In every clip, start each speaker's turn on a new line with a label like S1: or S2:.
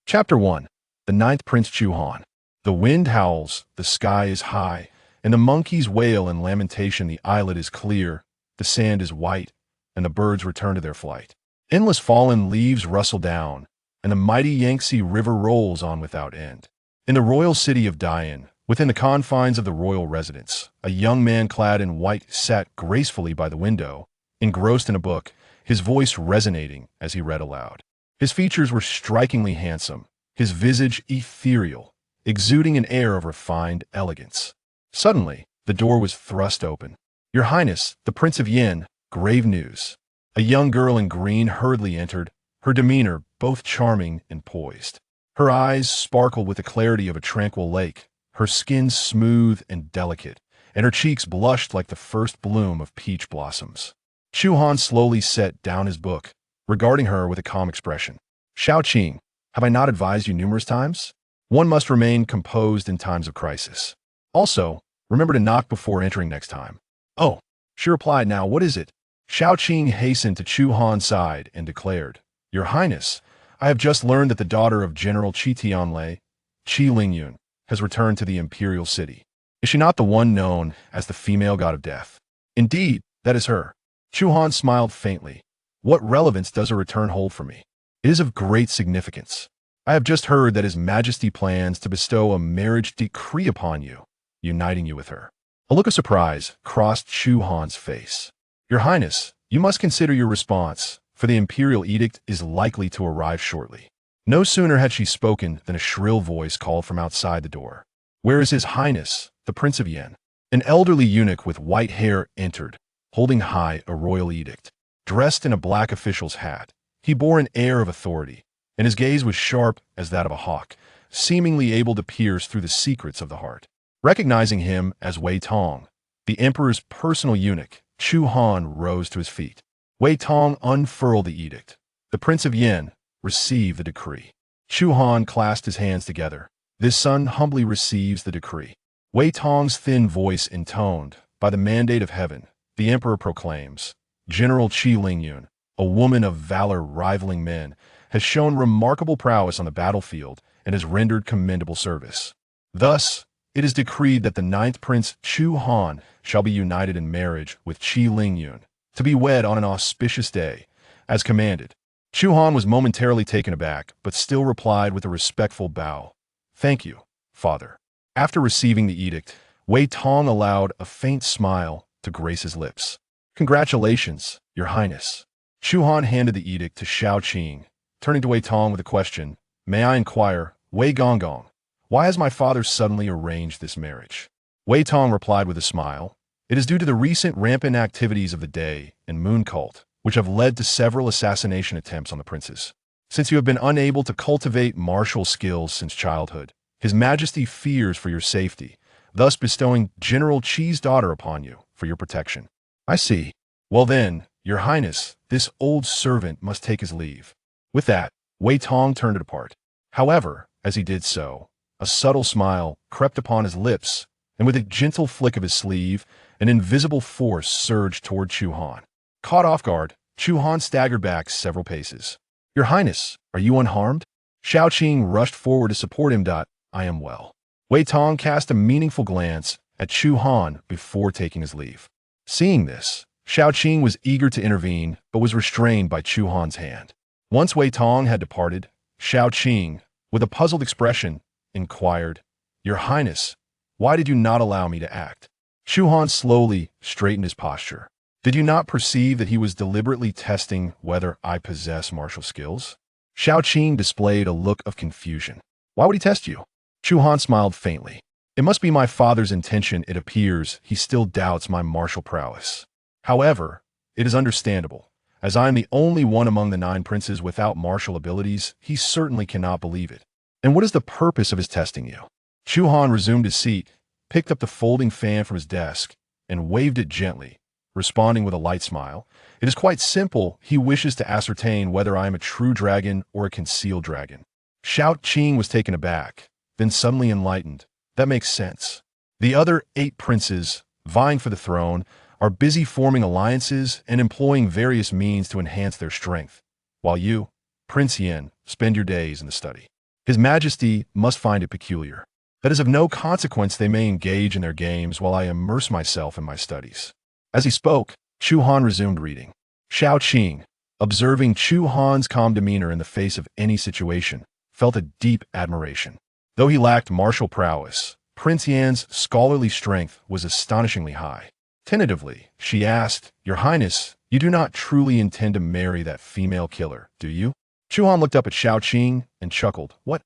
S1: Chapter 1. The Ninth Prince Chu Han. The wind howls, the sky is high, and the monkeys wail in lamentation. The islet is clear, the sand is white, and the birds return to their flight. Endless fallen leaves rustle down, and the mighty Yangtze River rolls on without end. In the royal city of Dian, within the confines of the royal residence, a young man clad in white sat gracefully by the window, engrossed in a book, his voice resonating as he read aloud. His features were strikingly handsome, his visage ethereal, exuding an air of refined elegance. Suddenly, the door was thrust open. "Your Highness, the Prince of Yin, grave news." A young girl in green hurriedly entered, her demeanor both charming and poised. Her eyes sparkled with the clarity of a tranquil lake, her skin smooth and delicate, and her cheeks blushed like the first bloom of peach blossoms. Chu Han slowly set down his book, regarding her with a calm expression. "Shao Qing, have I not advised you numerous times? One must remain composed in times of crisis. Also, remember to knock before entering next time." "Oh," she replied. "Now, what is it?" Shao Qing hastened to Chu Han's side and declared, "Your Highness, I have just learned that the daughter of General Qi Tianlei, Qi Lingyun, has returned to the imperial city. Is she not the one known as the female god of death?" "Indeed, that is her." Chu Han smiled faintly. "What relevance does her return hold for me?" "It is of great significance. I have just heard that His Majesty plans to bestow a marriage decree upon you, uniting you with her." A look of surprise crossed Chu Han's face. "Your Highness, you must consider your response, for the imperial edict is likely to arrive shortly." No sooner had she spoken than a shrill voice called from outside the door. "Where is His Highness, the Prince of Yin?" An elderly eunuch with white hair entered, holding high a royal edict. Dressed in a black official's hat, he bore an air of authority, and his gaze was sharp as that of a hawk, seemingly able to pierce through the secrets of the heart. Recognizing him as Wei Tong, the emperor's personal eunuch, Chu Han rose to his feet. Wei Tong unfurled the edict. "The Prince of Yin, receive the decree." Chu Han clasped his hands together. "This son humbly receives the decree." Wei Tong's thin voice intoned, "By the mandate of heaven, the emperor proclaims, General Qi Lingyun, a woman of valor rivaling men, has shown remarkable prowess on the battlefield and has rendered commendable service. Thus, it is decreed that the ninth Prince Chu Han shall be united in marriage with Qi Lingyun, to be wed on an auspicious day, as commanded." Chu Han was momentarily taken aback, but still replied with a respectful bow. "Thank you, Father." After receiving the edict, Wei Tong allowed a faint smile to grace his lips. "Congratulations, Your Highness." Chu Han handed the edict to Shao Qing, turning to Wei Tong with a question. "May I inquire, Wei Gonggong, why has my father suddenly arranged this marriage?" Wei Tong replied with a smile. "It is due to the recent rampant activities of the Day and Moon cult, which have led to several assassination attempts on the princes. Since you have been unable to cultivate martial skills since childhood, His Majesty fears for your safety, thus bestowing General Qi's daughter upon you for your protection." "I see. Well then, Your Highness, this old servant must take his leave." With that, Wei Tong turned to depart. However, as he did so, a subtle smile crept upon his lips, and with a gentle flick of his sleeve, an invisible force surged toward Chu Han. Caught off guard, Chu Han staggered back several paces. "Your Highness, are you unharmed?" Shao Qing rushed forward to support him. "I am well." Wei Tong cast a meaningful glance at Chu Han before taking his leave. Seeing this, Shao Qing was eager to intervene, but was restrained by Chu Han's hand. Once Wei Tong had departed, Shao Qing, with a puzzled expression, inquired, "Your Highness, why did you not allow me to act?" Chu Han slowly straightened his posture. "Did you not perceive that he was deliberately testing whether I possess martial skills?" Shao Qing displayed a look of confusion. "Why would he test you?" Chu Han smiled faintly. "It must be my father's intention. It appears he still doubts my martial prowess. However, it is understandable. As I am the only one among the 9 princes without martial abilities, he certainly cannot believe it. And what is the purpose of his testing you?" Chu Han resumed his seat, picked up the folding fan from his desk, and waved it gently, responding with a light smile. "It is quite simple. He wishes to ascertain whether I am a true dragon or a concealed dragon." Shao Qing was taken aback, then suddenly enlightened. "That makes sense. The other 8 princes, vying for the throne, are busy forming alliances and employing various means to enhance their strength, while you, Prince Yin, spend your days in the study." His Majesty must find it peculiar. That is of no consequence they may engage in their games while I immerse myself in my studies. As he spoke, Chu Han resumed reading. Shao Qing, observing Chu Han's calm demeanor in the face of any situation, felt a deep admiration. Though he lacked martial prowess, Prince Yan's scholarly strength was astonishingly high. Tentatively, she asked, Your Highness, you do not truly intend to marry that female killer, do you? Chu Han looked up at Shao Qing and chuckled. What?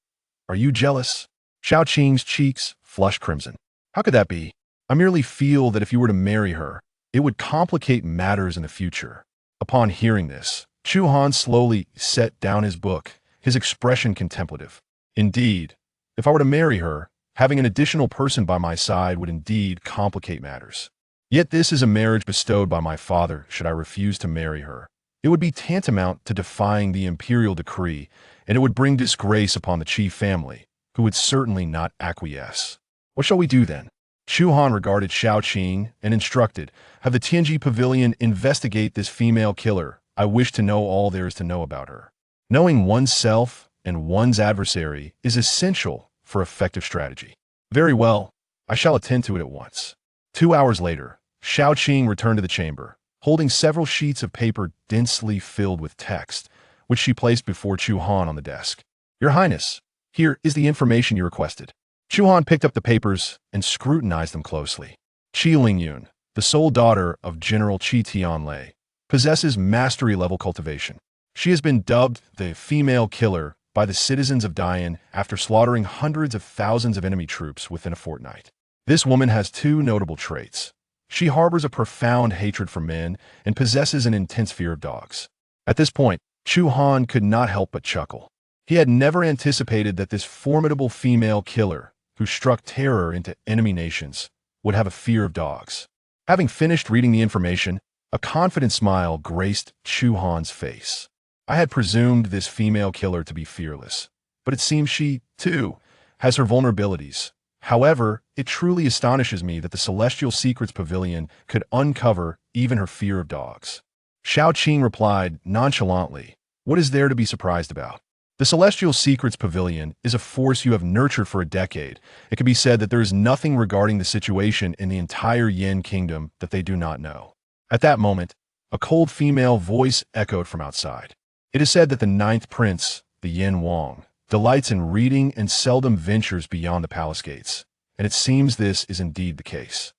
S1: Are you jealous? Shao Qing's cheeks flushed crimson. How could that be? I merely feel that if you were to marry her, it would complicate matters in the future. Upon hearing this, Chu Han slowly set down his book, his expression contemplative. Indeed, if I were to marry her, having an additional person by my side would indeed complicate matters. Yet this is a marriage bestowed by my father should I refuse to marry her. It would be tantamount to defying the imperial decree, and it would bring disgrace upon the Qi family, who would certainly not acquiesce. What shall we do then? Chu Han regarded Shao Qing and instructed, have the Tianji Pavilion investigate this female killer. I wish to know all there is to know about her. Knowing oneself and one's adversary is essential for effective strategy. Very well, I shall attend to it at once. 2 hours later, Shao Qing returned to the chamber, holding several sheets of paper densely filled with text, which she placed before Chu Han on the desk. Your Highness, here is the information you requested. Chu Han picked up the papers and scrutinized them closely. Qi Lingyun, the sole daughter of General Qi Tianlei, possesses mastery-level cultivation. She has been dubbed the female killer by the citizens of Dayan after slaughtering hundreds of thousands of enemy troops within a fortnight. This woman has two notable traits. She harbors a profound hatred for men and possesses an intense fear of dogs. At this point, Chu Han could not help but chuckle. He had never anticipated that this formidable female killer, who struck terror into enemy nations, would have a fear of dogs. Having finished reading the information, a confident smile graced Chu Han's face. I had presumed this female killer to be fearless, but it seems she, too, has her vulnerabilities. However, it truly astonishes me that the Celestial Secrets Pavilion could uncover even her fear of dogs. Shao Qing replied nonchalantly, What is there to be surprised about? The Celestial Secrets Pavilion is a force you have nurtured for a decade. It can be said that there is nothing regarding the situation in the entire Yan Kingdom that they do not know. At that moment, a cold female voice echoed from outside. It is said that the ninth prince, the Yin Wang, delights in reading and seldom ventures beyond the palace gates, and it seems this is indeed the case.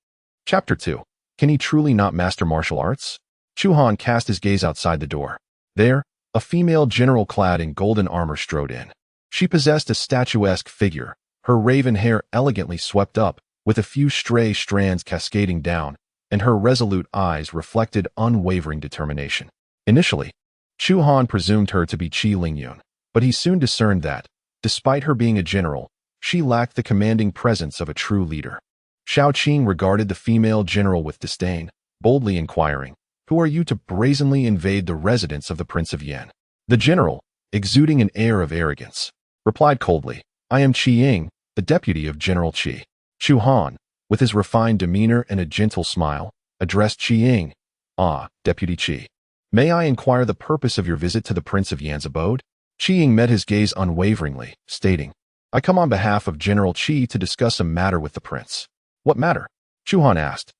S1: Chapter 2. Can he truly not master martial arts? Chu Han cast his gaze outside the door. There, a female general clad in golden armor strode in. She possessed a statuesque figure, her raven hair elegantly swept up, with a few stray strands cascading down, and her resolute eyes reflected unwavering determination. Initially, Chu Han presumed her to be Qi Lingyun, but he soon discerned that, despite her being a general, she lacked the commanding presence of a true leader. Shao Qing regarded the female general with disdain, boldly inquiring, Who are you to brazenly invade the residence of the Prince of Yan? The general, exuding an air of arrogance, replied coldly, I am Qi Ying, the deputy of General Qi. Chu Han, with his refined demeanor and a gentle smile, addressed Qi Ying, Ah, Deputy Qi. May I inquire the purpose of your visit to the Prince of Yan's abode? Qi Ying met his gaze unwaveringly, stating, I come on behalf of General Qi to discuss a matter with the prince. What matter? Chu Han asked.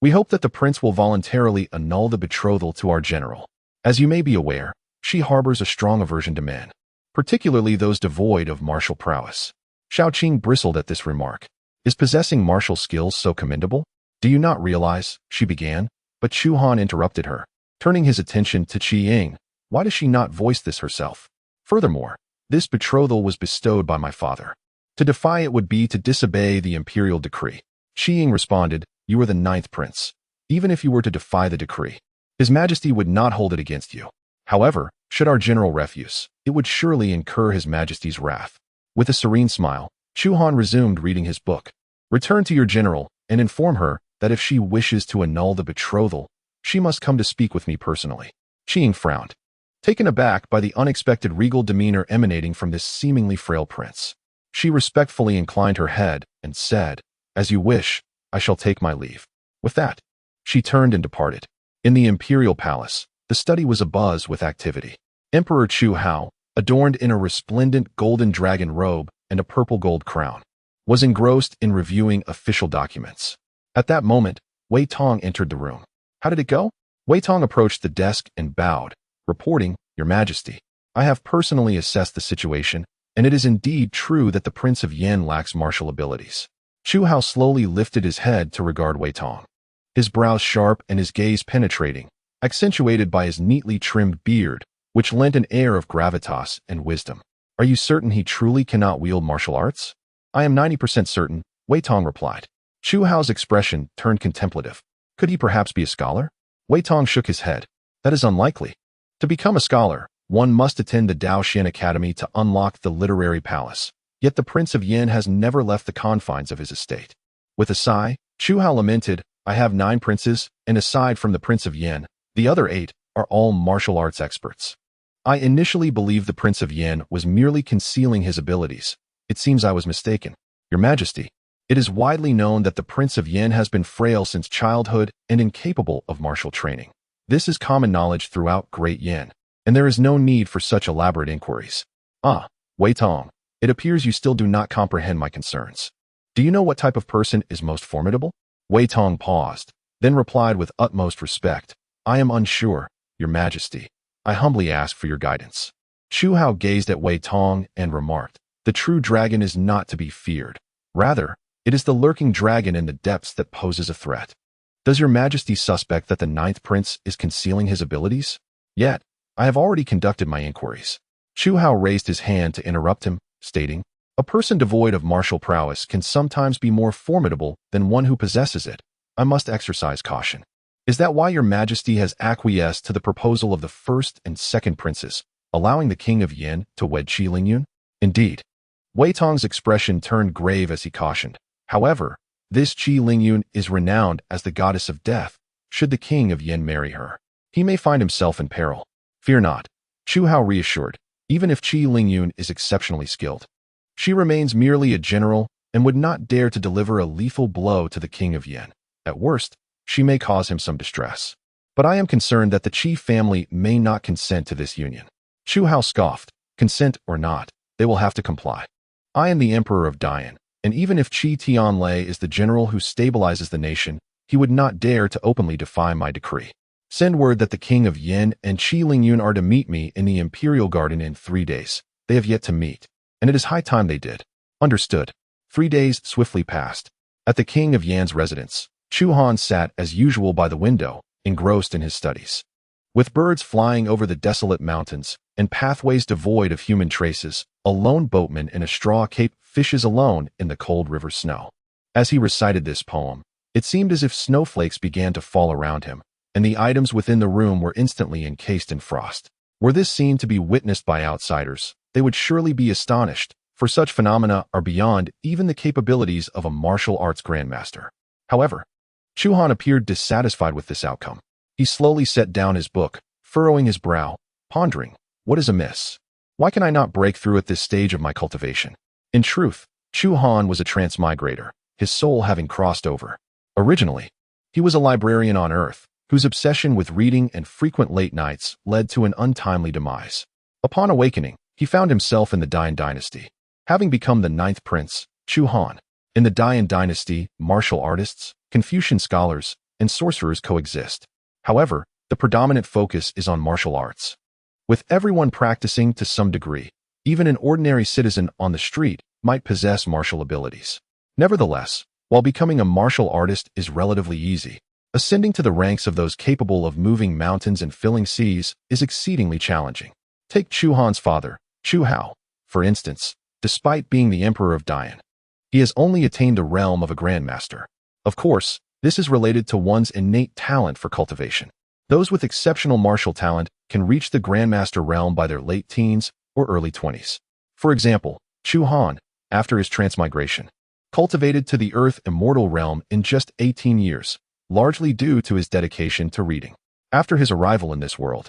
S1: We hope that the prince will voluntarily annul the betrothal to our general. As you may be aware, she harbors a strong aversion to men, particularly those devoid of martial prowess. Shao Qing bristled at this remark. Is possessing martial skills so commendable? Do you not realize, she began, but Chu Han interrupted her, turning his attention to Qi Ying. Why does she not voice this herself? Furthermore, this betrothal was bestowed by my father. To defy it would be to disobey the imperial decree. Qi Ying responded, You are the ninth prince. Even if you were to defy the decree, His Majesty would not hold it against you. However, should our general refuse, it would surely incur His Majesty's wrath. With a serene smile, Chu Han resumed reading his book. Return to your general and inform her that if she wishes to annul the betrothal, she must come to speak with me personally. Qi Ying frowned, taken aback by the unexpected regal demeanor emanating from this seemingly frail prince. She respectfully inclined her head and said, As you wish, I shall take my leave. With that, she turned and departed. In the imperial palace, the study was abuzz with activity. Emperor Chu Hao, adorned in a resplendent golden dragon robe and a purple gold crown, was engrossed in reviewing official documents. At that moment, Wei Tong entered the room. How did it go? Wei Tong approached the desk and bowed, reporting, Your Majesty, I have personally assessed the situation, and it is indeed true that the Prince of Yan lacks martial abilities. Chu Han slowly lifted his head to regard Wei Tong, his brows sharp and his gaze penetrating, accentuated by his neatly trimmed beard, which lent an air of gravitas and wisdom. Are you certain he truly cannot wield martial arts? I am 90% certain, Wei Tong replied. Chu Han's expression turned contemplative. Could he perhaps be a scholar? Wei Tong shook his head. That is unlikely. To become a scholar, one must attend the Daoxian Academy to unlock the literary palace. Yet the Prince of Yan has never left the confines of his estate. With a sigh, Chu Han lamented, I have 9 princes, and aside from the Prince of Yan, the other 8 are all martial arts experts. I initially believed the Prince of Yan was merely concealing his abilities. It seems I was mistaken. Your Majesty, it is widely known that the Prince of Yan has been frail since childhood and incapable of martial training. This is common knowledge throughout Great Yan, and there is no need for such elaborate inquiries. Wei Tong, it appears you still do not comprehend my concerns. Do you know what type of person is most formidable? Wei Tong paused, then replied with utmost respect, I am unsure, Your Majesty. I humbly ask for your guidance. Chu Han gazed at Wei Tong and remarked, The true dragon is not to be feared. Rather, it is the lurking dragon in the depths that poses a threat. Does Your Majesty suspect that the 9th prince is concealing his abilities? Yet, I have already conducted my inquiries. Chu Han raised his hand to interrupt him, stating, A person devoid of martial prowess can sometimes be more formidable than one who possesses it. I must exercise caution. Is that why Your Majesty has acquiesced to the proposal of the 1st and 2nd princes, allowing the King of Yan to wed Qi Lingyun? Indeed. Wei Tong's expression turned grave as he cautioned. However, this Qi Lingyun is renowned as the goddess of death. Should the King of Yan marry her, he may find himself in peril. Fear not, Chu Han reassured, even if Qi Lingyun is exceptionally skilled. She remains merely a general and would not dare to deliver a lethal blow to the King of Yan. At worst, she may cause him some distress. But I am concerned that the Qi family may not consent to this union. Chu Han scoffed, Consent or not, they will have to comply. I am the Emperor of Dayan, and even if Qi Tianlei is the general who stabilizes the nation, he would not dare to openly defy my decree. Send word that the King of Yan and Qi Lingyun are to meet me in the Imperial Garden in 3 days. They have yet to meet, and it is high time they did. Understood. 3 days swiftly passed. At the King of Yan's residence, Chu Han sat as usual by the window, engrossed in his studies. With birds flying over the desolate mountains and pathways devoid of human traces, a lone boatman in a straw cape fishes alone in the cold river snow. As he recited this poem, it seemed as if snowflakes began to fall around him, and the items within the room were instantly encased in frost. Were this scene to be witnessed by outsiders, they would surely be astonished, for such phenomena are beyond even the capabilities of a martial arts grandmaster. However, Chu Han appeared dissatisfied with this outcome. He slowly set down his book, furrowing his brow, pondering, What is amiss? Why can I not break through at this stage of my cultivation? In truth, Chu Han was a transmigrator, his soul having crossed over. Originally, he was a librarian on Earth, whose obsession with reading and frequent late nights led to an untimely demise. Upon awakening, he found himself in the Yan Dynasty. Having become the 9th prince, Chu Han, in the Yan Dynasty, martial artists, Confucian scholars, and sorcerers coexist. However, the predominant focus is on martial arts. With everyone practicing to some degree, even an ordinary citizen on the street might possess martial abilities. Nevertheless, while becoming a martial artist is relatively easy, ascending to the ranks of those capable of moving mountains and filling seas is exceedingly challenging. Take Chu Han's father, Chu Han, for instance. Despite being the Emperor of Dayan, he has only attained the realm of a grandmaster. Of course, this is related to one's innate talent for cultivation. Those with exceptional martial talent can reach the grandmaster realm by their late teens or early 20s. For example, Chu Han, after his transmigration, cultivated to the earth immortal realm in just 18 years, largely due to his dedication to reading. After his arrival in this world,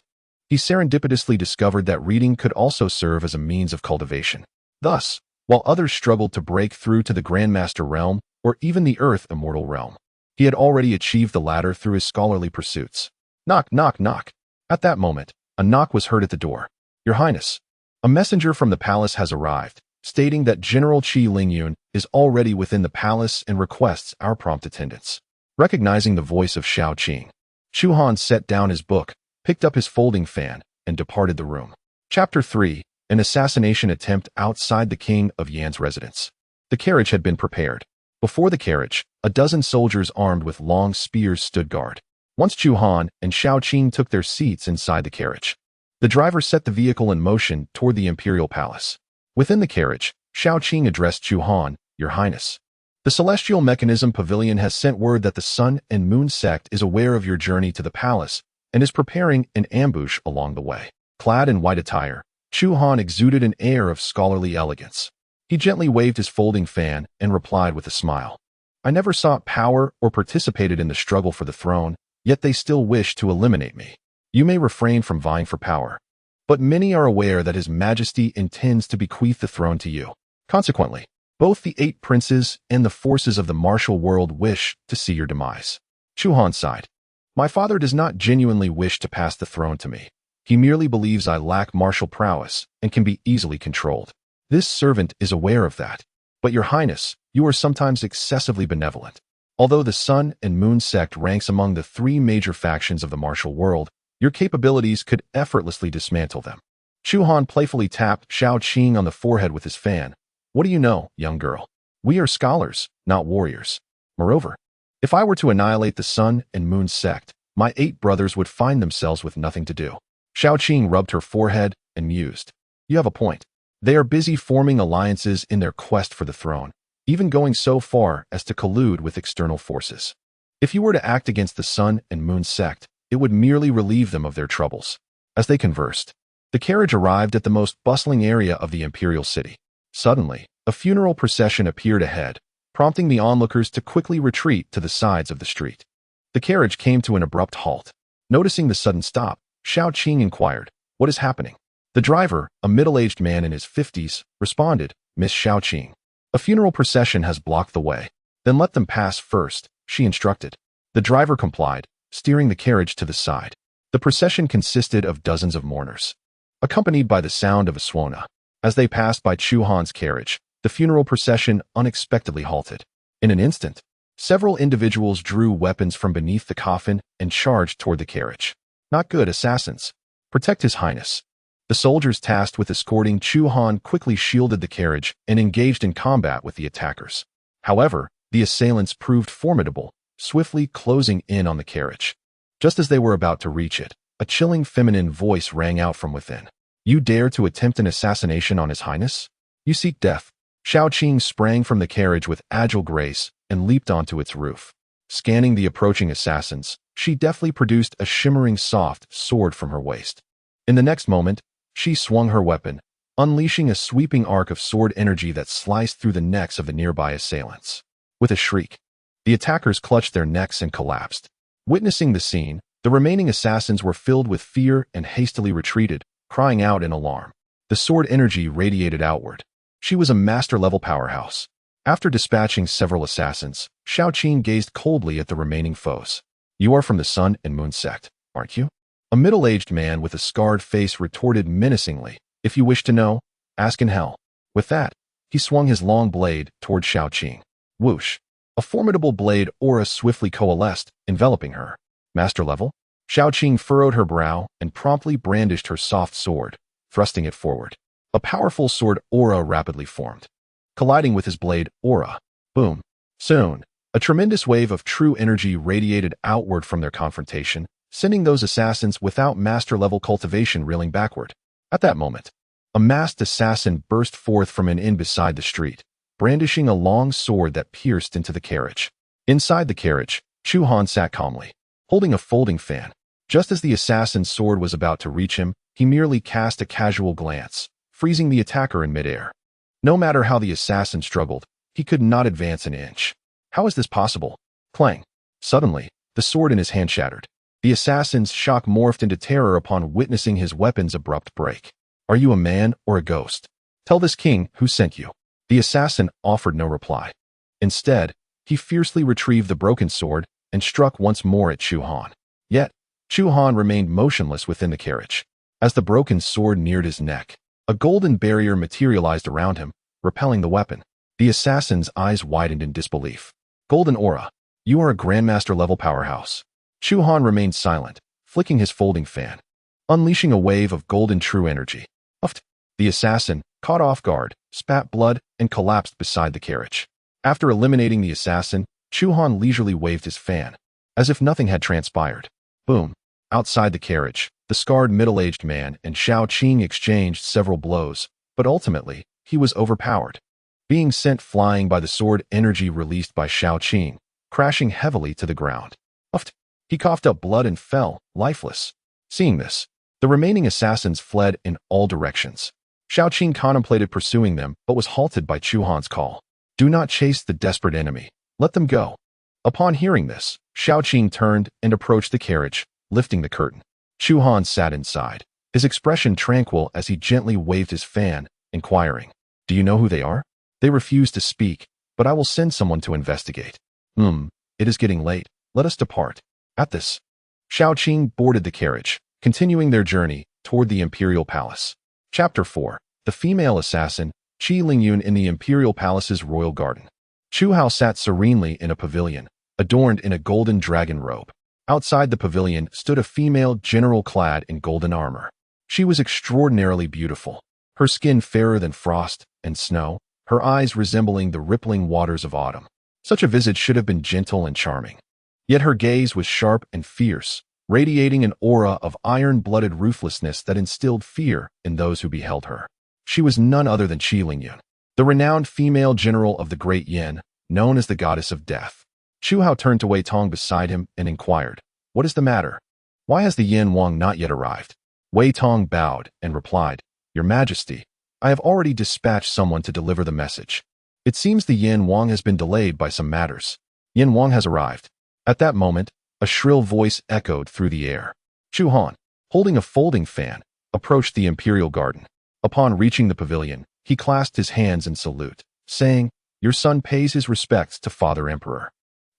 S1: he serendipitously discovered that reading could also serve as a means of cultivation. Thus, while others struggled to break through to the grandmaster realm or even the earth immortal realm, he had already achieved the latter through his scholarly pursuits. Knock, knock, knock. At that moment, a knock was heard at the door. Your Highness. A messenger from the palace has arrived, stating that General Qi Lingyun is already within the palace and requests our prompt attendance. Recognizing the voice of Xiao Qing, Chu Han set down his book, picked up his folding fan, and departed the room. Chapter 3. An assassination attempt outside the King of Yan's residence. The carriage had been prepared. Before the carriage, a dozen soldiers armed with long spears stood guard. Once Chu Han and Xiao Qing took their seats inside the carriage, the driver set the vehicle in motion toward the imperial palace. Within the carriage, Xiao Qing addressed Chu Han, "Your Highness. The Celestial Mechanism Pavilion has sent word that the Sun and Moon sect is aware of your journey to the palace and is preparing an ambush along the way." Clad in white attire, Chu Han exuded an air of scholarly elegance. He gently waved his folding fan and replied with a smile. "I never sought power or participated in the struggle for the throne, yet they still wish to eliminate me. You may refrain from vying for power, but many are aware that His Majesty intends to bequeath the throne to you. Consequently, both the 8 princes and the forces of the martial world wish to see your demise." Chu Han sighed. "My father does not genuinely wish to pass the throne to me. He merely believes I lack martial prowess and can be easily controlled. This servant is aware of that. But Your Highness, you are sometimes excessively benevolent. Although the Sun and Moon sect ranks among the 3 major factions of the martial world, your capabilities could effortlessly dismantle them." Chu Han playfully tapped Xiao Qing on the forehead with his fan. "What do you know, young girl? We are scholars, not warriors. Moreover, if I were to annihilate the Sun and Moon sect, my 8 brothers would find themselves with nothing to do." Xiao Qing rubbed her forehead and mused. "You have a point. They are busy forming alliances in their quest for the throne, even going so far as to collude with external forces. If you were to act against the Sun and Moon sect, it would merely relieve them of their troubles." As they conversed, the carriage arrived at the most bustling area of the imperial city. Suddenly, a funeral procession appeared ahead, prompting the onlookers to quickly retreat to the sides of the street. The carriage came to an abrupt halt. Noticing the sudden stop, Xiao Qing inquired, "What is happening?" The driver, a middle-aged man in his 50s, responded, "Miss Xiao Qing, a funeral procession has blocked the way." "Then let them pass first," she instructed. The driver complied, steering the carriage to the side. The procession consisted of dozens of mourners, accompanied by the sound of a swona. As they passed by Chu Han's carriage, the funeral procession unexpectedly halted. In an instant, several individuals drew weapons from beneath the coffin and charged toward the carriage. "Not good, assassins. Protect His Highness." The soldiers tasked with escorting Chu Han quickly shielded the carriage and engaged in combat with the attackers. However, the assailants proved formidable, swiftly closing in on the carriage. Just as they were about to reach it, a chilling feminine voice rang out from within. "You dare to attempt an assassination on His Highness? You seek death." Xiao Qing sprang from the carriage with agile grace and leaped onto its roof. Scanning the approaching assassins, she deftly produced a shimmering soft sword from her waist. In the next moment, she swung her weapon, unleashing a sweeping arc of sword energy that sliced through the necks of the nearby assailants. With a shriek, the attackers clutched their necks and collapsed. Witnessing the scene, the remaining assassins were filled with fear and hastily retreated, crying out in alarm. The sword energy radiated outward. She was a master-level powerhouse. After dispatching several assassins, Xiao Qing gazed coldly at the remaining foes. "You are from the Sun and Moon sect, aren't you?" A middle-aged man with a scarred face retorted menacingly, "If you wish to know, ask in hell." With that, he swung his long blade toward Xiao Qing. Whoosh! A formidable blade aura swiftly coalesced, enveloping her. "Master level?" Xiao Qing furrowed her brow and promptly brandished her soft sword, thrusting it forward. A powerful sword aura rapidly formed, colliding with his blade aura. Boom! Soon, a tremendous wave of true energy radiated outward from their confrontation, sending those assassins without master-level cultivation reeling backward. At that moment, a masked assassin burst forth from an inn beside the street, brandishing a long sword that pierced into the carriage. Inside the carriage, Chu Han sat calmly, holding a folding fan. Just as the assassin's sword was about to reach him, he merely cast a casual glance, freezing the attacker in midair. No matter how the assassin struggled, he could not advance an inch. How is this possible? Clang! Suddenly, the sword in his hand shattered. The assassin's shock morphed into terror upon witnessing his weapon's abrupt break. "Are you a man or a ghost? Tell this king who sent you." The assassin offered no reply. Instead, he fiercely retrieved the broken sword and struck once more at Chu Han. Yet, Chu Han remained motionless within the carriage. As the broken sword neared his neck, A golden barrier materialized around him, repelling the weapon. The assassin's eyes widened in disbelief. Golden aura. You are a grandmaster-level powerhouse. Chu Han remained silent, flicking his folding fan, unleashing a wave of golden true energy. Uffed. The assassin, caught off guard, spat blood and collapsed beside the carriage. After eliminating the assassin, Chu Han leisurely waved his fan, as if nothing had transpired. Boom. Outside the carriage, the scarred middle-aged man and Xiao Qing exchanged several blows, but ultimately, he was overpowered, being sent flying by the sword energy released by Xiao Qing, crashing heavily to the ground. Uffed. He coughed up blood and fell, lifeless. Seeing this, the remaining assassins fled in all directions. Xiao Qing contemplated pursuing them, but was halted by Chu Han's call. Do not chase the desperate enemy. Let them go. Upon hearing this, Xiao Qing turned and approached the carriage, lifting the curtain. Chu Han sat inside, his expression tranquil as he gently waved his fan, inquiring, "Do you know who they are?" "They refuse to speak, but I will send someone to investigate." It is getting late. Let us depart." At this, Xiao Qing boarded the carriage, continuing their journey toward the imperial palace. Chapter 4. The female assassin, Qi Lingyun in the imperial palace's royal garden. Chu Hao sat serenely in a pavilion, adorned in a golden dragon robe. Outside the pavilion stood a female general clad in golden armor. She was extraordinarily beautiful, her skin fairer than frost and snow, her eyes resembling the rippling waters of autumn. Such a visage should have been gentle and charming. Yet her gaze was sharp and fierce, radiating an aura of iron-blooded ruthlessness that instilled fear in those who beheld her. She was none other than Qi Lingyun, the renowned female general of the Great Yan, known as the goddess of death. Chu Hao turned to Wei Tong beside him and inquired, "What is the matter? Why has the Yan Wang not yet arrived?" Wei Tong bowed and replied, "Your Majesty, I have already dispatched someone to deliver the message. It seems the Yan Wang has been delayed by some matters. Yan Wang has arrived." At that moment, a shrill voice echoed through the air. Chu Han, holding a folding fan, approached the imperial garden. Upon reaching the pavilion, he clasped his hands in salute, saying, "Your son pays his respects to Father Emperor."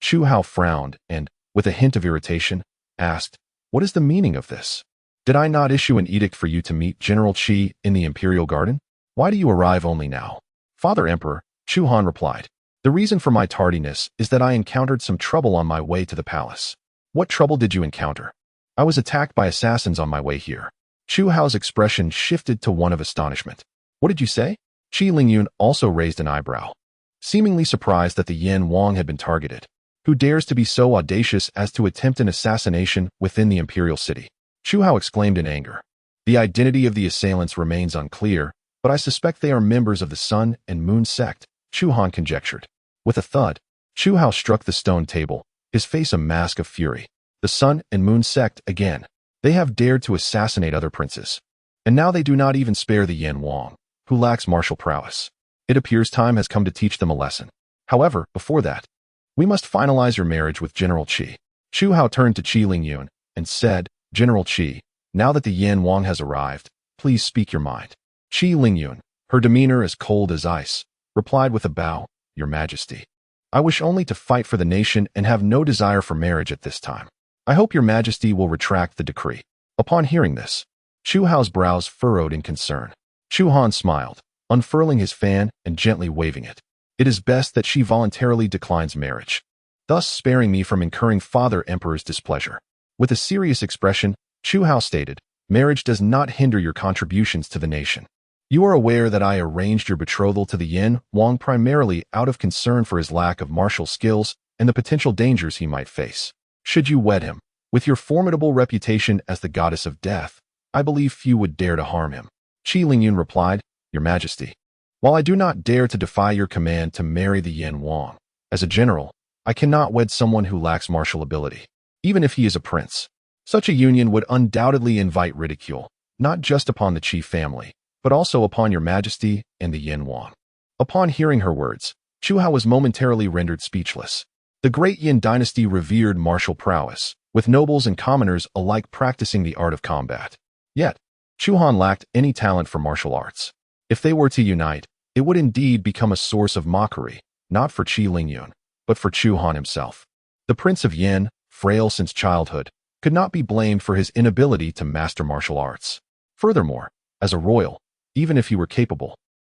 S1: Chu Hao frowned and, with a hint of irritation, asked, "What is the meaning of this? Did I not issue an edict for you to meet General Qi in the imperial garden? Why do you arrive only now?" "Father Emperor," Chu Han replied, "the reason for my tardiness is that I encountered some trouble on my way to the palace." "What trouble did you encounter?" "I was attacked by assassins on my way here." Chu Hao's expression shifted to one of astonishment. "What did you say?" Qi Lingyun also raised an eyebrow, seemingly surprised that the Yan Wang had been targeted. "Who dares to be so audacious as to attempt an assassination within the imperial city?" Chu Hao exclaimed in anger. "The identity of the assailants remains unclear, but I suspect they are members of the Sun and Moon sect," Chu Han conjectured. With a thud, Chu Hao struck the stone table, his face a mask of fury. "The Sun and Moon sect again. They have dared to assassinate other princes. And now they do not even spare the Yan Wang, who lacks martial prowess. It appears time has come to teach them a lesson. However, before that, we must finalize your marriage with General Qi." Chu Hao turned to Qi Lingyun and said, "General Qi, now that the Yan Wang has arrived, please speak your mind." Qi Lingyun, her demeanor as cold as ice, replied with a bow, "Your Majesty, I wish only to fight for the nation and have no desire for marriage at this time. I hope your Majesty will retract the decree." Upon hearing this, Chu Hao's brows furrowed in concern. Chu Han smiled, unfurling his fan and gently waving it. "It is best that she voluntarily declines marriage, thus sparing me from incurring Father Emperor's displeasure." With a serious expression, Chu Hao stated, "Marriage does not hinder your contributions to the nation. You are aware that I arranged your betrothal to the Yan Wang primarily out of concern for his lack of martial skills and the potential dangers he might face. Should you wed him, with your formidable reputation as the goddess of death, I believe few would dare to harm him." Qi Lingyun replied, "Your Majesty, while I do not dare to defy your command to marry the Yan Wang, as a general, I cannot wed someone who lacks martial ability, even if he is a prince. Such a union would undoubtedly invite ridicule, not just upon the Qi family, but also upon your Majesty and the Yan Wang." Upon hearing her words, Chu Hao was momentarily rendered speechless. The Great Yan Dynasty revered martial prowess, with nobles and commoners alike practicing the art of combat. Yet, Chu Han lacked any talent for martial arts. If they were to unite, it would indeed become a source of mockery, not for Qi Lingyun, but for Chu Han himself. The Prince of Yan, frail since childhood, could not be blamed for his inability to master martial arts. Furthermore, as a royal, even if he were capable.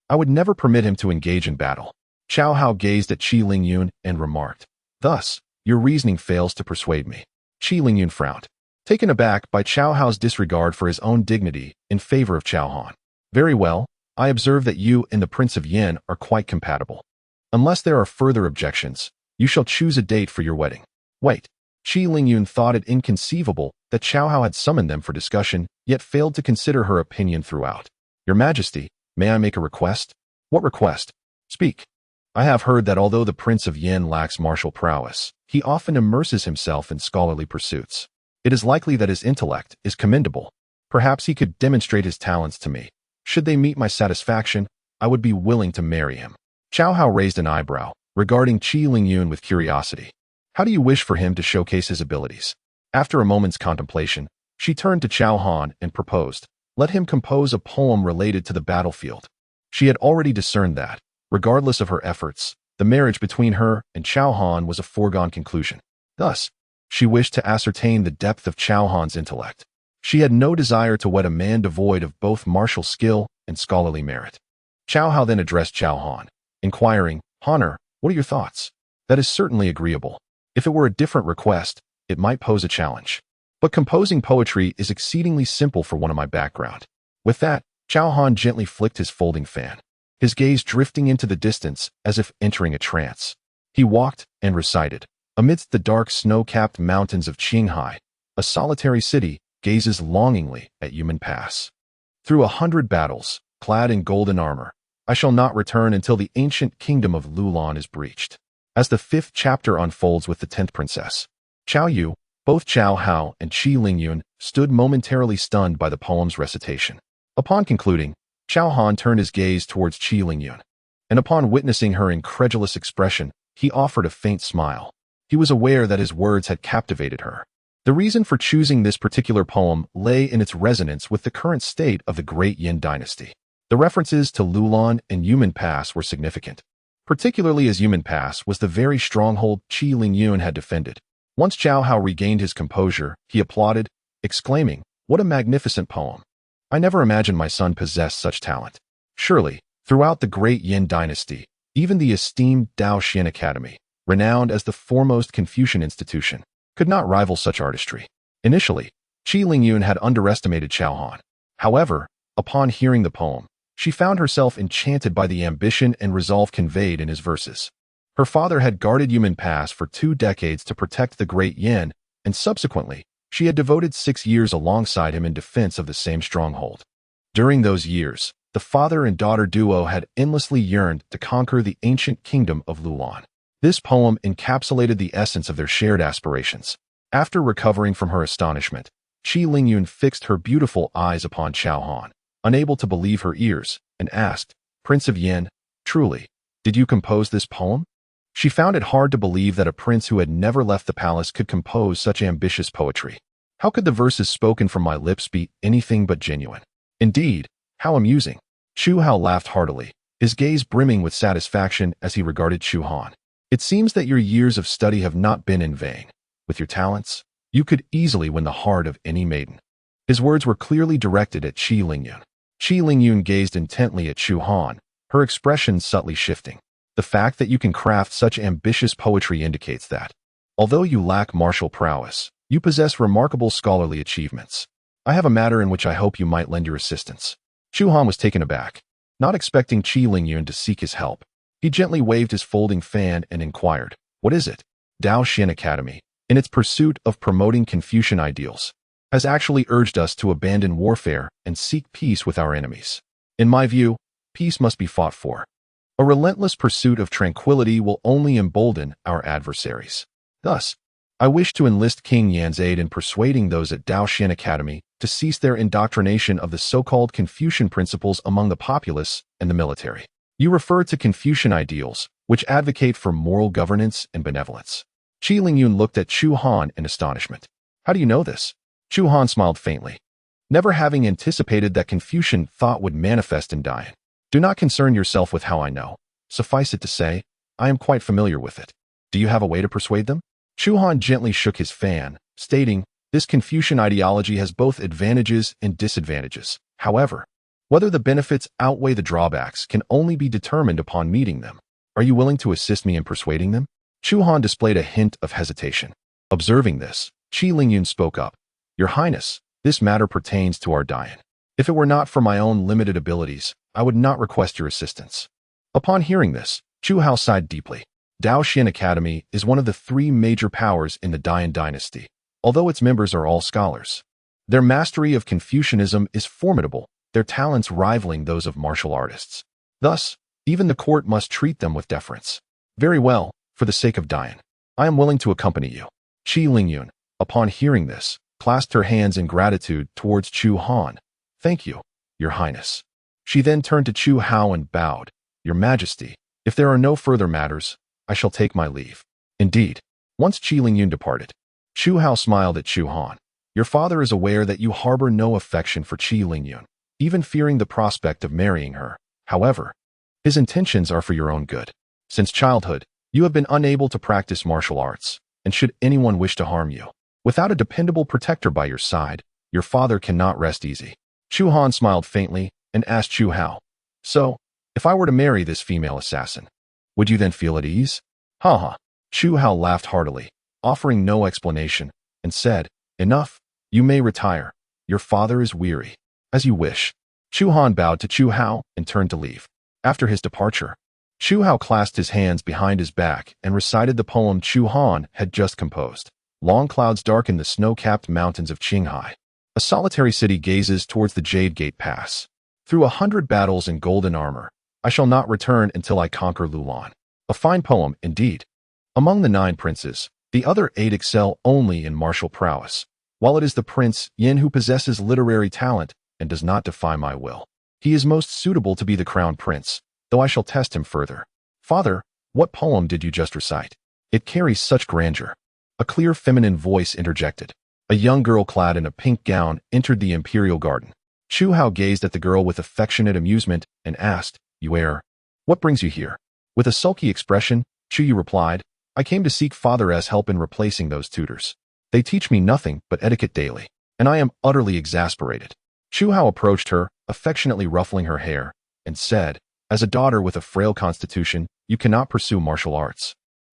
S1: I would never permit him to engage in battle. Chu Han gazed at Qi Lingyun and remarked, "Thus, your reasoning fails to persuade me." Qi Lingyun frowned, taken aback by Chu Han's disregard for his own dignity in favor of Chu Han. "Very well, I observe that you and the Prince of Yin are quite compatible. Unless there are further objections, you shall choose a date for your wedding." Wait. Qi Lingyun thought it inconceivable that Chu Han had summoned them for discussion, yet failed to consider her opinion throughout. "Your Majesty, may I make a request?" "What request? Speak." "I have heard that although the Prince of Yin lacks martial prowess, he often immerses himself in scholarly pursuits. It is likely that his intellect is commendable. Perhaps he could demonstrate his talents to me. Should they meet my satisfaction, I would be willing to marry him." Chu Han raised an eyebrow, regarding Qi Lingyun with curiosity. "How do you wish for him to showcase his abilities?" After a moment's contemplation, she turned to Chu Han and proposed, "Let him compose a poem related to the battlefield." She had already discerned that, regardless of her efforts, the marriage between her and Chu Han was a foregone conclusion. Thus, she wished to ascertain the depth of Chu Han's intellect. She had no desire to wed a man devoid of both martial skill and scholarly merit. Chu Han then addressed Chu Han, inquiring, "Honor, what are your thoughts?" "That is certainly agreeable. If it were a different request, it might pose a challenge. But composing poetry is exceedingly simple for one of my background." With that, Chu Han gently flicked his folding fan, his gaze drifting into the distance as if entering a trance. He walked and recited, "Amidst the dark snow-capped mountains of Qinghai, a solitary city gazes longingly at Yumen Pass. Through 100 battles, clad in golden armor, I shall not return until the ancient kingdom of Lulan is breached." As the 5th chapter unfolds with the 10th princess, Qiao Yu, both Chu Han and Qi Lingyun stood momentarily stunned by the poem's recitation. Upon concluding, Chu Han turned his gaze towards Qi Lingyun, and upon witnessing her incredulous expression, he offered a faint smile. He was aware that his words had captivated her. The reason for choosing this particular poem lay in its resonance with the current state of the Great Yan Dynasty. The references to Lulan and Yumen Pass were significant, particularly as Yumen Pass was the very stronghold Qi Lingyun had defended. Once Chu Han regained his composure, he applauded, exclaiming, "What a magnificent poem! I never imagined my son possessed such talent." Surely, throughout the Great Yan Dynasty, even the esteemed Dao Xian Academy, renowned as the foremost Confucian institution, could not rival such artistry. Initially, Qi Lingyun had underestimated Chu Han. However, upon hearing the poem, she found herself enchanted by the ambition and resolve conveyed in his verses. Her father had guarded Yumen Pass for 2 decades to protect the Great Yan, and subsequently, she had devoted 6 years alongside him in defense of the same stronghold. During those years, the father and daughter duo had endlessly yearned to conquer the ancient kingdom of Lulan. This poem encapsulated the essence of their shared aspirations. After recovering from her astonishment, Qi Lingyun fixed her beautiful eyes upon Chu Han, unable to believe her ears, and asked, "Prince of Yin, truly, did you compose this poem?" She found it hard to believe that a prince who had never left the palace could compose such ambitious poetry. How could the verses spoken from my lips be anything but genuine? Indeed, how amusing. Chu Han laughed heartily, his gaze brimming with satisfaction as he regarded Chu Han. "It seems that your years of study have not been in vain. With your talents, you could easily win the heart of any maiden." His words were clearly directed at Qi Lingyun. Qi Lingyun gazed intently at Chu Han, her expression subtly shifting. "The fact that you can craft such ambitious poetry indicates that, although you lack martial prowess, you possess remarkable scholarly achievements. I have a matter in which I hope you might lend your assistance." Chu Han was taken aback, not expecting Qi Lingyun to seek his help. He gently waved his folding fan and inquired, "What is it?" "Dao Xian Academy, in its pursuit of promoting Confucian ideals, has actually urged us to abandon warfare and seek peace with our enemies. In my view, peace must be fought for. A relentless pursuit of tranquility will only embolden our adversaries. Thus, I wish to enlist King Yan's aid in persuading those at Dao Xian Academy to cease their indoctrination of the so-called Confucian principles among the populace and the military." "You refer to Confucian ideals, which advocate for moral governance and benevolence." Qi Lingyun looked at Chu Han in astonishment. "How do you know this?" Chu Han smiled faintly, never having anticipated that Confucian thought would manifest in Dayan. "Do not concern yourself with how I know. Suffice it to say, I am quite familiar with it. Do you have a way to persuade them?" Chu Han gently shook his fan, stating, "This Confucian ideology has both advantages and disadvantages. However, Whether the benefits outweigh the drawbacks can only be determined upon meeting them. Are you willing to assist me in persuading them? Chu Han displayed a hint of hesitation. Observing this, Qi Lingyun spoke up. Your Highness, this matter pertains to our Dian. If it were not for my own limited abilities, I would not request your assistance. Upon hearing this, Chu Hao sighed deeply. Dao Xin Academy is one of the 3 major powers in the Yan Dynasty, although its members are all scholars. Their mastery of Confucianism is formidable, their talents rivaling those of martial artists. Thus, even the court must treat them with deference. Very well, for the sake of Dian, I am willing to accompany you. Qi Lingyun, upon hearing this, clasped her hands in gratitude towards Chu Han. Thank you, Your Highness. She then turned to Chu Hao and bowed. Your Majesty, if there are no further matters, I shall take my leave. Indeed. Once Qi Lingyun departed, Chu Hao smiled at Chu Han. Your father is aware that you harbor no affection for Qi Lingyun, even fearing the prospect of marrying her. However, his intentions are for your own good. Since childhood, you have been unable to practice martial arts, and should anyone wish to harm you, without a dependable protector by your side, your father cannot rest easy. Chu Han smiled faintly and asked Chu Hao, so, if I were to marry this female assassin, would you then feel at ease? Ha ha. Chu Hao laughed heartily, offering no explanation, and said, enough, you may retire. Your father is weary. As you wish. Chu Han bowed to Chu Hao and turned to leave. After his departure, Chu Hao clasped his hands behind his back and recited the poem Chu Han had just composed. Long clouds darken the snow-capped mountains of Qinghai. A solitary city gazes towards the Jade Gate Pass. Through 100 battles in golden armor, I shall not return until I conquer Lulan. A fine poem, indeed. Among the 9 princes, the other 8 excel only in martial prowess, while it is the Prince Yin who possesses literary talent and does not defy my will. He is most suitable to be the crown prince, though I shall test him further. Father, what poem did you just recite? It carries such grandeur. A clear feminine voice interjected. A young girl clad in a pink gown entered the imperial garden. Chu Hao gazed at the girl with affectionate amusement and asked, you heir, what brings you here? With a sulky expression, Chu Yu replied, I came to seek Father's help in replacing those tutors. They teach me nothing but etiquette daily, and I am utterly exasperated. Chu Hao approached her, affectionately ruffling her hair, and said, as a daughter with a frail constitution, you cannot pursue martial arts.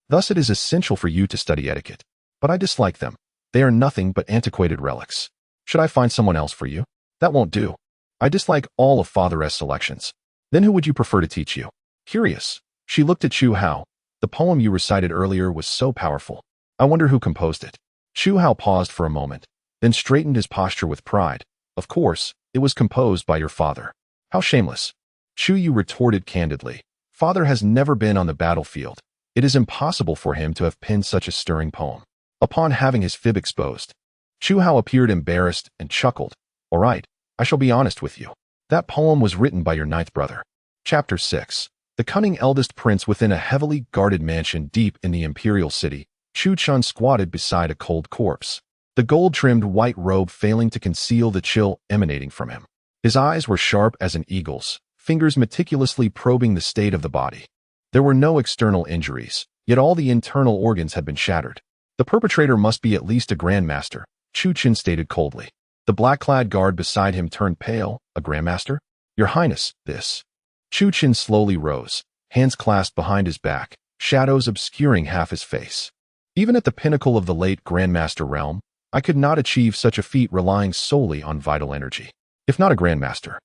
S1: Thus it is essential for you to study etiquette. But I dislike them. They are nothing but antiquated relics. Should I find someone else for you? That won't do. I dislike all of Father's selections. Then who would you prefer to teach you? Curious. She looked at Chu Hao. The poem you recited earlier was so powerful. I wonder who composed it. Chu Hao paused for a moment, then straightened his posture with pride. Of course, it was composed by your father. How shameless. Chu Yu retorted candidly. Father has never been on the battlefield. It is impossible for him to have penned such a stirring poem. Upon having his fib exposed, Chu Hao appeared embarrassed and chuckled. All right, I shall be honest with you. That poem was written by your 9th brother. Chapter 6. The cunning eldest prince within a heavily guarded mansion deep in the imperial city, Chu Chun squatted beside a cold corpse, the gold-trimmed white robe failing to conceal the chill emanating from him. His eyes were sharp as an eagle's, fingers meticulously probing the state of the body. There were no external injuries, yet all the internal organs had been shattered. The perpetrator must be at least a grandmaster, Chu Chin stated coldly. The black-clad guard beside him turned pale. A grandmaster? Your Highness, this. Chu Chin slowly rose, hands clasped behind his back, shadows obscuring half his face. Even at the pinnacle of the late grandmaster realm, I could not achieve such a feat relying solely on vital energy. If not a grandmaster,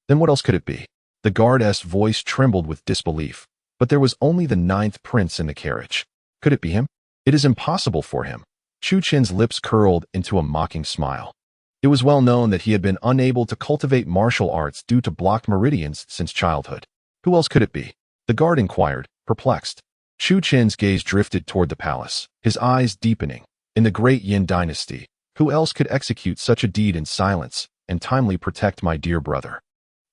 S1: then what else could it be? The guard's voice trembled with disbelief, but there was only the 9th prince in the carriage. Could it be him? It is impossible for him. Chu Chin's lips curled into a mocking smile. It was well known that he had been unable to cultivate martial arts due to blocked meridians since childhood. Who else could it be? The guard inquired, perplexed. Chu Chin's gaze drifted toward the palace, his eyes deepening. In the Great Yan Dynasty, who else could execute such a deed in silence and timely protect my dear brother?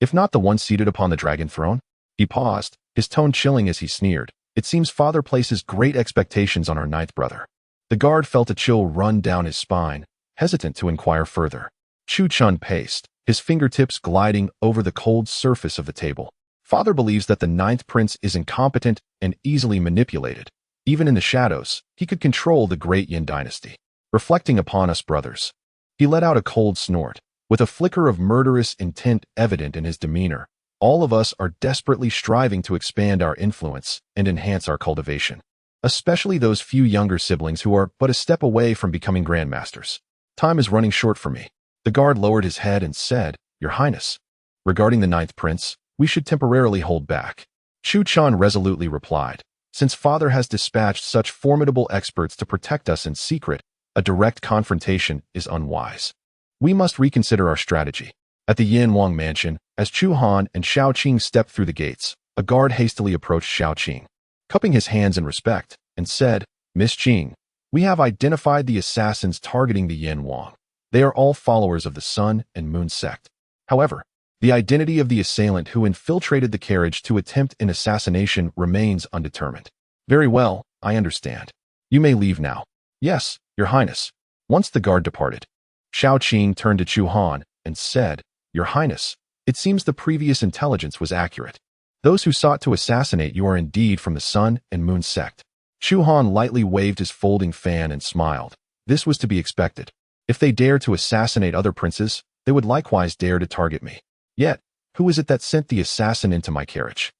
S1: If not the one seated upon the dragon throne? He paused, his tone chilling as he sneered. It seems Father places great expectations on our 9th brother. The guard felt a chill run down his spine, hesitant to inquire further. Chu Chun paced, his fingertips gliding over the cold surface of the table. Father believes that the 9th prince is incompetent and easily manipulated. Even in the shadows, he could control the Great Yan Dynasty. Reflecting upon us brothers, he let out a cold snort. With a flicker of murderous intent evident in his demeanor, all of us are desperately striving to expand our influence and enhance our cultivation, especially those few younger siblings who are but a step away from becoming grandmasters. Time is running short for me. The guard lowered his head and said, Your Highness, regarding the ninth prince, we should temporarily hold back. Chu Han resolutely replied, Since Father has dispatched such formidable experts to protect us in secret, a direct confrontation is unwise. We must reconsider our strategy. At the Yin Wang mansion, as Chu Han and Xiao Qing stepped through the gates, a guard hastily approached Xiao Qing, cupping his hands in respect, and said, Miss Qing, we have identified the assassins targeting the Yin Wang. They are all followers of the Sun and Moon sect. However, the identity of the assailant who infiltrated the carriage to attempt an assassination remains undetermined. Very well, I understand. You may leave now. Yes, Your Highness. Once the guard departed, Xiao Qing turned to Chu Han and said, Your Highness, it seems the previous intelligence was accurate. Those who sought to assassinate you are indeed from the Sun and Moon sect. Chu Han lightly waved his folding fan and smiled. This was to be expected. If they dare to assassinate other princes, they would likewise dare to target me. Yet, who is it that sent the assassin into my carriage?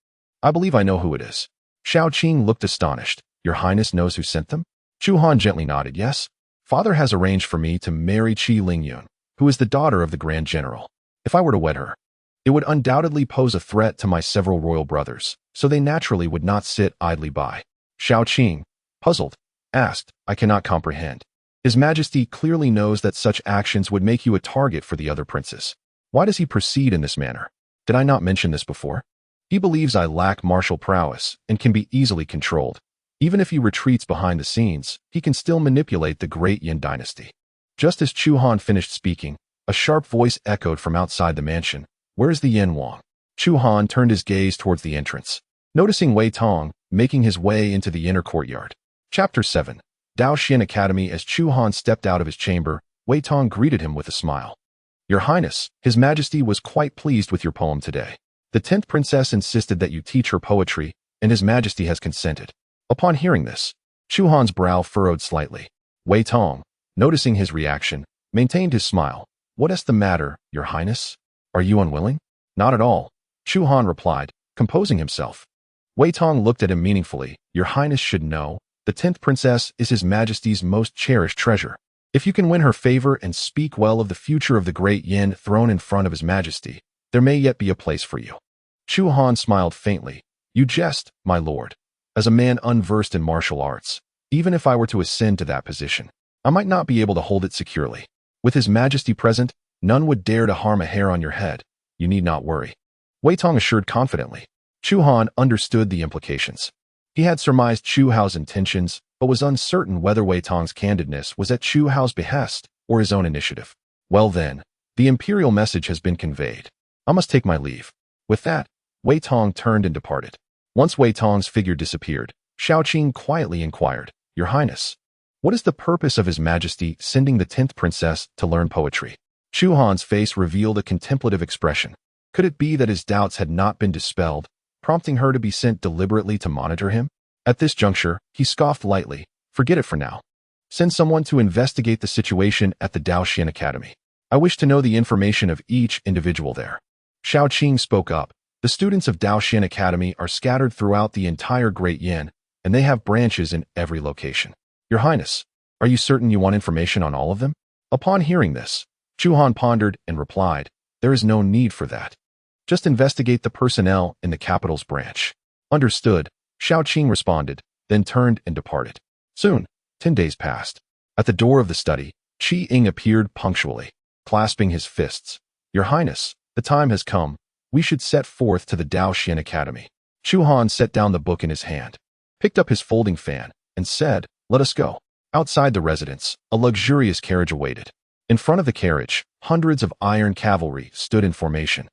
S1: I believe I know who it is. Xiao Qing looked astonished. Your Highness knows who sent them? Chu Han gently nodded. Yes. Father has arranged for me to marry Qi Lingyun, who is the daughter of the Grand General. If I were to wed her, it would undoubtedly pose a threat to my several royal brothers, so they naturally would not sit idly by. Xiao Qing, puzzled, asked, I cannot comprehend. His Majesty clearly knows that such actions would make you a target for the other princes. Why does he proceed in this manner? Did I not mention this before? He believes I lack martial prowess and can be easily controlled. Even if he retreats behind the scenes, he can still manipulate the Great Yan Dynasty. Just as Chu Han finished speaking, a sharp voice echoed from outside the mansion. Where is the Yin Wang? Chu Han turned his gaze towards the entrance, noticing Wei Tong making his way into the inner courtyard. Chapter 7. Dao Xian Academy. As Chu Han stepped out of his chamber, Wei Tong greeted him with a smile. Your Highness, His Majesty was quite pleased with your poem today. The 10th princess insisted that you teach her poetry, and His Majesty has consented. Upon hearing this, Chu Han's brow furrowed slightly. Wei Tong, noticing his reaction, maintained his smile. What is the matter, Your Highness? Are you unwilling? Not at all, Chu Han replied, composing himself. Wei Tong looked at him meaningfully. Your Highness should know, the 10th princess is His Majesty's most cherished treasure. If you can win her favor and speak well of the future of the Great Yin throne in front of His Majesty, there may yet be a place for you. Chu Han smiled faintly. You jest, my lord. As a man unversed in martial arts, even if I were to ascend to that position, I might not be able to hold it securely. With His Majesty present, none would dare to harm a hair on your head. You need not worry. Wei Tong assured confidently. Chu Han understood the implications. He had surmised Chu Hao's intentions, but was uncertain whether Wei Tong's candidness was at Chu Hao's behest or his own initiative. Well then, the imperial message has been conveyed. I must take my leave. With that, Wei Tong turned and departed. Once Wei Tong's figure disappeared, Xiao Qing quietly inquired, Your Highness, what is the purpose of His Majesty sending the 10th princess to learn poetry? Chu Han's face revealed a contemplative expression. Could it be that his doubts had not been dispelled, prompting her to be sent deliberately to monitor him? At this juncture, he scoffed lightly. Forget it for now. Send someone to investigate the situation at the Dao Xian Academy. I wish to know the information of each individual there. Xiao Qing spoke up. The students of Dao Xian Academy are scattered throughout the entire Great Yin, and they have branches in every location. Your Highness, are you certain you want information on all of them? Upon hearing this, Chu Han pondered and replied, There is no need for that. Just investigate the personnel in the capital's branch. Understood, Xiao Qing responded, then turned and departed. Soon, 10 days passed. At the door of the study, Qi Ying appeared punctually, clasping his fists. Your Highness, the time has come. We should set forth to the Dao Xian Academy. Chu Han set down the book in his hand, picked up his folding fan, and said, Let us go. Outside the residence, a luxurious carriage awaited. In front of the carriage, hundreds of iron cavalry stood in formation,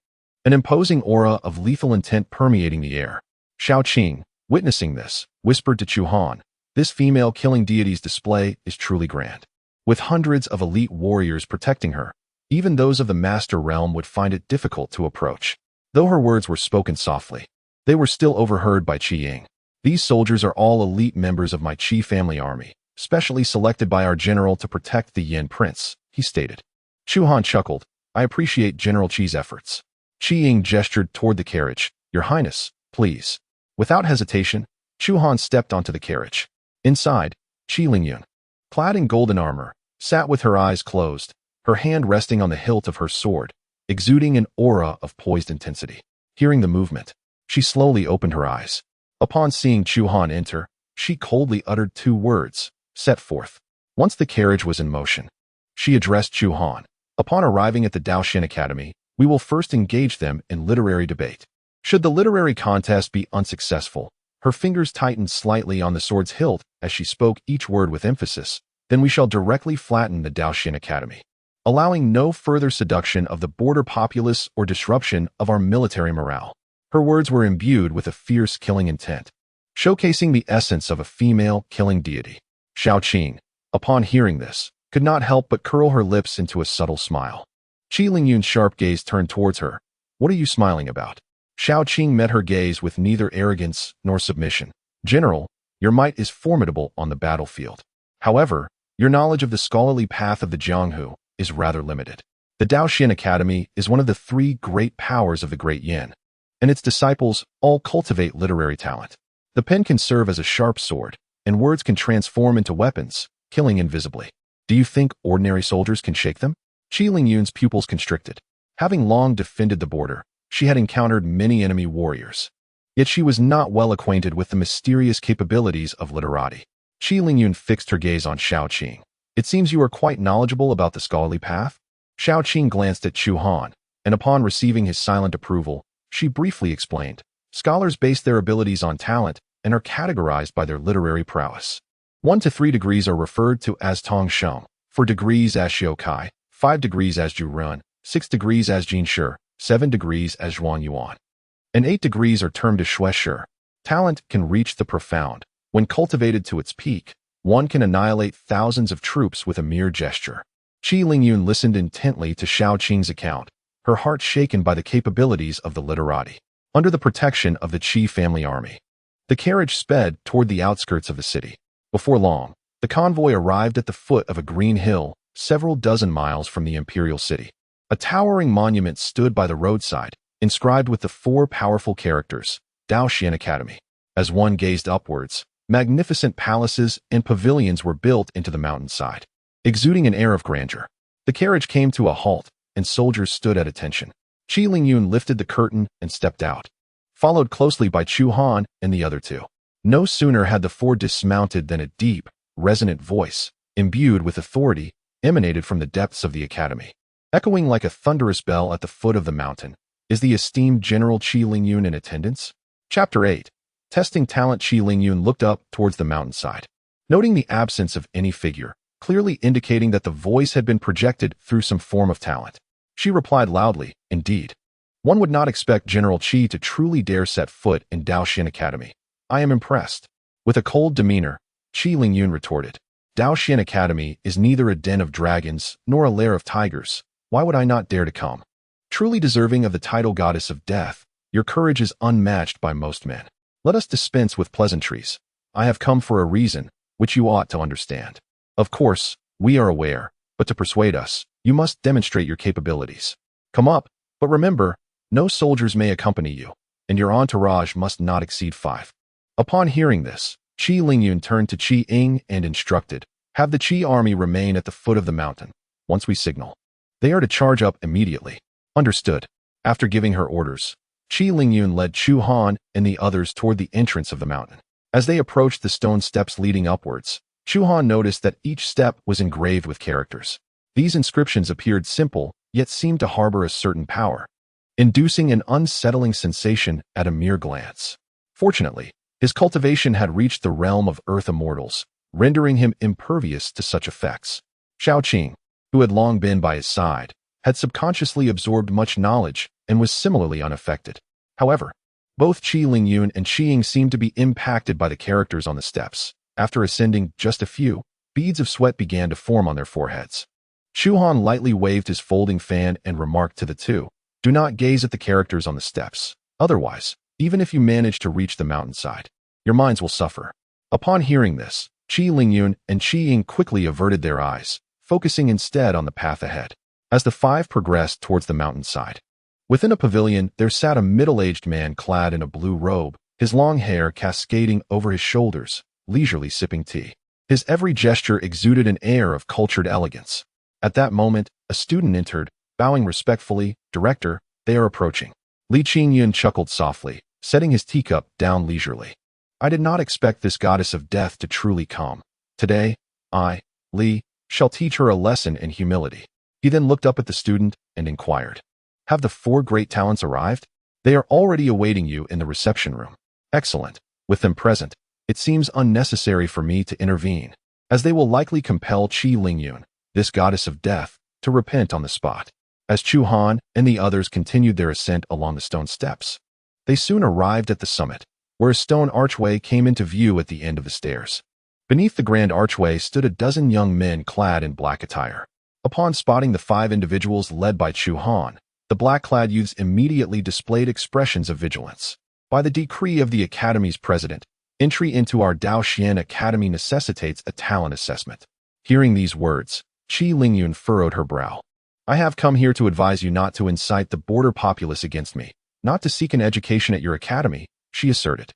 S1: an imposing aura of lethal intent permeating the air. Xiao Qing, witnessing this, whispered to Chu Han, This female killing deity's display is truly grand. With hundreds of elite warriors protecting her, even those of the master realm would find it difficult to approach. Though her words were spoken softly, they were still overheard by Qi Ying. These soldiers are all elite members of my Qi family army, specially selected by our general to protect the Yin prince, he stated. Chu Han chuckled. I appreciate General Qi's efforts. Qi Ying gestured toward the carriage. Your Highness, please. Without hesitation, Chu Han stepped onto the carriage. Inside, Qi Lingyun, clad in golden armor, sat with her eyes closed, her hand resting on the hilt of her sword, exuding an aura of poised intensity. Hearing the movement, she slowly opened her eyes. Upon seeing Chu Han enter, she coldly uttered 2 words, set forth. Once the carriage was in motion, she addressed Chu Han. Upon arriving at the Daoxin Academy, we will first engage them in literary debate. Should the literary contest be unsuccessful, her fingers tightened slightly on the sword's hilt as she spoke each word with emphasis, then we shall directly flatten the Daoxin Academy, allowing no further seduction of the border populace or disruption of our military morale. Her words were imbued with a fierce killing intent, showcasing the essence of a female killing deity. Xiao Qing, upon hearing this, could not help but curl her lips into a subtle smile. Qi Lingyun's sharp gaze turned towards her. What are you smiling about? Xiao Qing met her gaze with neither arrogance nor submission. General, your might is formidable on the battlefield. However, your knowledge of the scholarly path of the Jianghu is rather limited. The Daoxin Academy is one of the 3 great powers of the Great Yan, and its disciples all cultivate literary talent. The pen can serve as a sharp sword, and words can transform into weapons, killing invisibly. Do you think ordinary soldiers can shake them? Qi Lingyun's pupils constricted. Having long defended the border, she had encountered many enemy warriors. Yet she was not well acquainted with the mysterious capabilities of literati. Qi Lingyun fixed her gaze on Xiao Qing. It seems you are quite knowledgeable about the scholarly path. Xiao Qing glanced at Chu Han, and upon receiving his silent approval, she briefly explained. Scholars base their abilities on talent and are categorized by their literary prowess. 1 to 3 degrees are referred to as Tong Sheng, 4 degrees as Xiu Kai, 5 degrees as Zhu Run, 6 degrees as Jin Shi, 7 degrees as Zhuan Yuan, and 8 degrees are termed as Shui Shi. Talent can reach the profound. When cultivated to its peak, one can annihilate thousands of troops with a mere gesture. Qi Lingyun listened intently to Xiao Qing's account, her heart shaken by the capabilities of the literati. Under the protection of the Qi family army, the carriage sped toward the outskirts of the city. Before long, the convoy arrived at the foot of a green hill, several dozen miles from the imperial city. A towering monument stood by the roadside, inscribed with the 4 powerful characters, Daoxin Academy. As one gazed upwards, magnificent palaces and pavilions were built into the mountainside, exuding an air of grandeur. The carriage came to a halt, and soldiers stood at attention. Qi Lingyun lifted the curtain and stepped out, followed closely by Chu Han and the other 2. No sooner had the 4 dismounted than a deep, resonant voice, imbued with authority, emanated from the depths of the academy. Echoing like a thunderous bell at the foot of the mountain, is the esteemed General Qi Lingyun in attendance? Chapter 8. Testing talent. Qi Lingyun looked up towards the mountainside, noting the absence of any figure, clearly indicating that the voice had been projected through some form of talent. She replied loudly, indeed. One would not expect General Qi to truly dare set foot in Daoxin Academy. I am impressed. With a cold demeanor, Qi Lingyun retorted. Daoxin Academy is neither a den of dragons nor a lair of tigers. Why would I not dare to come? Truly deserving of the title Goddess of Death, your courage is unmatched by most men. Let us dispense with pleasantries. I have come for a reason, which you ought to understand. Of course, we are aware, but to persuade us, you must demonstrate your capabilities. Come up, but remember, no soldiers may accompany you, and your entourage must not exceed 5. Upon hearing this, Qi Lingyun turned to Qi Ying and instructed, have the Qi army remain at the foot of the mountain. Once we signal, they are to charge up immediately. Understood. After giving her orders, Qi Lingyun led Chu Han and the others toward the entrance of the mountain. As they approached the stone steps leading upwards, Chu Han noticed that each step was engraved with characters. These inscriptions appeared simple, yet seemed to harbor a certain power, inducing an unsettling sensation at a mere glance. Fortunately, his cultivation had reached the realm of earth immortals, rendering him impervious to such effects. Xiao Qing, who had long been by his side, had subconsciously absorbed much knowledge and was similarly unaffected. However, both Qi Lingyun and Qi Ying seemed to be impacted by the characters on the steps. After ascending just a few, beads of sweat began to form on their foreheads. Chu Han lightly waved his folding fan and remarked to the 2, do not gaze at the characters on the steps. Otherwise, even if you manage to reach the mountainside, your minds will suffer. Upon hearing this, Qi Lingyun and Qi Ying quickly averted their eyes, focusing instead on the path ahead. as the five progressed towards the mountainside. Within a pavilion, there sat a middle-aged man clad in a blue robe, his long hair cascading over his shoulders, leisurely sipping tea. His every gesture exuded an air of cultured elegance. At that moment, a student entered, bowing respectfully. "Director, they are approaching." Li Qingyun chuckled softly, setting his teacup down leisurely. "I did not expect this goddess of death to truly come. Today, I, Li, shall teach her a lesson in humility." He then looked up at the student and inquired, "Have the four great talents arrived? They are already awaiting you in the reception room." "Excellent. With them present, it seems unnecessary for me to intervene, as they will likely compel Qi Lingyun, this goddess of death, to repent on the spot." As Chu Han and the others continued their ascent along the stone steps, they soon arrived at the summit, where a stone archway came into view at the end of the stairs. Beneath the grand archway stood a dozen young men clad in black attire. Upon spotting the five individuals led by Chu Han, the black-clad youths immediately displayed expressions of vigilance. "By the decree of the Academy's president, entry into our Daoxian Academy necessitates a talent assessment." Hearing these words, Qi Lingyun furrowed her brow. "I have come here to advise you not to incite the border populace against me, not to seek an education at your academy," she asserted.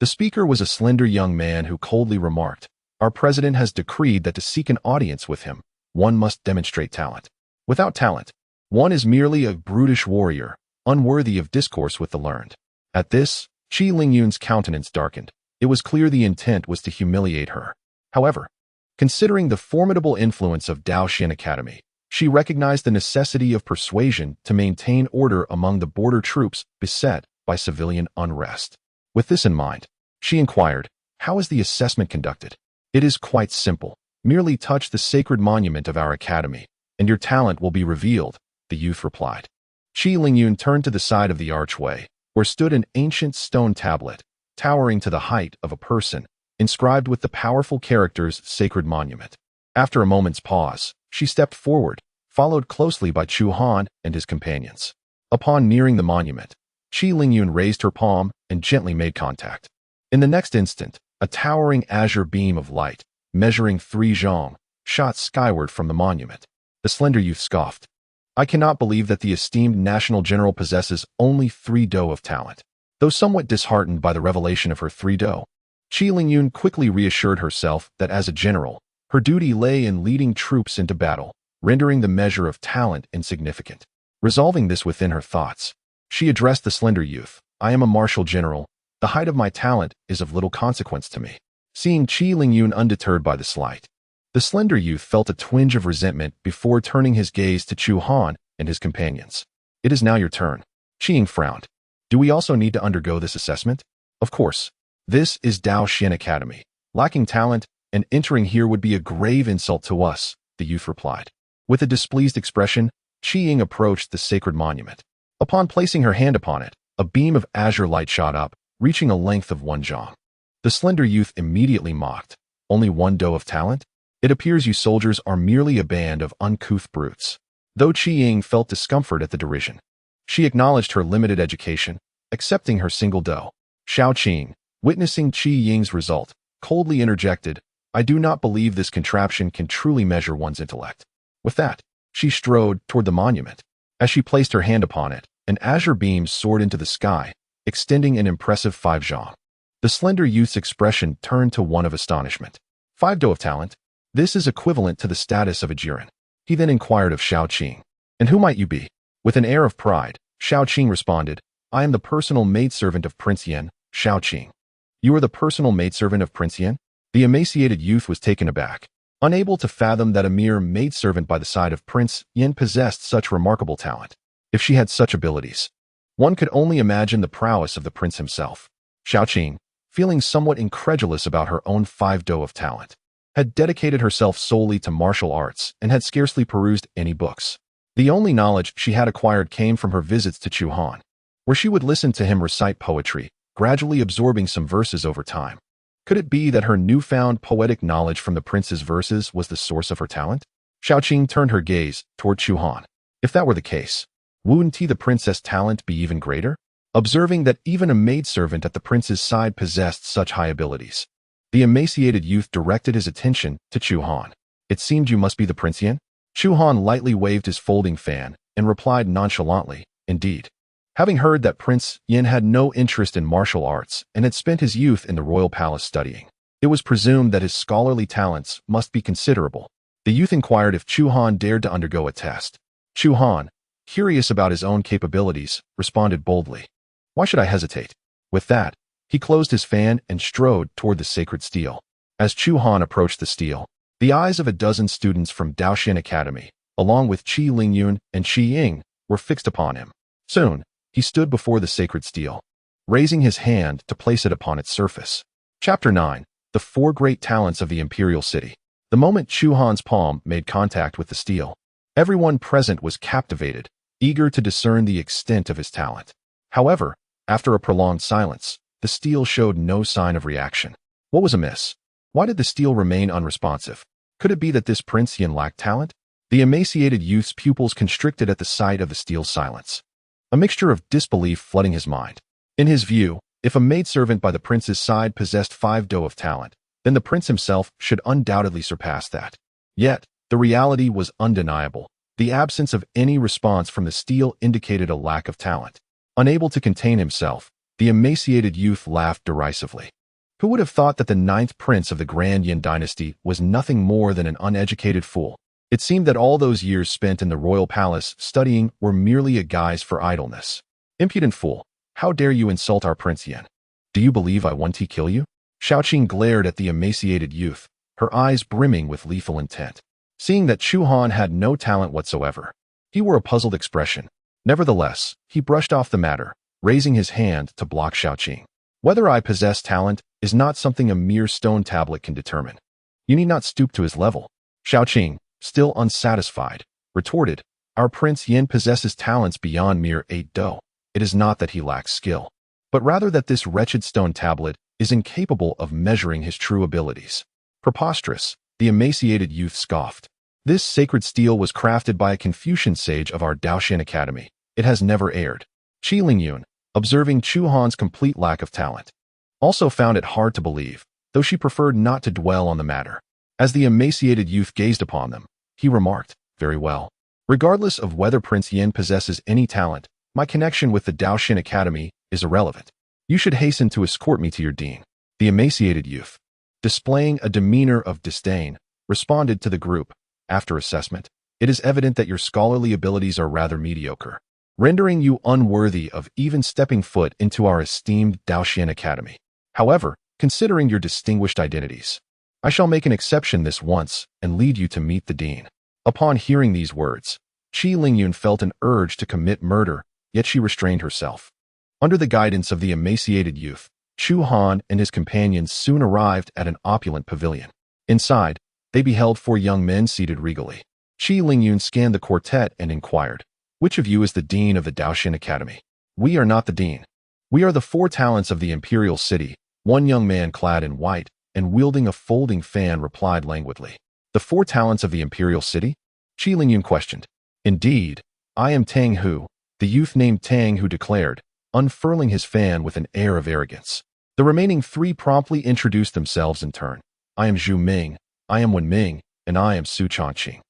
S1: The speaker was a slender young man who coldly remarked, "Our president has decreed that to seek an audience with him, one must demonstrate talent. Without talent, one is merely a brutish warrior, unworthy of discourse with the learned." At this, Qi Lingyun's countenance darkened. It was clear the intent was to humiliate her. However, considering the formidable influence of Daoxian Academy, she recognized the necessity of persuasion to maintain order among the border troops beset by civilian unrest. With this in mind, she inquired, "How is the assessment conducted?" "It is quite simple. Merely touch the sacred monument of our academy, and your talent will be revealed," the youth replied. Qi Lingyun turned to the side of the archway, where stood an ancient stone tablet, towering to the height of a person, inscribed with the powerful characters "Sacred Monument." After a moment's pause, she stepped forward, followed closely by Chu Han and his companions. Upon nearing the monument, Qi Lingyun raised her palm and gently made contact. In the next instant, a towering azure beam of light, measuring 3 zhong, shot skyward from the monument. The slender youth scoffed. "I cannot believe that the esteemed national general possesses only 3 do of talent." Though somewhat disheartened by the revelation of her 3 do, Qi Lingyun quickly reassured herself that as a general, her duty lay in leading troops into battle, rendering the measure of talent insignificant. Resolving this within her thoughts, she addressed the slender youth, "I am a martial general. The height of my talent is of little consequence to me." Seeing Qi Lingyun undeterred by the slight, the slender youth felt a twinge of resentment before turning his gaze to Chu Han and his companions. "It is now your turn." Qi frowned. "Do we also need to undergo this assessment?" "Of course. This is Daoxian Academy. Lacking talent, and entering here would be a grave insult to us," the youth replied. With a displeased expression, Qi approached the sacred monument. Upon placing her hand upon it, a beam of azure light shot up, reaching a length of 1 zhong. The slender youth immediately mocked. "Only 1 do of talent? It appears you soldiers are merely a band of uncouth brutes." Though Qi felt discomfort at the derision, she acknowledged her limited education, accepting her single do. Shao Qing, witnessing Qi result, coldly interjected, "I do not believe this contraption can truly measure one's intellect." With that, she strode toward the monument. As she placed her hand upon it, an azure beam soared into the sky, extending an impressive 5 zhong. The slender youth's expression turned to one of astonishment. 5 do of talent? This is equivalent to the status of a jiren. He then inquired of Shao Qing, "And who might you be?" With an air of pride, Shao Qing responded, "I am the personal maidservant of Prince Yan, Shao Qing." "You are the personal maidservant of Prince Yan?" The emaciated youth was taken aback, unable to fathom that a mere maidservant by the side of Prince Yan possessed such remarkable talent. If she had such abilities, one could only imagine the prowess of the prince himself. Shao Qing, feeling somewhat incredulous about her own 5 do of talent, had dedicated herself solely to martial arts and had scarcely perused any books. The only knowledge she had acquired came from her visits to Chu Han, where she would listen to him recite poetry, gradually absorbing some verses over time. Could it be that her newfound poetic knowledge from the prince's verses was the source of her talent? Shao Qing turned her gaze toward Chu Han. If that were the case, wouldn't the princess' talent be even greater? Observing that even a maidservant at the prince's side possessed such high abilities, the emaciated youth directed his attention to Chu Han. "It seemed you must be the Prince Yan?" Chu Han lightly waved his folding fan and replied nonchalantly, indeed. Having heard that Prince Yan had no interest in martial arts and had spent his youth in the royal palace studying, it was presumed that his scholarly talents must be considerable. The youth inquired if Chu Han dared to undergo a test. Chu Han, curious about his own capabilities, responded boldly, "Why should I hesitate?" With that, he closed his fan and strode toward the sacred stele. As Chu Han approached the stele, the eyes of a dozen students from Daoxian Academy, along with Qi Lingyun and Qi Ying, were fixed upon him. Soon, he stood before the sacred stele, raising his hand to place it upon its surface. Chapter 9. The Four Great Talents of the Imperial City. The moment Chu Han's palm made contact with the stele, everyone present was captivated, eager to discern the extent of his talent. However, after a prolonged silence, the stele showed no sign of reaction. What was amiss? Why did the stele remain unresponsive? Could it be that this Prince Yan lacked talent? The emaciated youth's pupils constricted at the sight of the stele's silence, a mixture of disbelief flooding his mind. In his view, if a maidservant by the prince's side possessed 5 do of talent, then the prince himself should undoubtedly surpass that. Yet, the reality was undeniable. The absence of any response from the stele indicated a lack of talent. Unable to contain himself, the emaciated youth laughed derisively. Who would have thought that the 9th prince of the Great Yan Dynasty was nothing more than an uneducated fool? It seemed that all those years spent in the royal palace studying were merely a guise for idleness. Impudent fool, how dare you insult our Prince Yan? Do you believe I want to kill you? Shaoqing glared at the emaciated youth, her eyes brimming with lethal intent. Seeing that Chu Han had no talent whatsoever, he wore a puzzled expression. Nevertheless, he brushed off the matter, raising his hand to block Shaoqing. Whether I possess talent is not something a mere stone tablet can determine. You need not stoop to his level. Shaoqing, still unsatisfied, retorted, our Prince Yan possesses talents beyond mere 8 do. It is not that he lacks skill, but rather that this wretched stone tablet is incapable of measuring his true abilities. Preposterous, the emaciated youth scoffed. This sacred stele was crafted by a Confucian sage of our Daoxian Academy. It has never erred. Qi Lingyun, observing Chu Han's complete lack of talent, also found it hard to believe, though she preferred not to dwell on the matter. As the emaciated youth gazed upon them, he remarked, very well. Regardless of whether Prince Yan possesses any talent, my connection with the Daoxian Academy is irrelevant. You should hasten to escort me to your dean. The emaciated youth, displaying a demeanor of disdain, responded to the group. After assessment, it is evident that your scholarly abilities are rather mediocre, rendering you unworthy of even stepping foot into our esteemed Daoxian Academy. However, considering your distinguished identities, I shall make an exception this once and lead you to meet the dean. Upon hearing these words, Qi Lingyun felt an urge to commit murder, yet she restrained herself. Under the guidance of the emaciated youth, Chu Han and his companions soon arrived at an opulent pavilion. Inside, they beheld 4 young men seated regally. Qi Lingyun scanned the quartet and inquired, which of you is the dean of the Daoxian Academy? We are not the dean. We are the 4 talents of the imperial city. One young man clad in white and wielding a folding fan replied languidly. The 4 talents of the imperial city? Qi Lingyun questioned. Indeed, I am Tang Hu, the youth named Tang Hu declared, unfurling his fan with an air of arrogance. The remaining 3 promptly introduced themselves in turn. I am Zhu Ming, I am Wen Ming, and I am Su Changqing.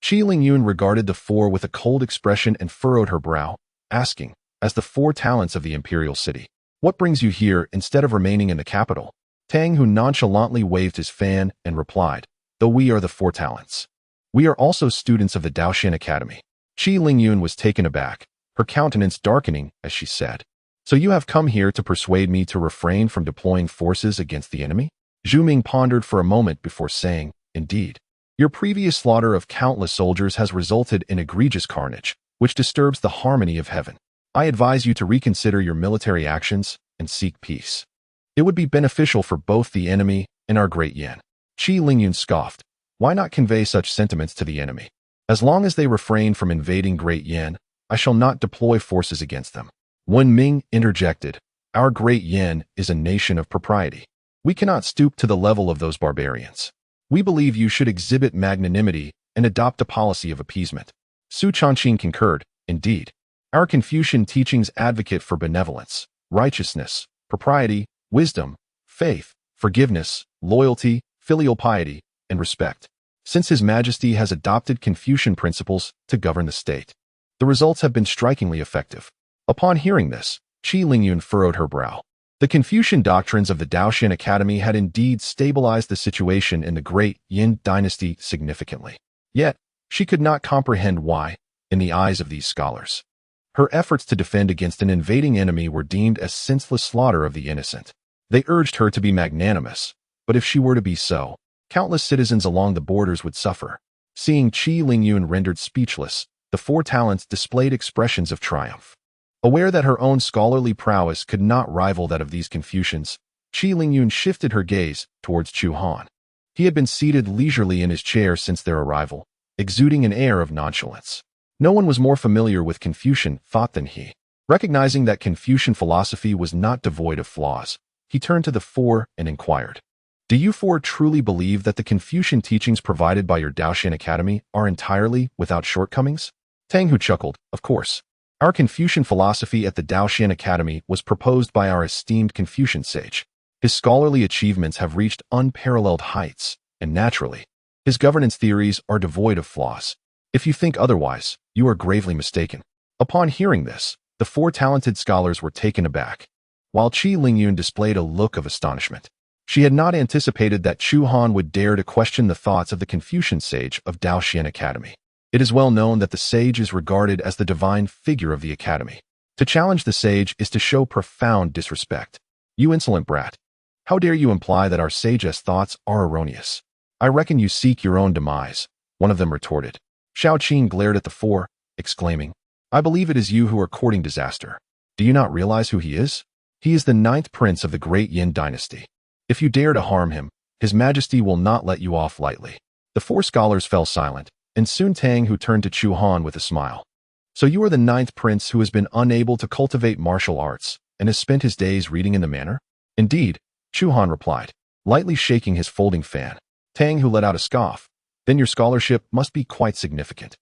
S1: Qi Lingyun regarded the 4 with a cold expression and furrowed her brow, asking, as the 4 talents of the imperial city, what brings you here instead of remaining in the capital? Tang Hu nonchalantly waved his fan and replied, though we are the 4 talents, we are also students of the Daoxian Academy. Qi Lingyun was taken aback, her countenance darkening as she said, so you have come here to persuade me to refrain from deploying forces against the enemy? Zhu Ming pondered for a moment before saying, indeed. Your previous slaughter of countless soldiers has resulted in egregious carnage, which disturbs the harmony of heaven. I advise you to reconsider your military actions and seek peace. It would be beneficial for both the enemy and our Great Yan. Qi Lingyun scoffed. Why not convey such sentiments to the enemy? As long as they refrain from invading Great Yan, I shall not deploy forces against them. Wen Ming interjected. Our Great Yan is a nation of propriety. We cannot stoop to the level of those barbarians. We believe you should exhibit magnanimity and adopt a policy of appeasement. Su Changqing concurred. Indeed, our Confucian teachings advocate for benevolence, righteousness, propriety, wisdom, faith, forgiveness, loyalty, filial piety, and respect. since His Majesty has adopted Confucian principles to govern the state. The results have been strikingly effective. Upon hearing this, Qi Lingyun furrowed her brow. The Confucian doctrines of the Daotian Academy had indeed stabilized the situation in the Great Yan Dynasty significantly. Yet, she could not comprehend why, in the eyes of these scholars, her efforts to defend against an invading enemy were deemed as senseless slaughter of the innocent. They urged her to be magnanimous, but if she were to be so, countless citizens along the borders would suffer. Seeing Qi Lingyun rendered speechless, the four talents displayed expressions of triumph. Aware that her own scholarly prowess could not rival that of these Confucians, Qi Lingyun shifted her gaze towards Chu Han. He had been seated leisurely in his chair since their arrival, exuding an air of nonchalance. No one was more familiar with Confucian thought than he. Recognizing that Confucian philosophy was not devoid of flaws, he turned to the four and inquired, "Do you four truly believe that the Confucian teachings provided by your Daotian Academy are entirely without shortcomings?" Tang Hu chuckled, "Of course. Our Confucian philosophy at the Daotian Academy was proposed by our esteemed Confucian sage. His scholarly achievements have reached unparalleled heights, and naturally, his governance theories are devoid of flaws. If you think otherwise, you are gravely mistaken." Upon hearing this, the four talented scholars were taken aback, while Qi Lingyun displayed a look of astonishment. She had not anticipated that Chu Han would dare to question the thoughts of the Confucian sage of Daotian Academy. It is well known that the sage is regarded as the divine figure of the academy. To challenge the sage is to show profound disrespect. "You insolent brat! How dare you imply that our sage's thoughts are erroneous? I reckon you seek your own demise," one of them retorted. Xiao Qing glared at the four, exclaiming, "I believe it is you who are courting disaster. Do you not realize who he is? He is the 9th prince of the Great Yan Dynasty. If you dare to harm him, His Majesty will not let you off lightly." The four scholars fell silent, and soon Tang Hu turned to Chu Han with a smile. "So you are the 9th prince who has been unable to cultivate martial arts and has spent his days reading in the manor?" "Indeed," Chu Han replied, lightly shaking his folding fan. Tang Hu let out a scoff. "Then your scholarship must be quite significant.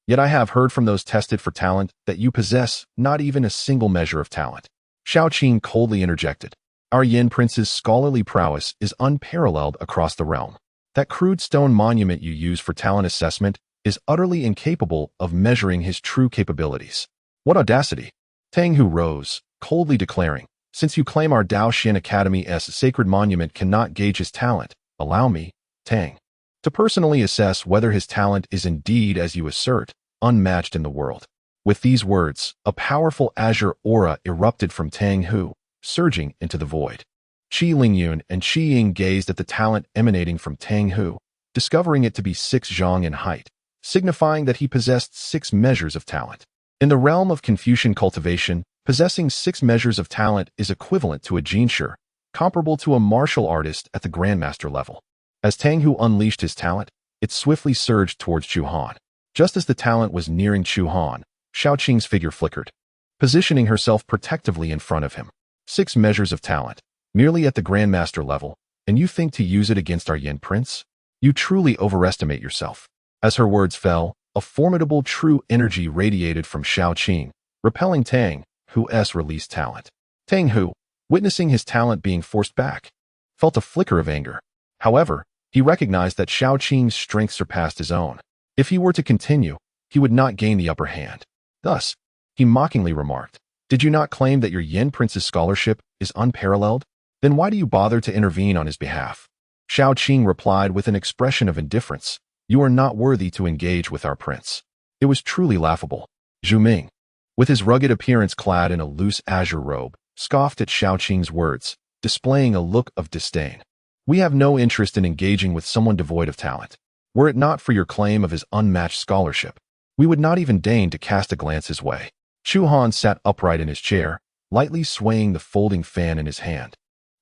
S1: Yet I have heard from those tested for talent that you possess not even a single measure of talent." Xiao Qing coldly interjected, "Our Yin prince's scholarly prowess is unparalleled across the realm. That crude stone monument you use for talent assessment is utterly incapable of measuring his true capabilities." "What audacity!" Tang Hu rose, coldly declaring, "Since you claim our Daotian Academy's sacred monument cannot gauge his talent, allow me, Tang, to personally assess whether his talent is indeed, as you assert, unmatched in the world." With these words, a powerful azure aura erupted from Tang Hu, surging into the void. Qi Lingyun and Qi Ying gazed at the talent emanating from Tang Hu, discovering it to be 6 zhang in height, signifying that he possessed 6 measures of talent. In the realm of Confucian cultivation, possessing 6 measures of talent is equivalent to a jinsher, comparable to a martial artist at the grandmaster level. As Tang Hu unleashed his talent, it swiftly surged towards Chu Han. Just as the talent was nearing Chu Han, Xiao Qing's figure flickered, positioning herself protectively in front of him. 6 measures of talent, merely at the grandmaster level, and you think to use it against our Yin prince? You truly overestimate yourself. As her words fell, a formidable true energy radiated from Xiao Qing, repelling Tang Hu's released talent. Tang Hu, witnessing his talent being forced back, felt a flicker of anger. However, he recognized that Xiao Qing's strength surpassed his own. If he were to continue, he would not gain the upper hand. Thus, he mockingly remarked, "Did you not claim that your Yin prince's scholarship is unparalleled? Then why do you bother to intervene on his behalf?" Xiao Qing replied with an expression of indifference, "You are not worthy to engage with our prince." It was truly laughable. Zhu Ming, with his rugged appearance clad in a loose azure robe, scoffed at Xiao Qing's words, displaying a look of disdain. "We have no interest in engaging with someone devoid of talent. Were it not for your claim of his unmatched scholarship, we would not even deign to cast a glance his way." Chu Han sat upright in his chair, lightly swaying the folding fan in his hand,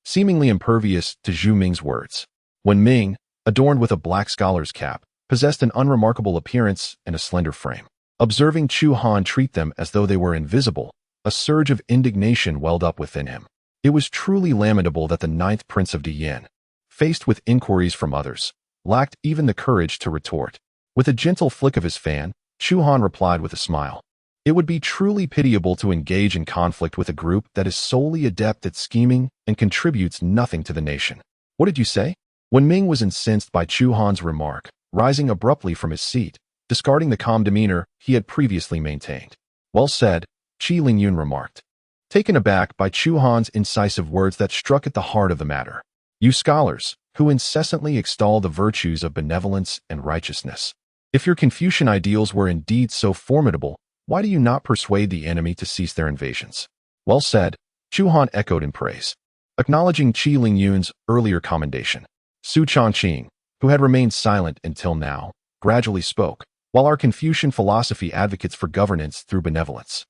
S1: seemingly impervious to Zhu Ming's words. When Ming, adorned with a black scholar's cap, possessed an unremarkable appearance and a slender frame, observing Chu Han treat them as though they were invisible, a surge of indignation welled up within him. It was truly lamentable that the 9th prince of Diyan, faced with inquiries from others, lacked even the courage to retort. With a gentle flick of his fan, Chu Han replied with a smile, "It would be truly pitiable to engage in conflict with a group that is solely adept at scheming and contributes nothing to the nation." "What did you say?" When Ming was incensed by Chu Han's remark, rising abruptly from his seat, discarding the calm demeanor he had previously maintained. "Well said," Qi Lingyun remarked, taken aback by Chu Han's incisive words that struck at the heart of the matter. "You scholars, who incessantly extol the virtues of benevolence and righteousness. If your Confucian ideals were indeed so formidable, why do you not persuade the enemy to cease their invasions?" "Well said," Chu Han echoed in praise, acknowledging Qi Lingyun's earlier commendation. Su Changqing, who had remained silent until now, gradually spoke. "While our Confucian philosophy advocates for governance through benevolence,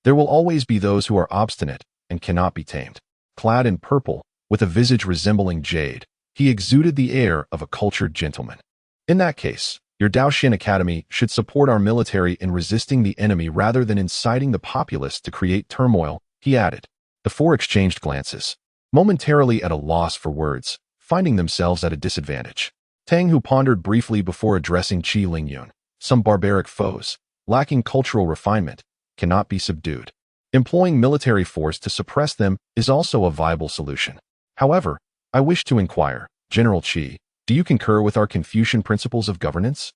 S1: there will always be those who are obstinate and cannot be tamed." Clad in purple, with a visage resembling jade, he exuded the air of a cultured gentleman. "In that case, your Daoxian Academy should support our military in resisting the enemy rather than inciting the populace to create turmoil," he added. The four exchanged glances, momentarily at a loss for words, finding themselves at a disadvantage. Tang Hu pondered briefly before addressing Qi Lingyun. "Some barbaric foes, lacking cultural refinement, cannot be subdued. Employing military force to suppress them is also a viable solution. However, I wish to inquire, General Qi, do you concur with our Confucian principles of governance?"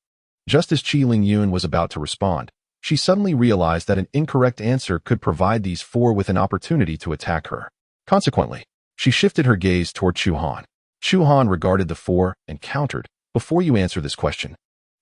S1: Just as Qi Lingyun was about to respond, she suddenly realized that an incorrect answer could provide these four with an opportunity to attack her. Consequently, she shifted her gaze toward Chu Han. Chu Han regarded the four and countered, "Before you answer this question,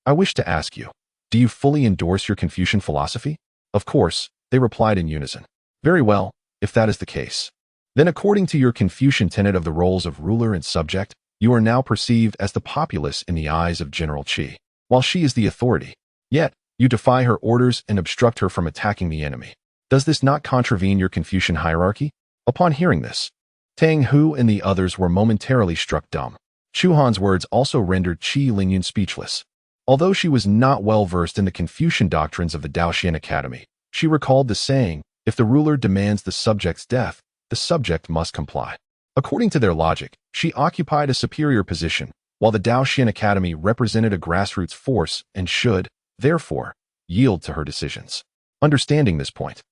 S1: I wish to ask you, do you fully endorse your Confucian philosophy?" "Of course," they replied in unison. "Very well, if that is the case. Then according to your Confucian tenet of the roles of ruler and subject, you are now perceived as the populace in the eyes of General Qi, while she is the authority. Yet, you defy her orders and obstruct her from attacking the enemy. Does this not contravene your Confucian hierarchy?" Upon hearing this, Tang Hu and the others were momentarily struck dumb. Chu Han's words also rendered Qi Lingyun speechless. Although she was not well versed in the Confucian doctrines of the Daoxian Academy, she recalled the saying, "If the ruler demands the subject's death, the subject must comply." According to their logic, she occupied a superior position, while the Daoxian Academy represented a grassroots force and should, therefore, yield to her decisions. Understanding this point,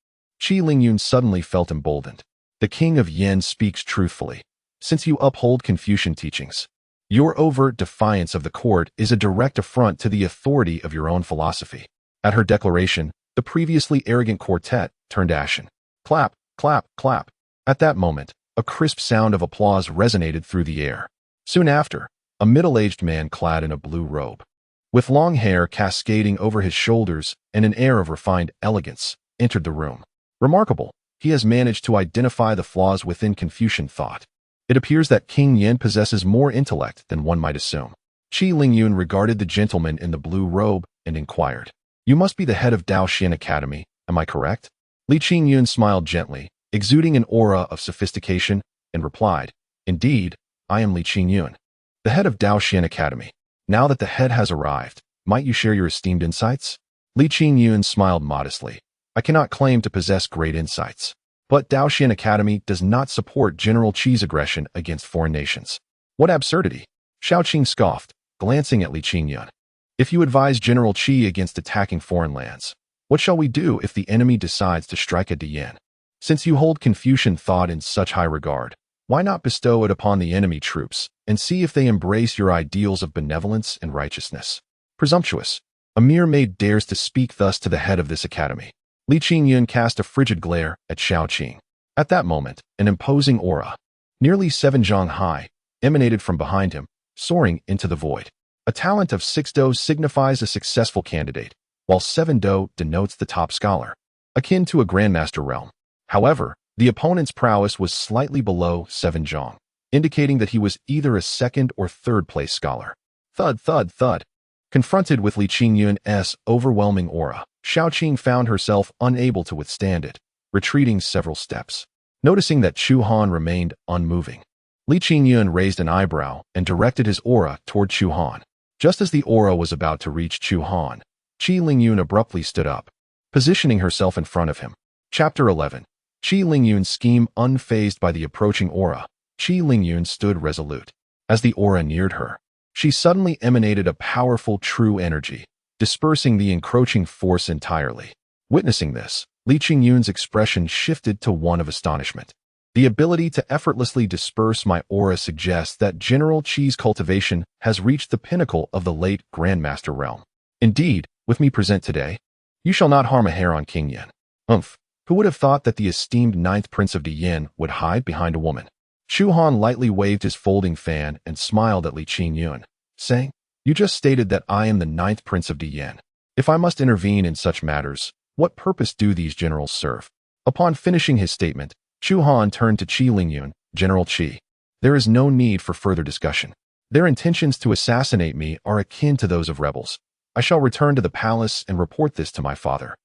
S1: Qi Lingyun suddenly felt emboldened. "The King of Yen speaks truthfully. Since you uphold Confucian teachings, your overt defiance of the court is a direct affront to the authority of your own philosophy." At her declaration, the previously arrogant quartet turned ashen. Clap, clap, clap. At that moment, a crisp sound of applause resonated through the air. Soon after, a middle-aged man clad in a blue robe, with long hair cascading over his shoulders and an air of refined elegance, entered the room. Remarkable, he has managed to identify the flaws within Confucian thought. It appears that King Yen possesses more intellect than one might assume. Qi Lingyun regarded the gentleman in the blue robe and inquired, "You must be the head of Daoxian Academy, am I correct?" Li Qingyun smiled gently, exuding an aura of sophistication, and replied, "Indeed, I am Li Qingyun, the head of Daoxian Academy. Now that the head has arrived, might you share your esteemed insights?" Li Qingyun smiled modestly. "I cannot claim to possess great insights, but Daoxian Academy does not support General Qi's aggression against foreign nations." "What absurdity!" Shaoqing scoffed, glancing at Li Qingyun. "If you advise General Qi against attacking foreign lands, what shall we do if the enemy decides to strike at Yen? Since you hold Confucian thought in such high regard, why not bestow it upon the enemy troops and see if they embrace your ideals of benevolence and righteousness?" "Presumptuous! A mere maid dares to speak thus to the head of this academy." Li Qingyun cast a frigid glare at Shaoqing. At that moment, an imposing aura, nearly 7 zhang high, emanated from behind him, soaring into the void. A talent of 6 do signifies a successful candidate, while 7 do denotes the top scholar, akin to a grandmaster realm. However, the opponent's prowess was slightly below 7 zhang, indicating that he was either a second or third place scholar. Thud, thud, thud. Confronted with Li Qingyun's overwhelming aura, Shaoqing found herself unable to withstand it, retreating several steps. Noticing that Chu Han remained unmoving, Li Qingyun raised an eyebrow and directed his aura toward Chu Han. Just as the aura was about to reach Chu Han, Qi Lingyun abruptly stood up, positioning herself in front of him. Chapter 11. Qi Lingyun's scheme. Unfazed by the approaching aura, Qi Lingyun stood resolute. As the aura neared her, she suddenly emanated a powerful true energy, dispersing the encroaching force entirely. Witnessing this, Li Qingyun's expression shifted to one of astonishment. The ability to effortlessly disperse my aura suggests that General Chi's cultivation has reached the pinnacle of the late Grandmaster realm. Indeed, with me present today, you shall not harm a hair on King Yan. Umph, who would have thought that the esteemed ninth prince of Diyin would hide behind a woman? Chu Han lightly waved his folding fan and smiled at Li Qingyun, saying, "You just stated that I am the ninth prince of Diyin. If I must intervene in such matters, what purpose do these generals serve?" Upon finishing his statement, Chu Han turned to Qi Lingyun, "General Qi, there is no need for further discussion. Their intentions to assassinate me are akin to those of rebels. I shall return to the palace and report this to my father,"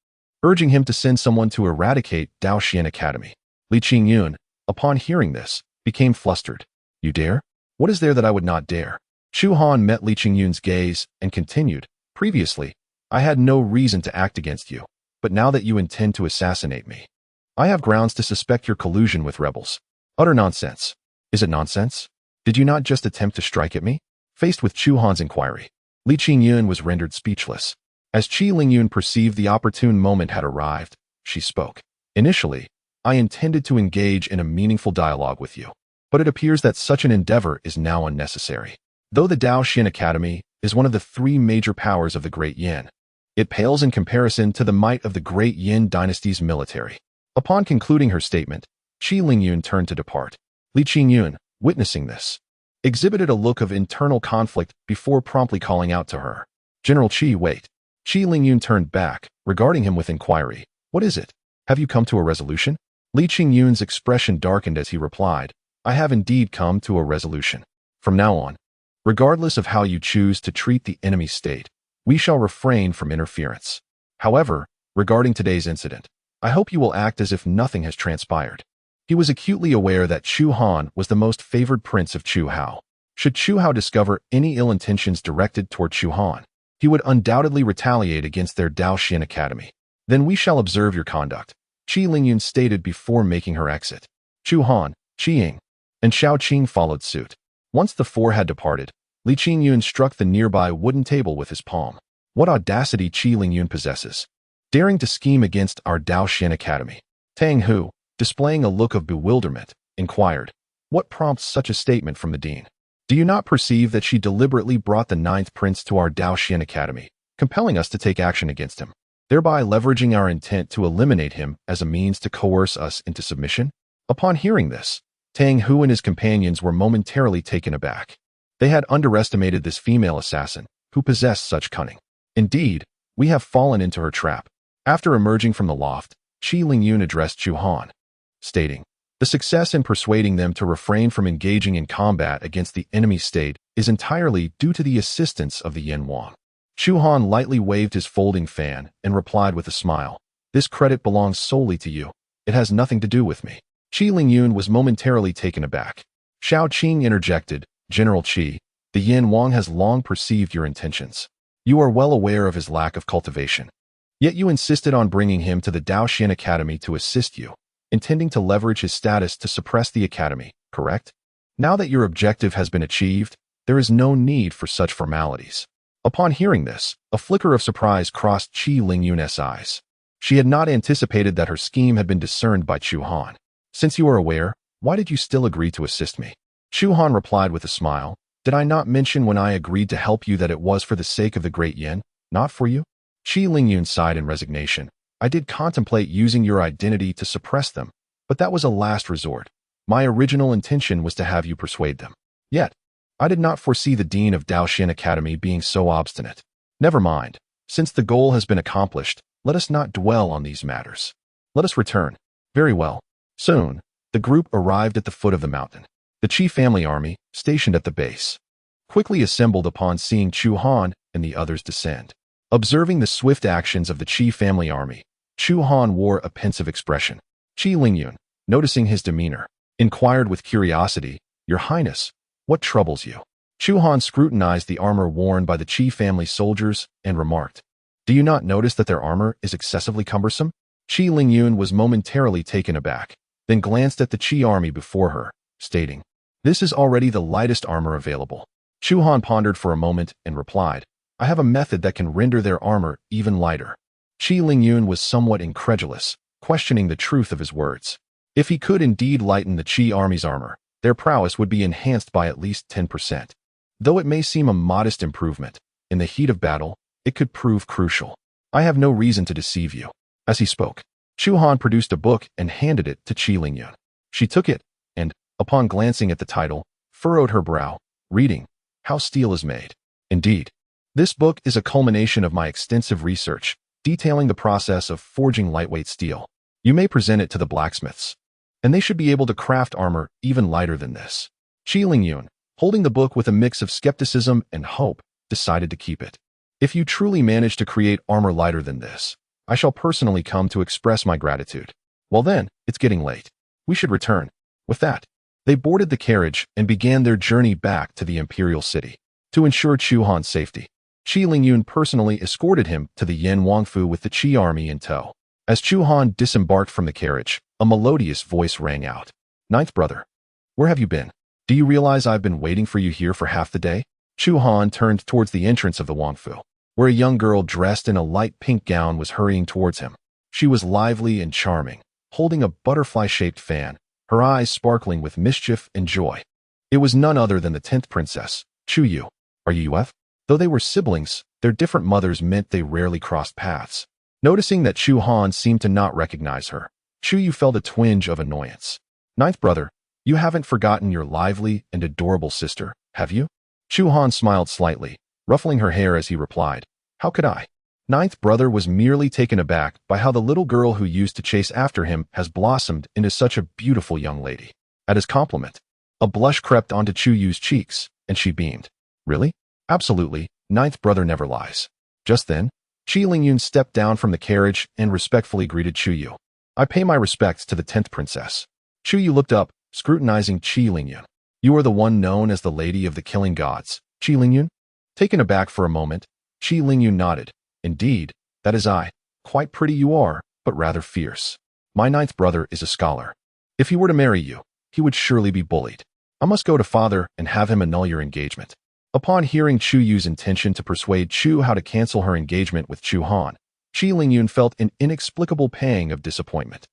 S1: urging him to send someone to eradicate Daoxian Academy. Li Qingyun, upon hearing this, became flustered. "You dare? What is there that I would not dare?" Chu Han met Li Qingyun's gaze and continued, "Previously, I had no reason to act against you, but now that you intend to assassinate me, I have grounds to suspect your collusion with rebels." "Utter nonsense." "Is it nonsense? Did you not just attempt to strike at me?" Faced with Chu Han's inquiry, Li Qingyun was rendered speechless. As Qi Lingyun perceived the opportune moment had arrived, she spoke. "Initially, I intended to engage in a meaningful dialogue with you, but it appears that such an endeavor is now unnecessary. Though the Daoxian Academy is one of the three major powers of the Great Yan, it pales in comparison to the might of the Great Yan Dynasty's military." Upon concluding her statement, Qi Lingyun turned to depart. Li Qingyun, witnessing this, exhibited a look of internal conflict before promptly calling out to her, "General Qi, wait." Qi Lingyun turned back, regarding him with inquiry. "What is it? Have you come to a resolution?" Li Qingyun's expression darkened as he replied, "I have indeed come to a resolution. From now on, regardless of how you choose to treat the enemy state, we shall refrain from interference. However, regarding today's incident, I hope you will act as if nothing has transpired." He was acutely aware that Chu Han was the most favored prince of Chu Hao. Should Chu Hao discover any ill intentions directed toward Chu Han, he would undoubtedly retaliate against their Daoxian Academy. "Then we shall observe your conduct," Qi Lingyun stated before making her exit. Chu Han, Qi Ying, and Xiao Qing followed suit. Once the four had departed, Li Qingyun struck the nearby wooden table with his palm. "What audacity Qi Lingyun possesses, daring to scheme against our Daoxian Academy." Tang Hu, displaying a look of bewilderment, inquired, "What prompts such a statement from the dean? Do you not perceive that she deliberately brought the ninth prince to our Daoxian Academy, compelling us to take action against him, thereby leveraging our intent to eliminate him as a means to coerce us into submission?" Upon hearing this, Tang Hu and his companions were momentarily taken aback. They had underestimated this female assassin, who possessed such cunning. "Indeed, we have fallen into her trap." After emerging from the loft, Qi Lingyun addressed Chu Han, stating, "The success in persuading them to refrain from engaging in combat against the enemy state is entirely due to the assistance of the Yin Wang." Chu Han lightly waved his folding fan and replied with a smile, "This credit belongs solely to you. It has nothing to do with me." Qi Lingyun was momentarily taken aback. Xiao Qing interjected, "General Qi, the Yin Wang has long perceived your intentions. You are well aware of his lack of cultivation. Yet you insisted on bringing him to the Daoxian Academy to assist you, intending to leverage his status to suppress the academy, correct? Now that your objective has been achieved, there is no need for such formalities." Upon hearing this, a flicker of surprise crossed Qi Lingyun's eyes. She had not anticipated that her scheme had been discerned by Chu Han. "Since you are aware, why did you still agree to assist me?" Chu Han replied with a smile, "Did I not mention when I agreed to help you that it was for the sake of the Great Yan, not for you?" Qi Lingyun sighed in resignation. "I did contemplate using your identity to suppress them, but that was a last resort. My original intention was to have you persuade them. Yet, I did not foresee the Dean of Daoxian Academy being so obstinate. Never mind. Since the goal has been accomplished, let us not dwell on these matters. Let us return." "Very well." Soon, the group arrived at the foot of the mountain. The Qi family army, stationed at the base, quickly assembled upon seeing Chu Han and the others descend. Observing the swift actions of the Qi family army, Chu Han wore a pensive expression. Qi Lingyun, noticing his demeanor, inquired with curiosity, "Your Highness, what troubles you?" Chu Han scrutinized the armor worn by the Qi family soldiers and remarked, "Do you not notice that their armor is excessively cumbersome?" Qi Lingyun was momentarily taken aback, then glanced at the Qi army before her, stating, "This is already the lightest armor available." Chu Han pondered for a moment and replied, "I have a method that can render their armor even lighter." Qi Lingyun was somewhat incredulous, questioning the truth of his words. If he could indeed lighten the Qi army's armor, their prowess would be enhanced by at least 10%. Though it may seem a modest improvement, in the heat of battle, it could prove crucial. I have no reason to deceive you. As he spoke, Chu Han produced a book and handed it to Qi Lingyun. She took it and, upon glancing at the title, furrowed her brow, reading, "How Steel is Made." Indeed, this book is a culmination of my extensive research, detailing the process of forging lightweight steel. You may present it to the blacksmiths, and they should be able to craft armor even lighter than this. Qi Lingyun, holding the book with a mix of skepticism and hope, decided to keep it. If you truly manage to create armor lighter than this, I shall personally come to express my gratitude. Well then, it's getting late. We should return. With that, they boarded the carriage and began their journey back to the imperial city. To ensure Chu Han's safety, Qi Lingyun personally escorted him to the Yan Wangfu with the Qi army in tow. As Chu Han disembarked from the carriage, a melodious voice rang out. "Ninth brother, where have you been? Do you realize I've been waiting for you here for half the day?" Chu Han turned towards the entrance of the Wangfu, where a young girl dressed in a light pink gown was hurrying towards him. She was lively and charming, holding a butterfly-shaped fan, her eyes sparkling with mischief and joy. It was none other than the 10th princess, Chu Yu. Are you UF? Though they were siblings, their different mothers meant they rarely crossed paths. Noticing that Chu Han seemed to not recognize her, Chu Yu felt a twinge of annoyance. "Ninth brother, you haven't forgotten your lively and adorable sister, have you?" Chu Han smiled slightly, ruffling her hair as he replied, "How could I?" Ninth brother was merely taken aback by how the little girl who used to chase after him has blossomed into such a beautiful young lady. At his compliment, a blush crept onto Chu Yu's cheeks, and she beamed. "Really?" "Absolutely, ninth brother never lies." Just then, Qi Lingyun stepped down from the carriage and respectfully greeted Chu Yu. "I pay my respects to the 10th princess." Chu Yu looked up, scrutinizing Qi Lingyun. "You are the one known as the Lady of the Killing Gods, Qi Lingyun?" Taken aback for a moment, Qi Lingyun nodded. "Indeed, that is I. Quite pretty you are, but rather fierce. My ninth brother is a scholar. If he were to marry you, he would surely be bullied. I must go to father and have him annul your engagement." Upon hearing Chu Yu's intention to persuade Chu how to cancel her engagement with Chu Han, Qi Lingyun felt an inexplicable pang of disappointment.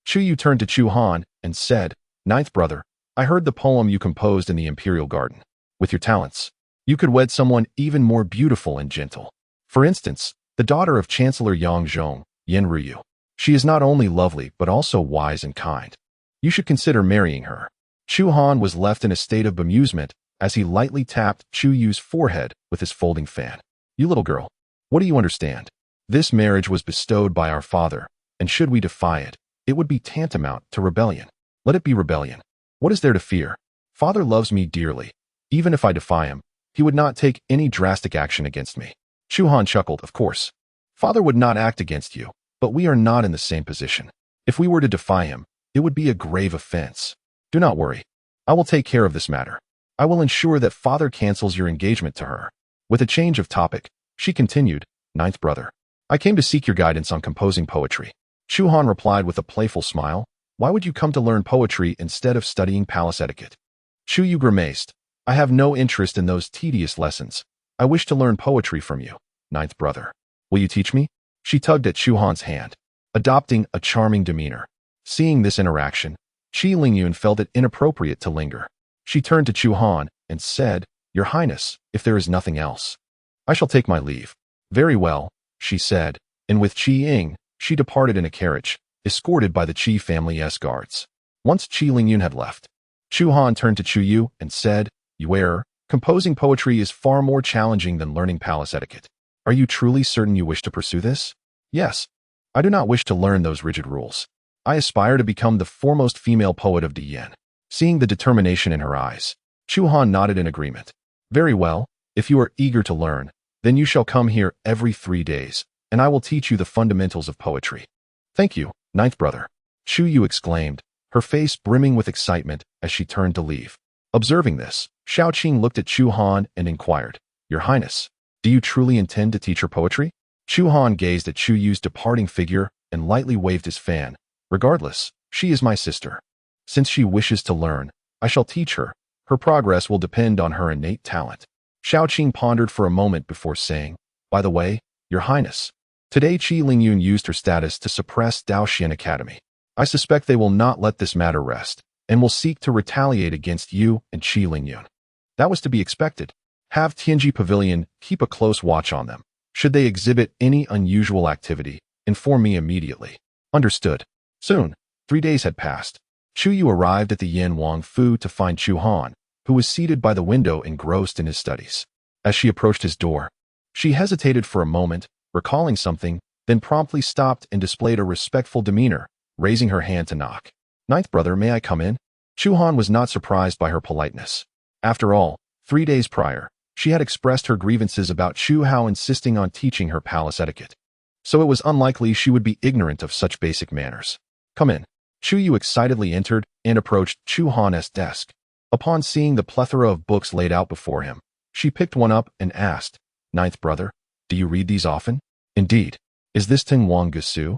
S1: Chu Yu turned to Chu Han and said, "Ninth brother, I heard the poem you composed in the Imperial Garden. With your talents, you could wed someone even more beautiful and gentle. For instance, the daughter of Chancellor Yang Zhong, Yen Ruyu. She is not only lovely but also wise and kind. You should consider marrying her." Chu Han was left in a state of bemusement as he lightly tapped Chu Yu's forehead with his folding fan. "You little girl, what do you understand? This marriage was bestowed by our father, and should we defy it, it would be tantamount to rebellion. Let it be rebellion. What is there to fear? Father loves me dearly. Even if I defy him, he would not take any drastic action against me." Chu Han chuckled. "Of course, father would not act against you, but we are not in the same position. If we were to defy him, it would be a grave offense. Do not worry. I will take care of this matter. I will ensure that father cancels your engagement to her." With a change of topic, she continued, "Ninth brother, I came to seek your guidance on composing poetry." Chu Han replied with a playful smile, "Why would you come to learn poetry instead of studying palace etiquette?" Chu Yu grimaced, "I have no interest in those tedious lessons. I wish to learn poetry from you, ninth brother. Will you teach me?" She tugged at Chu Han's hand, adopting a charming demeanor. Seeing this interaction, Qi Lingyun felt it inappropriate to linger. She turned to Chu Han and said, "Your Highness, if there is nothing else, I shall take my leave." "Very well," she said, and with Qi Ying, she departed in a carriage, escorted by the Qi family's guards. Once Qi Lingyun had left, Chu Han turned to Chu Yu and said, "You err. Composing poetry is far more challenging than learning palace etiquette. Are you truly certain you wish to pursue this?" "Yes. I do not wish to learn those rigid rules. I aspire to become the foremost female poet of Diyan." Seeing the determination in her eyes, Chu Han nodded in agreement. "Very well. If you are eager to learn, then you shall come here every 3 days, and I will teach you the fundamentals of poetry." "Thank you, ninth brother," Chu Yu exclaimed, her face brimming with excitement as she turned to leave. Observing this, Shaoqing looked at Chu Han and inquired, "Your Highness, do you truly intend to teach her poetry?" Chu Han gazed at Chu Yu's departing figure and lightly waved his fan. "Regardless, she is my sister. Since she wishes to learn, I shall teach her. Her progress will depend on her innate talent." Shaoqing pondered for a moment before saying, "By the way, Your Highness, today Qi Lingyun used her status to suppress Daoxian Academy. I suspect they will not let this matter rest, and will seek to retaliate against you and Qi Lingyun. That was to be expected. Have Tianji Pavilion keep a close watch on them. Should they exhibit any unusual activity, inform me immediately. Understood. Soon, 3 days had passed. Chu Yu arrived at the Yin Wang Fu to find Chu Han, who was seated by the window engrossed in his studies. As she approached his door, she hesitated for a moment, recalling something, then promptly stopped and displayed a respectful demeanor, raising her hand to knock. "Ninth brother, may I come in?" Chu Han was not surprised by her politeness. After all, 3 days prior, she had expressed her grievances about Chu Hao insisting on teaching her palace etiquette. So it was unlikely she would be ignorant of such basic manners. "Come in." Chu Yu excitedly entered and approached Chu Han's desk. Upon seeing the plethora of books laid out before him, she picked one up and asked, "Ninth brother, do you read these often?" "Indeed. Is this Ting Wang Gusu?"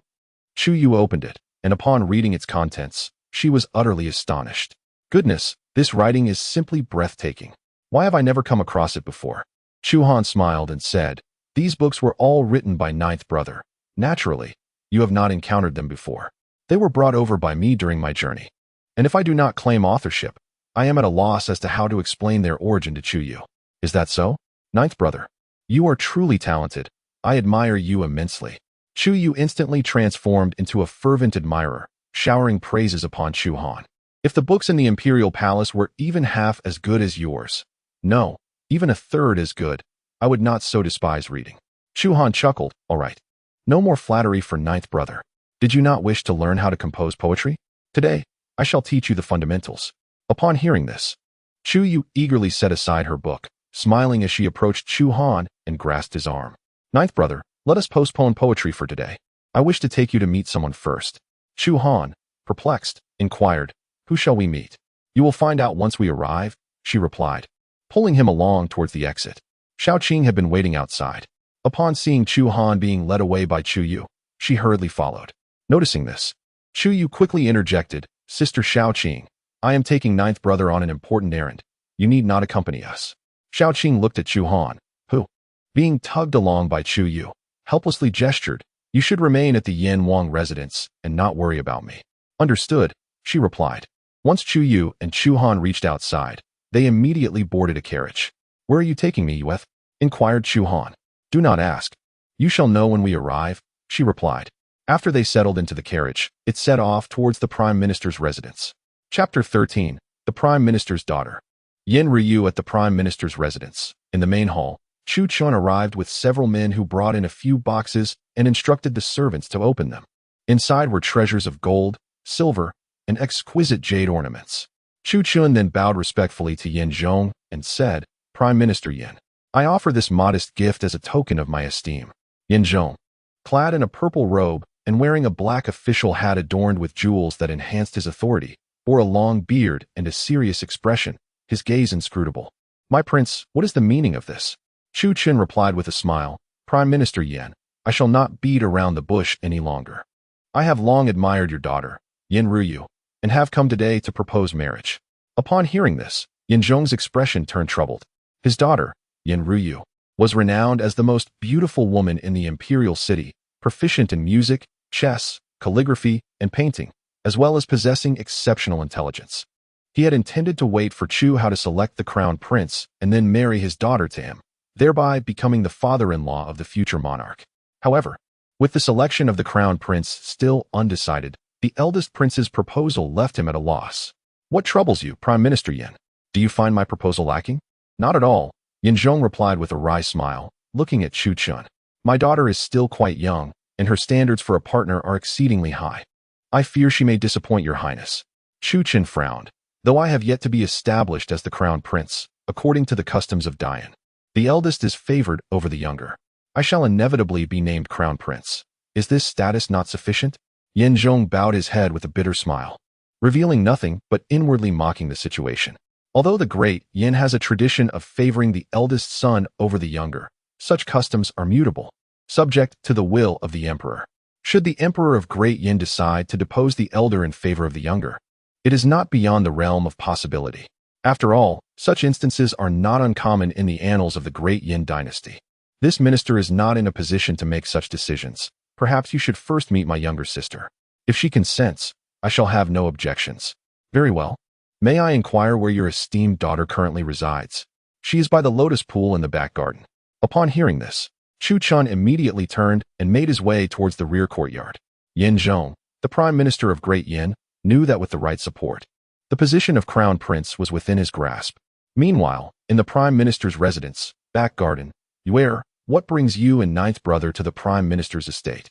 S1: Chu Yu opened it, and upon reading its contents, she was utterly astonished. "Goodness, this writing is simply breathtaking. Why have I never come across it before?" Chu Han smiled and said, "These books were all written by Ninth brother. Naturally, you have not encountered them before. They were brought over by me during my journey. And if I do not claim authorship, I am at a loss as to how to explain their origin to Chu Yu. Is that so? Ninth brother, you are truly talented. I admire you immensely." Chu Yu instantly transformed into a fervent admirer, showering praises upon Chu Han. "If the books in the Imperial Palace were even half as good as yours, no, even a third as good, I would not so despise reading." Chu Han chuckled. "All right. No more flattery for Ninth brother. Did you not wish to learn how to compose poetry? Today, I shall teach you the fundamentals." Upon hearing this, Chu Yu eagerly set aside her book, smiling as she approached Chu Han and grasped his arm. "Ninth brother, let us postpone poetry for today. I wish to take you to meet someone first." Chu Han, perplexed, inquired, "Who shall we meet?" "You will find out once we arrive," she replied, pulling him along towards the exit. Xiaoqing had been waiting outside. Upon seeing Chu Han being led away by Chu Yu, she hurriedly followed. Noticing this, Chu Yu quickly interjected, "Sister Xiaoqing, I am taking Ninth brother on an important errand. You need not accompany us." Xiaoqing looked at Chu Han, who, being tugged along by Chu Yu, helplessly gestured, "You should remain at the Yin Wang residence and not worry about me." "Understood," she replied. Once Chu Yu and Chu Han reached outside, they immediately boarded a carriage. "Where are you taking me, Yueth?" inquired Chu Han. "Do not ask. You shall know when we arrive," she replied. After they settled into the carriage, it set off towards the Prime Minister's residence. Chapter 13. The Prime Minister's Daughter. Yin Ryu at the Prime Minister's residence. In the main hall, Chu Chun arrived with several men who brought in a few boxes and instructed the servants to open them. Inside were treasures of gold, silver, and exquisite jade ornaments. Chu Chun then bowed respectfully to Yin Zhong and said, "Prime Minister Yin, I offer this modest gift as a token of my esteem." Yin Zhong, clad in a purple robe and wearing a black official hat adorned with jewels that enhanced his authority, bore a long beard and a serious expression, his gaze inscrutable. "My prince, what is the meaning of this?" Chu Chun replied with a smile, "Prime Minister Yin, I shall not beat around the bush any longer. I have long admired your daughter, Yin Ryu, and have come today to propose marriage." Upon hearing this, Yin Zhong's expression turned troubled. His daughter, Yin Ryu, was renowned as the most beautiful woman in the imperial city, proficient in music, chess, calligraphy, and painting, as well as possessing exceptional intelligence. He had intended to wait for Chu Hao to select the crown prince and then marry his daughter to him, thereby becoming the father-in-law of the future monarch. However, with the selection of the crown prince still undecided, the eldest prince's proposal left him at a loss. "What troubles you, Prime Minister Yin? Do you find my proposal lacking?" "Not at all," Yin Zhong replied with a wry smile, looking at Chu Chun. "My daughter is still quite young, and her standards for a partner are exceedingly high. I fear she may disappoint your highness." Chu Chun frowned. "Though I have yet to be established as the crown prince, according to the customs of Dian, the eldest is favored over the younger. I shall inevitably be named crown prince. Is this status not sufficient?" Yin Zhong bowed his head with a bitter smile, revealing nothing but inwardly mocking the situation. Although the Great Yin has a tradition of favoring the eldest son over the younger, such customs are mutable, subject to the will of the emperor. Should the emperor of Great Yin decide to depose the elder in favor of the younger, it is not beyond the realm of possibility. After all, such instances are not uncommon in the annals of the Great Yan Dynasty. This minister is not in a position to make such decisions. Perhaps you should first meet my younger sister. If she consents, I shall have no objections. Very well. May I inquire where your esteemed daughter currently resides? She is by the lotus pool in the back garden. Upon hearing this, Chu Han immediately turned and made his way towards the rear courtyard. Yin Zhong, the Prime Minister of Great Yan, knew that with the right support, the position of Crown Prince was within his grasp. Meanwhile, in the Prime Minister's residence, back garden, Yuer, what brings you and ninth brother to the Prime Minister's estate?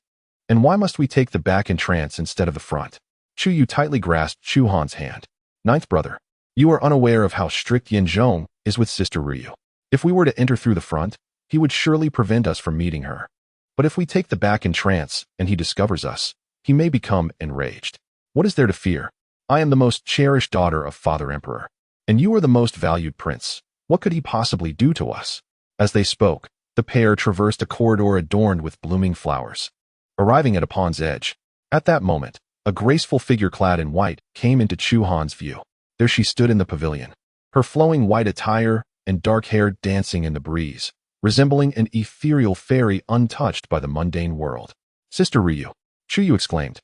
S1: And why must we take the back entrance instead of the front? Chu Yu tightly grasped Chu Han's hand. Ninth brother, you are unaware of how strict Yin Zhong is with Sister Ryu. If we were to enter through the front, he would surely prevent us from meeting her. But if we take the back entrance and he discovers us, he may become enraged. What is there to fear? I am the most cherished daughter of Father Emperor, and you are the most valued prince. What could he possibly do to us? As they spoke, the pair traversed a corridor adorned with blooming flowers. Arriving at a pond's edge, at that moment, a graceful figure clad in white came into Chu Han's view. There she stood in the pavilion, her flowing white attire and dark hair dancing in the breeze, resembling an ethereal fairy untouched by the mundane world. Sister Ryu, Chu Yu exclaimed.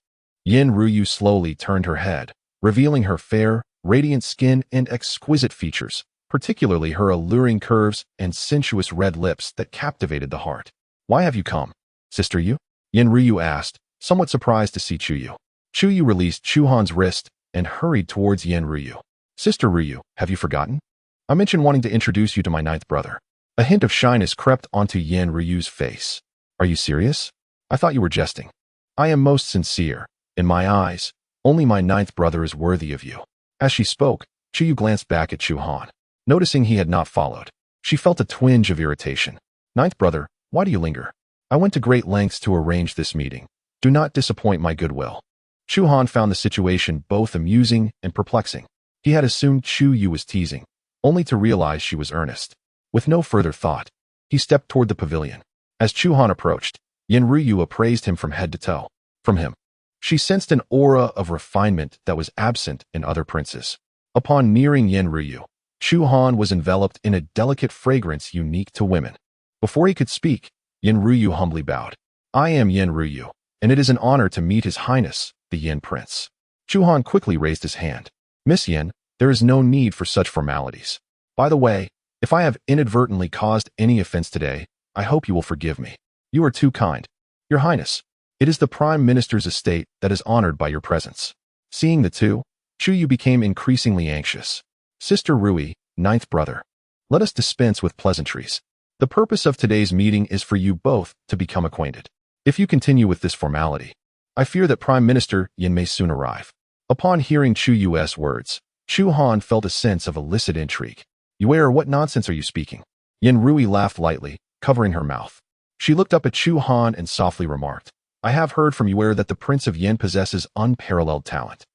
S1: Yin Ryu slowly turned her head, revealing her fair, radiant skin and exquisite features, particularly her alluring curves and sensuous red lips that captivated the heart. Why have you come, Sister Yu? Yin Ryu asked, somewhat surprised to see Chu Yu. Chu Yu released Chu Han's wrist and hurried towards Yin Ryu. Sister Ryu, have you forgotten? I mentioned wanting to introduce you to my ninth brother. A hint of shyness crept onto Yin Ryu's face. Are you serious? I thought you were jesting. I am most sincere. In my eyes, only my ninth brother is worthy of you. As she spoke, Chu Yu glanced back at Chu Han. Noticing he had not followed, she felt a twinge of irritation. Ninth brother, why do you linger? I went to great lengths to arrange this meeting. Do not disappoint my goodwill. Chu Han found the situation both amusing and perplexing. He had assumed Chu Yu was teasing, only to realize she was earnest. With no further thought, he stepped toward the pavilion. As Chu Han approached, Yin Ryu appraised him from head to toe. From him, she sensed an aura of refinement that was absent in other princes. Upon nearing Yin Ryu, Chu Han was enveloped in a delicate fragrance unique to women. Before he could speak, Yin Ryu humbly bowed. I am Yin Ryu, and it is an honor to meet His Highness, the Yin Prince. Chu Han quickly raised his hand. Miss Yin, there is no need for such formalities. By the way, if I have inadvertently caused any offense today, I hope you will forgive me. You are too kind. Your Highness, it is the Prime Minister's estate that is honored by your presence. Seeing the two, Chu Yu became increasingly anxious. Sister Rui, ninth brother, let us dispense with pleasantries. The purpose of today's meeting is for you both to become acquainted. If you continue with this formality, I fear that Prime Minister Yin may soon arrive. Upon hearing Chu Yu's words, Chu Han felt a sense of illicit intrigue. Yuer, what nonsense are you speaking? Yin Rui laughed lightly, covering her mouth. She looked up at Chu Han and softly remarked, I have heard from Yuer that the Prince of Yin possesses unparalleled talent.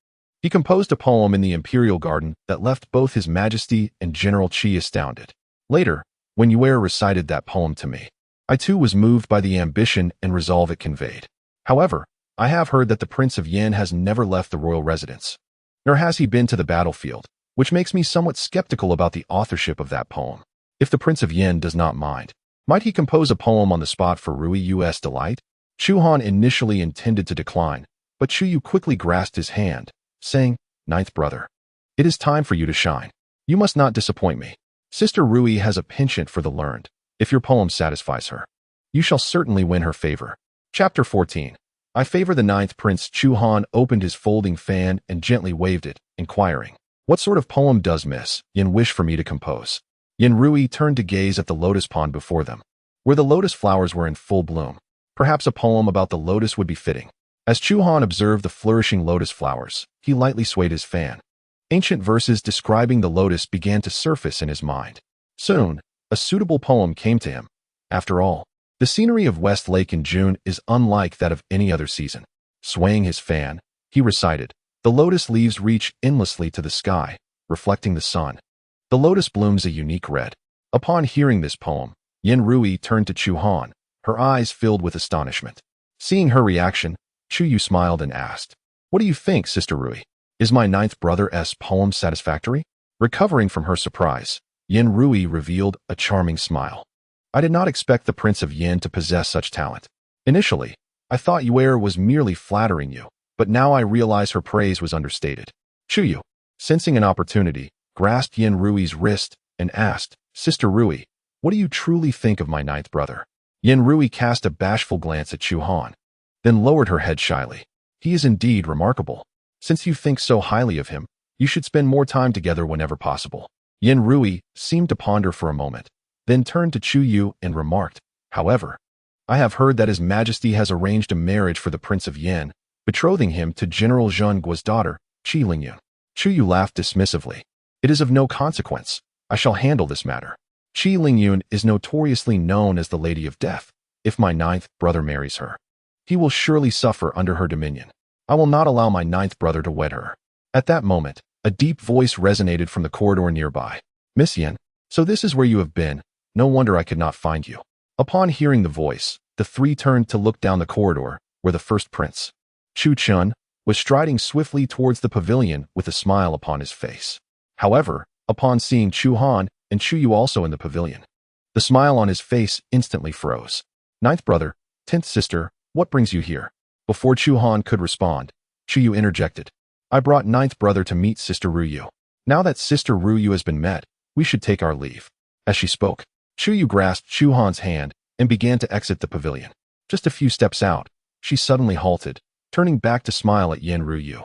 S1: He composed a poem in the Imperial Garden that left both His Majesty and General Qi astounded. Later, when Yuer recited that poem to me, I too was moved by the ambition and resolve it conveyed. However, I have heard that the Prince of Yin has never left the royal residence, nor has he been to the battlefield, which makes me somewhat skeptical about the authorship of that poem. If the Prince of Yin does not mind, might he compose a poem on the spot for Rui's delight? Chu Han initially intended to decline, but Chu Yu quickly grasped his hand, saying, Ninth brother, it is time for you to shine. You must not disappoint me. Sister Rui has a penchant for the learned. If your poem satisfies her, you shall certainly win her favor. Chapter 14. I favor the ninth prince. Chu Han opened his folding fan and gently waved it, inquiring, what sort of poem does Miss Yin wish for me to compose? Yin Rui turned to gaze at the lotus pond before them, where the lotus flowers were in full bloom. Perhaps a poem about the lotus would be fitting. As Chu Han observed the flourishing lotus flowers, he lightly swayed his fan. Ancient verses describing the lotus began to surface in his mind. Soon, a suitable poem came to him. After all, the scenery of West Lake in June is unlike that of any other season. Swaying his fan, he recited, the lotus leaves reach endlessly to the sky, reflecting the sun. The lotus blooms a unique red. Upon hearing this poem, Yin Rui turned to Chu Han, her eyes filled with astonishment. Seeing her reaction, Chu Yu smiled and asked, what do you think, Sister Rui? Is my ninth brother's poem satisfactory? Recovering from her surprise, Yin Rui revealed a charming smile. I did not expect the Prince of Yin to possess such talent. Initially, I thought Yuer was merely flattering you, but now I realize her praise was understated. Chu, sensing an opportunity, grasped Yin Rui's wrist and asked, Sister Rui, what do you truly think of my ninth brother? Yin Rui cast a bashful glance at Chu Han, then lowered her head shyly. He is indeed remarkable. Since you think so highly of him, you should spend more time together whenever possible. Yin Rui seemed to ponder for a moment, then turned to Chu Yu and remarked, However, I have heard that His Majesty has arranged a marriage for the Prince of Yin, betrothing him to General Zheng Guo's daughter, Qi Lingyun. Chu Yu laughed dismissively. It is of no consequence. I shall handle this matter. Qi Lingyun is notoriously known as the Lady of Death. If my ninth brother marries her, he will surely suffer under her dominion. I will not allow my ninth brother to wed her. At that moment, a deep voice resonated from the corridor nearby. Miss Yin, so this is where you have been. No wonder I could not find you. Upon hearing the voice, the three turned to look down the corridor, where the first prince, Chu Han, was striding swiftly towards the pavilion with a smile upon his face. However, upon seeing Chu Han and Chu Yu also in the pavilion, the smile on his face instantly froze. Ninth brother, 10th sister, what brings you here? Before Chu Han could respond, Chu Yu interjected. I brought ninth brother to meet Sister Ruyu. Now that Sister Ruyu has been met, we should take our leave. As she spoke, Chu Yu grasped Chu Han's hand and began to exit the pavilion. Just a few steps out, she suddenly halted, turning back to smile at Yin Ruyu.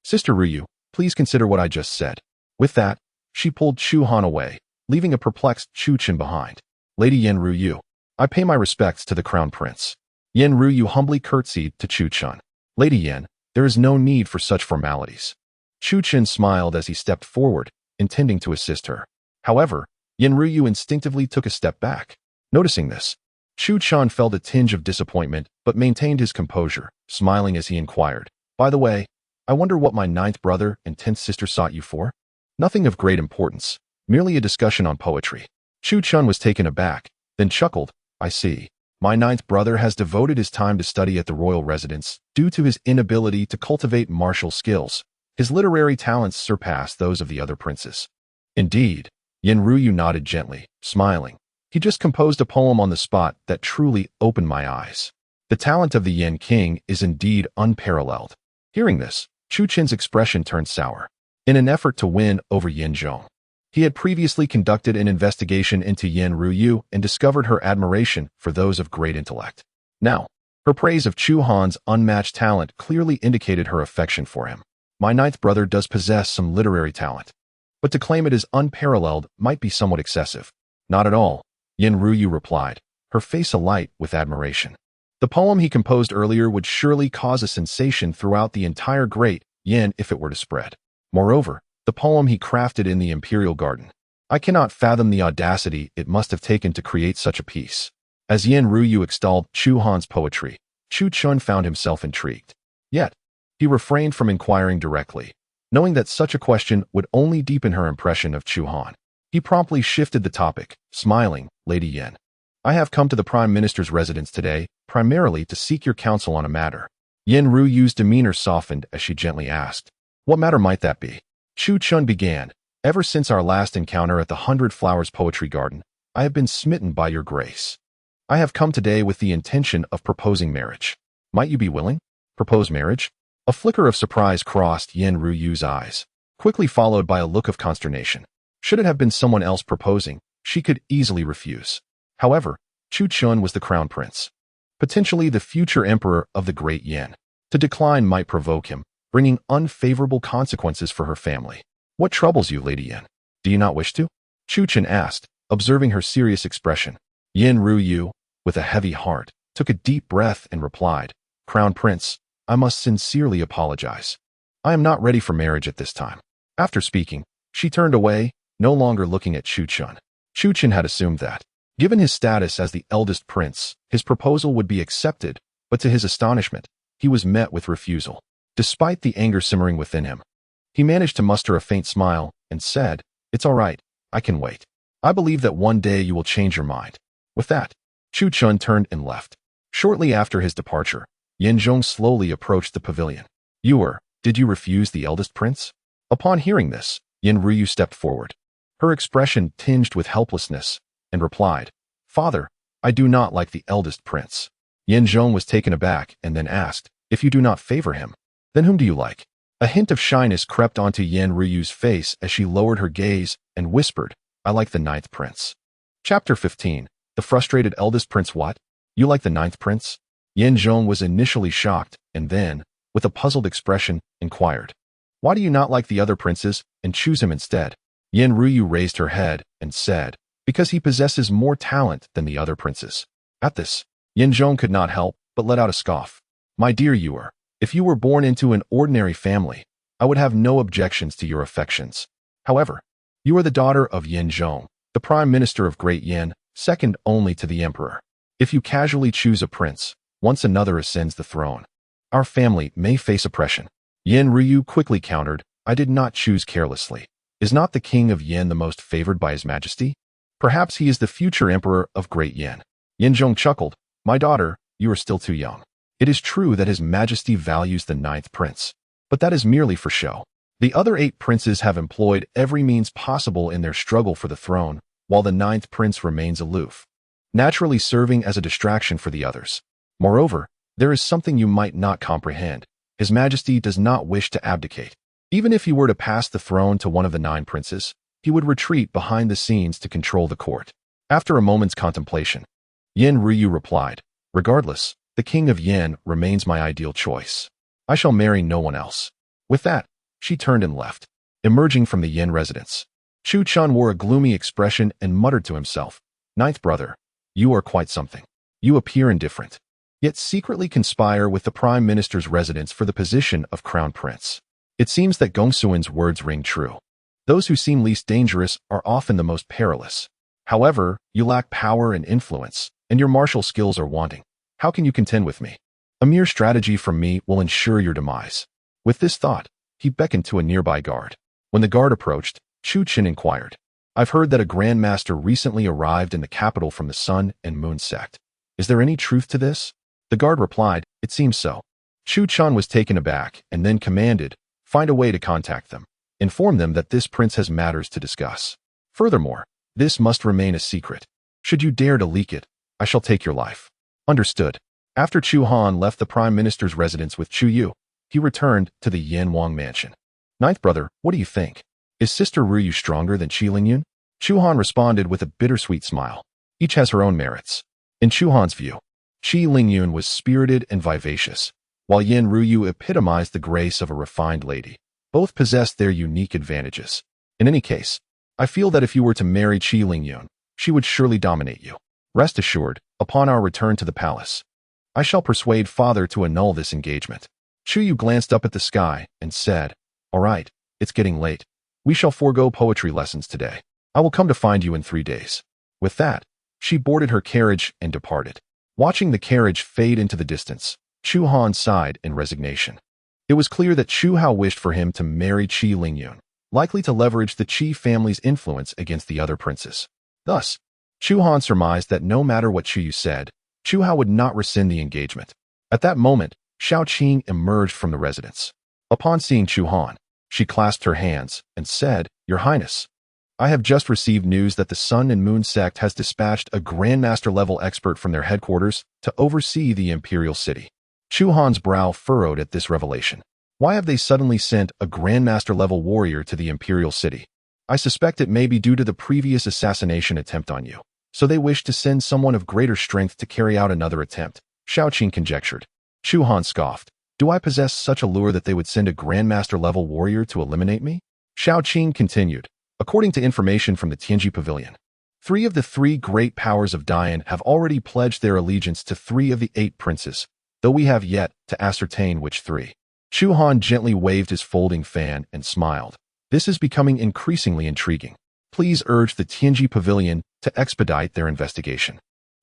S1: Sister Ruyu, please consider what I just said. With that, she pulled Chu Han away, leaving a perplexed Chu Chen behind. Lady Yin Ruyu, I pay my respects to the Crown Prince. Yin Ruyu humbly curtsied to Chu Chen. Lady Yin, there is no need for such formalities. Chu Chen smiled as he stepped forward, intending to assist her. However, Yin Ruyu instinctively took a step back. Noticing this, Chu Chen felt a tinge of disappointment but maintained his composure, smiling as he inquired, By the way, I wonder what my ninth brother and 10th sister sought you for? Nothing of great importance, merely a discussion on poetry. Chu Chen was taken aback, then chuckled, I see. My ninth brother has devoted his time to study at the royal residence due to his inability to cultivate martial skills. His literary talents surpass those of the other princes. Indeed, Yin Ruyu nodded gently, smiling. He just composed a poem on the spot that truly opened my eyes. The talent of the Yin King is indeed unparalleled. Hearing this, Chu Chen's expression turned sour. In an effort to win over Yin Zhong, he had previously conducted an investigation into Yin Ruyu and discovered her admiration for those of great intellect. Now, her praise of Chu Han's unmatched talent clearly indicated her affection for him. My ninth brother does possess some literary talent, but to claim it as unparalleled might be somewhat excessive. Not at all, Yin Ruyu replied, her face alight with admiration. The poem he composed earlier would surely cause a sensation throughout the entire Great Yan if it were to spread. Moreover, the poem he crafted in the Imperial Garden. I cannot fathom the audacity it must have taken to create such a piece. As Yin Ruyu extolled Chu Han's poetry, Chu Chen found himself intrigued. Yet, he refrained from inquiring directly, knowing that such a question would only deepen her impression of Chu Han. He promptly shifted the topic, smiling, Lady Yin. I have come to the Prime Minister's residence today, primarily to seek your counsel on a matter. Yin Ruyu's demeanor softened as she gently asked, What matter might that be? Chu Chen began, Ever since our last encounter at the 100 Flowers Poetry Garden, I have been smitten by your grace. I have come today with the intention of proposing marriage. Might you be willing? Propose marriage? A flicker of surprise crossed Yin Ruyu's eyes, quickly followed by a look of consternation. Should it have been someone else proposing, she could easily refuse. However, Chu Chen was the crown prince, potentially the future emperor of the Great Yan. To decline might provoke him, bringing unfavorable consequences for her family. What troubles you, Lady Yin? Do you not wish to? Chu Chen asked, observing her serious expression. Yin Ruyu, with a heavy heart, took a deep breath and replied, Crown Prince, I must sincerely apologize. I am not ready for marriage at this time. After speaking, she turned away, no longer looking at Chu Chen. Chu Chen had assumed that, given his status as the eldest prince, his proposal would be accepted, but to his astonishment, he was met with refusal. Despite the anger simmering within him, he managed to muster a faint smile and said, It's all right, I can wait. I believe that one day you will change your mind. With that, Chu Chen turned and left. Shortly after his departure, Yin Zhong slowly approached the pavilion. Did you refuse the eldest prince? Upon hearing this, Yin Ruyu stepped forward. Her expression tinged with helplessness, and replied, Father, I do not like the eldest prince. Yin Zhong was taken aback and then asked, If you do not favor him, Then whom do you like? A hint of shyness crept onto Yan Ruyu's face as she lowered her gaze and whispered, I like the ninth prince. Chapter 15. The frustrated eldest prince. What? You like the ninth prince? Yan Zhong was initially shocked and then, with a puzzled expression, inquired, why do you not like the other princes and choose him instead? Yan Ruyu raised her head and said, because he possesses more talent than the other princes. At this, Yan Zhong could not help but let out a scoff. My dear Yuer, if you were born into an ordinary family, I would have no objections to your affections. However, you are the daughter of Yan Zhong, the prime minister of Great Yan, second only to the emperor. If you casually choose a prince, once another ascends the throne, our family may face oppression. Yan Ryu quickly countered, I did not choose carelessly. Is not the king of Yan the most favored by his majesty? Perhaps he is the future emperor of Great Yan. Yan Zhong chuckled, my daughter, you are still too young. It is true that his majesty values the ninth prince, but that is merely for show. The other 8 princes have employed every means possible in their struggle for the throne, while the ninth prince remains aloof, naturally serving as a distraction for the others. Moreover, there is something you might not comprehend. His majesty does not wish to abdicate. Even if he were to pass the throne to one of the 9 princes, he would retreat behind the scenes to control the court. After a moment's contemplation, Yan Ryu replied, regardless, the king of Yan remains my ideal choice. I shall marry no one else. With that, she turned and left. Emerging from the Yan residence, Chu Han wore a gloomy expression and muttered to himself, ninth brother, you are quite something. You appear indifferent, yet secretly conspire with the prime minister's residence for the position of crown prince. It seems that Gongsuan's words ring true. Those who seem least dangerous are often the most perilous. However, you lack power and influence, and your martial skills are wanting. How can you contend with me? A mere strategy from me will ensure your demise. With this thought, he beckoned to a nearby guard. When the guard approached, Chu Qin inquired, I've heard that a Grand Master recently arrived in the capital from the Sun and Moon sect. Is there any truth to this? The guard replied, it seems so. Chu Chan was taken aback and then commanded, find a way to contact them. Inform them that this prince has matters to discuss. Furthermore, this must remain a secret. Should you dare to leak it, I shall take your life. Understood. After Chu Han left the prime minister's residence with Chu Yu, he returned to the Yan Wang mansion. Ninth brother, what do you think? Is Sister Ryu stronger than Qi Lingyun? Chu Han responded with a bittersweet smile. Each has her own merits. In Chu Han's view, Qi Lingyun was spirited and vivacious, while Yan Ryu epitomized the grace of a refined lady. Both possessed their unique advantages. In any case, I feel that if you were to marry Qi Lingyun, she would surely dominate you. Rest assured, upon our return to the palace, I shall persuade father to annul this engagement. Chu Yu glanced up at the sky and said, all right, it's getting late. We shall forego poetry lessons today. I will come to find you in 3 days. With that, she boarded her carriage and departed. Watching the carriage fade into the distance, Chu Han sighed in resignation. It was clear that Chu Hao wished for him to marry Qi Lingyun, likely to leverage the Qi family's influence against the other princes. Thus, Chu Han surmised that no matter what Chu Yu said, Chu Hao would not rescind the engagement. At that moment, Shao Qing emerged from the residence. Upon seeing Chu Han, she clasped her hands and said, Your Highness, I have just received news that the Sun and Moon sect has dispatched a Grandmaster-level expert from their headquarters to oversee the imperial city. Chu Han's brow furrowed at this revelation. Why have they suddenly sent a Grandmaster-level warrior to the imperial city? I suspect it may be due to the previous assassination attempt on you, so they wish to send someone of greater strength to carry out another attempt, Shao Qing conjectured. Chu Han scoffed. Do I possess such a lure that they would send a Grandmaster-level warrior to eliminate me? Shao Qing continued. According to information from the Tianji Pavilion, 3 of the 3 great powers of Dian have already pledged their allegiance to 3 of the 8 princes, though we have yet to ascertain which 3. Chu Han gently waved his folding fan and smiled. This is becoming increasingly intriguing. Please urge the Tianji Pavilion to expedite their investigation.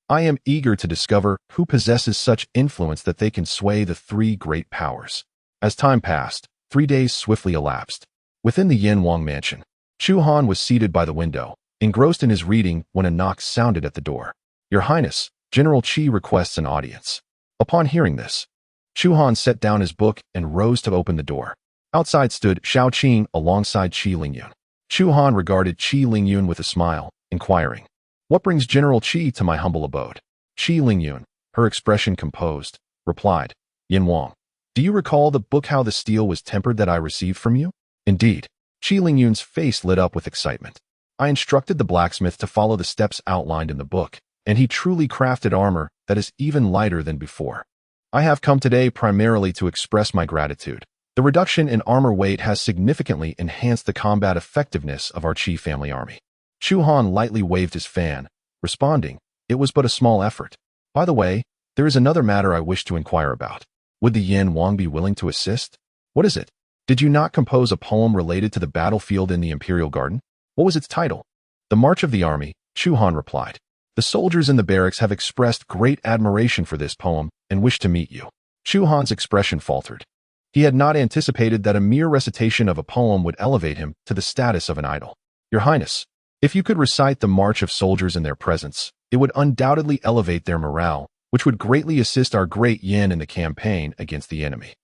S1: I am eager to discover who possesses such influence that they can sway the 3 great powers. As time passed, 3 days swiftly elapsed. Within the Yan Wang mansion, Chu Han was seated by the window, engrossed in his reading when a knock sounded at the door. Your Highness, General Qi requests an audience. Upon hearing this, Chu Han set down his book and rose to open the door. Outside stood Shao Qing alongside Qi Lingyun. Chu Han regarded Qi Lingyun with a smile, inquiring, What brings General Qi to my humble abode? Qi Lingyun, her expression composed, replied, Yin Wang, Do you recall the book How the Steel Was Tempered that I received from you? Indeed. Qi Lingyun's face lit up with excitement. I instructed the blacksmith to follow the steps outlined in the book, and he truly crafted armor that is even lighter than before. I have come today primarily to express my gratitude. The reduction in armor weight has significantly enhanced the combat effectiveness of our Qi family army. Chu Han lightly waved his fan, responding, "It was but a small effort. By the way, there is another matter I wish to inquire about. Would the Yan Wang be willing to assist? What is it? Did you not compose a poem related to the battlefield in the Imperial Garden? What was its title?" "The March of the Army," Chu Han replied. "The soldiers in the barracks have expressed great admiration for this poem and wish to meet you." Chu Han's expression faltered. He had not anticipated that a mere recitation of a poem would elevate him to the status of an idol. "Your Highness, if you could recite the march of soldiers in their presence, it would undoubtedly elevate their morale, which would greatly assist our Great Yan in the campaign against the enemy."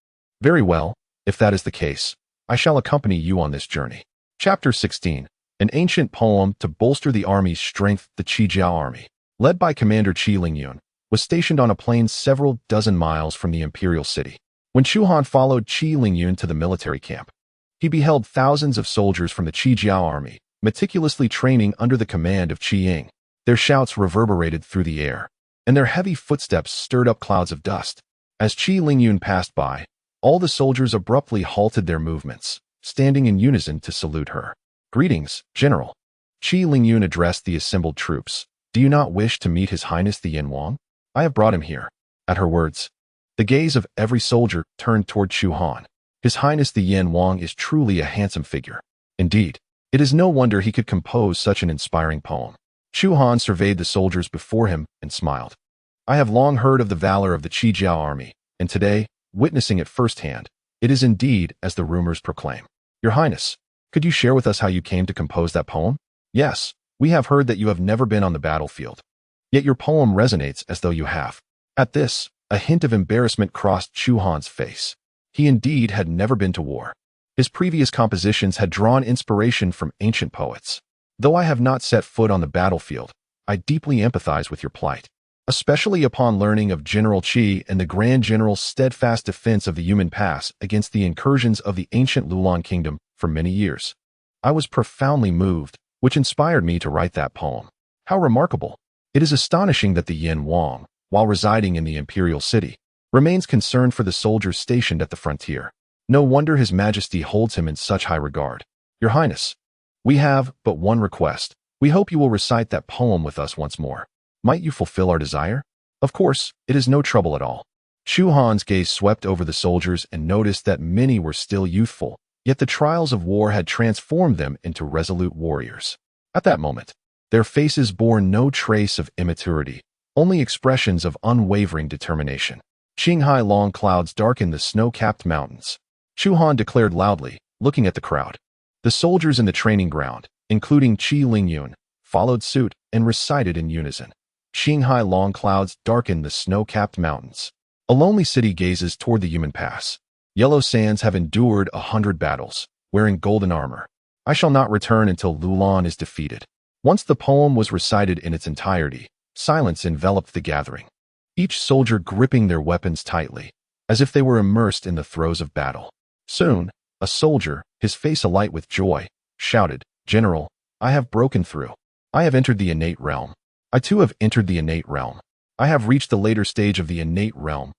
S1: "Very well, if that is the case, I shall accompany you on this journey." Chapter 16. An ancient poem to bolster the army's strength. The Qijiao army, led by Commander Qi Lingyun, was stationed on a plain several dozen miles from the imperial city. When Chu Han followed Qi Lingyun to the military camp, he beheld thousands of soldiers from the Qijiao army, meticulously training under the command of Qi Ying. Their shouts reverberated through the air, and their heavy footsteps stirred up clouds of dust. As Qi Lingyun passed by, all the soldiers abruptly halted their movements, standing in unison to salute her. "Greetings, General." Qi Lingyun addressed the assembled troops. "Do you not wish to meet His Highness the Yan Wang? I have brought him here." At her words, the gaze of every soldier turned toward Chu Han. His Highness the Yan Wang is truly a handsome figure. Indeed, it is no wonder he could compose such an inspiring poem. Chu Han surveyed the soldiers before him and smiled. "I have long heard of the valor of the Qijiao army, and today, witnessing it firsthand, it is indeed as the rumors proclaim. Your Highness, could you share with us how you came to compose that poem? Yes, we have heard that you have never been on the battlefield, yet your poem resonates as though you have." At this, a hint of embarrassment crossed Chu Han's face. He indeed had never been to war. His previous compositions had drawn inspiration from ancient poets. "Though I have not set foot on the battlefield, I deeply empathize with your plight, especially upon learning of General Qi and the Grand General's steadfast defense of the Yumen Pass against the incursions of the ancient Lulan kingdom for many years. I was profoundly moved, which inspired me to write that poem." How remarkable! It is astonishing that the Yan Wang, while residing in the imperial city, remains concerned for the soldiers stationed at the frontier. No wonder His Majesty holds him in such high regard. "Your Highness, we have but one request. We hope you will recite that poem with us once more. Might you fulfill our desire?" "Of course, it is no trouble at all." Chu Han's gaze swept over the soldiers and noticed that many were still youthful, yet the trials of war had transformed them into resolute warriors. At that moment, their faces bore no trace of immaturity, only expressions of unwavering determination. "Qinghai long clouds darken the snow-capped mountains," Chu Han declared loudly, looking at the crowd. The soldiers in the training ground, including Qi Lingyun, followed suit and recited in unison. "Qinghai long clouds darken the snow-capped mountains. A lonely city gazes toward the Yumen Pass. Yellow sands have endured 100 battles, wearing golden armor. I shall not return until Lulan is defeated." Once the poem was recited in its entirety, silence enveloped the gathering, each soldier gripping their weapons tightly, as if they were immersed in the throes of battle. Soon, a soldier, his face alight with joy, shouted, "General, I have broken through. I have entered the innate realm. I too have entered the innate realm. I have reached the later stage of the innate realm.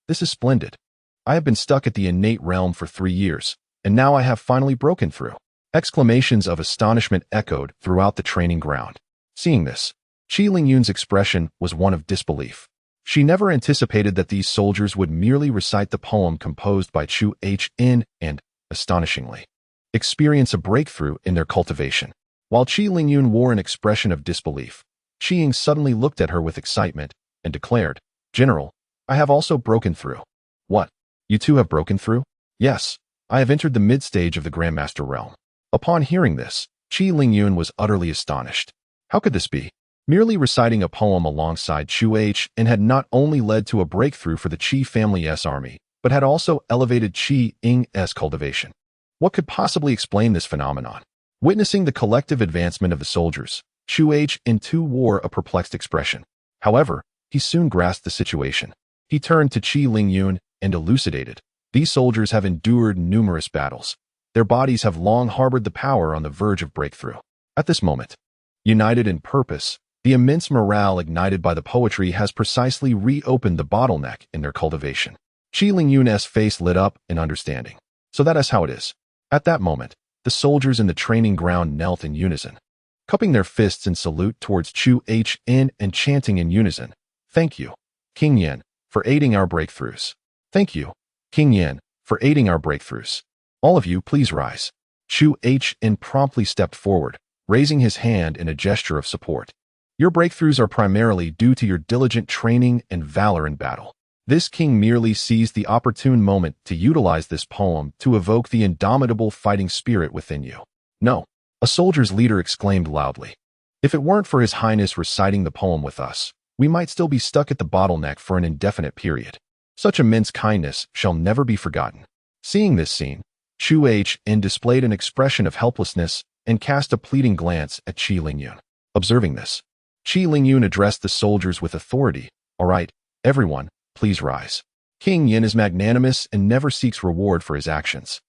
S1: This is splendid. I have been stuck at the innate realm for 3 years, and now I have finally broken through." Exclamations of astonishment echoed throughout the training ground. Seeing this, Qi Lingyun's expression was one of disbelief. She never anticipated that these soldiers would merely recite the poem composed by Chu Han and, astonishingly, experience a breakthrough in their cultivation. While Qi Lingyun wore an expression of disbelief, Qi Ying suddenly looked at her with excitement and declared, "General, I have also broken through." "What? You too have broken through?" "Yes, I have entered the mid-stage of the Grandmaster realm." Upon hearing this, Qi Lingyun was utterly astonished. How could this be? Merely reciting a poem alongside Chu Han had not only led to a breakthrough for the Qi family's army, but had also elevated Qi Ying's cultivation. What could possibly explain this phenomenon? Witnessing the collective advancement of the soldiers, Chu Han too wore a perplexed expression. However, he soon grasped the situation. He turned to Qi Lingyun and elucidated. These soldiers have endured numerous battles. Their bodies have long harbored the power on the verge of breakthrough. At this moment, united in purpose, the immense morale ignited by the poetry has precisely reopened the bottleneck in their cultivation. Qi Lingyun's face lit up in understanding. So that is how it is. At that moment, the soldiers in the training ground knelt in unison, cupping their fists in salute towards Chu Han and chanting in unison, "Thank you, King Yan, for aiding our breakthroughs. Thank you, King Yan, for aiding our breakthroughs. All of you, please rise." Chu Han promptly stepped forward, raising his hand in a gesture of support. "Your breakthroughs are primarily due to your diligent training and valor in battle." This king merely seized the opportune moment to utilize this poem to evoke the indomitable fighting spirit within you. "No," a soldier's leader exclaimed loudly. "If it weren't for His Highness reciting the poem with us, we might still be stuck at the bottleneck for an indefinite period. Such immense kindness shall never be forgotten." Seeing this scene, Chu Han displayed an expression of helplessness and cast a pleading glance at Qi Lingyun. Observing this, Qi Lingyun addressed the soldiers with authority. "All right, everyone, please rise. King Yan is magnanimous and never seeks reward for his actions."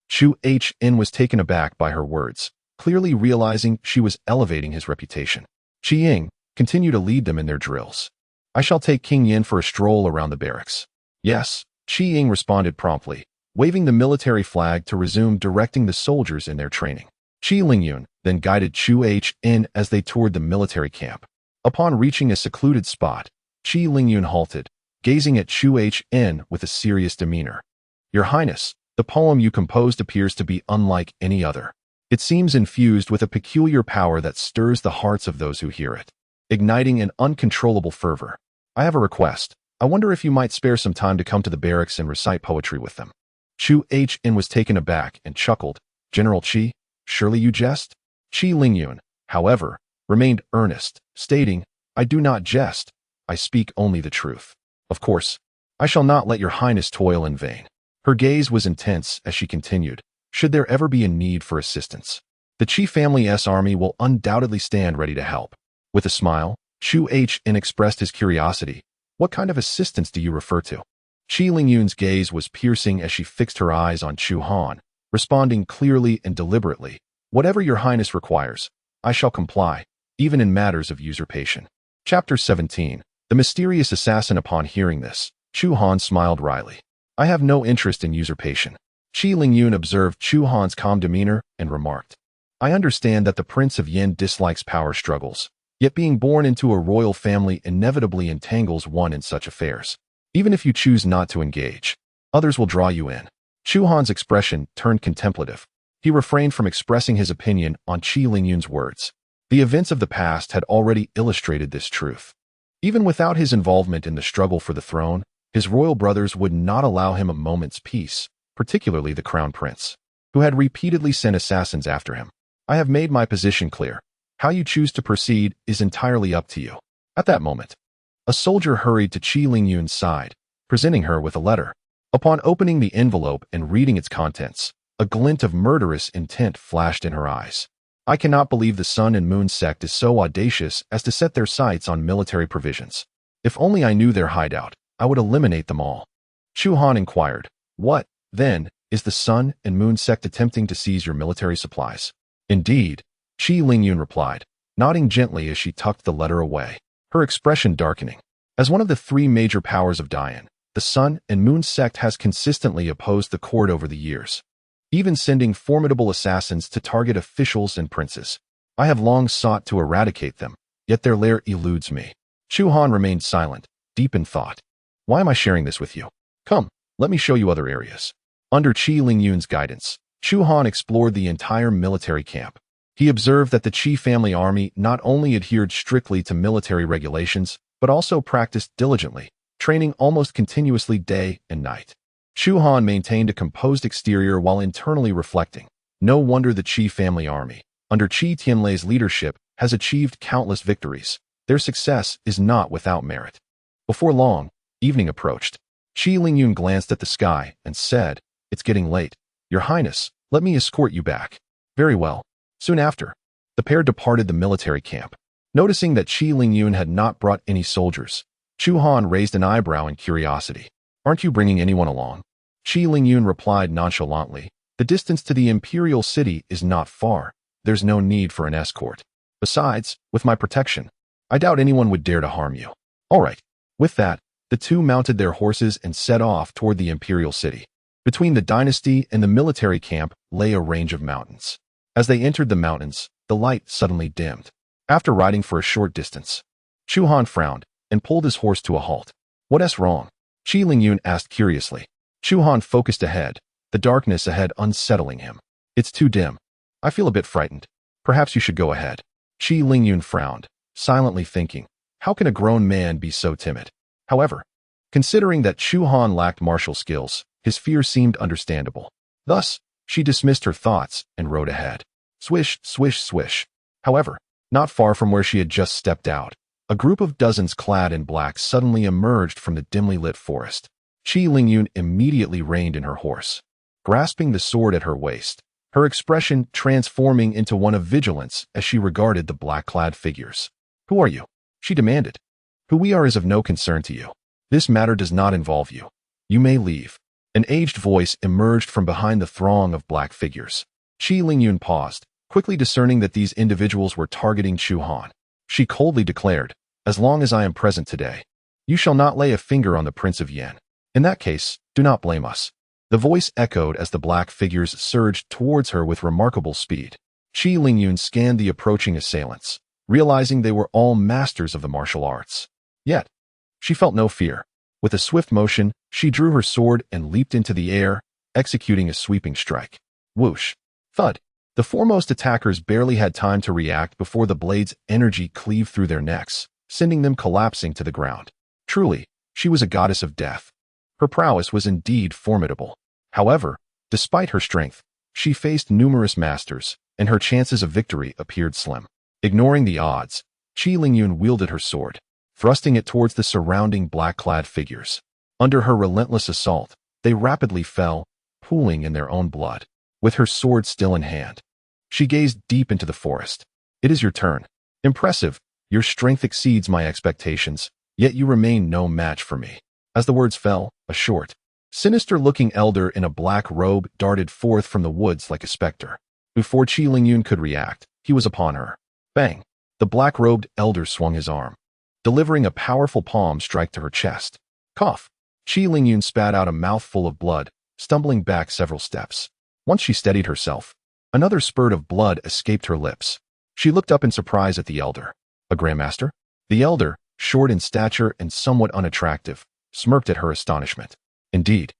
S1: Chu Han was taken aback by her words, clearly realizing she was elevating his reputation. Qi Ying, continue to lead them in their drills. I shall take King Yan for a stroll around the barracks. "Yes," Qi Ying responded promptly, waving the military flag to resume directing the soldiers in their training. Qi Lingyun then guided Chu Han as they toured the military camp. Upon reaching a secluded spot, Qi Lingyun halted, gazing at Chu Han with a serious demeanor. "Your Highness, the poem you composed appears to be unlike any other. It seems infused with a peculiar power that stirs the hearts of those who hear it, igniting an uncontrollable fervor. I have a request. I wonder if you might spare some time to come to the barracks and recite poetry with them." Chu Han was taken aback and chuckled. "General Qi, surely you jest?" Qi Lingyun, however, remained earnest, stating, "I do not jest. I speak only the truth. Of course, I shall not let your Highness toil in vain." Her gaze was intense as she continued, "Should there ever be a need for assistance, the Qi family's army will undoubtedly stand ready to help." With a smile, Chu Han expressed his curiosity. "What kind of assistance do you refer to?" Qi Lingyun's gaze was piercing as she fixed her eyes on Chu Han, responding clearly and deliberately, "Whatever your Highness requires, I shall comply, even in matters of usurpation." Chapter 17. The mysterious assassin. Upon hearing this, Chu Han smiled wryly. "I have no interest in usurpation." Qi Lingyun observed Chu Han's calm demeanor and remarked, "I understand that the Prince of Yan dislikes power struggles, yet being born into a royal family inevitably entangles one in such affairs. Even if you choose not to engage, others will draw you in." Chu Han's expression turned contemplative. He refrained from expressing his opinion on Qi Lingyun's words. The events of the past had already illustrated this truth. Even without his involvement in the struggle for the throne, his royal brothers would not allow him a moment's peace, particularly the crown prince, who had repeatedly sent assassins after him. "I have made my position clear. How you choose to proceed is entirely up to you." At that moment, a soldier hurried to Qi Lingyun's side, presenting her with a letter. Upon opening the envelope and reading its contents, a glint of murderous intent flashed in her eyes. "I cannot believe the Sun and Moon sect is so audacious as to set their sights on military provisions. If only I knew their hideout, I would eliminate them all." Chu Han inquired, "What, then, is the Sun and Moon sect attempting to seize your military supplies?" "Indeed," Qi Lingyun replied, nodding gently as she tucked the letter away, her expression darkening. "As one of the three major powers of Dayan, the Sun and Moon sect has consistently opposed the court over the years, even sending formidable assassins to target officials and princes. I have long sought to eradicate them, yet their lair eludes me." Chu Han remained silent, deep in thought. "Why am I sharing this with you? Come, let me show you other areas." Under Qi Lingyun's guidance, Chu Han explored the entire military camp. He observed that the Qi family army not only adhered strictly to military regulations, but also practiced diligently, training almost continuously day and night. Chu Han maintained a composed exterior while internally reflecting. No wonder the Qi family army, under Qi Tianlei's leadership, has achieved countless victories. Their success is not without merit. Before long, evening approached. Qi Lingyun glanced at the sky and said, "It's getting late. Your Highness, let me escort you back." "Very well." Soon after, the pair departed the military camp. Noticing that Qi Lingyun had not brought any soldiers, Chu Han raised an eyebrow in curiosity. Aren't you bringing anyone along? Qi Lingyun replied nonchalantly. The distance to the imperial city is not far. There's no need for an escort. Besides, with my protection, I doubt anyone would dare to harm you. All right. With that, the two mounted their horses and set off toward the imperial city. Between the dynasty and the military camp lay a range of mountains. As they entered the mountains, the light suddenly dimmed. After riding for a short distance, Chu Han frowned and pulled his horse to a halt. What's wrong? Qi Lingyun asked curiously. Chu Han focused ahead, the darkness ahead unsettling him. It's too dim. I feel a bit frightened. Perhaps you should go ahead. Qi Lingyun frowned, silently thinking, how can a grown man be so timid? However, considering that Chu Han lacked martial skills, his fear seemed understandable. Thus, she dismissed her thoughts and rode ahead. Swish, swish, swish. However, not far from where she had just stepped out, a group of dozens clad in black suddenly emerged from the dimly lit forest. Qi Lingyun immediately reined in her horse, grasping the sword at her waist, her expression transforming into one of vigilance as she regarded the black-clad figures. Who are you? She demanded. Who we are is of no concern to you. This matter does not involve you. You may leave. An aged voice emerged from behind the throng of black figures. Qi Lingyun paused, quickly discerning that these individuals were targeting Chu Han. She coldly declared, as long as I am present today, you shall not lay a finger on the Prince of Yan. In that case, do not blame us. The voice echoed as the black figures surged towards her with remarkable speed. Qi Lingyun scanned the approaching assailants, realizing they were all masters of the martial arts. Yet, she felt no fear. With a swift motion, she drew her sword and leaped into the air, executing a sweeping strike. Whoosh! Thud! The foremost attackers barely had time to react before the blade's energy cleaved through their necks, sending them collapsing to the ground. Truly, she was a goddess of death. Her prowess was indeed formidable. However, despite her strength, she faced numerous masters, and her chances of victory appeared slim. Ignoring the odds, Qi Lingyun wielded her sword, thrusting it towards the surrounding black-clad figures. Under her relentless assault, they rapidly fell, pooling in their own blood. With her sword still in hand, she gazed deep into the forest. It is your turn. Impressive. Your strength exceeds my expectations, yet you remain no match for me. As the words fell, a short, sinister-looking elder in a black robe darted forth from the woods like a specter. Before Qi Lingyun could react, he was upon her. Bang! The black-robed elder swung his arm, delivering a powerful palm strike to her chest. Cough! Qi Lingyun spat out a mouthful of blood, stumbling back several steps. Once she steadied herself, another spurt of blood escaped her lips. She looked up in surprise at the elder. A grandmaster? The elder, short in stature and somewhat unattractive, smirked at her astonishment. Indeed,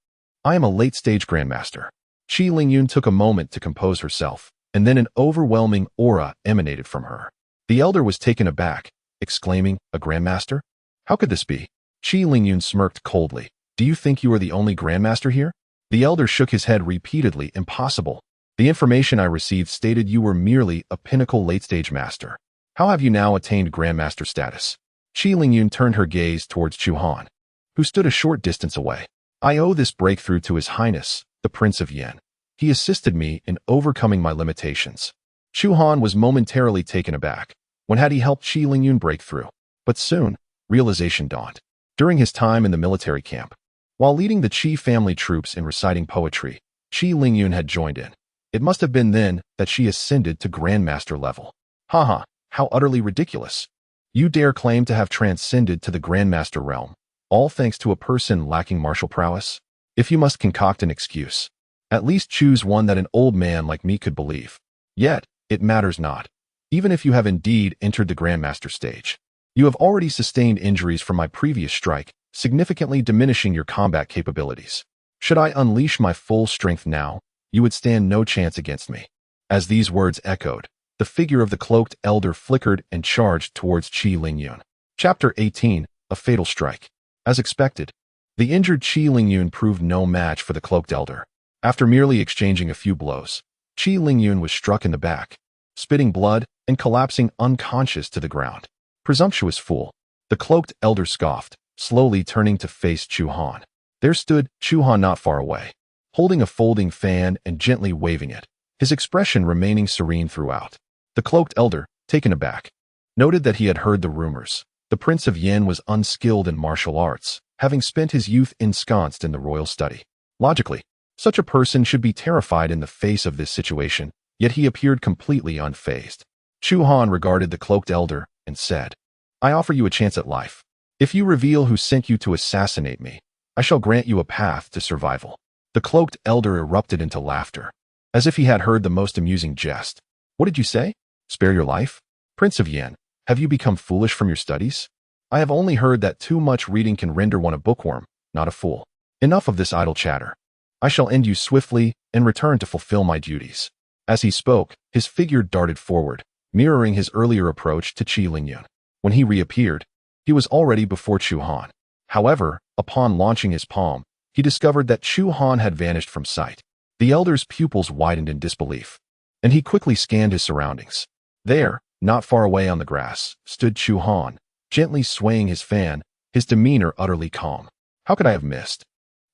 S1: I am a late-stage grandmaster. Qi Lingyun took a moment to compose herself, and then an overwhelming aura emanated from her. The elder was taken aback, exclaiming, a grandmaster? How could this be? Qi Lingyun smirked coldly. Do you think you are the only grandmaster here? The elder shook his head repeatedly. Impossible. The information I received stated you were merely a pinnacle late-stage master. How have you now attained grandmaster status? Qi Lingyun turned her gaze towards Chu Han, who stood a short distance away. I owe this breakthrough to His Highness, the Prince of Yan. He assisted me in overcoming my limitations. Chu Han was momentarily taken aback. When had he helped Qi Lingyun break through? But soon, realization dawned. During his time in the military camp, while leading the Qi family troops in reciting poetry, Qi Lingyun had joined in. It must have been then that she ascended to grandmaster level. Haha, how utterly ridiculous. You dare claim to have transcended to the grandmaster realm, all thanks to a person lacking martial prowess? If you must concoct an excuse, at least choose one that an old man like me could believe. Yet, it matters not. Even if you have indeed entered the grandmaster stage, you have already sustained injuries from my previous strike, significantly diminishing your combat capabilities. Should I unleash my full strength now, you would stand no chance against me. As these words echoed, the figure of the cloaked elder flickered and charged towards Qi Lingyun. Chapter 18, A Fatal Strike. As expected, the injured Qi Lingyun proved no match for the cloaked elder. After merely exchanging a few blows, Qi Lingyun was struck in the back, spitting blood and collapsing unconscious to the ground. Presumptuous fool, the cloaked elder scoffed, slowly turning to face Chu Han. There stood Chu Han not far away, holding a folding fan and gently waving it, his expression remaining serene throughout. The cloaked elder, taken aback, noted that he had heard the rumors. The Prince of Yan was unskilled in martial arts, having spent his youth ensconced in the royal study. Logically, such a person should be terrified in the face of this situation, yet he appeared completely unfazed. Chu Han regarded the cloaked elder and said, "I offer you a chance at life. If you reveal who sent you to assassinate me, I shall grant you a path to survival." The cloaked elder erupted into laughter, as if he had heard the most amusing jest. "What did you say? Spare your life? Prince of Yan, have you become foolish from your studies? I have only heard that too much reading can render one a bookworm, not a fool. Enough of this idle chatter. I shall end you swiftly and return to fulfill my duties." As he spoke, his figure darted forward, mirroring his earlier approach to Qi Lingyun. When he reappeared, he was already before Chu Han. However, upon launching his palm, he discovered that Chu Han had vanished from sight. The elder's pupils widened in disbelief, and he quickly scanned his surroundings. There, not far away on the grass, stood Chu Han, gently swaying his fan, his demeanor utterly calm. How could I have missed?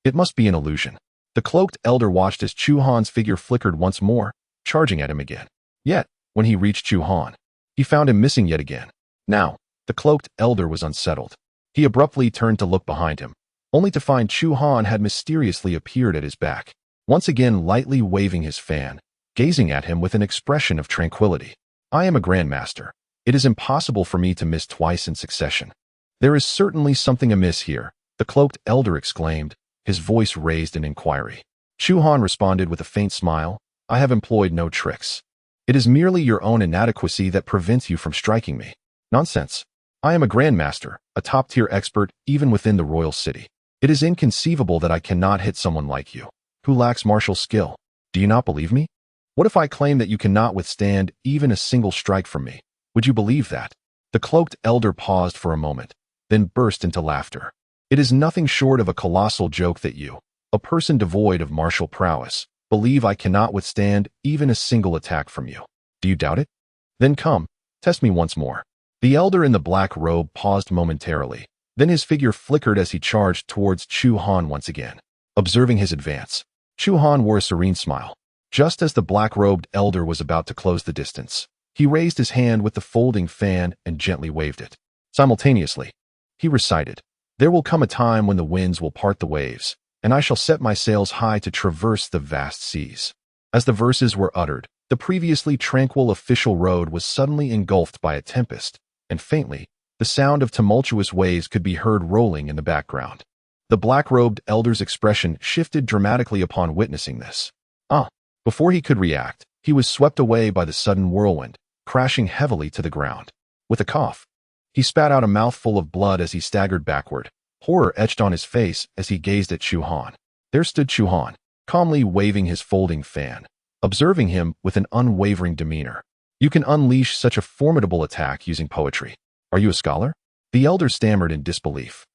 S1: It must be an illusion. The cloaked elder watched as Chu Han's figure flickered once more, charging at him again. Yet, when he reached Chu Han, he found him missing yet again. Now, the cloaked elder was unsettled. He abruptly turned to look behind him, only to find Chu Han had mysteriously appeared at his back, once again lightly waving his fan, gazing at him with an expression of tranquility. "I am a grandmaster. It is impossible for me to miss twice in succession." "There is certainly something amiss here," the cloaked elder exclaimed, his voice raised in inquiry. Chu Han responded with a faint smile, "I have employed no tricks. It is merely your own inadequacy that prevents you from striking me." "Nonsense. I am a grandmaster, a top-tier expert even within the royal city. It is inconceivable that I cannot hit someone like you, who lacks martial skill. Do you not believe me? What if I claim that you cannot withstand even a single strike from me? Would you believe that?" The cloaked elder paused for a moment, then burst into laughter. "It is nothing short of a colossal joke that you, a person devoid of martial prowess, believe I cannot withstand even a single attack from you. Do you doubt it? Then come, test me once more." The elder in the black robe paused momentarily, then his figure flickered as he charged towards Chu Han once again. Observing his advance, Chu Han wore a serene smile. Just as the black-robed elder was about to close the distance, he raised his hand with the folding fan and gently waved it. Simultaneously, he recited, "There will come a time when the winds will part the waves, and I shall set my sails high to traverse the vast seas." As the verses were uttered, the previously tranquil official road was suddenly engulfed by a tempest, and faintly, the sound of tumultuous waves could be heard rolling in the background. The black-robed elder's expression shifted dramatically upon witnessing this. Before he could react, he was swept away by the sudden whirlwind, crashing heavily to the ground. With a cough, he spat out a mouthful of blood as he staggered backward, horror etched on his face as he gazed at Chu Han. There stood Chu Han, calmly waving his folding fan, observing him with an unwavering demeanor. "You can unleash such a formidable attack using poetry. Are you a scholar?" The elder stammered in disbelief.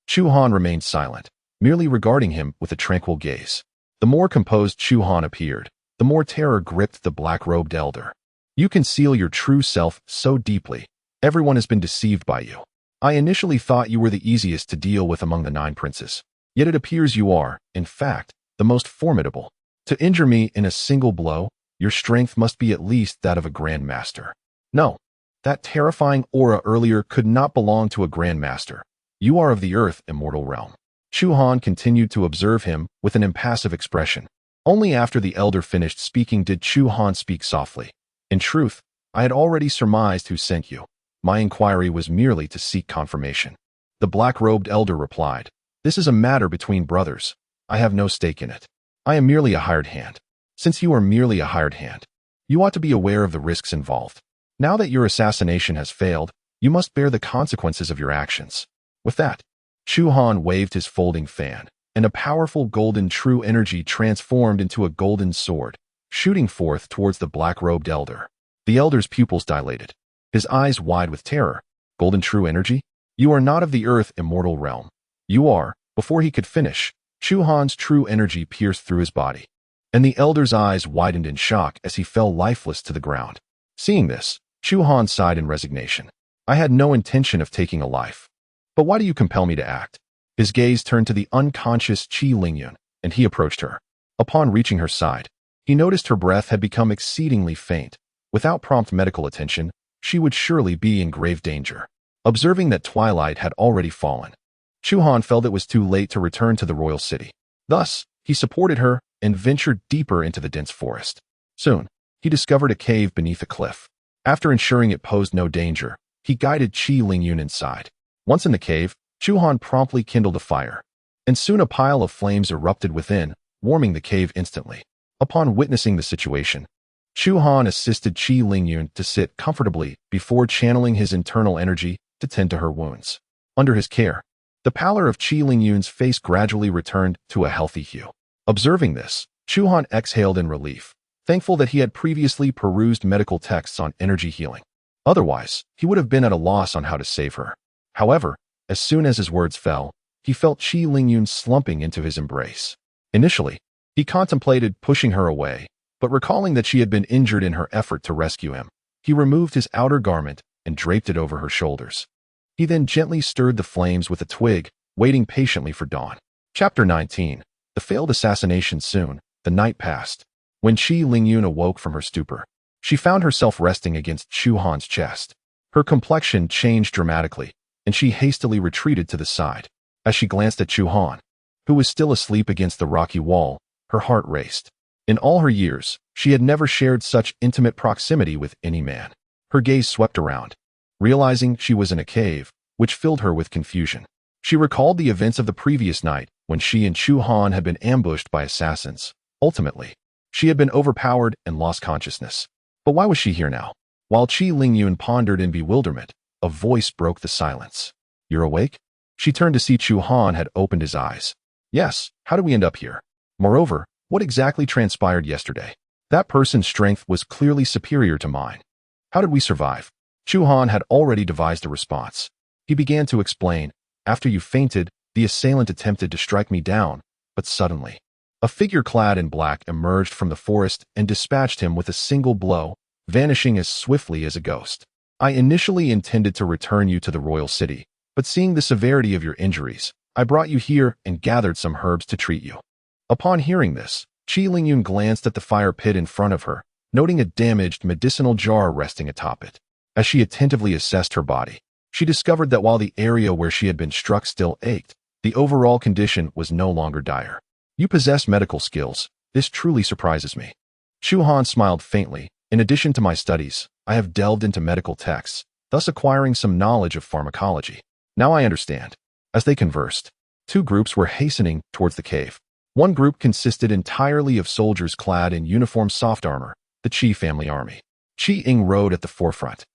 S1: Chu Han remained silent, merely regarding him with a tranquil gaze. The more composed Chu Han appeared, the more terror gripped the black-robed elder. "You conceal your true self so deeply. Everyone has been deceived by you. I initially thought you were the easiest to deal with among the 9 princes. Yet it appears you are, in fact, the most formidable. To injure me in a single blow, your strength must be at least that of a grandmaster. No, that terrifying aura earlier could not belong to a grandmaster. You are of the earth immortal realm." Chu Han continued to observe him with an impassive expression. Only after the elder finished speaking did Chu Han speak softly. "In truth, I had already surmised who sent you. My inquiry was merely to seek confirmation." The black-robed elder replied, "This is a matter between brothers. I have no stake in it. I am merely a hired hand. Since you are merely a hired hand, you ought to be aware of the risks involved. Now that your assassination has failed, you must bear the consequences of your actions." With that, Chu Han waved his folding fan, and a powerful golden true energy transformed into a golden sword, shooting forth towards the black-robed elder. The elder's pupils dilated, his eyes wide with terror. "Golden true energy? You are not of the earth immortal realm. You are." Before he could finish, Chu Han's true energy pierced through his body, and the elder's eyes widened in shock as he fell lifeless to the ground. Seeing this, Chu Han sighed in resignation. "I had no intention of taking a life. But why do you compel me to act?" His gaze turned to the unconscious Qi Lingyun, and he approached her. Upon reaching her side, he noticed her breath had become exceedingly faint. Without prompt medical attention, she would surely be in grave danger. Observing that twilight had already fallen, Chu Han felt it was too late to return to the royal city. Thus, he supported her and ventured deeper into the dense forest. Soon, he discovered a cave beneath a cliff. After ensuring it posed no danger, he guided Qi Lingyun inside. Once in the cave, Chu Han promptly kindled a fire, and soon a pile of flames erupted within, warming the cave instantly. Upon witnessing the situation, Chu Han assisted Qi Lingyun to sit comfortably before channeling his internal energy to tend to her wounds. Under his care, the pallor of Qi Lingyun's face gradually returned to a healthy hue. Observing this, Chu Han exhaled in relief, thankful that he had previously perused medical texts on energy healing. Otherwise, he would have been at a loss on how to save her. However, as soon as his words fell, he felt Qi Lingyun slumping into his embrace. Initially, he contemplated pushing her away, but recalling that she had been injured in her effort to rescue him, he removed his outer garment and draped it over her shoulders. He then gently stirred the flames with a twig, waiting patiently for dawn. Chapter 19. The failed assassination. Soon, the night passed. When Qi Lingyun awoke from her stupor, she found herself resting against Chu Han's chest. Her complexion changed dramatically, and she hastily retreated to the side. As she glanced at Chu Han, who was still asleep against the rocky wall, her heart raced. In all her years, she had never shared such intimate proximity with any man. Her gaze swept around, realizing she was in a cave, which filled her with confusion. She recalled the events of the previous night when she and Chu Han had been ambushed by assassins. Ultimately, she had been overpowered and lost consciousness. But why was she here now? While Qi Lingyun pondered in bewilderment, a voice broke the silence. "You're awake?" She turned to see Chu Han had opened his eyes. "Yes, how did we end up here? Moreover, what exactly transpired yesterday? That person's strength was clearly superior to mine. How did we survive?" Chu Han had already devised a response. He began to explain. "After you fainted, the assailant attempted to strike me down, but suddenly, a figure clad in black emerged from the forest and dispatched him with a single blow, vanishing as swiftly as a ghost. I initially intended to return you to the royal city, but seeing the severity of your injuries, I brought you here and gathered some herbs to treat you." Upon hearing this, Qi Lingyun glanced at the fire pit in front of her, noting a damaged medicinal jar resting atop it. As she attentively assessed her body, she discovered that while the area where she had been struck still ached, the overall condition was no longer dire. "You possess medical skills. This truly surprises me." Chu Han smiled faintly. "In addition to my studies, I have delved into medical texts, thus acquiring some knowledge of pharmacology. Now I understand." As they conversed, two groups were hastening towards the cave. One group consisted entirely of soldiers clad in uniform soft armor, the Qi family army. Qi Ying rode at the forefront,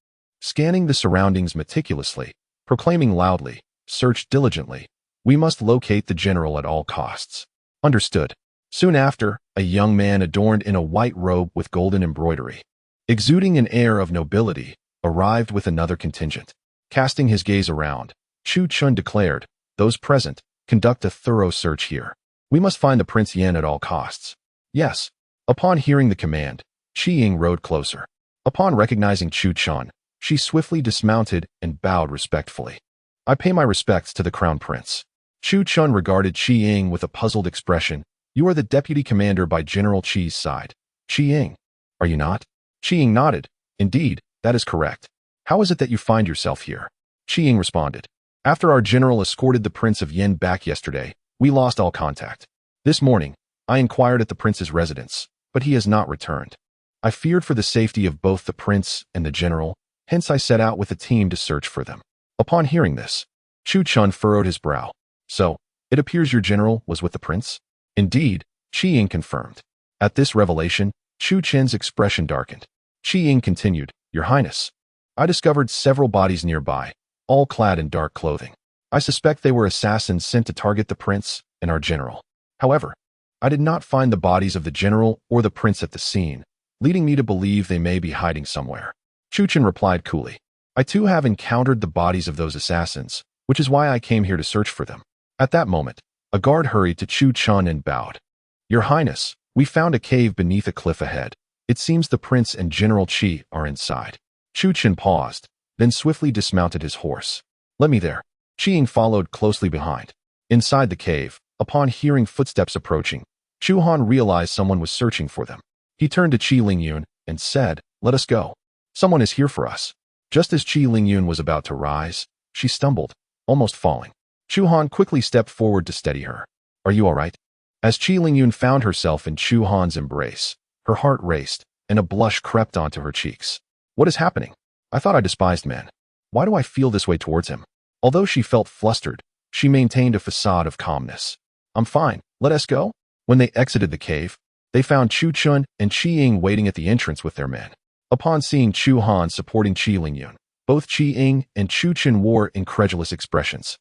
S1: scanning the surroundings meticulously, proclaiming loudly, "Search diligently. We must locate the general at all costs." "Understood." Soon after, a young man adorned in a white robe with golden embroidery, exuding an air of nobility, arrived with another contingent. Casting his gaze around, Chu Chun declared, "Those present, conduct a thorough search here. We must find the Prince Yan at all costs." "Yes." Upon hearing the command, Qi Ying rode closer. Upon recognizing Chu Chun, she swiftly dismounted and bowed respectfully. "I pay my respects to the Crown Prince." Chu Chun regarded Qi Ying with a puzzled expression. "You are the deputy commander by General Qi's side, Qi Ying, are you not?" Qi Ying nodded. "Indeed, that is correct. How is it that you find yourself here?" Qi Ying responded. "After our general escorted the Prince of Yen back yesterday, we lost all contact. This morning, I inquired at the prince's residence, but he has not returned. I feared for the safety of both the prince and the general, hence I set out with a team to search for them." Upon hearing this, Chu Chun furrowed his brow. "So, it appears your general was with the prince?" "Indeed," Qi Ying confirmed. At this revelation, Chu Chen's expression darkened. Qi Ying continued, "Your Highness, I discovered several bodies nearby, all clad in dark clothing. I suspect they were assassins sent to target the prince and our general. However, I did not find the bodies of the general or the prince at the scene, leading me to believe they may be hiding somewhere." Chu Chen replied coolly, "I too have encountered the bodies of those assassins, which is why I came here to search for them." At that moment, a guard hurried to Chu Chun and bowed. "Your Highness, we found a cave beneath a cliff ahead. It seems the prince and General Qi are inside." Chu Chen paused, then swiftly dismounted his horse. "Let me there." Qi Ying followed closely behind. Inside the cave, upon hearing footsteps approaching, Chu Han realized someone was searching for them. He turned to Qi Lingyun and said, "Let us go. Someone is here for us." Just as Qi Lingyun was about to rise, she stumbled, almost falling. Chu Han quickly stepped forward to steady her. Are you all right? As Qi Lingyun found herself in Chu Han's embrace, her heart raced, and a blush crept onto her cheeks. What is happening? I thought I despised men. Why do I feel this way towards him? Although she felt flustered, she maintained a facade of calmness. I'm fine, let us go. When they exited the cave, they found Chu Chun and Qi Ying waiting at the entrance with their men. Upon seeing Chu Han supporting Qi Lingyun, both Qi Ying and Chu Chun wore incredulous expressions.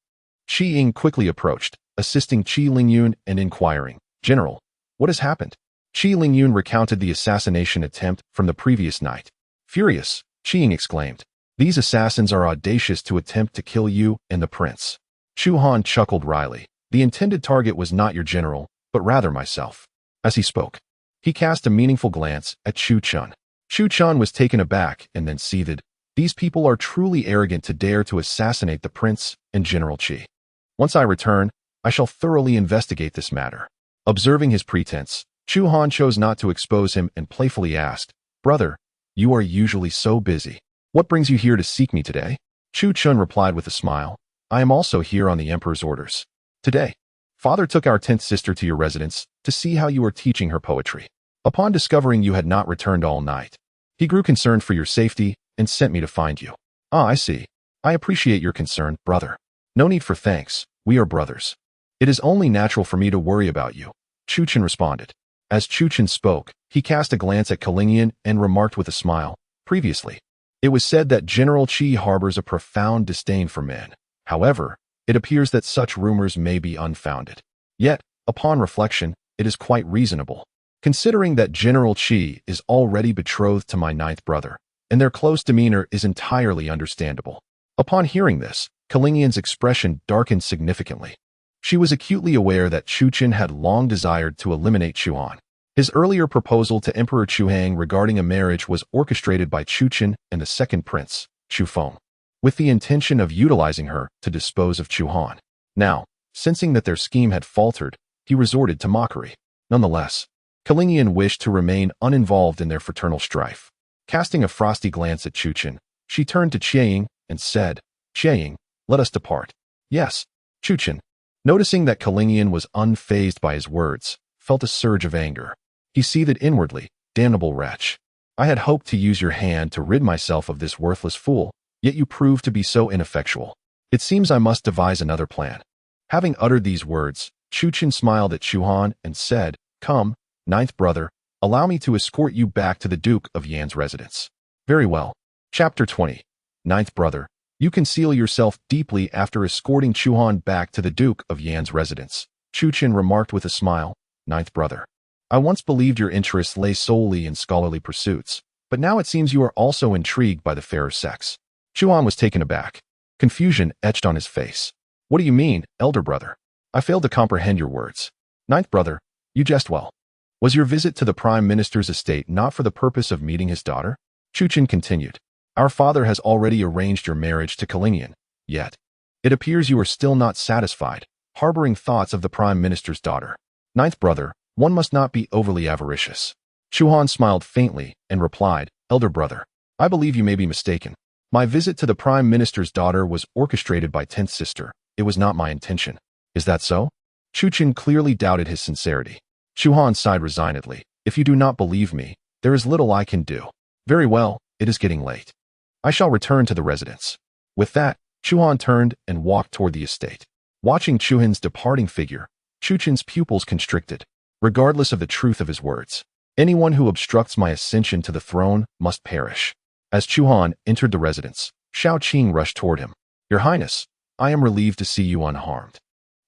S1: Qi Ying quickly approached, assisting Qi Lingyun and inquiring, General, what has happened? Qi Lingyun recounted the assassination attempt from the previous night. Furious, Qi Ying exclaimed, these assassins are audacious to attempt to kill you and the prince. Chu Han chuckled wryly. The intended target was not your general, but rather myself. As he spoke, he cast a meaningful glance at Chu Chun. Chu Chun was taken aback and then seethed. These people are truly arrogant to dare to assassinate the prince and General Qi. Once I return, I shall thoroughly investigate this matter. Observing his pretense, Chu Han chose not to expose him and playfully asked, Brother, you are usually so busy. What brings you here to seek me today? Chu Chun replied with a smile, I am also here on the emperor's orders. Today, Father took our 10th sister to your residence to see how you were teaching her poetry. Upon discovering you had not returned all night, he grew concerned for your safety and sent me to find you. Ah, I see. I appreciate your concern, brother. No need for thanks, we are brothers. It is only natural for me to worry about you, Chu Chun responded. As Chu Chun spoke, he cast a glance at Kalingian and remarked with a smile, previously, it was said that General Qi harbors a profound disdain for men. However, it appears that such rumors may be unfounded. Yet, upon reflection, it is quite reasonable, considering that General Qi is already betrothed to my 9th brother, and their close demeanor is entirely understandable. Upon hearing this, Kalingian's expression darkened significantly. She was acutely aware that Chu Chun had long desired to eliminate Chu Han. His earlier proposal to Emperor Chu Hang regarding a marriage was orchestrated by Chu Chun and the second prince, Chu Feng, with the intention of utilizing her to dispose of Chu Han. Now, sensing that their scheme had faltered, he resorted to mockery. Nonetheless, Kalingian wished to remain uninvolved in their fraternal strife. Casting a frosty glance at Chu Chun, she turned to Chiang and said, Chiang, let us depart. Yes, Chu Chun, noticing that Kalingian was unfazed by his words, felt a surge of anger. He seethed inwardly, damnable wretch. I had hoped to use your hand to rid myself of this worthless fool, yet you proved to be so ineffectual. It seems I must devise another plan. Having uttered these words, Chu Chun smiled at Chu Han and said, Come, 9th brother, allow me to escort you back to the Duke of Yan's residence. Very well. Chapter 20. 9th brother, you conceal yourself deeply after escorting Chu Han back to the Duke of Yan's residence. Chu Chun remarked with a smile, 9th brother. I once believed your interests lay solely in scholarly pursuits, but now it seems you are also intrigued by the fairer sex. Chu Han was taken aback. Confusion etched on his face. What do you mean, elder brother? I failed to comprehend your words. 9th brother, you jest well. Was your visit to the Prime Minister's estate not for the purpose of meeting his daughter? Chu Chun continued. Our father has already arranged your marriage to Kalingian, yet it appears you are still not satisfied, harboring thoughts of the Prime Minister's daughter. 9th brother, one must not be overly avaricious. Chu Han smiled faintly and replied, Elder brother, I believe you may be mistaken. My visit to the Prime Minister's daughter was orchestrated by 10th sister. It was not my intention. Is that so? Chu Chun clearly doubted his sincerity. Chu Han sighed resignedly. If you do not believe me, there is little I can do. Very well, it is getting late. I shall return to the residence. With that, Chu Han turned and walked toward the estate. Watching Chu Han's departing figure, Chu Chun's pupils constricted. Regardless of the truth of his words, anyone who obstructs my ascension to the throne must perish. As Chu Han entered the residence, Shao Qing rushed toward him. Your Highness, I am relieved to see you unharmed.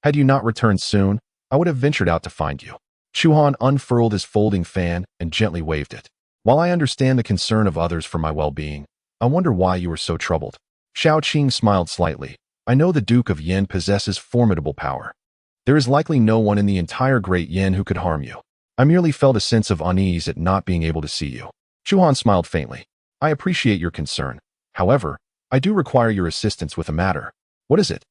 S1: Had you not returned soon, I would have ventured out to find you. Chu Han unfurled his folding fan and gently waved it. While I understand the concern of others for my well-being, I wonder why you are so troubled. Shao Qing smiled slightly. I know the Duke of Yan possesses formidable power. There is likely no one in the entire Great Yan who could harm you. I merely felt a sense of unease at not being able to see you. Chu Han smiled faintly. I appreciate your concern. However, I do require your assistance with a matter. What is it?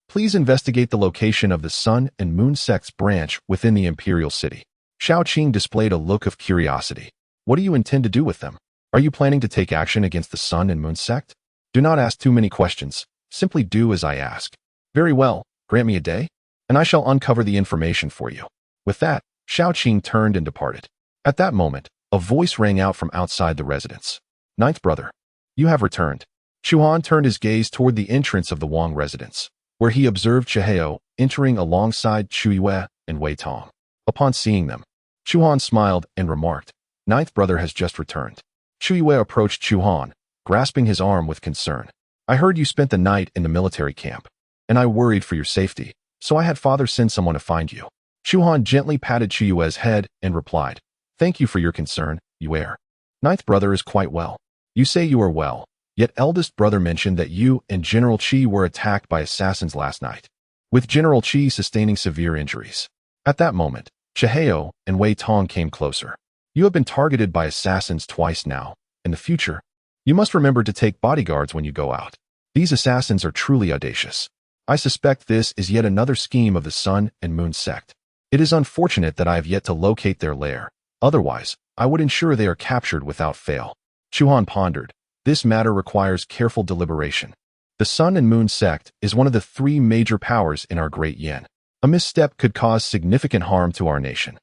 S1: Please investigate the location of the Sun and Moon sect's branch within the Imperial City. Shao Qing displayed a look of curiosity. What do you intend to do with them? Are you planning to take action against the Sun and Moon sect? Do not ask too many questions. Simply do as I ask. Very well, Grant me a day, and I shall uncover the information for you." With that, Shaoqing turned and departed. At that moment, a voice rang out from outside the residence. "Ninth brother, you have returned." Chu Han turned his gaze toward the entrance of the Wang residence, where he observed Chihao entering alongside Chu Yue and Wei Tong. Upon seeing them, Chu Han smiled and remarked, "Ninth brother has just returned." Chu Yue approached Chu Han, grasping his arm with concern. "I heard you spent the night in the military camp, and I worried for your safety, so I had father send someone to find you." Chu Han gently patted Chu Yue's head and replied, "Thank you for your concern, Yue. Ninth brother is quite well. You say you are well, yet eldest brother mentioned that you and General Qi were attacked by assassins last night, with General Qi sustaining severe injuries." At that moment, Chihao and Wei Tong came closer. "You have been targeted by assassins twice now. In the future, you must remember to take bodyguards when you go out. These assassins are truly audacious. I suspect this is yet another scheme of the Sun and Moon sect. It is unfortunate that I have yet to locate their lair. Otherwise, I would ensure they are captured without fail." Chu Han pondered. This matter requires careful deliberation. The Sun and Moon sect is one of the three major powers in our Great Yan. A misstep could cause significant harm to our nation.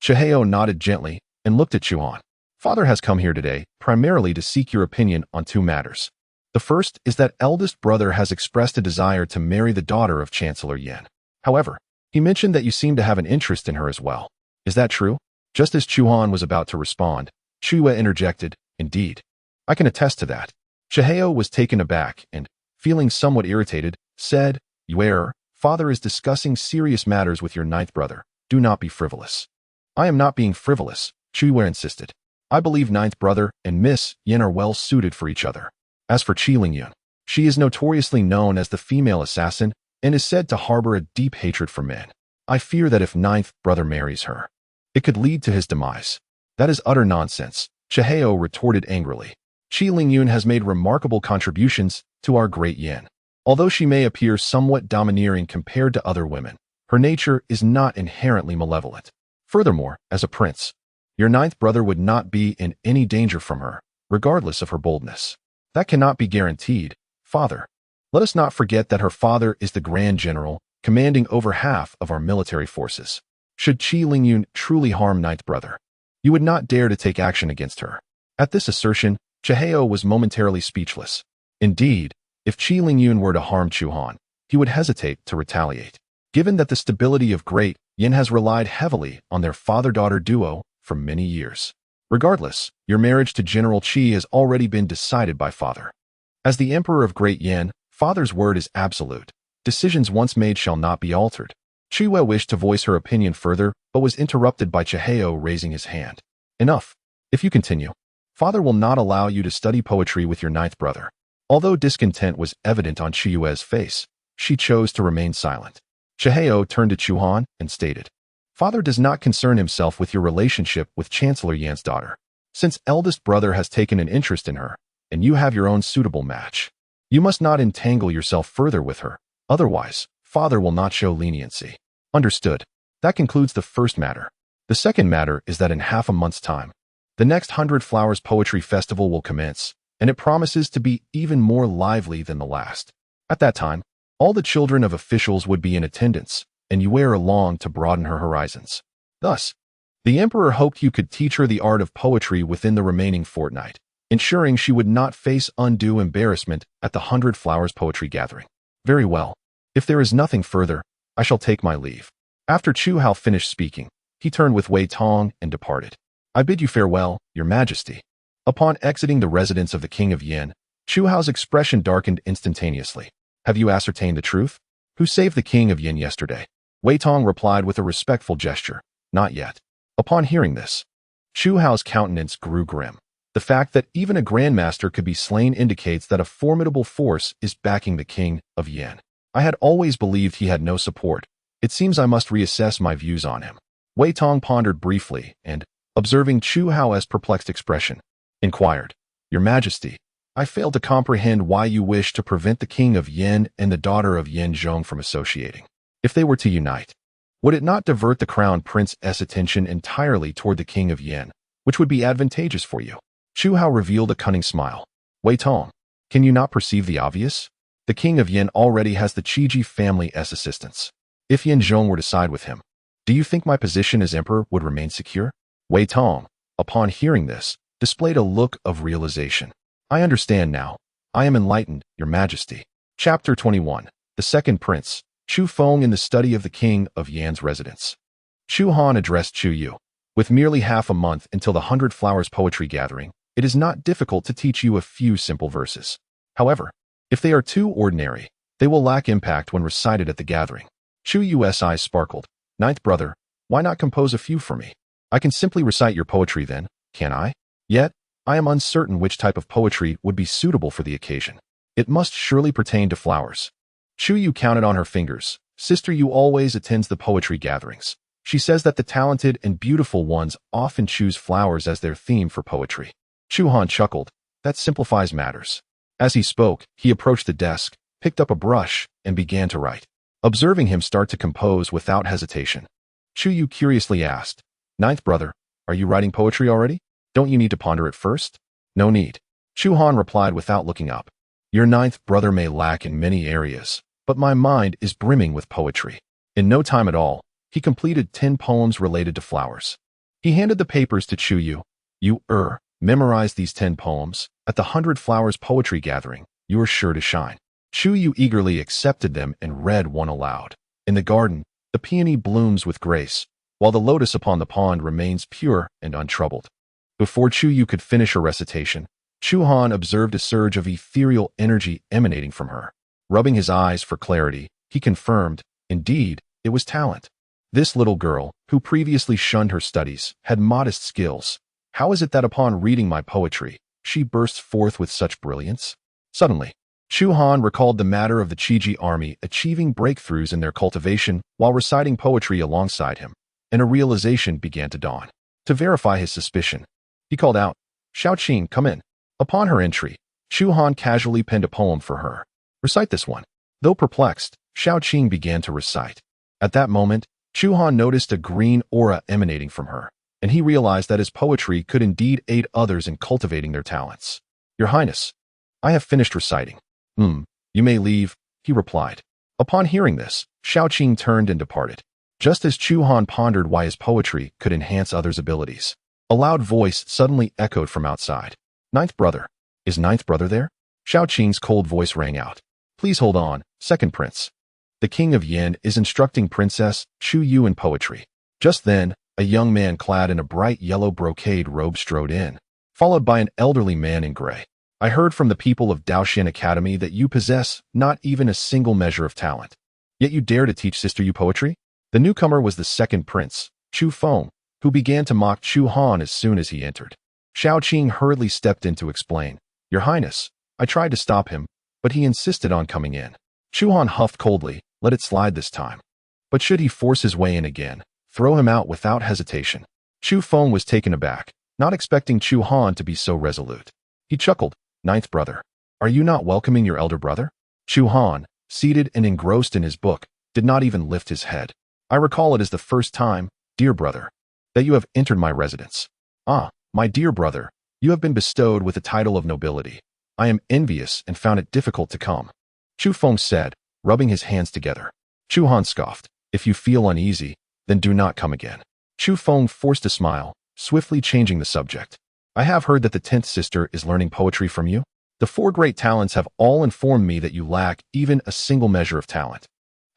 S1: Chihao nodded gently and looked at Chu Han. "Father has come here today primarily to seek your opinion on two matters. The first is that eldest brother has expressed a desire to marry the daughter of Chancellor Yan. However, he mentioned that you seem to have an interest in her as well. Is that true?" Just as Chu Han was about to respond, Chu Yue interjected, "Indeed. I can attest to that." Chihao was taken aback and, feeling somewhat irritated, said, "Yue, father is discussing serious matters with your ninth brother. Do not be frivolous." "I am not being frivolous," Chu Yue insisted. "I believe ninth brother and Miss Yan are well suited for each other. As for Qi Lingyun, she is notoriously known as the female assassin and is said to harbor a deep hatred for men. I fear that if ninth brother marries her, it could lead to his demise." "That is utter nonsense," Chihao retorted angrily. "Qi Lingyun has made remarkable contributions to our Great Yan. Although she may appear somewhat domineering compared to other women, her nature is not inherently malevolent. Furthermore, as a prince, your ninth brother would not be in any danger from her, regardless of her boldness." "That cannot be guaranteed, father. Let us not forget that her father is the Grand General, commanding over half of our military forces. Should Qi Lingyun truly harm ninth brother, you would not dare to take action against her." At this assertion, Chihao was momentarily speechless. Indeed, if Qi Lingyun were to harm Chu Han, he would hesitate to retaliate, given that the stability of Great Yan has relied heavily on their father-daughter duo for many years. "Regardless, your marriage to General Qi has already been decided by father. As the Emperor of Great Yan, father's word is absolute. Decisions once made shall not be altered." Chu Yue wished to voice her opinion further, but was interrupted by Chihao raising his hand. "Enough. If you continue, father will not allow you to study poetry with your ninth brother." Although discontent was evident on Chu Yue's face, she chose to remain silent. Chihao turned to Chu Han and stated, "Father does not concern himself with your relationship with Chancellor Yan's daughter. Since eldest brother has taken an interest in her, and you have your own suitable match, you must not entangle yourself further with her. Otherwise, father will not show leniency." "Understood. That concludes the first matter. The second matter is that in half a month's time, the next 100 Flowers Poetry Festival will commence, and it promises to be even more lively than the last. At that time, all the children of officials would be in attendance, and you wear along to broaden her horizons. Thus, the emperor hoped you could teach her the art of poetry within the remaining fortnight, ensuring she would not face undue embarrassment at the 100 Flowers Poetry Gathering." "Very well. If there is nothing further, I shall take my leave." After Chu Hao finished speaking, he turned with Wei Tong and departed. "I bid you farewell, your majesty." Upon exiting the residence of the king of Yan, Chu Hao's expression darkened instantaneously. "Have you ascertained the truth? Who saved the king of Yan yesterday?" Wei Tong replied with a respectful gesture, "Not yet." Upon hearing this, Chu Hao's countenance grew grim. The fact that even a grandmaster could be slain indicates that a formidable force is backing the king of Yan. I had always believed he had no support. It seems I must reassess my views on him. Wei Tong pondered briefly and, observing Chu Hao's perplexed expression, inquired, "Your Majesty, I fail to comprehend why you wish to prevent the king of Yan and the daughter of Yan Zhong from associating. If they were to unite, would it not divert the crown prince's attention entirely toward the king of Yan, which would be advantageous for you?" Chu Hao revealed a cunning smile. "Wei Tong, can you not perceive the obvious? The king of Yin already has the Qiji family as assistants. If Yin Zhong were to side with him, do you think my position as emperor would remain secure? Wei Tong, upon hearing this, displayed a look of realization. I understand now. I am enlightened, your majesty. Chapter 21. The Second Prince, Chu Feng in the study of the king of Yan's residence. Chu Han addressed Chu Yu. With merely half a month until the 100 Flowers poetry gathering, it is not difficult to teach you a few simple verses. However, if they are too ordinary, they will lack impact when recited at the gathering. Chu Yu's eyes sparkled. Ninth brother, why not compose a few for me? I can simply recite your poetry then, can I? Yet, I am uncertain which type of poetry would be suitable for the occasion. It must surely pertain to flowers. Chu Yu counted on her fingers. Sister Yu always attends the poetry gatherings. She says that the talented and beautiful ones often choose flowers as their theme for poetry. Chu Han chuckled. That simplifies matters. As he spoke, he approached the desk, picked up a brush, and began to write. Observing him start to compose without hesitation, Chu Yu curiously asked, Ninth brother, are you writing poetry already? Don't you need to ponder it first? No need. Chu Han replied without looking up. Your ninth brother may lack in many areas, but my mind is brimming with poetry. In no time at all, he completed 10 poems related to flowers. He handed the papers to Chu Yu. Memorize these 10 poems. At the 100 Flowers poetry gathering, you are sure to shine. Chu Yu eagerly accepted them and read one aloud. In the garden, the peony blooms with grace, while the lotus upon the pond remains pure and untroubled. Before Chu Yu could finish her recitation, Chu Han observed a surge of ethereal energy emanating from her. Rubbing his eyes for clarity, he confirmed, indeed, it was talent. This little girl, who previously shunned her studies, had modest skills. How is it that upon reading my poetry, she bursts forth with such brilliance? Suddenly, Chu Han recalled the matter of the Qiji army achieving breakthroughs in their cultivation while reciting poetry alongside him, and a realization began to dawn. To verify his suspicion, he called out, Xiaoqing, come in. Upon her entry, Chu Han casually penned a poem for her. Recite this one. Though perplexed, Xiaoqing began to recite. At that moment, Chu Han noticed a green aura emanating from her, and he realized that his poetry could indeed aid others in cultivating their talents. Your Highness, I have finished reciting. You may leave, he replied. Upon hearing this, Xiaoqing turned and departed. Just as Chu Han pondered why his poetry could enhance others' abilities, a loud voice suddenly echoed from outside. Ninth brother. Is ninth brother there? Xiaoqing's cold voice rang out. Please hold on, second prince. The king of Yin is instructing Princess Chu Yu in poetry. Just then, a young man clad in a bright yellow brocade robe strode in, followed by an elderly man in gray. I heard from the people of Daoxian Academy that you possess not even a single measure of talent. Yet you dare to teach Sister Yu poetry? The newcomer was the second prince, Chu Feng, who began to mock Chu Han as soon as he entered. Xiaoqing hurriedly stepped in to explain. Your Highness, I tried to stop him, but he insisted on coming in. Chu Han huffed coldly, let it slide this time. But should he force his way in again, throw him out without hesitation. Chu Feng was taken aback, not expecting Chu Han to be so resolute. He chuckled. Ninth brother, are you not welcoming your elder brother? Chu Han, seated and engrossed in his book, did not even lift his head. I recall it as the first time, dear brother, that you have entered my residence. Ah, my dear brother, you have been bestowed with the title of nobility. I am envious and found it difficult to come. Chu Feng said, rubbing his hands together. Chu Han scoffed. If you feel uneasy, then do not come again. Chu Feng forced a smile, swiftly changing the subject. I have heard that the 10th sister is learning poetry from you. The 4 great talents have all informed me that you lack even a single measure of talent.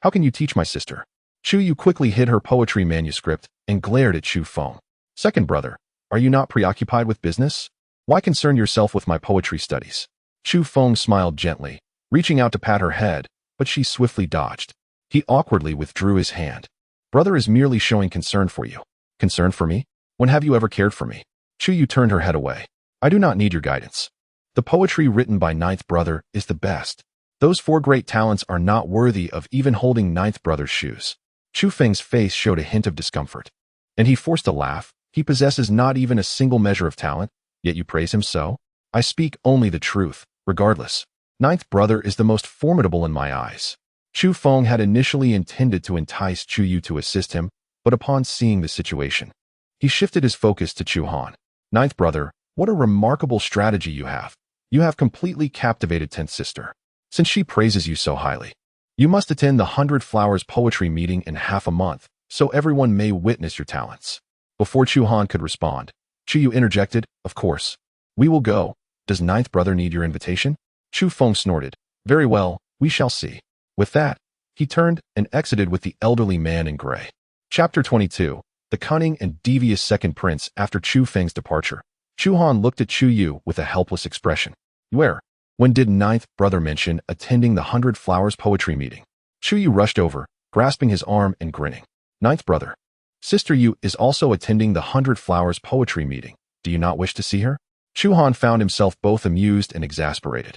S1: How can you teach my sister? Chu Yu quickly hid her poetry manuscript and glared at Chu Feng. Second brother, are you not preoccupied with business? Why concern yourself with my poetry studies? Chu Feng smiled gently, reaching out to pat her head, but she swiftly dodged. He awkwardly withdrew his hand. Brother is merely showing concern for you. Concern for me? When have you ever cared for me? Chu Yu turned her head away. I do not need your guidance. The poetry written by ninth brother is the best. Those 4 great talents are not worthy of even holding ninth brother's shoes. Chu Feng's face showed a hint of discomfort, and he forced a laugh. He possesses not even a single measure of talent, yet you praise him so? I speak only the truth, regardless. Ninth brother is the most formidable in my eyes. Chu Feng had initially intended to entice Chu Yu to assist him, but upon seeing the situation, he shifted his focus to Chu Han. Ninth brother, what a remarkable strategy you have. You have completely captivated 10th sister. since she praises you so highly. You must attend the 100 Flowers poetry meeting in half a month, so everyone may witness your talents. Before Chu Han could respond, Chu Yu interjected, of course. We will go. Does ninth brother need your invitation? Chu Feng snorted. Very well, we shall see. With that, he turned and exited with the elderly man in gray. Chapter 22. The cunning and devious second prince. After Chu Feng's departure, Chu Han looked at Chu Yu with a helpless expression. Where? When did ninth brother mention attending the 100 Flowers poetry meeting? Chu Yu rushed over, grasping his arm and grinning. Ninth brother. Sister Yu is also attending the 100 Flowers poetry meeting. Do you not wish to see her? Chu Han found himself both amused and exasperated.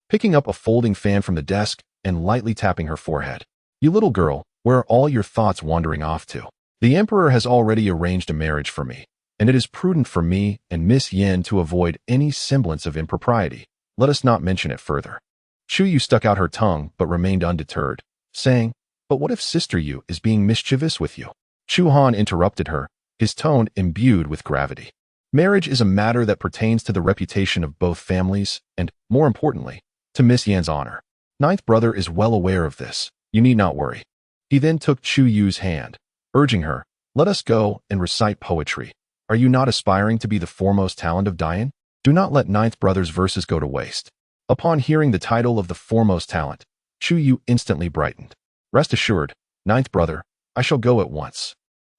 S1: Picking up a folding fan from the desk and lightly tapping her forehead. You little girl, where are all your thoughts wandering off to? The emperor has already arranged a marriage for me, and it is prudent for me and Miss Yin to avoid any semblance of impropriety. Let us not mention it further. Chu Yu stuck out her tongue but remained undeterred, saying, But what if Sister Yu is being mischievous with you? Chu Han interrupted her, his tone imbued with gravity. Marriage is a matter that pertains to the reputation of both families and, more importantly, to Miss Yan's honor. Ninth brother is well aware of this. You need not worry. He then took Chu Yu's hand, urging her, Let us go and recite poetry. Are you not aspiring to be the foremost talent of Dian? Do not let ninth brother's verses go to waste. Upon hearing the title of the foremost talent, Chu Yu instantly brightened. Rest assured, ninth brother, I shall go at once.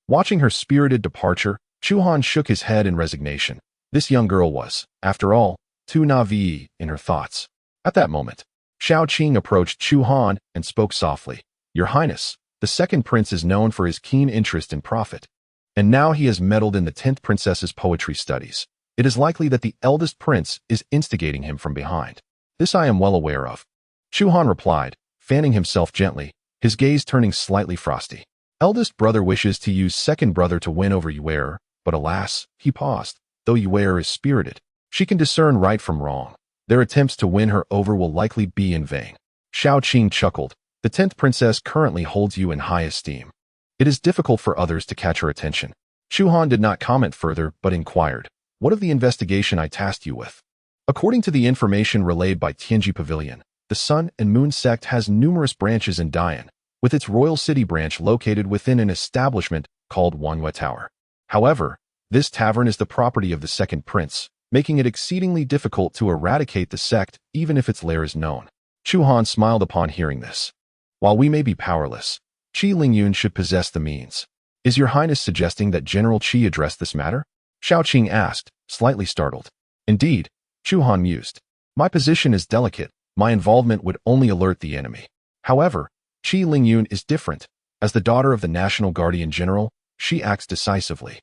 S1: Watching her spirited departure, Chu Han shook his head in resignation. This young girl was, after all, too naive in her thoughts. At that moment, Xiao Qing approached Chu Han and spoke softly. Your Highness, the second prince is known for his keen interest in profit, and now he has meddled in the 10th princess's poetry studies. It is likely that the eldest prince is instigating him from behind. This I am well aware of. Chu Han replied, fanning himself gently, his gaze turning slightly frosty. Eldest brother wishes to use second brother to win over Yuer, but alas, he paused. Though Yuer is spirited, she can discern right from wrong. Their attempts to win her over will likely be in vain. Xiao Qing chuckled. The 10th princess currently holds you in high esteem. It is difficult for others to catch her attention. Chu Han did not comment further, but inquired, What of the investigation I tasked you with? According to the information relayed by Tianji Pavilion, the Sun and Moon sect has numerous branches in Dian, with its Royal City branch located within an establishment called Wanhua Tower. However, this tavern is the property of the second prince, making it exceedingly difficult to eradicate the sect even if its lair is known. Chu Han smiled upon hearing this. While we may be powerless, Qi Lingyun should possess the means. Is your highness suggesting that General Qi address this matter? Xiao Qing asked, slightly startled. Indeed, Chu Han mused. My position is delicate. My involvement would only alert the enemy. However, Qi Lingyun is different. As the daughter of the National Guardian General, she acts decisively.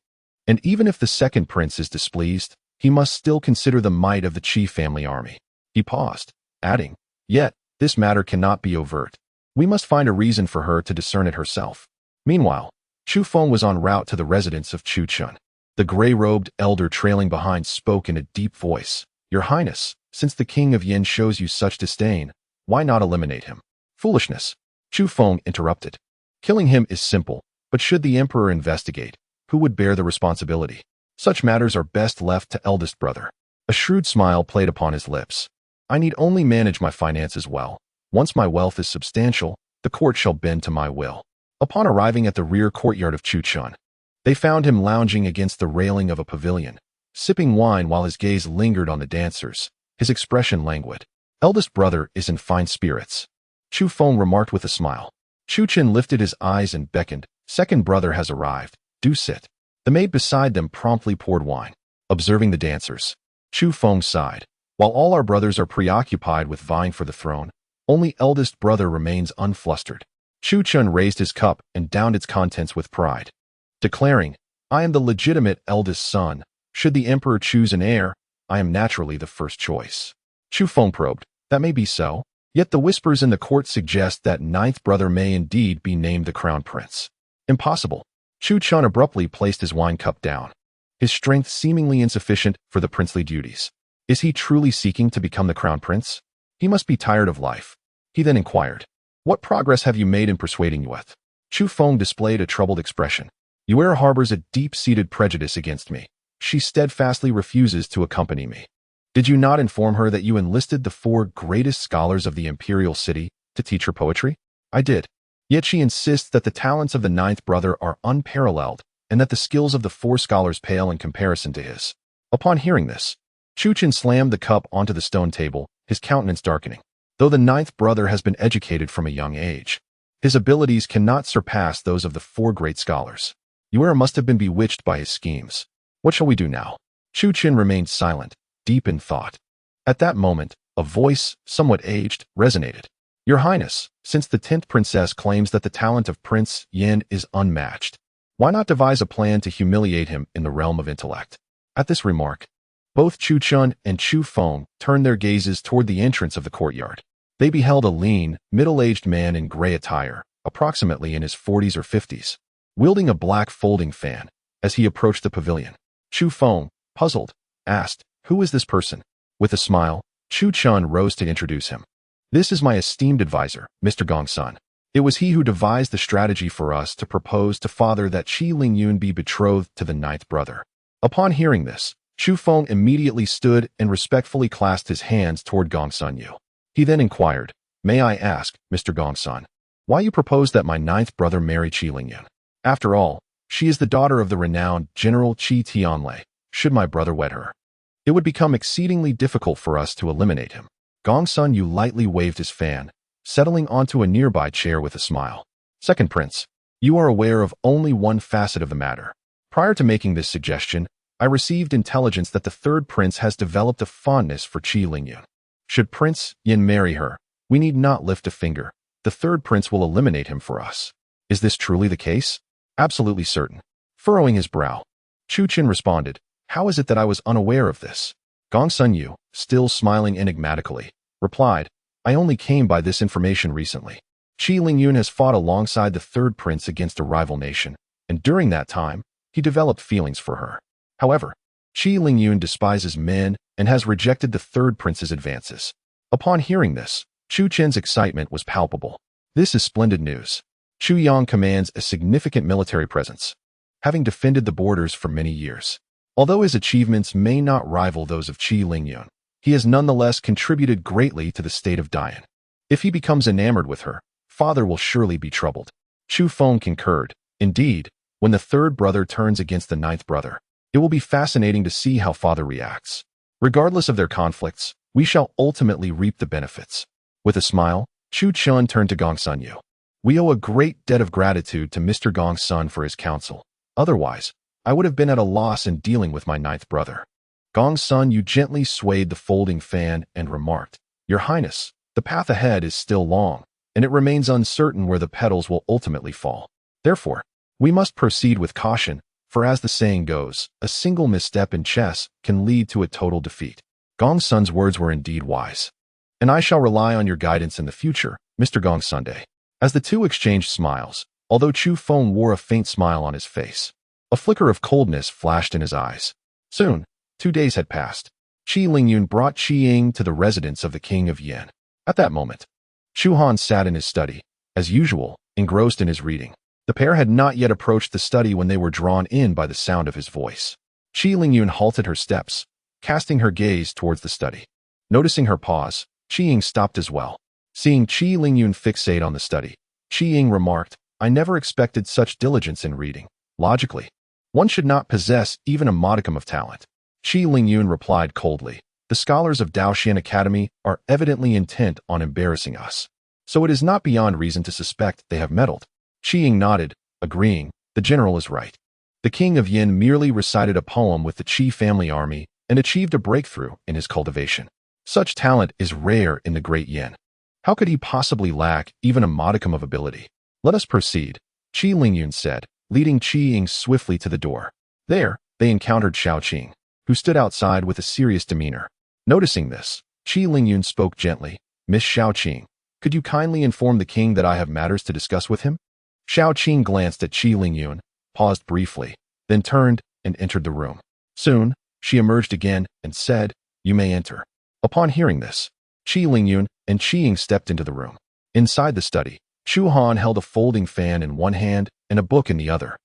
S1: And even if the second prince is displeased, he must still consider the might of the Qi family army. He paused, adding, Yet, this matter cannot be overt. We must find a reason for her to discern it herself. Meanwhile, Chu Feng was en route to the residence of Chu Chun. The gray-robed elder trailing behind spoke in a deep voice. Your Highness, since the king of Yin shows you such disdain, why not eliminate him? Foolishness. Chu Feng interrupted. Killing him is simple, but should the emperor investigate, who would bear the responsibility? Such matters are best left to eldest brother. A shrewd smile played upon his lips. I need only manage my finances well. Once my wealth is substantial, the court shall bend to my will. Upon arriving at the rear courtyard of Chu Chun, they found him lounging against the railing of a pavilion, sipping wine while his gaze lingered on the dancers, his expression languid. Eldest brother is in fine spirits. Chu Feng remarked with a smile. Chu Chun lifted his eyes and beckoned. Second brother has arrived. Do sit. The maid beside them promptly poured wine. Observing the dancers, Chu Feng sighed. While all our brothers are preoccupied with vying for the throne, only eldest brother remains unflustered. Chu Chun raised his cup and downed its contents with pride, declaring, I am the legitimate eldest son. Should the emperor choose an heir, I am naturally the first choice. Chu Feng probed, That may be so, yet the whispers in the court suggest that ninth brother may indeed be named the crown prince. Impossible. Chu Chun abruptly placed his wine cup down, his strength seemingly insufficient for the princely duties. Is he truly seeking to become the crown prince? He must be tired of life. He then inquired, What progress have you made in persuading Yuet? Chu Feng displayed a troubled expression. Yuer harbors a deep-seated prejudice against me. She steadfastly refuses to accompany me. Did you not inform her that you enlisted the 4 greatest scholars of the imperial city to teach her poetry? I did. Yet she insists that the talents of the 9th brother are unparalleled and that the skills of the 4 scholars pale in comparison to his. Upon hearing this, Chu Han slammed the cup onto the stone table, his countenance darkening. Though the 9th brother has been educated from a young age, his abilities cannot surpass those of the 4 great scholars. Yuera must have been bewitched by his schemes. What shall we do now? Chu Han remained silent, deep in thought. At that moment, a voice, somewhat aged, resonated. Your Highness, since the 10th princess claims that the talent of Prince Yan is unmatched, why not devise a plan to humiliate him in the realm of intellect? At this remark, both Chu Han and Chu Feng turned their gazes toward the entrance of the courtyard. They beheld a lean, middle-aged man in gray attire, approximately in his 40s or 50s, wielding a black folding fan. As he approached the pavilion, Chu Feng, puzzled, asked, "Who is this person?" With a smile, Chu Han rose to introduce him. "This is my esteemed advisor, Mr. Gongsun. It was he who devised the strategy for us to propose to father that Qi Lingyun be betrothed to the 9th brother." Upon hearing this, Chu Feng immediately stood and respectfully clasped his hands toward Gongsun Yu. He then inquired, "May I ask, Mr. Gongsun, why you propose that my 9th brother marry Qi Lingyun? After all, she is the daughter of the renowned General Qi Tianlei. Should my brother wed her, it would become exceedingly difficult for us to eliminate him." Gongsun Yu lightly waved his fan, settling onto a nearby chair with a smile. "Second Prince, you are aware of only one facet of the matter. Prior to making this suggestion, I received intelligence that the 3rd prince has developed a fondness for Qi Lingyun. Should Prince Yin marry her, we need not lift a finger. The 3rd prince will eliminate him for us. Is this truly the case?" "Absolutely certain." Furrowing his brow, Chu Han responded, "How is it that I was unaware of this?" Gongsun Yu, still smiling enigmatically, replied, "I only came by this information recently. Qi Lingyun has fought alongside the 3rd prince against a rival nation, and during that time, he developed feelings for her. However, Qi Lingyun despises men and has rejected the 3rd prince's advances." Upon hearing this, Chu Han's excitement was palpable. "This is splendid news. Chu Yang commands a significant military presence, having defended the borders for many years. Although his achievements may not rival those of Qi Lingyun, he has nonetheless contributed greatly to the state of Dian. If he becomes enamored with her, father will surely be troubled." Chu Feng concurred. "Indeed, when the 3rd brother turns against the 9th brother, it will be fascinating to see how father reacts. Regardless of their conflicts, we shall ultimately reap the benefits." With a smile, Chu Han turned to Gongsun Yu. "We owe a great debt of gratitude to Mr. Gongsun for his counsel. Otherwise, I would have been at a loss in dealing with my 9th brother." Gongsun Yu gently swayed the folding fan and remarked, "Your Highness, the path ahead is still long, and it remains uncertain where the petals will ultimately fall. Therefore, we must proceed with caution, for as the saying goes, a single misstep in chess can lead to a total defeat." Gongsun's words were indeed wise. "And I shall rely on your guidance in the future, Mr. Gongsunde." As the two exchanged smiles, although Chu Feng wore a faint smile on his face, a flicker of coldness flashed in his eyes. Soon, 2 days had passed. Qi Lingyun brought Qi Ying to the residence of the King of Yan. At that moment, Chu Han sat in his study, as usual, engrossed in his reading. The pair had not yet approached the study when they were drawn in by the sound of his voice. Qi Lingyun halted her steps, casting her gaze towards the study. Noticing her pause, Qi Ying stopped as well. Seeing Qi Lingyun fixate on the study, Qi Ying remarked, "I never expected such diligence in reading. Logically, one should not possess even a modicum of talent." Qi Lingyun replied coldly, "The scholars of Daoxian Academy are evidently intent on embarrassing us, so it is not beyond reason to suspect they have meddled." Qi Ying nodded, agreeing, "The general is right. The King of Yin merely recited a poem with the Qi family army and achieved a breakthrough in his cultivation. Such talent is rare in the Great Yan. How could he possibly lack even a modicum of ability? Let us proceed," Qi Lingyun said, leading Qi Ying swiftly to the door. There, they encountered Xiao Qing, who stood outside with a serious demeanor. Noticing this, Qi Lingyun spoke gently, "Miss Xiao Qing, could you kindly inform the king that I have matters to discuss with him?" Xiao Qing glanced at Qi Lingyun, paused briefly, then turned and entered the room. Soon, she emerged again and said, "You may enter." Upon hearing this, Qi Lingyun and Qi Ying stepped into the room. Inside the study, Chu Han held a folding fan in one hand and a book in the other,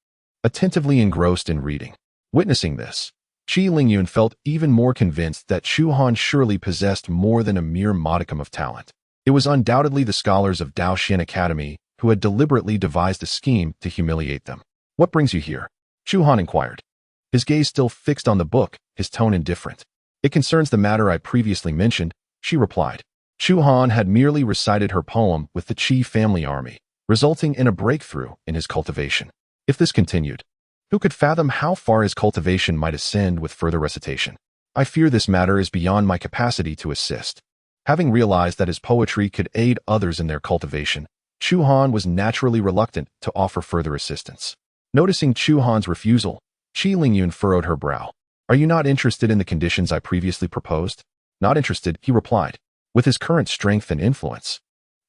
S1: attentively engrossed in reading. Witnessing this, Qi Lingyun felt even more convinced that Chu Han surely possessed more than a mere modicum of talent. It was undoubtedly the scholars of Daoxian Academy who had deliberately devised a scheme to humiliate them. "What brings you here?" Chu Han inquired, his gaze still fixed on the book, his tone indifferent. "It concerns the matter I previously mentioned," she replied. Chu Han had merely recited her poem with the Qi family army, resulting in a breakthrough in his cultivation. If this continued, who could fathom how far his cultivation might ascend with further recitation? "I fear this matter is beyond my capacity to assist." Having realized that his poetry could aid others in their cultivation, Chu Han was naturally reluctant to offer further assistance. Noticing Chu Han's refusal, Qi Lingyun furrowed her brow. "Are you not interested in the conditions I previously proposed?" "Not interested," he replied. With his current strength and influence,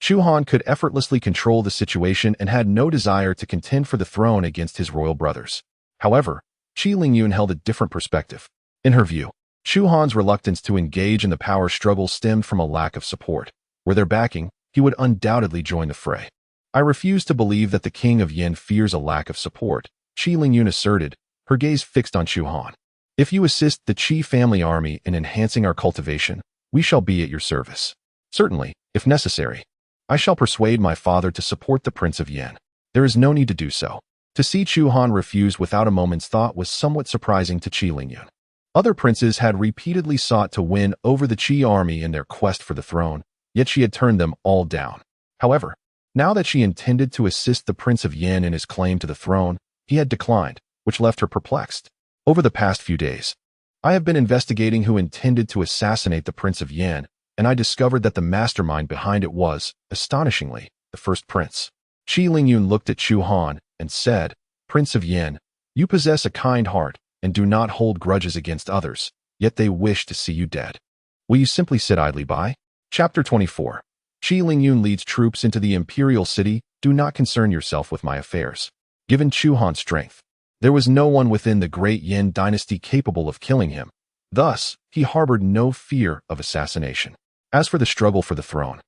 S1: Chu Han could effortlessly control the situation and had no desire to contend for the throne against his royal brothers. However, Qi Lingyun held a different perspective. In her view, Chu Han's reluctance to engage in the power struggle stemmed from a lack of support. Were there backing, he would undoubtedly join the fray. "I refuse to believe that the king of Yin fears a lack of support," Qi Lingyun asserted, her gaze fixed on Chu Han. "If you assist the Qi family army in enhancing our cultivation, we shall be at your service. Certainly, if necessary, I shall persuade my father to support the Prince of Yin. There is no need to do so." To see Chu Han refuse without a moment's thought was somewhat surprising to Qi Lingyun. Other princes had repeatedly sought to win over the Qi army in their quest for the throne, yet she had turned them all down. However, now that she intended to assist the Prince of Yin in his claim to the throne, he had declined, which left her perplexed. "Over the past few days, I have been investigating who intended to assassinate the Prince of Yin, and I discovered that the mastermind behind it was, astonishingly, the first prince." Qi Lingyun looked at Chu Han and said, "Prince of Yin, you possess a kind heart and do not hold grudges against others, yet they wish to see you dead. Will you simply sit idly by?" Chapter 24. Qi Lingyun leads troops into the imperial city. "Do not concern yourself with my affairs." Given Chu Han's strength, there was no one within the Great Yan Dynasty capable of killing him. Thus, he harbored no fear of assassination. As for the struggle for the throne,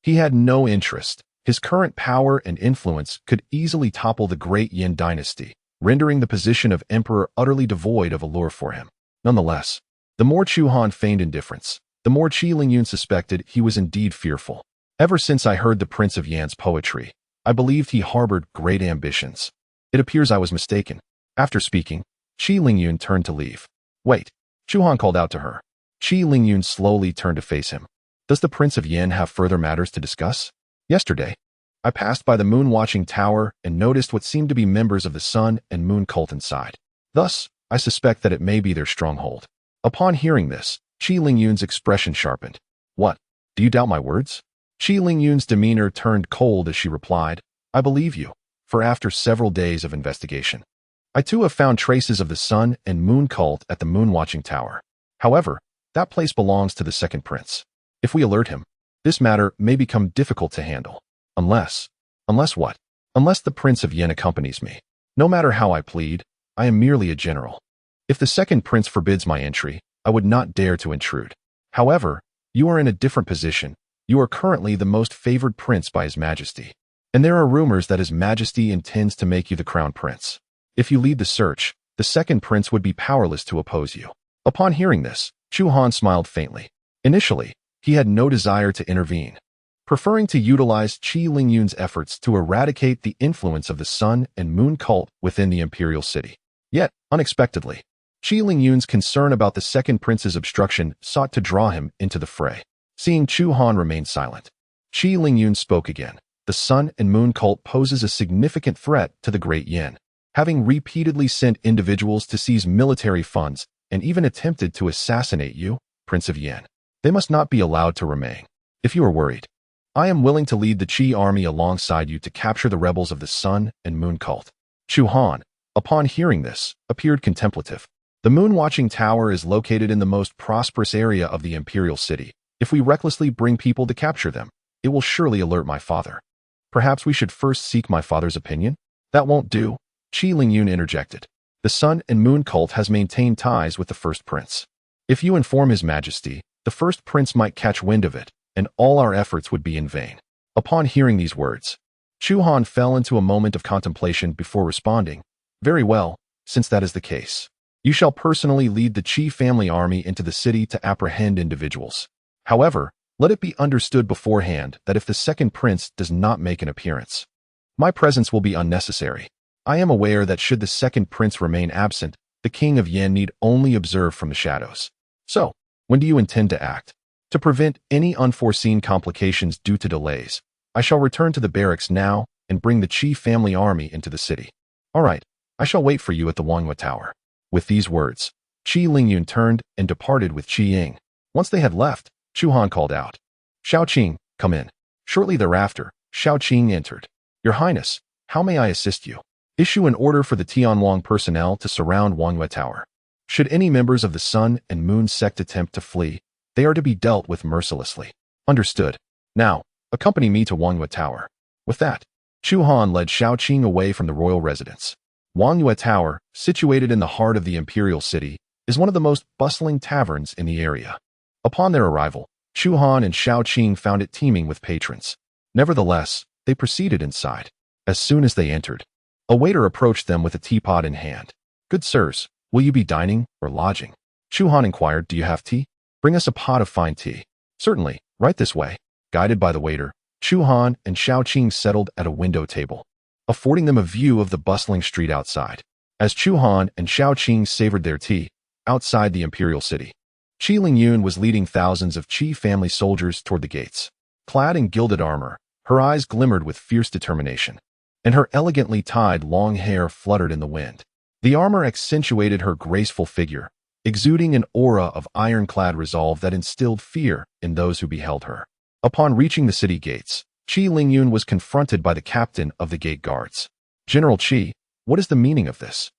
S1: he had no interest. His current power and influence could easily topple the Great Yan Dynasty, rendering the position of emperor utterly devoid of allure for him. Nonetheless, the more Chu Han feigned indifference, the more Qi Lingyun suspected he was indeed fearful. "Ever since I heard the Prince of Yan's poetry, I believed he harbored great ambitions. It appears I was mistaken." After speaking, Qi Lingyun turned to leave. "Wait," Chu Han called out to her. Qi Lingyun slowly turned to face him. "Does the Prince of Yin have further matters to discuss? Yesterday, I passed by the moon-watching tower and noticed what seemed to be members of the Sun and Moon cult inside. Thus, I suspect that it may be their stronghold." Upon hearing this, Qi Lingyun's expression sharpened. "What? Do you doubt my words?" Qi Lingyun's demeanor turned cold as she replied, "I believe you, for after several days of investigation, I too have found traces of the Sun and Moon cult at the moon-watching tower. However, that place belongs to the second prince. If we alert him, this matter may become difficult to handle. Unless what? Unless the Prince of Yin accompanies me. No matter how I plead, I am merely a general. If the second prince forbids my entry, I would not dare to intrude. However, you are in a different position. You are currently the most favored prince by His Majesty, and there are rumors that His Majesty intends to make you the crown prince. If you lead the search, the second prince would be powerless to oppose you." Upon hearing this, Chu Han smiled faintly. Initially, he had no desire to intervene, preferring to utilize Qi Lingyun's efforts to eradicate the influence of the Sun and Moon cult within the imperial city. Yet, unexpectedly, Qi Lingyun's concern about the second prince's obstruction sought to draw him into the fray. Seeing Chu Han remain silent, Qi Lingyun spoke again. "The Sun and Moon cult poses a significant threat to the Great Yin, having repeatedly sent individuals to seize military funds and even attempted to assassinate you, Prince of Yin. They must not be allowed to remain. If you are worried, I am willing to lead the Qi army alongside you to capture the rebels of the Sun and Moon cult." Chu Han, upon hearing this, appeared contemplative. "The moon-watching tower is located in the most prosperous area of the imperial city. If we recklessly bring people to capture them, it will surely alert my father. Perhaps we should first seek my father's opinion?" "That won't do," Qi Lingyun interjected. "The Sun and Moon cult has maintained ties with the first prince. If you inform His Majesty, the first prince might catch wind of it, and all our efforts would be in vain." Upon hearing these words, Chu Han fell into a moment of contemplation before responding, "Very well, since that is the case. You shall personally lead the Qi family army into the city to apprehend individuals. However, let it be understood beforehand that if the second prince does not make an appearance, my presence will be unnecessary. I am aware that should the second prince remain absent, the king of Yan need only observe from the shadows. So, when do you intend to act? To prevent any unforeseen complications due to delays, I shall return to the barracks now and bring the Qi family army into the city. All right, I shall wait for you at the Wangyue Tower. With these words, Qi Lingyun turned and departed with Qi Ying. Once they had left, Chu Han called out, "Xiaoqing, come in." Shortly thereafter, Xiaoqing entered. "Your Highness, how may I assist you?" "Issue an order for the Tianwang personnel to surround Wangyue Tower. Should any members of the Sun and Moon sect attempt to flee, they are to be dealt with mercilessly." "Understood. Now, accompany me to Wangyue Tower." With that, Chu Han led Xiaoqing away from the royal residence. Wangyue Tower, situated in the heart of the imperial city, is one of the most bustling taverns in the area. Upon their arrival, Chu Han and Xiaoqing found it teeming with patrons. Nevertheless, they proceeded inside. As soon as they entered, a waiter approached them with a teapot in hand. "Good sirs, will you be dining or lodging?" Chu Han inquired, "Do you have tea? Bring us a pot of fine tea." "Certainly, right this way." Guided by the waiter, Chu Han and Xiaoqing settled at a window table, affording them a view of the bustling street outside. As Chu Han and Xiaoqing savored their tea, outside the imperial city, Qi Lingyun was leading thousands of Qi family soldiers toward the gates. Clad in gilded armor, her eyes glimmered with fierce determination, and her elegantly tied long hair fluttered in the wind. The armor accentuated her graceful figure, exuding an aura of ironclad resolve that instilled fear in those who beheld her. Upon reaching the city gates, Qi Lingyun was confronted by the captain of the gate guards. "General Qi, what is the meaning of this?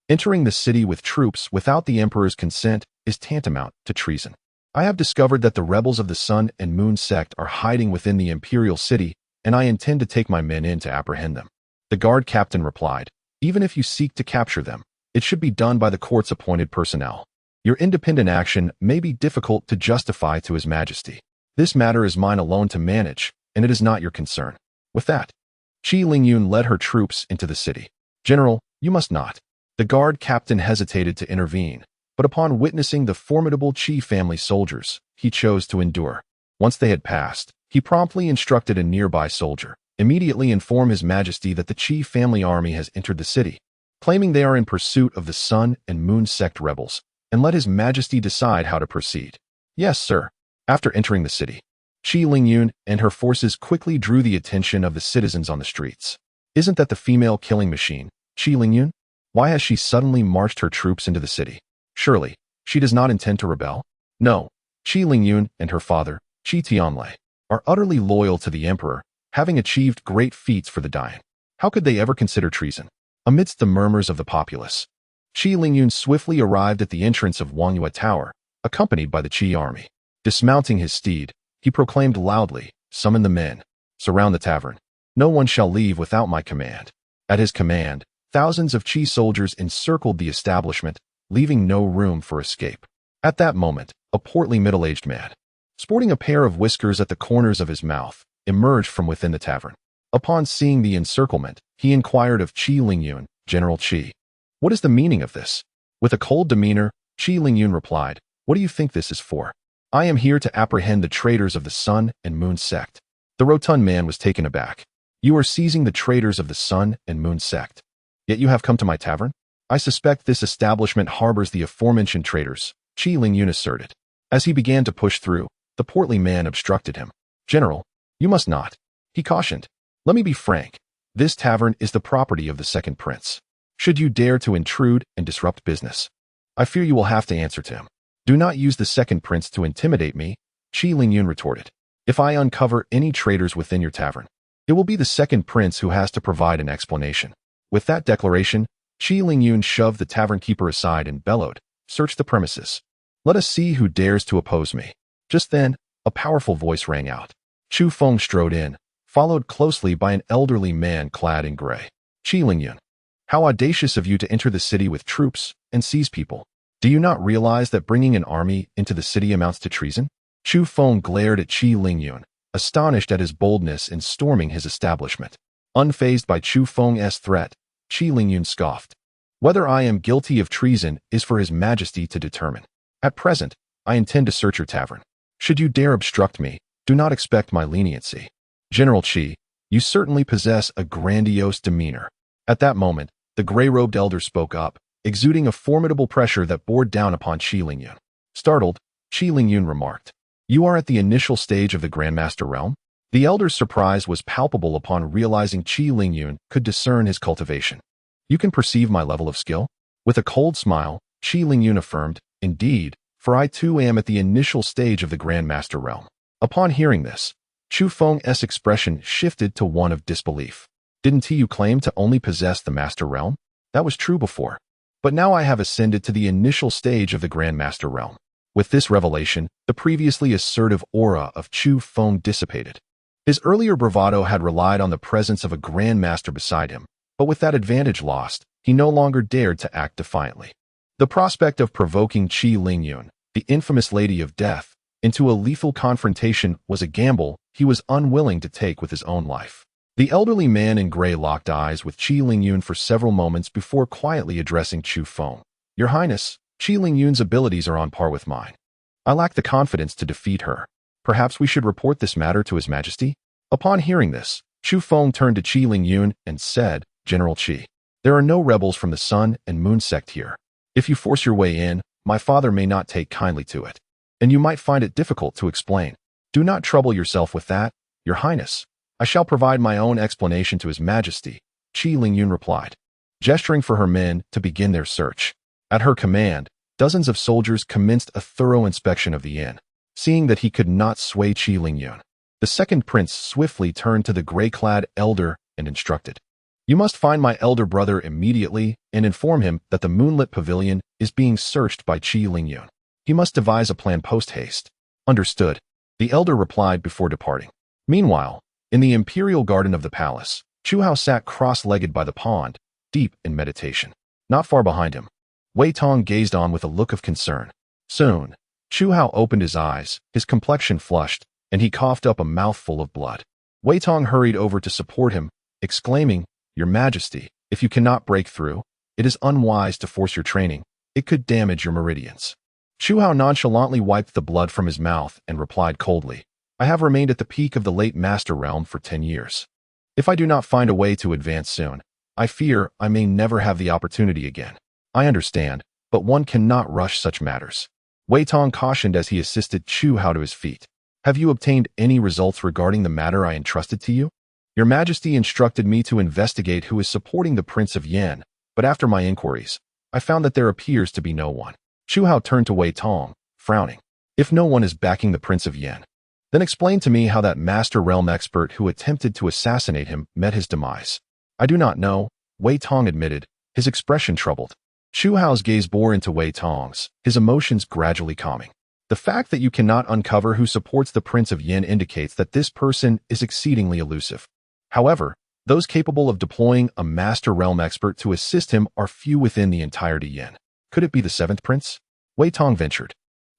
S1: Entering the city with troops without the emperor's consent is tantamount to treason. I have discovered that the rebels of the Sun and Moon sect are hiding within the imperial city, and I intend to take my men in to apprehend them." The guard captain replied, "Even if you seek to capture them, it should be done by the court's appointed personnel. Your independent action may be difficult to justify to His Majesty. This matter is mine alone to manage, and it is not your concern." With that, Qi Lingyun led her troops into the city. "General, you must not." The guard captain hesitated to intervene, but upon witnessing the formidable Qi family soldiers, he chose to endure. Once they had passed, he promptly instructed a nearby soldier, "Immediately inform His Majesty that the Qi family army has entered the city, claiming they are in pursuit of the Sun and Moon sect rebels, and let His Majesty decide how to proceed." "Yes, sir." After entering the city, Qi Lingyun and her forces quickly drew the attention of the citizens on the streets. "Isn't that the female killing machine, Qi Lingyun? Why has she suddenly marched her troops into the city? Surely, she does not intend to rebel?" "No, Qi Lingyun and her father, Qi Tianlei, are utterly loyal to the emperor, having achieved great feats for the Dian. How could they ever consider treason?" Amidst the murmurs of the populace, Qi Lingyun swiftly arrived at the entrance of Wangyue Tower, accompanied by the Qi army. Dismounting his steed, he proclaimed loudly, "Summon the men. Surround the tavern. No one shall leave without my command." At his command, thousands of Qi soldiers encircled the establishment, leaving no room for escape. At that moment, a portly middle-aged man, sporting a pair of whiskers at the corners of his mouth, emerged from within the tavern. Upon seeing the encirclement, he inquired of Qi Lingyun, "General Qi, what is the meaning of this?" With a cold demeanor, Qi Lingyun replied, "What do you think this is for?" "I am here to apprehend the traitors of the Sun and Moon sect." The rotund man was taken aback. "You are seizing the traitors of the Sun and Moon sect, yet you have come to my tavern?" "I suspect this establishment harbors the aforementioned traitors," Qi Lingyun asserted. As he began to push through, the portly man obstructed him. "General, you must not," he cautioned. "Let me be frank. This tavern is the property of the second prince. Should you dare to intrude and disrupt business, I fear you will have to answer to him." "Do not use the second prince to intimidate me," Qi Lingyun retorted. "If I uncover any traitors within your tavern, it will be the second prince who has to provide an explanation." With that declaration, Qi Lingyun shoved the tavern keeper aside and bellowed, "Search the premises. Let us see who dares to oppose me." Just then, a powerful voice rang out. Chu Feng strode in, followed closely by an elderly man clad in gray. "Qi Lingyun, how audacious of you to enter the city with troops and seize people. Do you not realize that bringing an army into the city amounts to treason?" Chu Feng glared at Qi Lingyun, astonished at his boldness in storming his establishment. Unfazed by Chu Feng's threat, Qi Lingyun scoffed. Whether I am guilty of treason is for His Majesty to determine. At present, I intend to search your tavern. Should you dare obstruct me, do not expect my leniency. General Qi, you certainly possess a grandiose demeanor. At that moment, the gray-robed elder spoke up, exuding a formidable pressure that bore down upon Qi Lingyun. Startled, Qi Lingyun remarked, "You are at the initial stage of the Grandmaster realm?" The elder's surprise was palpable upon realizing Qi Lingyun could discern his cultivation. "You can perceive my level of skill?" With a cold smile, Qi Lingyun affirmed, "Indeed, for I too am at the initial stage of the Grandmaster realm." Upon hearing this, Chu Feng's expression shifted to one of disbelief. "Didn't you claim to only possess the Master realm?" "That was true before. But now I have ascended to the initial stage of the Grandmaster realm." With this revelation, the previously assertive aura of Chu Feng dissipated. His earlier bravado had relied on the presence of a Grandmaster beside him, but with that advantage lost, he no longer dared to act defiantly. The prospect of provoking Qi Lingyun, the infamous Lady of Death, into a lethal confrontation was a gamble he was unwilling to take with his own life. The elderly man in gray locked eyes with Qi Lingyun for several moments before quietly addressing Chu Feng. "Your Highness, Qi Lingyun's abilities are on par with mine. I lack the confidence to defeat her. Perhaps we should report this matter to His Majesty?" Upon hearing this, Chu Feng turned to Qi Lingyun and said, "General Qi, there are no rebels from the Sun and Moon sect here. If you force your way in, my father may not take kindly to it, and you might find it difficult to explain. Do not trouble yourself with that, Your Highness. I shall provide my own explanation to His Majesty," Qi Lingyun replied, gesturing for her men to begin their search. At her command, dozens of soldiers commenced a thorough inspection of the inn. Seeing that he could not sway Qi Lingyun, the second prince swiftly turned to the gray-clad elder and instructed, "You must find my elder brother immediately and inform him that the moonlit pavilion is being searched by Qi Lingyun. He must devise a plan post-haste." "Understood," the elder replied before departing. Meanwhile, in the imperial garden of the palace, Chu Han sat cross-legged by the pond, deep in meditation. Not far behind him, Wei Tong gazed on with a look of concern. Soon, Chu Han opened his eyes, his complexion flushed, and he coughed up a mouthful of blood. Wei Tong hurried over to support him, exclaiming, "Your Majesty, if you cannot break through, it is unwise to force your training. It could damage your meridians." Chu Han nonchalantly wiped the blood from his mouth and replied coldly, "I have remained at the peak of the late Master Realm for 10 years. If I do not find a way to advance soon, I fear I may never have the opportunity again." "I understand, but one cannot rush such matters," Wei Tong cautioned as he assisted Chu Han to his feet. "Have you obtained any results regarding the matter I entrusted to you?" "Your Majesty instructed me to investigate who is supporting the Prince of Yan, but after my inquiries, I found that there appears to be no one." Chu Han turned to Wei Tong, frowning. "If no one is backing the Prince of Yan, then explain to me how that Master Realm expert who attempted to assassinate him met his demise." "I do not know," Wei Tong admitted, his expression troubled. Chu Han's gaze bore into Wei Tong's, his emotions gradually calming. "The fact that you cannot uncover who supports the Prince of Yan indicates that this person is exceedingly elusive. However, those capable of deploying a Master Realm expert to assist him are few within the entirety Yan. Could it be the seventh prince?" Wei Tong ventured.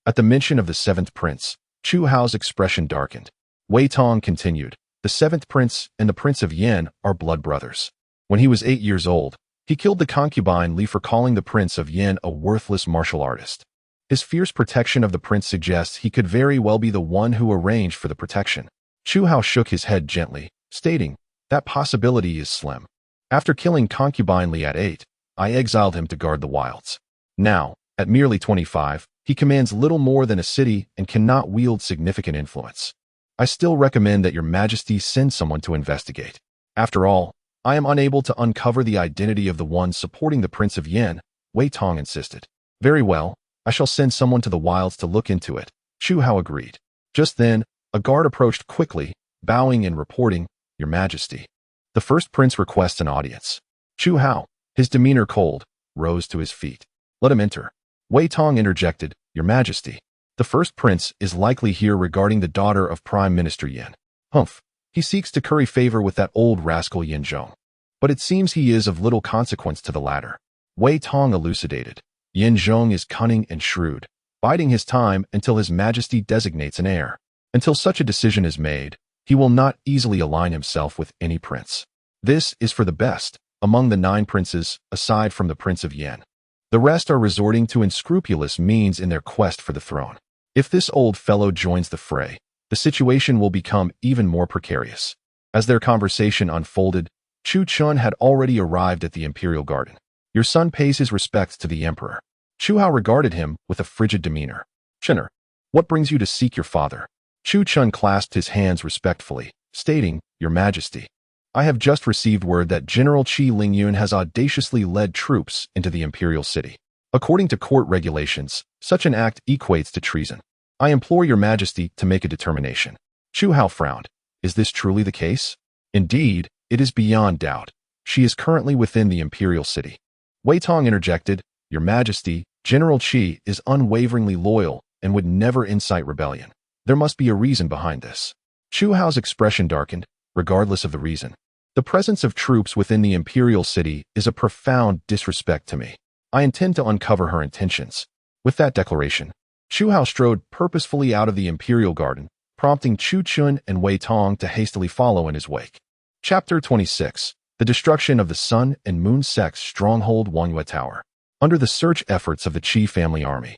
S1: At the mention of the seventh prince, Chu Han's expression darkened. Wei Tong continued, "The seventh prince and the Prince of Yan are blood brothers. When he was 8 years old, he killed the concubine Li for calling the Prince of Yan a worthless martial artist. His fierce protection of the prince suggests he could very well be the one who arranged for the protection." Chu Han shook his head gently, stating, "That possibility is slim. After killing concubine Li at 8, I exiled him to guard the wilds. Now, at merely 25, he commands little more than a city and cannot wield significant influence. I still recommend that Your Majesty send someone to investigate. After all, I am unable to uncover the identity of the one supporting the Prince of Yan," Wei Tong insisted. "Very well, I shall send someone to the wilds to look into it," Chu Han agreed. Just then, a guard approached quickly, bowing and reporting, "Your Majesty, the first prince requests an audience." Chu Han, his demeanor cold, rose to his feet. "Let him enter." Wei Tong interjected, "Your Majesty, the first prince is likely here regarding the daughter of Prime Minister Yan. Humph, he seeks to curry favor with that old rascal Yin Zhong. But it seems he is of little consequence to the latter." Wei Tong elucidated. "Yin Zhong is cunning and shrewd, biding his time until His Majesty designates an heir. Until such a decision is made, he will not easily align himself with any prince. This is for the best, among the 9 princes, aside from the Prince of Yan. The rest are resorting to unscrupulous means in their quest for the throne. If this old fellow joins the fray, the situation will become even more precarious. As their conversation unfolded, Chu Han had already arrived at the imperial garden. Your son pays his respects to the emperor. Chu Han regarded him with a frigid demeanor. Chinner, what brings you to seek your father? Chu Han clasped his hands respectfully, stating, Your Majesty, I have just received word that General Qi Lingyun has audaciously led troops into the imperial city. According to court regulations, such an act equates to treason. I implore your Majesty to make a determination. Chu Han frowned. Is this truly the case? Indeed, it is beyond doubt. She is currently within the imperial city. Wei Tong interjected, Your Majesty, General Qi is unwaveringly loyal and would never incite rebellion. There must be a reason behind this. Chu Han's expression darkened, regardless of the reason. The presence of troops within the imperial city is a profound disrespect to me. I intend to uncover her intentions. With that declaration, Chu Han strode purposefully out of the imperial garden, prompting Chu Chun and Wei Tong to hastily follow in his wake. Chapter 26. The Destruction of the Sun and Moon Sect's Stronghold Wangyue Tower. Under the search efforts of the Qi family army,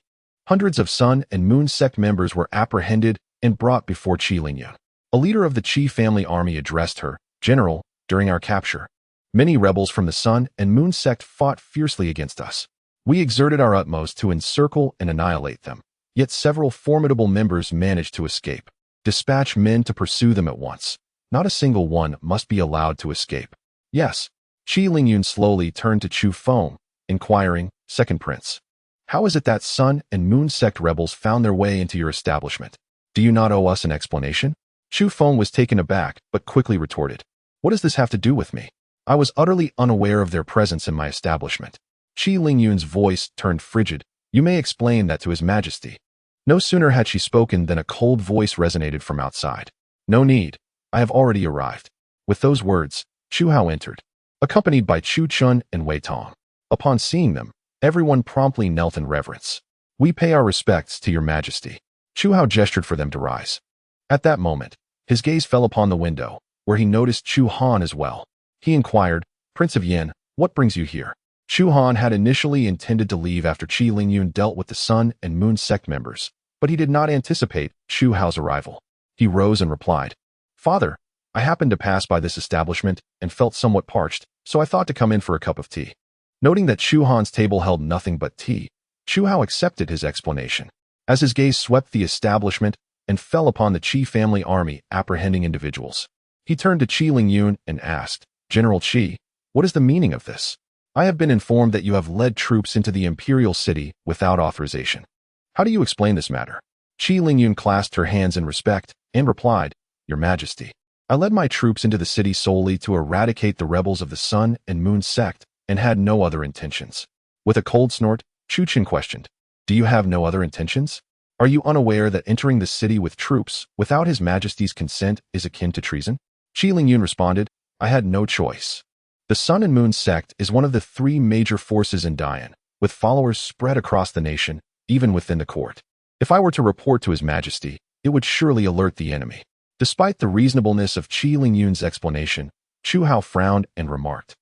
S1: hundreds of Sun and Moon Sect members were apprehended and brought before Qi Lingyun. A leader of the Qi family army addressed her, General, during our capture, many rebels from the Sun and Moon Sect fought fiercely against us. We exerted our utmost to encircle and annihilate them, yet several formidable members managed to escape. Dispatch men to pursue them at once. Not a single one must be allowed to escape. Yes. Qi Lingyun slowly turned to Chu Feng, inquiring, Second Prince, how is it that Sun and Moon Sect rebels found their way into your establishment? Do you not owe us an explanation? Chu Feng was taken aback, but quickly retorted, What does this have to do with me? I was utterly unaware of their presence in my establishment. Qi Lingyun's voice turned frigid. You may explain that to His Majesty. No sooner had she spoken than a cold voice resonated from outside. No need. I have already arrived. With those words, Chu Han entered, accompanied by Chu Chun and Wei Tong. Upon seeing them, everyone promptly knelt in reverence. We pay our respects to your Majesty. Chu Han gestured for them to rise. At that moment, his gaze fell upon the window, where he noticed Chu Han as well. He inquired, Prince of Yan, what brings you here? Chu Han had initially intended to leave after Qi Lingyun dealt with the Sun and Moon Sect members, but he did not anticipate Chu Han's arrival. He rose and replied, Father, I happened to pass by this establishment and felt somewhat parched, so I thought to come in for a cup of tea. Noting that Chu Han's table held nothing but tea, Chu Han accepted his explanation. As his gaze swept the establishment and fell upon the Qi family army apprehending individuals, he turned to Qi Lingyun and asked, General Qi, what is the meaning of this? I have been informed that you have led troops into the imperial city without authorization. How do you explain this matter? Qi Lingyun clasped her hands in respect and replied, Your Majesty, I led my troops into the city solely to eradicate the rebels of the Sun and Moon Sect and had no other intentions. With a cold snort, Chu Qin questioned, Do you have no other intentions? Are you unaware that entering the city with troops without His Majesty's consent is akin to treason? Qi Lingyun responded, I had no choice. The Sun and Moon Sect is one of the 3 major forces in Dayan, with followers spread across the nation, even within the court. If I were to report to His Majesty, it would surely alert the enemy. Despite the reasonableness of Qi Lingyun's explanation, Chu Han frowned and remarked,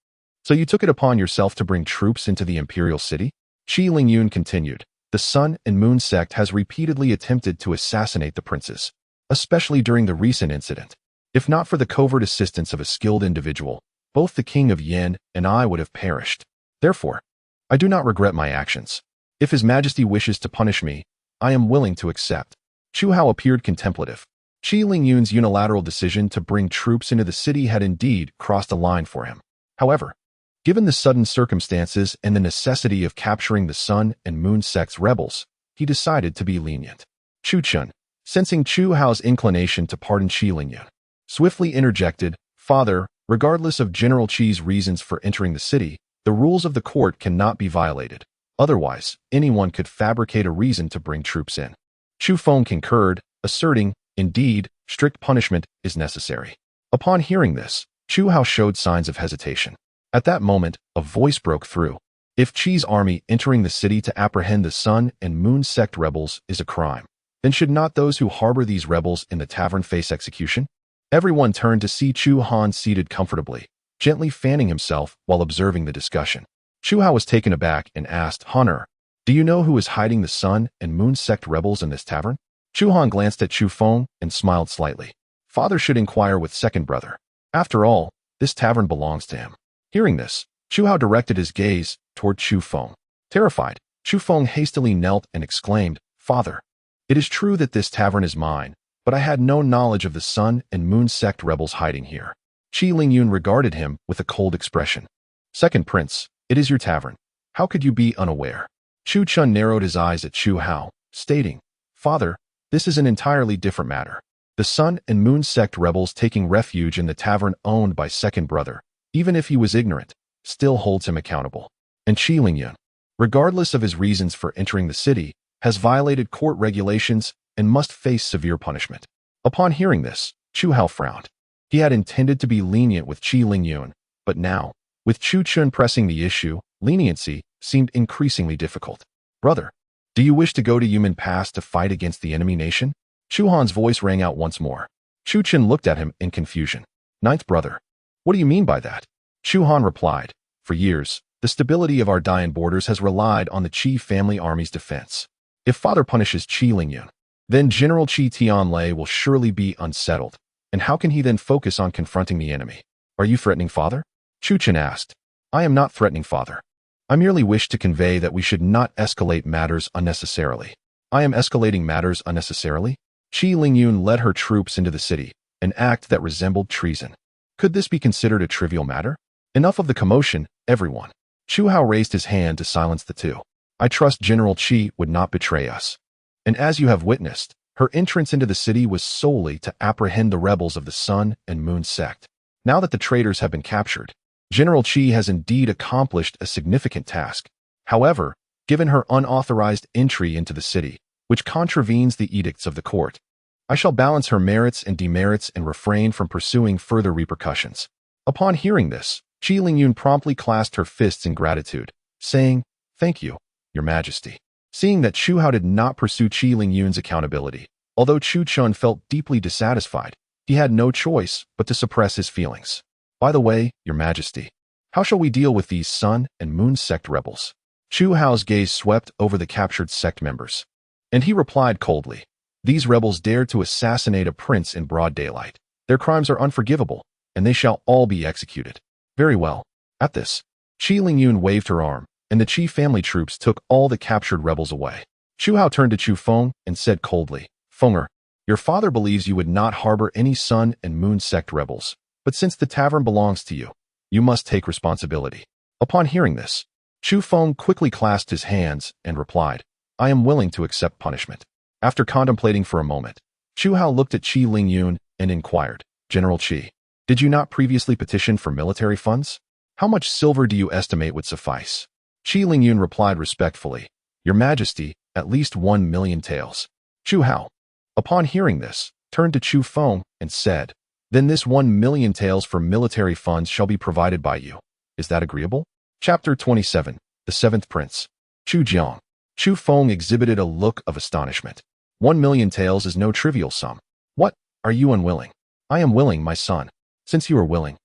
S1: So you took it upon yourself to bring troops into the imperial city? Qi Lingyun continued, The Sun and Moon Sect has repeatedly attempted to assassinate the princes, especially during the recent incident. If not for the covert assistance of a skilled individual, both the King of Yan and I would have perished. Therefore, I do not regret my actions. If His Majesty wishes to punish me, I am willing to accept. Chu Han appeared contemplative. Qi Lingyun's unilateral decision to bring troops into the city had indeed crossed a line for him. However, given the sudden circumstances and the necessity of capturing the Sun and Moon Sect's rebels, he decided to be lenient. Chu Chun, sensing Chu Han's inclination to pardon Qi Lingyun, swiftly interjected, Father, regardless of General Qi's reasons for entering the city, the rules of the court cannot be violated. Otherwise, anyone could fabricate a reason to bring troops in. Chu Feng concurred, asserting, Indeed, strict punishment is necessary. Upon hearing this, Chu Han showed signs of hesitation. At that moment, a voice broke through. If Qi's army entering the city to apprehend the Sun and Moon Sect rebels is a crime, then should not those who harbor these rebels in the tavern face execution? Everyone turned to see Chu Han seated comfortably, gently fanning himself while observing the discussion. Chu Han was taken aback and asked, Honor, do you know who is hiding the Sun and Moon sect rebels in this tavern? Chu Han glanced at Chu Feng and smiled slightly. Father should inquire with second brother. After all, this tavern belongs to him. Hearing this, Chu Han directed his gaze toward Chu Feng. Terrified, Chu Feng hastily knelt and exclaimed, Father, it is true that this tavern is mine, but I had no knowledge of the Sun and Moon sect rebels hiding here. Qi Lingyun regarded him with a cold expression. Second Prince, it is your tavern. How could you be unaware? Chu Chun narrowed his eyes at Chu Hao, stating, Father, this is an entirely different matter. The Sun and Moon sect rebels taking refuge in the tavern owned by second brother, even if he was ignorant, still holds him accountable. And Qi Lingyun, regardless of his reasons for entering the city, has violated court regulations and must face severe punishment. Upon hearing this, Chu Hao frowned. He had intended to be lenient with Qi Lingyun, but now, with Chu Chun pressing the issue, leniency seemed increasingly difficult. Brother, do you wish to go to Human Pass to fight against the enemy nation? Chu Han's voice rang out once more. Chu Chun looked at him in confusion. Ninth brother, what do you mean by that? Chu Han replied, For years, the stability of our Dian borders has relied on the Qi family army's defense. If father punishes Qi Lingyun, then General Qi Tianlei will surely be unsettled. And how can he then focus on confronting the enemy? Are you threatening father? Chu Chun asked. I am not threatening father. I merely wish to convey that we should not escalate matters unnecessarily. I am escalating matters unnecessarily? Qi Lingyun led her troops into the city, an act that resembled treason. Could this be considered a trivial matter? Enough of the commotion, everyone. Chu Hao raised his hand to silence the two. I trust General Qi would not betray us. And as you have witnessed, her entrance into the city was solely to apprehend the rebels of the Sun and Moon sect. Now that the traitors have been captured, General Qi has indeed accomplished a significant task. However, given her unauthorized entry into the city, which contravenes the edicts of the court, I shall balance her merits and demerits and refrain from pursuing further repercussions. Upon hearing this, Qi Lingyun promptly clasped her fists in gratitude, saying, Thank you, Your Majesty. Seeing that Chu Hao did not pursue Qi Lingyun's accountability, although Chu Chun felt deeply dissatisfied, he had no choice but to suppress his feelings. By the way, Your Majesty, how shall we deal with these Sun and Moon sect rebels? Chu Hao's gaze swept over the captured sect members, and he replied coldly, These rebels dared to assassinate a prince in broad daylight. Their crimes are unforgivable, and they shall all be executed. Very well. At this, Qi Lingyun waved her arm, and the Qi family troops took all the captured rebels away. Chu Hao turned to Chu Feng and said coldly, Fenger, your father believes you would not harbor any Sun and Moon sect rebels, but since the tavern belongs to you, you must take responsibility. Upon hearing this, Chu Feng quickly clasped his hands and replied, I am willing to accept punishment. After contemplating for a moment, Chu Hao looked at Qi Lingyun and inquired, General Qi, did you not previously petition for military funds? How much silver do you estimate would suffice? Qi Lingyun replied respectfully, Your Majesty, at least 1 million taels. Chu Hao, upon hearing this, turned to Chu Feng and said, Then this 1 million taels for military funds shall be provided by you. Is that agreeable? Chapter 27, The Seventh Prince. Chu Jiang. Chu Feng exhibited a look of astonishment. 1 million taels is no trivial sum. What, are you unwilling? I am willing, my son. Since you are willing,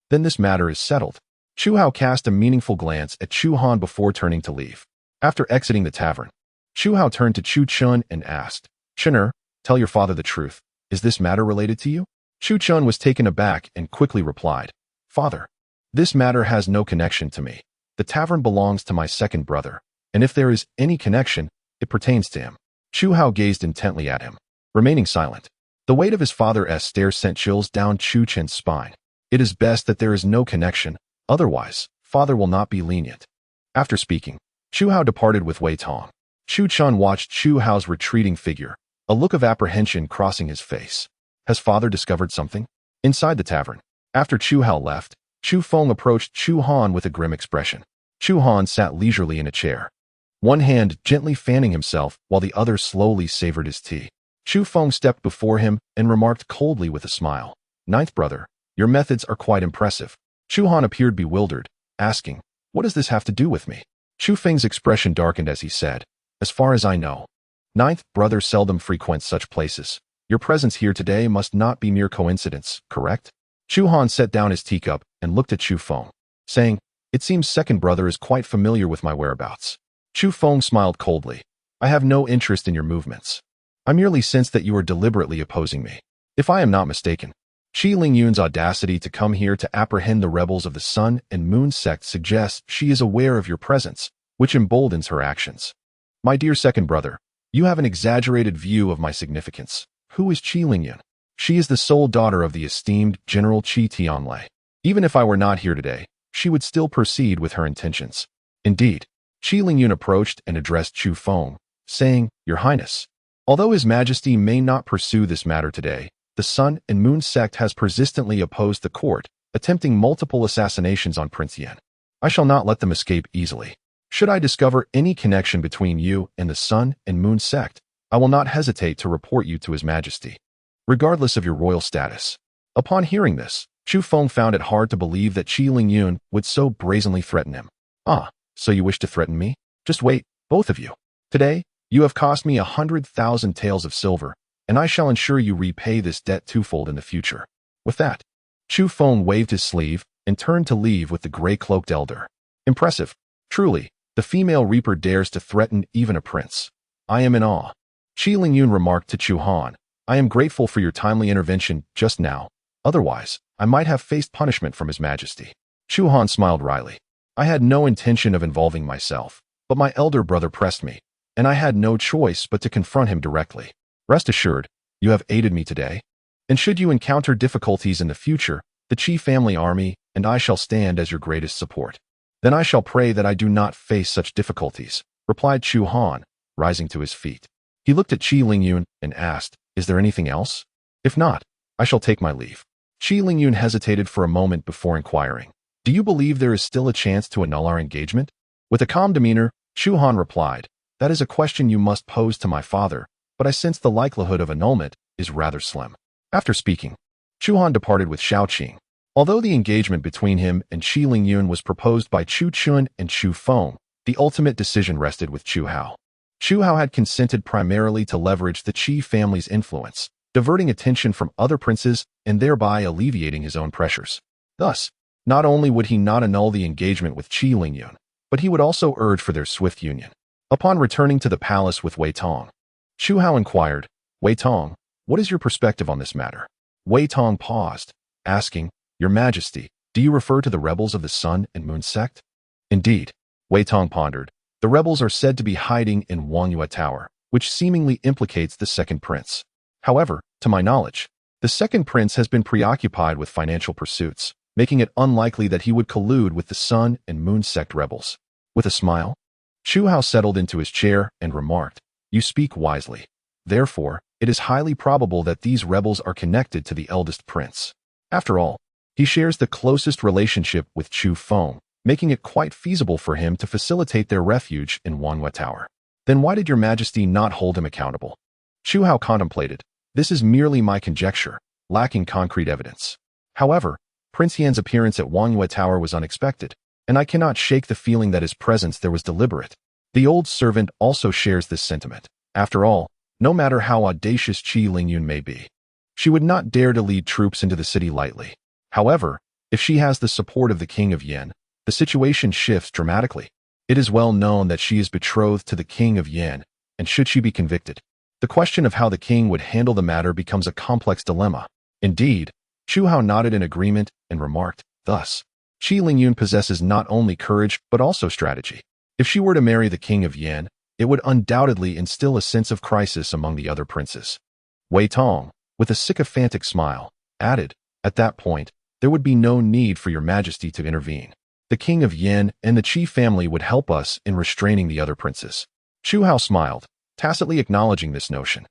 S1: then this matter is settled. Chu Hao cast a meaningful glance at Chu Han before turning to leave. After exiting the tavern, Chu Hao turned to Chu Chun and asked, Chun'er, tell your father the truth. Is this matter related to you? Chu Chun was taken aback and quickly replied, Father, this matter has no connection to me. The tavern belongs to my second brother, and if there is any connection, it pertains to him. Chu Hao gazed intently at him, remaining silent. The weight of his father's stare sent chills down Chu Chen's spine. It is best that there is no connection, otherwise, father will not be lenient. After speaking, Chu Hao departed with Wei Tong. Chu Chun watched Chu Hao's retreating figure, a look of apprehension crossing his face. Has father discovered something? Inside the tavern, after Chu Hao left, Chu Feng approached Chu Han with a grim expression. Chu Han sat leisurely in a chair, one hand gently fanning himself while the other slowly savored his tea. Chu Feng stepped before him and remarked coldly with a smile, Ninth brother, your methods are quite impressive. Chu Han appeared bewildered, asking, What does this have to do with me? Chu Feng's expression darkened as he said, As far as I know, Ninth brother seldom frequents such places. Your presence here today must not be mere coincidence, correct? Chu Han set down his teacup and looked at Chu Feng, saying, "It seems second brother is quite familiar with my whereabouts." Chu Feng smiled coldly. "I have no interest in your movements. I merely sense that you are deliberately opposing me. If I am not mistaken, Qi Lingyun's audacity to come here to apprehend the rebels of the Sun and Moon sect suggests she is aware of your presence, which emboldens her actions. My dear second brother, you have an exaggerated view of my significance. Who is Qi Lingyun? She is the sole daughter of the esteemed General Qi Tianlei. Even if I were not here today, she would still proceed with her intentions." Indeed, Qi Lingyun approached and addressed Chu Feng, saying, "Your Highness, although His Majesty may not pursue this matter today, the Sun and Moon sect has persistently opposed the court, attempting multiple assassinations on Prince Yan. I shall not let them escape easily. Should I discover any connection between you and the Sun and Moon sect, I will not hesitate to report you to His Majesty, regardless of your royal status." Upon hearing this, Chu Feng found it hard to believe that Qi Lingyun would so brazenly threaten him. "Ah, so you wish to threaten me? Just wait, both of you. Today, you have cost me 100,000 taels of silver, and I shall ensure you repay this debt twofold in the future." With that, Chu Feng waved his sleeve and turned to leave with the gray-cloaked elder. Impressive. Truly, the female reaper dares to threaten even a prince. I am in awe. Qi Lingyun remarked to Chu Han, "I am grateful for your timely intervention just now. Otherwise, I might have faced punishment from His Majesty." Chu Han smiled wryly. "I had no intention of involving myself, but my elder brother pressed me, and I had no choice but to confront him directly. Rest assured, you have aided me today, and should you encounter difficulties in the future, the Qi family army and I shall stand as your greatest support." "Then I shall pray that I do not face such difficulties," replied Chu Han, rising to his feet. He looked at Qi Lingyun and asked, "Is there anything else? If not, I shall take my leave." Qi Lingyun hesitated for a moment before inquiring, "Do you believe there is still a chance to annul our engagement?" With a calm demeanor, Chu Han replied, "That is a question you must pose to my father, but I sense the likelihood of annulment is rather slim." After speaking, Chu Han departed with Shaoqing. Although the engagement between him and Qi Lingyun was proposed by Chu Chun and Chu Feng, the ultimate decision rested with Chu Hao. Chu Hao had consented primarily to leverage the Qi family's influence, diverting attention from other princes and thereby alleviating his own pressures. Thus, not only would he not annul the engagement with Qi Lingyun, but he would also urge for their swift union. Upon returning to the palace with Wei Tong, Chu Hao inquired, "Wei Tong, what is your perspective on this matter?" Wei Tong paused, asking, "Your Majesty, do you refer to the rebels of the Sun and Moon sect?" "Indeed," Wei Tong pondered. "The rebels are said to be hiding in Wangyue Tower, which seemingly implicates the second prince. However, to my knowledge, the second prince has been preoccupied with financial pursuits, making it unlikely that he would collude with the Sun and Moon sect rebels." With a smile, Chu Hao settled into his chair and remarked, "You speak wisely. Therefore, it is highly probable that these rebels are connected to the eldest prince. After all, he shares the closest relationship with Chu Feng, making it quite feasible for him to facilitate their refuge in Wangyue Tower. Then why did your Majesty not hold him accountable?" Chu Hao contemplated. "This is merely my conjecture, lacking concrete evidence. However, Prince Yan's appearance at Wangyue Tower was unexpected, and I cannot shake the feeling that his presence there was deliberate. The old servant also shares this sentiment. After all, no matter how audacious Qi Lingyun may be, she would not dare to lead troops into the city lightly. However, if she has the support of the King of Yan, the situation shifts dramatically. It is well known that she is betrothed to the King of Yan, and should she be convicted, the question of how the king would handle the matter becomes a complex dilemma." Indeed, Chu Hao nodded in agreement and remarked, "Thus, Qi Lingyun possesses not only courage but also strategy. If she were to marry the King of Yan, it would undoubtedly instill a sense of crisis among the other princes." Wei Tong, with a sycophantic smile, added, "At that point, there would be no need for your Majesty to intervene. The King of Yan and the Qi family would help us in restraining the other princes." Chu Hao smiled, tacitly acknowledging this notion.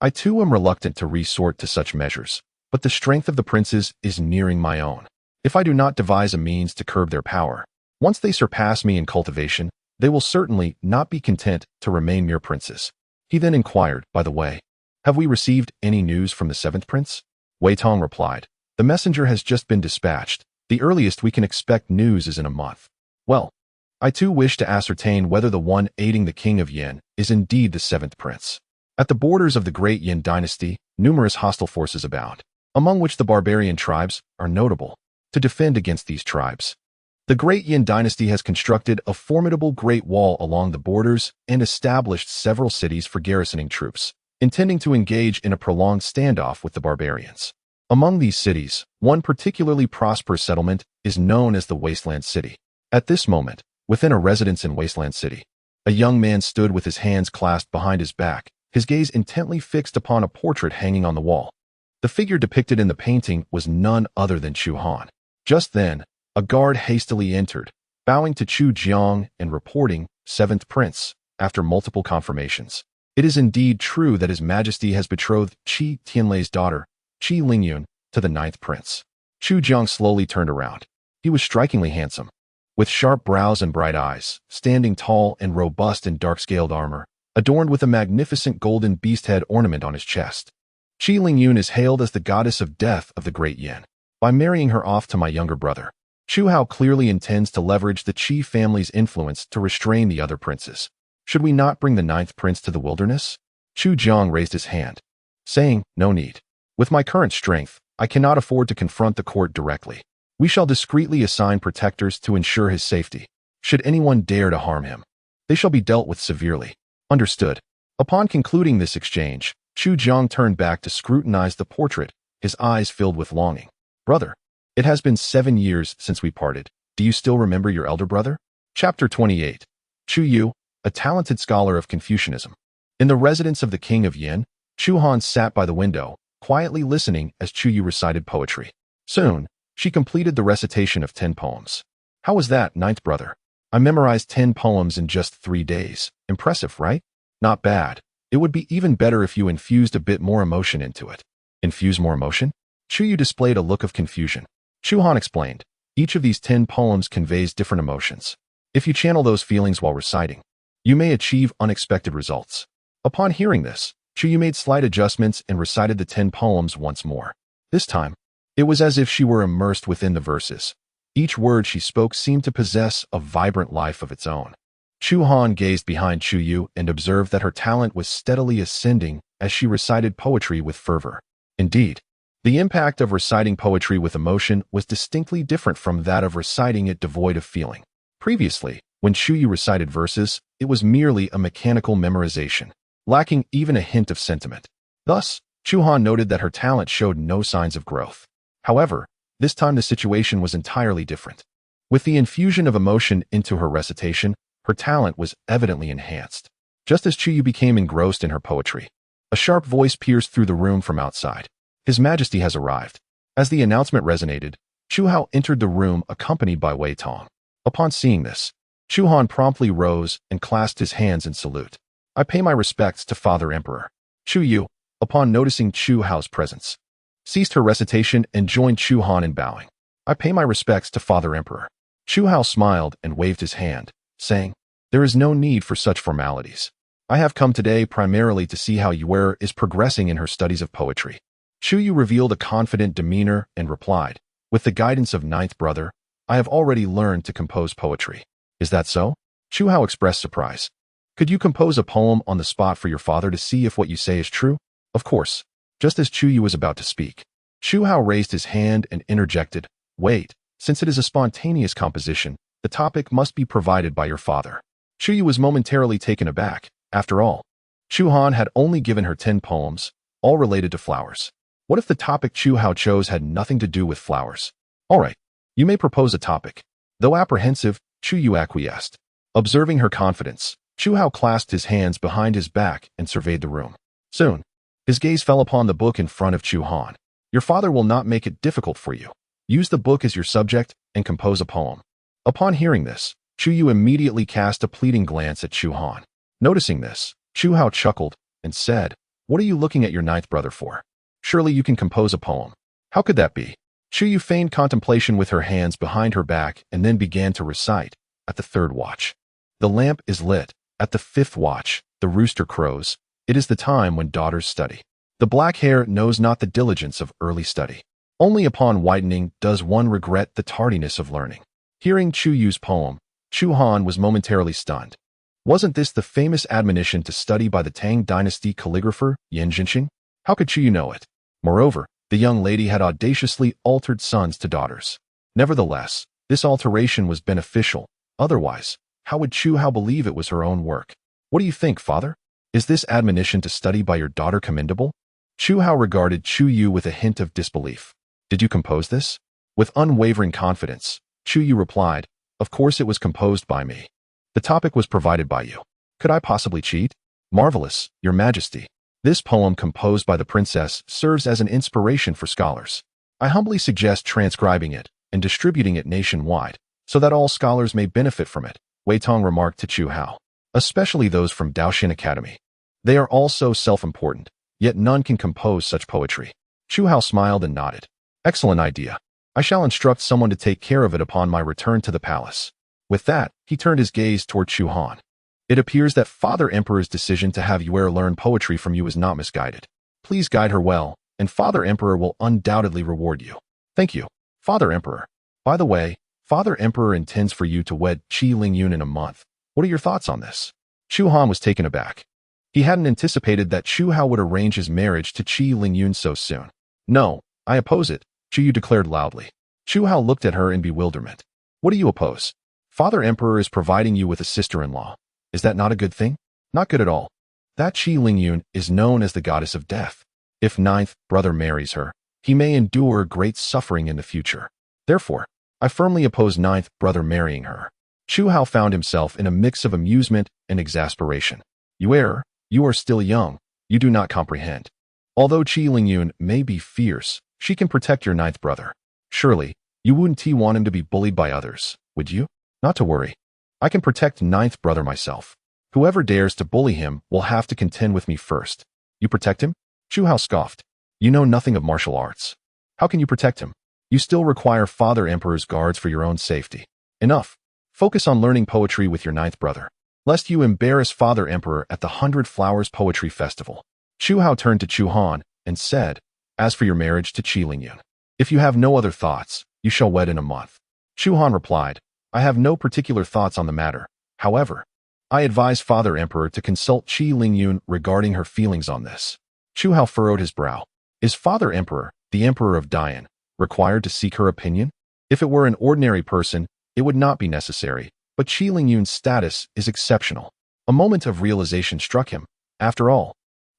S1: "I too am reluctant to resort to such measures, but the strength of the princes is nearing my own. If I do not devise a means to curb their power, once they surpass me in cultivation, they will certainly not be content to remain mere princes." He then inquired, "By the way, have we received any news from the seventh prince?" Wei Tong replied, "The messenger has just been dispatched. The earliest we can expect news is in a month." "Well, I too wish to ascertain whether the one aiding the King of Yan is indeed the seventh prince. At the borders of the Great Yan Dynasty, numerous hostile forces abound. among which the barbarian tribes are notable. To defend against these tribes, the Great Yan Dynasty has constructed a formidable Great Wall along the borders and established several cities for garrisoning troops, intending to engage in a prolonged standoff with the barbarians. Among these cities, one particularly prosperous settlement is known as the Wasteland City. At this moment, within a residence in Wasteland City, a young man stood with his hands clasped behind his back, his gaze intently fixed upon a portrait hanging on the wall. The figure depicted in the painting was none other than Chu Han. Just then, a guard hastily entered, bowing to Chu Jiang and reporting, "Seventh Prince," after multiple confirmations. It is indeed true that His Majesty has betrothed Qi Tianlei's daughter, Qi Lingyun, to the ninth prince. Chu Jiang slowly turned around. He was strikingly handsome, with sharp brows and bright eyes, standing tall and robust in dark-scaled armor, adorned with a magnificent golden beast head ornament on his chest. Qi Lingyun is hailed as the goddess of death of the Great Yan. By marrying her off to my younger brother, Chu Hao clearly intends to leverage the Qi family's influence to restrain the other princes. Should we not bring the ninth prince to the wilderness? Chu Jiang raised his hand, saying, "No need. With my current strength, I cannot afford to confront the court directly. We shall discreetly assign protectors to ensure his safety. Should anyone dare to harm him, they shall be dealt with severely." Understood. Upon concluding this exchange, Chu Jiang turned back to scrutinize the portrait, his eyes filled with longing. "Brother, it has been 7 years since we parted. Do you still remember your elder brother?" Chapter 28. Chu Yu, a talented scholar of Confucianism. In the residence of the king of Yin, Chu Han sat by the window, quietly listening as Chu Yu recited poetry. Soon, she completed the recitation of 10 poems. "How was that, ninth brother? I memorized 10 poems in just 3 days. Impressive, right?" "Not bad. It would be even better if you infused a bit more emotion into it." "Infuse more emotion?" Chu Yu displayed a look of confusion. Chu Han explained, "Each of these 10 poems conveys different emotions. If you channel those feelings while reciting, you may achieve unexpected results." Upon hearing this, Chu Yu made slight adjustments and recited the 10 poems once more. This time, it was as if she were immersed within the verses. Each word she spoke seemed to possess a vibrant life of its own. Chu Han gazed behind Chu Yu and observed that her talent was steadily ascending as she recited poetry with fervor. Indeed, the impact of reciting poetry with emotion was distinctly different from that of reciting it devoid of feeling. Previously, when Chu Yu recited verses, it was merely a mechanical memorization, lacking even a hint of sentiment. Thus, Chu Han noted that her talent showed no signs of growth. However, this time the situation was entirely different. With the infusion of emotion into her recitation, her talent was evidently enhanced. Just as Chu Yu became engrossed in her poetry, a sharp voice pierced through the room from outside. "His Majesty has arrived." As the announcement resonated, Chu Hao entered the room accompanied by Wei Tong. Upon seeing this, Chu Han promptly rose and clasped his hands in salute. "I pay my respects to Father Emperor." Chu Yu, upon noticing Chu Hao's presence, ceased her recitation and joined Chu Han in bowing. "I pay my respects to Father Emperor." Chu Hao smiled and waved his hand, saying, "There is no need for such formalities. I have come today primarily to see how Yuer is progressing in her studies of poetry." Chu Yu revealed a confident demeanor and replied, "With the guidance of ninth brother, I have already learned to compose poetry." "Is that so?" Chu Hao expressed surprise. "Could you compose a poem on the spot for your father to see if what you say is true?" "Of course." Just as Chu Yu was about to speak, Chu Hao raised his hand and interjected, "Wait, since it is a spontaneous composition, the topic must be provided by your father." Chu Yu was momentarily taken aback. After all, Chu Han had only given her 10 poems, all related to flowers. What if the topic Chu Hao chose had nothing to do with flowers? "All right, you may propose a topic." Though apprehensive, Chu Yu acquiesced. Observing her confidence, Chu Hao clasped his hands behind his back and surveyed the room. Soon, his gaze fell upon the book in front of Chu Han. "Your father will not make it difficult for you. Use the book as your subject and compose a poem." Upon hearing this, Chu Yu immediately cast a pleading glance at Chu Han. Noticing this, Chu Hao chuckled and said, "What are you looking at your ninth brother for? Surely you can compose a poem." "How could that be?" Chu Yu feigned contemplation with her hands behind her back and then began to recite. "At the 3rd watch, the lamp is lit. At the 5th watch, the rooster crows. It is the time when daughters study. The black hair knows not the diligence of early study. Only upon whitening does one regret the tardiness of learning." Hearing Chu Yu's poem, Chu Han was momentarily stunned. Wasn't this the famous admonition to study by the Tang Dynasty calligrapher Yan Jinxing? How could Chu Yu know it? Moreover, The young lady had audaciously altered sons to daughters. Nevertheless, this alteration was beneficial. Otherwise, how would Chu Han believe it was her own work? What do you think, father? Is this admonition to study by your daughter commendable? Chu Han regarded Chu Yu with a hint of disbelief. Did you compose this? With unwavering confidence, Chu Yu replied, of course it was composed by me. The topic was provided by you. Could I possibly cheat? Marvelous, your majesty. This poem composed by the princess serves as an inspiration for scholars. I humbly suggest transcribing it and distributing it nationwide, so that all scholars may benefit from it, Wei Tong remarked to Chu Han. Especially those from Daoxin Academy. They are all so self-important, yet none can compose such poetry. Chu Han smiled and nodded. Excellent idea. I shall instruct someone to take care of it upon my return to the palace. With that, he turned his gaze toward Chu Han. It appears that Father Emperor's decision to have Yuer learn poetry from you is not misguided. Please guide her well, and Father Emperor will undoubtedly reward you. Thank you, Father Emperor. By the way, Father Emperor intends for you to wed Qi Lingyun in a month. What are your thoughts on this? Chu Han was taken aback. He hadn't anticipated that Chu Han would arrange his marriage to Qi Lingyun so soon. No, I oppose it, Chu Yu declared loudly. Chu Han looked at her in bewilderment. What do you oppose? Father Emperor is providing you with a sister-in-law. Is that not a good thing? Not good at all. That Qi Lingyun is known as the goddess of death. If ninth brother marries her, he may endure great suffering in the future. Therefore, I firmly oppose ninth brother marrying her. Chu Han found himself in a mix of amusement and exasperation. Yuer, you are still young. You do not comprehend. Although Qi Lingyun may be fierce, she can protect your ninth brother. Surely, you wouldn't want him to be bullied by others, would you? Not to worry. I can protect ninth brother myself. Whoever dares to bully him will have to contend with me first. You protect him? Chu Han scoffed. You know nothing of martial arts. How can you protect him? You still require Father Emperor's guards for your own safety. Enough. Focus on learning poetry with your ninth brother, lest you embarrass Father Emperor at the 100 Flowers Poetry Festival. Chu Han turned to Chu Han and said, as for your marriage to Qi Lingyun, if you have no other thoughts, you shall wed in a month. Chu Han replied, I have no particular thoughts on the matter. However, I advise Father Emperor to consult Qi Lingyun regarding her feelings on this. Chu Han furrowed his brow. Is Father Emperor, the Emperor of Dayan, required to seek her opinion? If it were an ordinary person, it would not be necessary, but Qi Lingyun's status is exceptional. A moment of realization struck him. After all,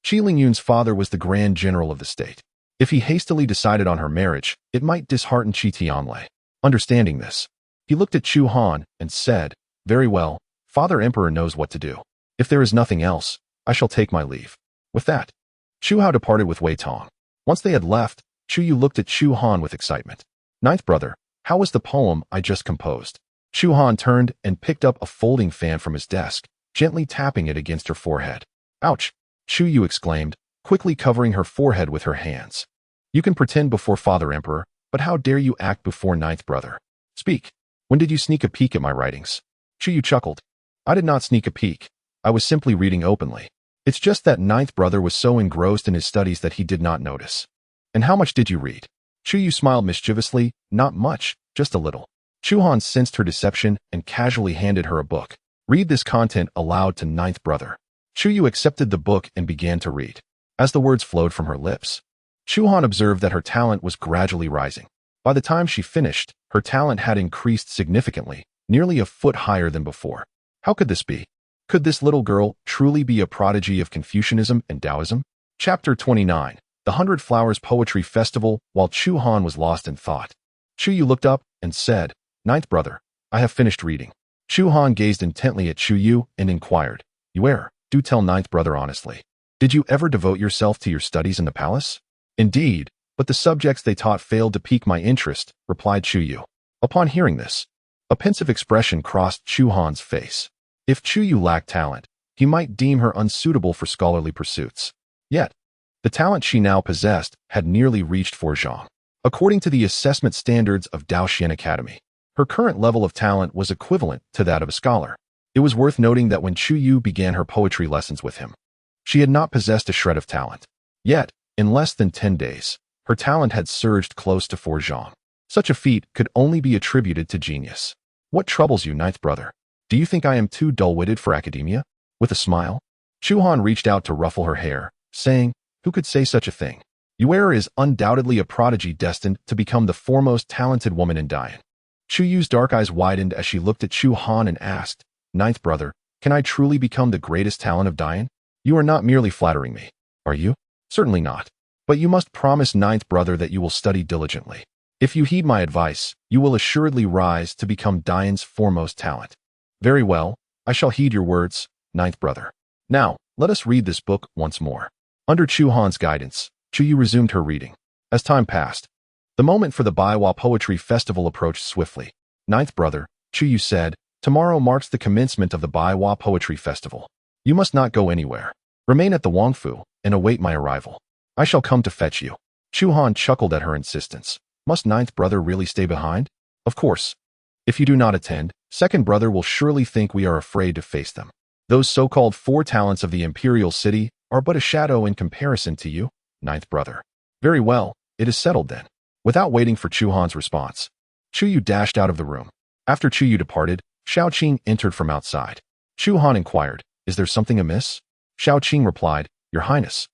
S1: Qi Lingyun's father was the Grand General of the state. If he hastily decided on her marriage, it might dishearten Qi Tianlei. Understanding this, he looked at Chu Han and said, very well, Father Emperor knows what to do. If there is nothing else, I shall take my leave. With that, Chu Han departed with Wei Tong. Once they had left, Chu Yu looked at Chu Han with excitement. Ninth brother, how was the poem I just composed? Chu Han turned and picked up a folding fan from his desk, gently tapping it against her forehead. Ouch! Chu Yu exclaimed, quickly covering her forehead with her hands. You can pretend before Father Emperor, but how dare you act before ninth brother? Speak. When did you sneak a peek at my writings? Chu Yu chuckled. I did not sneak a peek. I was simply reading openly. It's just that ninth brother was so engrossed in his studies that he did not notice. And how much did you read? Chu Yu smiled mischievously. Not much, just a little. Chu Han sensed her deception and casually handed her a book. Read this content aloud to ninth brother. Chu Yu accepted the book and began to read. As the words flowed from her lips, Chu Han observed that her talent was gradually rising. By the time she finished, her talent had increased significantly, nearly a foot higher than before. How could this be? Could this little girl truly be a prodigy of Confucianism and Taoism? Chapter 29. The 100 Flowers Poetry Festival. While Chu Han was lost in thought, Chu Yu looked up and said, Ninth brother, I have finished reading. Chu Han gazed intently at Chu Yu and inquired, Yuer, do tell ninth brother honestly. Did you ever devote yourself to your studies in the palace? Indeed, but the subjects they taught failed to pique my interest, replied Chu Yu. Upon hearing this, a pensive expression crossed Chu Han's face. If Chu Yu lacked talent, he might deem her unsuitable for scholarly pursuits. Yet, the talent she now possessed had nearly reached Forjiang. According to the assessment standards of Daoxin Academy, her current level of talent was equivalent to that of a scholar. It was worth noting that when Chu Yu began her poetry lessons with him, she had not possessed a shred of talent. Yet, in less than 10 days, her talent had surged close to Forjiang. Such a feat could only be attributed to genius. What troubles you, ninth brother? Do you think I am too dull-witted for academia? With a smile, Chu Han reached out to ruffle her hair, saying, Who could say such a thing? Yuera is undoubtedly a prodigy destined to become the foremost talented woman in Dian. Chu Yu's dark eyes widened as she looked at Chu Han and asked, Ninth brother, can I truly become the greatest talent of Dian? You are not merely flattering me, are you? Certainly not. But you must promise, ninth brother, that you will study diligently. If you heed my advice, you will assuredly rise to become Dian's foremost talent. Very well, I shall heed your words, ninth brother. Now, let us read this book once more. Under Chu Han's guidance, Chu Yu resumed her reading. As time passed, the moment for the Baiwa Poetry Festival approached swiftly. Ninth brother, Chu Yu said, tomorrow marks the commencement of the Baiwa Poetry Festival. You must not go anywhere. Remain at the Wangfu and await my arrival. I shall come to fetch you. Chu Han chuckled at her insistence. Must ninth brother really stay behind? Of course. If you do not attend, second brother will surely think we are afraid to face them. Those so-called four talents of the imperial city are but a shadow in comparison to you, ninth brother. Very well, it is settled then. Without waiting for Chu Han's response, Chu Yu dashed out of the room. After Chu Yu departed, Shao Qing entered from outside. Chu Han inquired, is there something amiss? Shao Qing replied, Your Highness.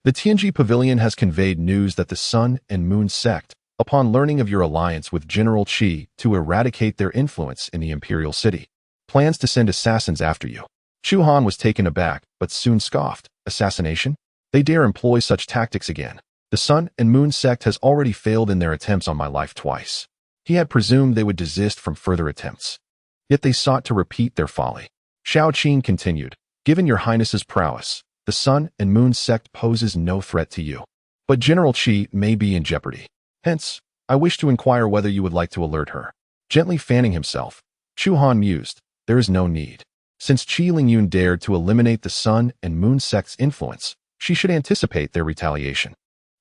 S1: The Tianji Pavilion has conveyed news that the Sun and Moon sect, upon learning of your alliance with General Qi to eradicate their influence in the imperial city, plans to send assassins after you. Chu Han was taken aback, but soon scoffed. Assassination? They dare employ such tactics again. The Sun and Moon sect has already failed in their attempts on my life twice. He had presumed they would desist from further attempts. Yet they sought to repeat their folly. Shao Qing continued, Given your Highness's prowess, the Sun and Moon sect poses no threat to you. But General Qi may be in jeopardy. Hence, I wish to inquire whether you would like to alert her. Gently fanning himself, Chu Han mused, there is no need. Since Qi Lingyun dared to eliminate the Sun and Moon sect's influence, she should anticipate their retaliation.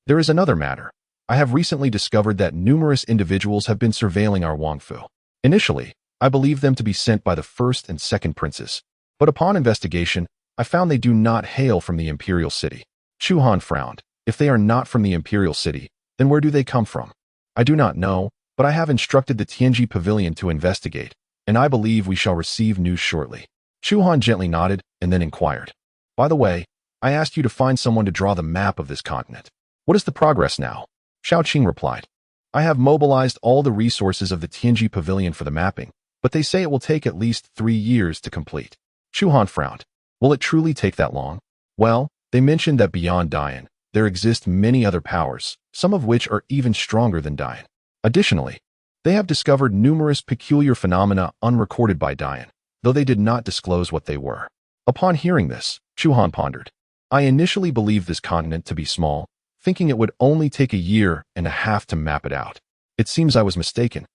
S1: There is another matter. I have recently discovered that numerous individuals have been surveilling our Wangfu. Initially, I believed them to be sent by the first and second princes. But upon investigation, I found they do not hail from the imperial city. Chu Han frowned. If they are not from the imperial city, then where do they come from? I do not know, but I have instructed the Tianji Pavilion to investigate, and I believe we shall receive news shortly. Chu Han gently nodded and then inquired. By the way, I asked you to find someone to draw the map of this continent. What is the progress now? Shao Qing replied. I have mobilized all the resources of the Tianji Pavilion for the mapping, but they say it will take at least 3 years to complete. Chu Han frowned. Will it truly take that long? Well, they mentioned that beyond Dian, there exist many other powers, some of which are even stronger than Dian. Additionally, they have discovered numerous peculiar phenomena unrecorded by Dian, though they did not disclose what they were. Upon hearing this, Chu Han pondered. I initially believed this continent to be small, thinking it would only take 1.5 years to map it out. It seems I was mistaken.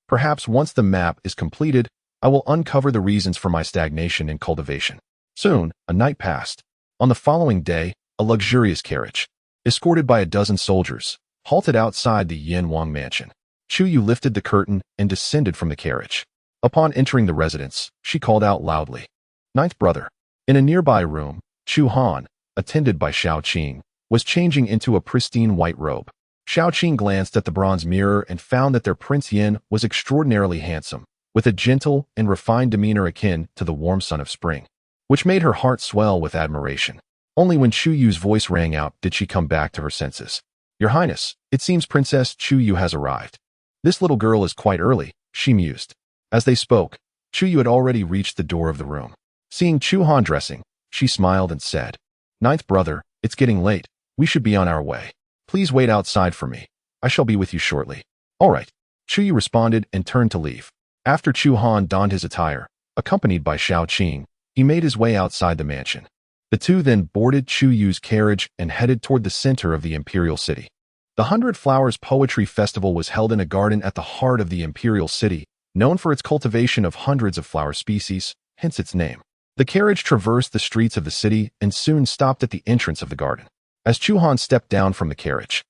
S1: Perhaps once the map is completed, I will uncover the reasons for my stagnation in cultivation. Soon, a night passed. On the following day, a luxurious carriage, escorted by 12 soldiers, halted outside the Yin Wang mansion. Chu Yu lifted the curtain and descended from the carriage. Upon entering the residence, she called out loudly, Ninth brother. In a nearby room, Chu Han, attended by Shao Qing, was changing into a pristine white robe. Shao Qing glanced at the bronze mirror and found that their Prince Yin was extraordinarily handsome, with a gentle and refined demeanor akin to the warm sun of spring, which made her heart swell with admiration. Only when Chu Yu's voice rang out did she come back to her senses. Your Highness, it seems Princess Chu Yu has arrived. This little girl is quite early, she mused. As they spoke, Chu Yu had already reached the door of the room. Seeing Chu Han dressing, she smiled and said, Ninth brother, it's getting late. We should be on our way. Please wait outside for me. I shall be with you shortly. All right. Chu Yu responded and turned to leave. After Chu Han donned his attire, accompanied by Shao Qing, he made his way outside the mansion. The two then boarded Chu Yu's carriage and headed toward the center of the imperial city. The 100 Flowers Poetry Festival was held in a garden at the heart of the imperial city, known for its cultivation of hundreds of flower species, hence its name. The carriage traversed the streets of the city and soon stopped at the entrance of the garden. As Chu Han stepped down from the carriage,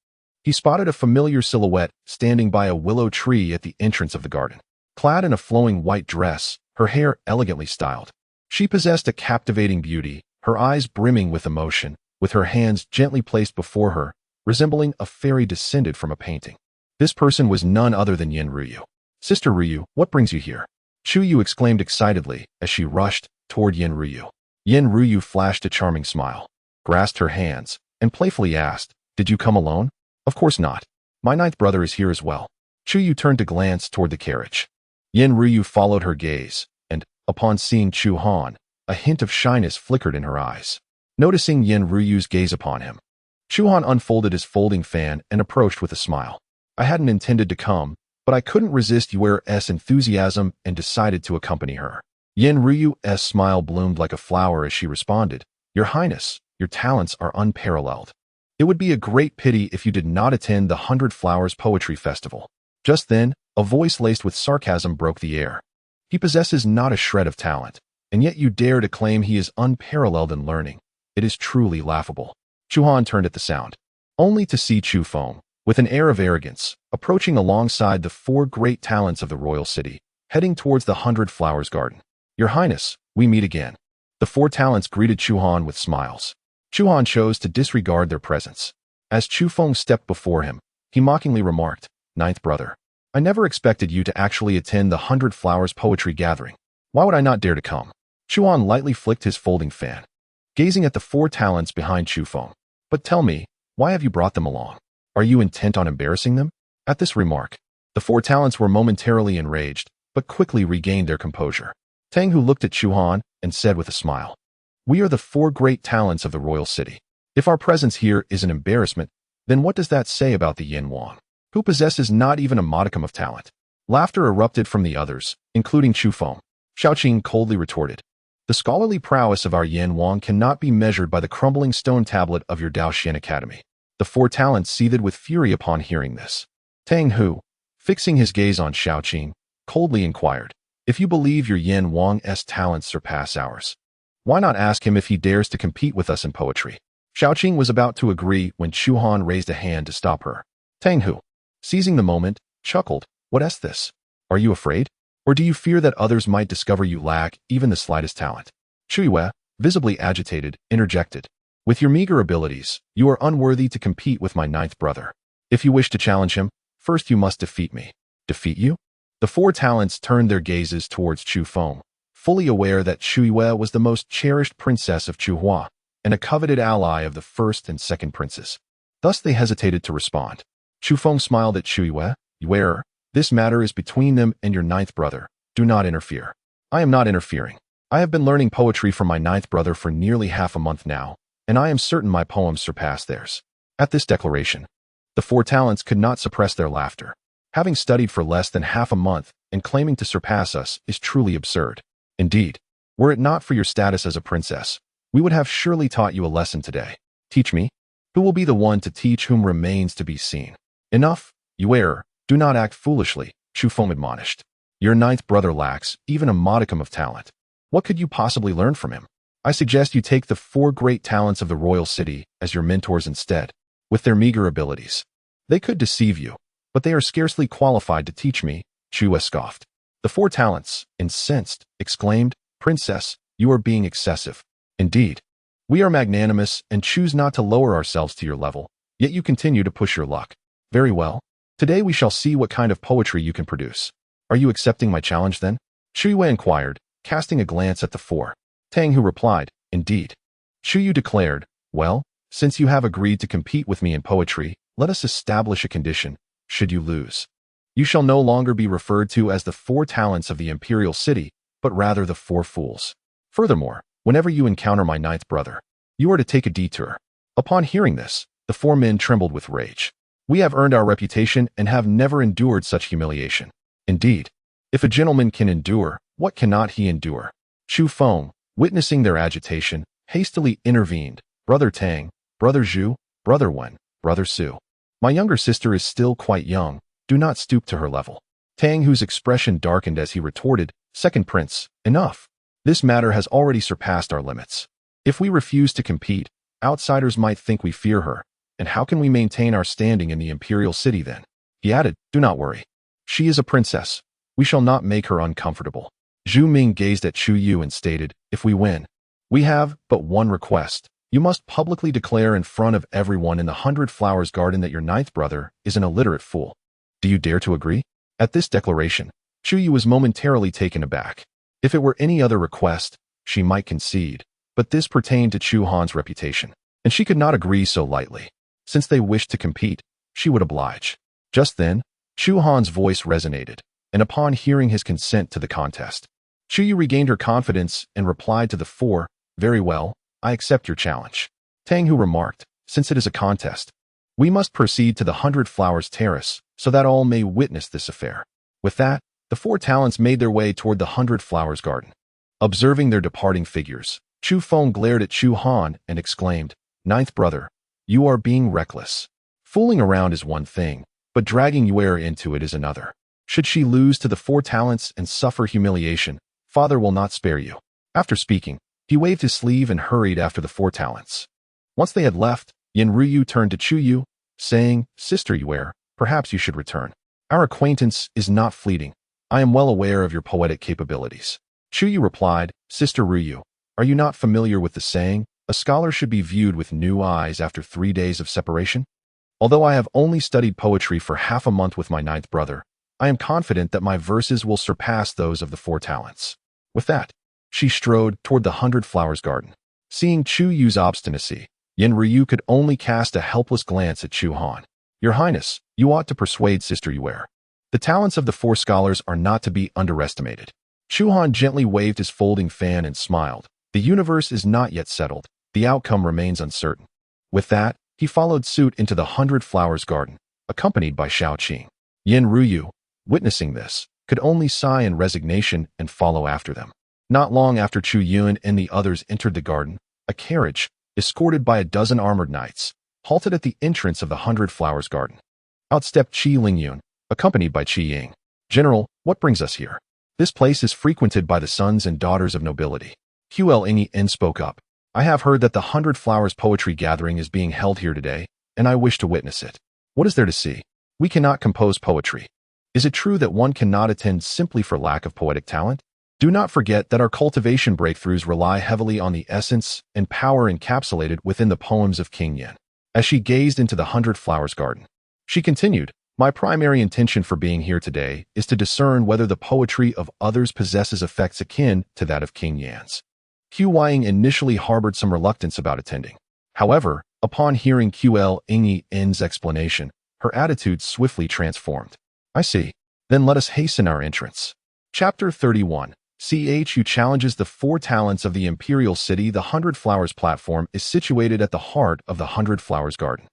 S1: he spotted a familiar silhouette standing by a willow tree at the entrance of the garden. Clad in a flowing white dress, her hair elegantly styled, she possessed a captivating beauty, her eyes brimming with emotion, with her hands gently placed before her, resembling a fairy descended from a painting. This person was none other than Yin Ruyu. Sister Ruyu, what brings you here? Chu Yu exclaimed excitedly as she rushed toward Yin Ruyu. Yin Ruyu flashed a charming smile, grasped her hands, and playfully asked, Did you come alone? Of course not. My ninth brother is here as well. Chu Yu turned to glance toward the carriage. Yen Ryu followed her gaze, and, upon seeing Chu Han, a hint of shyness flickered in her eyes. Noticing Yen Ryu's gaze upon him, Chu Han unfolded his folding fan and approached with a smile. I hadn't intended to come, but I couldn't resist Yuer's enthusiasm and decided to accompany her. Yen Ryu's smile bloomed like a flower as she responded, Your Highness, your talents are unparalleled. It would be a great pity if you did not attend the 100 Flowers Poetry Festival. Just then, a voice laced with sarcasm broke the air. He possesses not a shred of talent, and yet you dare to claim he is unparalleled in learning. It is truly laughable. Chu Han turned at the sound, only to see Chu Feng, with an air of arrogance, approaching alongside the 4 great talents of the royal city, heading towards the 100 Flowers Garden. Your Highness, we meet again. The 4 talents greeted Chu Han with smiles. Chu Han chose to disregard their presence. As Chu Feng stepped before him, he mockingly remarked, Ninth brother, I never expected you to actually attend the 100 Flowers Poetry Gathering. Why would I not dare to come? Chu Han lightly flicked his folding fan, gazing at the 4 talents behind Chu Feng. But tell me, why have you brought them along? Are you intent on embarrassing them? At this remark, the 4 talents were momentarily enraged, but quickly regained their composure. Tang Hu looked at Chu Han and said with a smile, We are the 4 great talents of the royal city. If our presence here is an embarrassment, then what does that say about the Yin Wang, who possesses not even a modicum of talent? Laughter erupted from the others, including Chu Feng. Xiaoqing coldly retorted, The scholarly prowess of our Yin Wang cannot be measured by the crumbling stone tablet of your Daoxian Academy. The 4 talents seethed with fury upon hearing this. Tang Hu, fixing his gaze on Xiaoqing, coldly inquired, If you believe your Yin Wang's talents surpass ours, why not ask him if he dares to compete with us in poetry? Xiaoqing was about to agree when Chu Han raised a hand to stop her. Tang Hu, seizing the moment, chuckled, What's this? Are you afraid? Or do you fear that others might discover you lack even the slightest talent? Chu Yue, visibly agitated, interjected, With your meager abilities, you are unworthy to compete with my ninth brother. If you wish to challenge him, first you must defeat me. Defeat you? The 4 talents turned their gazes towards Chu Feng, fully aware that Chu Yue was the most cherished princess of Chu Hua, and a coveted ally of the first and second princes. Thus they hesitated to respond. Chu Feng smiled at Chu Yue, Yue, this matter is between them and your ninth brother. Do not interfere. I am not interfering. I have been learning poetry from my ninth brother for nearly half a month now, and I am certain my poems surpass theirs. At this declaration, the 4 talents could not suppress their laughter. Having studied for less than half a month and claiming to surpass us is truly absurd. Indeed, were it not for your status as a princess, we would have surely taught you a lesson today. Teach me? Who will be the one to teach whom remains to be seen? Enough, Yue, do not act foolishly, Chu Feng admonished. Your ninth brother lacks even a modicum of talent. What could you possibly learn from him? I suggest you take the 4 great talents of the royal city as your mentors instead. With their meager abilities, they could deceive you, but they are scarcely qualified to teach me, Chu Yue scoffed. The 4 talents, incensed, exclaimed, Princess, you are being excessive. Indeed, we are magnanimous and choose not to lower ourselves to your level, yet you continue to push your luck. Very well. Today we shall see what kind of poetry you can produce. Are you accepting my challenge then? Chu Yue inquired, casting a glance at the 4. Tang Hu replied, Indeed. Chu Yu declared, Well, since you have agreed to compete with me in poetry, let us establish a condition. Should you lose, you shall no longer be referred to as the 4 talents of the imperial city, but rather the 4 fools. Furthermore, whenever you encounter my ninth brother, you are to take a detour. Upon hearing this, the 4 men trembled with rage. We have earned our reputation and have never endured such humiliation. Indeed, if a gentleman can endure, what cannot he endure? Chu Feng, witnessing their agitation, hastily intervened. Brother Tang, Brother Zhu, Brother Wen, Brother Su. My younger sister is still quite young. Do not stoop to her level. Tang Hu's expression darkened as he retorted, Second Prince, enough. This matter has already surpassed our limits. If we refuse to compete, outsiders might think we fear her. And how can we maintain our standing in the imperial city then? He added, Do not worry. She is a princess. We shall not make her uncomfortable. Zhu Ming gazed at Chu Yu and stated, If we win, we have but one request. You must publicly declare in front of everyone in the 100 Flowers Garden that your ninth brother is an illiterate fool. Do you dare to agree? At this declaration, Chu Yu was momentarily taken aback. If it were any other request, she might concede, but this pertained to Chu Han's reputation, and she could not agree so lightly. Since they wished to compete, she would oblige. Just then, Chu Han's voice resonated, and upon hearing his consent to the contest, Chu Yu regained her confidence and replied to the four, "Very well, I accept your challenge." Tang Hu remarked, "Since it is a contest, we must proceed to the 100 Flowers Terrace so that all may witness this affair." With that, the four talents made their way toward the 100 Flowers Garden. Observing their departing figures, Chu Feng glared at Chu Han and exclaimed, "Ninth brother, you are being reckless. Fooling around is one thing, but dragging Yuer into it is another. Should she lose to the four talents and suffer humiliation, father will not spare you." After speaking, he waved his sleeve and hurried after the four talents. Once they had left, Yin Ruyu turned to Chu Yu, saying, "Sister Yuer, perhaps you should return. Our acquaintance is not fleeting. I am well aware of your poetic capabilities." Chu Yu replied, "Sister Ruyu, are you not familiar with the saying, a scholar should be viewed with new eyes after 3 days of separation? Although I have only studied poetry for half a month with my ninth brother, I am confident that my verses will surpass those of the four talents." With that, she strode toward the 100 Flowers Garden. Seeing Chu Yu's obstinacy, Yin Ryu could only cast a helpless glance at Chu Han. "Your Highness, you ought to persuade Sister Yuer. The talents of the four scholars are not to be underestimated." Chu Han gently waved his folding fan and smiled. "The universe is not yet settled. The outcome remains uncertain." With that, he followed suit into the 100 Flowers Garden, accompanied by Shao Qing. Yin Ruyu, witnessing this, could only sigh in resignation and follow after them. Not long after Chu Yun and the others entered the garden, a carriage, escorted by a dozen armored knights, halted at the entrance of the 100 Flowers Garden. Out stepped Qi Lingyun, accompanied by Qi Ying. "General, what brings us here? This place is frequented by the sons and daughters of nobility." Huel Ingyi spoke up. "I have heard that the 100 Flowers Poetry Gathering is being held here today, and I wish to witness it. What is there to see? We cannot compose poetry. Is it true that one cannot attend simply for lack of poetic talent? Do not forget that our cultivation breakthroughs rely heavily on the essence and power encapsulated within the poems of King Yin." As she gazed into the 100 Flowers Garden, she continued, "My primary intention for being here today is to discern whether the poetry of others possesses effects akin to that of King Yan's." Hu Wying initially harbored some reluctance about attending. However, upon hearing Ql Ingyi's explanation, her attitude swiftly transformed. "I see. Then let us hasten our entrance." Chapter 31. Chu challenges the four talents of the Imperial City. The 100 Flowers platform is situated at the heart of the 100 Flowers Garden.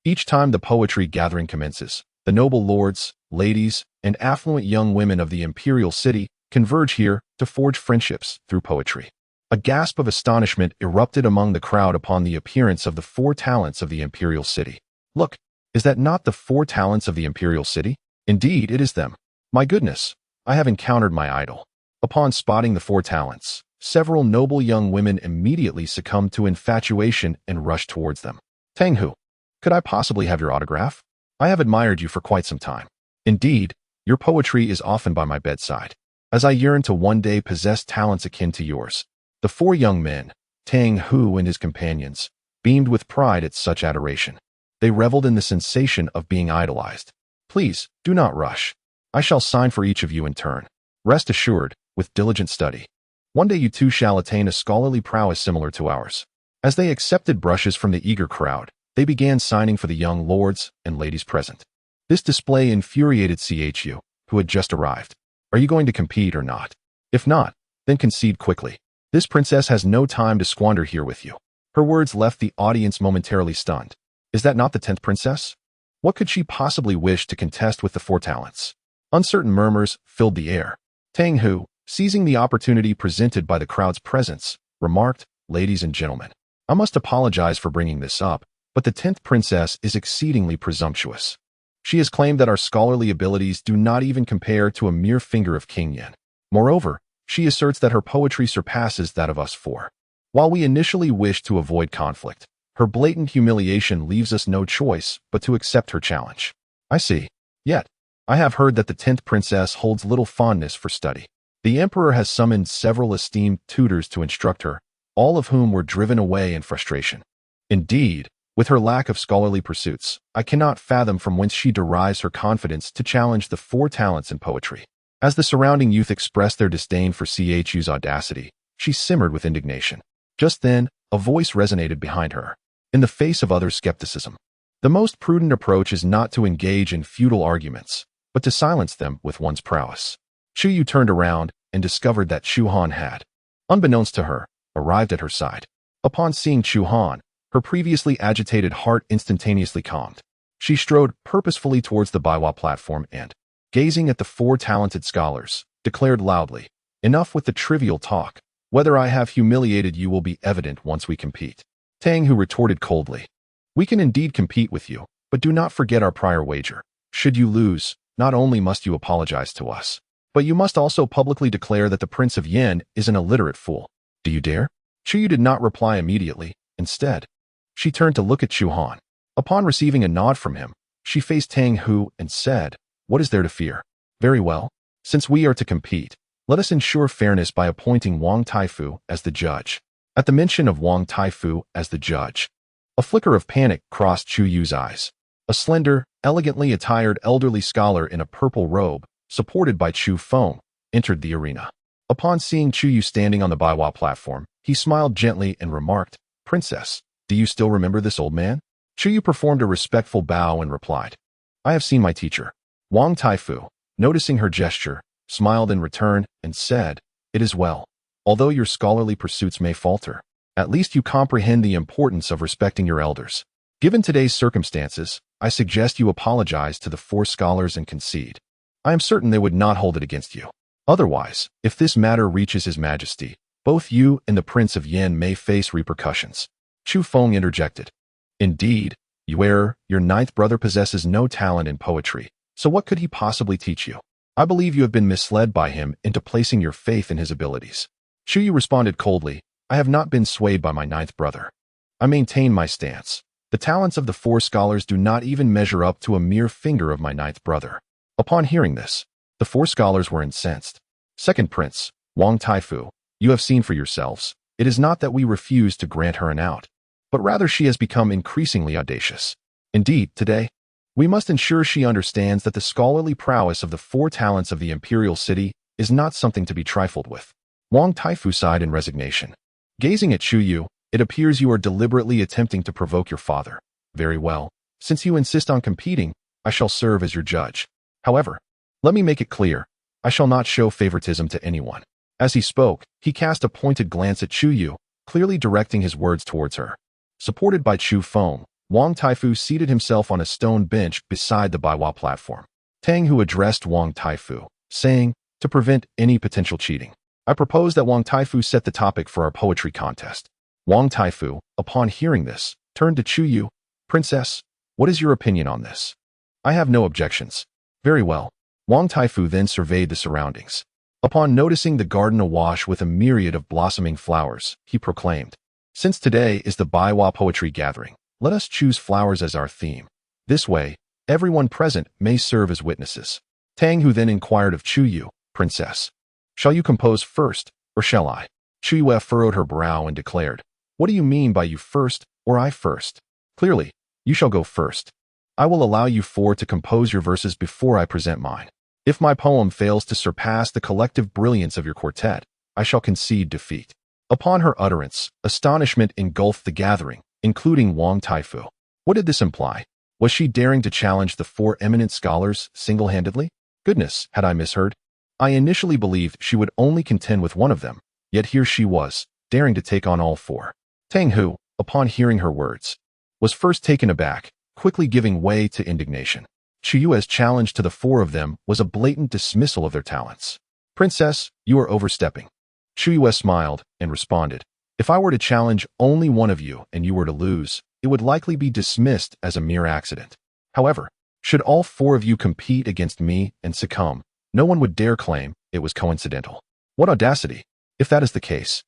S1: Each time the poetry gathering commences, the noble lords, ladies, and affluent young women of the Imperial City converge here to forge friendships through poetry. A gasp of astonishment erupted among the crowd upon the appearance of the four talents of the Imperial City. "Look, is that not the four talents of the Imperial City? Indeed, it is them. My goodness, I have encountered my idol." Upon spotting the four talents, several noble young women immediately succumbed to infatuation and rushed towards them. "Tang Hu, could I possibly have your autograph? I have admired you for quite some time. Indeed, your poetry is often by my bedside, as I yearn to one day possess talents akin to yours." The four young men, Tang Hu and his companions, beamed with pride at such adoration. They reveled in the sensation of being idolized. "Please, do not rush. I shall sign for each of you in turn. Rest assured, with diligent study, one day you too shall attain a scholarly prowess similar to ours." As they accepted brushes from the eager crowd, they began signing for the young lords and ladies present. This display infuriated Chu, who had just arrived. "Are you going to compete or not? If not, then concede quickly. This princess has no time to squander here with you." Her words left the audience momentarily stunned. Is that not the 10th princess? What could she possibly wish to contest with the four talents? Uncertain murmurs filled the air. Tang Hu, seizing the opportunity presented by the crowd's presence, remarked, "Ladies and gentlemen, I must apologize for bringing this up, but the 10th princess is exceedingly presumptuous. She has claimed that our scholarly abilities do not even compare to a mere finger of King Yin. Moreover, she asserts that her poetry surpasses that of us four. While we initially wished to avoid conflict, her blatant humiliation leaves us no choice but to accept her challenge." "I see. Yet, I have heard that the 10th princess holds little fondness for study. The emperor has summoned several esteemed tutors to instruct her, all of whom were driven away in frustration. Indeed, with her lack of scholarly pursuits, I cannot fathom from whence she derives her confidence to challenge the four talents in poetry." As the surrounding youth expressed their disdain for Chu's audacity, she simmered with indignation. Just then, a voice resonated behind her. In the face of other skepticism, The most prudent approach is not to engage in futile arguments, but to silence them with one's prowess. Chu Yu turned around and discovered that Chu Han had, unbeknownst to her, arrived at her side. Upon seeing Chu Han, her previously agitated heart instantaneously calmed. She strode purposefully towards the Baiwa platform and, gazing at the four talented scholars, declared loudly, "Enough with the trivial talk. Whether I have humiliated you will be evident once we compete." Tang Hu retorted coldly, "We can indeed compete with you, but do not forget our prior wager. Should you lose, not only must you apologize to us, but you must also publicly declare that the Prince of Yan is an illiterate fool. Do you dare?" Chu Yu did not reply immediately. Instead, she turned to look at Chu Han. Upon receiving a nod from him, she faced Tang Hu and said, "What is there to fear? Very well. Since we are to compete, let us ensure fairness by appointing Wang Taifu as the judge." At the mention of Wang Taifu as the judge, a flicker of panic crossed Chu Yu's eyes. A slender, elegantly attired elderly scholar in a purple robe, supported by Chu Feng, entered the arena. Upon seeing Chu Yu standing on the Baiwa platform, he smiled gently and remarked, "Princess, do you still remember this old man?" Chu Yu performed a respectful bow and replied, "I have seen my teacher." Wang Taifu, noticing her gesture, smiled in return and said, "It is well. Although your scholarly pursuits may falter, at least you comprehend the importance of respecting your elders. Given today's circumstances, I suggest you apologize to the four scholars and concede. I am certain they would not hold it against you. Otherwise, if this matter reaches His Majesty, both you and the Prince of Yan may face repercussions." Chu Feng interjected, "Indeed, you err. Your ninth brother possesses no talent in poetry, so what could he possibly teach you? I believe you have been misled by him into placing your faith in his abilities." Chu Yu responded coldly, "I have not been swayed by my ninth brother. I maintain my stance. The talents of the four scholars do not even measure up to a mere finger of my ninth brother." Upon hearing this, the four scholars were incensed. "Second Prince, Wang Taifu, you have seen for yourselves. It is not that we refuse to grant her an out, but rather she has become increasingly audacious. Indeed, today, we must ensure she understands that the scholarly prowess of the four talents of the imperial city is not something to be trifled with." Wang Taifu sighed in resignation. Gazing at Chu Yu, "It appears you are deliberately attempting to provoke your father. Very well. Since you insist on competing, I shall serve as your judge. However, let me make it clear, I shall not show favoritism to anyone." As he spoke, he cast a pointed glance at Chu Yu, clearly directing his words towards her. Supported by Chu Feng, Wang Taifu seated himself on a stone bench beside the Baiwa platform. Tang Hu addressed Wang Taifu, saying, "To prevent any potential cheating, I propose that Wang Taifu set the topic for our poetry contest." Wang Taifu, upon hearing this, turned to Chu Yu, "Princess, what is your opinion on this?" "I have no objections." "Very well." Wang Taifu then surveyed the surroundings. Upon noticing the garden awash with a myriad of blossoming flowers, he proclaimed, "Since today is the Baiwa poetry gathering, let us choose flowers as our theme. This way, everyone present may serve as witnesses." Tang Hu then inquired of Chu Yu, "Princess, shall you compose first, or shall I?" Chu Yu furrowed her brow and declared, "What do you mean by you first, or I first? Clearly, you shall go first. I will allow you four to compose your verses before I present mine. If my poem fails to surpass the collective brilliance of your quartet, I shall concede defeat." Upon her utterance, astonishment engulfed the gathering, including Wang Taifu. What did this imply? Was she daring to challenge the four eminent scholars single-handedly? Goodness, had I misheard? I initially believed she would only contend with one of them, yet here she was, daring to take on all four. Tang Hu, upon hearing her words, was first taken aback, quickly giving way to indignation. Chu Yu's challenge to the four of them was a blatant dismissal of their talents. "Princess, you are overstepping." Chu Yu smiled and responded, "If I were to challenge only one of you and you were to lose, it would likely be dismissed as a mere accident. However, should all four of you compete against me and succumb, no one would dare claim it was coincidental. What audacity! If that is the case,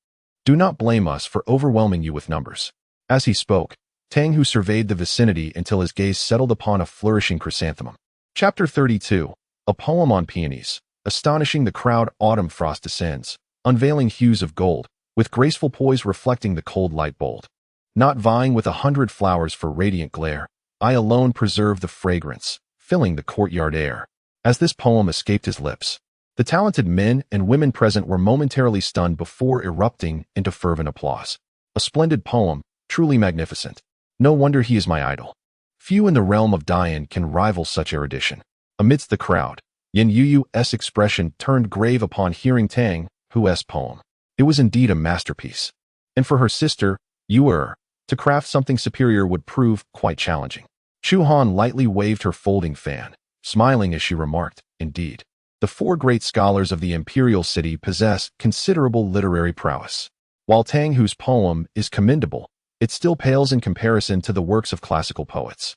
S1: do not blame us for overwhelming you with numbers." As he spoke, Tang Hu surveyed the vicinity until his gaze settled upon a flourishing chrysanthemum. Chapter 32, A Poem on Peonies. Astonishing the crowd, autumn frost descends, unveiling hues of gold, with graceful poise reflecting the cold light bold. Not vying with 100 flowers for radiant glare, I alone preserve the fragrance, filling the courtyard air. As this poem escaped his lips, the talented men and women present were momentarily stunned before erupting into fervent applause. A splendid poem, truly magnificent. No wonder he is my idol. Few in the realm of Dian can rival such erudition. Amidst the crowd, Yan Yu's expression turned grave upon hearing Tang Hu's poem. It was indeed a masterpiece. And for her sister, Yu, to craft something superior would prove quite challenging. Chu Han lightly waved her folding fan, smiling as she remarked, indeed, the four great scholars of the imperial city possess considerable literary prowess. While Tang Hu's poem is commendable, it still pales in comparison to the works of classical poets.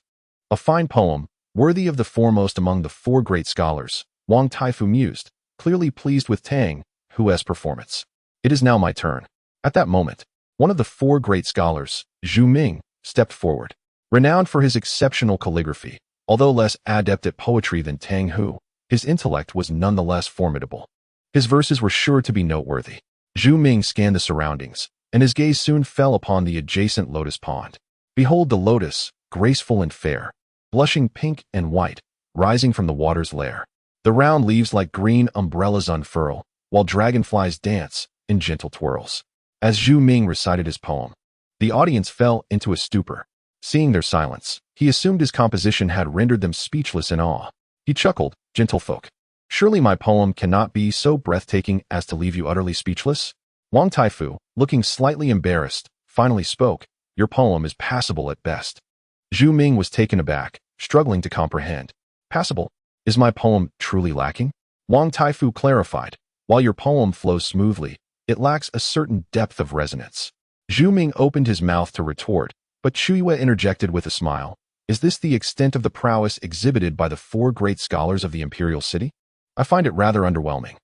S1: A fine poem, worthy of the foremost among the four great scholars, Wang Taifu mused, clearly pleased with Tang Hu's performance. It is now my turn. At that moment, one of the four great scholars, Zhu Ming, stepped forward. Renowned for his exceptional calligraphy, although less adept at poetry than Tang Hu, his intellect was nonetheless formidable. His verses were sure to be noteworthy. Zhu Ming scanned the surroundings, and his gaze soon fell upon the adjacent lotus pond. Behold the lotus, graceful and fair, blushing pink and white, rising from the water's lair. The round leaves like green umbrellas unfurl, while dragonflies dance in gentle twirls. As Zhu Ming recited his poem, the audience fell into a stupor. Seeing their silence, he assumed his composition had rendered them speechless in awe. He chuckled, "Gentlefolk, surely my poem cannot be so breathtaking as to leave you utterly speechless?" Wang Taifu, looking slightly embarrassed, finally spoke, "Your poem is passable at best." Zhu Ming was taken aback, struggling to comprehend. "Passable? Is my poem truly lacking?" Wang Taifu clarified, "While your poem flows smoothly, it lacks a certain depth of resonance." Zhu Ming opened his mouth to retort, but Chu Yue interjected with a smile. "Is this the extent of the prowess exhibited by the four great scholars of the imperial city? I find it rather underwhelming."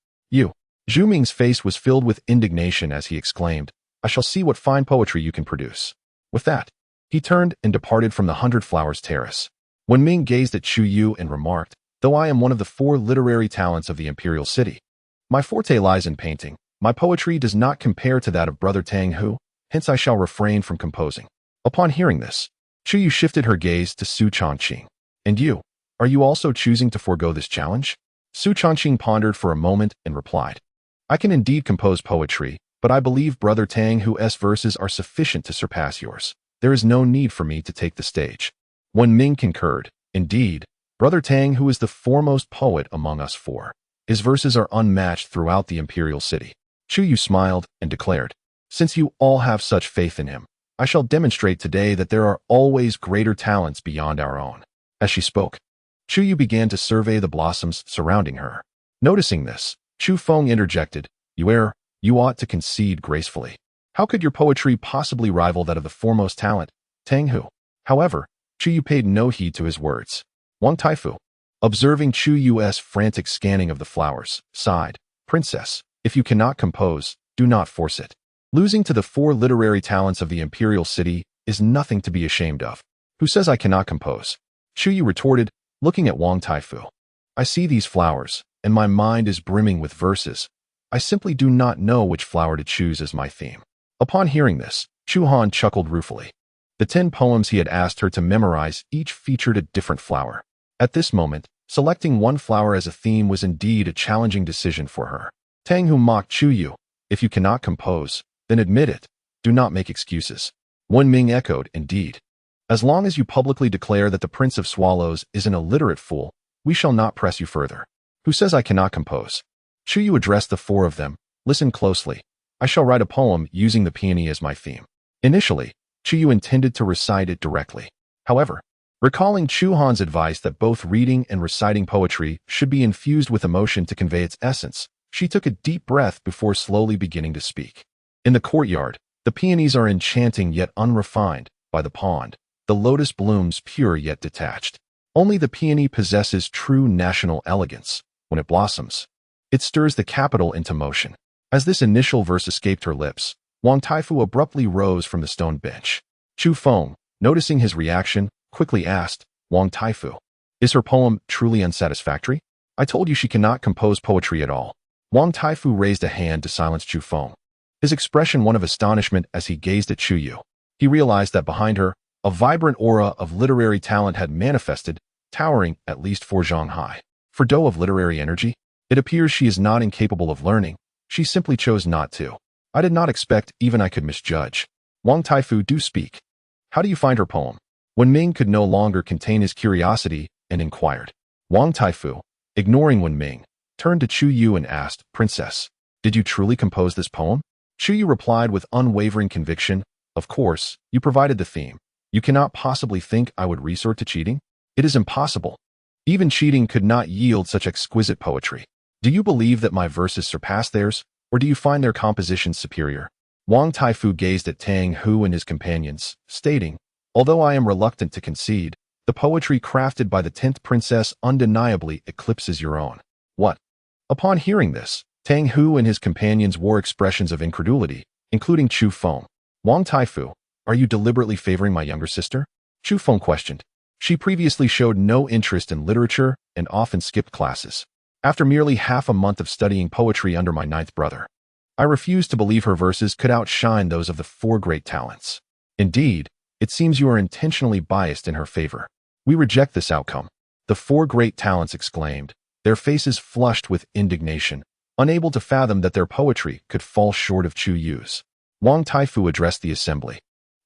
S1: Zhu Ming's face was filled with indignation as he exclaimed, "I shall see what fine poetry you can produce." With that, he turned and departed from the Hundred Flowers Terrace. When Ming gazed at Chu Yu and remarked, "Though I am one of the four literary talents of the imperial city, my forte lies in painting. My poetry does not compare to that of brother Tang Hu, hence I shall refrain from composing." Upon hearing this, Chu Yu shifted her gaze to Su Changqing. "And you, are you also choosing to forego this challenge?" Su Changqing pondered for a moment and replied, "I can indeed compose poetry, but I believe brother Tang Hu's verses are sufficient to surpass yours. There is no need for me to take the stage." When Ming concurred, "Indeed, brother Tang Hu is the foremost poet among us four. His verses are unmatched throughout the imperial city." Chu Yu smiled and declared, "Since you all have such faith in him, I shall demonstrate today that there are always greater talents beyond our own." As she spoke, Chu Yu began to survey the blossoms surrounding her. Noticing this, Chu Feng interjected, You ought to concede gracefully. How could your poetry possibly rival that of the foremost talent, Tang Hu?" However, Chu Yu paid no heed to his words. Wang Taifu, observing Chu Yu's frantic scanning of the flowers, sighed, "Princess, if you cannot compose, do not force it. Losing to the four literary talents of the imperial city is nothing to be ashamed of." "Who says I cannot compose?" Chu Yu retorted, looking at Wang Taifu. "I see these flowers, and my mind is brimming with verses. I simply do not know which flower to choose as my theme." Upon hearing this, Chu Han chuckled ruefully. The 10 poems he had asked her to memorize each featured a different flower. At this moment, selecting one flower as a theme was indeed a challenging decision for her. Tang Hu mocked Chu Yu, "If you cannot compose, then admit it. Do not make excuses." Wen Ming echoed, "Indeed. As long as you publicly declare that the Prince of Swallows is an illiterate fool, we shall not press you further." "Who says I cannot compose?" Chu Yu addressed the four of them. "Listen closely. I shall write a poem using the peony as my theme." Initially, Chu Yu intended to recite it directly. However, recalling Chu Han's advice that both reading and reciting poetry should be infused with emotion to convey its essence, she took a deep breath before slowly beginning to speak. In the courtyard, the peonies are enchanting yet unrefined. By the pond, the lotus blooms pure yet detached. Only the peony possesses true national elegance. When it blossoms, it stirs the capital into motion. As this initial verse escaped her lips, Wang Taifu abruptly rose from the stone bench. Chu Feng, noticing his reaction, quickly asked, "Wang Taifu, is her poem truly unsatisfactory? I told you she cannot compose poetry at all." Wang Taifu raised a hand to silence Chu Feng, his expression one of astonishment as he gazed at Chu Yu. He realized that behind her, a vibrant aura of literary talent had manifested, towering at least 4 zhang high. For dough of literary energy, it appears she is not incapable of learning. She simply chose not to. I did not expect even I could misjudge. Wang Taifu, do speak. How do you find her poem? Wen Ming could no longer contain his curiosity and inquired. Wang Taifu, ignoring Wen Ming, turned to Chu Yu and asked, "Princess, did you truly compose this poem?" Chu Yu replied with unwavering conviction, "Of course, you provided the theme. You cannot possibly think I would resort to cheating? It is impossible. Even cheating could not yield such exquisite poetry. Do you believe that my verses surpass theirs, or do you find their compositions superior?" Wang Taifu gazed at Tang Hu and his companions, stating, "Although I am reluctant to concede, the poetry crafted by the 10th princess undeniably eclipses your own." What? Upon hearing this, Tang Hu and his companions wore expressions of incredulity, including Chu Feng. "Wang Taifu, are you deliberately favoring my younger sister?" Chu Feng questioned. She previously showed no interest in literature and often skipped classes. After merely half a month of studying poetry under my ninth brother, I refuse to believe her verses could outshine those of the four great talents. Indeed, it seems you are intentionally biased in her favor. We reject this outcome. The four great talents exclaimed, their faces flushed with indignation, unable to fathom that their poetry could fall short of Chu Yu's. Wang Taifu addressed the assembly.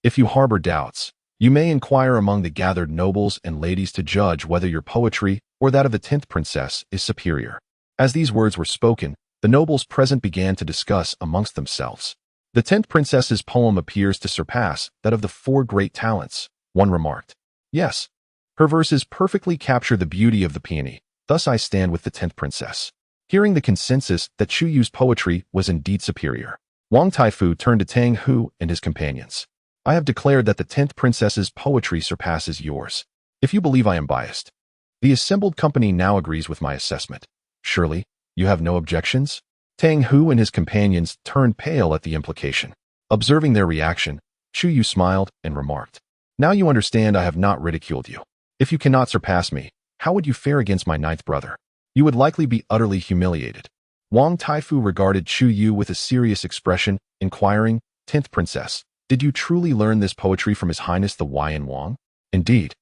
S1: "If you harbor doubts, you may inquire among the gathered nobles and ladies to judge whether your poetry or that of the 10th princess is superior." As these words were spoken, the nobles present began to discuss amongst themselves. "The 10th princess's poem appears to surpass that of the four great talents," one remarked. "Yes, her verses perfectly capture the beauty of the peony, thus I stand with the 10th princess." Hearing the consensus that Chu Yu's poetry was indeed superior, Wang Taifu turned to Tang Hu and his companions. "I have declared that the 10th princess's poetry surpasses yours. If you believe I am biased, the assembled company now agrees with my assessment. Surely, you have no objections?" Tang Hu and his companions turned pale at the implication. Observing their reaction, Chu Yu smiled and remarked, "Now you understand I have not ridiculed you. If you cannot surpass me, how would you fare against my ninth brother? You would likely be utterly humiliated." Wang Taifu regarded Chu Yu with a serious expression, inquiring, "10th princess, did you truly learn this poetry from His Highness the Yan Wang?" "Indeed.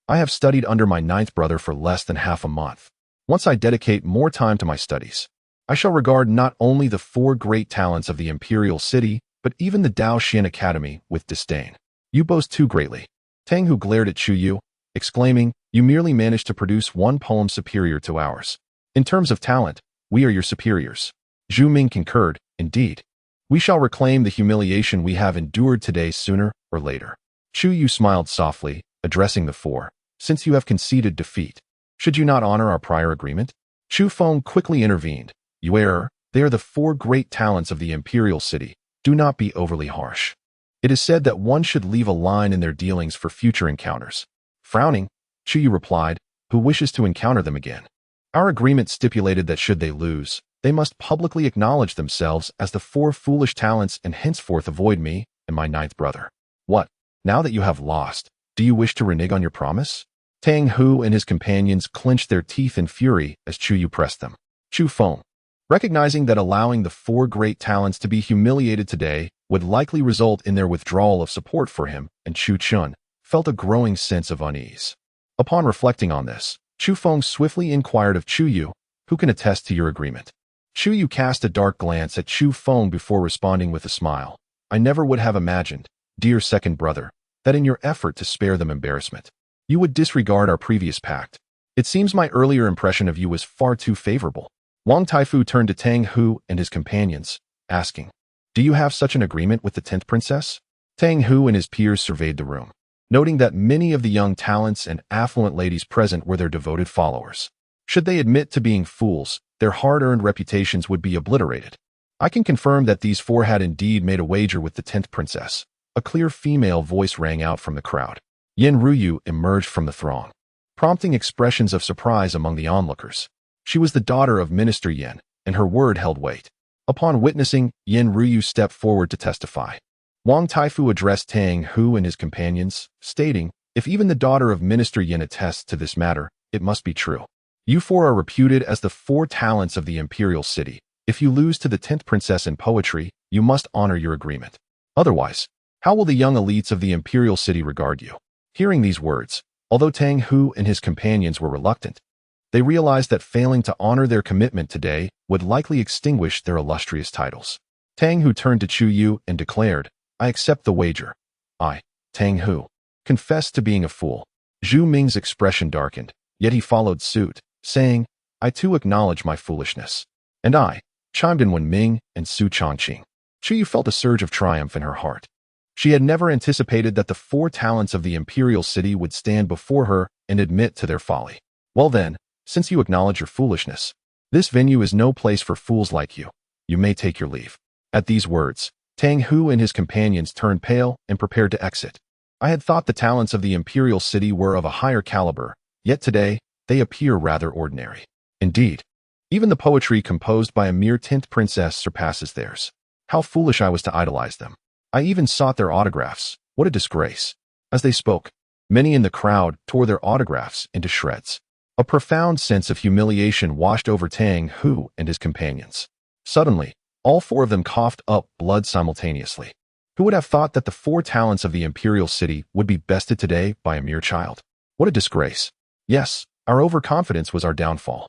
S1: I have studied under my ninth brother for less than half a month. Once I dedicate more time to my studies, I shall regard not only the four great talents of the imperial city, but even the Dao Xian Academy with disdain. You boast too greatly." Tang Hu glared at Chu Yu, exclaiming, "You merely managed to produce one poem superior to ours. In terms of talent, we are your superiors." Zhu Ming concurred, "Indeed. We shall reclaim the humiliation we have endured today sooner or later." Chu Yu smiled softly, addressing the four, "Since you have conceded defeat, should you not honor our prior agreement?" Chu Feng quickly intervened. "You err. They are the four great talents of the imperial city. Do not be overly harsh. It is said that one should leave a line in their dealings for future encounters." Frowning, Chu Yu replied, "Who wishes to encounter them again? Our agreement stipulated that should they lose, they must publicly acknowledge themselves as the four foolish talents and henceforth avoid me and my ninth brother. What? Now that you have lost, do you wish to renege on your promise?" Tang Hu and his companions clenched their teeth in fury as Chu Yu pressed them. Chu Feng, recognizing that allowing the four great talents to be humiliated today would likely result in their withdrawal of support for him, and Chu Chun felt a growing sense of unease. Upon reflecting on this, Chu Feng swiftly inquired of Chu Yu, "Who can attest to your agreement?" Chu Yu cast a dark glance at Chu Feng before responding with a smile. "I never would have imagined, dear second brother, that in your effort to spare them embarrassment, you would disregard our previous pact. It seems my earlier impression of you was far too favorable." Wang Taifu turned to Tang Hu and his companions, asking, "Do you have such an agreement with the 10th princess?" Tang Hu and his peers surveyed the room, noting that many of the young talents and affluent ladies present were their devoted followers. Should they admit to being fools, their hard-earned reputations would be obliterated. "I can confirm that these four had indeed made a wager with the 10th princess." A clear female voice rang out from the crowd. Yin Ruyu emerged from the throng, prompting expressions of surprise among the onlookers. She was the daughter of Minister Yin, and her word held weight. Upon witnessing, Yin Ruyu stepped forward to testify. Wang Taifu addressed Tang Hu and his companions, stating, "If even the daughter of Minister Yin attests to this matter, it must be true. You four are reputed as the four talents of the imperial city. If you lose to the 10th princess in poetry, you must honor your agreement. Otherwise, how will the young elites of the imperial city regard you?" Hearing these words, although Tang Hu and his companions were reluctant, they realized that failing to honor their commitment today would likely extinguish their illustrious titles. Tang Hu turned to Chu Yu and declared, "I accept the wager. I, Tang Hu, confess to being a fool. Zhu Ming's expression darkened, yet he followed suit, saying, I too acknowledge my foolishness. And I, chimed in Wen Ming and Su Chongqing. Chu Yu felt a surge of triumph in her heart. She had never anticipated that the 4 talents of the imperial city would stand before her and admit to their folly. Well then, since you acknowledge your foolishness, this venue is no place for fools like you. You may take your leave. At these words, Tang Hu and his companions turned pale and prepared to exit. I had thought the talents of the imperial city were of a higher caliber, yet today, they appear rather ordinary. Indeed, even the poetry composed by a mere 10th princess surpasses theirs. How foolish I was to idolize them. I even sought their autographs. What a disgrace. As they spoke, many in the crowd tore their autographs into shreds. A profound sense of humiliation washed over Tang Hu and his companions. Suddenly, all 4 of them coughed up blood simultaneously. Who would have thought that the 4 talents of the imperial city would be bested today by a mere child? What a disgrace. Yes, our overconfidence was our downfall.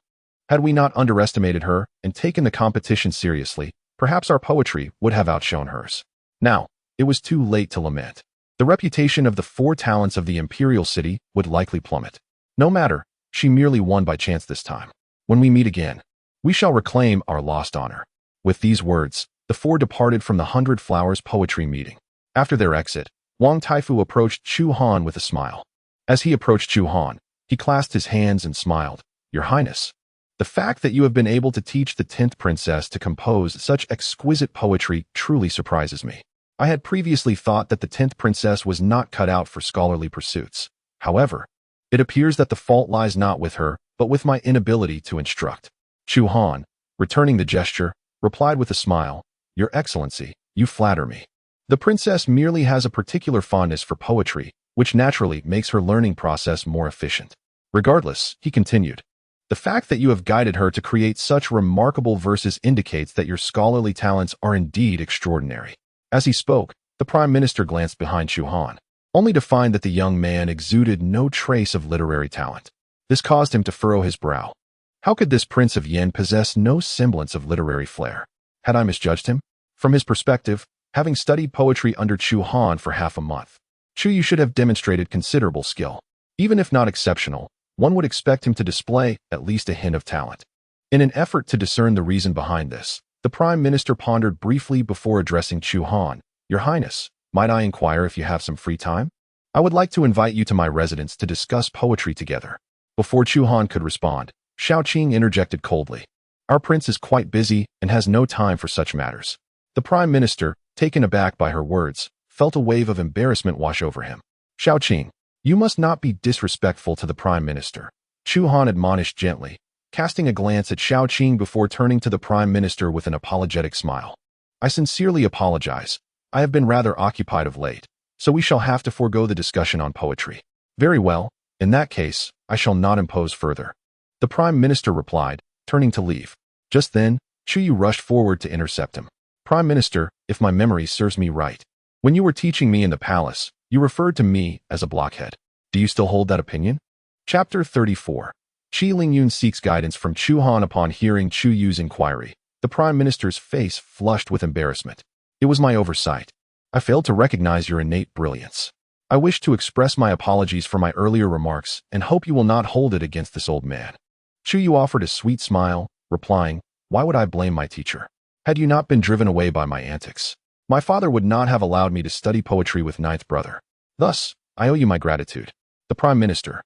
S1: Had we not underestimated her and taken the competition seriously, perhaps our poetry would have outshone hers. Now, it was too late to lament. The reputation of the 4 talents of the imperial city would likely plummet. No matter, she merely won by chance this time. When we meet again, we shall reclaim our lost honor. With these words, the 4 departed from the 100 Flowers poetry meeting. After their exit, Wang Taifu approached Chu Han with a smile. As he approached Chu Han, he clasped his hands and smiled. Your Highness, the fact that you have been able to teach the 10th princess to compose such exquisite poetry truly surprises me. I had previously thought that the 10th princess was not cut out for scholarly pursuits. However, it appears that the fault lies not with her, but with my inability to instruct. Chu Han, returning the gesture, replied with a smile, Your Excellency, you flatter me. The princess merely has a particular fondness for poetry, which naturally makes her learning process more efficient. Regardless, he continued, the fact that you have guided her to create such remarkable verses indicates that your scholarly talents are indeed extraordinary. As he spoke, the Prime Minister glanced behind Chu Han, only to find that the young man exuded no trace of literary talent. This caused him to furrow his brow. How could this Prince of Yen possess no semblance of literary flair? Had I misjudged him? From his perspective, having studied poetry under Chu Han for half a month, Chu Yu should have demonstrated considerable skill. Even if not exceptional, one would expect him to display at least a hint of talent. In an effort to discern the reason behind this, the Prime Minister pondered briefly before addressing Chu Han. Your Highness, might I inquire if you have some free time? I would like to invite you to my residence to discuss poetry together. Before Chu Han could respond, Xiaoqing interjected coldly. Our prince is quite busy and has no time for such matters. The Prime Minister, taken aback by her words, felt a wave of embarrassment wash over him. Xiaoqing, you must not be disrespectful to the Prime Minister, Chu Han admonished gently, casting a glance at Xiaoqing before turning to the Prime Minister with an apologetic smile. I sincerely apologize. I have been rather occupied of late, so we shall have to forego the discussion on poetry. Very well, in that case, I shall not impose further. The Prime Minister replied, turning to leave. Just then, Chu Yu rushed forward to intercept him. Prime Minister, if my memory serves me right, when you were teaching me in the palace, you referred to me as a blockhead. Do you still hold that opinion? Chapter 34. Qi Lingyun seeks guidance from Chu Han. Upon hearing Chu Yu's inquiry, the Prime Minister's face flushed with embarrassment. It was my oversight. I failed to recognize your innate brilliance. I wish to express my apologies for my earlier remarks and hope you will not hold it against this old man. Chu Yu offered a sweet smile, replying, Why would I blame my teacher? Had you not been driven away by my antics, my father would not have allowed me to study poetry with ninth brother. Thus, I owe you my gratitude. The Prime Minister,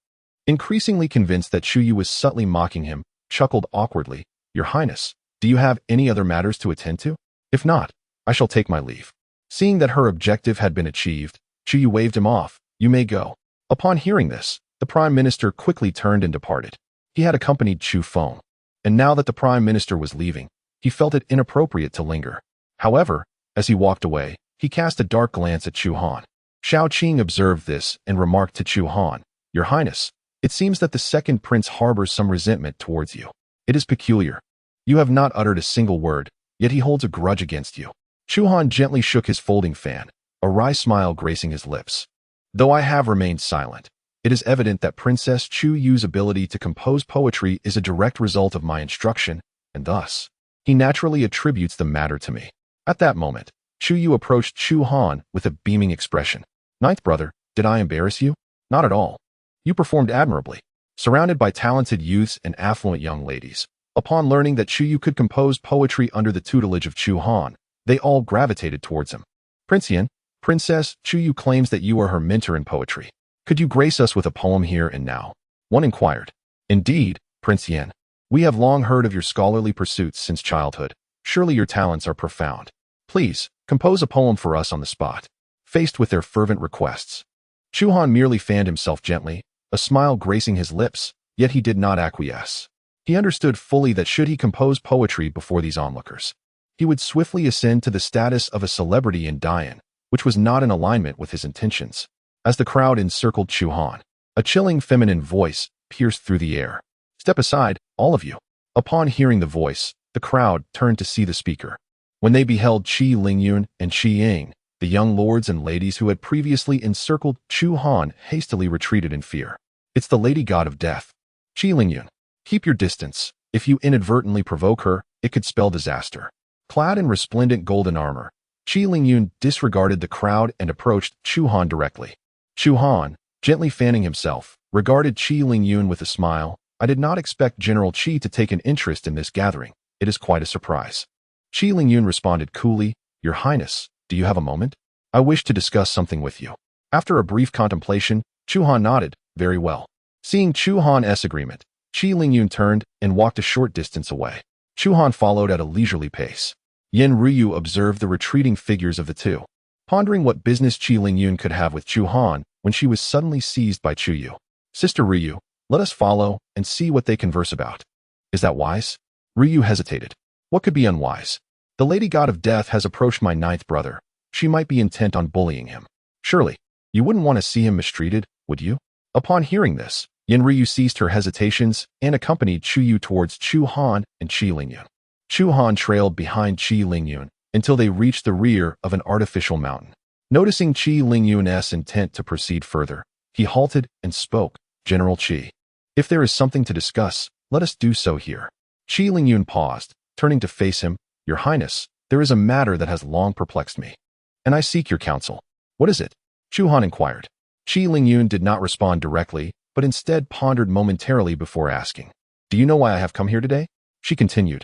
S1: increasingly convinced that Chu Yu was subtly mocking him, chuckled awkwardly. Your Highness, do you have any other matters to attend to? If not, I shall take my leave. Seeing that her objective had been achieved, Chu Yu waved him off. You may go. Upon hearing this, the Prime Minister quickly turned and departed. He had accompanied Chu Feng, and now that the Prime Minister was leaving, he felt it inappropriate to linger. However, as he walked away, he cast a dark glance at Chu Han. Xiaoqing observed this and remarked to Chu Han, Your Highness, it seems that the second prince harbors some resentment towards you. It is peculiar. You have not uttered a single word, yet he holds a grudge against you. Chu Han gently shook his folding fan, a wry smile gracing his lips. Though I have remained silent, it is evident that Princess Chu Yu's ability to compose poetry is a direct result of my instruction, and thus, he naturally attributes the matter to me. At that moment, Chu Yu approached Chu Han with a beaming expression. Ninth brother, Did I embarrass you? Not at all. You performed admirably. Surrounded by talented youths and affluent young ladies, upon learning that Chu Yu could compose poetry under the tutelage of Chu Han, they all gravitated towards him. Prince Yan, Princess, Chu Yu claims that you are her mentor in poetry. Could you grace us with a poem here and now? One inquired. Indeed, Prince Yan. We have long heard of your scholarly pursuits since childhood. Surely your talents are profound. Please, compose a poem for us on the spot. Faced with their fervent requests, Chu Han merely fanned himself gently, a smile gracing his lips, yet he did not acquiesce. He understood fully that should he compose poetry before these onlookers, he would swiftly ascend to the status of a celebrity in Dayan, which was not in alignment with his intentions. As the crowd encircled Chu Han, a chilling feminine voice pierced through the air. Step aside, all of you. Upon hearing the voice, the crowd turned to see the speaker. When they beheld Qi Lingyun and Qi Ying, the young lords and ladies who had previously encircled Chu Han hastily retreated in fear. It's the lady god of death. Qi Lingyun, keep your distance. If you inadvertently provoke her, it could spell disaster. Clad in resplendent golden armor, Qi Lingyun disregarded the crowd and approached Chu Han directly. Chu Han, gently fanning himself, regarded Qi Lingyun with a smile. I did not expect General Qi to take an interest in this gathering. It is quite a surprise. Qi Lingyun responded coolly, Your Highness, do you have a moment? I wish to discuss something with you. After a brief contemplation, Chu Han nodded, very well. Seeing Chu Han's agreement, Qi Lingyun turned and walked a short distance away. Chu Han followed at a leisurely pace. Yen Ruyu observed the retreating figures of the two, pondering what business Qi Lingyun could have with Chu Han when she was suddenly seized by Chu Yu. Sister Ruyu, let us follow and see what they converse about. Is that wise? Ruyu hesitated. What could be unwise? The lady god of death has approached my ninth brother. She might be intent on bullying him. Surely, you wouldn't want to see him mistreated, would you? Upon hearing this, Yen Ruyu ceased her hesitations and accompanied Chu Yu towards Chu Han and Qi Lingyun. Chu Han trailed behind Qi Lingyun until they reached the rear of an artificial mountain. Noticing Qi Lingyun's intent to proceed further, he halted and spoke, General Qi. If there is something to discuss, let us do so here. Qi Lingyun paused, turning to face him. Your Highness, there is a matter that has long perplexed me, and I seek your counsel. What is it? Chu Han inquired. Qi Lingyun did not respond directly, but instead pondered momentarily before asking. Do you know why I have come here today? She continued.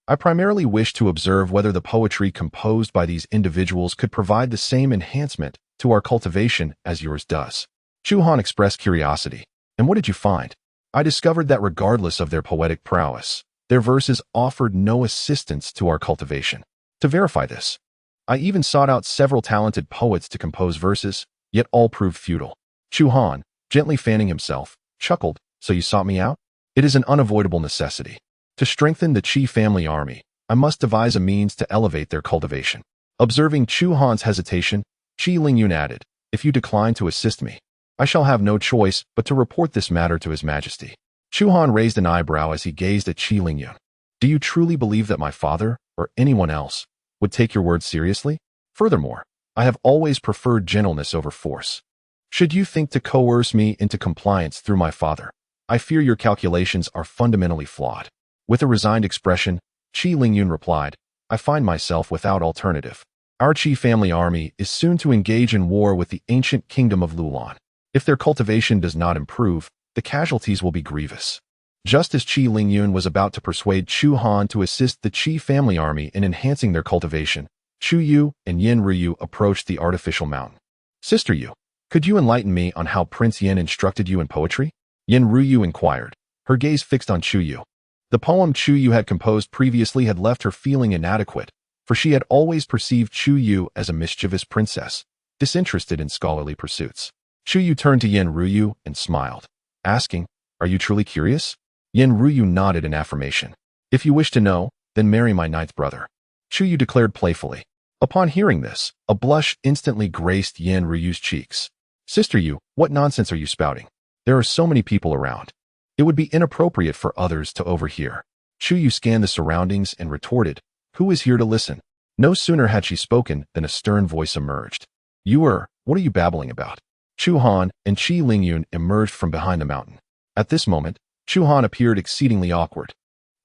S1: I primarily wish to observe whether the poetry composed by these individuals could provide the same enhancement to our cultivation as yours does. Chu Han expressed curiosity. And what did you find? I discovered that regardless of their poetic prowess, their verses offered no assistance to our cultivation. To verify this, I even sought out several talented poets to compose verses, yet all proved futile. Chu Han, gently fanning himself, chuckled, So you sought me out? It is an unavoidable necessity. To strengthen the Qi family army, I must devise a means to elevate their cultivation. Observing Chu Han's hesitation, Qi Lingyun added, If you decline to assist me, I shall have no choice but to report this matter to His Majesty. Chu Han raised an eyebrow as he gazed at Qi Lingyun. Do you truly believe that my father, or anyone else, would take your words seriously? Furthermore, I have always preferred gentleness over force. Should you think to coerce me into compliance through my father, I fear your calculations are fundamentally flawed. With a resigned expression, Qi Lingyun replied, I find myself without alternative. Our Qi family army is soon to engage in war with the ancient kingdom of Lulan. If their cultivation does not improve, the casualties will be grievous. Just as Qi Lingyun was about to persuade Chu Han to assist the Qi family army in enhancing their cultivation, Chu Yu and Yen Ruyu approached the artificial mountain. Sister Yu, could you enlighten me on how Prince Yan instructed you in poetry? Yen Ruyu inquired, her gaze fixed on Chu Yu. The poem Chu Yu had composed previously had left her feeling inadequate, for she had always perceived Chu Yu as a mischievous princess, disinterested in scholarly pursuits. Chu Yu turned to Yen Ruyu and smiled, asking, Are you truly curious? Yen Ruyu nodded in affirmation. If you wish to know, then marry my ninth brother. Chu Yu declared playfully. Upon hearing this, a blush instantly graced Yen Ruyu's cheeks. Sister Yu, what nonsense are you spouting? There are so many people around. It would be inappropriate for others to overhear. Chu Yu scanned the surroundings and retorted, Who is here to listen? No sooner had she spoken than a stern voice emerged. What are you babbling about? Chu Han and Qi Lingyun emerged from behind the mountain. At this moment, Chu Han appeared exceedingly awkward.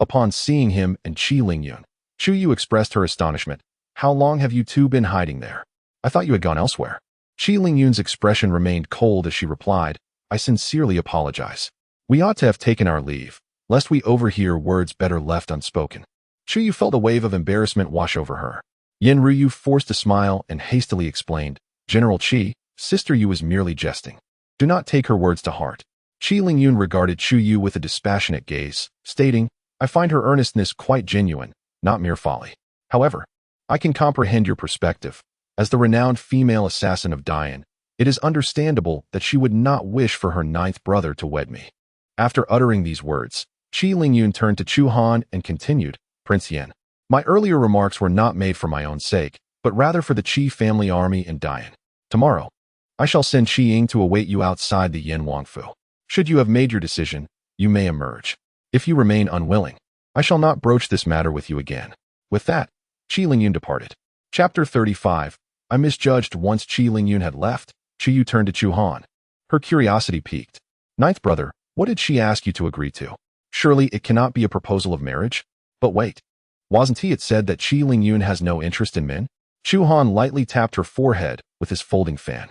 S1: Upon seeing him and Qi Lingyun, Chu Yu expressed her astonishment. How long have you two been hiding there? I thought you had gone elsewhere. Qi Lingyun's expression remained cold as she replied, I sincerely apologize. We ought to have taken our leave, lest we overhear words better left unspoken. Chu Yu felt a wave of embarrassment wash over her. Yin Ruyu forced a smile and hastily explained, General Qi, Sister Yu is merely jesting. Do not take her words to heart. Qi Lingyun regarded Chu Yu with a dispassionate gaze, stating, I find her earnestness quite genuine, not mere folly. However, I can comprehend your perspective. As the renowned female assassin of Dian, it is understandable that she would not wish for her ninth brother to wed me. After uttering these words, Qi Lingyun turned to Chu Han and continued, Prince Yan, my earlier remarks were not made for my own sake, but rather for the Qi family army in Dian. Tomorrow, I shall send Qi Ying to await you outside the Yin Wangfu. Should you have made your decision, you may emerge. If you remain unwilling, I shall not broach this matter with you again. With that, Qi Lingyun departed. Chapter 35. I misjudged. Once Qi Lingyun had left, Chu Yu turned to Chu Han. Her curiosity piqued. Ninth brother, what did she ask you to agree to? Surely it cannot be a proposal of marriage? But wait, wasn't it said that Qi Lingyun has no interest in men? Chu Han lightly tapped her forehead with his folding fan.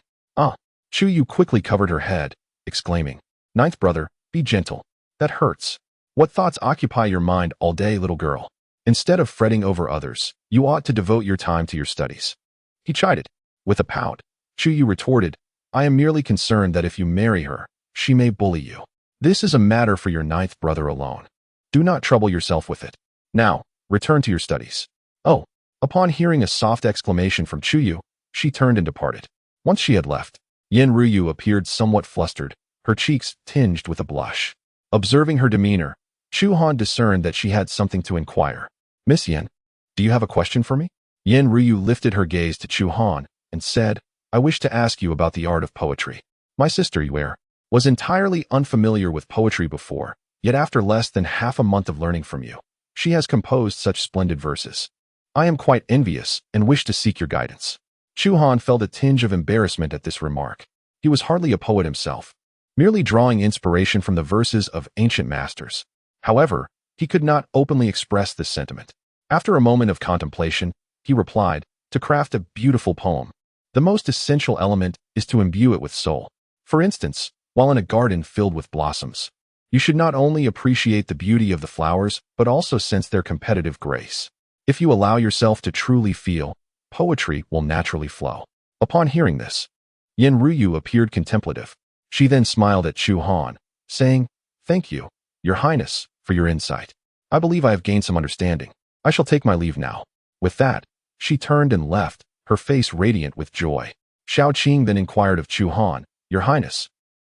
S1: Chu Yu quickly covered her head, exclaiming, Ninth brother, be gentle. That hurts. What thoughts occupy your mind all day, little girl? Instead of fretting over others, you ought to devote your time to your studies. He chided. With a pout, Chu Yu retorted, I am merely concerned that if you marry her, she may bully you. This is a matter for your ninth brother alone. Do not trouble yourself with it. Now, return to your studies. Oh, upon hearing a soft exclamation from Chu Yu, she turned and departed. Once she had left, Yin Ruyu appeared somewhat flustered, her cheeks tinged with a blush. Observing her demeanor, Chu Han discerned that she had something to inquire. Miss Yin, do you have a question for me? Yin Ruyu lifted her gaze to Chu Han and said, I wish to ask you about the art of poetry. My sister Yue was entirely unfamiliar with poetry before, yet after less than half a month of learning from you, she has composed such splendid verses. I am quite envious and wish to seek your guidance. Chu Han felt a tinge of embarrassment at this remark. He was hardly a poet himself, merely drawing inspiration from the verses of ancient masters. However, he could not openly express this sentiment. After a moment of contemplation, he replied, to craft a beautiful poem, the most essential element is to imbue it with soul. For instance, while in a garden filled with blossoms, you should not only appreciate the beauty of the flowers, but also sense their competitive grace. If you allow yourself to truly feel, poetry will naturally flow. Upon hearing this, Yin Ruyu appeared contemplative. She then smiled at Chu Han, saying, Thank you, Your Highness, for your insight. I believe I have gained some understanding. I shall take my leave now. With that, she turned and left, her face radiant with joy. Xiao Qing then inquired of Chu Han, Your Highness,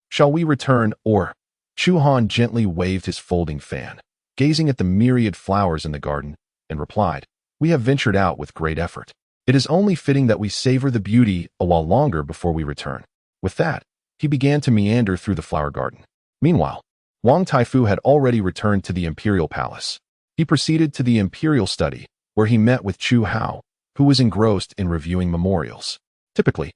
S1: shall we return or? Chu Han gently waved his folding fan, gazing at the myriad flowers in the garden, and replied, We have ventured out with great effort. It is only fitting that we savor the beauty a while longer before we return. With that, he began to meander through the flower garden. Meanwhile, Wang Taifu had already returned to the imperial palace. He proceeded to the imperial study, where he met with Chu Hao, who was engrossed in reviewing memorials. Typically,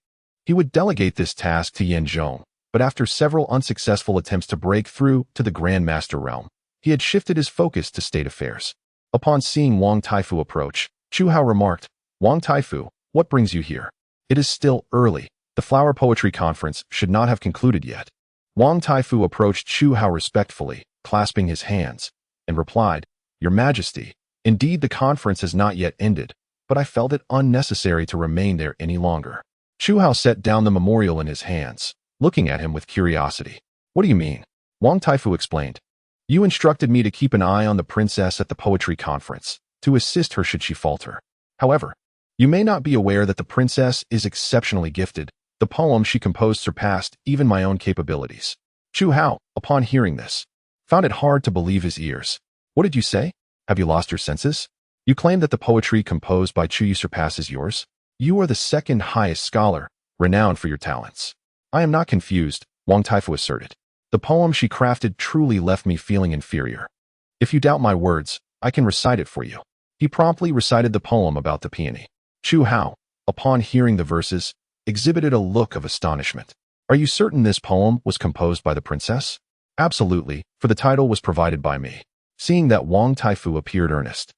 S1: he would delegate this task to Yan Zhong, but after several unsuccessful attempts to break through to the Grand Master realm, he had shifted his focus to state affairs. Upon seeing Wang Taifu approach, Chu Hao remarked, Wang Taifu, what brings you here? It is still early. The flower poetry conference should not have concluded yet. Wang Taifu approached Chu Hao respectfully, clasping his hands, and replied, Your Majesty, indeed the conference has not yet ended, but I felt it unnecessary to remain there any longer. Chu Hao set down the memorial in his hands, looking at him with curiosity. What do you mean? Wang Taifu explained. You instructed me to keep an eye on the princess at the poetry conference, to assist her should she falter. However, you may not be aware that the princess is exceptionally gifted. The poem she composed surpassed even my own capabilities. Chu Hao, upon hearing this, found it hard to believe his ears. What did you say? Have you lost your senses? You claim that the poetry composed by Chu Yu surpasses yours? You are the second highest scholar, renowned for your talents. I am not confused, Wang Taifu asserted. The poem she crafted truly left me feeling inferior. If you doubt my words, I can recite it for you. He promptly recited the poem about the peony. Chu Hao, upon hearing the verses, exhibited a look of astonishment. Are you certain this poem was composed by the princess? Absolutely, for the title was provided by me. Seeing that Wang Taifu appeared earnest,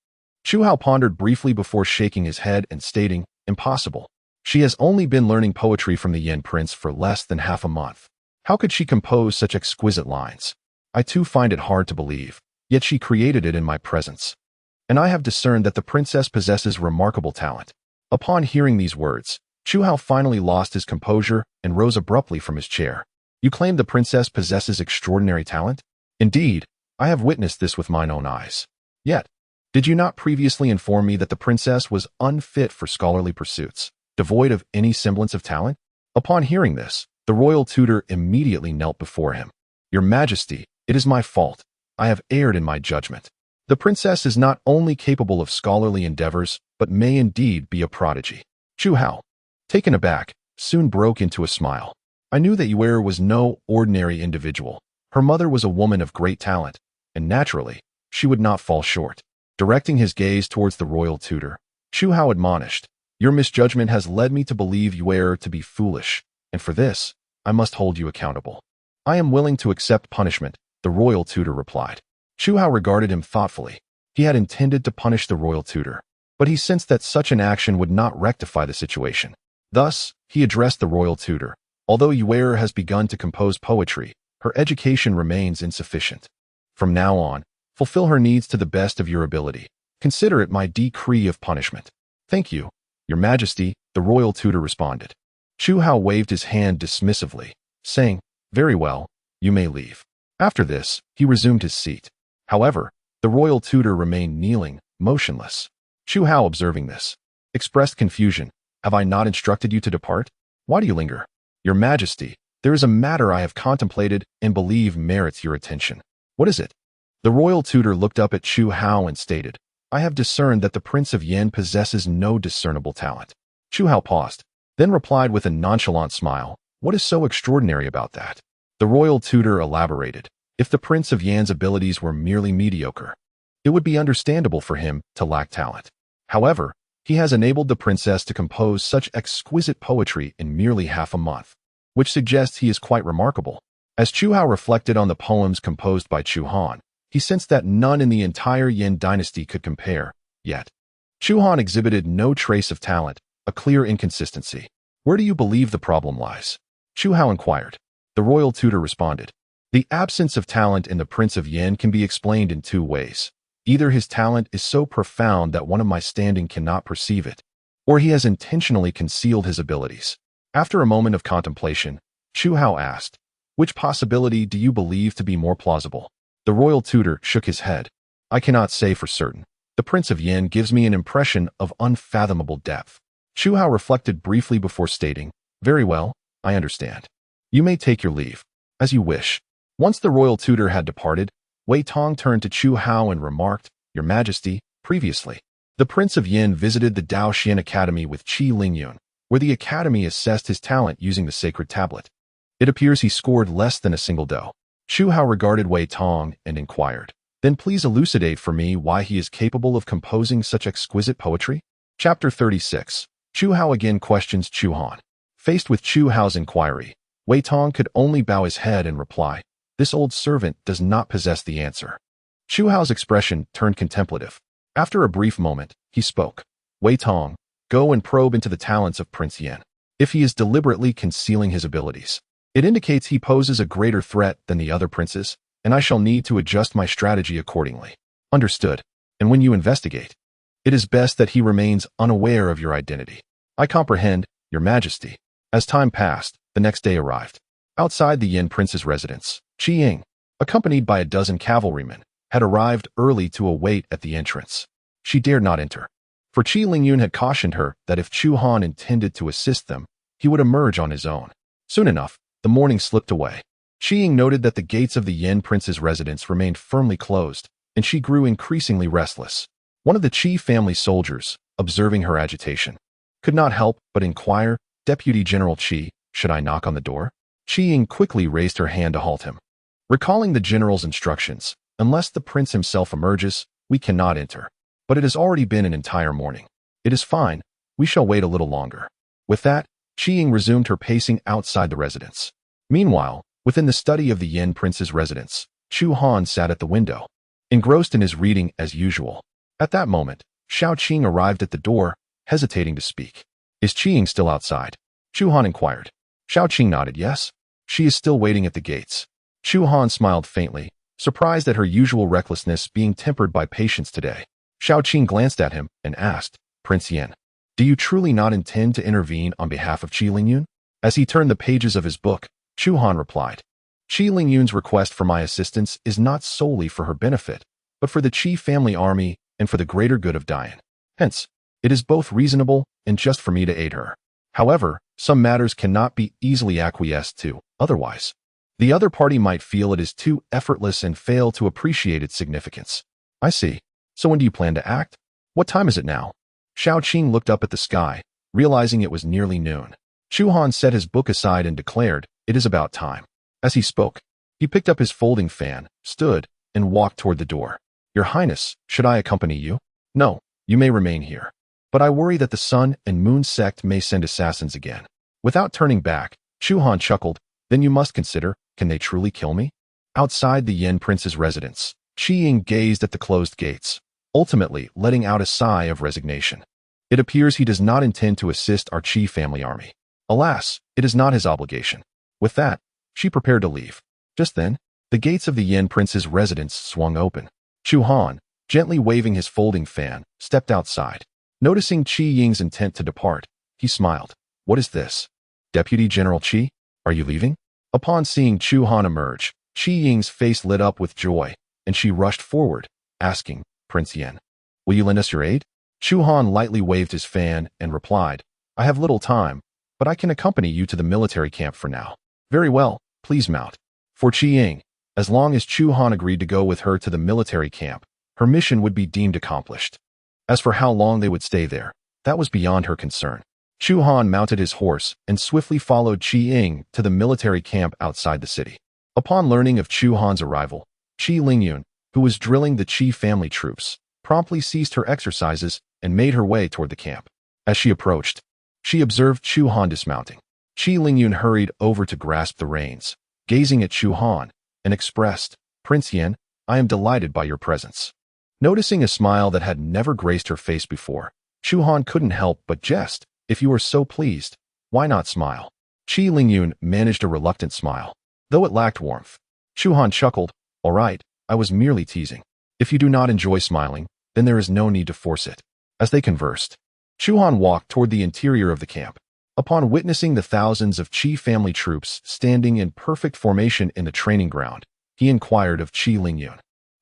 S1: Chu Hao pondered briefly before shaking his head and stating, Impossible. She has only been learning poetry from the Yan Prince for less than half a month. How could she compose such exquisite lines? I too find it hard to believe, yet she created it in my presence. And I have discerned that the princess possesses remarkable talent. Upon hearing these words, Chu Han finally lost his composure and rose abruptly from his chair. You claim the princess possesses extraordinary talent? Indeed, I have witnessed this with mine own eyes. Yet, did you not previously inform me that the princess was unfit for scholarly pursuits, devoid of any semblance of talent? Upon hearing this, the royal tutor immediately knelt before him. Your Majesty, it is my fault. I have erred in my judgment. The princess is not only capable of scholarly endeavors, but may indeed be a prodigy. Chu Han, taken aback, soon broke into a smile. I knew that Yuer was no ordinary individual. Her mother was a woman of great talent, and naturally, she would not fall short. Directing his gaze towards the royal tutor, Chu Han admonished, Your misjudgment has led me to believe Yuer to be foolish, and for this, I must hold you accountable. I am willing to accept punishment, the royal tutor replied. Chu Han regarded him thoughtfully. He had intended to punish the royal tutor, but he sensed that such an action would not rectify the situation. Thus, he addressed the royal tutor. Although Yuer has begun to compose poetry, her education remains insufficient. From now on, fulfill her needs to the best of your ability. Consider it my decree of punishment. Thank you, Your Majesty, the royal tutor responded. Chu Han waved his hand dismissively, saying, Very well, you may leave. After this, he resumed his seat. However, the royal tutor remained kneeling, motionless. Chu Han, observing this, expressed confusion. Have I not instructed you to depart? Why do you linger? Your Majesty, there is a matter I have contemplated and believe merits your attention. What is it? The royal tutor looked up at Chu Han and stated, I have discerned that the Prince of Yan possesses no discernible talent. Chu Han paused, then replied with a nonchalant smile, What is so extraordinary about that? The royal tutor elaborated, If the Prince of Yan's abilities were merely mediocre, it would be understandable for him to lack talent. However, he has enabled the princess to compose such exquisite poetry in merely half a month, which suggests he is quite remarkable. As Chu Han reflected on the poems composed by Chu Han, he sensed that none in the entire Yan Dynasty could compare, yet. Chu Han exhibited no trace of talent, a clear inconsistency. Where do you believe the problem lies? Chu Han inquired. The royal tutor responded. The absence of talent in the Prince of Yan can be explained in two ways. Either his talent is so profound that one of my standing cannot perceive it, or he has intentionally concealed his abilities. After a moment of contemplation, Chu Han asked, Which possibility do you believe to be more plausible? The royal tutor shook his head. I cannot say for certain. The Prince of Yan gives me an impression of unfathomable depth. Chu Han reflected briefly before stating, Very well, I understand. You may take your leave. As you wish. Once the royal tutor had departed, Wei Tong turned to Chu Han and remarked, Your Majesty, previously, the Prince of Yan visited the Daoxian Academy with Qi Lingyun, where the academy assessed his talent using the sacred tablet. It appears he scored less than a single do. Chu Han regarded Wei Tong and inquired, Then please elucidate for me why he is capable of composing such exquisite poetry? Chapter 36. Chu Han again questions Chu Han. Faced with Chu Han's inquiry, Wei Tong could only bow his head and reply, This old servant does not possess the answer. Chu Han's expression turned contemplative. After a brief moment, he spoke. Wei Tong, go and probe into the talents of Prince Yan. If he is deliberately concealing his abilities, it indicates he poses a greater threat than the other princes, and I shall need to adjust my strategy accordingly. Understood. And when you investigate, it is best that he remains unaware of your identity. I comprehend, Your Majesty. As time passed, the next day arrived. Outside the Yan Prince's residence, Qi Ying, accompanied by a dozen cavalrymen, had arrived early to await at the entrance. She dared not enter, for Qi Lingyun had cautioned her that if Chu Han intended to assist them, he would emerge on his own. Soon enough, the morning slipped away. Qi Ying noted that the gates of the Yan Prince's residence remained firmly closed, and she grew increasingly restless. One of the Qi family soldiers, observing her agitation, could not help but inquire, Deputy General Qi, should I knock on the door? Qi Ying quickly raised her hand to halt him. Recalling the general's instructions, unless the prince himself emerges, we cannot enter. But it has already been an entire morning. It is fine, we shall wait a little longer. With that, Qi Ying resumed her pacing outside the residence. Meanwhile, within the study of the Yan Prince's residence, Chu Han sat at the window, engrossed in his reading as usual. At that moment, Shao Qing arrived at the door, hesitating to speak. Is Qiying still outside? Chu Han inquired. Xiaoqing nodded yes. She is still waiting at the gates. Chu Han smiled faintly, surprised at her usual recklessness being tempered by patience today. Xiaoqing glanced at him and asked, Prince Yan, do you truly not intend to intervene on behalf of Qi Lingyun? As he turned the pages of his book, Chu Han replied, Qi Lingyun's request for my assistance is not solely for her benefit, but for the Qi family army and for the greater good of Dian. Hence, it is both reasonable and just for me to aid her. However, some matters cannot be easily acquiesced to, otherwise the other party might feel it is too effortless and fail to appreciate its significance. I see. So when do you plan to act? What time is it now? Xiaoqing looked up at the sky, realizing it was nearly noon. Chu Han set his book aside and declared, it is about time. As he spoke, he picked up his folding fan, stood, and walked toward the door. Your Highness, should I accompany you? No, you may remain here. But I worry that the Sun and Moon sect may send assassins again. Without turning back, Chu Han chuckled, then you must consider, can they truly kill me? Outside the Yan Prince's residence, Qiying gazed at the closed gates, ultimately letting out a sigh of resignation. It appears he does not intend to assist our Qi family army. Alas, it is not his obligation. With that, she prepared to leave. Just then, the gates of the Yan Prince's residence swung open. Chu Han, gently waving his folding fan, stepped outside. Noticing Qiying's intent to depart, he smiled. What is this? Deputy General Qi, are you leaving? Upon seeing Chu Han emerge, Qiying's face lit up with joy, and she rushed forward, asking, Prince Yan, will you lend us your aid? Chu Han lightly waved his fan and replied, I have little time, but I can accompany you to the military camp for now. Very well, please mount. For Qiying, as long as Chu Han agreed to go with her to the military camp, her mission would be deemed accomplished. As for how long they would stay there, that was beyond her concern. Chu Han mounted his horse and swiftly followed Qiying to the military camp outside the city. Upon learning of Chu Han's arrival, Qi Lingyun, who was drilling the Qi family troops, promptly ceased her exercises and made her way toward the camp. As she approached, she observed Chu Han dismounting. Qi Lingyun hurried over to grasp the reins, gazing at Chu Han, and expressed, Prince Yan, I am delighted by your presence. Noticing a smile that had never graced her face before, Chu Han couldn't help but jest. If you are so pleased, why not smile? Qi Lingyun managed a reluctant smile, though it lacked warmth. Chu Han chuckled, all right, I was merely teasing. If you do not enjoy smiling, then there is no need to force it. As they conversed, Chu Han walked toward the interior of the camp. Upon witnessing the thousands of Qi family troops standing in perfect formation in the training ground, he inquired of Qi Lingyun,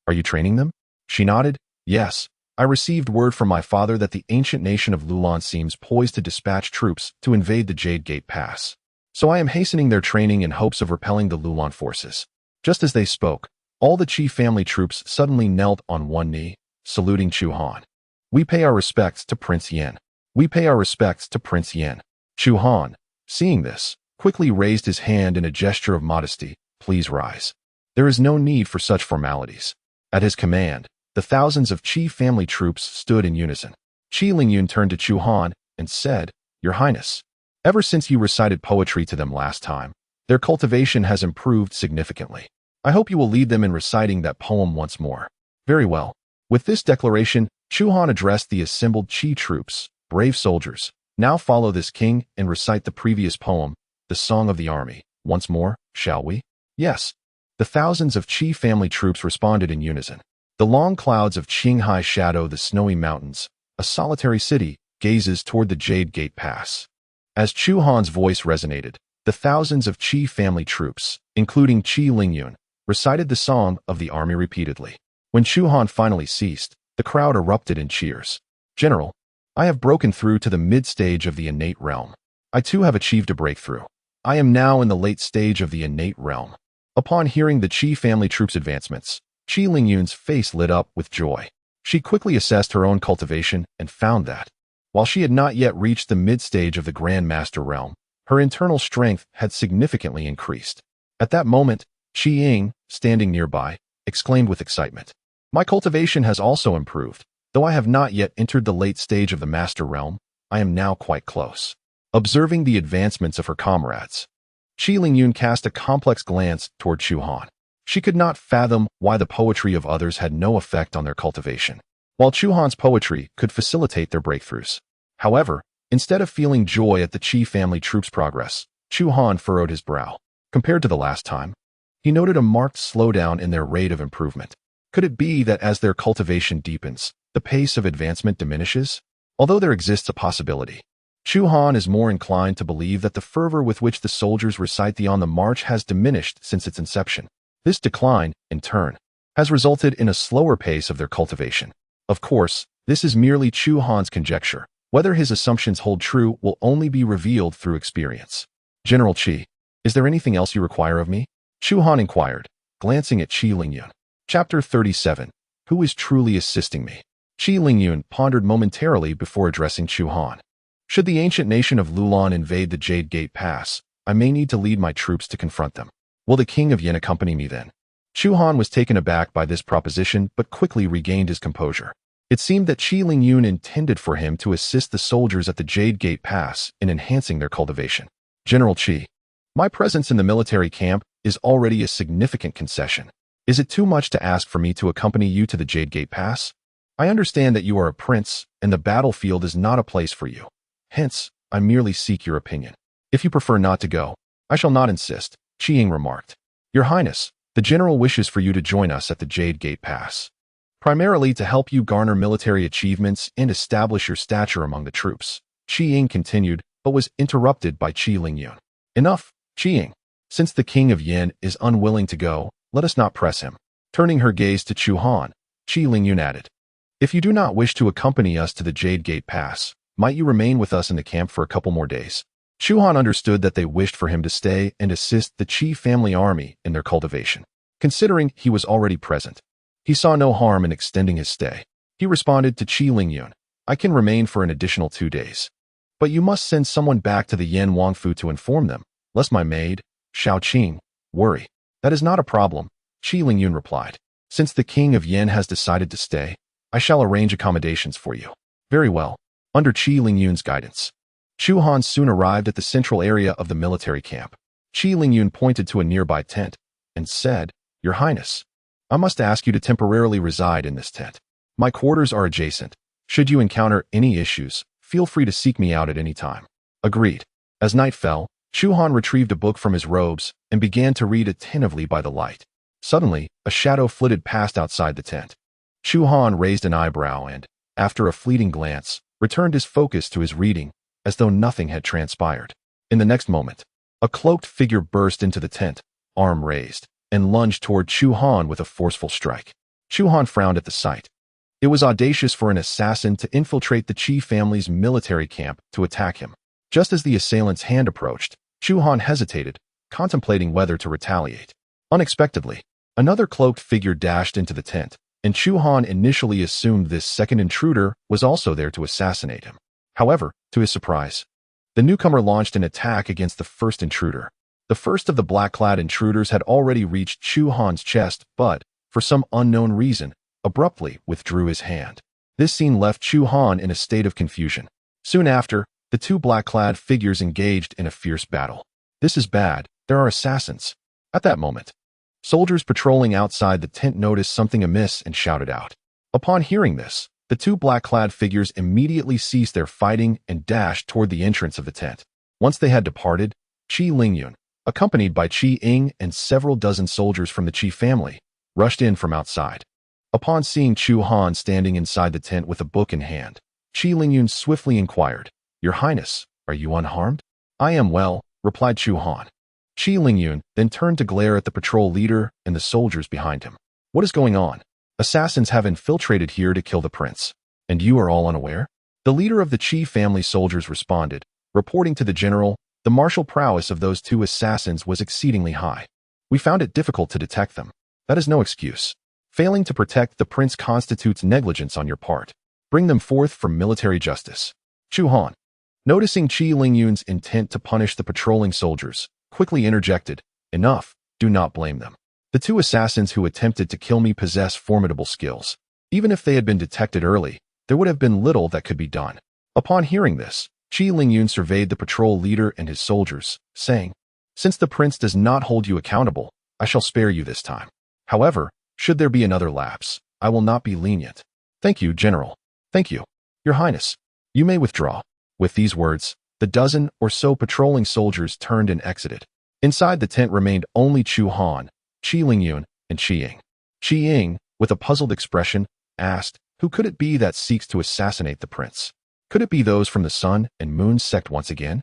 S1: are you training them? She nodded, yes. I received word from my father that the ancient nation of Lulan seems poised to dispatch troops to invade the Jade Gate Pass. So I am hastening their training in hopes of repelling the Lulan forces. Just as they spoke, all the Qi family troops suddenly knelt on one knee, saluting Chu Han. We pay our respects to Prince Yan. We pay our respects to Prince Yan. Chu Han, seeing this, quickly raised his hand in a gesture of modesty. Please rise. There is no need for such formalities. At his command, the thousands of Qi family troops stood in unison. Qi Lingyun turned to Chu Han and said, Your Highness, ever since you recited poetry to them last time, their cultivation has improved significantly. I hope you will lead them in reciting that poem once more. Very well. With this declaration, Chu Han addressed the assembled Qi troops. Brave soldiers, now follow this king and recite the previous poem, the Song of the Army. Once more, shall we? Yes. The thousands of Qi family troops responded in unison. The long clouds of Qinghai shadow the snowy mountains. A solitary city gazes toward the Jade Gate Pass. As Chu Han's voice resonated, the thousands of Qi family troops, including Qi Lingyun, recited the Song of the Army repeatedly. When Chu Han finally ceased, the crowd erupted in cheers. General, I have broken through to the mid-stage of the innate realm. I too have achieved a breakthrough. I am now in the late stage of the innate realm. Upon hearing the Qi family troops' advancements, Qi Lingyun's face lit up with joy. She quickly assessed her own cultivation and found that, while she had not yet reached the mid-stage of the Grand Master realm, her internal strength had significantly increased. At that moment, Qiying, standing nearby, exclaimed with excitement, My cultivation has also improved. Though I have not yet entered the late stage of the Master realm, I am now quite close. Observing the advancements of her comrades, Qi Lingyun cast a complex glance toward Chu Han. She could not fathom why the poetry of others had no effect on their cultivation, while Chu Han's poetry could facilitate their breakthroughs. However, Instead of feeling joy at the Qi family troops' progress, Chu Han furrowed his brow. Compared to the last time, he noted a marked slowdown in their rate of improvement. Could it be that as their cultivation deepens, the pace of advancement diminishes? Although there exists a possibility, Chu Han is more inclined to believe that the fervor with which the soldiers recite the On the March has diminished since its inception. This decline, in turn, has resulted in a slower pace of their cultivation. Of course, this is merely Chu Han's conjecture. Whether his assumptions hold true will only be revealed through experience. General Qi, is there anything else you require of me? Chu Han inquired, glancing at Qi Lingyun. Chapter 37. Who is truly assisting me? Qi Lingyun pondered momentarily before addressing Chu Han. Should the ancient nation of Lulan invade the Jade Gate Pass, I may need to lead my troops to confront them. Will the king of Yin accompany me then? Chu Han was taken aback by this proposition but quickly regained his composure. It seemed that Qi Lingyun intended for him to assist the soldiers at the Jade Gate Pass in enhancing their cultivation. General Qi, my presence in the military camp is already a significant concession. Is it too much to ask for me to accompany you to the Jade Gate Pass? I understand that you are a prince, and the battlefield is not a place for you. Hence, I merely seek your opinion. If you prefer not to go, I shall not insist, Qi Ying remarked. Your Highness, the general wishes for you to join us at the Jade Gate Pass, primarily to help you garner military achievements and establish your stature among the troops. Qi Ying continued, but was interrupted by Qi Lingyun. Enough, Qi Ying. Since the king of Yin is unwilling to go, let us not press him. Turning her gaze to Chu Han, Qi Lingyun added, if you do not wish to accompany us to the Jade Gate Pass, might you remain with us in the camp for a couple more days? Chu Han understood that they wished for him to stay and assist the Qi family army in their cultivation. Considering he was already present, he saw no harm in extending his stay. He responded to Qi Lingyun, I can remain for an additional 2 days. But you must send someone back to the Yan Wangfu to inform them, lest my maid, Xiao Qing, worry. That is not a problem, Qi Lingyun replied. Since the king of Yin has decided to stay, I shall arrange accommodations for you. Very well. Under Qi Lingyun's guidance, Chu Han soon arrived at the central area of the military camp. Qi Lingyun pointed to a nearby tent and said, Your Highness, I must ask you to temporarily reside in this tent. My quarters are adjacent. Should you encounter any issues, feel free to seek me out at any time. Agreed. As night fell, Chu Han retrieved a book from his robes and began to read attentively by the light. Suddenly, a shadow flitted past outside the tent. Chu Han raised an eyebrow and, after a fleeting glance, returned his focus to his reading, as though nothing had transpired. In the next moment, a cloaked figure burst into the tent, arm raised, and lunged toward Chu Han with a forceful strike. Chu Han frowned at the sight. It was audacious for an assassin to infiltrate the Qi family's military camp to attack him. Just as the assailant's hand approached, Chu Han hesitated, contemplating whether to retaliate. Unexpectedly, another cloaked figure dashed into the tent, and Chu Han initially assumed this second intruder was also there to assassinate him. However, to his surprise, the newcomer launched an attack against the first intruder. The first of the black-clad intruders had already reached Chu Han's chest, but, for some unknown reason, abruptly withdrew his hand. This scene left Chu Han in a state of confusion. Soon after, the two black-clad figures engaged in a fierce battle. This is bad, there are assassins. At that moment, soldiers patrolling outside the tent noticed something amiss and shouted out. Upon hearing this, the two black-clad figures immediately ceased their fighting and dashed toward the entrance of the tent. Once they had departed, Qi Lingyun, accompanied by Qi Ying and several dozen soldiers from the Qi family, rushed in from outside. Upon seeing Chu Han standing inside the tent with a book in hand, Qi Lingyun swiftly inquired, Your Highness, are you unharmed? I am well, replied Chu Han. Qi Lingyun then turned to glare at the patrol leader and the soldiers behind him. What is going on? Assassins have infiltrated here to kill the prince. And you are all unaware? The leader of the Qi family soldiers responded, reporting to the general, the martial prowess of those two assassins was exceedingly high. We found it difficult to detect them. That is no excuse. Failing to protect the prince constitutes negligence on your part. Bring them forth for military justice. Chu Han, noticing Qi Lingyun's intent to punish the patrolling soldiers, quickly interjected, Enough, do not blame them. The two assassins who attempted to kill me possess formidable skills. Even if they had been detected early, there would have been little that could be done. Upon hearing this, Qi Lingyun surveyed the patrol leader and his soldiers, saying, Since the prince does not hold you accountable, I shall spare you this time. However, should there be another lapse, I will not be lenient. Thank you, General. Thank you. Your Highness, you may withdraw. With these words, the dozen or so patrolling soldiers turned and exited. Inside the tent remained only Chu Han, Qi Lingyun, and Qi Ying. Qi Ying, with a puzzled expression, asked, "Who could it be that seeks to assassinate the prince? Could it be those from the Sun and Moon sect once again?"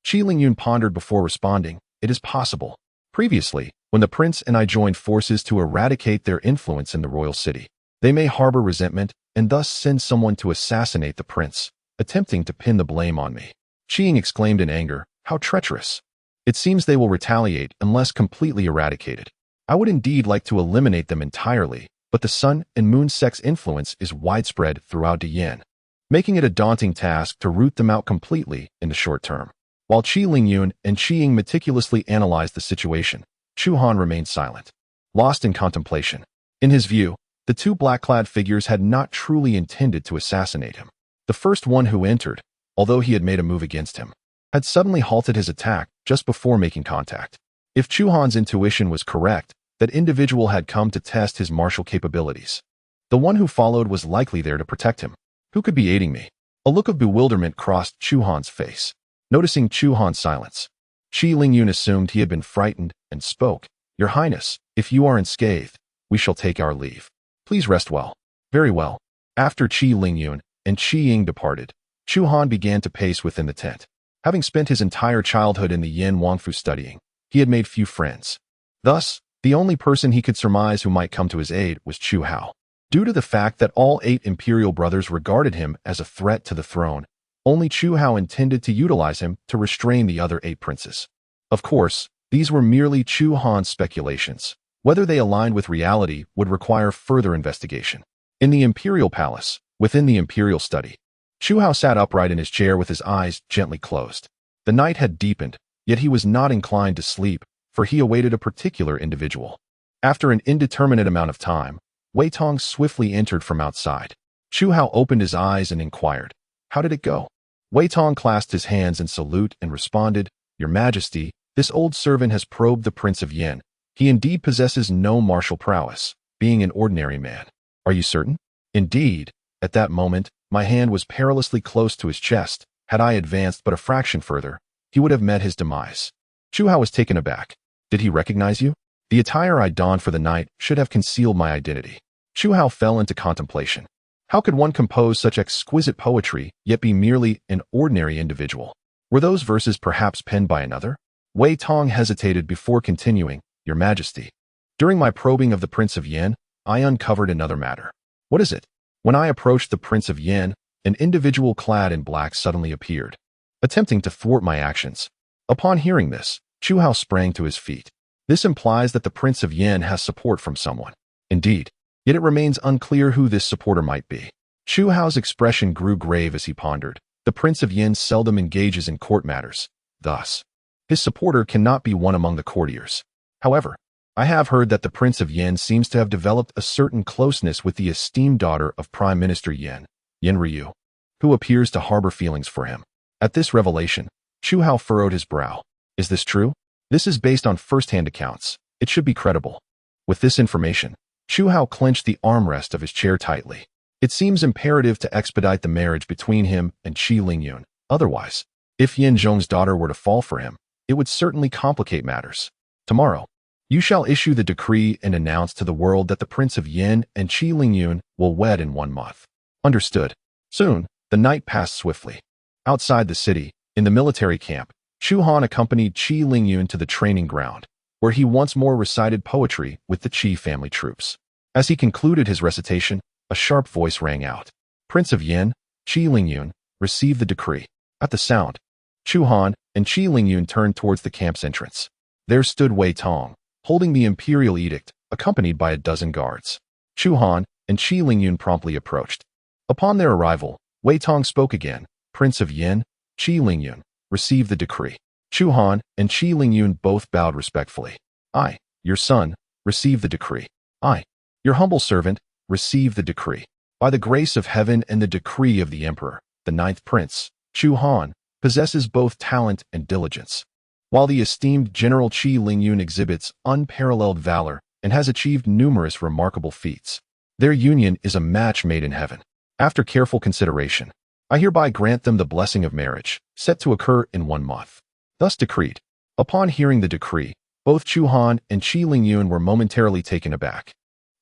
S1: Qi Lingyun pondered before responding, "It is possible. Previously, when the prince and I joined forces to eradicate their influence in the royal city, they may harbor resentment and thus send someone to assassinate the prince, attempting to pin the blame on me." Qi Ying exclaimed in anger, "How treacherous! It seems they will retaliate unless completely eradicated. I would indeed like to eliminate them entirely, but the Sun and Moon sect's influence is widespread throughout Diyan, making it a daunting task to root them out completely in the short term." While Qi Lingyun and Qi Ying meticulously analyzed the situation, Chu Han remained silent, lost in contemplation. In his view, the two black-clad figures had not truly intended to assassinate him. The first one who entered, although he had made a move against him, had suddenly halted his attack just before making contact. If Chu Han's intuition was correct, that individual had come to test his martial capabilities. The one who followed was likely there to protect him. Who could be aiding me? A look of bewilderment crossed Chu Han's face. Noticing Chu Han's silence, Qi Lingyun assumed he had been frightened and spoke, "Your Highness, if you are unscathed, we shall take our leave. Please rest well." "Very well." After Qi Lingyun and Qi Ying departed, Chu Han began to pace within the tent. Having spent his entire childhood in the Yin Wangfu studying, he had made few friends. Thus, the only person he could surmise who might come to his aid was Chu Hao. Due to the fact that all 8 imperial brothers regarded him as a threat to the throne, only Chu Hao intended to utilize him to restrain the other 8 princes. Of course, these were merely Chu Han's speculations. Whether they aligned with reality would require further investigation. In the imperial palace, within the imperial study, Chu Hao sat upright in his chair with his eyes gently closed. The night had deepened, yet he was not inclined to sleep, for he awaited a particular individual. After an indeterminate amount of time, Wei Tong swiftly entered from outside. Chu Hao opened his eyes and inquired, "How did it go?" Wei Tong clasped his hands in salute and responded, "Your Majesty, this old servant has probed the Prince of Yin. He indeed possesses no martial prowess, being an ordinary man." "Are you certain?" "Indeed." At that moment, my hand was perilously close to his chest. Had I advanced but a fraction further, he would have met his demise. Chu Hao was taken aback. "Did he recognize you?" "The attire I donned for the night should have concealed my identity." Chu Hao fell into contemplation. How could one compose such exquisite poetry, yet be merely an ordinary individual? Were those verses perhaps penned by another? Wei Tong hesitated before continuing, "Your Majesty, during my probing of the Prince of Yin, I uncovered another matter." "What is it?" "When I approached the Prince of Yin, an individual clad in black suddenly appeared, attempting to thwart my actions." Upon hearing this, Chu Hao sprang to his feet. This implies that the Prince of Yin has support from someone. Indeed. Yet it remains unclear who this supporter might be. Chu Hao's expression grew grave as he pondered. The Prince of Yin seldom engages in court matters. Thus, his supporter cannot be one among the courtiers. However, I have heard that the Prince of Yin seems to have developed a certain closeness with the esteemed daughter of Prime Minister Yin, Yin Ryu, who appears to harbor feelings for him. At this revelation, Chu Hao furrowed his brow. Is this true? This is based on first-hand accounts. It should be credible. With this information, Chu Hao clenched the armrest of his chair tightly. It seems imperative to expedite the marriage between him and Qi Lingyun. Otherwise, if Yin Zhong's daughter were to fall for him, it would certainly complicate matters. Tomorrow, you shall issue the decree and announce to the world that the Prince of Yin and Qi Lingyun will wed in 1 month. Understood. Soon, the night passed swiftly. Outside the city, in the military camp, Chu Han accompanied Qi Lingyun to the training ground, where he once more recited poetry with the Qi family troops. As he concluded his recitation, a sharp voice rang out. "Prince of Yin, Qi Lingyun, receive the decree." At the sound, Chu Han and Qi Lingyun turned towards the camp's entrance. There stood Wei Tong, holding the imperial edict, accompanied by a dozen guards. Chu Han and Qi Lingyun promptly approached. Upon their arrival, Wei Tong spoke again. "Prince of Yin, Qi Lingyun, receive the decree." Chu Han and Qi Lingyun both bowed respectfully. "I, your son, receive the decree." "I, your humble servant, receive the decree." By the grace of heaven and the decree of the emperor, the 9th prince, Chu Han, possesses both talent and diligence, while the esteemed General Qi Lingyun exhibits unparalleled valor and has achieved numerous remarkable feats. Their union is a match made in heaven. After careful consideration, I hereby grant them the blessing of marriage, set to occur in 1 month. Thus decreed. Upon hearing the decree, both Chu Han and Qi Lingyun were momentarily taken aback.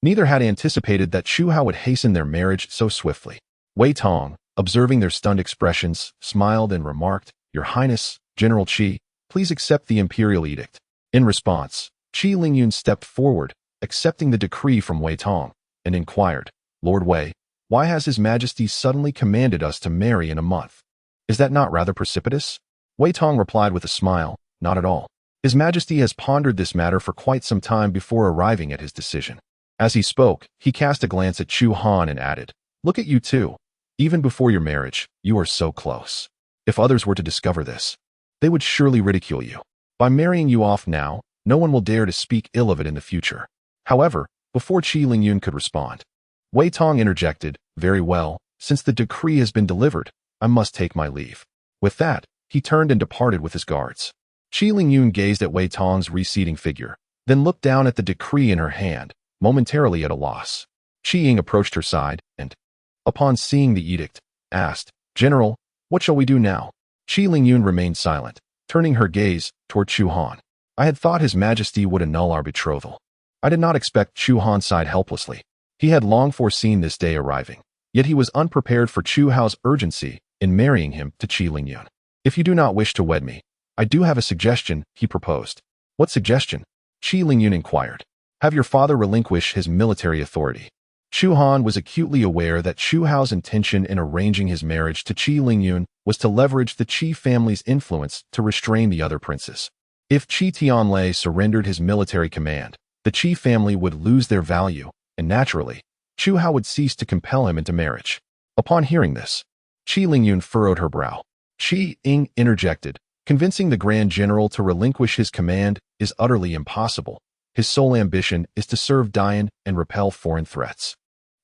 S1: Neither had anticipated that Chu Hao would hasten their marriage so swiftly. Wei Tong, observing their stunned expressions, smiled and remarked, "Your Highness, General Qi, please accept the imperial edict." In response, Qi Lingyun stepped forward, accepting the decree from Wei Tong, and inquired, "Lord Wei, why has His Majesty suddenly commanded us to marry in a month? Is that not rather precipitous?" Wei Tong replied with a smile, "Not at all. His Majesty has pondered this matter for quite some time before arriving at his decision." As he spoke, he cast a glance at Chu Han and added, "Look at you two. Even before your marriage, you are so close. If others were to discover this, they would surely ridicule you. By marrying you off now, no one will dare to speak ill of it in the future." However, before Qi Lingyun could respond, Wei Tong interjected, "Very well, since the decree has been delivered, I must take my leave." With that, he turned and departed with his guards. Qi Lingyun gazed at Wei Tong's receding figure, then looked down at the decree in her hand, momentarily at a loss. Qi Ying approached her side and, upon seeing the edict, asked, "General, what shall we do now?" Qi Lingyun remained silent, turning her gaze toward Chu Han. "I had thought His Majesty would annul our betrothal." I did not expect. Chu Han sighed helplessly. He had long foreseen this day arriving, yet he was unprepared for Chu Hao's urgency in marrying him to Qi Lingyun. "If you do not wish to wed me, I do have a suggestion," he proposed. "What suggestion?" Qi Lingyun inquired. "Have your father relinquish his military authority." Chu Han was acutely aware that Chu Hao's intention in arranging his marriage to Qi Lingyun was to leverage the Qi family's influence to restrain the other princes. If Qi Tianlei surrendered his military command, the Qi family would lose their value, and naturally, Chu Hao would cease to compel him into marriage. Upon hearing this, Qi Lingyun furrowed her brow. Qi Ying interjected, "Convincing the Grand General to relinquish his command is utterly impossible. His sole ambition is to serve Dian and repel foreign threats.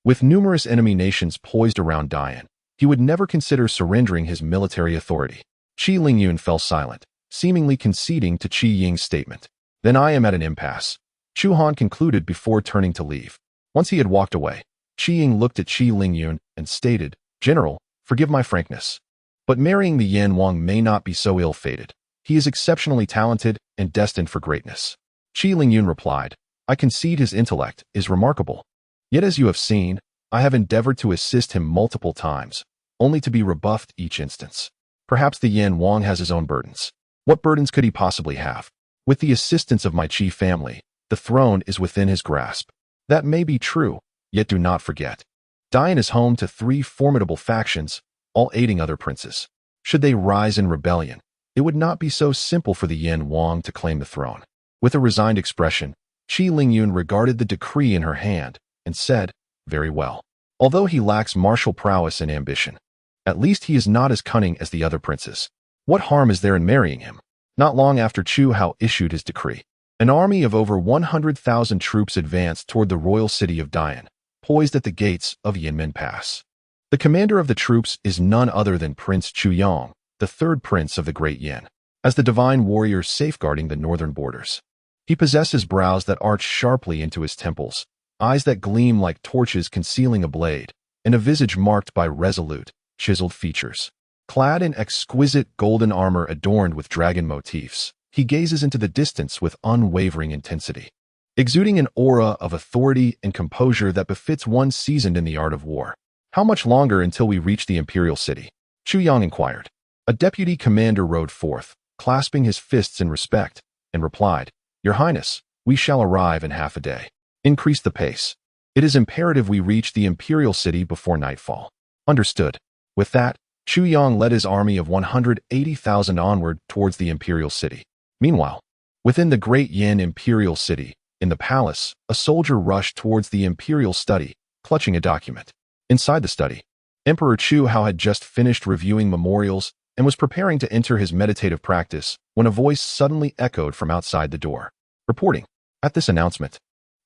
S1: With numerous enemy nations poised around Dian, he would never consider surrendering his military authority." Qi Lingyun fell silent, seemingly conceding to Qi Ying's statement. "Then I am at an impasse," Chu Han concluded before turning to leave. Once he had walked away, Qi Ying looked at Qi Lingyun and stated, "General, forgive my frankness, but marrying the Yan Wang may not be so ill-fated. He is exceptionally talented and destined for greatness." Qi Lingyun replied, "I concede his intellect is remarkable. Yet as you have seen, I have endeavored to assist him multiple times, only to be rebuffed each instance. Perhaps the Yan Wang has his own burdens. What burdens could he possibly have? With the assistance of my Qi family, the throne is within his grasp." That may be true, yet do not forget. Dian is home to 3 formidable factions, all aiding other princes. Should they rise in rebellion, it would not be so simple for the Yan Wang to claim the throne. With a resigned expression, Qi Lingyun regarded the decree in her hand and said, "Very well. Although he lacks martial prowess and ambition, at least he is not as cunning as the other princes. What harm is there in marrying him?" Not long after Chu Hao issued his decree, an army of over 100,000 troops advanced toward the royal city of Dian, poised at the gates of Yinmen Pass. The commander of the troops is none other than Prince Chu Yang, the 3rd prince of the Great Yan, as the divine warrior safeguarding the northern borders. He possesses brows that arch sharply into his temples, eyes that gleam like torches concealing a blade, and a visage marked by resolute, chiseled features. Clad in exquisite golden armor adorned with dragon motifs, he gazes into the distance with unwavering intensity, exuding an aura of authority and composure that befits one seasoned in the art of war. "How much longer until we reach the imperial city?" Chu Yang inquired. A deputy commander rode forth, clasping his fists in respect, and replied, "Your Highness, we shall arrive in half a day. Increase the pace. It is imperative we reach the imperial city before nightfall." "Understood." With that, Chu Yang led his army of 180,000 onward towards the imperial city. Meanwhile, within the Great Yan imperial city, in the palace, a soldier rushed towards the imperial study, clutching a document. Inside the study, Emperor Chu Hao had just finished reviewing memorials and was preparing to enter his meditative practice when a voice suddenly echoed from outside the door. Reporting. At this announcement,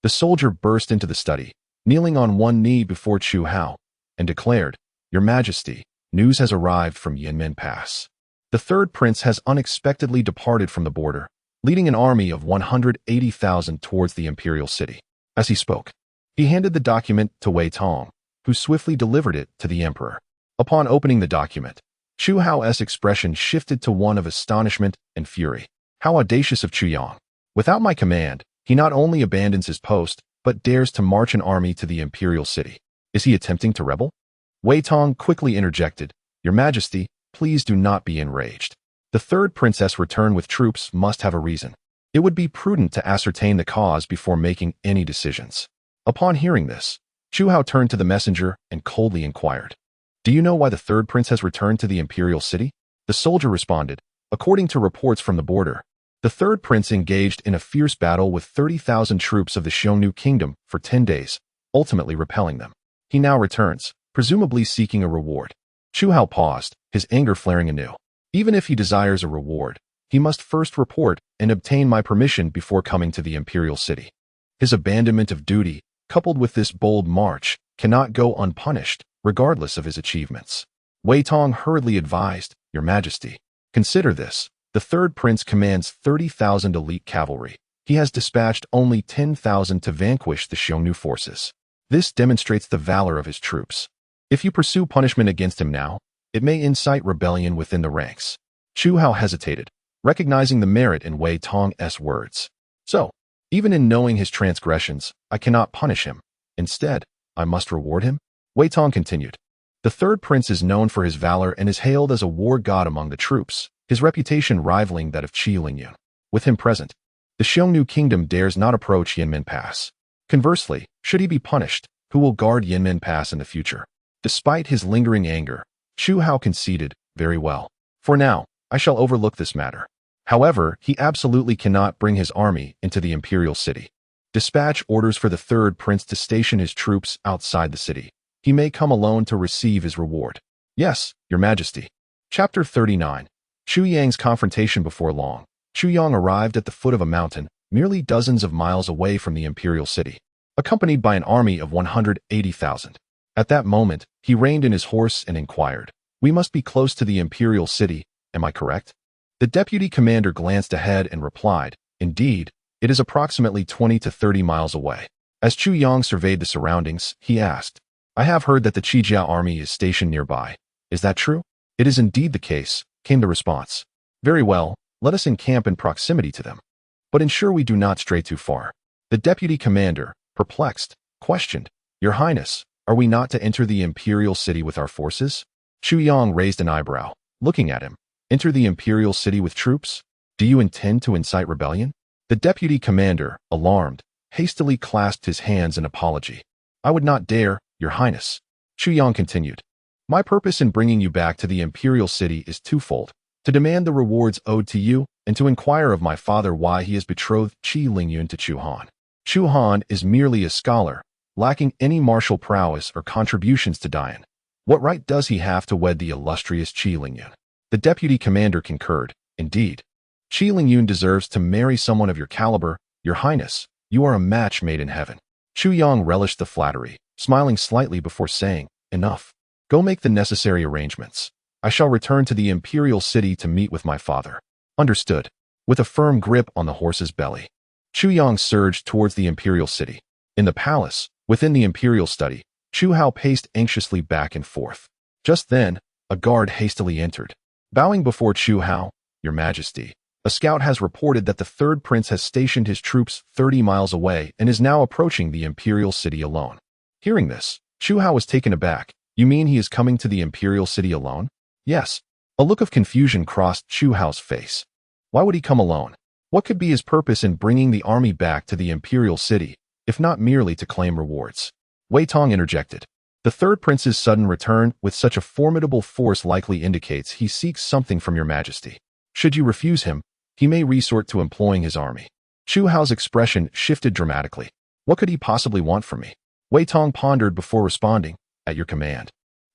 S1: the soldier burst into the study, kneeling on one knee before Chu Hao, and declared, "Your Majesty, news has arrived from Yinmen Pass. The 3rd prince has unexpectedly departed from the border, leading an army of 180,000 towards the imperial city." As he spoke, he handed the document to Wei Tong, who swiftly delivered it to the emperor. Upon opening the document, Chu Hao's expression shifted to one of astonishment and fury. How audacious of Chu Yang! Without my command, he not only abandons his post, but dares to march an army to the imperial city. Is he attempting to rebel? Wei Tong quickly interjected, Your Majesty, please do not be enraged. The third princess return with troops must have a reason. It would be prudent to ascertain the cause before making any decisions. Upon hearing this, Chu Hao turned to the messenger and coldly inquired, Do you know why the third prince has returned to the imperial city? The soldier responded, According to reports from the border, the third prince engaged in a fierce battle with 30,000 troops of the Xiongnu kingdom for 10 days, ultimately repelling them. He now returns, presumably seeking a reward. Chu Hao paused, his anger flaring anew. Even if he desires a reward, he must first report and obtain my permission before coming to the imperial city. His abandonment of duty, coupled with this bold march, cannot go unpunished, regardless of his achievements. Wei Tong hurriedly advised, Your Majesty, consider this. The third prince commands 30,000 elite cavalry. He has dispatched only 10,000 to vanquish the Xiongnu forces. This demonstrates the valor of his troops. If you pursue punishment against him now, it may incite rebellion within the ranks. Chu Hao hesitated, recognizing the merit in Wei Tong's words. So, even in knowing his transgressions, I cannot punish him. Instead, I must reward him? Wei Tong continued. The third prince is known for his valor and is hailed as a war god among the troops, his reputation rivaling that of Qi Lingyun. With him present, the Xiongnu kingdom dares not approach Yinmen Pass. Conversely, should he be punished, who will guard Yinmen Pass in the future? Despite his lingering anger, Chu Hao conceded, Very well. For now, I shall overlook this matter. However, he absolutely cannot bring his army into the imperial city. Dispatch orders for the third prince to station his troops outside the city. He may come alone to receive his reward. Yes, Your Majesty. Chapter 39. Chu Yang's confrontation. Before long, Chu Yang arrived at the foot of a mountain, merely dozens of miles away from the imperial city, accompanied by an army of 180,000. At that moment, he reined in his horse and inquired, We must be close to the imperial city, am I correct? The deputy commander glanced ahead and replied, Indeed, it is approximately 20 to 30 miles away. As Chu Yang surveyed the surroundings, he asked, I have heard that the Qijia army is stationed nearby. Is that true? It is indeed the case, came the response. Very well, let us encamp in proximity to them. But ensure we do not stray too far. The deputy commander, perplexed, questioned, Your Highness, are we not to enter the imperial city with our forces? Chu Yang raised an eyebrow, looking at him. Enter the imperial city with troops? Do you intend to incite rebellion? The deputy commander, alarmed, hastily clasped his hands in apology. I would not dare, Your Highness. Chu Yang continued. My purpose in bringing you back to the imperial city is twofold, to demand the rewards owed to you, and to inquire of my father why he has betrothed Qi Lingyun to Chu Han. Chu Han is merely a scholar, lacking any martial prowess or contributions to Dian. What right does he have to wed the illustrious Qi Lingyun? The deputy commander concurred, Indeed, Qi Lingyun deserves to marry someone of your caliber, Your Highness. You are a match made in heaven. Chu Yang relished the flattery, smiling slightly before saying, Enough. Go make the necessary arrangements. I shall return to the imperial city to meet with my father. Understood. With a firm grip on the horse's belly, Chu Yang surged towards the imperial city. In the palace, within the imperial study, Chu Hao paced anxiously back and forth. Just then, a guard hastily entered. Bowing before Chu Hao, Your Majesty, a scout has reported that the third prince has stationed his troops 30 miles away and is now approaching the imperial city alone. Hearing this, Chu Hao was taken aback. You mean he is coming to the imperial city alone? Yes. A look of confusion crossed Chu Hao's face. Why would he come alone? What could be his purpose in bringing the army back to the imperial city, if not merely to claim rewards? Wei Tong interjected. The third prince's sudden return with such a formidable force likely indicates he seeks something from Your Majesty. Should you refuse him, he may resort to employing his army. Chu Hao's expression shifted dramatically. What could he possibly want from me? Wei Tong pondered before responding, At your command.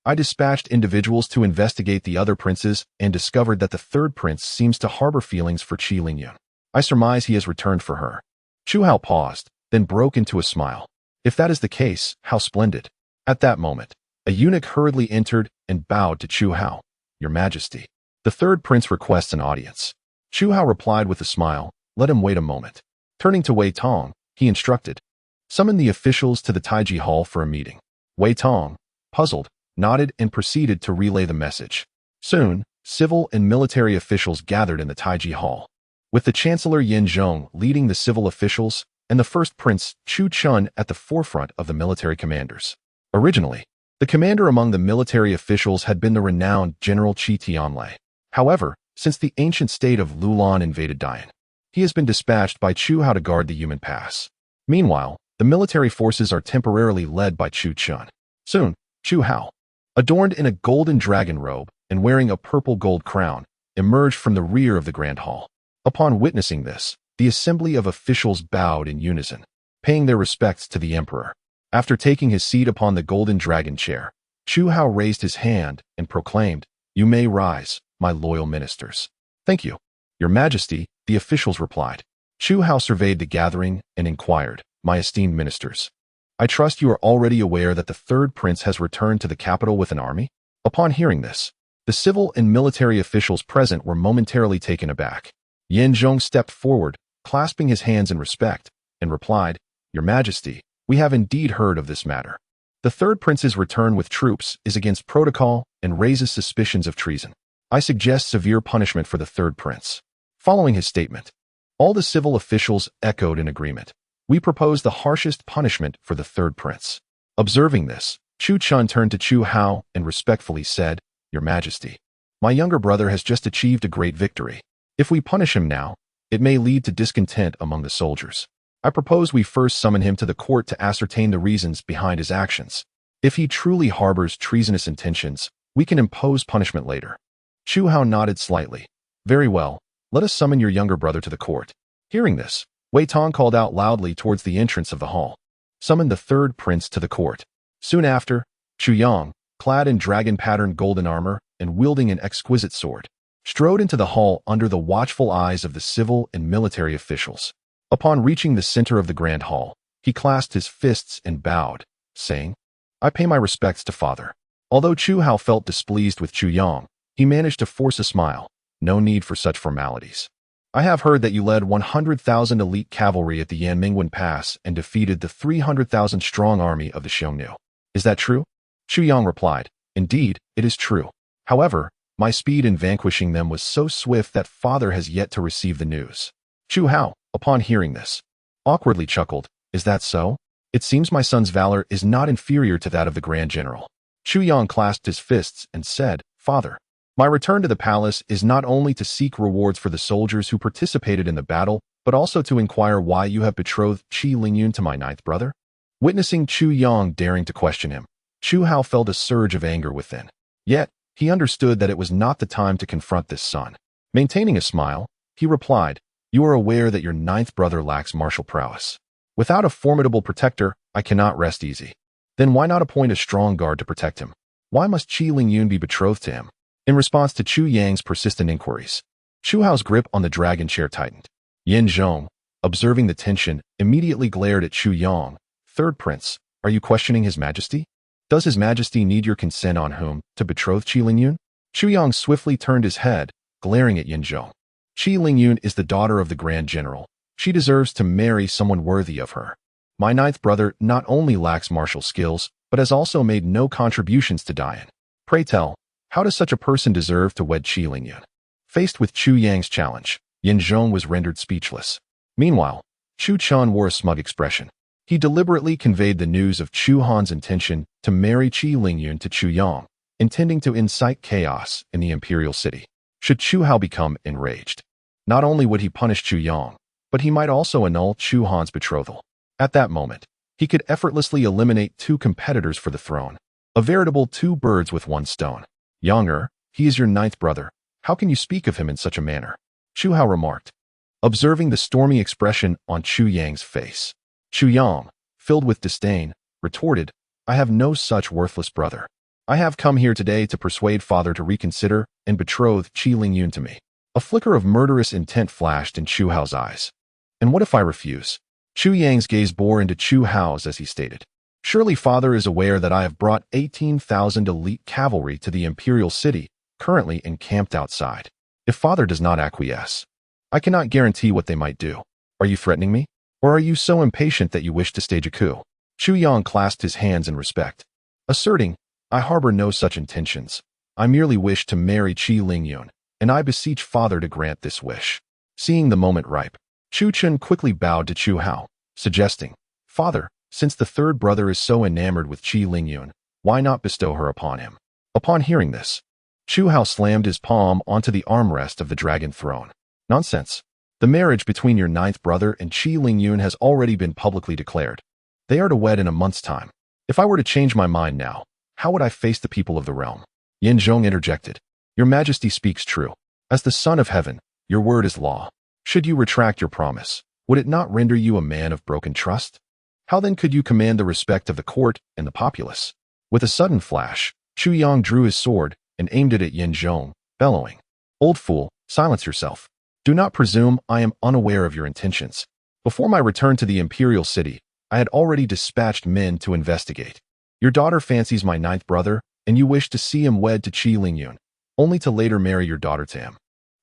S1: I dispatched individuals to investigate the other princes and discovered that the third prince seems to harbor feelings for Qi Lingyun. I surmise he has returned for her. Chu Hao paused, then broke into a smile. If that is the case, how splendid. At that moment, a eunuch hurriedly entered and bowed to Chu Hao. Your Majesty, the third prince requests an audience. Chu Hao replied with a smile, Let him wait a moment. Turning to Wei Tong, he instructed, Summon the officials to the Taiji Hall for a meeting. Wei Tong, puzzled, nodded and proceeded to relay the message. Soon, civil and military officials gathered in the Taiji Hall, with the Chancellor Yin Zhong leading the civil officials and the first Prince Chu Chun at the forefront of the military commanders. Originally, the commander among the military officials had been the renowned General Qi Tianlei. However, since the ancient state of Lulan invaded Dian, he has been dispatched by Chu Hao to guard the Yumen Pass. Meanwhile, the military forces are temporarily led by Chu Chun. Soon, Chu Hao, adorned in a golden dragon robe and wearing a purple gold crown, emerged from the rear of the Grand Hall. Upon witnessing this, the assembly of officials bowed in unison, paying their respects to the emperor. After taking his seat upon the golden dragon chair, Chu Hao raised his hand and proclaimed, "You may rise, my loyal ministers." "Thank you, Your Majesty," the officials replied. Chu Hao surveyed the gathering and inquired, "My esteemed ministers, I trust you are already aware that the third prince has returned to the capital with an army?" Upon hearing this, the civil and military officials present were momentarily taken aback. Yin Zhong stepped forward, clasping his hands in respect, and replied, "Your Majesty, we have indeed heard of this matter. The third prince's return with troops is against protocol and raises suspicions of treason. I suggest severe punishment for the third prince." Following his statement, all the civil officials echoed in agreement. "We propose the harshest punishment for the third prince." Observing this, Chu Chun turned to Chu Hao and respectfully said, "Your Majesty, my younger brother has just achieved a great victory. If we punish him now, it may lead to discontent among the soldiers. I propose we first summon him to the court to ascertain the reasons behind his actions. If he truly harbors treasonous intentions, we can impose punishment later." Chu Hao nodded slightly. "Very well, let us summon your younger brother to the court." Hearing this, Wei Tong called out loudly towards the entrance of the hall, "Summon the third prince to the court." Soon after, Chu Yang, clad in dragon-patterned golden armor and wielding an exquisite sword, strode into the hall under the watchful eyes of the civil and military officials. Upon reaching the center of the grand hall, he clasped his fists and bowed, saying, "I pay my respects to father." Although Chu Hao felt displeased with Chu Yang, he managed to force a smile. "No need for such formalities. I have heard that you led 100,000 elite cavalry at the Yanmingwen Pass and defeated the 300,000 strong army of the Xiongnu. Is that true?" Chu Yang replied, "Indeed, it is true. However, my speed in vanquishing them was so swift that father has yet to receive the news." Chu Hao, upon hearing this, awkwardly chuckled, "Is that so? It seems my son's valor is not inferior to that of the Grand General." Chu Yang clasped his fists and said, "Father, my return to the palace is not only to seek rewards for the soldiers who participated in the battle, but also to inquire why you have betrothed Qi Lingyun to my ninth brother." Witnessing Chu Yang daring to question him, Chu Hao felt a surge of anger within. Yet, he understood that it was not the time to confront this son. Maintaining a smile, he replied, "You are aware that your ninth brother lacks martial prowess. Without a formidable protector, I cannot rest easy. Then why not appoint a strong guard to protect him? Why must Qi Lingyun be betrothed to him?" In response to Chu Yang's persistent inquiries, Chu Hao's grip on the dragon chair tightened. Yin Zhong, observing the tension, immediately glared at Chu Yang. "Third prince, are you questioning his majesty? Does his majesty need your consent on whom to betroth Qi Lingyun?" Chu Yang swiftly turned his head, glaring at Yin Zhong. "Qi Lingyun is the daughter of the Grand General. She deserves to marry someone worthy of her. My ninth brother not only lacks martial skills, but has also made no contributions to Dian. Pray tell, how does such a person deserve to wed Qi Lingyun?" Faced with Chu Yang's challenge, Yin Zhong was rendered speechless. Meanwhile, Chu Chun wore a smug expression. He deliberately conveyed the news of Chu Han's intention to marry Qi Lingyun to Chu Yang, intending to incite chaos in the imperial city. Should Chu Hao become enraged, not only would he punish Chu Yang, but he might also annul Chu Han's betrothal. At that moment, he could effortlessly eliminate two competitors for the throne, a veritable two birds with one stone. "Yang, he is your ninth brother. How can you speak of him in such a manner?" Chu Hao remarked, observing the stormy expression on Chu Yang's face. Chu Yang, filled with disdain, retorted, "I have no such worthless brother. I have come here today to persuade father to reconsider and betroth Qi Lingyun to me." A flicker of murderous intent flashed in Chu Hao's eyes. "And what if I refuse?" Chu Yang's gaze bore into Chu Hao's as he stated, "Surely father is aware that I have brought 18,000 elite cavalry to the imperial city, currently encamped outside. If father does not acquiesce, I cannot guarantee what they might do. Are you threatening me? Or are you so impatient that you wish to stage a coup?" Chu Yang clasped his hands in respect, asserting, I harbor no such intentions. I merely wish to marry Qi Lingyun, and I beseech Father to grant this wish. Seeing the moment ripe, Chu Chen quickly bowed to Chu Hao, suggesting, Father, since the third brother is so enamored with Qi Lingyun, why not bestow her upon him? Upon hearing this, Chu Hao slammed his palm onto the armrest of the dragon throne. Nonsense. The marriage between your ninth brother and Qi Lingyun has already been publicly declared. They are to wed in a month's time. If I were to change my mind now, how would I face the people of the realm? Yin Zhong interjected. Your Majesty speaks true. As the Son of Heaven, your word is law. Should you retract your promise, would it not render you a man of broken trust? How then could you command the respect of the court and the populace? With a sudden flash, Chu Yang drew his sword and aimed it at Yin Zhong, bellowing, Old fool, silence yourself. Do not presume I am unaware of your intentions. Before my return to the imperial city, I had already dispatched men to investigate. Your daughter fancies my ninth brother, and you wish to see him wed to Qi Lingyun, only to later marry your daughter to him,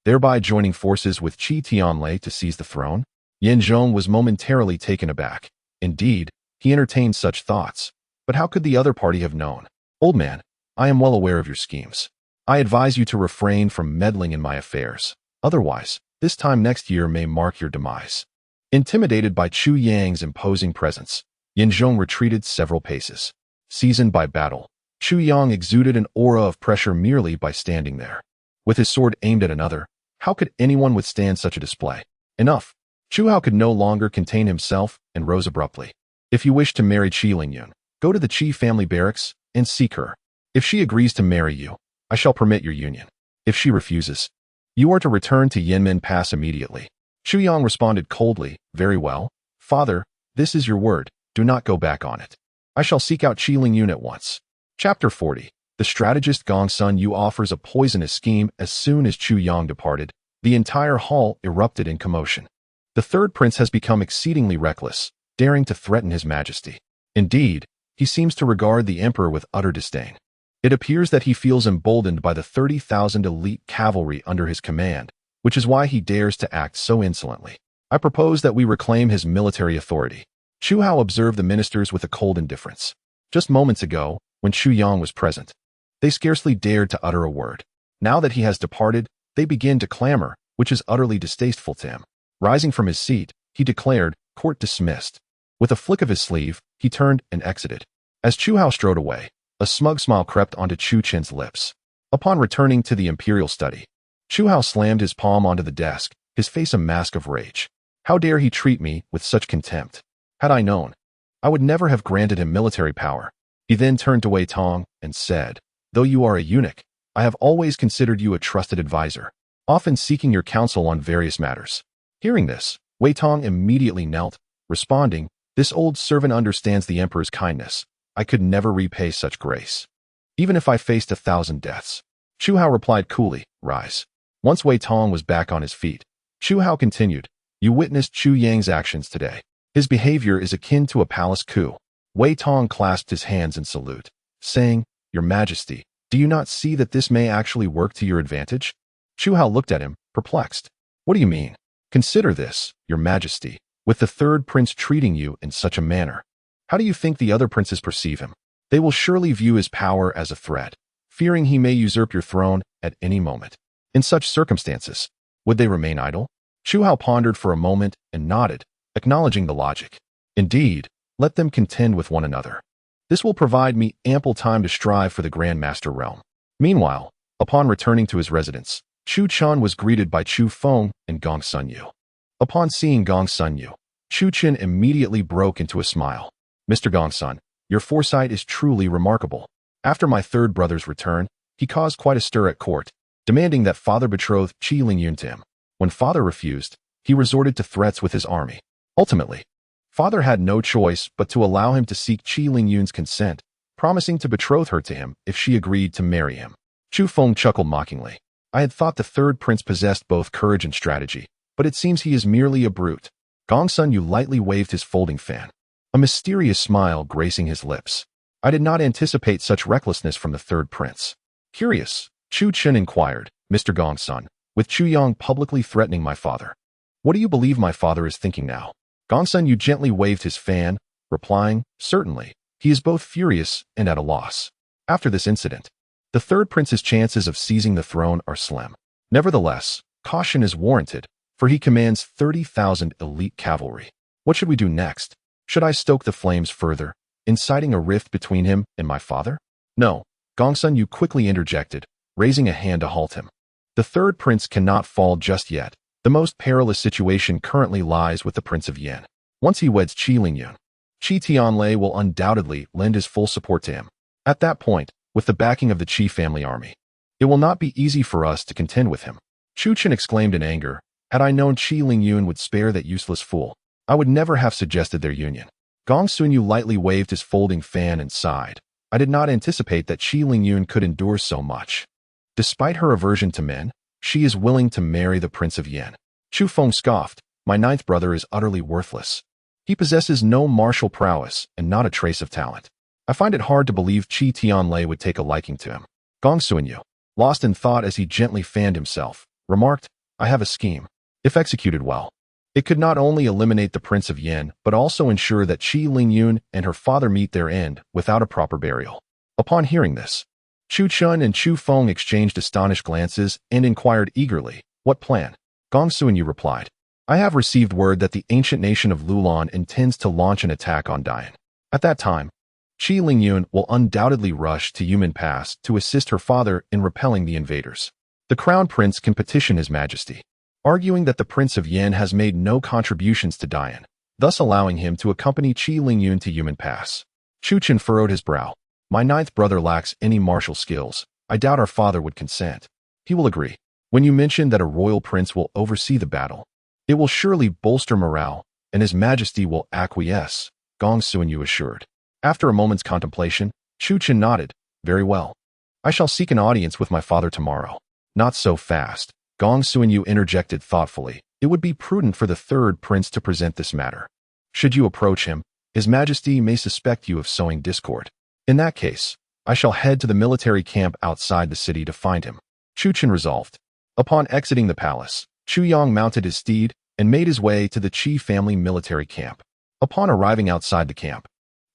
S1: thereby joining forces with Qi Tianlei to seize the throne? Yin Zhong was momentarily taken aback. Indeed, he entertained such thoughts. But how could the other party have known? Old man, I am well aware of your schemes. I advise you to refrain from meddling in my affairs. Otherwise, this time next year may mark your demise. Intimidated by Chu Yang's imposing presence, Yin Zhong retreated several paces. Seasoned by battle, Chu Yang exuded an aura of pressure merely by standing there. With his sword aimed at another, how could anyone withstand such a display? Enough. Chu Hao could no longer contain himself and rose abruptly. If you wish to marry Qi Lingyun, go to the Qi family barracks and seek her. If she agrees to marry you, I shall permit your union. If she refuses, you are to return to Yinmen Pass immediately. Chu Yang responded coldly, Very well, Father, this is your word, do not go back on it. I shall seek out Qi Lingyun at once. Chapter 40. The strategist Gong Sun Yu offers a poisonous scheme. As soon as Chu Yang departed, the entire hall erupted in commotion. The third prince has become exceedingly reckless, daring to threaten his majesty. Indeed, he seems to regard the emperor with utter disdain. It appears that he feels emboldened by the 30,000 elite cavalry under his command, which is why he dares to act so insolently. I propose that we reclaim his military authority. Chu Hao observed the ministers with a cold indifference. Just moments ago, when Chu Yang was present, they scarcely dared to utter a word. Now that he has departed, they begin to clamor, which is utterly distasteful to him. Rising from his seat, he declared, Court dismissed. With a flick of his sleeve, he turned and exited. As Chu Hao strode away, a smug smile crept onto Chu Chen's lips. Upon returning to the imperial study, Chu Hao slammed his palm onto the desk, his face a mask of rage. How dare he treat me with such contempt? Had I known, I would never have granted him military power. He then turned to Wei Tong and said, Though you are a eunuch, I have always considered you a trusted advisor, often seeking your counsel on various matters. Hearing this, Wei Tong immediately knelt, responding, This old servant understands the emperor's kindness. I could never repay such grace, even if I faced 1,000 deaths. Chu Hao replied coolly, Rise. Once Wei Tong was back on his feet, Chu Hao continued, You witnessed Chu Yang's actions today. His behavior is akin to a palace coup. Wei Tong clasped his hands in salute, saying, Your Majesty, do you not see that this may actually work to your advantage? Chu Hao looked at him, perplexed. What do you mean? Consider this, Your Majesty, with the third prince treating you in such a manner. How do you think the other princes perceive him? They will surely view his power as a threat, fearing he may usurp your throne at any moment. In such circumstances, would they remain idle? Chu Hao pondered for a moment and nodded, acknowledging the logic. Indeed, let them contend with one another. This will provide me ample time to strive for the Grand Master realm. Meanwhile, upon returning to his residence, Chu Chan was greeted by Chu Feng and Gong Sun Yu. Upon seeing Gong Sun Yu, Chu Chen immediately broke into a smile. Mr. Gong Sun, your foresight is truly remarkable. After my third brother's return, he caused quite a stir at court, demanding that father betroth Qi Lingyun to him. When father refused, he resorted to threats with his army. Ultimately, father had no choice but to allow him to seek Qi Lingyun's consent, promising to betroth her to him if she agreed to marry him. Chu Feng chuckled mockingly. I had thought the third prince possessed both courage and strategy, but it seems he is merely a brute. Gong Sun Yu lightly waved his folding fan, a mysterious smile gracing his lips. I did not anticipate such recklessness from the third prince. Curious, Chu Chen inquired, Mr. Gong Sun, with Chu Yang publicly threatening my father. What do you believe my father is thinking now? Gong Sun Yu gently waved his fan, replying, Certainly, he is both furious and at a loss. After this incident, the third prince's chances of seizing the throne are slim. Nevertheless, caution is warranted, for he commands 30,000 elite cavalry. What should we do next? Should I stoke the flames further, inciting a rift between him and my father? No, Gongsun Yu quickly interjected, raising a hand to halt him. The third prince cannot fall just yet. The most perilous situation currently lies with the Prince of Yan. Once he weds Qi Lingyun, Qi Tianlei will undoubtedly lend his full support to him. At that point, with the backing of the Qi family army, it will not be easy for us to contend with him. Chu Chen exclaimed in anger, had I known Qi Lingyun would spare that useless fool, I would never have suggested their union. Gongsun Yu lightly waved his folding fan and sighed. I did not anticipate that Qi Lingyun could endure so much. Despite her aversion to men, she is willing to marry the Prince of Yan. Chu Feng scoffed, my ninth brother is utterly worthless. He possesses no martial prowess and not a trace of talent. I find it hard to believe Qi Tianlei would take a liking to him. Gongsun Yu, lost in thought as he gently fanned himself, remarked, I have a scheme. If executed well, it could not only eliminate the Prince of Yan, but also ensure that Qi Lingyun and her father meet their end without a proper burial. Upon hearing this, Chu Chun and Chu Feng exchanged astonished glances and inquired eagerly, what plan? Gongsun Yu replied, I have received word that the ancient nation of Lulan intends to launch an attack on Dian. At that time, Qi Lingyun will undoubtedly rush to Yumen Pass to assist her father in repelling the invaders. The crown prince can petition his majesty, arguing that the Prince of Yan has made no contributions to Dian, thus allowing him to accompany Qi Lingyun to Yumen Pass. Chu Chen furrowed his brow. My ninth brother lacks any martial skills. I doubt our father would consent. He will agree. When you mention that a royal prince will oversee the battle, it will surely bolster morale, and his majesty will acquiesce, Gongsun Yu assured. After a moment's contemplation, Chu Chen nodded. Very well. I shall seek an audience with my father tomorrow. Not so fast. Gongsun Yu interjected thoughtfully. It would be prudent for the third prince to present this matter. Should you approach him, his majesty may suspect you of sowing discord. In that case, I shall head to the military camp outside the city to find him. Chu Chen resolved. Upon exiting the palace, Chu Yang mounted his steed and made his way to the Qi family military camp. Upon arriving outside the camp,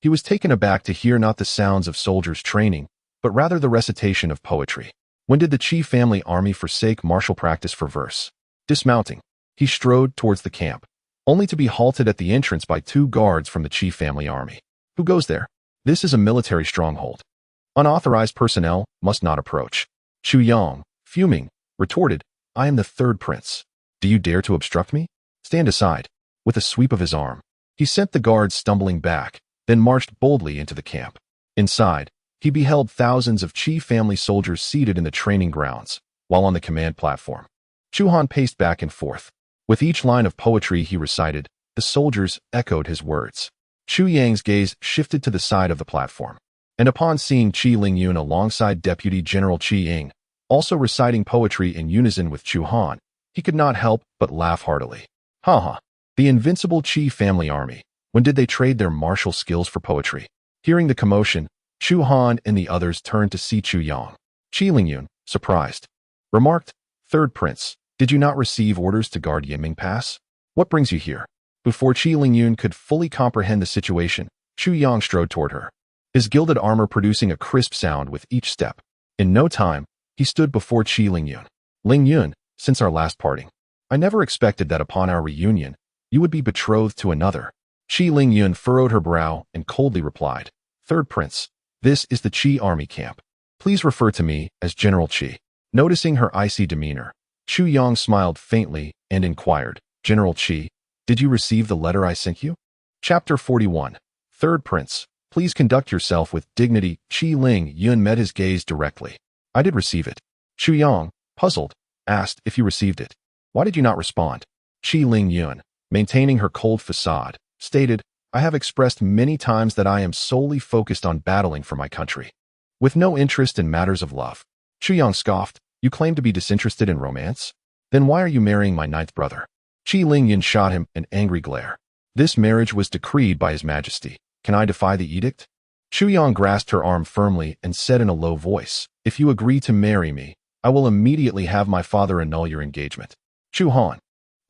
S1: he was taken aback to hear not the sounds of soldiers training, but rather the recitation of poetry. When did the Qi family army forsake martial practice for verse? Dismounting, he strode towards the camp, only to be halted at the entrance by 2 guards from the Qi family army. Who goes there? This is a military stronghold. Unauthorized personnel must not approach. Chu Yang, fuming, retorted, I am the third prince. Do you dare to obstruct me? Stand aside. With a sweep of his arm, he sent the guards stumbling back, then marched boldly into the camp. Inside, he beheld thousands of Qi family soldiers seated in the training grounds, while on the command platform. Chu Han paced back and forth. With each line of poetry he recited, the soldiers echoed his words. Chu Yang's gaze shifted to the side of the platform, and upon seeing Qi Lingyun alongside Deputy General Qi Ying, also reciting poetry in unison with Chu Han, he could not help but laugh heartily. Ha ha! The invincible Qi family army. When did they trade their martial skills for poetry? Hearing the commotion, Chu Han and the others turned to see Chu Yang. Qi Lingyun, surprised, remarked, Third Prince, did you not receive orders to guard Yinming Pass? What brings you here? Before Qi Lingyun could fully comprehend the situation, Chu Yang strode toward her, his gilded armor producing a crisp sound with each step. In no time, he stood before Qi Lingyun. Lingyun, since our last parting, I never expected that upon our reunion, you would be betrothed to another. Qi Lingyun furrowed her brow and coldly replied, Third Prince, this is the Qi army camp. Please refer to me as General Qi. Noticing her icy demeanor, Chu Yang smiled faintly and inquired, General Qi, did you receive the letter I sent you? Chapter 41. Third Prince, please conduct yourself with dignity. Qi Lingyun met his gaze directly. I did receive it. Chu Yang, puzzled, asked if you received it. Why did you not respond? Qi Lingyun, maintaining her cold facade, stated, I have expressed many times that I am solely focused on battling for my country, with no interest in matters of love. Chu Yang scoffed, you claim to be disinterested in romance? Then why are you marrying my ninth brother? Qi Lingyun shot him an angry glare. This marriage was decreed by his majesty. Can I defy the edict? Chu Yang grasped her arm firmly and said in a low voice, if you agree to marry me, I will immediately have my father annul your engagement. Chu Han,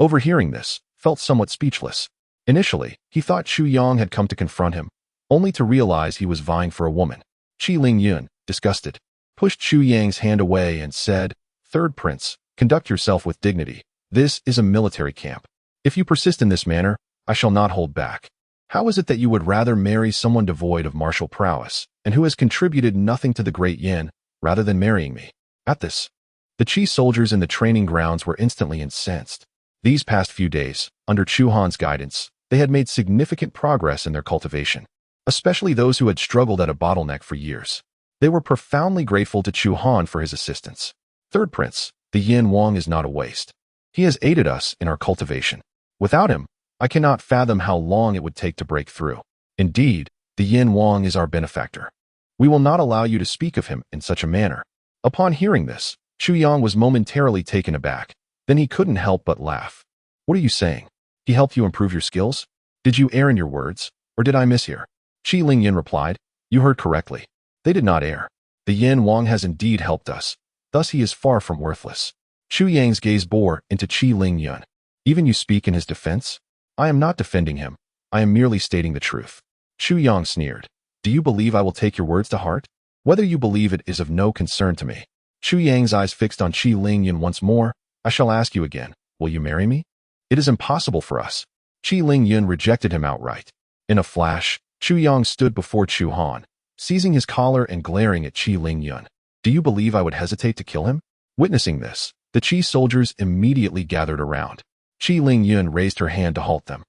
S1: overhearing this, felt somewhat speechless. Initially, he thought Chu Yang had come to confront him, only to realize he was vying for a woman. Qi Lingyun, disgusted, pushed Chu Yang's hand away and said, "Third prince, conduct yourself with dignity. This is a military camp. If you persist in this manner, I shall not hold back. How is it that you would rather marry someone devoid of martial prowess and who has contributed nothing to the Great Yan rather than marrying me?" At this, the Qi soldiers in the training grounds were instantly incensed. These past few days, under Chu Han's guidance, they had made significant progress in their cultivation, especially those who had struggled at a bottleneck for years. They were profoundly grateful to Chu Han for his assistance. "Third prince, the Yin Wang is not a waste. He has aided us in our cultivation. Without him, I cannot fathom how long it would take to break through. Indeed, the Yin Wang is our benefactor. We will not allow you to speak of him in such a manner." Upon hearing this, Chu Yang was momentarily taken aback. Then he couldn't help but laugh. "What are you saying? He helped you improve your skills? Did you err in your words, or did I mishear?" Qi Lingyan replied, "You heard correctly. They did not err. The Yin Wang has indeed helped us. Thus he is far from worthless." Chu Yang's gaze bore into Qi Lingyan. "Even you speak in his defense? I am not defending him. I am merely stating the truth." Chu Yang sneered. "Do you believe I will take your words to heart? Whether you believe it is of no concern to me." Chu Yang's eyes fixed on Qi Lingyan once more. "I shall ask you again, will you marry me?" "It is impossible for us." Qi Lingyan rejected him outright. In a flash, Chu Yang stood before Chu Han, seizing his collar and glaring at Qi Lingyan. "Do you believe I would hesitate to kill him?" Witnessing this, the Qi soldiers immediately gathered around. Qi Lingyan raised her hand to halt them,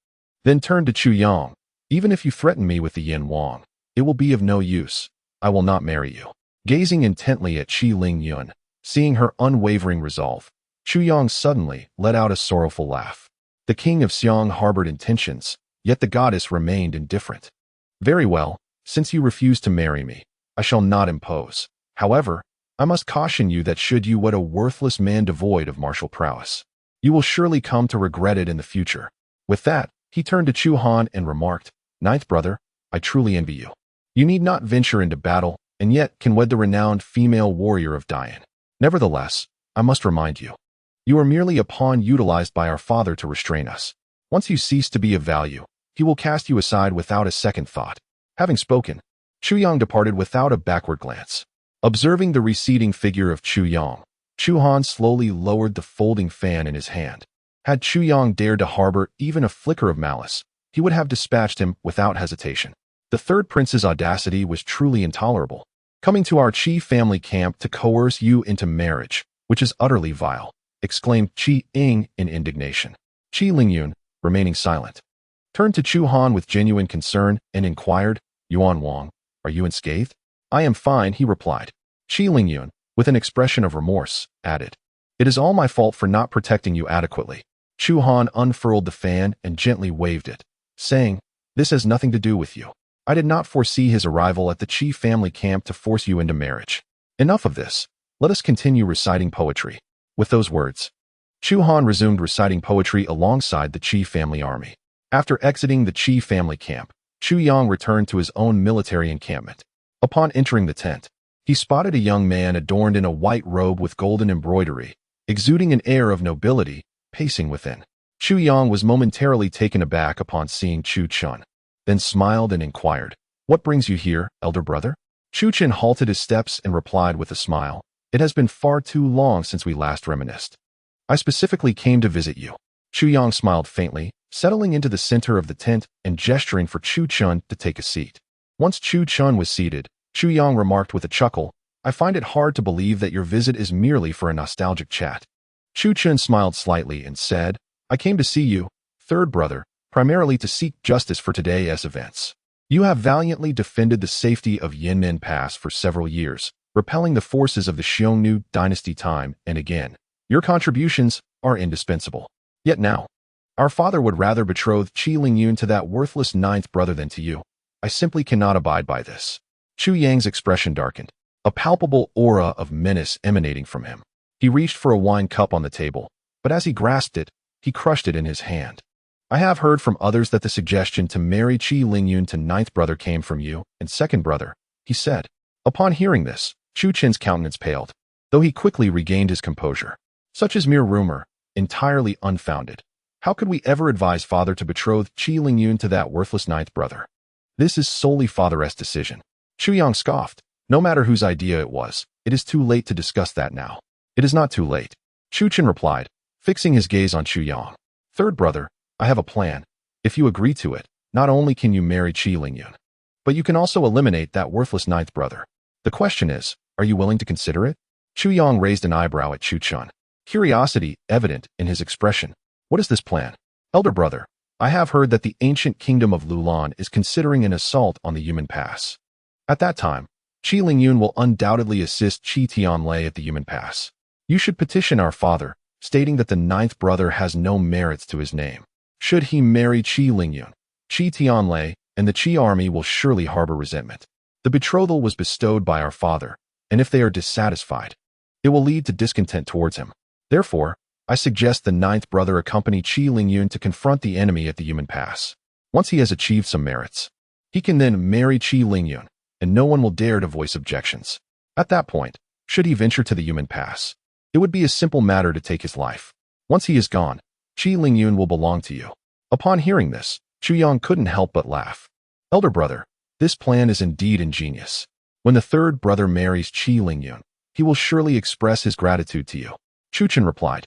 S1: then turned to Chu Yang. "Even if you threaten me with the Yin Wang, it will be of no use. I will not marry you." Gazing intently at Qi Lingyan, seeing her unwavering resolve, Chu Yang suddenly let out a sorrowful laugh. The king of Xiang harbored intentions, yet the goddess remained indifferent. "Very well, since you refuse to marry me, I shall not impose. However, I must caution you that should you wed a worthless man devoid of martial prowess, you will surely come to regret it in the future." With that, he turned to Chu Han and remarked, "Ninth brother, I truly envy you. You need not venture into battle, and yet can wed the renowned female warrior of Dian. Nevertheless, I must remind you, you are merely a pawn utilized by our father to restrain us. Once you cease to be of value, he will cast you aside without a second thought." Having spoken, Chu Yang departed without a backward glance. Observing the receding figure of Chu Yang, Chu Han slowly lowered the folding fan in his hand. Had Chu Yang dared to harbor even a flicker of malice, he would have dispatched him without hesitation. The third prince's audacity was truly intolerable. "Coming to our Qi family camp to coerce you into marriage, which is utterly vile," exclaimed Qi Ying in indignation. Qi Lingyun, remaining silent, turned to Chu Han with genuine concern and inquired, "Yuan Wang, are you unscathed?" "I am fine," he replied. Qi Lingyun, with an expression of remorse, added, "It is all my fault for not protecting you adequately." Chu Han unfurled the fan and gently waved it, saying, "This has nothing to do with you. I did not foresee his arrival at the Qi family camp to force you into marriage. Enough of this. Let us continue reciting poetry." With those words, Chu Han resumed reciting poetry alongside the Qi family army. After exiting the Qi family camp, Chu Yang returned to his own military encampment. Upon entering the tent, he spotted a young man adorned in a white robe with golden embroidery, exuding an air of nobility, pacing within. Chu Yang was momentarily taken aback upon seeing Chu Chun, then smiled and inquired, "What brings you here, elder brother?" Chu Chun halted his steps and replied with a smile, "It has been far too long since we last reminisced. I specifically came to visit you." Chu Yang smiled faintly, settling into the center of the tent and gesturing for Chu Chun to take a seat. Once Chu Chun was seated, Chu Yang remarked with a chuckle, "I find it hard to believe that your visit is merely for a nostalgic chat." Chu Chun smiled slightly and said, "I came to see you, third brother, primarily to seek justice for today's events. You have valiantly defended the safety of Yinmen Pass for several years, repelling the forces of the Xiongnu dynasty time and again. Your contributions are indispensable. Yet now, our father would rather betroth Qi Lingyun to that worthless ninth brother than to you. I simply cannot abide by this." Chu Yang's expression darkened, a palpable aura of menace emanating from him. He reached for a wine cup on the table, but as he grasped it, he crushed it in his hand. "I have heard from others that the suggestion to marry Qi Lingyun to ninth brother came from you and second brother," he said. Upon hearing this, Chu Chin's countenance paled, though he quickly regained his composure. "Such is mere rumor, entirely unfounded. How could we ever advise father to betroth Qi Lingyun to that worthless ninth brother? This is solely father's decision." Chu Yang scoffed, No matter whose idea it was, it is too late to discuss that now. It is not too late. Chu Han replied, fixing his gaze on Chu Yang. Third brother, I have a plan. If you agree to it, not only can you marry Qi Lingyun, but you can also eliminate that worthless ninth brother. The question is, are you willing to consider it? Chu Yang raised an eyebrow at Chu Han, curiosity evident in his expression. What is this plan? Elder brother, I have heard that the ancient kingdom of Lulan is considering an assault on the Yumen Pass. At that time, Qi Lingyun will undoubtedly assist Qi Tianlei at the Yumen Pass. You should petition our father, stating that the ninth brother has no merits to his name. Should he marry Qi Lingyun, Qi Tianlei, and the Qi army will surely harbor resentment. The betrothal was bestowed by our father, and if they are dissatisfied, it will lead to discontent towards him. Therefore, I suggest the ninth brother accompany Qi Lingyun to confront the enemy at the Yumen Pass. Once he has achieved some merits, he can then marry Qi Lingyun, and no one will dare to voice objections. At that point, should he venture to the Yumen Pass, it would be a simple matter to take his life. Once he is gone, Qi Lingyun will belong to you. Upon hearing this, Chu Yang couldn't help but laugh. Elder brother, this plan is indeed ingenious. When the third brother marries Qi Lingyun, he will surely express his gratitude to you. Chu Han replied,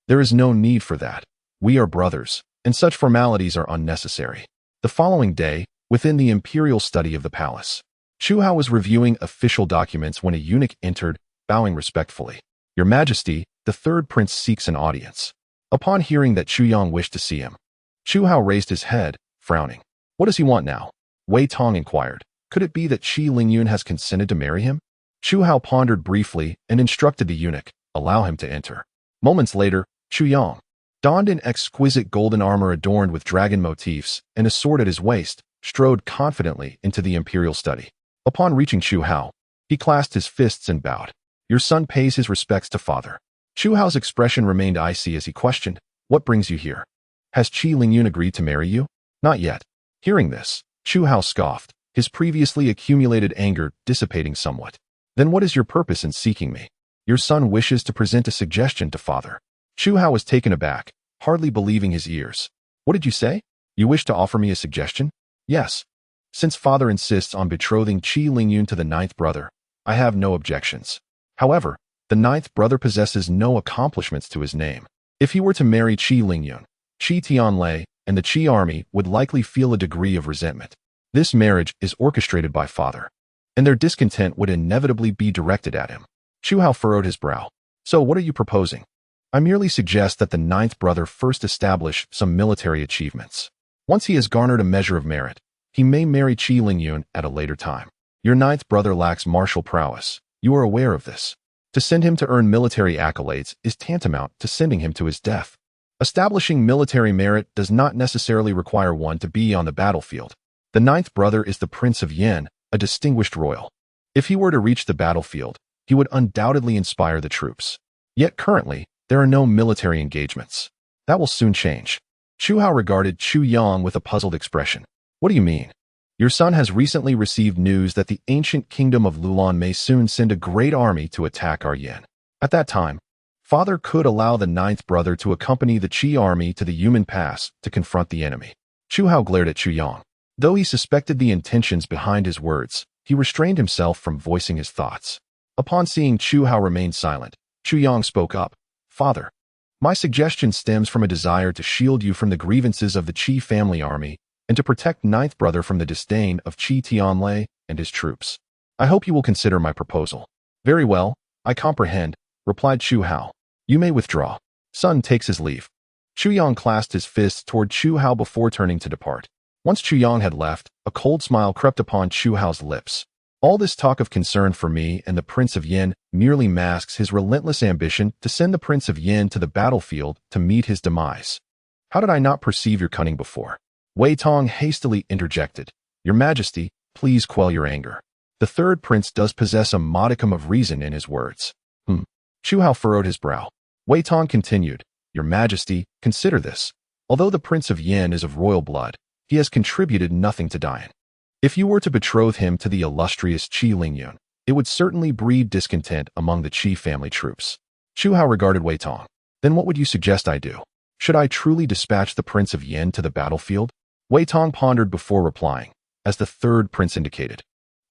S1: there is no need for that. We are brothers, and such formalities are unnecessary. The following day, within the imperial study of the palace, Chu Han was reviewing official documents when a eunuch entered, bowing respectfully. Your Majesty, the third prince seeks an audience. Upon hearing that Chu Yang wished to see him, Chu Han raised his head, frowning. What does he want now? Wei Tong inquired. Could it be that Qi Lingyun has consented to marry him? Chu Han pondered briefly and instructed the eunuch, allow him to enter. Moments later, Chu Yang, donned in exquisite golden armor adorned with dragon motifs and a sword at his waist, strode confidently into the imperial study. Upon reaching Chu Han, he clasped his fists and bowed. Your son pays his respects to father. Chu Han's expression remained icy as he questioned, what brings you here? Has Qi Lingyun agreed to marry you? Not yet. Hearing this, Chu Han scoffed, his previously accumulated anger dissipating somewhat. Then what is your purpose in seeking me? Your son wishes to present a suggestion to father. Chu Han was taken aback, hardly believing his ears. What did you say? You wish to offer me a suggestion? Yes. Since father insists on betrothing Qi Lingyun to the ninth brother, I have no objections. However, the ninth brother possesses no accomplishments to his name. If he were to marry Qi Lingyun, Qi Tianlei and the Qi army would likely feel a degree of resentment. This marriage is orchestrated by father, and their discontent would inevitably be directed at him. Chu Han furrowed his brow. So what are you proposing? I merely suggest that the ninth brother first establish some military achievements. Once he has garnered a measure of merit, he may marry Qi Lingyun at a later time. Your ninth brother lacks martial prowess. You are aware of this. To send him to earn military accolades is tantamount to sending him to his death. Establishing military merit does not necessarily require one to be on the battlefield. The ninth brother is the Prince of Yan, a distinguished royal. If he were to reach the battlefield, he would undoubtedly inspire the troops. Yet currently, there are no military engagements. That will soon change. Chu Han regarded Chu Yang with a puzzled expression. What do you mean? Your son has recently received news that the ancient kingdom of Lulan may soon send a great army to attack our Yan. At that time, father could allow the ninth brother to accompany the Qi army to the Yumen Pass to confront the enemy. Chu Han glared at Chu Yang. Though he suspected the intentions behind his words, he restrained himself from voicing his thoughts. Upon seeing Chu Han remain silent, Chu Yang spoke up. Father, my suggestion stems from a desire to shield you from the grievances of the Qi family army and to protect ninth brother from the disdain of Qi Tianlei and his troops. I hope you will consider my proposal. Very well, I comprehend, replied Chu Han. You may withdraw. Son takes his leave. Chu Yang clasped his fists toward Chu Han before turning to depart. Once Chu Yang had left, a cold smile crept upon Chu Han's lips. All this talk of concern for me and the Prince of Yan merely masks his relentless ambition to send the Prince of Yan to the battlefield to meet his demise. How did I not perceive your cunning before? Wei Tong hastily interjected. Your Majesty, please quell your anger. The third prince does possess a modicum of reason in his words. Chu Han furrowed his brow. Wei Tong continued. Your Majesty, consider this. Although the Prince of Yan is of royal blood, he has contributed nothing to Dian. If you were to betroth him to the illustrious Qi Lingyun, it would certainly breed discontent among the Qi family troops. Chu Han regarded Wei Tong. Then what would you suggest I do? Should I truly dispatch the Prince of Yan to the battlefield? Wei Tong pondered before replying, as the third prince indicated.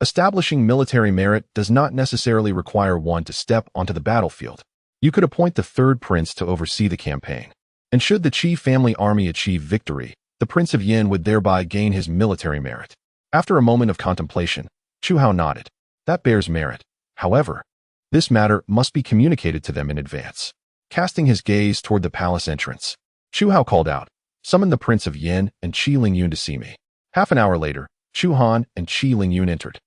S1: Establishing military merit does not necessarily require one to step onto the battlefield. You could appoint the third prince to oversee the campaign. And should the Qi family army achieve victory, the Prince of Yan would thereby gain his military merit. After a moment of contemplation, Chu Han nodded. That bears merit. However, this matter must be communicated to them in advance. Casting his gaze toward the palace entrance, Chu Han called out, "Summon the Prince of Yan and Qi Lingyun to see me." Half an hour later, Chu Han and Qi Lingyun entered.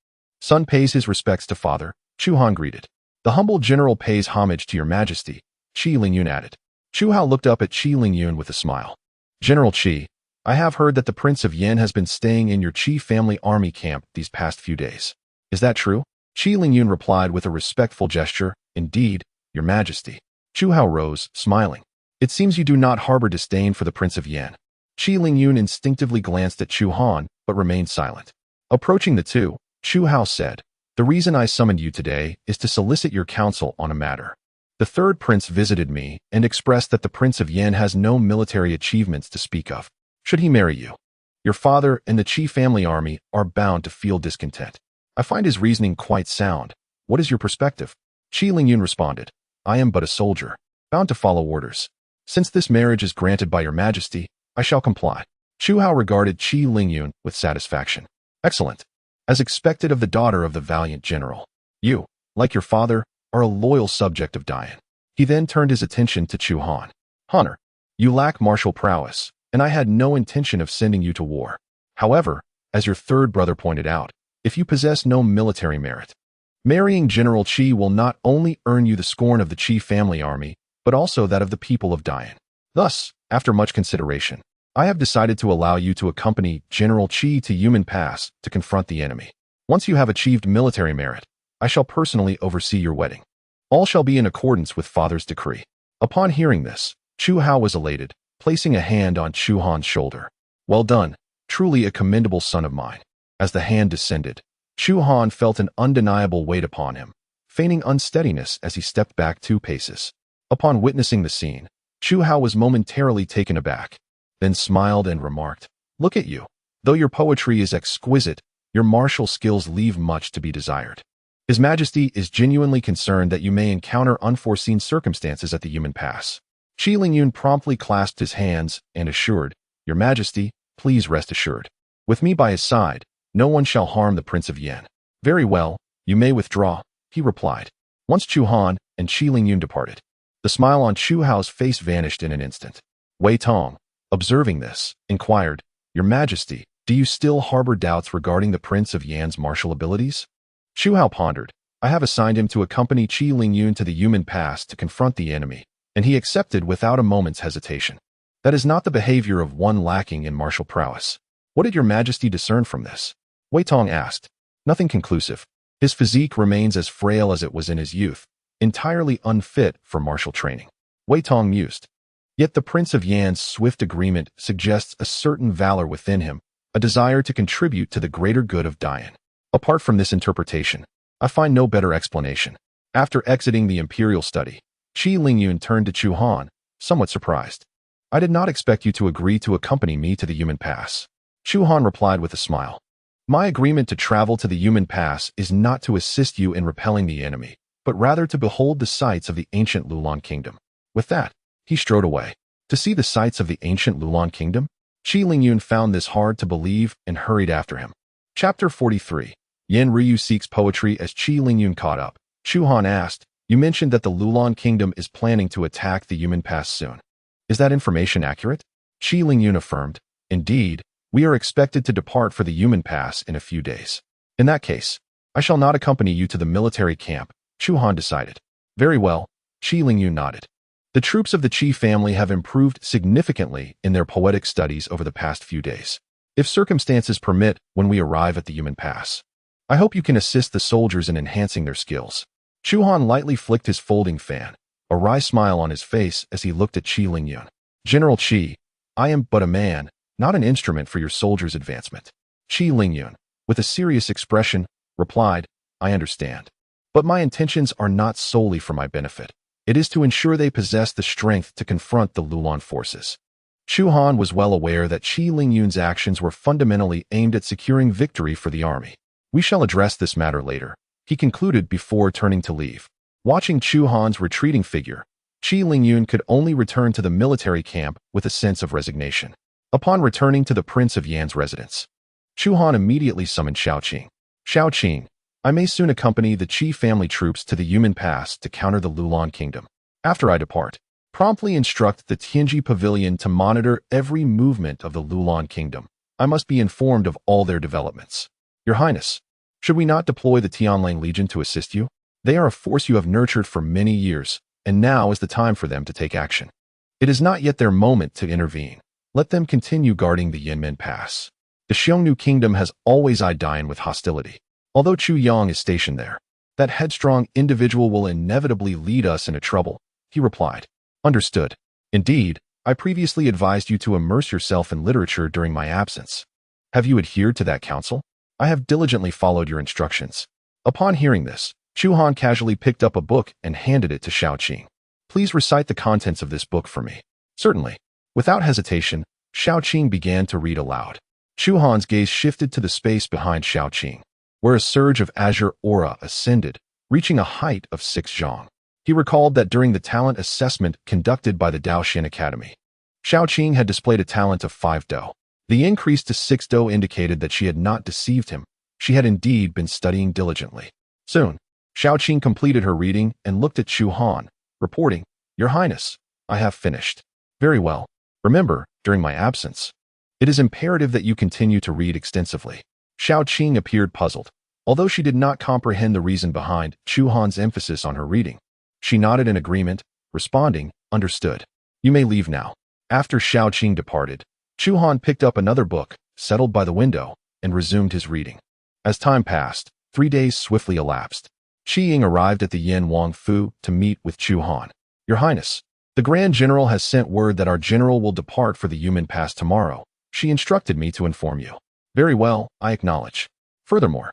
S1: Son pays his respects to father, Chu Han greeted. The humble general pays homage to your majesty, Qi Lingyun added. Chu Han looked up at Qi Lingyun with a smile. General Qi, I have heard that the Prince of Yan has been staying in your Qi family army camp these past few days. Is that true? Qi Lingyun replied with a respectful gesture. Indeed, your majesty. Chu Han rose, smiling. It seems you do not harbor disdain for the Prince of Yan. Qi Lingyun instinctively glanced at Chu Han, but remained silent. Approaching the two, Chu Han said, "The reason I summoned you today is to solicit your counsel on a matter. The third prince visited me and expressed that the Prince of Yan has no military achievements to speak of. Should he marry you? Your father and the Qi family army are bound to feel discontent. I find his reasoning quite sound. What is your perspective?" Qi Lingyun responded, "I am but a soldier, bound to follow orders. Since this marriage is granted by your majesty, I shall comply." Chu Han regarded Qi Lingyun with satisfaction. Excellent. As expected of the daughter of the valiant general. You, like your father, are a loyal subject of Dian. He then turned his attention to Chu Han. Honor, you lack martial prowess, and I had no intention of sending you to war. However, as your third brother pointed out, if you possess no military merit, marrying General Qi will not only earn you the scorn of the Qi family army, but also that of the people of Dian. Thus, after much consideration, I have decided to allow you to accompany General Qi to Human Pass to confront the enemy. Once you have achieved military merit, I shall personally oversee your wedding. All shall be in accordance with father's decree. Upon hearing this, Chu Han was elated, placing a hand on Chu Han's shoulder. Well done, truly a commendable son of mine. As the hand descended, Chu Han felt an undeniable weight upon him, feigning unsteadiness as he stepped back 2 paces. Upon witnessing the scene, Chu Han was momentarily taken aback, then smiled and remarked, "Look at you. Though your poetry is exquisite, your martial skills leave much to be desired. His Majesty is genuinely concerned that you may encounter unforeseen circumstances at the Human Pass." Qi Lingyun promptly clasped his hands and assured, "Your Majesty, please rest assured. With me by his side, no one shall harm the Prince of Yan." "Very well, you may withdraw," he replied. Once Chu Han and Qi Lingyun departed, the smile on Chu Han's face vanished in an instant. Wei Tong, observing this, inquired, "Your Majesty, do you still harbor doubts regarding the Prince of Yan's martial abilities?" Chu Han pondered. "I have assigned him to accompany Qi Lingyun to the Human Pass to confront the enemy, and he accepted without a moment's hesitation. That is not the behavior of one lacking in martial prowess. What did your Majesty discern from this?" Wei Tong asked. "Nothing conclusive. His physique remains as frail as it was in his youth, entirely unfit for martial training." Wei Tong mused. Yet the Prince of Yan's swift agreement suggests a certain valor within him, a desire to contribute to the greater good of Dian. Apart from this interpretation, I find no better explanation. After exiting the imperial study, Qi Lingyun turned to Chu Han, somewhat surprised. "I did not expect you to agree to accompany me to the Human Pass." Chu Han replied with a smile. "My agreement to travel to the Human Pass is not to assist you in repelling the enemy, but rather to behold the sights of the ancient Lulan Kingdom." With that, he strode away. To see the sights of the ancient Lulan Kingdom? Qi Lingyun found this hard to believe and hurried after him. Chapter 43. Yan Ryu seeks poetry. As Qi Lingyun caught up, Chu Han asked, "You mentioned that the Lulan Kingdom is planning to attack the Human Pass soon. Is that information accurate?" Qi Lingyun affirmed, "Indeed, we are expected to depart for the Human Pass in a few days. In that case, I shall not accompany you to the military camp," Chu Han decided. "Very well," Qi Lingyun nodded. The troops of the Qi family have improved significantly in their poetic studies over the past few days. If circumstances permit, when we arrive at the Human Pass, I hope you can assist the soldiers in enhancing their skills." Chu Han lightly flicked his folding fan, a wry smile on his face as he looked at Qi Lingyun. "General Qi, I am but a man, not an instrument for your soldiers' advancement." Qi Lingyun, with a serious expression, replied, "I understand. But my intentions are not solely for my benefit. It is to ensure they possess the strength to confront the Lulan forces." Chu Han was well aware that Qi Lingyun's actions were fundamentally aimed at securing victory for the army. We shall address this matter later, he concluded before turning to leave. Watching Chu Han's retreating figure, Qi Lingyun could only return to the military camp with a sense of resignation. Upon returning to the Prince of Yan's residence, Chu Han immediately summoned Xiaoqing. Xiaoqing, I may soon accompany the Qi family troops to the Yumen Pass to counter the Lulan kingdom. After I depart, promptly instruct the Tianji Pavilion to monitor every movement of the Lulan kingdom. I must be informed of all their developments. Your Highness, should we not deploy the Tianlang Legion to assist you? They are a force you have nurtured for many years, and now is the time for them to take action. It is not yet their moment to intervene. Let them continue guarding the Yinmen Pass. The Xiongnu kingdom has always eyed Dian with hostility. Although Chu Yang is stationed there, that headstrong individual will inevitably lead us into trouble, he replied. Understood. Indeed, I previously advised you to immerse yourself in literature during my absence. Have you adhered to that counsel? I have diligently followed your instructions. Upon hearing this, Chu Han casually picked up a book and handed it to Xiaoqing. Please recite the contents of this book for me. Certainly. Without hesitation, Xiaoqing began to read aloud. Chu Han's gaze shifted to the space behind Xiaoqing, where a surge of azure aura ascended, reaching a height of 6 zhang. He recalled that during the talent assessment conducted by the Daoxian Academy, Xiaoqing had displayed a talent of 5 dou. The increase to 6 dou indicated that she had not deceived him. She had indeed been studying diligently. Soon, Xiaoqing completed her reading and looked at Chu Han, reporting, Your Highness, I have finished. Very well. Remember, during my absence, it is imperative that you continue to read extensively. Xiaoqing appeared puzzled. Although she did not comprehend the reason behind Chu Han's emphasis on her reading, she nodded in agreement, responding, Understood. You may leave now. After Xiaoqing departed, Chu Han picked up another book, settled by the window, and resumed his reading. As time passed, 3 days swiftly elapsed. Qi Ying arrived at the Yin Wang Fu to meet with Chu Han. Your Highness, the Grand General has sent word that our general will depart for the Yumen Pass tomorrow. She instructed me to inform you. Very well, I acknowledge. Furthermore,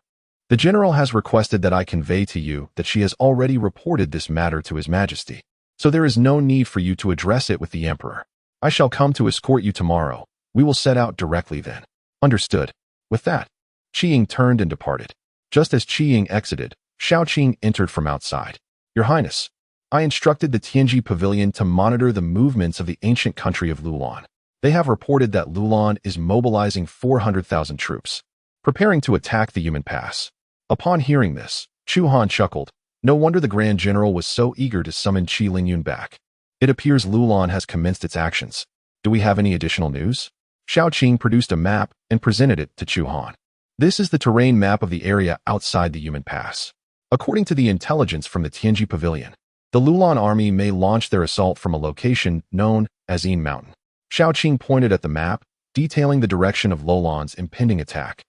S1: the general has requested that I convey to you that she has already reported this matter to His Majesty, so there is no need for you to address it with the Emperor. I shall come to escort you tomorrow. We will set out directly then. Understood. With that, Qi Ying turned and departed. Just as Qi Ying exited, Xiaoqing entered from outside. Your Highness, I instructed the Tianji Pavilion to monitor the movements of the ancient country of Lulan. They have reported that Lulan is mobilizing 400,000 troops, preparing to attack the Yumen Pass. Upon hearing this, Chu Han chuckled. No wonder the Grand General was so eager to summon Qi Lingyun back. It appears Lulan has commenced its actions. Do we have any additional news? Xiaoqing produced a map and presented it to Chu Han. This is the terrain map of the area outside the Yumen Pass. According to the intelligence from the Tianji Pavilion, the Lulan army may launch their assault from a location known as Yin Mountain. Xiaoqing pointed at the map, detailing the direction of Lulan's impending attack,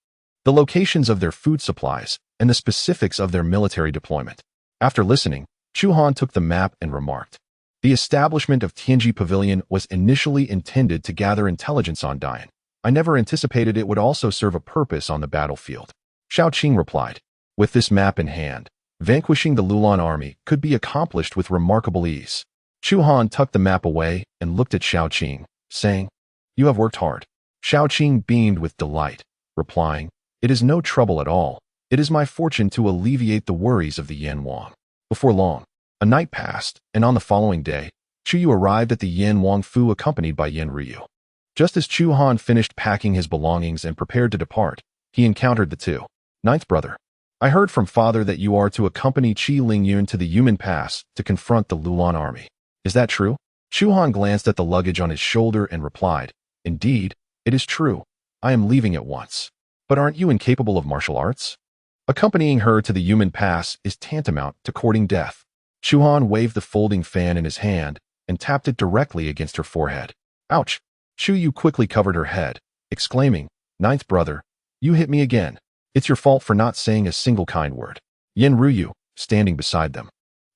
S1: the locations of their food supplies, and the specifics of their military deployment. After listening, Chu Han took the map and remarked, The establishment of Tianji Pavilion was initially intended to gather intelligence on Dian. I never anticipated it would also serve a purpose on the battlefield. Xiaoqing replied, With this map in hand, vanquishing the Lulan army could be accomplished with remarkable ease. Chu Han tucked the map away and looked at Xiaoqing, saying, You have worked hard. Xiaoqing beamed with delight, replying, It is no trouble at all. It is my fortune to alleviate the worries of the Yan Wang. Before long, a night passed, and on the following day, Chu Yu arrived at the Yin Wang Fu accompanied by Yin Ryu. Just as Chu Han finished packing his belongings and prepared to depart, he encountered the two. Ninth brother, I heard from father that you are to accompany Qi Lingyun to the Yumen Pass to confront the Lulan army. Is that true? Chu Han glanced at the luggage on his shoulder and replied, Indeed, it is true. I am leaving at once. But aren't you incapable of martial arts? Accompanying her to the Yumen Pass is tantamount to courting death. Chu Han waved the folding fan in his hand and tapped it directly against her forehead. Ouch! Chu Yu quickly covered her head, exclaiming, Ninth brother, you hit me again. It's your fault for not saying a single kind word. Yin Ryu, standing beside them,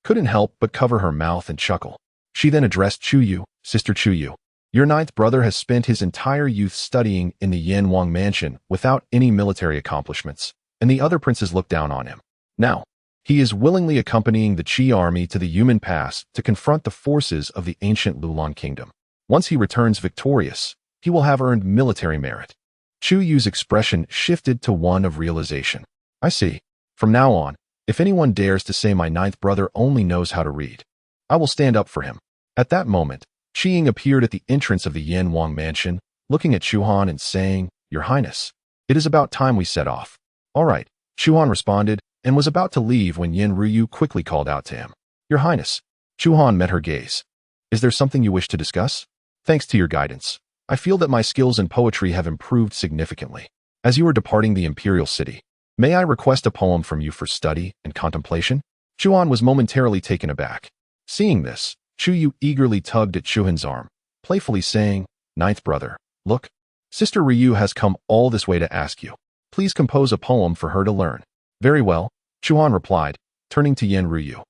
S1: couldn't help but cover her mouth and chuckle. She then addressed Chu Yu, Sister Chu Yu. Your ninth brother has spent his entire youth studying in the Yin Wang mansion without any military accomplishments, and the other princes look down on him. Now, he is willingly accompanying the Qi army to the Yumen Pass to confront the forces of the ancient Lulan kingdom. Once he returns victorious, he will have earned military merit. Chu Yu's expression shifted to one of realization. I see. From now on, if anyone dares to say my ninth brother only knows how to read, I will stand up for him. At that moment, Qi Ying appeared at the entrance of the Yan Wang mansion, looking at Chu Han and saying, "Your Highness, it is about time we set off." "All right," Chu Han responded, and was about to leave when Yin Ruyu quickly called out to him. "Your Highness." Chu Han met her gaze. "Is there something you wish to discuss?" "Thanks to your guidance, I feel that my skills in poetry have improved significantly. As you are departing the imperial city, may I request a poem from you for study and contemplation?" Chu Han was momentarily taken aback. Seeing this, Chu Yu eagerly tugged at Chu Han's arm, playfully saying, "Ninth brother, look. Sister Ryu has come all this way to ask you. Please compose a poem for her to learn." "Very well," Chu Han replied, turning to Yin Ryu.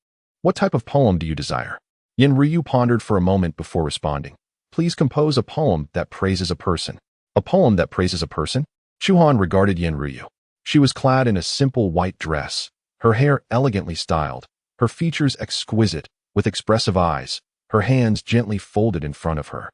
S1: "What type of poem do you desire?" Yin Ryu pondered for a moment before responding. "Please compose a poem that praises a person." "A poem that praises a person?" Chu Han regarded Yin Ryu. She was clad in a simple white dress, her hair elegantly styled, her features exquisite, with expressive eyes, her hands gently folded in front of her,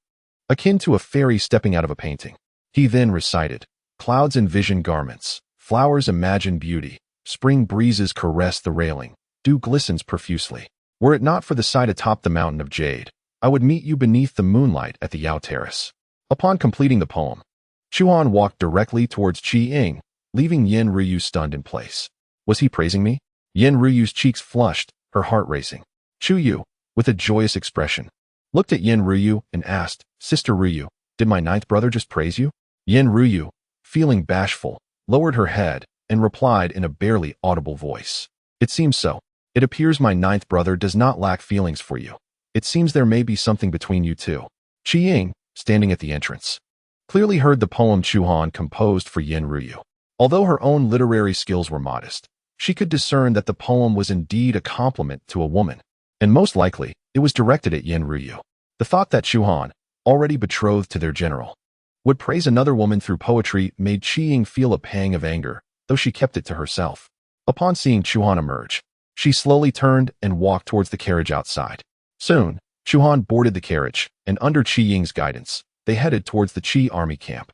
S1: akin to a fairy stepping out of a painting. He then recited, "Clouds envision garments, flowers imagine beauty, spring breezes caress the railing, dew glistens profusely. Were it not for the sight atop the mountain of jade, I would meet you beneath the moonlight at the Yao Terrace." Upon completing the poem, Chu Han walked directly towards Qi Ying, leaving Yin Ryu stunned in place. Was he praising me? Yin Ryu's cheeks flushed, her heart racing. Chu Yu, with a joyous expression, looked at Yin Ryu and asked, "Sister Ryu, did my ninth brother just praise you?" Yin Ryu, feeling bashful, lowered her head and replied in a barely audible voice, "It seems so. It appears my ninth brother does not lack feelings for you. It seems there may be something between you two." Qi Ying, standing at the entrance, clearly heard the poem Chu Han composed for Yin Ryu. Although her own literary skills were modest, she could discern that the poem was indeed a compliment to a woman, and most likely, it was directed at Yin Ryu. The thought that Chu Han, already betrothed to their general, would praise another woman through poetry made Qi Ying feel a pang of anger, though she kept it to herself. Upon seeing Chu Han emerge, she slowly turned and walked towards the carriage outside. Soon, Chu Han boarded the carriage, and under Qi Ying's guidance, they headed towards the Qi army camp.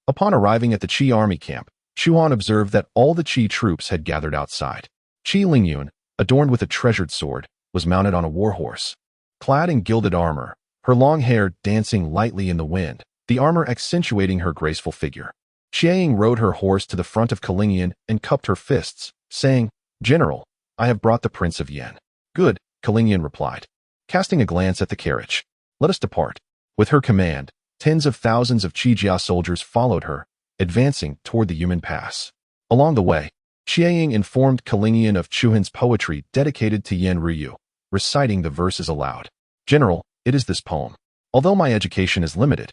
S1: Upon arriving at the Qi army camp, Chu Han observed that all the Qi troops had gathered outside. Qi Lingyun, adorned with a treasured sword, was mounted on a war horse. Clad in gilded armor, her long hair dancing lightly in the wind, the armor accentuating her graceful figure. Xie Ying rode her horse to the front of Kalingian and cupped her fists, saying, "General, I have brought the Prince of Yan." "Good," Kalingian replied, casting a glance at the carriage. "Let us depart." With her command, tens of thousands of Qijia soldiers followed her, advancing toward the Yumen Pass. Along the way, Xie Ying informed Kalingian of Chu Han's poetry dedicated to Yin Ryu, reciting the verses aloud. "General, it is this poem. Although my education is limited,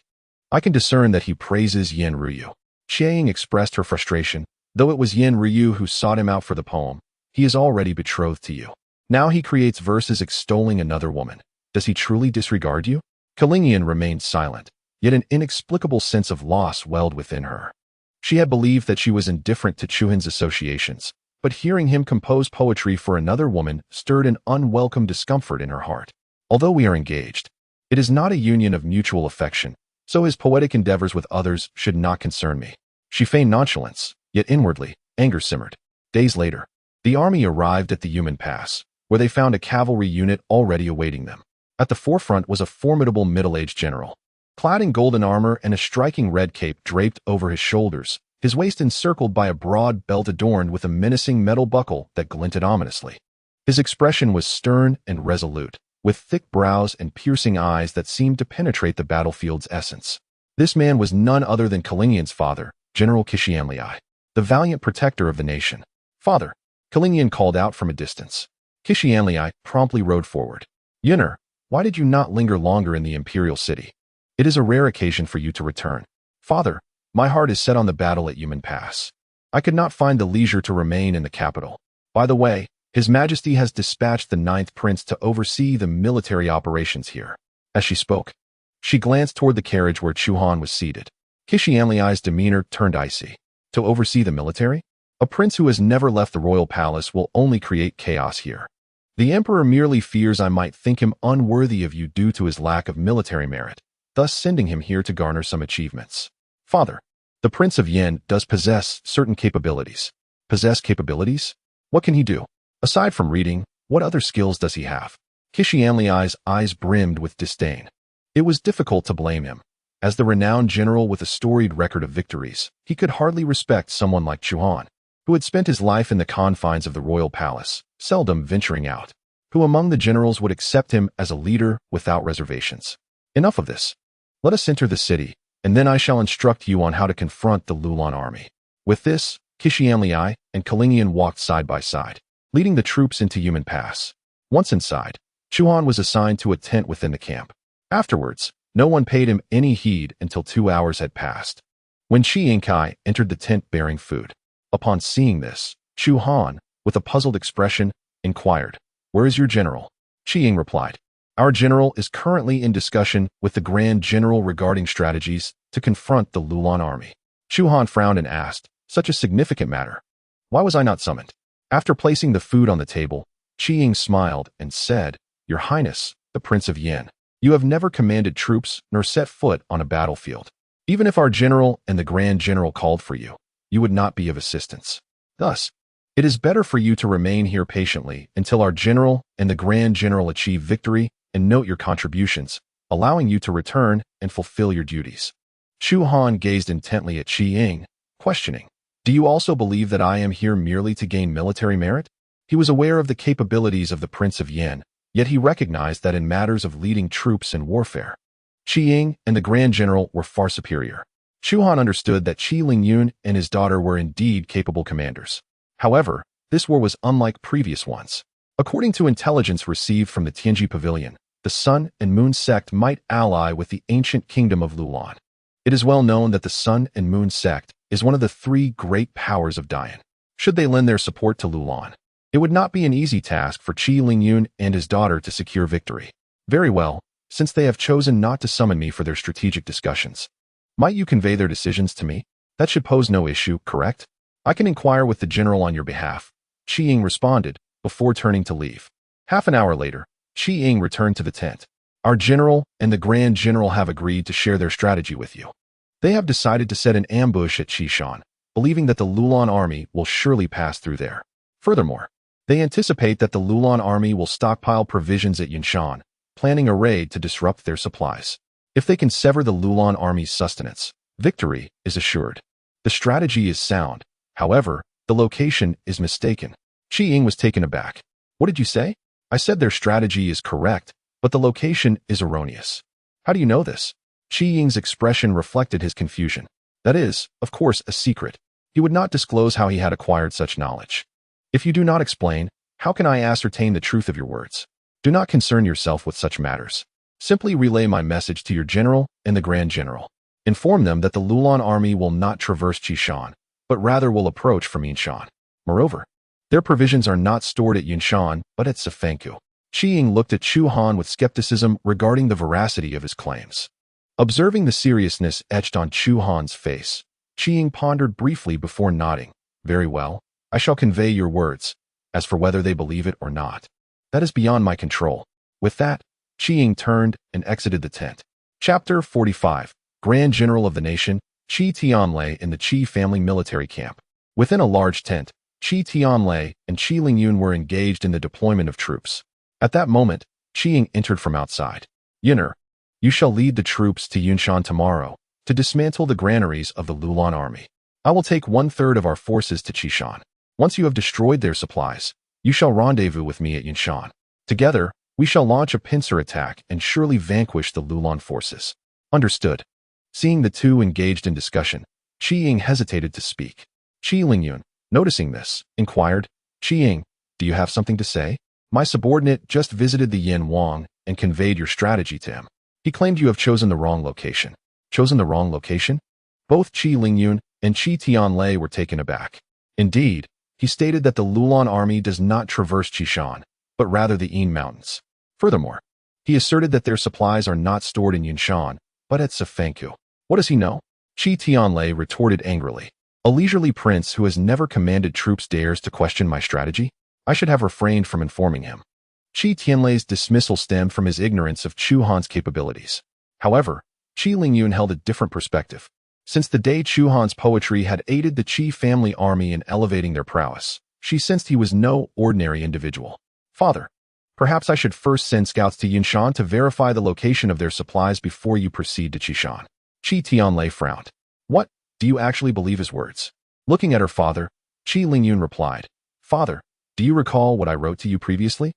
S1: I can discern that he praises Yin Ryu." Xie Ying expressed her frustration. "Though it was Yin Ryu who sought him out for the poem, he is already betrothed to you. Now he creates verses extolling another woman. Does he truly disregard you?" Kalingian remained silent, yet an inexplicable sense of loss welled within her. She had believed that she was indifferent to Chu Han's associations, but hearing him compose poetry for another woman stirred an unwelcome discomfort in her heart. Although we are engaged, it is not a union of mutual affection, so his poetic endeavors with others should not concern me. She feigned nonchalance, yet inwardly, anger simmered. Days later, the army arrived at the Yumen Pass, where they found a cavalry unit already awaiting them. At the forefront was a formidable middle-aged general. Clad in golden armor and a striking red cape draped over his shoulders, his waist encircled by a broad belt adorned with a menacing metal buckle that glinted ominously. His expression was stern and resolute, with thick brows and piercing eyes that seemed to penetrate the battlefield's essence. This man was none other than Kalingian's father, General Kishianliai, the valiant protector of the nation. "Father," Kalingian called out from a distance. Kishianliai promptly rode forward. "Yunner, why did you not linger longer in the imperial city? It is a rare occasion for you to return." "Father, my heart is set on the battle at Yumen Pass. I could not find the leisure to remain in the capital. By the way, His Majesty has dispatched the ninth prince to oversee the military operations here." As she spoke, she glanced toward the carriage where Chu Han was seated. Kishianliai's demeanor turned icy. "To oversee the military? A prince who has never left the royal palace will only create chaos here. The emperor merely fears I might think him unworthy of you due to his lack of military merit, thus sending him here to garner some achievements." "Father, the Prince of Yen does possess certain capabilities. Possess capabilities? What can he do? Aside from reading, what other skills does he have? Qianli's eyes brimmed with disdain. It was difficult to blame him. As the renowned general with a storied record of victories, he could hardly respect someone like Chu Han, who had spent his life in the confines of the royal palace, seldom venturing out, who among the generals would accept him as a leader without reservations. Enough of this. Let us enter the city, and then I shall instruct you on how to confront the Lulan army. With this, Qianli and Kalingian walked side by side, leading the troops into Human Pass. Once inside, Chu Han was assigned to a tent within the camp. Afterwards, no one paid him any heed until 2 hours had passed, when Kai entered the tent bearing food. Upon seeing this, Chu Han, with a puzzled expression, inquired, "Where is your general?" Ying replied, "Our general is currently in discussion with the Grand General regarding strategies to confront the Lulan army." Chu Han frowned and asked, "Such a significant matter. Why was I not summoned?" After placing the food on the table, Ying smiled and said, "Your Highness, the Prince of Yin, you have never commanded troops nor set foot on a battlefield. Even if our general and the Grand General called for you, you would not be of assistance. Thus, it is better for you to remain here patiently until our general and the Grand General achieve victory and note your contributions, allowing you to return and fulfill your duties." Chu Han gazed intently at Ying, questioning, "Do you also believe that I am here merely to gain military merit?" He was aware of the capabilities of the Prince of Yin, yet he recognized that in matters of leading troops in warfare, Ying and the Grand General were far superior. Chu Han understood that Qi Lingyun and his daughter were indeed capable commanders. However, this war was unlike previous ones. According to intelligence received from the Tianji Pavilion, the Sun and Moon sect might ally with the ancient kingdom of Lulan. It is well known that the Sun and Moon sect is one of the 3 great powers of Daiyan. Should they lend their support to Lulan, it would not be an easy task for Qi Lingyun and his daughter to secure victory. Very well, since they have chosen not to summon me for their strategic discussions, might you convey their decisions to me? That should pose no issue, correct? I can inquire with the general on your behalf, Ying responded, before turning to leave. Half an hour later, Ying returned to the tent. "Our general and the Grand General have agreed to share their strategy with you. They have decided to set an ambush at Qishan, believing that the Lulan army will surely pass through there. Furthermore, they anticipate that the Lulan army will stockpile provisions at Yinshan, planning a raid to disrupt their supplies. If they can sever the Lulan army's sustenance, victory is assured. The strategy is sound. However, the location is mistaken." Ying was taken aback. "What did you say?" "I said their strategy is correct, but the location is erroneous." "How do you know this?" Ying's expression reflected his confusion. That is, of course, a secret. He would not disclose how he had acquired such knowledge. "If you do not explain, how can I ascertain the truth of your words? Do not concern yourself with such matters. Simply relay my message to your general and the Grand General. Inform them that the Lulan army will not traverse Qishan, but rather will approach from Yinshan. Moreover, their provisions are not stored at Yinshan, but at Sifangku." Ying looked at Chu Han with skepticism regarding the veracity of his claims. Observing the seriousness etched on Chu Han's face, Ying pondered briefly before nodding. "Very well, I shall convey your words. As for whether they believe it or not, that is beyond my control." With that, Ying turned and exited the tent. Chapter 45. Grand General of the Nation, Qi Tianlei in the Qi family military camp. Within a large tent, Qi Tianlei and Qi Lingyun were engaged in the deployment of troops. At that moment, Ying entered from outside. "Yinner, you shall lead the troops to Yunshan tomorrow to dismantle the granaries of the Lulan army. I will take 1/3 of our forces to Qishan. Once you have destroyed their supplies, you shall rendezvous with me at Yunshan. Together, we shall launch a pincer attack and surely vanquish the Lulan forces." "Understood." Seeing the two engaged in discussion, Ying hesitated to speak. Qi Lingyun, noticing this, inquired, "Ying, do you have something to say? My subordinate just visited the Yin Wang and conveyed your strategy to him. He claimed you have chosen the wrong location." "Chosen the wrong location?" Both Qi Lingyun and Qi Tianlei were taken aback. Indeed, he stated that the Lulan army does not traverse Qishan, but rather the Yin Mountains. Furthermore, he asserted that their supplies are not stored in Yinshan, but at Sifangku. What does he know? Qi Tianlei retorted angrily. "A leisurely prince who has never commanded troops dares to question my strategy? I should have refrained from informing him." Qi Tianlei's dismissal stemmed from his ignorance of Chu Han's capabilities. However, Qi Lingyun held a different perspective. Since the day Chu Han's poetry had aided the Qi family army in elevating their prowess, she sensed he was no ordinary individual. Father, perhaps I should first send scouts to Yunshan to verify the location of their supplies before you proceed to Qishan. Qi Tianlei frowned. What? Do you actually believe his words? Looking at her father, Qi Lingyun replied, Father, do you recall what I wrote to you previously?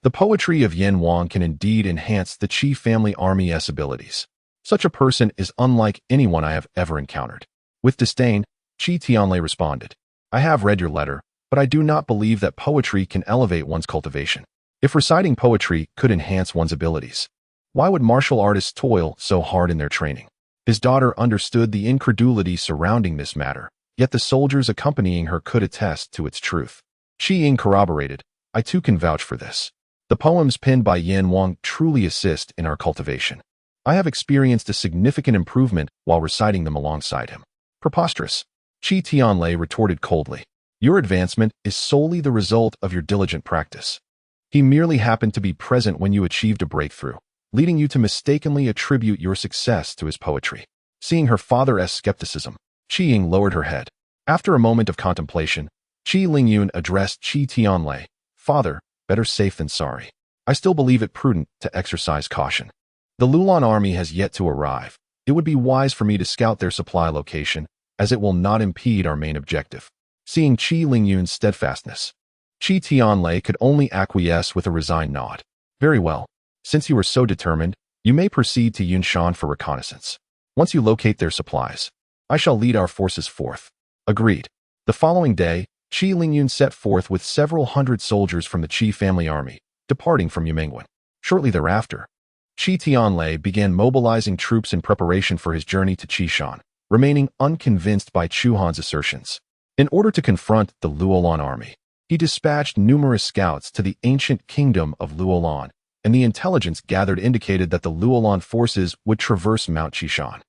S1: The poetry of Yan Wang can indeed enhance the Qi family army's abilities. Such a person is unlike anyone I have ever encountered. With disdain, Qi Tianlei responded, I have read your letter, but I do not believe that poetry can elevate one's cultivation. If reciting poetry could enhance one's abilities, why would martial artists toil so hard in their training? His daughter understood the incredulity surrounding this matter, yet the soldiers accompanying her could attest to its truth. Qi Ying corroborated, I too can vouch for this. The poems penned by Yan Wang truly assist in our cultivation. I have experienced a significant improvement while reciting them alongside him. Preposterous. Qi Tianlei retorted coldly. Your advancement is solely the result of your diligent practice. He merely happened to be present when you achieved a breakthrough, leading you to mistakenly attribute your success to his poetry. Seeing her father's skepticism, Qi Ying lowered her head. After a moment of contemplation, Qi Lingyun addressed Qi Tianlei, Father, better safe than sorry. I still believe it prudent to exercise caution. The Lulan army has yet to arrive. It would be wise for me to scout their supply location, as it will not impede our main objective. Seeing Qi Lingyun's steadfastness, Qi Tianlei could only acquiesce with a resigned nod. Very well. Since you are so determined, you may proceed to Yunshan for reconnaissance. Once you locate their supplies, I shall lead our forces forth. Agreed. The following day, Qi Lingyun set forth with several hundred soldiers from the Qi family army, departing from Yumengwen. Shortly thereafter, Qi Tianlei began mobilizing troops in preparation for his journey to Qishan, remaining unconvinced by Chu Han's assertions. In order to confront the Luolan army, he dispatched numerous scouts to the ancient kingdom of Luolan, and the intelligence gathered indicated that the Luolan forces would traverse Mount Qishan.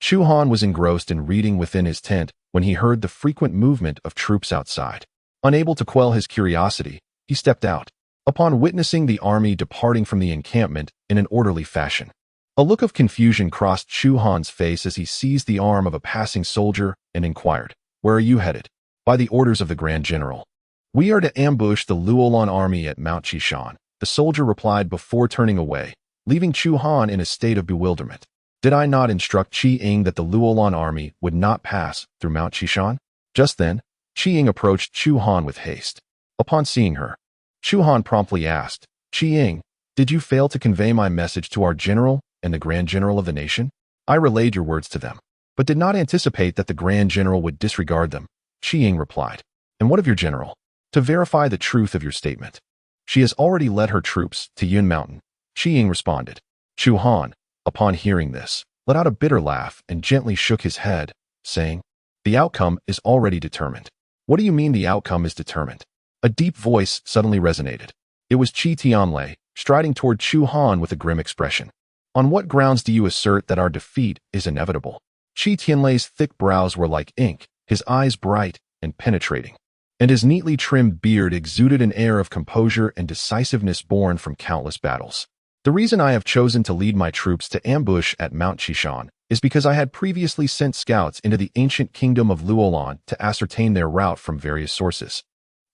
S1: Chu Han was engrossed in reading within his tent when he heard the frequent movement of troops outside. Unable to quell his curiosity, he stepped out. Upon witnessing the army departing from the encampment in an orderly fashion, a look of confusion crossed Chu Han's face as he seized the arm of a passing soldier and inquired, Where are you headed? By the orders of the Grand General. We are to ambush the Luolan army at Mount Qishan, the soldier replied before turning away, leaving Chu Han in a state of bewilderment. Did I not instruct Qi Ying that the Luolan army would not pass through Mount Qishan? Just then, Qi Ying approached Chu Han with haste. Upon seeing her, Chu Han promptly asked, Qi Ying, did you fail to convey my message to our general and the Grand General of the nation? I relayed your words to them, but did not anticipate that the Grand General would disregard them. Qi Ying replied, And what of your general? To verify the truth of your statement, she has already led her troops to Yun Mountain. Qi Ying responded. Chu Han, upon hearing this, let out a bitter laugh and gently shook his head, saying, The outcome is already determined. What do you mean the outcome is determined? A deep voice suddenly resonated. It was Qi Tianlei, striding toward Chu Han with a grim expression. On what grounds do you assert that our defeat is inevitable? Qi Tianlei's thick brows were like ink, his eyes bright and penetrating, and his neatly trimmed beard exuded an air of composure and decisiveness born from countless battles. The reason I have chosen to lead my troops to ambush at Mount Qishan is because I had previously sent scouts into the ancient kingdom of Luolan to ascertain their route from various sources.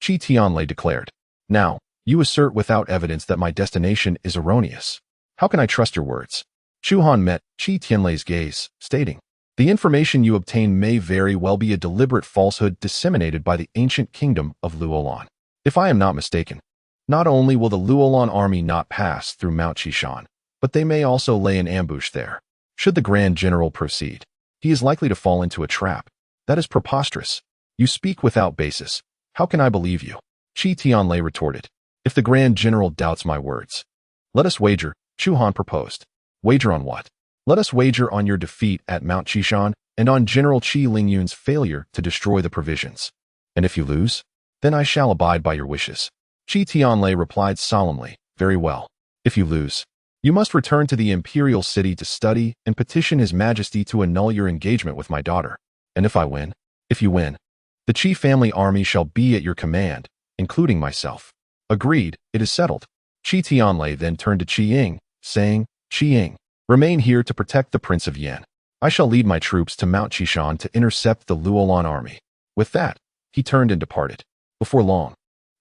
S1: Qi Tianlei declared, Now, you assert without evidence that my destination is erroneous. How can I trust your words? Chu Han met Qi Tianlei's gaze, stating, The information you obtain may very well be a deliberate falsehood disseminated by the ancient kingdom of Luolan. If I am not mistaken, not only will the Luolan army not pass through Mount Qishan, but they may also lay an ambush there. Should the Grand General proceed, he is likely to fall into a trap. That is preposterous. You speak without basis. How can I believe you? Qi Tianlei retorted. If the Grand General doubts my words, let us wager, Chu Han proposed. Wager on what? Let us wager on your defeat at Mount Qishan and on General Qi Lingyun's failure to destroy the provisions. And if you lose, then I shall abide by your wishes. Qi Tianlei replied solemnly, Very well. If you lose, you must return to the imperial city to study and petition His Majesty to annul your engagement with my daughter. And if I win, if you win, the Qi family army shall be at your command, including myself. Agreed, it is settled. Qi Tianlei then turned to Qi Ying, saying, Qi Ying, remain here to protect the Prince of Yan. I shall lead my troops to Mount Chishan to intercept the Luolan army. With that, he turned and departed. Before long,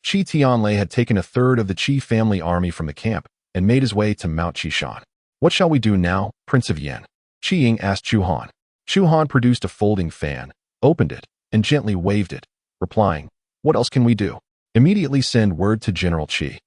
S1: Qi Tianlai had taken a third of the Qi family army from the camp and made his way to Mount Chishan. What shall we do now, Prince of Yan? Qi Ying asked Chu Han. Chu Han produced a folding fan, opened it, and gently waved it, replying, "What else can we do? Immediately send word to General Qi,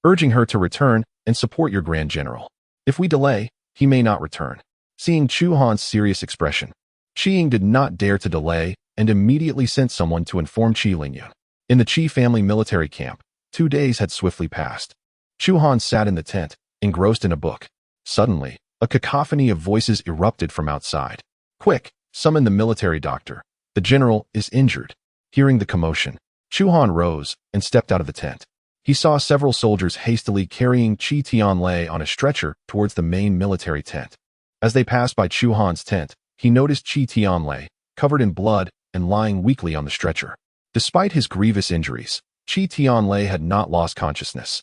S1: urging her to return and support your Grand General. If we delay, he may not return." Seeing Chu Han's serious expression, Qi Ying did not dare to delay and immediately sent someone to inform Qi Lingyun. In the Qi family military camp, 2 days had swiftly passed. Chu Han sat in the tent, engrossed in a book. Suddenly, a cacophony of voices erupted from outside. "Quick, summon the military doctor. The general is injured." Hearing the commotion, Chu Han rose and stepped out of the tent. He saw several soldiers hastily carrying Qi Tianlai on a stretcher towards the main military tent. As they passed by Chu Han's tent, he noticed Qi Tianlai, covered in blood and lying weakly on the stretcher. Despite his grievous injuries, Qi Tianlai had not lost consciousness.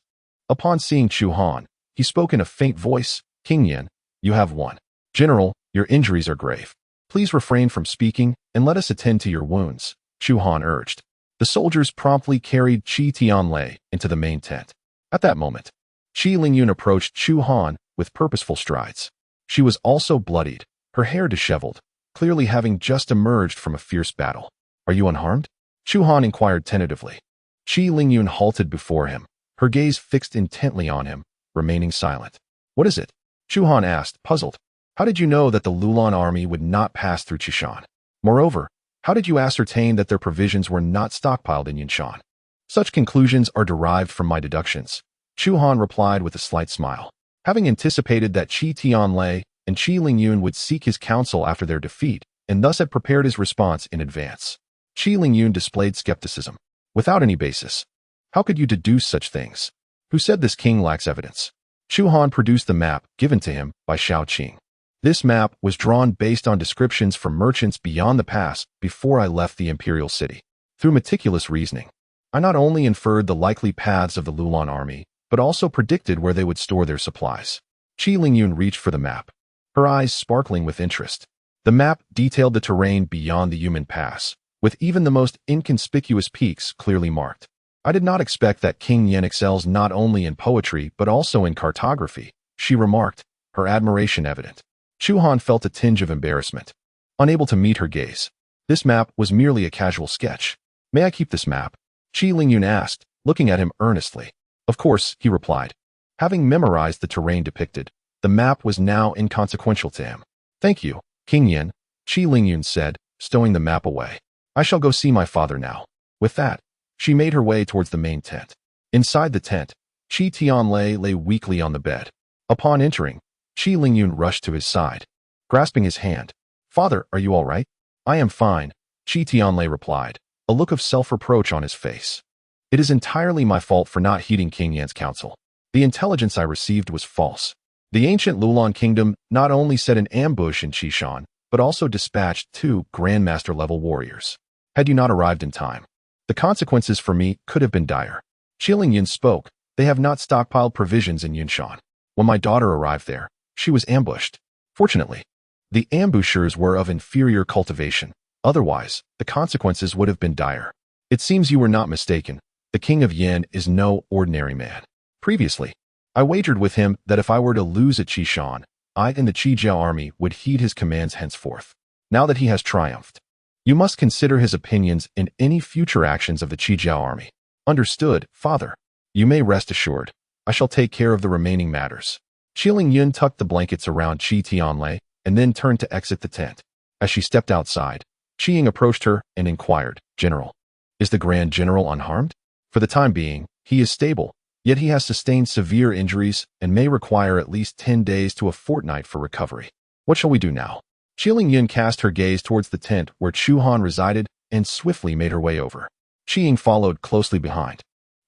S1: Upon seeing Chu Han, he spoke in a faint voice, "King Yan, you have won. General, your injuries are grave. Please refrain from speaking and let us attend to your wounds," Chu Han urged. The soldiers promptly carried Qi Tianlai into the main tent. At that moment, Qi Lingyun approached Chu Han with purposeful strides. She was also bloodied, her hair disheveled, clearly having just emerged from a fierce battle. "Are you unharmed?" Chu Han inquired tentatively. Qi Lingyun halted before him, her gaze fixed intently on him, remaining silent. "What is it?" Chu Han asked, puzzled. "How did you know that the Lulan army would not pass through Chishan? Moreover, how did you ascertain that their provisions were not stockpiled in Yinshan?" "Such conclusions are derived from my deductions," Chu Han replied with a slight smile. Having anticipated that Qi Tianlai and Qi Lingyun would seek his counsel after their defeat, and thus had prepared his response in advance. Qi Lingyun displayed skepticism. "Without any basis. How could you deduce such things? Who said this king lacks evidence?" Chu Han produced the map given to him by Shao Qing. "This map was drawn based on descriptions from merchants beyond the pass before I left the imperial city. Through meticulous reasoning, I not only inferred the likely paths of the Lulan army, but also predicted where they would store their supplies." Qi Lingyun reached for the map, her eyes sparkling with interest. The map detailed the terrain beyond the Yumen Pass, with even the most inconspicuous peaks clearly marked. "I did not expect that King Yan excels not only in poetry but also in cartography," she remarked, her admiration evident. Chu Han felt a tinge of embarrassment, unable to meet her gaze. This map was merely a casual sketch. "May I keep this map?" Qi Lingyun asked, looking at him earnestly. "Of course," he replied. Having memorized the terrain depicted, the map was now inconsequential to him. "Thank you, King Yan," Qi Lingyun said, stowing the map away. "I shall go see my father now." With that, she made her way towards the main tent. Inside the tent, Qi Tianlai lay weakly on the bed. Upon entering, Qi Lingyun rushed to his side, grasping his hand. "Father, are you all right?" "I am fine," Qi Tianlai replied, a look of self-reproach on his face. "It is entirely my fault for not heeding King Yan's counsel. The intelligence I received was false. The ancient Lulan kingdom not only set an ambush in Chishan, but also dispatched 2 Grandmaster-level warriors. Had you not arrived in time, the consequences for me could have been dire." Qi Lingyun spoke. "They have not stockpiled provisions in Yinshan. When my daughter arrived there, she was ambushed. Fortunately, the ambushers were of inferior cultivation. Otherwise, the consequences would have been dire. It seems you were not mistaken. The King of Yan is no ordinary man. Previously, I wagered with him that if I were to lose at Chishan, I and the Qijiao army would heed his commands henceforth. Now that he has triumphed, you must consider his opinions in any future actions of the Qijiao army." "Understood, father. You may rest assured. I shall take care of the remaining matters." Qi Lingyun tucked the blankets around Qi Tianlai and then turned to exit the tent. As she stepped outside, Qi Ying approached her and inquired, "General, is the Grand General unharmed?" "For the time being, he is stable, yet he has sustained severe injuries and may require at least 10 days to a fortnight for recovery. What shall we do now?" Qi Lingyun cast her gaze towards the tent where Chu Han resided and swiftly made her way over. Qi Ying followed closely behind.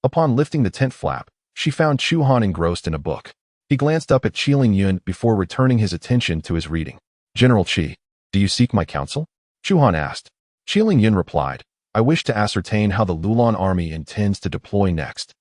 S1: Upon lifting the tent flap, she found Chu Han engrossed in a book. He glanced up at Qi Lingyun before returning his attention to his reading. "General Qi, do you seek my counsel?" Chu Han asked. Qi Lingyun replied, "I wish to ascertain how the Lulan army intends to deploy next.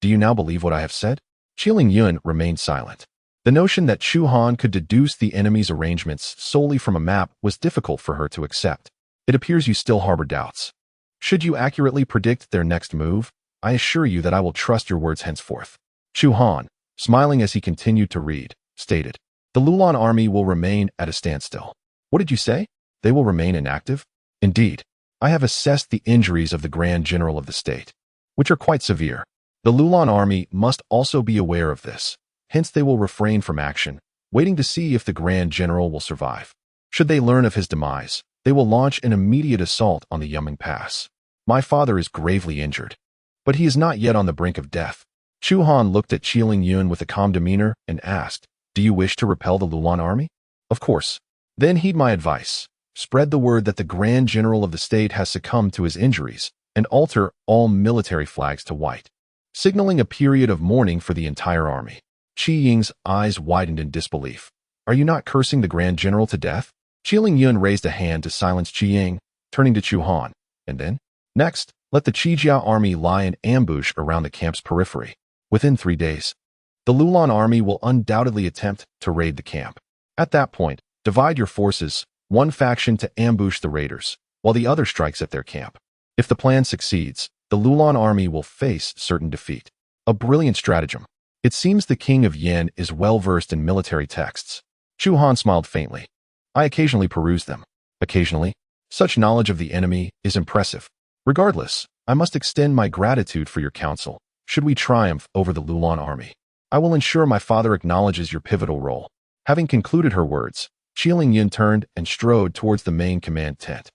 S1: Do you now believe what I have said?" Qi Lingyun remained silent. The notion that Chu Han could deduce the enemy's arrangements solely from a map was difficult for her to accept. It appears you still harbor doubts. Should you accurately predict their next move, I assure you that I will trust your words henceforth. Chu Han, smiling as he continued to read, stated, "The Lulan army will remain at a standstill." What did you say? They will remain inactive? Indeed. I have assessed the injuries of the Grand General of the state, which are quite severe. The Lulan army must also be aware of this. Hence they will refrain from action, waiting to see if the Grand General will survive. Should they learn of his demise, they will launch an immediate assault on the Yuming Pass. My father is gravely injured, but he is not yet on the brink of death. Chu Han looked at Qi Yun with a calm demeanor and asked, "Do you wish to repel the Lulan army?" "Of course." "Then heed my advice. Spread the word that the Grand General of the state has succumbed to his injuries, and alter all military flags to white, signaling a period of mourning for the entire army." Qi Ying's eyes widened in disbelief. "Are you not cursing the Grand General to death?" Qi Yun raised a hand to silence Qi Ying, turning to Chu Han, and then, "Next, let the Qijia army lie in ambush around the camp's periphery. Within 3 days, the Lulan army will undoubtedly attempt to raid the camp. At that point, divide your forces, one faction to ambush the raiders, while the other strikes at their camp. If the plan succeeds, the Lulan army will face certain defeat." A brilliant stratagem. It seems the King of Yen is well versed in military texts. Chu Han smiled faintly. "I occasionally peruse them." "Occasionally? Such knowledge of the enemy is impressive. Regardless, I must extend my gratitude for your counsel. Should we triumph over the Lulan army, I will ensure my father acknowledges your pivotal role." Having concluded her words, Qi Yun turned and strode towards the main command tent.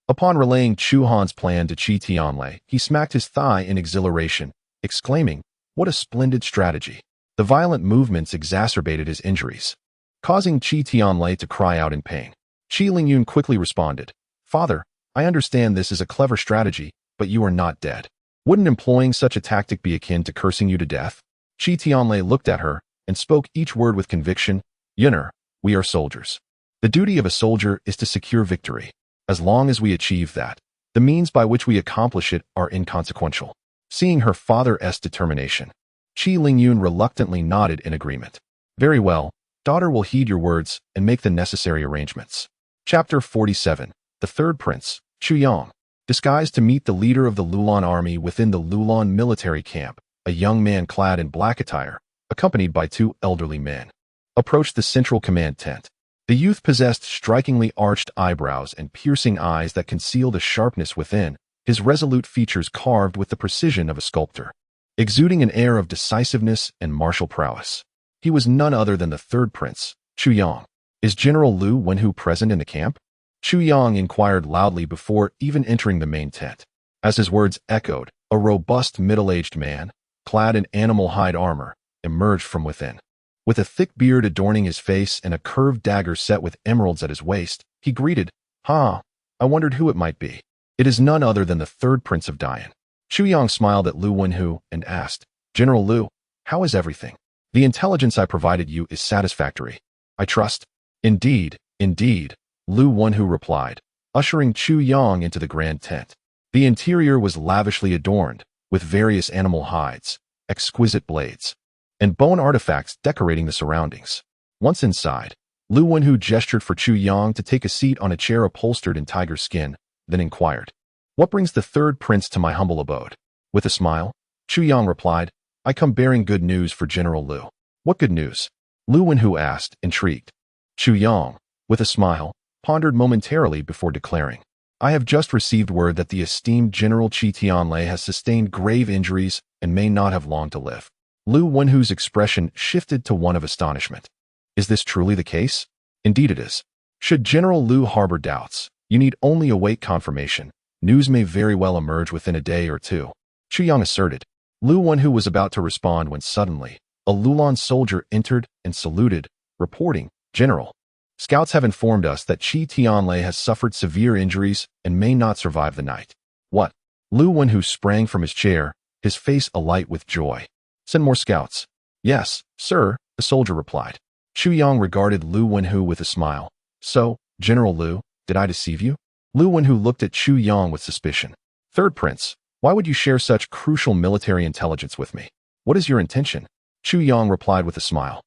S1: Upon relaying Chu Han's plan to Qi Tianlei, he smacked his thigh in exhilaration, exclaiming, "What a splendid strategy!" The violent movements exacerbated his injuries, causing Qi Tianlei to cry out in pain. Qi Yun quickly responded, "Father, I understand this is a clever strategy, but you are not dead. Wouldn't employing such a tactic be akin to cursing you to death?" Qi Tianlei looked at her and spoke each word with conviction. "Yunner, we are soldiers. The duty of a soldier is to secure victory. As long as we achieve that, the means by which we accomplish it are inconsequential." Seeing her father's determination, Qi Yun reluctantly nodded in agreement. "Very well, daughter will heed your words and make the necessary arrangements." Chapter 47. The Third Prince, Chu Yang. Disguised to meet the leader of the Lulan army within the Lulan military camp, a young man clad in black attire, accompanied by 2 elderly men, approached the central command tent. The youth possessed strikingly arched eyebrows and piercing eyes that concealed a sharpness within, his resolute features carved with the precision of a sculptor, exuding an air of decisiveness and martial prowess. He was none other than the third prince, Chu Yang. "Is General Lu Wenhu present in the camp?" Chu Yang inquired loudly before even entering the main tent. As his words echoed, a robust middle-aged man, clad in animal hide armor, emerged from within. With a thick beard adorning his face and a curved dagger set with emeralds at his waist, he greeted, "Ha, I wondered who it might be. It is none other than the third prince of Dian." Chu Yang smiled at Lu Wenhu and asked, "General Lu, how is everything? The intelligence I provided you is satisfactory, I trust?" Indeed, Lu Wenhu replied, ushering Chu Yang into the grand tent. The interior was lavishly adorned, with various animal hides, exquisite blades, and bone artifacts decorating the surroundings. Once inside, Lu Wenhu gestured for Chu Yang to take a seat on a chair upholstered in tiger skin, then inquired, "What brings the third prince to my humble abode?" With a smile, Chu Yang replied, "I come bearing good news for General Lu." "What good news?" Lu Wenhu asked, intrigued. Chu Yang, with a smile, pondered momentarily before declaring, "I have just received word that the esteemed General Qi Tianlei has sustained grave injuries and may not have long to live." Lu Wenhu's expression shifted to one of astonishment. "Is this truly the case?" "Indeed it is. Should General Lu harbor doubts, you need only await confirmation. News may very well emerge within a day or two," Chu Yang asserted. Lu Wenhu was about to respond when suddenly, a Lulan soldier entered and saluted, reporting, "General, scouts have informed us that Qi Tianlei has suffered severe injuries and may not survive the night." "What?" Lu Wenhu sprang from his chair, his face alight with joy. "Send more scouts." "Yes, sir," the soldier replied. Chu Yang regarded Lu Wenhu with a smile. "So, General Lu, did I deceive you?" Lu Wenhu looked at Chu Yang with suspicion. "Third prince, why would you share such crucial military intelligence with me? What is your intention?" Chu Yang replied with a smile.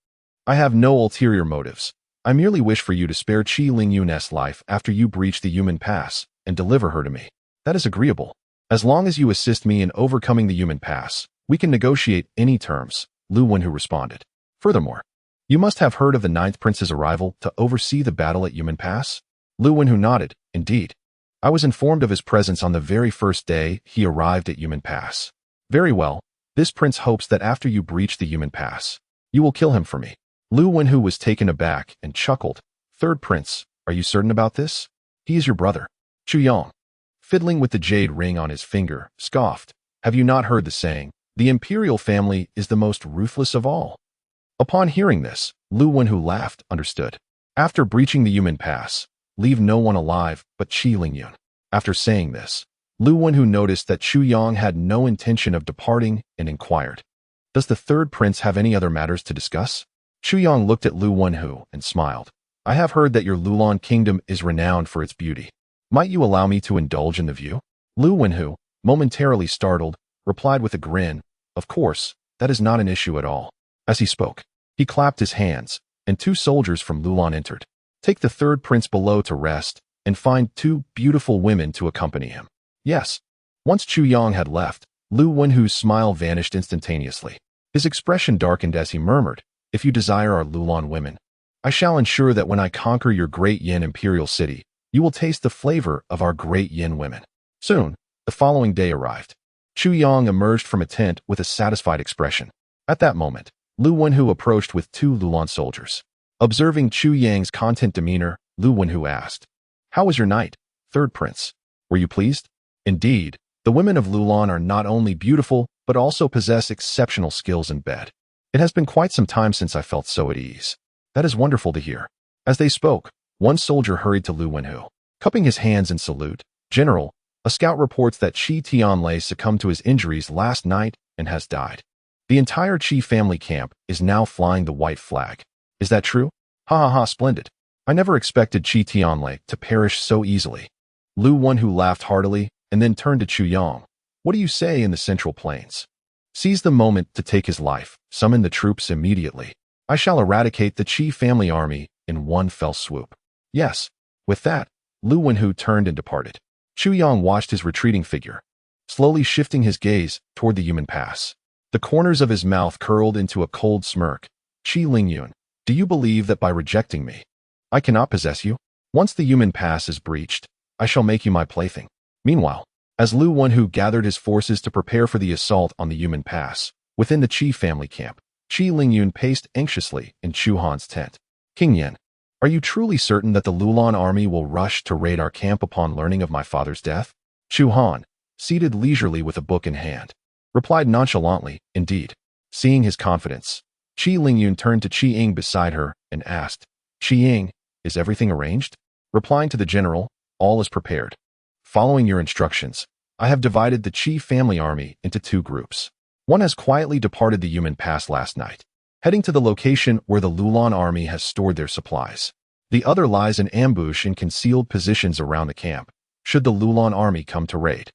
S1: I have no ulterior motives. I merely wish for you to spare Qi Lingyun's life after you breach the human pass and deliver her to me. That is agreeable. As long as you assist me in overcoming the human pass, we can negotiate any terms, Lu Wenhu responded. Furthermore, you must have heard of the Ninth Prince's arrival to oversee the battle at Human Pass? Lu Wenhu nodded. Indeed. I was informed of his presence on the very first day he arrived at Human Pass. Very well. This prince hopes that after you breach the Human Pass, you will kill him for me. Lu Wenhu was taken aback and chuckled. Third Prince, are you certain about this? He is your brother. Chu Yang, fiddling with the jade ring on his finger, scoffed. Have you not heard the saying, the imperial family is the most ruthless of all? Upon hearing this, Lu Wenhu laughed, understood. After breaching the Human Pass, leave no one alive but Qi Lingyun. After saying this, Lu Wenhu noticed that Chu Yang had no intention of departing and inquired, does the third prince have any other matters to discuss? Chu Yang looked at Lu Wenhu and smiled. I have heard that your Lulan kingdom is renowned for its beauty. Might you allow me to indulge in the view? Lu Wenhu, momentarily startled, replied with a grin, of course, that is not an issue at all. As he spoke, he clapped his hands, and 2 soldiers from Lulan entered. Take the third prince below to rest, and find 2 beautiful women to accompany him. Yes. Once Chu Yang had left, Lu Wenhu's smile vanished instantaneously. His expression darkened as he murmured, if you desire our Lulan women, I shall ensure that when I conquer your Great Yan imperial city, you will taste the flavor of our Great Yan women. Soon, the following day arrived. Chu Yang emerged from a tent with a satisfied expression. At that moment, Lu Wenhu approached with 2 Lulan soldiers. Observing Chu Yang's content demeanor, Lu Wenhu asked, how was your night, third prince? Were you pleased? Indeed, the women of Lulan are not only beautiful, but also possess exceptional skills in bed. It has been quite some time since I felt so at ease. That is wonderful to hear. As they spoke, one soldier hurried to Lu Wenhu, cupping his hands in salute. General, a scout reports that Qi Tianlei succumbed to his injuries last night and has died. The entire Qi family camp is now flying the white flag. Is that true? Ha ha ha, splendid. I never expected Qi Tianlei to perish so easily. Lu Wenhu laughed heartily and then turned to Chu Yang. What do you say in the Central Plains? Seize the moment to take his life, summon the troops immediately. I shall eradicate the Qi family army in one fell swoop. Yes. With that, Lu Wenhu turned and departed. Chu Yang watched his retreating figure, slowly shifting his gaze toward the Human Pass. The corners of his mouth curled into a cold smirk. Qi Lingyun, do you believe that by rejecting me, I cannot possess you? Once the Human Pass is breached, I shall make you my plaything. Meanwhile, as Lu Wenhu gathered his forces to prepare for the assault on the Human Pass, within the Qi family camp, Qi Lingyun paced anxiously in Chu Han's tent. King Yan, are you truly certain that the Lulan army will rush to raid our camp upon learning of my father's death? Chu Han, seated leisurely with a book in hand, replied nonchalantly, indeed. Seeing his confidence, Qi Lingyun turned to Qi Ying beside her and asked, Qi Ying, is everything arranged? Replying to the general, all is prepared. Following your instructions, I have divided the Qi family army into 2 groups. One has quietly departed the Human Pass last night, heading to the location where the Lulan army has stored their supplies. The other lies in ambush in concealed positions around the camp. Should the Lulan army come to raid,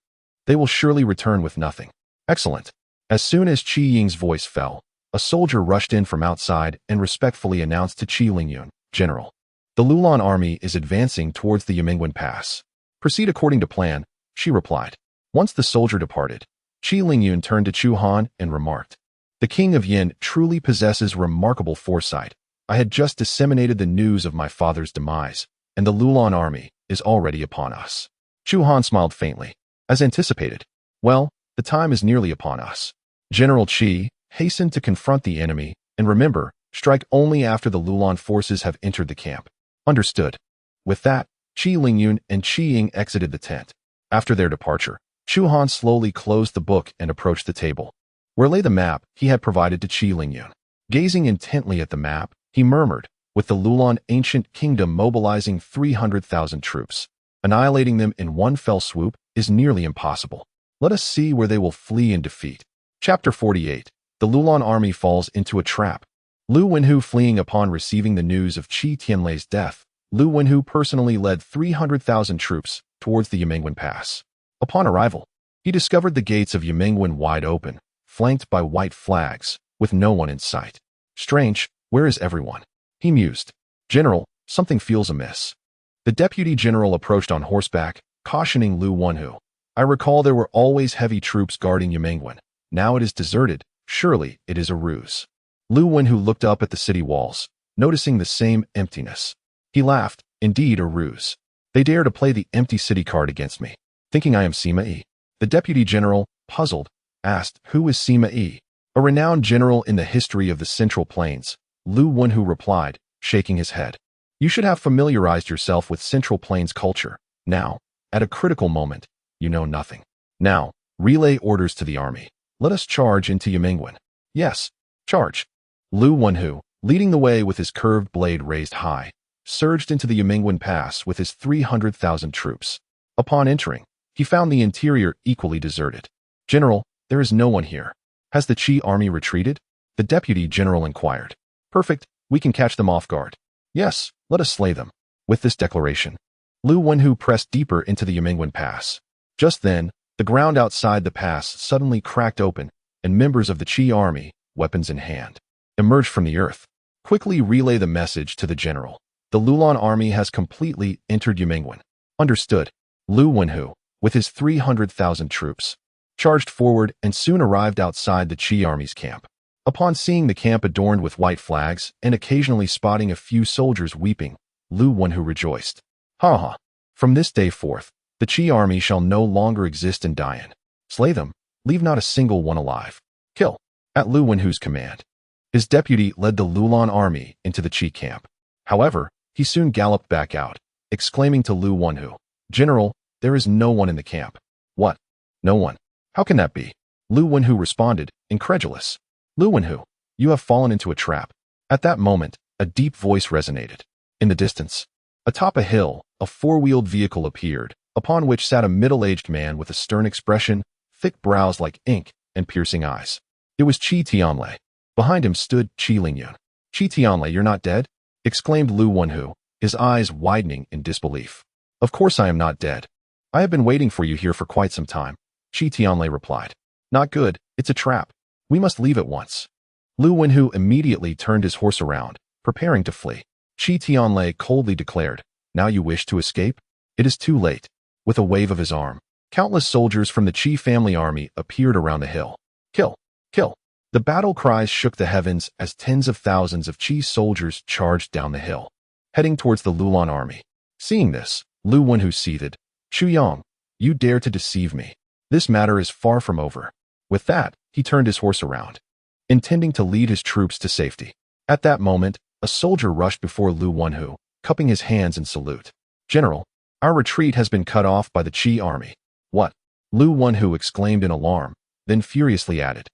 S1: they will surely return with nothing. Excellent. As soon as Qi Ying's voice fell, a soldier rushed in from outside and respectfully announced to Qi Lingyun, General, the Lulan army is advancing towards the Yimingwen Pass. Proceed according to plan, she replied. Once the soldier departed, Qi Lingyun turned to Chu Han and remarked, the king of Yin truly possesses remarkable foresight. I had just disseminated the news of my father's demise, and the Lulan army is already upon us. Chu Han smiled faintly. As anticipated. Well, the time is nearly upon us. General Qi, hasten to confront the enemy, and remember, strike only after the Lulan forces have entered the camp. Understood. With that, Qi Lingyun and Qi Ying exited the tent. After their departure, Chu Han slowly closed the book and approached the table, where lay the map he had provided to Qi Lingyun. Gazing intently at the map, he murmured, with the Lulan ancient kingdom mobilizing 300,000 troops, annihilating them in one fell swoop is nearly impossible. Let us see where they will flee in defeat. Chapter 48. The Lulan army falls into a trap. Lu Wenhu fleeing upon receiving the news of Qi Tianlei's death. Lu Wenhu personally led 300,000 troops towards the Yimingwen Pass. Upon arrival, he discovered the gates of Yimingwen wide open, flanked by white flags, with no one in sight. Strange, Where is everyone? He mused. General, something feels amiss. The deputy general approached on horseback, cautioning Lu Wenhu. I recall there were always heavy troops guarding Yamengwen. Now it is deserted. Surely it is a ruse. Lu Wenhu looked up at the city walls, noticing the same emptiness. He laughed. Indeed, a ruse. They dare to play the empty city card against me, thinking I am Sima Yi. The deputy general, puzzled, asked, Who is Sima Yi? A renowned general in the history of the Central Plains. Lu Wenhu replied, shaking his head. You should have familiarized yourself with Central Plains culture. Now, at a critical moment, you know nothing. Now, relay orders to the army. Let us charge into Yamengwen. Yes, charge. Lu Wenhu, leading the way with his curved blade raised high, surged into the Yamengwen Pass with his 300,000 troops. Upon entering, he found the interior equally deserted. General, there is no one here. Has the Qi army retreated? The deputy general inquired. Perfect, we can catch them off guard. Yes, let us slay them. With this declaration, Lu Wenhu pressed deeper into the Yamengwen Pass. Just then, the ground outside the pass suddenly cracked open, and members of the Qi army, weapons in hand, emerged from the earth. Quickly relay the message to the general. The Lulan army has completely entered Yamengwen. Understood. Lu Wenhu, with his 300,000 troops, charged forward and soon arrived outside the Qi army's camp. Upon seeing the camp adorned with white flags and occasionally spotting a few soldiers weeping, Lu Wenhu rejoiced. Ha ha! From this day forth, the Qi army shall no longer exist in Dian. Slay them, leave not a single one alive. Kill. At Lu Wenhu's command, his deputy led the Lulan army into the Qi camp. However, he soon galloped back out, exclaiming to Lu Wenhu, General, there is no one in the camp. What? No one? How can that be? Lu Wenhu responded, incredulous. Lu Wenhu, you have fallen into a trap. At that moment, a deep voice resonated. In the distance, atop a hill, a four-wheeled vehicle appeared, upon which sat a middle-aged man with a stern expression, thick brows like ink, and piercing eyes. It was Qi Tianlei. Behind him stood Qi Lingyun. Qi Tianlei, you're not dead? Exclaimed Lu Wenhu, his eyes widening in disbelief. Of course I am not dead. I have been waiting for you here for quite some time. Qi Tianlei replied. Not good, it's a trap. We must leave at once. Lu Wenhu immediately turned his horse around, preparing to flee. Qi Tianlei coldly declared, Now you wish to escape? It is too late. With a wave of his arm, countless soldiers from the Qi family army appeared around the hill. Kill! Kill! The battle cries shook the heavens as tens of thousands of Qi soldiers charged down the hill, heading towards the Lulan army. Seeing this, Lu Wenhu seethed. Xu Yang, you dare to deceive me. This matter is far from over. With that, he turned his horse around, intending to lead his troops to safety. At that moment, a soldier rushed before Lu Wenhu, cupping his hands in salute. General, our retreat has been cut off by the Qi army. What? Lu Wenhu exclaimed in alarm, then furiously added.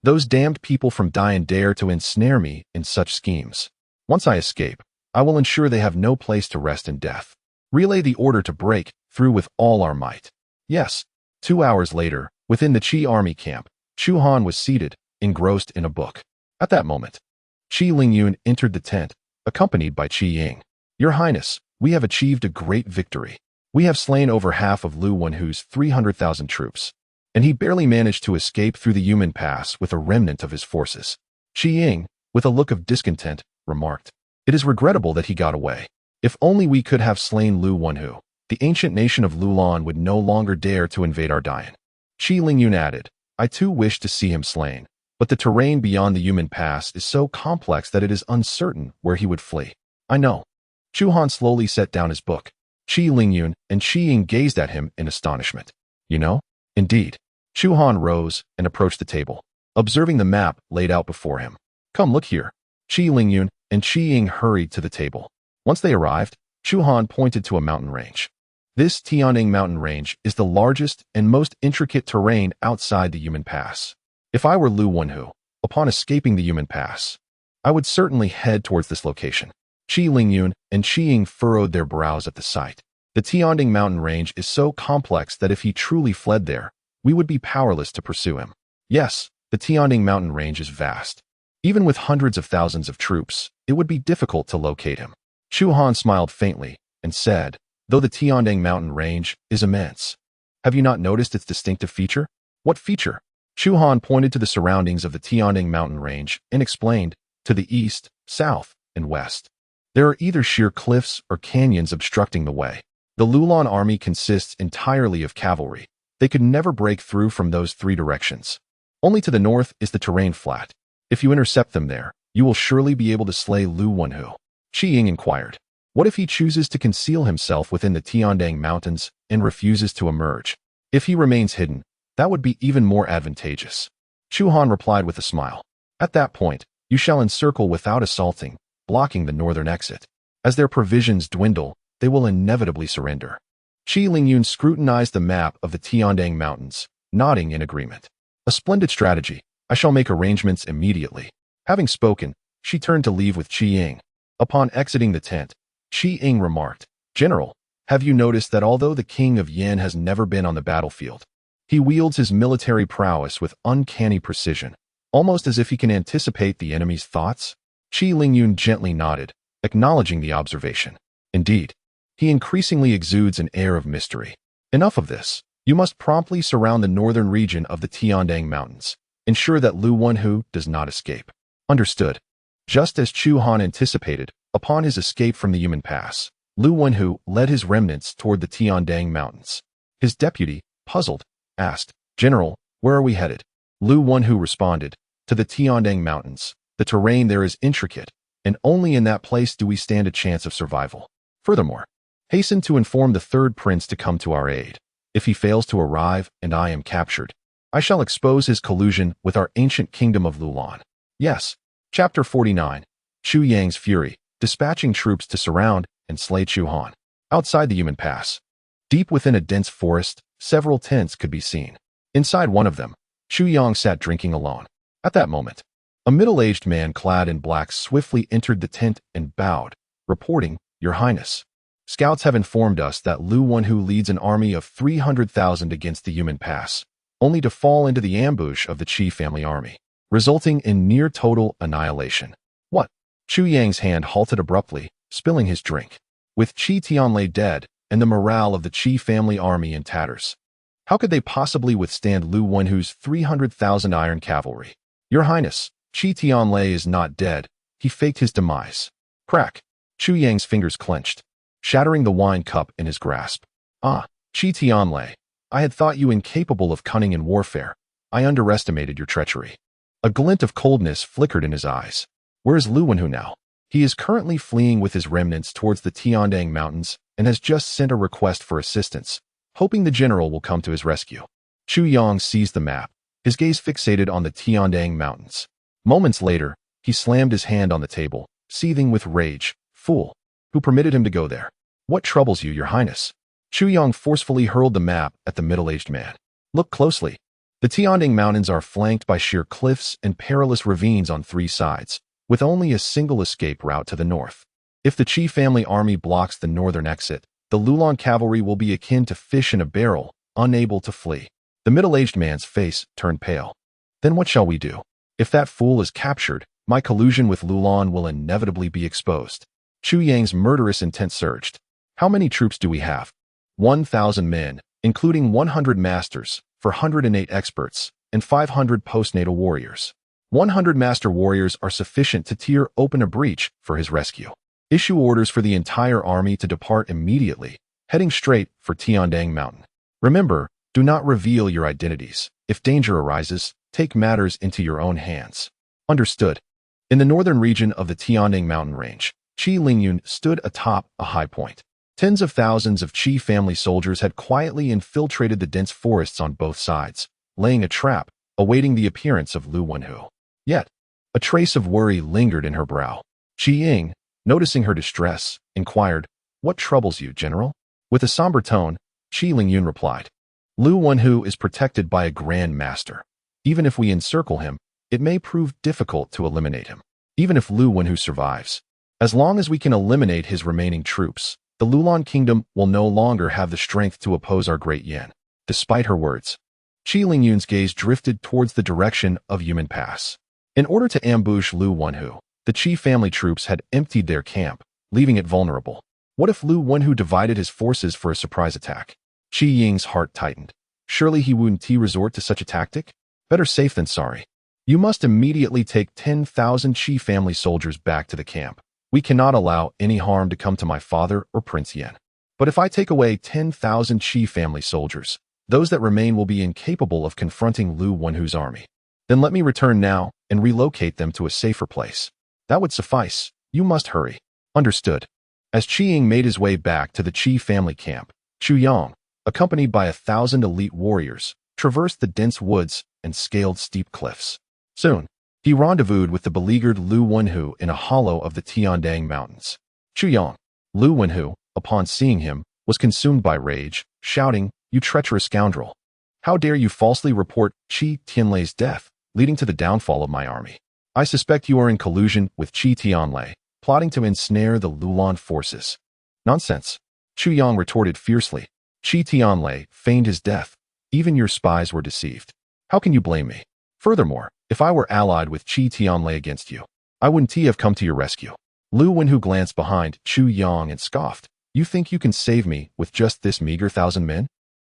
S1: Those damned people from Dian dare to ensnare me in such schemes. Once I escape, I will ensure they have no place to rest in death. Relay the order to break through with all our might. Yes. 2 hours later, within the Qi army camp, Chu Han was seated, engrossed in a book. At that moment, Qi Lingyun entered the tent, accompanied by Qi Ying. Your Highness, we have achieved a great victory. We have slain over half of Lu Wenhu's 300,000 troops, and he barely managed to escape through the Yumen Pass with a remnant of his forces. Qi Ying, with a look of discontent, remarked, It is regrettable that he got away. If only we could have slain Lu Wenhu, the ancient nation of Lulan would no longer dare to invade our Dian. Qi Lingyun added, I too wish to see him slain, but the terrain beyond the Yumen Pass is so complex that it is uncertain where he would flee. I know. Chu Han slowly set down his book. Qi Lingyun and Qi Ying gazed at him in astonishment. You know? Indeed. Chu Han rose and approached the table, observing the map laid out before him. Come look here. Qi Lingyun and Qi Ying hurried to the table. Once they arrived, Chu Han pointed to a mountain range. This Tianying mountain range is the largest and most intricate terrain outside the Yumen Pass. If I were Lu Wenhu, upon escaping the Yumen Pass, I would certainly head towards this location. Qi Lingyun and Qi Ying furrowed their brows at the sight. The Tianying mountain range is so complex that if he truly fled there, we would be powerless to pursue him. Yes, the Tianying mountain range is vast. Even with hundreds of thousands of troops, it would be difficult to locate him. Chu Han smiled faintly and said, Though the Tianying mountain range is immense, have you not noticed its distinctive feature? What feature? Chu Han pointed to the surroundings of the Tianying mountain range and explained, to the east, south, and west. There are either sheer cliffs or canyons obstructing the way. The Lulan army consists entirely of cavalry. They could never break through from those three directions. Only to the north is the terrain flat. If you intercept them there, you will surely be able to slay Lu Wenhu. Qi Ying inquired. What if he chooses to conceal himself within the Tiandang Mountains and refuses to emerge? If he remains hidden, that would be even more advantageous. Chu Han replied with a smile. At that point, you shall encircle without assaulting, blocking the northern exit. As their provisions dwindle, they will inevitably surrender. Qi Lingyun scrutinized the map of the Tiandang Mountains, nodding in agreement. A splendid strategy. I shall make arrangements immediately. Having spoken, she turned to leave with Qi Ying. Upon exiting the tent, Qi Ying remarked, General, have you noticed that although the king of Yin has never been on the battlefield, he wields his military prowess with uncanny precision, almost as if he can anticipate the enemy's thoughts? Qi Lingyun gently nodded, acknowledging the observation. Indeed, he increasingly exudes an air of mystery. Enough of this. You must promptly surround the northern region of the Tiandang Mountains. Ensure that Lu Wenhu does not escape. Understood. Just as Chu Han anticipated, upon his escape from the Yumen Pass, Lu Wenhu led his remnants toward the Tiandang Mountains. His deputy, puzzled, asked, General, where are we headed? Lu Wenhu responded, to the Tiandang Mountains. The terrain there is intricate, and only in that place do we stand a chance of survival. Furthermore, hasten to inform the third prince to come to our aid. If he fails to arrive and I am captured, I shall expose his collusion with our ancient kingdom of Lulan. Yes. Chapter 49. Chu Yang's Fury, dispatching troops to surround and slay Chu Han. Outside the Yumen Pass, deep within a dense forest, several tents could be seen. Inside one of them, Chu Yang sat drinking alone. At that moment, a middle-aged man clad in black swiftly entered the tent and bowed, reporting, Your Highness, scouts have informed us that Lu Wenhu leads an army of 300,000 against the Yumen Pass, only to fall into the ambush of the Qi family army, resulting in near total annihilation. What? Chu Yang's hand halted abruptly, spilling his drink. With Qi Tianlei dead and the morale of the Qi family army in tatters, how could they possibly withstand Lu Wenhu's 300,000 iron cavalry? Your Highness, Qi Tianlei is not dead. He faked his demise. Crack. Chu Yang's fingers clenched, shattering the wine cup in his grasp. Ah, Qi Tianlei, I had thought you incapable of cunning in warfare. I underestimated your treachery. A glint of coldness flickered in his eyes. Where is Lu Wenhu now? He is currently fleeing with his remnants towards the Tiandang Mountains and has just sent a request for assistance, hoping the general will come to his rescue. Chu Yang seized the map, his gaze fixated on the Tiandang Mountains. Moments later, he slammed his hand on the table, seething with rage. Fool! Who permitted him to go there? What troubles you, Your Highness? Chu Yang forcefully hurled the map at the middle-aged man. Look closely. The Tiandang Mountains are flanked by sheer cliffs and perilous ravines on three sides, with only a single escape route to the north. If the Qi family army blocks the northern exit, the Lulan cavalry will be akin to fish in a barrel, unable to flee. The middle-aged man's face turned pale. Then what shall we do? If that fool is captured, my collusion with Lulan will inevitably be exposed. Chu Yang's murderous intent surged. How many troops do we have? 1,000 men, including 100 masters, 408 experts, and 500 postnatal warriors. 100 master warriors are sufficient to tear open a breach for his rescue. Issue orders for the entire army to depart immediately, heading straight for Tiandang Mountain. Remember, do not reveal your identities. If danger arises, take matters into your own hands. Understood. In the northern region of the Tiandang Mountain range, Qi Lingyun stood atop a high point. Tens of thousands of Qi family soldiers had quietly infiltrated the dense forests on both sides, laying a trap, awaiting the appearance of Lu Wenhu. Yet, a trace of worry lingered in her brow. Qi Ying, noticing her distress, inquired, What troubles you, General? With a somber tone, Qi Lingyun replied, Lu Wenhu is protected by a Grand Master. Even if we encircle him, it may prove difficult to eliminate him. Even if Lu Wenhu survives, as long as we can eliminate his remaining troops, the Lulan kingdom will no longer have the strength to oppose our Great Yan. Despite her words, Qi Lingyun's gaze drifted towards the direction of Yumen Pass. In order to ambush Lu Wenhu, the Qi family troops had emptied their camp, leaving it vulnerable. What if Lu Wenhu divided his forces for a surprise attack? Qi Ying's heart tightened. Surely he wouldn't resort to such a tactic? Better safe than sorry. You must immediately take 10,000 Qi family soldiers back to the camp. We cannot allow any harm to come to my father or Prince Yan. But if I take away 10,000 Qi family soldiers, those that remain will be incapable of confronting Lu Wenhu's army. Then let me return now and relocate them to a safer place. That would suffice. You must hurry. Understood. As Qi Ying made his way back to the Qi family camp, Chu Yang, accompanied by 1,000 elite warriors, traversed the dense woods and scaled steep cliffs. Soon, he rendezvoused with the beleaguered Lu Wenhu in a hollow of the Tiandang Mountains. Chu Yang, Lu Wenhu, upon seeing him, was consumed by rage, shouting, "You treacherous scoundrel! How dare you falsely report Qi Tianlei's death, leading to the downfall of my army? I suspect you are in collusion with Qi Tianlei, plotting to ensnare the Lulan forces." "Nonsense," Chu Yang retorted fiercely. "Qi Tianlei feigned his death. Even your spies were deceived. How can you blame me? Furthermore, if I were allied with Qi Tianlei against you, I wouldn't have come to your rescue." Lu Wenhu glanced behind Chu Yang and scoffed. "You think you can save me with just this meager 1,000 men?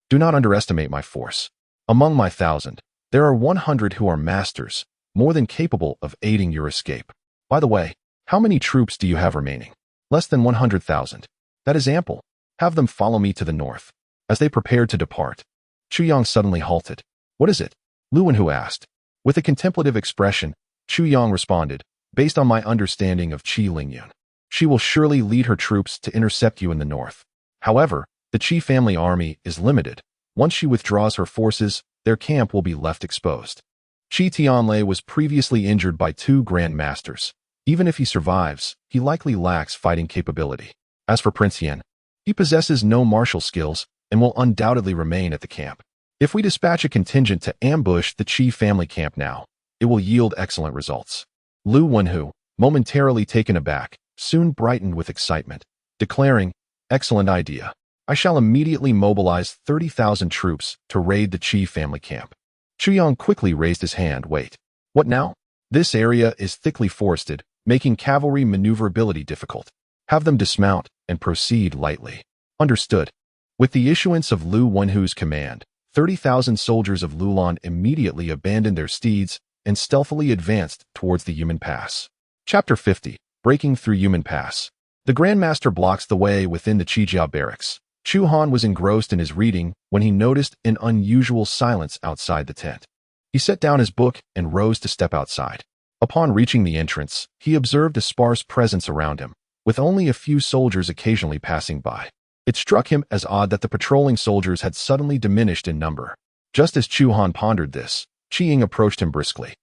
S1: Do not underestimate my force. Among my 1,000, there are 100 who are masters, more than capable of aiding your escape. By the way, how many troops do you have remaining? Less than 100,000. That is ample. Have them follow me to the north." As they prepared to depart, Chu Yang suddenly halted. "What is it?" Lu Wenhu asked. With a contemplative expression, Chu Yang responded, "Based on my understanding of Qi Lingyun, she will surely lead her troops to intercept you in the north. However, the Qi family army is limited. Once she withdraws her forces, their camp will be left exposed. Qi Tianlei was previously injured by 2 Grand Masters. Even if he survives, he likely lacks fighting capability. As for Prince Yan, he possesses no martial skills and will undoubtedly remain at the camp. If we dispatch a contingent to ambush the Qi family camp now, it will yield excellent results." Lu Wenhu, momentarily taken aback, soon brightened with excitement, declaring, "Excellent idea. I shall immediately mobilize 30,000 troops to raid the Qi family camp." Chu Yang quickly raised his hand. "Wait. What now? This area is thickly forested, making cavalry maneuverability difficult. Have them dismount and proceed lightly." "Understood." With the issuance of Lu Wenhu's command, 30,000 soldiers of Lulan immediately abandoned their steeds and stealthily advanced towards the Yumen Pass. Chapter 50. Breaking through Yumen Pass. The Grand Master blocks the way within the Qijia barracks. Chu Han was engrossed in his reading when he noticed an unusual silence outside the tent. He set down his book and rose to step outside. Upon reaching the entrance, he observed a sparse presence around him, with only a few soldiers occasionally passing by. It struck him as odd that the patrolling soldiers had suddenly diminished in number. Just as Chu Han pondered this, Qi Ying approached him briskly.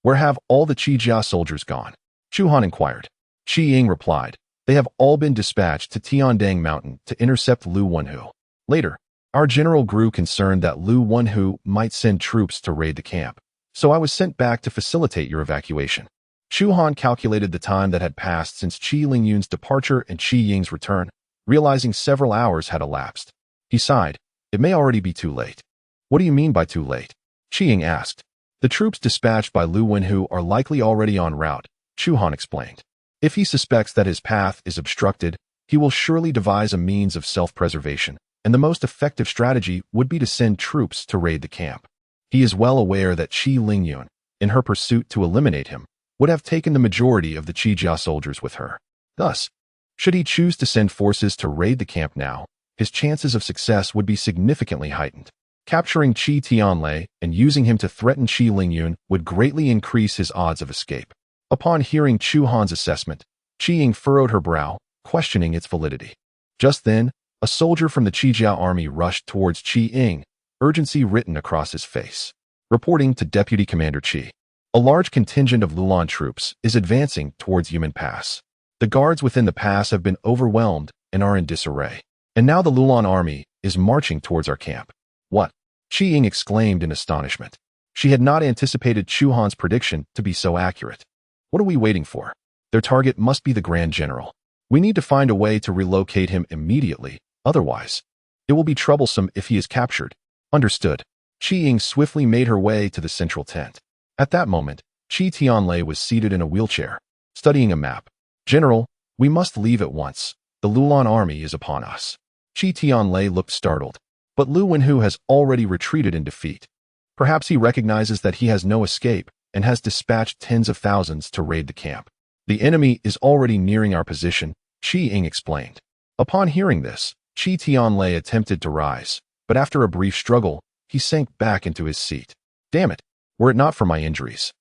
S1: "Where have all the Qijia soldiers gone?" Chu Han inquired. Qi Ying replied, "They have all been dispatched to Tiandang Mountain to intercept Lu Wenhu. Later, our general grew concerned that Lu Wenhu might send troops to raid the camp, so I was sent back to facilitate your evacuation." Chu Han calculated the time that had passed since Qi Lingyun's departure and Qi Ying's return, realizing several hours had elapsed. He sighed. "It may already be too late." "What do you mean by too late?" Qi Ying asked. "The troops dispatched by Lu Wenhu are likely already en route," Chu Han explained. "If he suspects that his path is obstructed, he will surely devise a means of self-preservation, and the most effective strategy would be to send troops to raid the camp. He is well aware that Qi Lingyun, in her pursuit to eliminate him, would have taken the majority of the Qijia soldiers with her. Thus, should he choose to send forces to raid the camp now, his chances of success would be significantly heightened. Capturing Qi Tianlei and using him to threaten Qi Lingyun would greatly increase his odds of escape." Upon hearing Chu Han's assessment, Qi Ying furrowed her brow, questioning its validity. Just then, a soldier from the Qijia army rushed towards Qi Ying, urgency written across his face. Reporting to Deputy Commander Qi. A large contingent of Lulan troops is advancing towards Yumen Pass. The guards within the pass have been overwhelmed and are in disarray. And now the Lulan army is marching towards our camp. "What?" Qi Ying exclaimed in astonishment. She had not anticipated Chu Han's prediction to be so accurate. "What are we waiting for? Their target must be the Grand General. We need to find a way to relocate him immediately, otherwise, it will be troublesome if he is captured." "Understood." Qi Ying swiftly made her way to the central tent. At that moment, Qi Tianlei was seated in a wheelchair, studying a map. "General, we must leave at once. The Lulan army is upon us." Qi Tianlei looked startled, but Lu Wenhu has already retreated in defeat. Perhaps he recognizes that he has no escape, and has dispatched tens of thousands to raid the camp. The enemy is already nearing our position, Qi Ying explained. Upon hearing this, Qi Tianlei attempted to rise, but after a brief struggle, he sank back into his seat. Damn it, were it not for my injuries,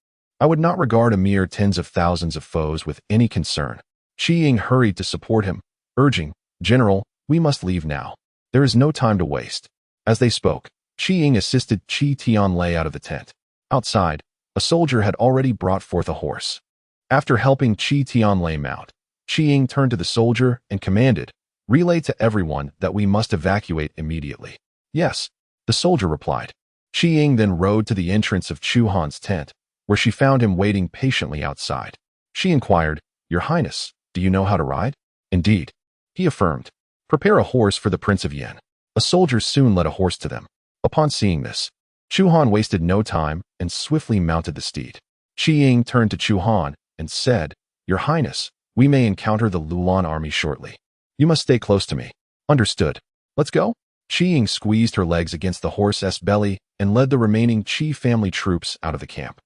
S1: I would not regard a mere tens of thousands of foes with any concern. Qi Ying hurried to support him, urging, General, we must leave now. There is no time to waste. As they spoke, Qi Ying assisted Qi Tianlei out of the tent. Outside, a soldier had already brought forth a horse. After helping Qi Tianlei mount, Qi Ying turned to the soldier and commanded, relay to everyone that we must evacuate immediately. Yes, the soldier replied. Qi Ying then rode to the entrance of Chu Han's tent, where she found him waiting patiently outside. She inquired, Your Highness, do you know how to ride? Indeed, he affirmed. Prepare a horse for the Prince of Yan. A soldier soon led a horse to them. Upon seeing this, Chu Han wasted no time and swiftly mounted the steed. Qi Ying turned to Chu Han and said, Your Highness, we may encounter the Lulan army shortly. You must stay close to me. Understood. Let's go? Qi Ying squeezed her legs against the horse's belly and led the remaining Qi family troops out of the camp.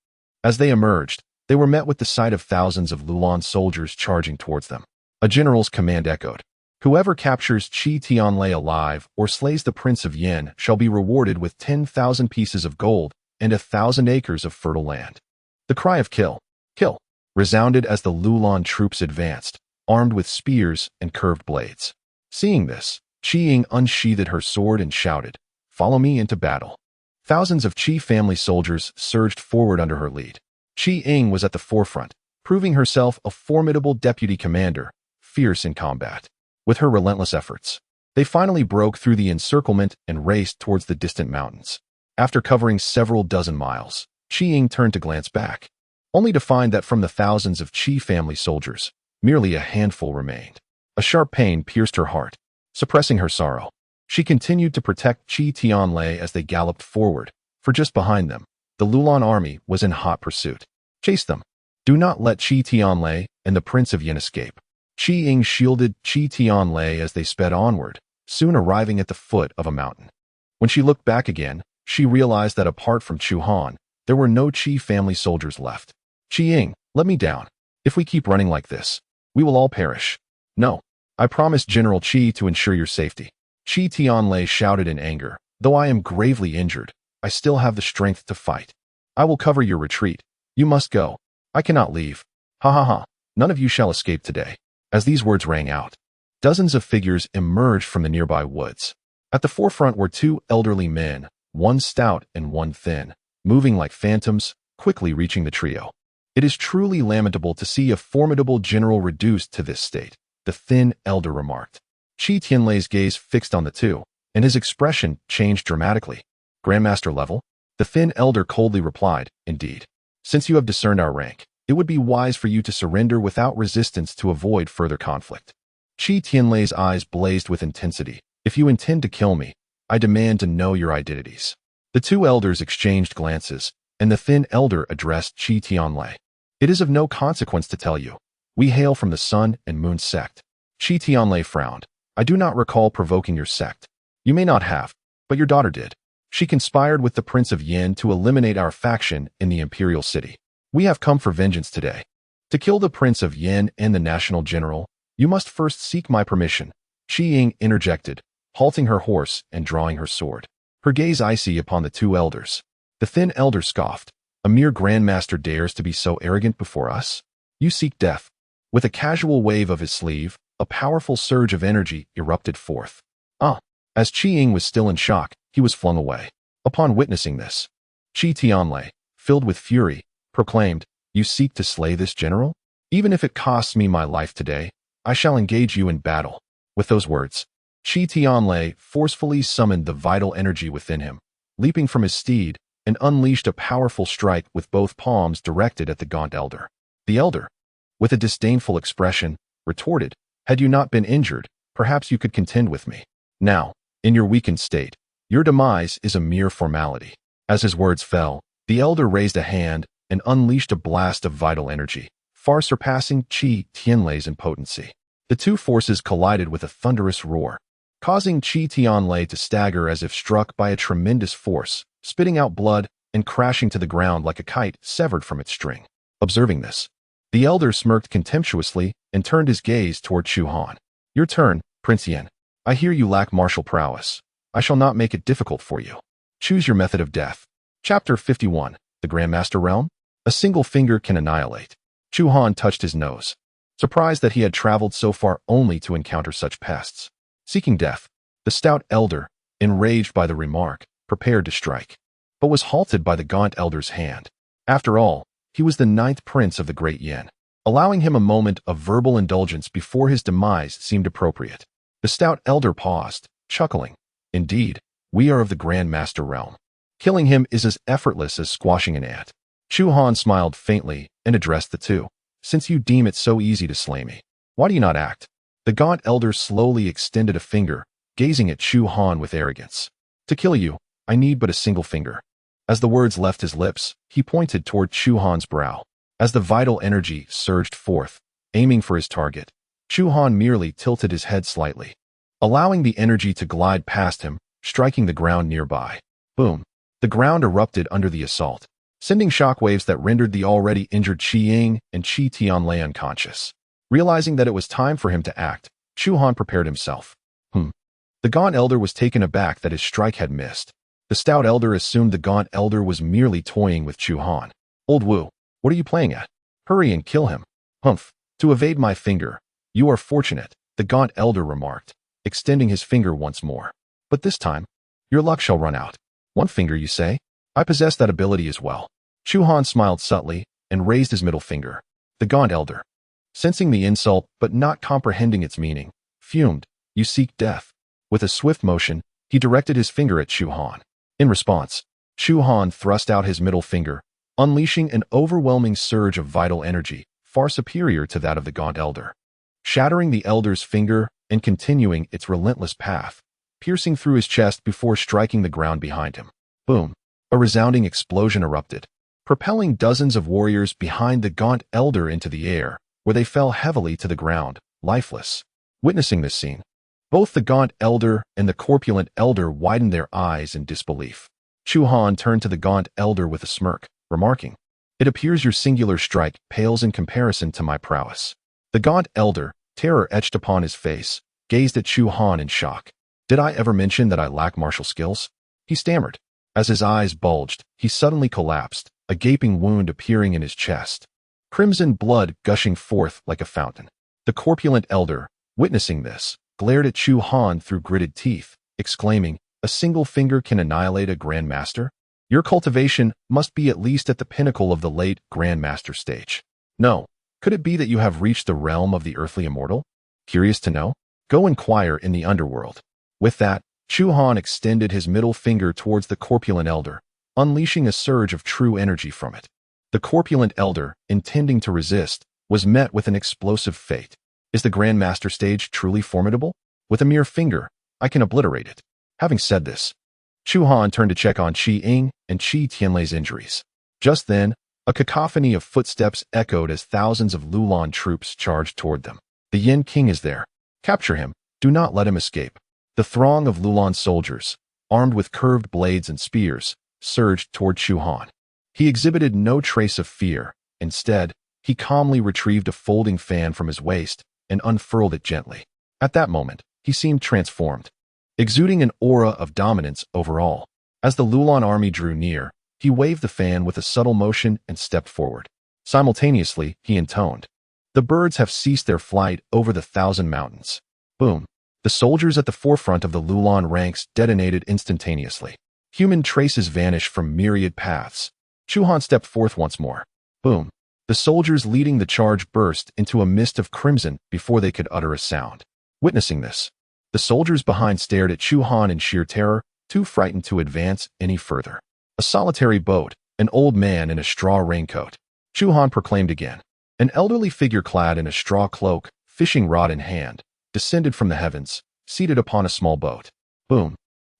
S1: As they emerged, they were met with the sight of thousands of Lulan soldiers charging towards them. A general's command echoed. Whoever captures Qi Tianlei alive or slays the Prince of Yan shall be rewarded with 10,000 pieces of gold and 1,000 acres of fertile land. The cry of kill, kill, resounded as the Lulan troops advanced, armed with spears and curved blades. Seeing this, Qi Ying unsheathed her sword and shouted, Follow me into battle. Thousands of Qi family soldiers surged forward under her lead. Qi Ying was at the forefront, proving herself a formidable deputy commander, fierce in combat. With her relentless efforts, they finally broke through the encirclement and raced towards the distant mountains. After covering several dozen miles, Qi Ying turned to glance back, only to find that from the thousands of Qi family soldiers, merely a handful remained. A sharp pain pierced her heart, suppressing her sorrow. She continued to protect Qi Tianlei as they galloped forward, for just behind them, the Lulan army was in hot pursuit. Chase them. Do not let Qi Tianlei and the Prince of Yan escape. Qi Ying shielded Qi Tianlei as they sped onward, soon arriving at the foot of a mountain. When she looked back again, she realized that apart from Chu Han, there were no Qi family soldiers left. Qi Ying, let me down. If we keep running like this, we will all perish. No, I promised General Qi to ensure your safety. Qi Tianlei shouted in anger, Though I am gravely injured, I still have the strength to fight. I will cover your retreat. You must go. I cannot leave. Ha ha ha. None of you shall escape today. As these words rang out, dozens of figures emerged from the nearby woods. At the forefront were two elderly men, one stout and one thin, moving like phantoms, quickly reaching the trio. It is truly lamentable to see a formidable general reduced to this state, the thin elder remarked. Qi Tianlei's gaze fixed on the two, and his expression changed dramatically. Grandmaster level? The thin elder coldly replied, Indeed. Since you have discerned our rank, it would be wise for you to surrender without resistance to avoid further conflict. Qi Tianlei's eyes blazed with intensity. If you intend to kill me, I demand to know your identities. The two elders exchanged glances, and the thin elder addressed Qi Tianlei. It is of no consequence to tell you. We hail from the Sun and Moon sect. Qi Tianlei frowned. I do not recall provoking your sect. You may not have, but your daughter did. She conspired with the Prince of Yan to eliminate our faction in the imperial city. We have come for vengeance today. To kill the Prince of Yan and the national general, you must first seek my permission. Qi Ying interjected, halting her horse and drawing her sword, her gaze icy upon the two elders. The thin elder scoffed. A mere grandmaster dares to be so arrogant before us? You seek death. With a casual wave of his sleeve, a powerful surge of energy erupted forth. As Qi Ying was still in shock, he was flung away. Upon witnessing this, Qi Tianlei, filled with fury, proclaimed, You seek to slay this general? Even if it costs me my life today, I shall engage you in battle. With those words, Qi Tianlei forcefully summoned the vital energy within him, leaping from his steed, and unleashed a powerful strike with both palms directed at the gaunt elder. The elder, with a disdainful expression, retorted, Had you not been injured, perhaps you could contend with me. Now, in your weakened state, your demise is a mere formality. As his words fell, the elder raised a hand and unleashed a blast of vital energy, far surpassing Qi Tianlei's in potency. The two forces collided with a thunderous roar, causing Qi Tianlei to stagger as if struck by a tremendous force, spitting out blood, and crashing to the ground like a kite severed from its string. Observing this, the elder smirked contemptuously and turned his gaze toward Chu Han. Your turn, Prince Yan. I hear you lack martial prowess. I shall not make it difficult for you. Choose your method of death. Chapter 51. The Grandmaster Realm? A single finger can annihilate. Chu Han touched his nose, surprised that he had traveled so far only to encounter such pests. Seeking death, the stout elder, enraged by the remark, prepared to strike, but was halted by the gaunt elder's hand. After all, he was the 9th prince of the Great Yan. Allowing him a moment of verbal indulgence before his demise seemed appropriate. The stout elder paused, chuckling. Indeed, we are of the Grandmaster Realm. Killing him is as effortless as squashing an ant. Chu Han smiled faintly and addressed the two. Since you deem it so easy to slay me, why do you not act? The gaunt elder slowly extended a finger, gazing at Chu Han with arrogance. To kill you, I need but a single finger. As the words left his lips, he pointed toward Chu Han's brow. As the vital energy surged forth, aiming for his target, Chu Han merely tilted his head slightly, allowing the energy to glide past him, striking the ground nearby. Boom! The ground erupted under the assault, sending shockwaves that rendered the already injured Qi Ying and Qi Tianlei unconscious. Realizing that it was time for him to act, Chu Han prepared himself. The gaunt elder was taken aback that his strike had missed. The stout elder assumed the gaunt elder was merely toying with Chu Han. Old Wu, what are you playing at? Hurry and kill him. Humph, to evade my finger. You are fortunate, the gaunt elder remarked, extending his finger once more. But this time, your luck shall run out. One finger, you say? I possess that ability as well. Chu Han smiled subtly and raised his middle finger. The gaunt elder, sensing the insult but not comprehending its meaning, fumed. You seek death. With a swift motion, he directed his finger at Chu Han. In response, Chu Han thrust out his middle finger, unleashing an overwhelming surge of vital energy, far superior to that of the gaunt elder. Shattering the elder's finger and continuing its relentless path, piercing through his chest before striking the ground behind him. Boom! A resounding explosion erupted, propelling dozens of warriors behind the gaunt elder into the air, where they fell heavily to the ground, lifeless. Witnessing this scene, both the gaunt elder and the corpulent elder widened their eyes in disbelief. Chu Han turned to the gaunt elder with a smirk, remarking, It appears your singular strike pales in comparison to my prowess. The gaunt elder, terror etched upon his face, gazed at Chu Han in shock. Did I ever mention that I lack martial skills? He stammered. As his eyes bulged, he suddenly collapsed, a gaping wound appearing in his chest, crimson blood gushing forth like a fountain. The corpulent elder, witnessing this, glared at Chu Han through gritted teeth, exclaiming, A single finger can annihilate a Grandmaster? Your cultivation must be at least at the pinnacle of the late Grandmaster stage. No, could it be that you have reached the realm of the earthly immortal? Curious to know? Go inquire in the underworld. With that, Chu Han extended his middle finger towards the corpulent elder, unleashing a surge of true energy from it. The corpulent elder, intending to resist, was met with an explosive fate. Is the Grandmaster stage truly formidable? With a mere finger, I can obliterate it. Having said this, Chu Han turned to check on Qi Ying and Qi Tianlei's injuries. Just then, a cacophony of footsteps echoed as thousands of Lulan troops charged toward them. The Yin King is there. Capture him. Do not let him escape. The throng of Lulan soldiers, armed with curved blades and spears, surged toward Chu Han. He exhibited no trace of fear. Instead, he calmly retrieved a folding fan from his waist and unfurled it gently. At that moment, he seemed transformed, exuding an aura of dominance over all. As the Lulan army drew near, he waved the fan with a subtle motion and stepped forward. Simultaneously, he intoned, The birds have ceased their flight over the 1,000 mountains. Boom! The soldiers at the forefront of the Lulan ranks detonated instantaneously. Human traces vanished from myriad paths. Chu Han stepped forth once more. Boom! The soldiers leading the charge burst into a mist of crimson before they could utter a sound. Witnessing this, the soldiers behind stared at Chu Han in sheer terror, too frightened to advance any further. A solitary boat, an old man in a straw raincoat. Chu Han proclaimed again. An elderly figure clad in a straw cloak, fishing rod in hand, descended from the heavens, seated upon a small boat. Boom!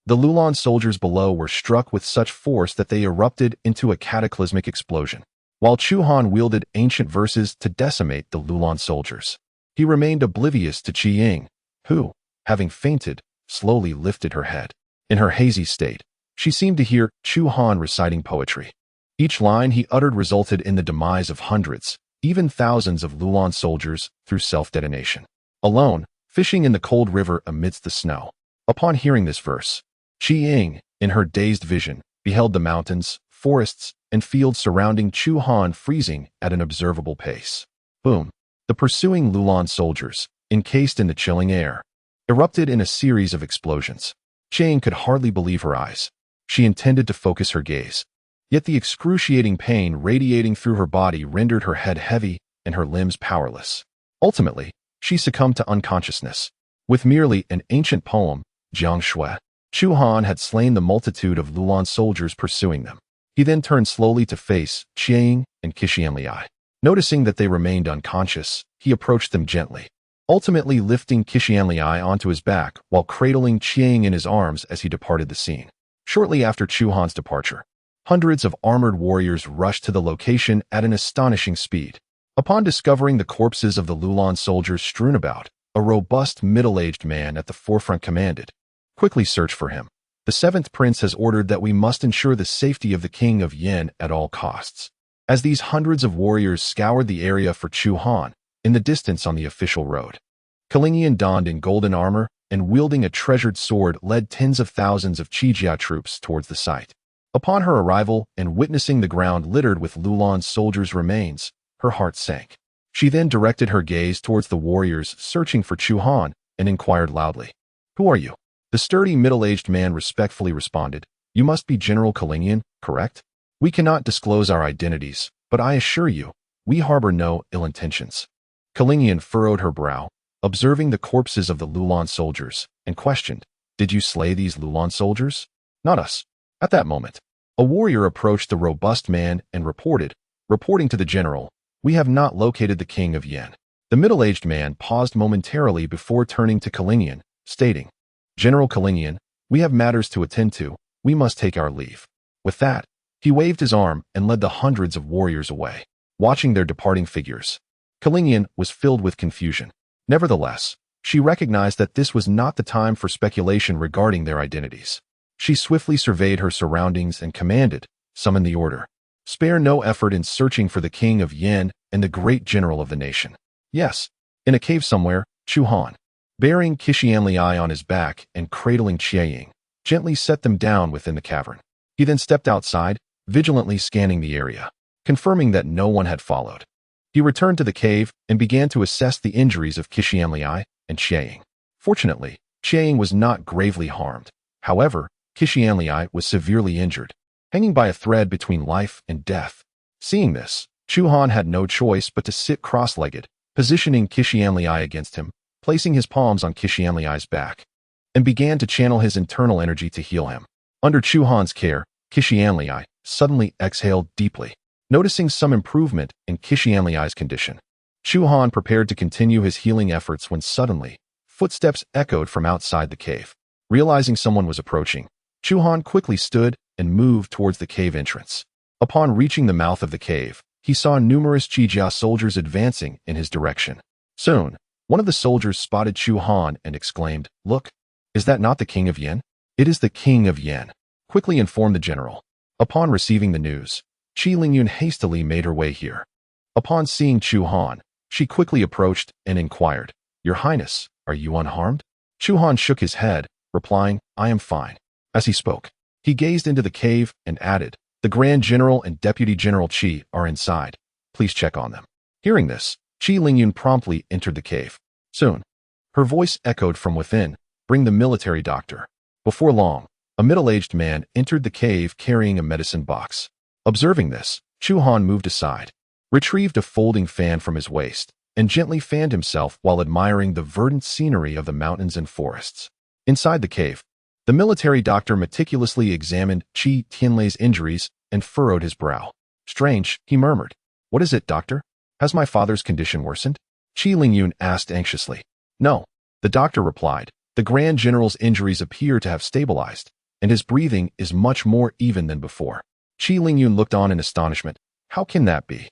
S1: The Lulan soldiers below were struck with such force that they erupted into a cataclysmic explosion, while Chu Han wielded ancient verses to decimate the Lulan soldiers. He remained oblivious to Qi Ying, who, having fainted, slowly lifted her head. In her hazy state, She seemed to hear Chu Han reciting poetry. Each line he uttered resulted in the demise of hundreds, even thousands of Lulan soldiers through self-detonation. Alone, fishing in the cold river amidst the snow. Upon hearing this verse, Qi Ying, in her dazed vision, beheld the mountains, forests, and fields surrounding Chu Han freezing at an observable pace. Boom! The pursuing Lulan soldiers, encased in the chilling air, erupted in a series of explosions. Chang could hardly believe her eyes. She intended to focus her gaze. Yet the excruciating pain radiating through her body rendered her head heavy and her limbs powerless. Ultimately, she succumbed to unconsciousness. With merely an ancient poem, Jiang Shui, Chu Han had slain the multitude of Lulan soldiers pursuing them. He then turned slowly to face Qiang and Qianliai. Noticing that they remained unconscious, he approached them gently, ultimately lifting Qianliai onto his back while cradling Qiang in his arms as he departed the scene. Shortly after Chu Han's departure, hundreds of armored warriors rushed to the location at an astonishing speed. Upon discovering the corpses of the Lulan soldiers strewn about, a robust middle-aged man at the forefront commanded, "Quickly search for him. The seventh prince has ordered that we must ensure the safety of the king of Yin at all costs." As these hundreds of warriors scoured the area for Chu Han, in the distance on the official road, Kalingian donned in golden armor and wielding a treasured sword led tens of thousands of Qijia troops towards the site. Upon her arrival and witnessing the ground littered with Lulan soldiers' remains, her heart sank. She then directed her gaze towards the warriors searching for Chu Han and inquired loudly, "Who are you?" The sturdy middle-aged man respectfully responded, "You must be General Kalingian, correct? We cannot disclose our identities, but I assure you, we harbor no ill intentions." Kalingian furrowed her brow, observing the corpses of the Lulan soldiers, and questioned, "Did you slay these Lulan soldiers?" "Not us." At that moment, a warrior approached the robust man and reporting to the general, "We have not located the king of Yin." The middle-aged man paused momentarily before turning to Kalingian, stating, "General Kalingian, we have matters to attend to. We must take our leave." With that, he waved his arm and led the hundreds of warriors away. Watching their departing figures, Kalingian was filled with confusion. Nevertheless, she recognized that this was not the time for speculation regarding their identities. She swiftly surveyed her surroundings and commanded, "Summon the order. Spare no effort in searching for the king of Yin and the great general of the nation." Yes, in a cave somewhere, Chu Han, bearing Qianliai on his back and cradling Qiang, gently set them down within the cavern. He then stepped outside, vigilantly scanning the area, confirming that no one had followed. He returned to the cave and began to assess the injuries of Qianliai and Qiang. Fortunately, Qiang was not gravely harmed. However, Qianliai was severely injured, hanging by a thread between life and death. Seeing this, Chu Han had no choice but to sit cross-legged, positioning Qianliai against him, placing his palms on Qianliai's back, and began to channel his internal energy to heal him. Under Chu Han's care, Qianliai suddenly exhaled deeply, noticing some improvement in Qianliai's condition. Chu Han prepared to continue his healing efforts when suddenly, footsteps echoed from outside the cave. Realizing someone was approaching, Chu Han quickly stood and moved towards the cave entrance. Upon reaching the mouth of the cave, he saw numerous Qijia soldiers advancing in his direction. Soon, one of the soldiers spotted Chu Han and exclaimed, "Look, is that not the king of Yin?" "It is the king of Yin," quickly informed the general. Upon receiving the news, Qi Lingyun hastily made her way here. Upon seeing Chu Han, she quickly approached and inquired, "Your Highness, are you unharmed?" Chu Han shook his head, replying, "I am fine." As he spoke, he gazed into the cave and added, "The Grand General and Deputy General Qi are inside. Please check on them." Hearing this, Qi Lingyun promptly entered the cave. Soon, her voice echoed from within, "Bring the military doctor." Before long, a middle-aged man entered the cave carrying a medicine box. Observing this, Chu Han moved aside, retrieved a folding fan from his waist, and gently fanned himself while admiring the verdant scenery of the mountains and forests. Inside the cave, the military doctor meticulously examined Qi Tianlei's injuries and furrowed his brow. "Strange," he murmured. "What is it, doctor? Has my father's condition worsened?" Qi Lingyun asked anxiously. "No," the doctor replied. "The Grand General's injuries appear to have stabilized, and his breathing is much more even than before." Qi Lingyun looked on in astonishment. "How can that be?"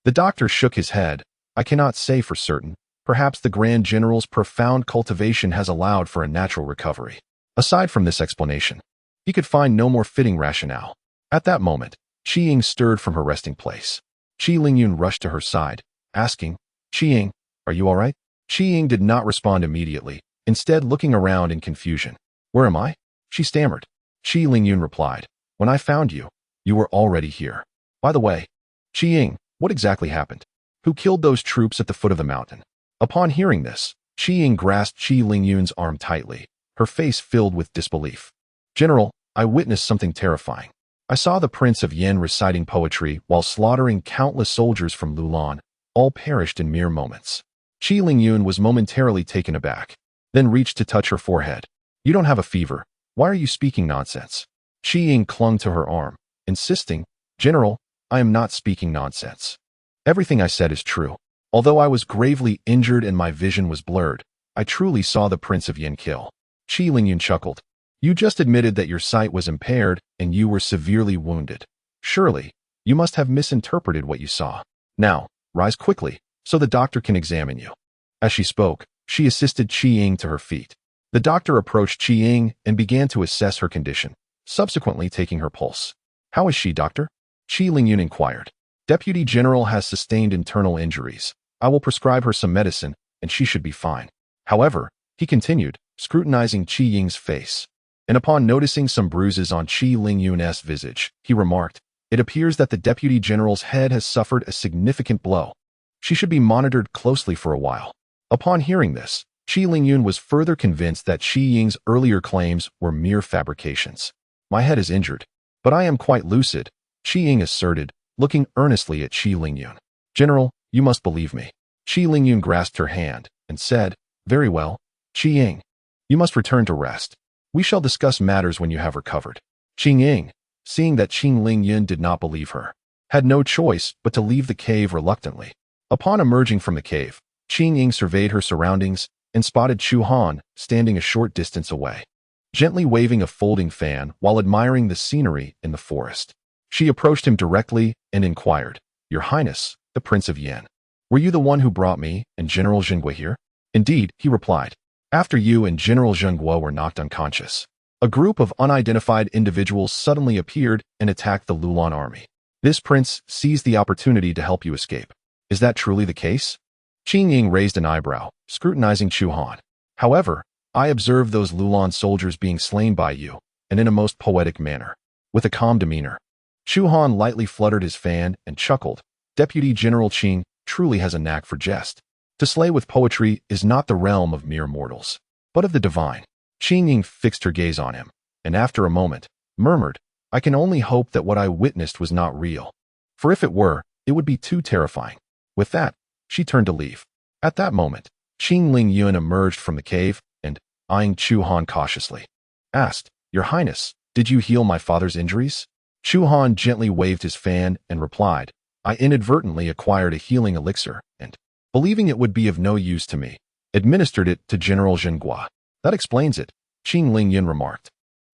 S1: The doctor shook his head. "I cannot say for certain. Perhaps the Grand General's profound cultivation has allowed for a natural recovery. Aside from this explanation, He could find no more fitting rationale. At that moment, Qi Ying stirred from her resting place. Qi Lingyun rushed to her side, asking, "Qi Ying, are you all right?" Qi Ying did not respond immediately, instead looking around in confusion. "Where am I?" she stammered. Qi Lingyun replied, "When I found you, you were already here. By the way, Qi Ying, what exactly happened? Who killed those troops at the foot of the mountain?" Upon hearing this, Qi Ying grasped Qi Lingyun's arm tightly, her face filled with disbelief. "General, I witnessed something terrifying. I saw the Prince of Yan reciting poetry while slaughtering countless soldiers from Lulan. All perished in mere moments." Qi Lingyun was momentarily taken aback, then reached to touch her forehead. "You don't have a fever. Why are you speaking nonsense?" Qi Ying clung to her arm, insisting, "General, I am not speaking nonsense. Everything I said is true. Although I was gravely injured and my vision was blurred, I truly saw the Prince of Yan kill." Qi Lingyun chuckled. "You just admitted that your sight was impaired and you were severely wounded. Surely, you must have misinterpreted what you saw. Now, rise quickly, so the doctor can examine you." As she spoke, she assisted Qi Ying to her feet. The doctor approached Qi Ying and began to assess her condition, subsequently taking her pulse. "How is she, doctor?" Qi Lingyun inquired. "Deputy General has sustained internal injuries. I will prescribe her some medicine, and she should be fine." However, he continued, scrutinizing Qi Ying's face. And upon noticing some bruises on Qi Lingyun's visage, he remarked, "It appears that the Deputy General's head has suffered a significant blow. She should be monitored closely for a while." Upon hearing this, Qi Lingyun was further convinced that Qi Ying's earlier claims were mere fabrications. "My head is injured, but I am quite lucid," Qi Ying asserted, looking earnestly at Qi Lingyun. "General, you must believe me." Qi Lingyun grasped her hand and said, "Very well, Qi Ying. You must return to rest. We shall discuss matters when you have recovered." Qi Ying, seeing that Qi Lingyun did not believe her, had no choice but to leave the cave reluctantly. Upon emerging from the cave, Qi Ying surveyed her surroundings and spotted Chu Han standing a short distance away, gently waving a folding fan while admiring the scenery in the forest. She approached him directly and inquired, "Your Highness, the Prince of Yan, were you the one who brought me and General Zhenghua here?" "Indeed," he replied. "After you and General Zhenghua were knocked unconscious, a group of unidentified individuals suddenly appeared and attacked the Lulan army. This prince seized the opportunity to help you escape. Is that truly the case?" Qi Ying raised an eyebrow, scrutinizing Chu Han. "However, I observed those Lulan soldiers being slain by you, and in a most poetic manner, with a calm demeanor." Chu Han lightly fluttered his fan and chuckled. "Deputy General Qing truly has a knack for jest. To slay with poetry is not the realm of mere mortals, but of the divine." Qi Ying fixed her gaze on him, and after a moment, murmured, "I can only hope that what I witnessed was not real. For if it were, it would be too terrifying." With that, she turned to leave. At that moment, Qi Lingyun emerged from the cave and, eyeing Chu Han cautiously, asked, "Your Highness, did you heal my father's injuries?" Chu Han gently waved his fan and replied, "I inadvertently acquired a healing elixir and, believing it would be of no use to me, administered it to General Zhenghua." "That explains it," Qi Lingyun remarked.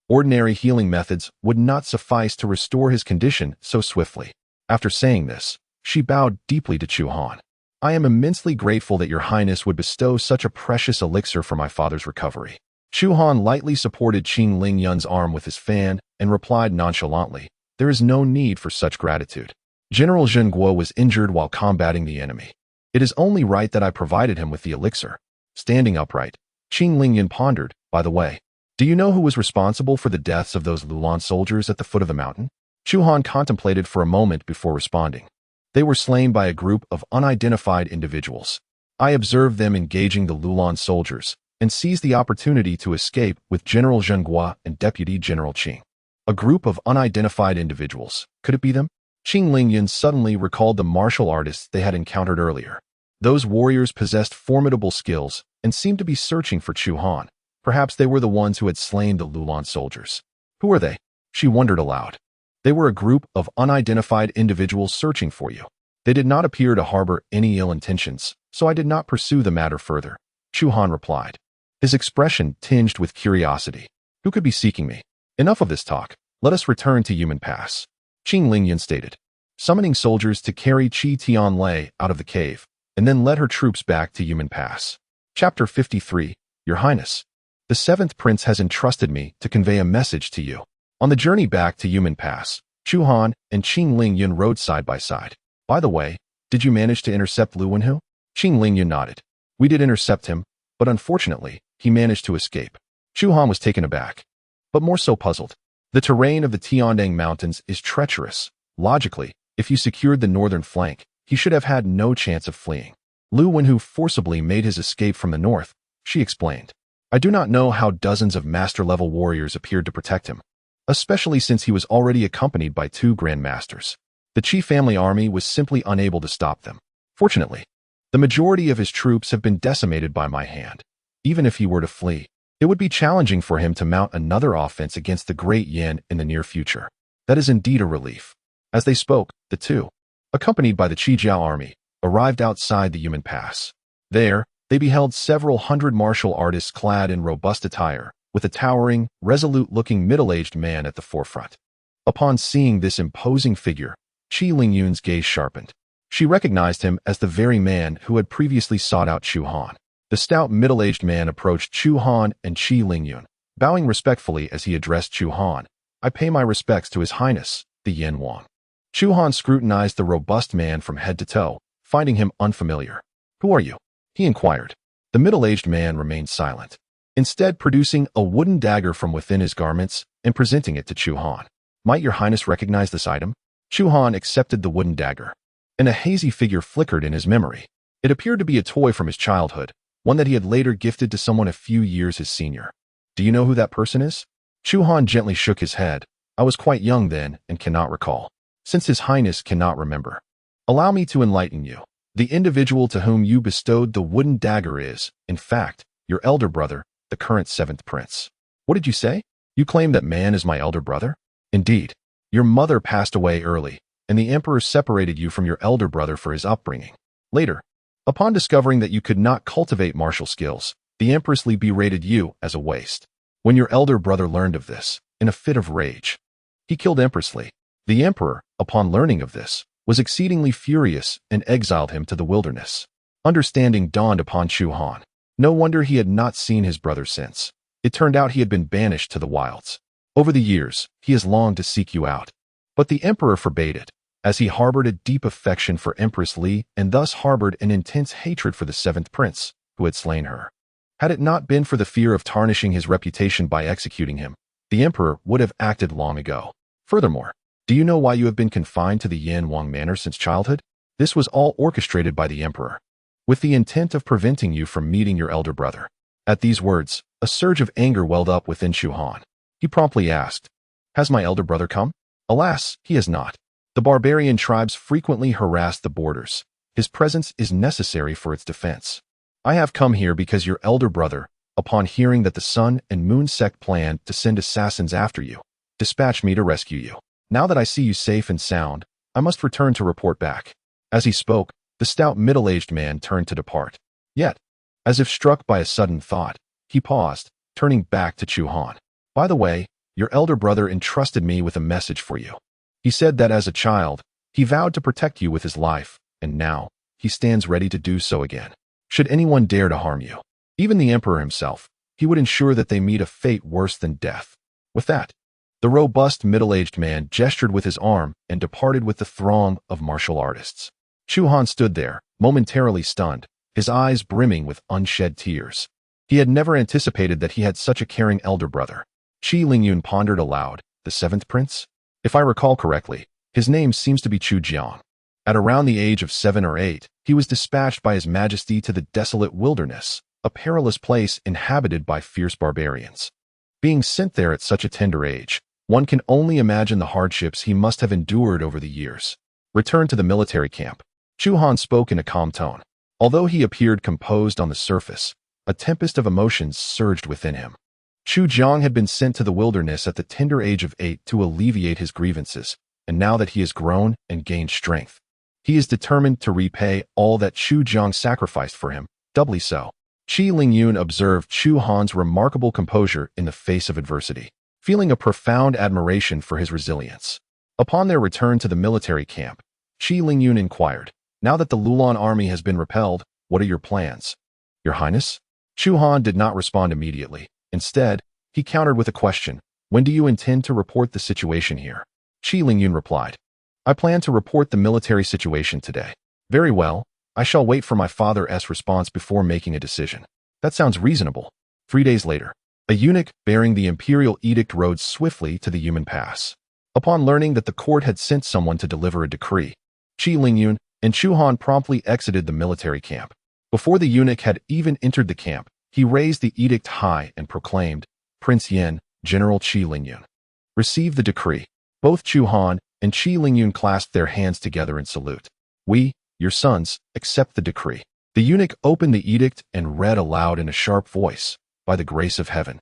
S1: "Ordinary healing methods would not suffice to restore his condition so swiftly." After saying this, she bowed deeply to Chu Han. "I am immensely grateful that your Highness would bestow such a precious elixir for my father's recovery." Chu Han lightly supported Qi Lingyun's arm with his fan and replied nonchalantly, "There is no need for such gratitude. General Zhenghua was injured while combating the enemy. It is only right that I provided him with the elixir." Standing upright, Qi Lingyun pondered, "By the way, do you know who was responsible for the deaths of those Lulan soldiers at the foot of the mountain?" Chu Han contemplated for a moment before responding. "They were slain by a group of unidentified individuals. I observed them engaging the Lulan soldiers and seized the opportunity to escape with General Zhenghua and Deputy General Qing." A group of unidentified individuals. Could it be them? Qi Lingyun suddenly recalled the martial artists they had encountered earlier. Those warriors possessed formidable skills and seemed to be searching for Chu Han. Perhaps they were the ones who had slain the Lulan soldiers. Who are they? She wondered aloud. They were a group of unidentified individuals searching for you. They did not appear to harbor any ill intentions, so I did not pursue the matter further, Chu Han replied, his expression tinged with curiosity. Who could be seeking me? Enough of this talk. Let us return to Human Pass, Qi Lingyun stated, summoning soldiers to carry Qi Tianlei out of the cave, and then led her troops back to Human Pass. Chapter 53, Your Highness. The seventh prince has entrusted me to convey a message to you. On the journey back to Human Pass, Chu Han and Qing Lingyun rode side by side. By the way, did you manage to intercept Lu Wenhu? Qing Lingyun nodded. We did intercept him, but unfortunately, he managed to escape. Chu Han was taken aback, but more so puzzled. The terrain of the Tiandang Mountains is treacherous. Logically, if you secured the northern flank, he should have had no chance of fleeing. Lu Wenhu forcibly made his escape from the north, she explained. I do not know how dozens of master-level warriors appeared to protect him, especially since he was already accompanied by 2 grandmasters. The Qi family army was simply unable to stop them. Fortunately, the majority of his troops have been decimated by my hand. Even if he were to flee, it would be challenging for him to mount another offense against the Great Yan in the near future. That is indeed a relief. As they spoke, the two, accompanied by the Qijiao army, arrived outside the Human Pass. There, they beheld several hundred martial artists clad in robust attire, with a towering, resolute-looking middle-aged man at the forefront. Upon seeing this imposing figure, Qi Lingyun's gaze sharpened. She recognized him as the very man who had previously sought out Chu Han. The stout middle-aged man approached Chu Han and Qi Lingyun, bowing respectfully as he addressed Chu Han. I pay my respects to His Highness, the Yan Wang. Chu Han scrutinized the robust man from head to toe, finding him unfamiliar. Who are you? He inquired. The middle-aged man remained silent, instead producing a wooden dagger from within his garments and presenting it to Chu Han. Might your highness recognize this item? Chu Han accepted the wooden dagger, and a hazy figure flickered in his memory. It appeared to be a toy from his childhood, one that he had later gifted to someone a few years his senior. Do you know who that person is? Chu Han gently shook his head. I was quite young then and cannot recall. Since His Highness cannot remember, allow me to enlighten you. The individual to whom you bestowed the wooden dagger is, in fact, your elder brother, the current 7th prince. What did you say? You claim that man is my elder brother? Indeed. Your mother passed away early, and the emperor separated you from your elder brother for his upbringing. Later, upon discovering that you could not cultivate martial skills, the Empress Li berated you as a waste. When your elder brother learned of this, in a fit of rage, he killed Empress Li. The emperor, upon learning of this, was exceedingly furious and exiled him to the wilderness. Understanding dawned upon Chu Han. No wonder he had not seen his brother since. It turned out he had been banished to the wilds. Over the years, he has longed to seek you out. But the emperor forbade it, as he harbored a deep affection for Empress Li and thus harbored an intense hatred for the 7th prince, who had slain her. Had it not been for the fear of tarnishing his reputation by executing him, the emperor would have acted long ago. Furthermore, do you know why you have been confined to the Yan Wang Manor since childhood? This was all orchestrated by the emperor, with the intent of preventing you from meeting your elder brother. At these words, a surge of anger welled up within Chu Han. He promptly asked, Has my elder brother come? Alas, he has not. The barbarian tribes frequently harass the borders. His presence is necessary for its defense. I have come here because your elder brother, upon hearing that the Sun and Moon sect planned to send assassins after you, dispatched me to rescue you. Now that I see you safe and sound, I must return to report back. As he spoke, the stout middle-aged man turned to depart. Yet, as if struck by a sudden thought, he paused, turning back to Chu Han. By the way, your elder brother entrusted me with a message for you. He said that as a child, he vowed to protect you with his life, and now, he stands ready to do so again. Should anyone dare to harm you, even the emperor himself, he would ensure that they meet a fate worse than death. With that, the robust middle-aged man gestured with his arm and departed with the throng of martial artists. Chu Han stood there, momentarily stunned, his eyes brimming with unshed tears. He had never anticipated that he had such a caring elder brother. Qi Lingyun pondered aloud, the 7th prince? If I recall correctly, his name seems to be Chu Jiang. At around the age of 7 or 8, he was dispatched by His Majesty to the desolate wilderness, a perilous place inhabited by fierce barbarians. Being sent there at such a tender age, one can only imagine the hardships he must have endured over the years. Returned to the military camp, Chu Han spoke in a calm tone. Although he appeared composed on the surface, a tempest of emotions surged within him. Chu Jiang had been sent to the wilderness at the tender age of 8 to alleviate his grievances, and now that he has grown and gained strength, he is determined to repay all that Chu Jiang sacrificed for him, doubly so. Qi Lingyun observed Chu Han's remarkable composure in the face of adversity, feeling a profound admiration for his resilience. Upon their return to the military camp, Qi Lingyun inquired, Now that the Lulan army has been repelled, what are your plans? Your Highness? Chu Han did not respond immediately. Instead, he countered with a question, When do you intend to report the situation here? Qi Lingyun replied. I plan to report the military situation today. Very well. I shall wait for my father's response before making a decision. That sounds reasonable. 3 days later, a eunuch bearing the imperial edict rode swiftly to the human pass. Upon learning that the court had sent someone to deliver a decree, Qi Lingyun and Chu Han promptly exited the military camp. Before the eunuch had even entered the camp, he raised the edict high and proclaimed, Prince Yan, General Qi Lingyun. Receive the decree. Both Chu Han and Qi Lingyun clasped their hands together in salute. We, your sons, accept the decree. The eunuch opened the edict and read aloud in a sharp voice, by the grace of heaven.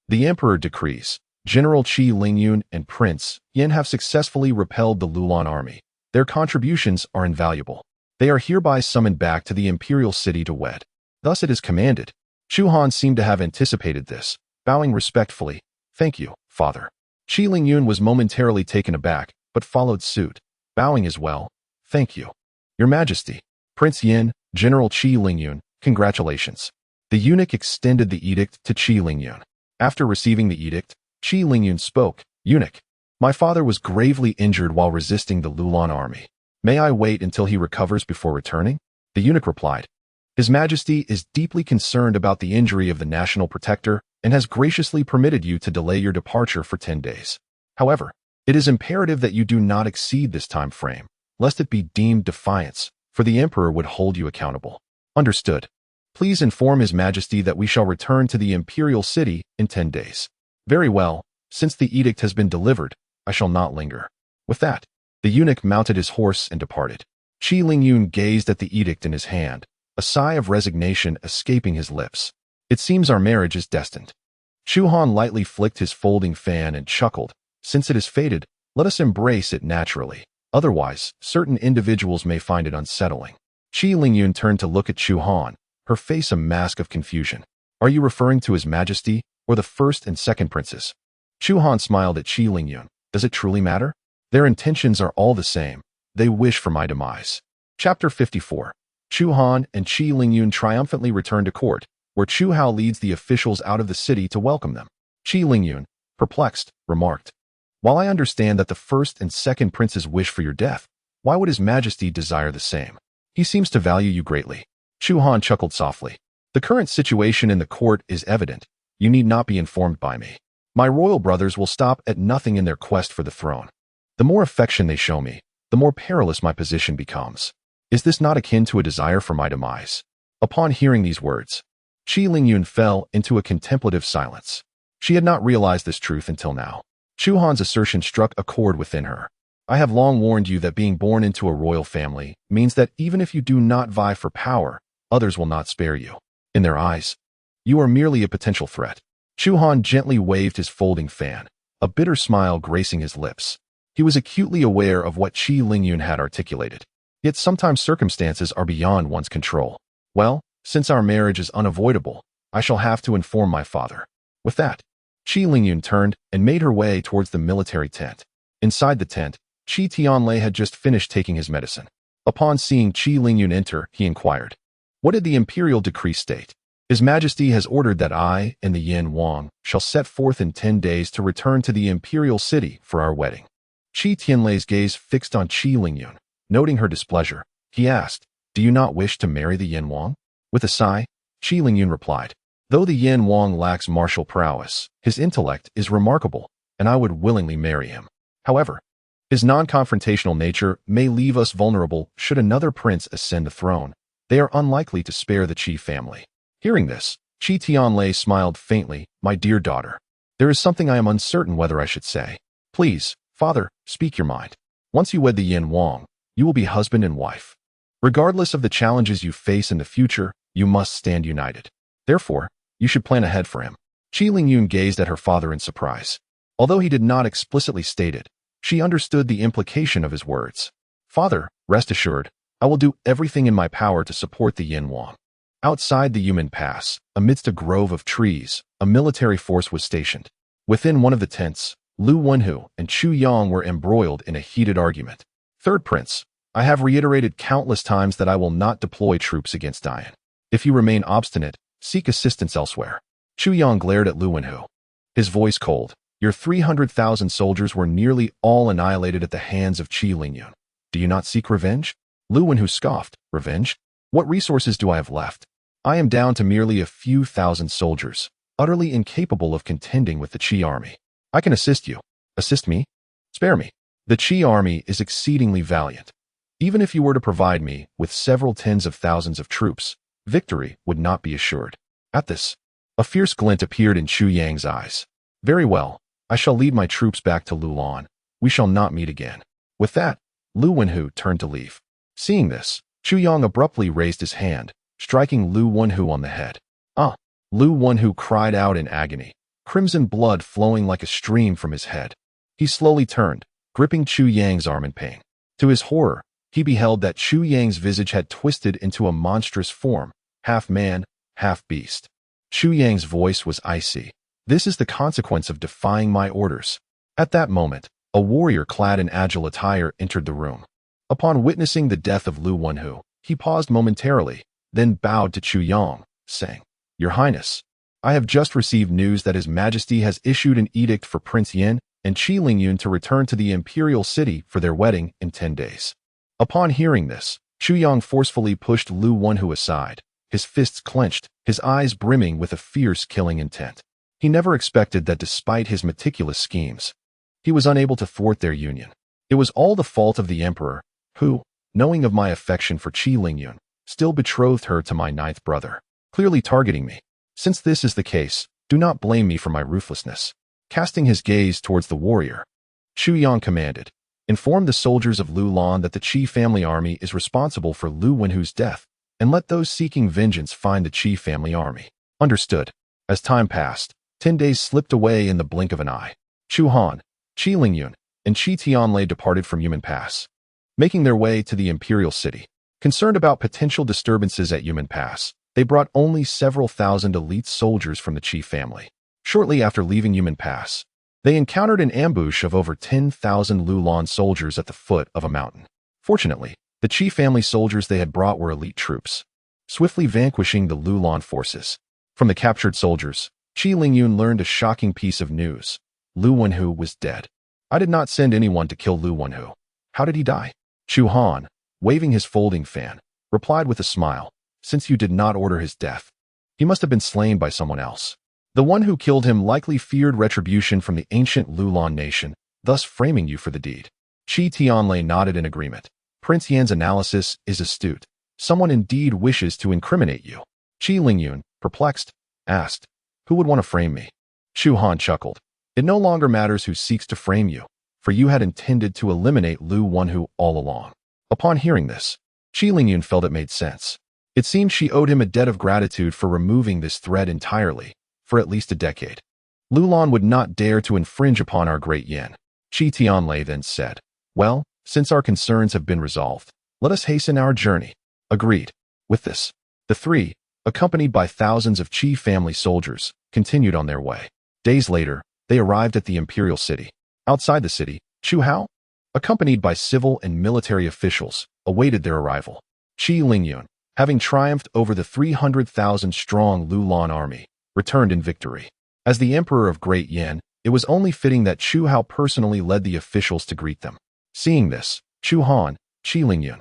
S1: The emperor decrees, General Qi Lingyun and Prince Yan have successfully repelled the Lulan army. Their contributions are invaluable. They are hereby summoned back to the imperial city to wed. Thus it is commanded. Chu Han seemed to have anticipated this, bowing respectfully. Thank you, father. Qi Lingyun was momentarily taken aback, but followed suit, bowing as well. Thank you. Your Majesty. Prince Yan, General Qi Lingyun, congratulations. The eunuch extended the edict to Qi Lingyun. After receiving the edict, Qi Lingyun spoke. Eunuch, my father was gravely injured while resisting the Lulan army. May I wait until he recovers before returning? The eunuch replied. His Majesty is deeply concerned about the injury of the national protector and has graciously permitted you to delay your departure for 10 days. However, it is imperative that you do not exceed this time frame, lest it be deemed defiance, for the emperor would hold you accountable. Understood. Please inform His Majesty that we shall return to the imperial city in 10 days. Very well. Since the edict has been delivered, I shall not linger. With that, the eunuch mounted his horse and departed. Qi Lingyun gazed at the edict in his hand, a sigh of resignation escaping his lips. It seems our marriage is destined. Chu Han lightly flicked his folding fan and chuckled. Since it is fated, let us embrace it naturally. Otherwise, certain individuals may find it unsettling. Qi Lingyun turned to look at Chu Han, her face a mask of confusion. Are you referring to His Majesty or the first and second princes? Chu Han smiled at Qi Lingyun. Does it truly matter? Their intentions are all the same. They wish for my demise. Chapter 54. Chu Han and Qi Lingyun triumphantly return to court, where Chu Hao leads the officials out of the city to welcome them. Qi Lingyun, perplexed, remarked, while I understand that the first and second princes wish for your death, why would His Majesty desire the same? He seems to value you greatly. Chu Han chuckled softly. The current situation in the court is evident. You need not be informed by me. My royal brothers will stop at nothing in their quest for the throne. The more affection they show me, the more perilous my position becomes. Is this not akin to a desire for my demise? Upon hearing these words, Qi Lingyun fell into a contemplative silence. She had not realized this truth until now. Chu Han's assertion struck a chord within her. I have long warned you that being born into a royal family means that even if you do not vie for power, others will not spare you. In their eyes, you are merely a potential threat. Chu Han gently waved his folding fan, a bitter smile gracing his lips. He was acutely aware of what Qi Lingyun had articulated. Yet sometimes circumstances are beyond one's control. Well, since our marriage is unavoidable, I shall have to inform my father. With that, Qi Lingyun turned and made her way towards the military tent. Inside the tent, Qi Tianlei had just finished taking his medicine. Upon seeing Qi Lingyun enter, he inquired, what did the imperial decree state? His Majesty has ordered that I and the Yin Wang shall set forth in 10 days to return to the imperial city for our wedding. Qi Tianlei's gaze fixed on Qi Lingyun. Noting her displeasure, he asked, do you not wish to marry the Yin Wang? With a sigh, Qi Lingyun replied, though the Yin Wang lacks martial prowess, his intellect is remarkable, and I would willingly marry him. However, his non-confrontational nature may leave us vulnerable should another prince ascend the throne. They are unlikely to spare the Qi family. Hearing this, Qi Tianlei smiled faintly. My dear daughter, there is something I am uncertain whether I should say. Please, father, speak your mind. Once you wed the Yin Wang, you will be husband and wife. Regardless of the challenges you face in the future, you must stand united. Therefore, you should plan ahead for him. Qi Lingyun gazed at her father in surprise. Although he did not explicitly state it, she understood the implication of his words. Father, rest assured, I will do everything in my power to support the Yin Wang. Outside the Yumen Pass, amidst a grove of trees, a military force was stationed. Within one of the tents, Lu Wenhu and Chu Yang were embroiled in a heated argument. Third Prince, I have reiterated countless times that I will not deploy troops against Dian. If you remain obstinate, seek assistance elsewhere. Chu Yang glared at Lu Wenhu, his voice cold. Your 300,000 soldiers were nearly all annihilated at the hands of Qi Lingyun. Do you not seek revenge? Lu Wenhu scoffed. Revenge? What resources do I have left? I am down to merely a few thousand soldiers, utterly incapable of contending with the Qi army. I can assist you. Assist me? Spare me. The Qi army is exceedingly valiant. Even if you were to provide me with several tens of thousands of troops, victory would not be assured. At this, a fierce glint appeared in Chu Yang's eyes. Very well, I shall lead my troops back to Lulan. We shall not meet again. With that, Lu Wenhu turned to leave. Seeing this, Chu Yang abruptly raised his hand, striking Lu Wenhu on the head. Ah! Lu Wenhu cried out in agony, crimson blood flowing like a stream from his head. He slowly turned, gripping Chu Yang's arm in pain. To his horror, he beheld that Chu Yang's visage had twisted into a monstrous form, half man, half beast. Chu Yang's voice was icy. This is the consequence of defying my orders. At that moment, a warrior clad in agile attire entered the room. Upon witnessing the death of Lu Wenhu, he paused momentarily, then bowed to Chu Yang, saying, Your Highness, I have just received news that His Majesty has issued an edict for Prince Yin and Qi Lingyun to return to the imperial city for their wedding in 10 days. Upon hearing this, Chu Yang forcefully pushed Lu Wenhu aside, his fists clenched, his eyes brimming with a fierce killing intent. He never expected that despite his meticulous schemes, he was unable to thwart their union. It was all the fault of the emperor, who, knowing of my affection for Qi Lingyun, still betrothed her to my 9th brother, clearly targeting me. Since this is the case, do not blame me for my ruthlessness. Casting his gaze towards the warrior, Chu Yang commanded, Inform the soldiers of Lulan that the Qi family army is responsible for Lu Wenhu's death, and let those seeking vengeance find the Qi family army. Understood. As time passed, 10 days slipped away in the blink of an eye. Chu Han, Qi Lingyun, and Qi Tianlei departed from Yumen Pass, making their way to the imperial city. Concerned about potential disturbances at Yumen Pass, they brought only several thousand elite soldiers from the Qi family. Shortly after leaving Yumen Pass, they encountered an ambush of over 10,000 Lulan soldiers at the foot of a mountain. Fortunately, the Qi family soldiers they had brought were elite troops, swiftly vanquishing the Lulan forces. From the captured soldiers, Qi Lingyun learned a shocking piece of news. Lu Wenhu was dead. I did not send anyone to kill Lu Wenhu. How did he die? Chu Han, waving his folding fan, replied with a smile, Since you did not order his death, he must have been slain by someone else. The one who killed him likely feared retribution from the ancient Lulan nation, thus framing you for the deed. Qi Tianlei nodded in agreement. Prince Yan's analysis is astute. Someone indeed wishes to incriminate you. Qi Lingyun, perplexed, asked, Who would want to frame me? Chu Han chuckled. It no longer matters who seeks to frame you, for you had intended to eliminate Lu Wenhu all along. Upon hearing this, Qi Lingyun felt it made sense. It seemed she owed him a debt of gratitude for removing this threat entirely, for at least a decade. Lulan would not dare to infringe upon our Great Yan. Qi Tianlei then said, Well, since our concerns have been resolved, let us hasten our journey. Agreed. With this, the three, accompanied by thousands of Qi family soldiers, continued on their way. Days later, they arrived at the imperial city. Outside the city, Chu Hao, accompanied by civil and military officials, awaited their arrival. Qi Lingyun, having triumphed over the 300,000-strong Lulan army, returned in victory. As the emperor of Great Yan, it was only fitting that Chu Hao personally led the officials to greet them. Seeing this, Chu Han, Qi Lingyun,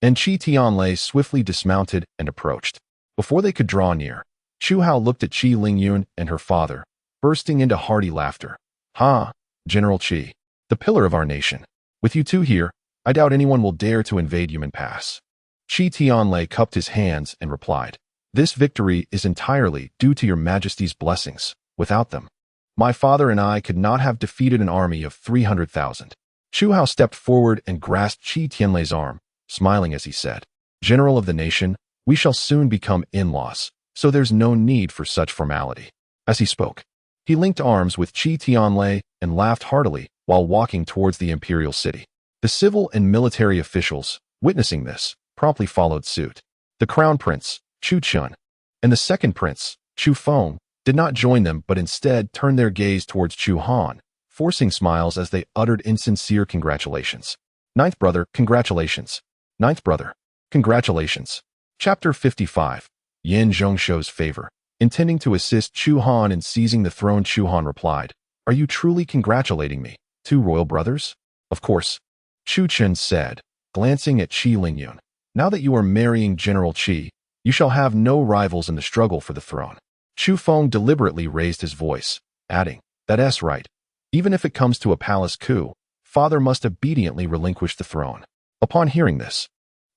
S1: and Qi Tianlei swiftly dismounted and approached. Before they could draw near, Chu Hao looked at Qi Lingyun and her father, bursting into hearty laughter. Ha, General Qi, the pillar of our nation. With you two here, I doubt anyone will dare to invade Yumen Pass. Qi Tianlei cupped his hands and replied, This victory is entirely due to your Majesty's blessings. Without them, my father and I could not have defeated an army of 300,000. Chu Hao stepped forward and grasped Qi Tianlei's arm, smiling as he said, General of the nation, we shall soon become in-laws, so there's no need for such formality. As he spoke, he linked arms with Qi Tianlei and laughed heartily while walking towards the imperial city. The civil and military officials, witnessing this, promptly followed suit. The crown prince, Chu Chun, and the second prince, Chu Feng, did not join them but instead turned their gaze towards Chu Han, forcing smiles as they uttered insincere congratulations. Ninth brother, congratulations. Ninth brother, congratulations. Chapter 55. Yin Zhongsho's favor. Intending to assist Chu Han in seizing the throne, Chu Han replied, Are you truly congratulating me, two royal brothers? Of course, Chu Chen said, glancing at Qi Lingyun. Now that you are marrying General Qi, you shall have no rivals in the struggle for the throne. Chu Feng deliberately raised his voice, adding, That's right. Even if it comes to a palace coup, father must obediently relinquish the throne. Upon hearing this,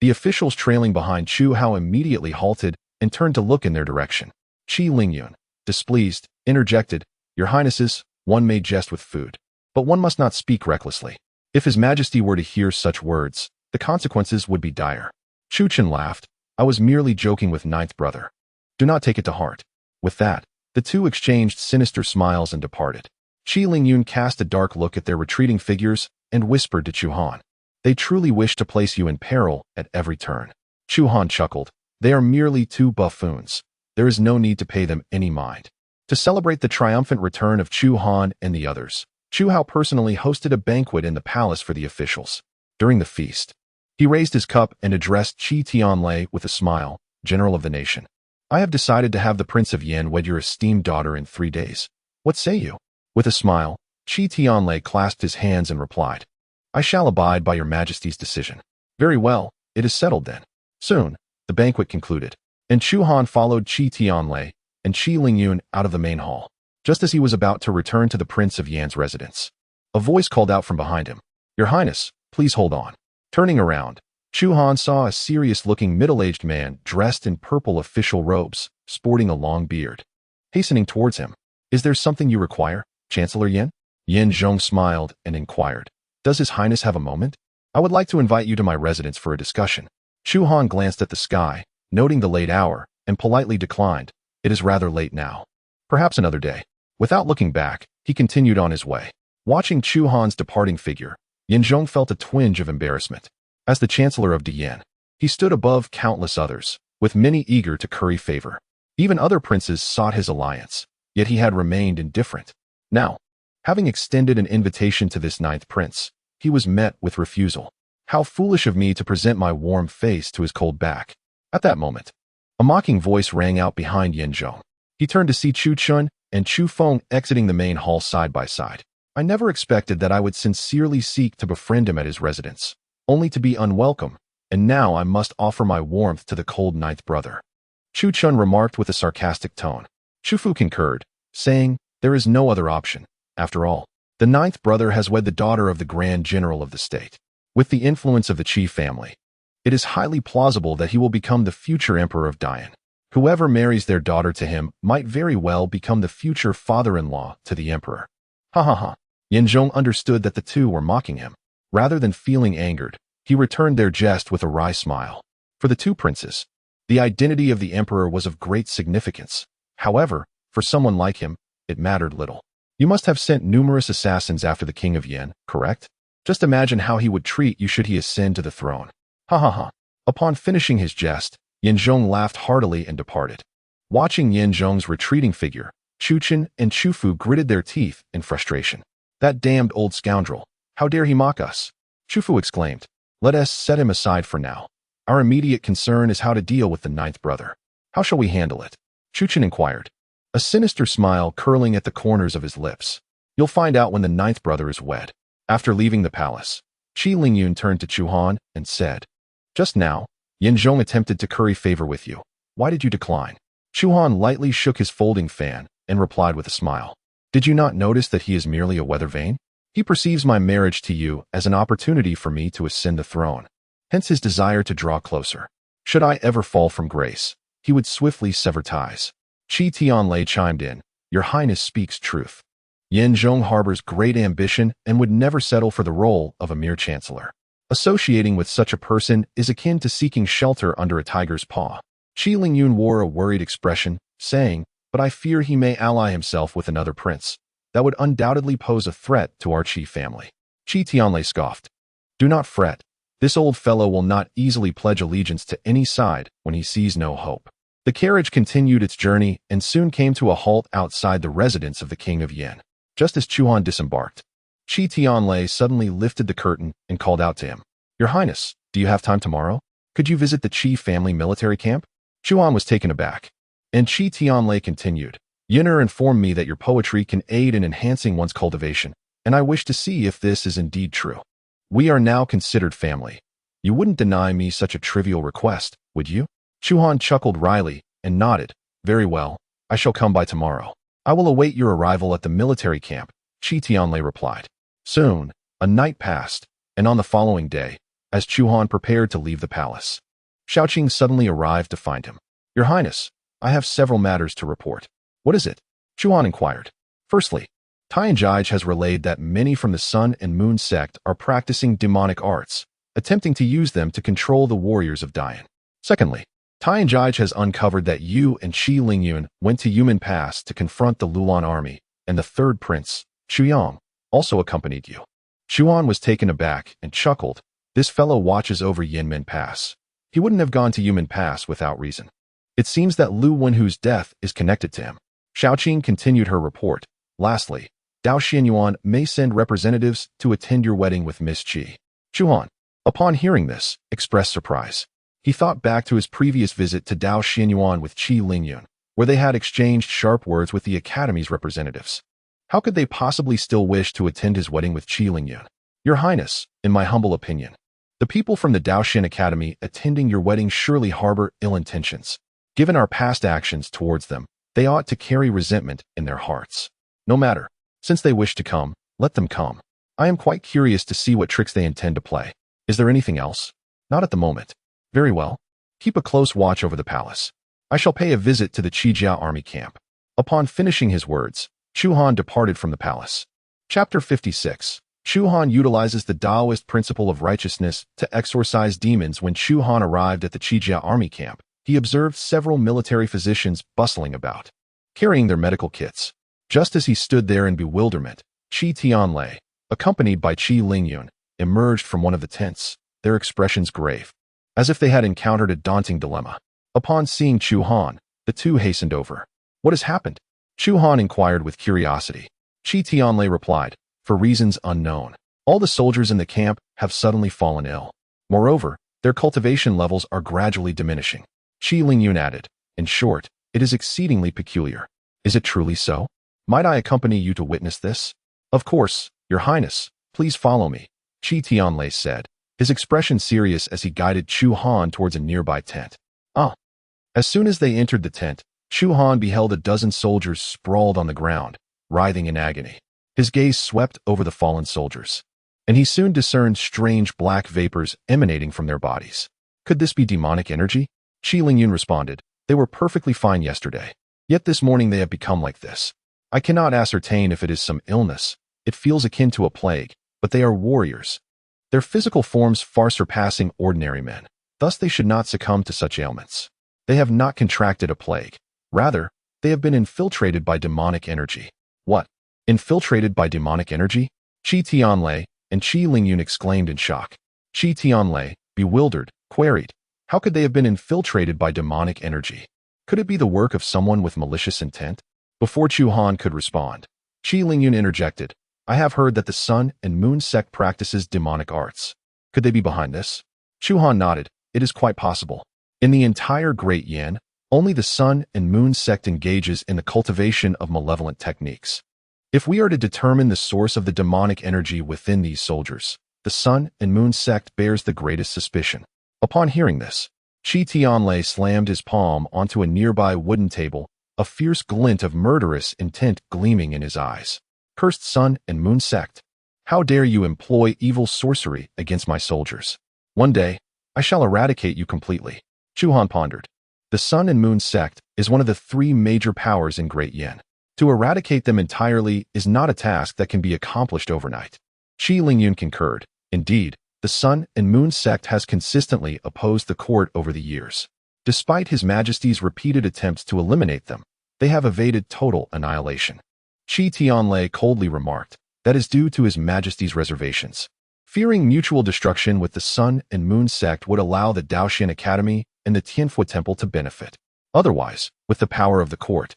S1: the officials trailing behind Chu Hao immediately halted and turned to look in their direction. Qi Lingyun, displeased, interjected, Your Highnesses, one may jest with food, but one must not speak recklessly. If His Majesty were to hear such words, the consequences would be dire. Chu Chen laughed. I was merely joking with ninth brother. Do not take it to heart. With that, the two exchanged sinister smiles and departed. Qi Lingyun cast a dark look at their retreating figures and whispered to Chu Han. They truly wish to place you in peril at every turn. Chu Han chuckled. They are merely two buffoons. There is no need to pay them any mind. To celebrate the triumphant return of Chu Han and the others, Chu Hao personally hosted a banquet in the palace for the officials. During the feast, he raised his cup and addressed Qi Tianlei with a smile, General of the nation. I have decided to have the Prince of Yan wed your esteemed daughter in 3 days. What say you? With a smile, Qi Tianlei clasped his hands and replied, I shall abide by your Majesty's decision. Very well, it is settled then. Soon, the banquet concluded, and Chu Han followed Qi Tianlei and Qi Lingyun out of the main hall. Just as he was about to return to the Prince of Yan's residence, a voice called out from behind him, Your Highness, please hold on. Turning around, Chu Han saw a serious-looking middle-aged man dressed in purple official robes, sporting a long beard. Hastening towards him, Is there something you require, Chancellor Yan? Yan Zhong smiled and inquired, Does His Highness have a moment? I would like to invite you to my residence for a discussion. Chu Han glanced at the sky, noting the late hour, and politely declined, It is rather late now. Perhaps another day. Without looking back, he continued on his way. Watching Chu Han's departing figure, Yan Zhong felt a twinge of embarrassment. As the Chancellor of Dian, he stood above countless others, with many eager to curry favor. Even other princes sought his alliance, yet he had remained indifferent. Now, having extended an invitation to this ninth prince, he was met with refusal. How foolish of me to present my warm face to his cold back. At that moment, a mocking voice rang out behind Yan Zhong. He turned to see Chu Chun and Chu Feng exiting the main hall side by side. I never expected that I would sincerely seek to befriend him at his residence, only to be unwelcome, and now I must offer my warmth to the cold ninth brother. Chu Chun remarked with a sarcastic tone. Chu Fu concurred, saying, There is no other option. After all, the ninth brother has wed the daughter of the Grand General of the state. With the influence of the Qi family, it is highly plausible that he will become the future emperor of Dian. Whoever marries their daughter to him might very well become the future father-in-law to the emperor. Ha ha ha. Yan Zhong understood that the two were mocking him. Rather than feeling angered, he returned their jest with a wry smile. For the two princes, the identity of the emperor was of great significance. However, for someone like him, it mattered little. You must have sent numerous assassins after the king of Yan, correct? Just imagine how he would treat you should he ascend to the throne. Ha ha ha. Upon finishing his jest, Yan Zhong laughed heartily and departed. Watching Yan Zhong's retreating figure, Chu Chen and Chu Fu gritted their teeth in frustration. That damned old scoundrel. How dare he mock us? Chu Fu exclaimed. Let us set him aside for now. Our immediate concern is how to deal with the ninth brother. How shall we handle it? Chu Chen inquired, a sinister smile curling at the corners of his lips. You'll find out when the ninth brother is wed. After leaving the palace, Qi Lingyun turned to Chu Han and said, Just now, Yan Zhong attempted to curry favor with you. Why did you decline? Chu Han lightly shook his folding fan and replied with a smile. Did you not notice that he is merely a weather vane? He perceives my marriage to you as an opportunity for me to ascend the throne, hence his desire to draw closer. Should I ever fall from grace, he would swiftly sever ties. Qi Tianlei chimed in, Your Highness speaks truth. Yan Zhong harbors great ambition and would never settle for the role of a mere chancellor. Associating with such a person is akin to seeking shelter under a tiger's paw. Qi Lingyun wore a worried expression, saying, But I fear he may ally himself with another prince. That would undoubtedly pose a threat to our Qi family. Qi Tianlei scoffed. Do not fret. This old fellow will not easily pledge allegiance to any side when he sees no hope. The carriage continued its journey and soon came to a halt outside the residence of the king of Yan. Just as Chu Han disembarked, Qi Tianlei suddenly lifted the curtain and called out to him, Your Highness, do you have time tomorrow? Could you visit the Qi family military camp? Chu Han was taken aback, and Qi Tianlei continued, Yinner informed me that your poetry can aid in enhancing one's cultivation, and I wish to see if this is indeed true. We are now considered family. You wouldn't deny me such a trivial request, would you? Chu Han chuckled wryly and nodded. Very well, I shall come by tomorrow. I will await your arrival at the military camp, Chi Tianlei replied. Soon, a night passed, and on the following day, as Chu Han prepared to leave the palace, Shaoqing suddenly arrived to find him. Your Highness, I have several matters to report. What is it? Chu Han inquired. Firstly, Tianjai has relayed that many from the Sun and Moon sect are practicing demonic arts, attempting to use them to control the warriors of Dian. Secondly, Tianjai has uncovered that you and Qi Lingyun went to Yumen Pass to confront the Lulan army, and the third prince, Xu Yang, also accompanied you. Chu Han was taken aback and chuckled. This fellow watches over Yinmen Pass. He wouldn't have gone to Yumen Pass without reason. It seems that Lu Wenhu's death is connected to him. Shaoqing continued her report. Lastly, Dao Xianyuan may send representatives to attend your wedding with Miss Qi. Chu Han, upon hearing this, expressed surprise. He thought back to his previous visit to Dao Xianyuan with Qi Lingyun, where they had exchanged sharp words with the Academy's representatives. How could they possibly still wish to attend his wedding with Qi Lingyun? Your Highness, in my humble opinion, the people from the Daoxian Academy attending your wedding surely harbor ill intentions. Given our past actions towards them, they ought to carry resentment in their hearts. No matter, since they wish to come, let them come. I am quite curious to see what tricks they intend to play. Is there anything else? Not at the moment. Very well. Keep a close watch over the palace. I shall pay a visit to the Qijiao army camp. Upon finishing his words, Chu Han departed from the palace. Chapter 56. Chu Han utilizes the Taoist principle of righteousness to exorcise demons. When Chu Han arrived at the Qijiao army camp, he observed several military physicians bustling about, carrying their medical kits. Just as he stood there in bewilderment, Chi Tianlei, accompanied by Qi Lingyun, emerged from one of the tents, their expressions grave, as if they had encountered a daunting dilemma. Upon seeing Chu Han, the two hastened over. What has happened? Chu Han inquired with curiosity. Chi Tianlei replied, for reasons unknown. All the soldiers in the camp have suddenly fallen ill. Moreover, their cultivation levels are gradually diminishing. Qi Lingyun added, in short, it is exceedingly peculiar. Is it truly so? Might I accompany you to witness this? Of course, Your Highness, please follow me, Chi Tianlei said, his expression serious as he guided Chu Han towards a nearby tent. As soon as they entered the tent, Chu Han beheld a dozen soldiers sprawled on the ground, writhing in agony. His gaze swept over the fallen soldiers, and he soon discerned strange black vapors emanating from their bodies. Could this be demonic energy? Qi Lingyun responded, they were perfectly fine yesterday. Yet this morning they have become like this. I cannot ascertain if it is some illness. It feels akin to a plague, but they are warriors. Their physical forms far surpassing ordinary men. Thus they should not succumb to such ailments. They have not contracted a plague. Rather, they have been infiltrated by demonic energy. What? Infiltrated by demonic energy? Chi Tianlei and Qi Lingyun exclaimed in shock. Chi Tianlei, bewildered, queried, how could they have been infiltrated by demonic energy? Could it be the work of someone with malicious intent? Before Chu Han could respond, Qi Lingyun interjected, I have heard that the Sun and Moon sect practices demonic arts. Could they be behind this? Chu Han nodded, it is quite possible. In the entire Great Yan, only the Sun and Moon sect engages in the cultivation of malevolent techniques. If we are to determine the source of the demonic energy within these soldiers, the Sun and Moon sect bears the greatest suspicion. Upon hearing this, Chi Tianlei slammed his palm onto a nearby wooden table, a fierce glint of murderous intent gleaming in his eyes. Cursed Sun and Moon sect, how dare you employ evil sorcery against my soldiers? One day, I shall eradicate you completely. Chu Han pondered. The Sun and Moon sect is one of the three major powers in Great Yan. To eradicate them entirely is not a task that can be accomplished overnight. Qi Lingyun concurred. Indeed, the Sun and Moon sect has consistently opposed the court over the years. Despite His Majesty's repeated attempts to eliminate them, they have evaded total annihilation. Chi Tianlei coldly remarked, that is due to His Majesty's reservations. Fearing mutual destruction with the Sun and Moon sect would allow the Daoxian Academy and the Tianfu Temple to benefit. Otherwise, with the power of the court,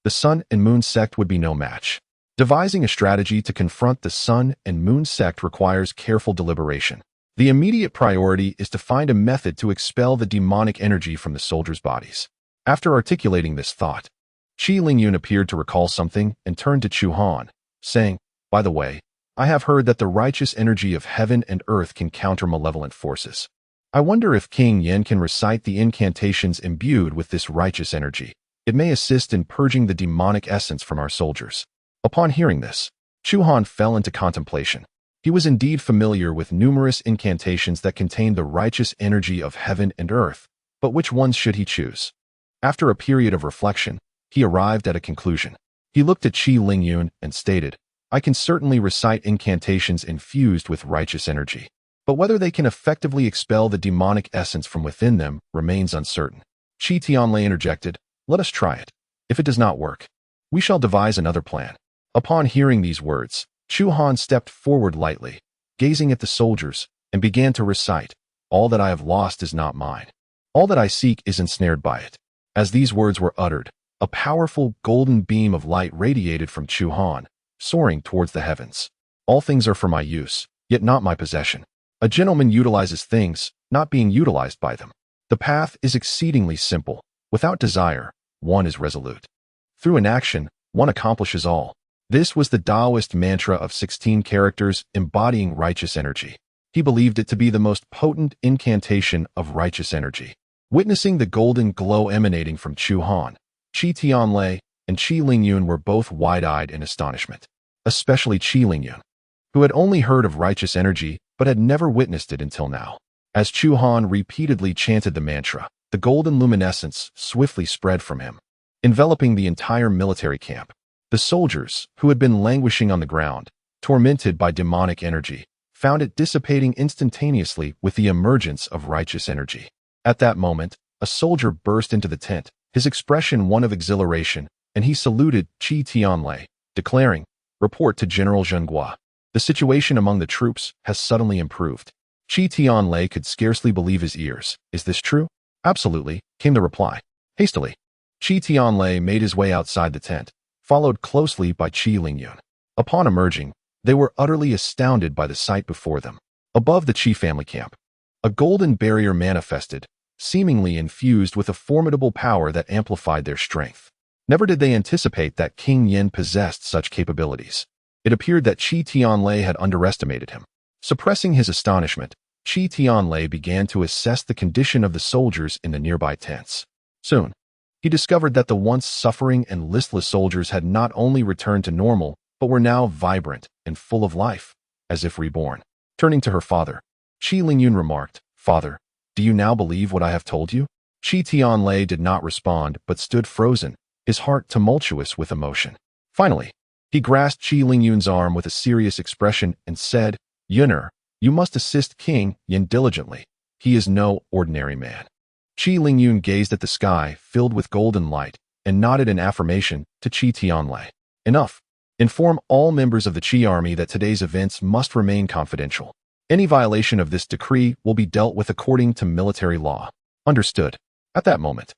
S1: the Sun and Moon sect would be no match. Devising a strategy to confront the Sun and Moon sect requires careful deliberation. The immediate priority is to find a method to expel the demonic energy from the soldiers' bodies. After articulating this thought, Qi Lingyun appeared to recall something and turned to Chu Han, saying, "By the way, I have heard that the righteous energy of heaven and earth can counter malevolent forces. I wonder if King Yan can recite the incantations imbued with this righteous energy. It may assist in purging the demonic essence from our soldiers." Upon hearing this, Chu Han fell into contemplation. He was indeed familiar with numerous incantations that contained the righteous energy of heaven and earth, but which ones should he choose? After a period of reflection, he arrived at a conclusion. He looked at Qi Lingyun and stated, "I can certainly recite incantations infused with righteous energy, but whether they can effectively expel the demonic essence from within them remains uncertain." Qi Tianlei interjected, "Let us try it. If it does not work, we shall devise another plan." Upon hearing these words, Chu Han stepped forward lightly, gazing at the soldiers, and began to recite, "All that I have lost is not mine. All that I seek is ensnared by it." As these words were uttered, a powerful golden beam of light radiated from Chu Han, soaring towards the heavens. "All things are for my use, yet not my possession. A gentleman utilizes things, not being utilized by them. The path is exceedingly simple. Without desire, one is resolute. Through inaction, one accomplishes all." This was the Taoist mantra of 16 characters embodying righteous energy. He believed it to be the most potent incantation of righteous energy. Witnessing the golden glow emanating from Chu Han, Qi Tianlei and Qi Lingyun were both wide-eyed in astonishment, especially Qi Lingyun, who had only heard of righteous energy but had never witnessed it until now. As Chu Han repeatedly chanted the mantra, the golden luminescence swiftly spread from him, enveloping the entire military camp. The soldiers, who had been languishing on the ground, tormented by demonic energy, found it dissipating instantaneously with the emergence of righteous energy. At that moment, a soldier burst into the tent, his expression one of exhilaration, and he saluted Qi Tianlei, declaring, "Report to General Zhenghua. The situation among the troops has suddenly improved." Qi Tianlei could scarcely believe his ears. "Is this true?" "Absolutely," came the reply. Hastily, Qi Tianlei made his way outside the tent, followed closely by Qi Lingyun. Upon emerging, they were utterly astounded by the sight before them. Above the Qi family camp, a golden barrier manifested, seemingly infused with a formidable power that amplified their strength. Never did they anticipate that King Yan possessed such capabilities. It appeared that Qi Tianlei had underestimated him. Suppressing his astonishment, Qi Tianlei began to assess the condition of the soldiers in the nearby tents. Soon, he discovered that the once suffering and listless soldiers had not only returned to normal, but were now vibrant and full of life, as if reborn. Turning to her father, Qi Lingyun remarked, "Father, do you now believe what I have told you?" Qi Tianlei did not respond but stood frozen, his heart tumultuous with emotion. Finally, he grasped Qi Lingyun's arm with a serious expression and said, "Yun'er, you must assist King Yan diligently. He is no ordinary man." Qi Lingyun gazed at the sky filled with golden light and nodded in affirmation to Qi Tianlei. "Enough. Inform all members of the Qi army that today's events must remain confidential. Any violation of this decree will be dealt with according to military law." "Understood." At that moment,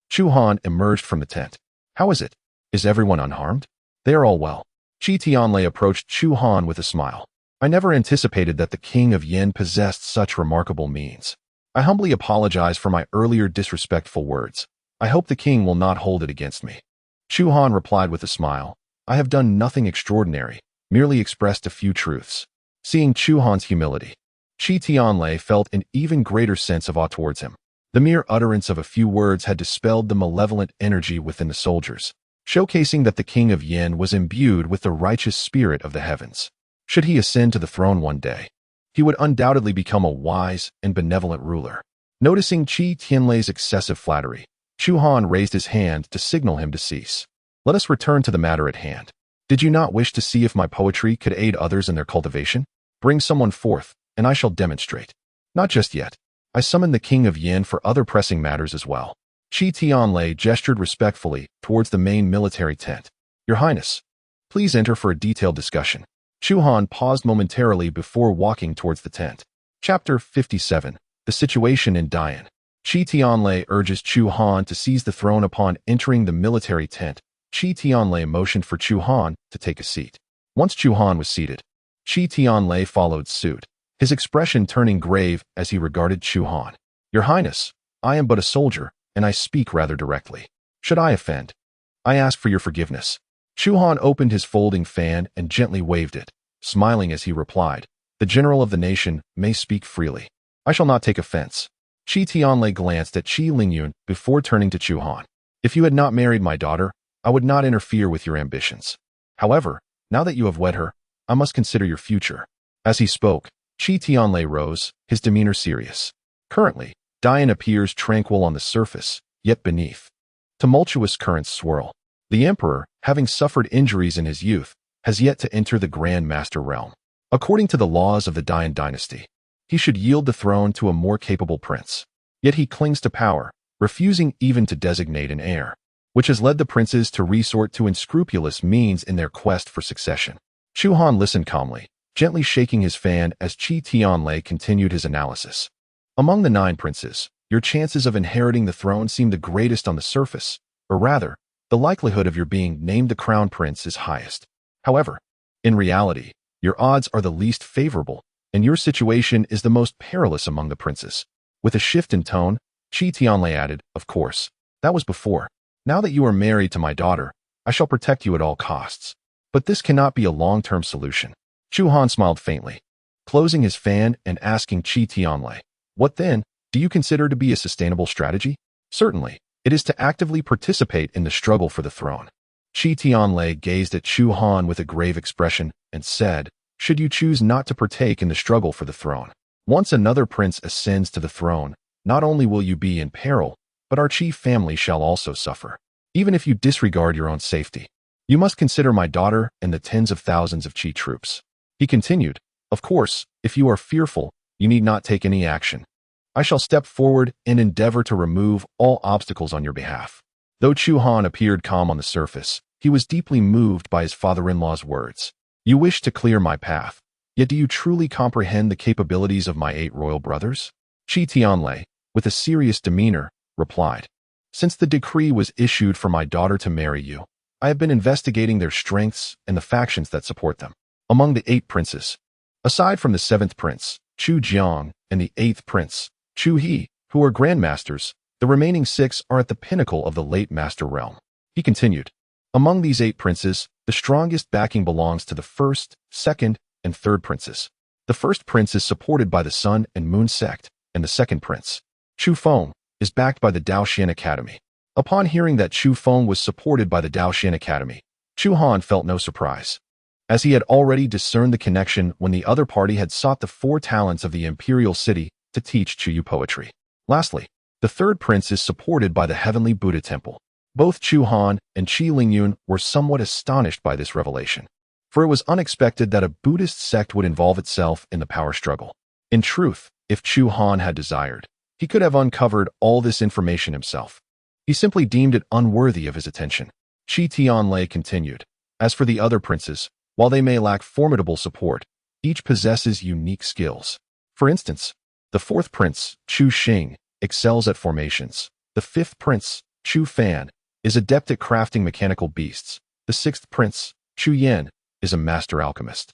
S1: Chu Han emerged from the tent. "How is it? Is everyone unharmed?" "They are all well." Qi Tianlei approached Chu Han with a smile. "I never anticipated that the King of Yan possessed such remarkable means. I humbly apologize for my earlier disrespectful words. I hope the king will not hold it against me." Chu Han replied with a smile, "I have done nothing extraordinary, merely expressed a few truths." Seeing Chu Han's humility, Qi Tianlei felt an even greater sense of awe towards him. The mere utterance of a few words had dispelled the malevolent energy within the soldiers, showcasing that the King of Yan was imbued with the righteous spirit of the heavens. Should he ascend to the throne one day, he would undoubtedly become a wise and benevolent ruler. Noticing Qi Tianlei's excessive flattery, Chu Han raised his hand to signal him to cease. "Let us return to the matter at hand. Did you not wish to see if my poetry could aid others in their cultivation? Bring someone forth, and I shall demonstrate." "Not just yet. I summon the King of Yan for other pressing matters as well." Qi Tianlei gestured respectfully towards the main military tent. "Your Highness, please enter for a detailed discussion." Chu Han paused momentarily before walking towards the tent. Chapter 57. The Situation in Dian. Qi Tianlei urges Chu Han to seize the throne. Upon entering the military tent, Qi Tianlei motioned for Chu Han to take a seat. Once Chu Han was seated, Qi Tianlei followed suit, his expression turning grave as he regarded Chu Han. "Your Highness, I am but a soldier, and I speak rather directly. Should I offend, I ask for your forgiveness." Chu Han opened his folding fan and gently waved it, smiling as he replied, "The general of the nation may speak freely. I shall not take offense." Qi Tianlei glanced at Qi Lingyun before turning to Chu Han. "If you had not married my daughter, I would not interfere with your ambitions. However, now that you have wed her, I must consider your future." As he spoke, Qi Tianlei rose, his demeanor serious. Currently, Dian appears tranquil on the surface, yet beneath, tumultuous currents swirl. The emperor, having suffered injuries in his youth, has yet to enter the Grand Master realm. According to the laws of the Yan Dynasty, he should yield the throne to a more capable prince. Yet he clings to power, refusing even to designate an heir, which has led the princes to resort to unscrupulous means in their quest for succession. Chu Han listened calmly, gently shaking his fan as Qi Tianlei continued his analysis. "Among the 9 princes, your chances of inheriting the throne seem the greatest on the surface, or rather, the likelihood of your being named the crown prince is highest. However, in reality, your odds are the least favorable, and your situation is the most perilous among the princes." With a shift in tone, Qi Tianlei added, "Of course, that was before. Now that you are married to my daughter, I shall protect you at all costs. But this cannot be a long-term solution." Chu Han smiled faintly, closing his fan and asking Qi Tianlei, "What then, do you consider to be a sustainable strategy?" "Certainly, it is to actively participate in the struggle for the throne." Qi Tianlei gazed at Chu Han with a grave expression and said, "Should you choose not to partake in the struggle for the throne, once another prince ascends to the throne, not only will you be in peril, but our chief family shall also suffer. Even if you disregard your own safety, you must consider my daughter and the tens of thousands of Qi troops." He continued, "Of course, if you are fearful, you need not take any action. I shall step forward and endeavor to remove all obstacles on your behalf." Though Chu Han appeared calm on the surface, he was deeply moved by his father-in-law's words. "You wish to clear my path, yet do you truly comprehend the capabilities of my 8 royal brothers?" Qi Tianlei, with a serious demeanor, replied, "Since the decree was issued for my daughter to marry you, I have been investigating their strengths and the factions that support them. Among the 8 princes, aside from the 7th prince, Chu Jiang, and the 8th prince, Chu He, who are grandmasters, the remaining 6 are at the pinnacle of the late master realm." He continued, "Among these 8 princes, the strongest backing belongs to the 1st, 2nd, and 3rd princes. The 1st prince is supported by the Sun and Moon sect, and the 2nd prince, Chu Feng, is backed by the Daoxian Academy." Upon hearing that Chu Feng was supported by the Daoxian Academy, Chu Han felt no surprise, as he had already discerned the connection when the other party had sought the 4 talents of the imperial city to teach Chuyu poetry. Lastly, the 3rd prince is supported by the heavenly Buddha temple. Both Chu Han and Qi Lingyun were somewhat astonished by this revelation, for it was unexpected that a Buddhist sect would involve itself in the power struggle. In truth, if Chu Han had desired, he could have uncovered all this information himself. He simply deemed it unworthy of his attention. Qi Tianlei continued, "As for the other princes, while they may lack formidable support, each possesses unique skills. For instance, the 4th prince, Chu Xing, excels at formations. The 5th prince, Chu Fan, is adept at crafting mechanical beasts. The 6th prince, Chu Yan, is a master alchemist.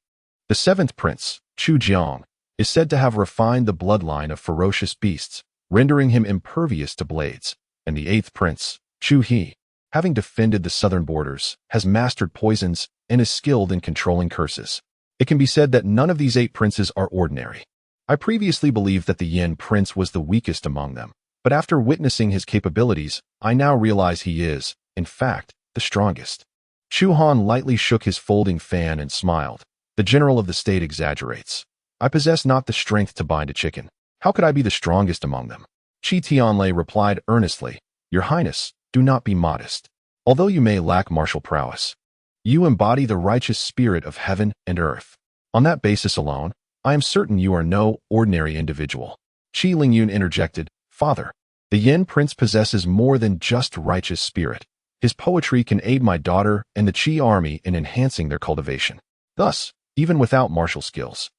S1: The 7th prince, Chu Jiang, is said to have refined the bloodline of ferocious beasts, rendering him impervious to blades. And the 8th prince, Chu He, having defended the southern borders, has mastered poisons and is skilled in controlling curses. It can be said that none of these 8 princes are ordinary. I previously believed that the Yin prince was the weakest among them, but after witnessing his capabilities, I now realize he is, in fact, the strongest." Chu Han lightly shook his folding fan and smiled. "The general of the state exaggerates. I possess not the strength to bind a chicken. How could I be the strongest among them?" Qi Tianlei replied earnestly, "Your Highness, do not be modest. Although you may lack martial prowess, you embody the righteous spirit of heaven and earth. On that basis alone, I am certain you are no ordinary individual." Qi Lingyun interjected, "Father, the Yin prince possesses more than just righteous spirit. His poetry can aid my daughter and the Qi army in enhancing their cultivation. Thus, even without martial skills,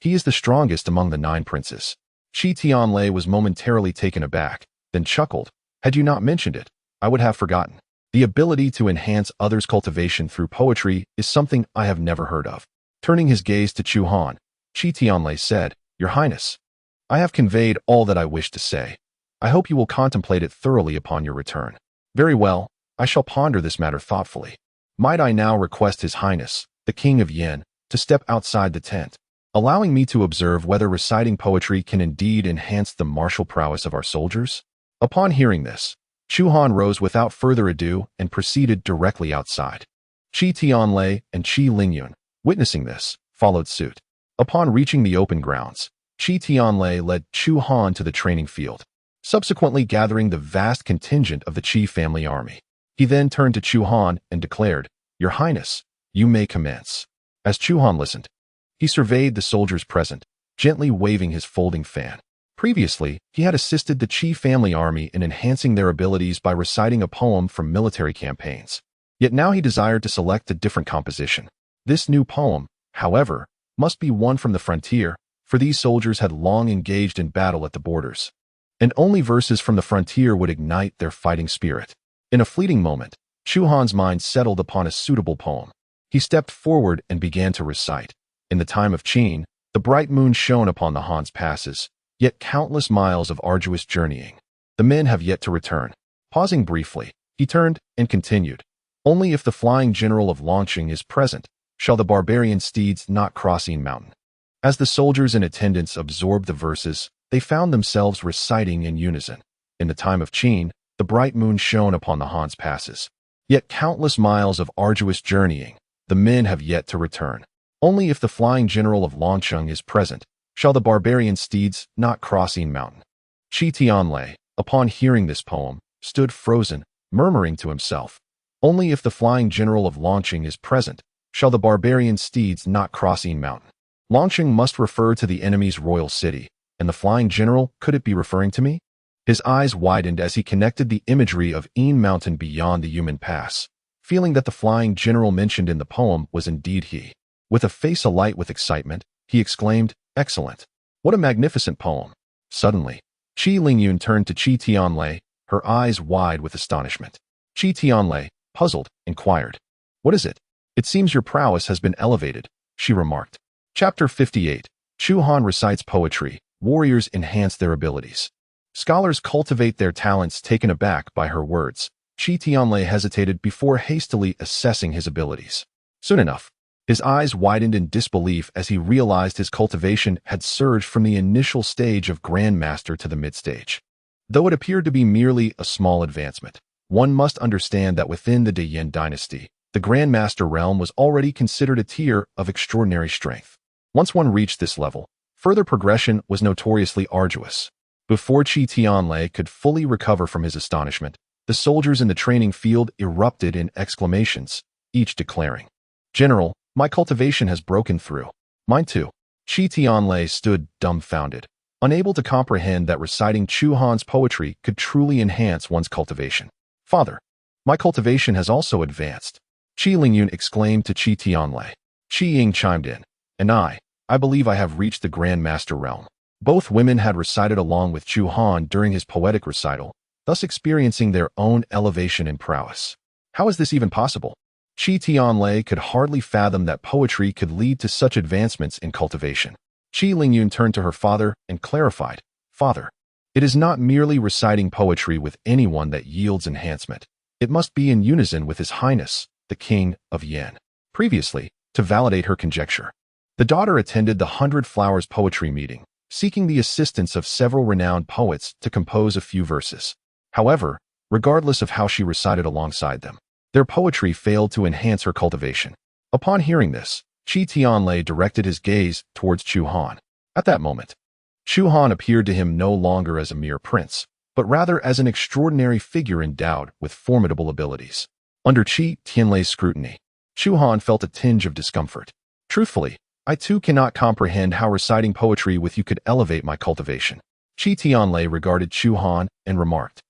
S1: he is the strongest among the 9 princes." Qi Tianlei was momentarily taken aback, then chuckled, "Had you not mentioned it, I would have forgotten. The ability to enhance others' cultivation through poetry is something I have never heard of." Turning his gaze to Chu Han, Qi Tianlei said, "Your Highness, I have conveyed all that I wish to say. I hope you will contemplate it thoroughly upon your return." "Very well, I shall ponder this matter thoughtfully. Might I now request His Highness, the King of Yin, to step outside the tent, allowing me to observe whether reciting poetry can indeed enhance the martial prowess of our soldiers? Upon hearing this, Chu Han rose without further ado and proceeded directly outside. Qi Tianlei and Qi Lingyun, witnessing this, followed suit. Upon reaching the open grounds, Qi Tianlei led Chu Han to the training field, subsequently gathering the vast contingent of the Qi family army. He then turned to Chu Han and declared, "Your Highness, you may commence." As Chu Han listened, he surveyed the soldiers present, gently waving his folding fan. Previously, he had assisted the Qi family army in enhancing their abilities by reciting a poem from military campaigns. Yet now he desired to select a different composition. This new poem, however, must be one from the frontier, for these soldiers had long engaged in battle at the borders, and only verses from the frontier would ignite their fighting spirit. In a fleeting moment, Chu Han's mind settled upon a suitable poem. He stepped forward and began to recite. In the time of Qin, the bright moon shone upon the Han's passes, yet countless miles of arduous journeying. The men have yet to return. Pausing briefly, he turned and continued. Only if the flying general of Longqing is present, shall the barbarian steeds not cross Yin Mountain. As the soldiers in attendance absorbed the verses, they found themselves reciting in unison. In the time of Qin, the bright moon shone upon the Han's passes. Yet countless miles of arduous journeying, the men have yet to return. Only if the flying general of Longqing is present, shall the barbarian steeds not cross Yin Mountain. Qi Tianlei, upon hearing this poem, stood frozen, murmuring to himself, "Only if the flying general of Longqing is present, shall the barbarian steeds not cross Yin Mountain." Longqing must refer to the enemy's royal city, and the flying general, could it be referring to me? His eyes widened as he connected the imagery of Yin Mountain beyond the Yumen Pass, feeling that the flying general mentioned in the poem was indeed he. With a face alight with excitement, he exclaimed, "Excellent! What a magnificent poem!" Suddenly, Qi Lingyun turned to Qi Tianlei, her eyes wide with astonishment. Qi Tianlei, puzzled, inquired, "What is it?" "It seems your prowess has been elevated," she remarked. Chapter 58. Chu Han recites poetry. Warriors enhance their abilities. Scholars cultivate their talents. Taken aback by her words, Qi Tianlei hesitated before hastily assessing his abilities. Soon enough, his eyes widened in disbelief as he realized his cultivation had surged from the initial stage of Grandmaster to the mid-stage. Though it appeared to be merely a small advancement, one must understand that within the Yan Dynasty, the Grandmaster realm was already considered a tier of extraordinary strength. Once one reached this level, further progression was notoriously arduous. Before Qi Tianlei could fully recover from his astonishment, the soldiers in the training field erupted in exclamations, each declaring, "General, my cultivation has broken through." "Mine too." Qi Tianlei stood dumbfounded, unable to comprehend that reciting Chu Han's poetry could truly enhance one's cultivation. "Father, my cultivation has also advanced," Qi Lingyun exclaimed to Qi Tianlei. Qi Ying chimed in, "And I believe I have reached the Grandmaster realm." Both women had recited along with Chu Han during his poetic recital, thus experiencing their own elevation in prowess. How is this even possible? Qi Tianlei could hardly fathom that poetry could lead to such advancements in cultivation. Qi Lingyun turned to her father and clarified, "Father, it is not merely reciting poetry with anyone that yields enhancement. It must be in unison with His Highness, the King of Yin." Previously, to validate her conjecture, the daughter attended the 100 Flowers poetry meeting, seeking the assistance of several renowned poets to compose a few verses. However, regardless of how she recited alongside them, their poetry failed to enhance her cultivation. Upon hearing this, Qi Tianlei directed his gaze towards Chu Han. At that moment, Chu Han appeared to him no longer as a mere prince, but rather as an extraordinary figure endowed with formidable abilities. Under Qi Tianlei's scrutiny, Chu Han felt a tinge of discomfort. "Truthfully, I too cannot comprehend how reciting poetry with you could elevate my cultivation." Qi Tianlei regarded Chu Han and remarked,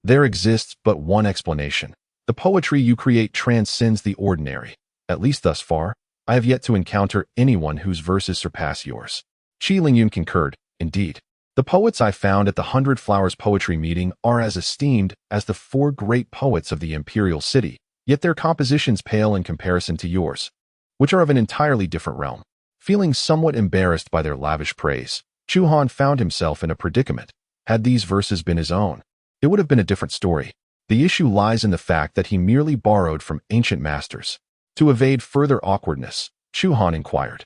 S1: "There exists but one explanation. The poetry you create transcends the ordinary. At least thus far, I have yet to encounter anyone whose verses surpass yours." Qi Lingyun concurred, "Indeed, the poets I found at the 100 Flowers poetry meeting are as esteemed as the 4 great poets of the imperial city, yet their compositions pale in comparison to yours, which are of an entirely different realm." Feeling somewhat embarrassed by their lavish praise, Chu Han found himself in a predicament. Had these verses been his own, it would have been a different story. The issue lies in the fact that he merely borrowed from ancient masters. To evade further awkwardness, Chu Han inquired,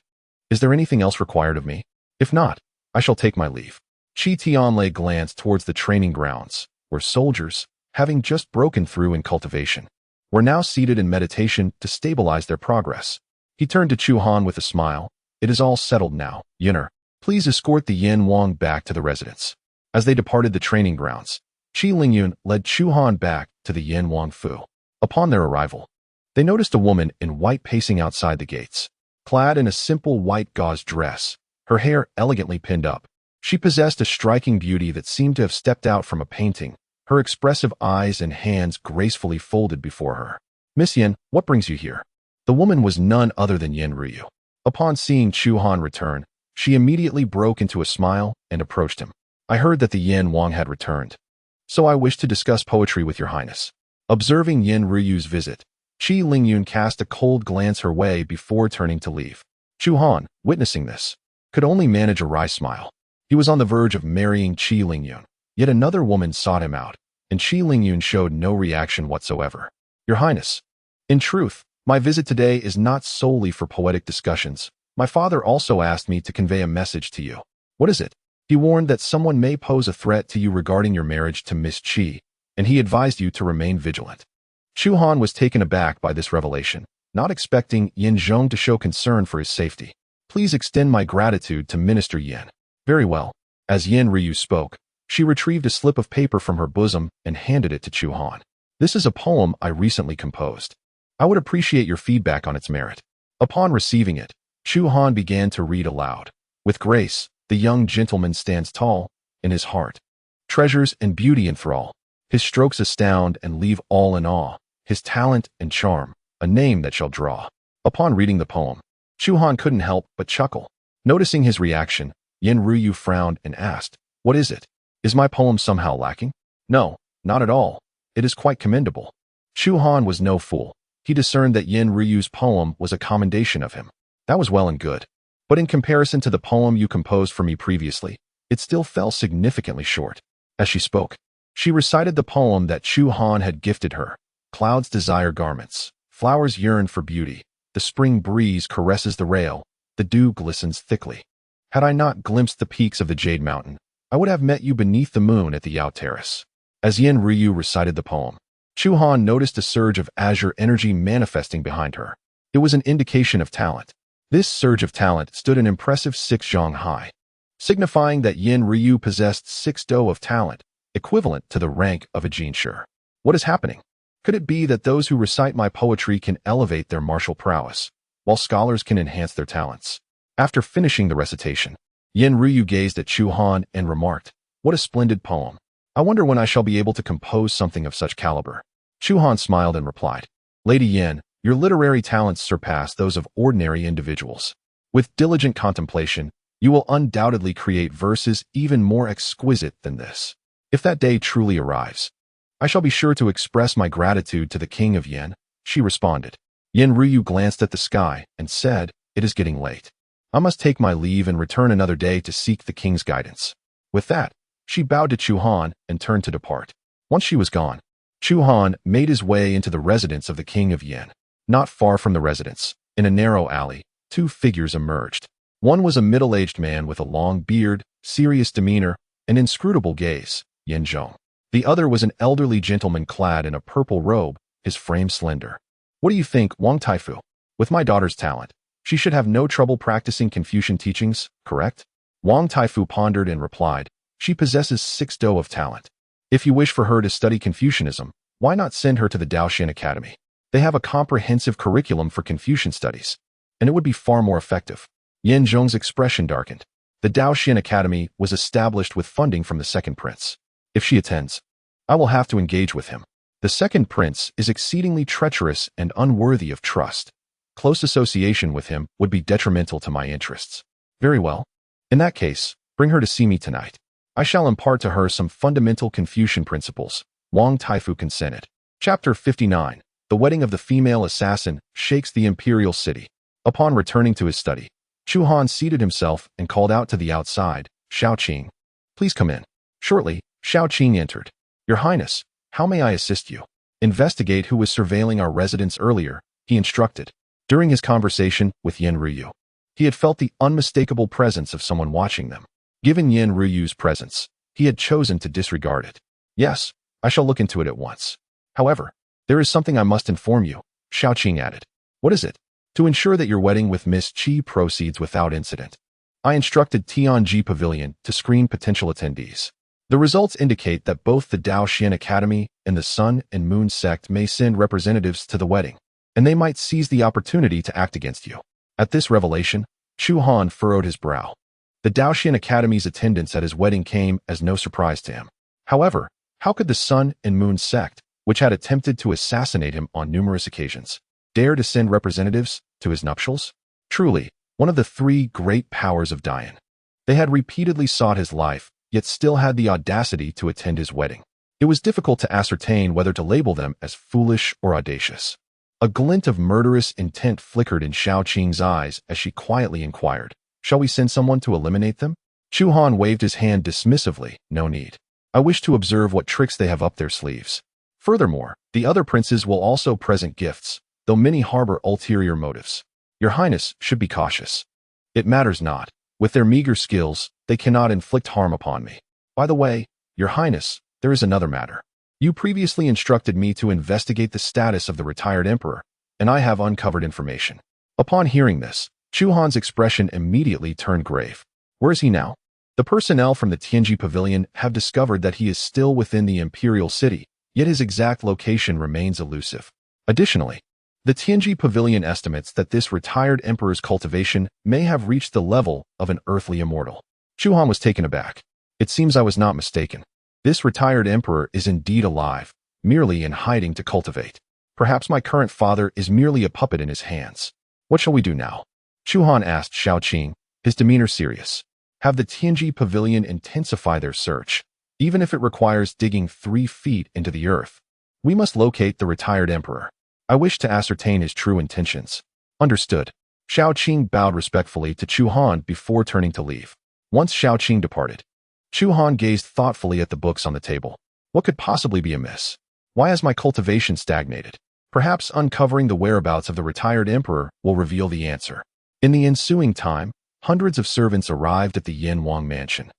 S1: "Is there anything else required of me? If not, I shall take my leave." Chi Tianlei glanced towards the training grounds, where soldiers, having just broken through in cultivation, were now seated in meditation to stabilize their progress. He turned to Chu Han with a smile. "It is all settled now, Yinner. Please escort the Yin Wang back to the residence." As they departed the training grounds, Qi Lingyun led Chu Han back to the Yin Wang Fu. Upon their arrival, they noticed a woman in white pacing outside the gates. Clad in a simple white gauze dress, her hair elegantly pinned up, she possessed a striking beauty that seemed to have stepped out from a painting, her expressive eyes and hands gracefully folded before her. "Miss Yin, what brings you here?" The woman was none other than Yin Ryu. Upon seeing Chu Han return, she immediately broke into a smile and approached him. "I heard that the Yin Wang had returned, so I wish to discuss poetry with your highness." Observing Yin Ryu's visit, Qi Lingyun cast a cold glance her way before turning to leave. Chu Han, witnessing this, could only manage a wry smile. He was on the verge of marrying Qi Lingyun, yet another woman sought him out, and Qi Lingyun showed no reaction whatsoever. "Your highness, in truth, my visit today is not solely for poetic discussions. My father also asked me to convey a message to you." "What is it?" "He warned that someone may pose a threat to you regarding your marriage to Miss Qi, and he advised you to remain vigilant." Chu Han was taken aback by this revelation, not expecting Yin Zhong to show concern for his safety. "Please extend my gratitude to Minister Yin." "Very well." As Yin Ryu spoke, she retrieved a slip of paper from her bosom and handed it to Chu Han. "This is a poem I recently composed. I would appreciate your feedback on its merit." Upon receiving it, Chu Han began to read aloud. "With grace, the young gentleman stands tall, in his heart treasures and beauty enthrall. His strokes astound and leave all in awe. His talent and charm, a name that shall draw." Upon reading the poem, Chu Han couldn't help but chuckle. Noticing his reaction, Yin Ryu frowned and asked, "What is it? Is my poem somehow lacking?" "No, not at all. It is quite commendable." Chu Han was no fool. He discerned that Yin Ryu's poem was a commendation of him. That was well and good. But in comparison to the poem you composed for me previously, it still fell significantly short. As she spoke, she recited the poem that Chu Han had gifted her. "Clouds desire garments. Flowers yearn for beauty. The spring breeze caresses the rail. The dew glistens thickly. Had I not glimpsed the peaks of the Jade Mountain, I would have met you beneath the moon at the Yao Terrace." As Yin Ryu recited the poem, Chu Han noticed a surge of azure energy manifesting behind her. It was an indication of talent. This surge of talent stood an impressive 6 zhong high, signifying that Yin Ryu possessed 6 do of talent, equivalent to the rank of a jinshi. What is happening? Could it be that those who recite my poetry can elevate their martial prowess, while scholars can enhance their talents? After finishing the recitation, Yin Ryu gazed at Chu Han and remarked, "What a splendid poem. I wonder when I shall be able to compose something of such caliber." Chu Han smiled and replied, "Lady Yin, your literary talents surpass those of ordinary individuals. With diligent contemplation, you will undoubtedly create verses even more exquisite than this. If that day truly arrives, I shall be sure to express my gratitude to the King of Yin." She responded. Yin Ryu glanced at the sky and said, "It is getting late. I must take my leave and return another day to seek the king's guidance." With that, she bowed to Chu Han and turned to depart. Once she was gone, Chu Han made his way into the residence of the King of Yin. Not far from the residence, in a narrow alley, 2 figures emerged. One was a middle-aged man with a long beard, serious demeanor, and inscrutable gaze, Yin Zhong. The other was an elderly gentleman clad in a purple robe, his frame slender. "What do you think, Wang Taifu? With my daughter's talent, she should have no trouble practicing Confucian teachings, correct?" Wang Taifu pondered and replied, "She possesses 6 do of talent. If you wish for her to study Confucianism, why not send her to the Daoxian Academy? They have a comprehensive curriculum for Confucian studies, and it would be far more effective." Yin Zhong's expression darkened. The Daoxian Academy was established with funding from the second prince. "If she attends, I will have to engage with him. The second prince is exceedingly treacherous and unworthy of trust. Close association with him would be detrimental to my interests." "Very well. In that case, bring her to see me tonight. I shall impart to her some fundamental Confucian principles." Wang Taifu consented. Chapter 59. The wedding of the female assassin shakes the imperial city. Upon returning to his study, Chu Han seated himself and called out to the outside, "Xiao Qing, please come in." Shortly, Xiao Qing entered. "Your Highness, How may I assist you? Investigate who was surveilling our residence earlier, he instructed. During his conversation with Yen Ryu, he had felt the unmistakable presence of someone watching them. Given Yen Ryu's presence, he had chosen to disregard it. Yes, I shall look into it at once. However, there is something I must inform you, Xiaoqing added. What is it? To ensure that your wedding with Miss Qi proceeds without incident, I instructed Tianji Pavilion to screen potential attendees. The results indicate that both the Daoxian Academy and the Sun and Moon sect may send representatives to the wedding, and they might seize the opportunity to act against you. At this revelation, Chu Han furrowed his brow. The Daoxian Academy's attendance at his wedding came as no surprise to him. However, how could the Sun and Moon sect, which had attempted to assassinate him on numerous occasions, dare to send representatives to his nuptials? Truly, one of the three great powers of Dayan. They had repeatedly sought his life, yet still had the audacity to attend his wedding. It was difficult to ascertain whether to label them as foolish or audacious. A glint of murderous intent flickered in Xiaoqing's eyes as she quietly inquired, "Shall we send someone to eliminate them?" Chu Han waved his hand dismissively. "No need. I wish to observe what tricks they have up their sleeves. Furthermore, the other princes will also present gifts, though many harbor ulterior motives. Your Highness should be cautious. It matters not. With their meager skills, they cannot inflict harm upon me. By the way, Your Highness, there is another matter. You previously instructed me to investigate the status of the retired emperor, and I have uncovered information." Upon hearing this, Chu Han's expression immediately turned grave. "Where is he now?" The personnel from the Tianji Pavilion have discovered that he is still within the Imperial City, yet his exact location remains elusive. Additionally, the Tianji Pavilion estimates that this retired emperor's cultivation may have reached the level of an earthly immortal. Chu Han was taken aback. It seems I was not mistaken. This retired emperor is indeed alive, merely in hiding to cultivate. Perhaps my current father is merely a puppet in his hands. What shall we do now? Chu Han asked Xiaoqing, his demeanor serious. Have the Tianji Pavilion intensify their search, even if it requires digging 3 feet into the earth. We must locate the retired emperor. I wish to ascertain his true intentions. Understood. Xiaoqing bowed respectfully to Chu Han before turning to leave. Once Xiaoqing departed, Chu Han gazed thoughtfully at the books on the table. What could possibly be amiss? Why has my cultivation stagnated? Perhaps uncovering the whereabouts of the retired emperor will reveal the answer. In the ensuing time, hundreds of servants arrived at the Yanwang mansion,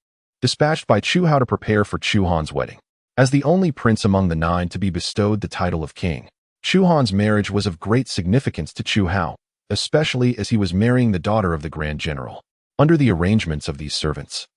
S1: dispatched by Chu Hao to prepare for Chu Han's wedding. As the only prince among the 9 to be bestowed the title of king, Chu Han's marriage was of great significance to Chu Hao, especially as he was marrying the daughter of the Grand General. Under the arrangements of these servants,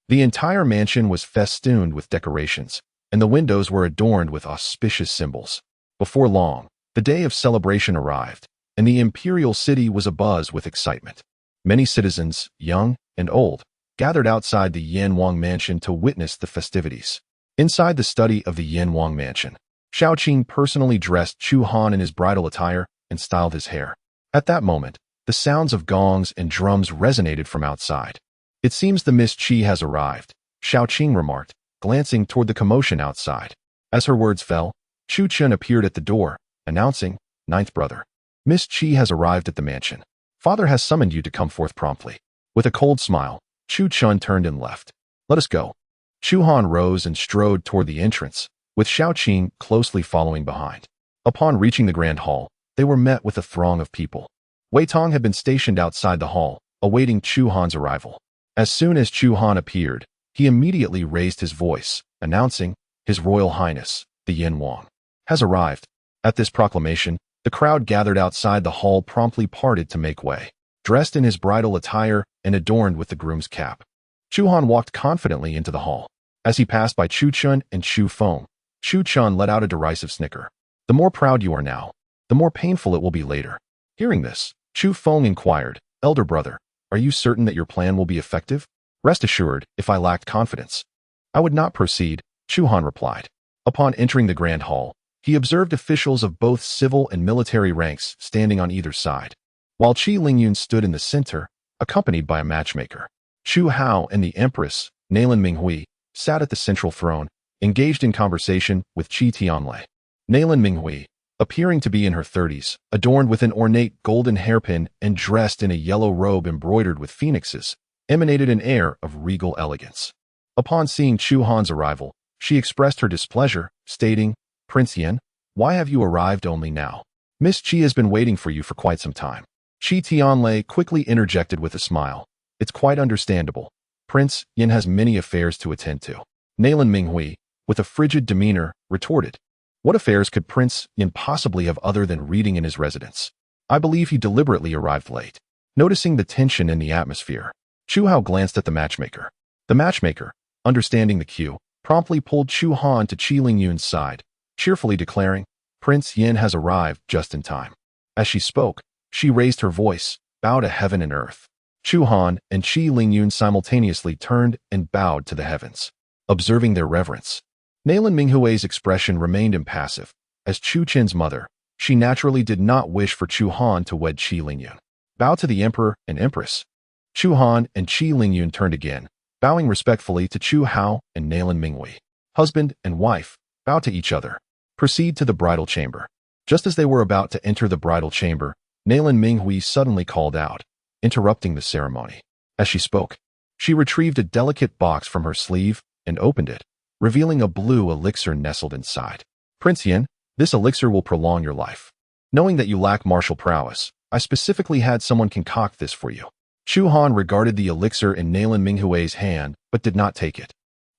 S1: the entire mansion was festooned with decorations, and the windows were adorned with auspicious symbols. Before long, the day of celebration arrived, and the imperial city was abuzz with excitement. Many citizens, young and old, gathered outside the Yanwang mansion to witness the festivities. Inside the study of the Yanwang mansion, Xiaoqing personally dressed Chu Han in his bridal attire and styled his hair. At that moment, the sounds of gongs and drums resonated from outside. "It seems the Miss Qi has arrived," Xiaoqing remarked, glancing toward the commotion outside. As her words fell, Chu Chun appeared at the door, announcing, "Ninth brother. Miss Qi has arrived at the mansion. Father has summoned you to come forth promptly." With a cold smile, Chu Chun turned and left. "Let us go." Chu Han rose and strode toward the entrance, with Xiaoqing closely following behind. Upon reaching the grand hall, they were met with a throng of people. Wei Tong had been stationed outside the hall, awaiting Chu Han's arrival. As soon as Chu Han appeared, he immediately raised his voice, announcing, "His Royal Highness, the Yanwang, has arrived." At this proclamation, the crowd gathered outside the hall promptly parted to make way. Dressed in his bridal attire and adorned with the groom's cap, Chu Han walked confidently into the hall. As he passed by Chu Chun and Chu Feng, Chu Chun let out a derisive snicker. "The more proud you are now, the more painful it will be later." Hearing this, Chu Feng inquired, "Elder brother, are you certain that your plan will be effective?" "Rest assured, if I lacked confidence, I would not proceed," Chu Han replied. Upon entering the grand hall, he observed officials of both civil and military ranks standing on either side, while Qi Lingyun stood in the center, accompanied by a matchmaker. Chu Hao and the Empress, Nalin Minghui, sat at the central throne, engaged in conversation with Qi Tianlei. Nalin Minghui, appearing to be in her 30s, adorned with an ornate golden hairpin and dressed in a yellow robe embroidered with phoenixes, emanated an air of regal elegance. Upon seeing Chu Han's arrival, she expressed her displeasure, stating, Prince Yan, why have you arrived only now? Miss Qi has been waiting for you for quite some time. Qi Tianlei quickly interjected with a smile. It's quite understandable. Prince Yan has many affairs to attend to. Nalan Minghui, with a frigid demeanor, retorted. What affairs could Prince Yan possibly have other than reading in his residence? I believe he deliberately arrived late. Noticing the tension in the atmosphere, Chu Hao glanced at the matchmaker. The matchmaker, understanding the cue, promptly pulled Chu Han to Qi Lingyun's side, cheerfully declaring, Prince Yan has arrived just in time. As she spoke, she raised her voice, bowed to heaven and earth. Chu Han and Qi Lingyun simultaneously turned and bowed to the heavens, observing their reverence. Nalan Minghui's expression remained impassive. As Chu Qin's mother, she naturally did not wish for Chu Han to wed Qi Lingyun. Bow to the emperor and empress. Chu Han and Qi Lingyun turned again, bowing respectfully to Chu Hao and Nalan Minghui. Husband and wife, bow to each other. Proceed to the bridal chamber. Just as they were about to enter the bridal chamber, Nalan Minghui suddenly called out, interrupting the ceremony. As she spoke, she retrieved a delicate box from her sleeve and opened it, revealing a blue elixir nestled inside. Prince Yan, this elixir will prolong your life. Knowing that you lack martial prowess, I specifically had someone concoct this for you. Chu Han regarded the elixir in Nalan Minghui's hand, but did not take it.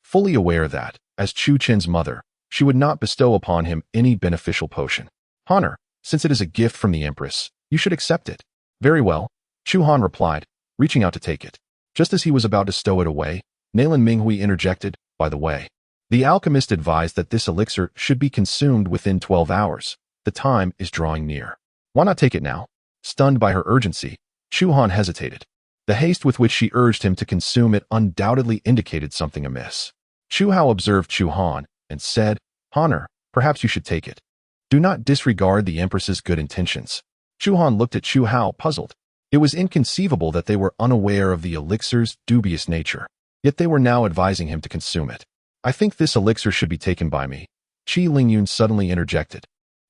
S1: Fully aware that, as Chu Qin's mother, she would not bestow upon him any beneficial potion. Honor, since it is a gift from the Empress, you should accept it. Very well, Chu Han replied, reaching out to take it. Just as he was about to stow it away, Nalan Minghui interjected, by the way. The alchemist advised that this elixir should be consumed within 12 hours. The time is drawing near. Why not take it now? Stunned by her urgency, Chu Han hesitated. The haste with which she urged him to consume it undoubtedly indicated something amiss. Chu Hao observed Chu Han and said, Honor, perhaps you should take it. Do not disregard the Empress's good intentions. Chu Han looked at Chu Hao, puzzled. It was inconceivable that they were unaware of the elixir's dubious nature, yet they were now advising him to consume it. I think this elixir should be taken by me. Qi Lingyun suddenly interjected,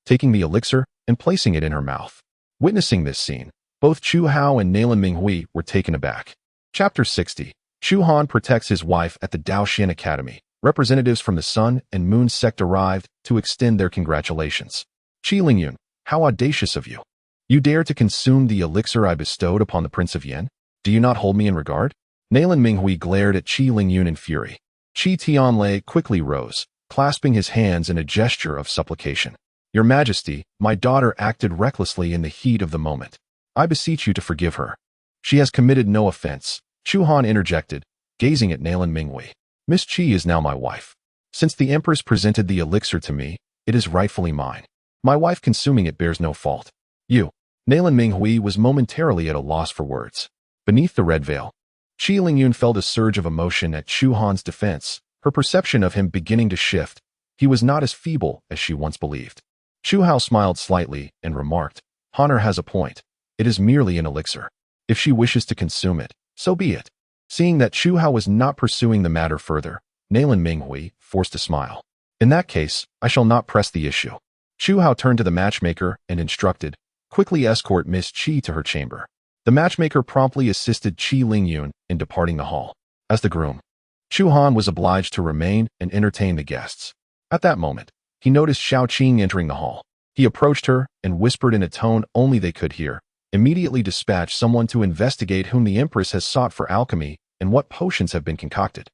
S1: taking the elixir and placing it in her mouth. Witnessing this scene, both Chu Hao and Nalan Minghui were taken aback. Chapter 60. Chu Han protects his wife at the Daoxian Academy. Representatives from the Sun and Moon sect arrived to extend their congratulations. Qi Lingyun, how audacious of you. You dare to consume the elixir I bestowed upon the Prince of Yan? Do you not hold me in regard? Nalan Minghui glared at Qi Lingyun in fury. Qi Tianlei quickly rose, clasping his hands in a gesture of supplication. Your Majesty, my daughter acted recklessly in the heat of the moment. I beseech you to forgive her. She has committed no offense. Chu Han interjected, gazing at Nalan Minghui. Miss Qi is now my wife. Since the Empress presented the elixir to me, it is rightfully mine. My wife consuming it bears no fault. You. Nalan Minghui was momentarily at a loss for words. Beneath the red veil, Qi Lingyun felt a surge of emotion at Chu Han's defense, her perception of him beginning to shift. He was not as feeble as she once believed. Chu Hao smiled slightly and remarked, Honor has a point. It is merely an elixir. If she wishes to consume it, so be it. Seeing that Chu Hao was not pursuing the matter further, Nalan Minghui forced a smile. In that case, I shall not press the issue. Chu Hao turned to the matchmaker and instructed, quickly escort Miss Qi to her chamber. The matchmaker promptly assisted Qi Lingyun in departing the hall. As the groom, Chu Han was obliged to remain and entertain the guests. At that moment, he noticed Xiao Qing entering the hall. He approached her and whispered in a tone only they could hear, immediately dispatch someone to investigate whom the Empress has sought for alchemy and what potions have been concocted.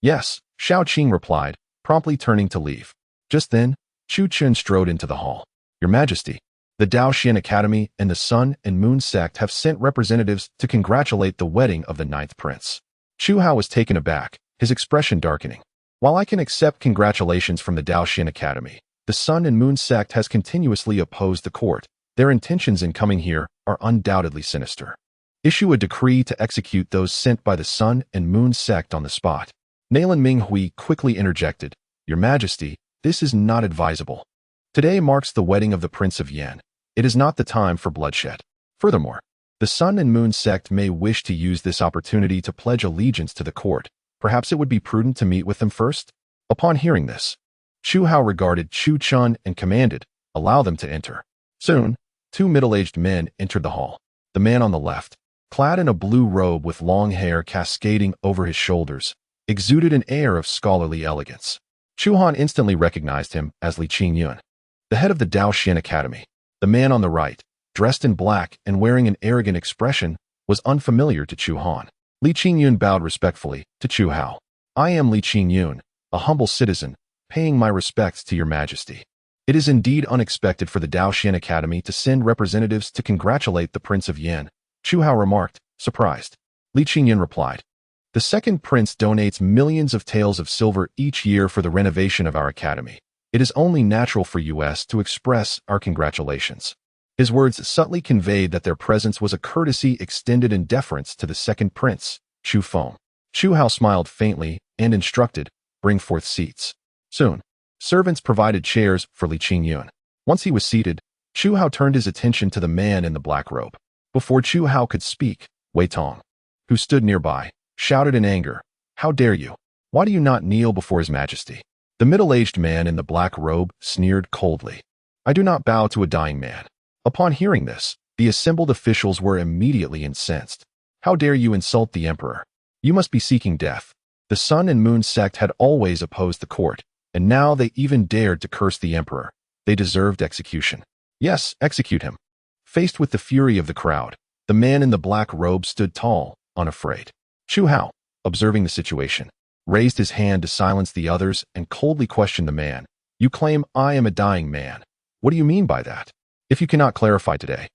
S1: Yes, Xiao Qing replied, promptly turning to leave. Just then, Chu Chun strode into the hall. Your Majesty, the Daoxian Academy and the Sun and Moon sect have sent representatives to congratulate the wedding of the 9th prince. Chu Hao was taken aback, his expression darkening. While I can accept congratulations from the Daoxian Academy, the Sun and Moon sect has continuously opposed the court. Their intentions in coming here are undoubtedly sinister. Issue a decree to execute those sent by the Sun and Moon sect on the spot. Nalan Minghui quickly interjected, Your Majesty, this is not advisable. Today marks the wedding of the Prince of Yan. It is not the time for bloodshed. Furthermore, the Sun and Moon sect may wish to use this opportunity to pledge allegiance to the court. Perhaps it would be prudent to meet with them first? Upon hearing this, Chu Hao regarded Chu Chun and commanded, Allow them to enter. Soon, 2 middle-aged men entered the hall. The man on the left, clad in a blue robe with long hair cascading over his shoulders, exuded an air of scholarly elegance. Chu Han instantly recognized him as Li Qingyun, the head of the Daoxian Academy. The man on the right, dressed in black and wearing an arrogant expression, was unfamiliar to Chu Han. Li Qingyun bowed respectfully to Chu Hao. I am Li Qingyun, a humble citizen, paying my respects to your majesty. It is indeed unexpected for the Daoxian Academy to send representatives to congratulate the Prince of Yan, Chu Hao remarked, surprised. Li Qingyun replied, the second prince donates millions of taels of silver each year for the renovation of our academy. It is only natural for us to express our congratulations. His words subtly conveyed that their presence was a courtesy extended in deference to the second prince, Chu Feng. Chu Hao smiled faintly and instructed, bring forth seats. Soon, servants provided chairs for Li Qingyun. Once he was seated, Chu Hao turned his attention to the man in the black robe. Before Chu Hao could speak, Wei Tong, who stood nearby, shouted in anger, how dare you? Why do you not kneel before His Majesty? The middle-aged man in the black robe sneered coldly. I do not bow to a dying man. Upon hearing this, the assembled officials were immediately incensed. How dare you insult the emperor? You must be seeking death. The Sun and Moon sect had always opposed the court, and now they even dared to curse the emperor. They deserved execution. Yes, execute him. Faced with the fury of the crowd, the man in the black robe stood tall, unafraid. Chu Hao, observing the situation, raised his hand to silence the others and coldly questioned the man. You claim I am a dying man. What do you mean by that? If you cannot clarify today,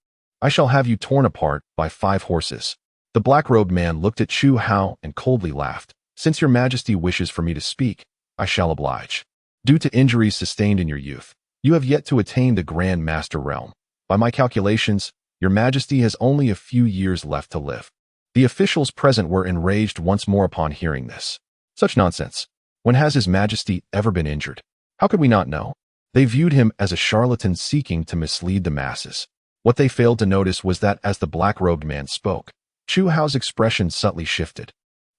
S1: I shall have you torn apart by 5 horses. The black-robed man looked at Chu Hao and coldly laughed. Since your majesty wishes for me to speak, I shall oblige. Due to injuries sustained in your youth, you have yet to attain the Grand Master realm. By my calculations, your majesty has only a few years left to live. The officials present were enraged once more upon hearing this. Such nonsense. When has His Majesty ever been injured? How could we not know? They viewed him as a charlatan seeking to mislead the masses. What they failed to notice was that as the black-robed man spoke, Chu Hao's expression subtly shifted.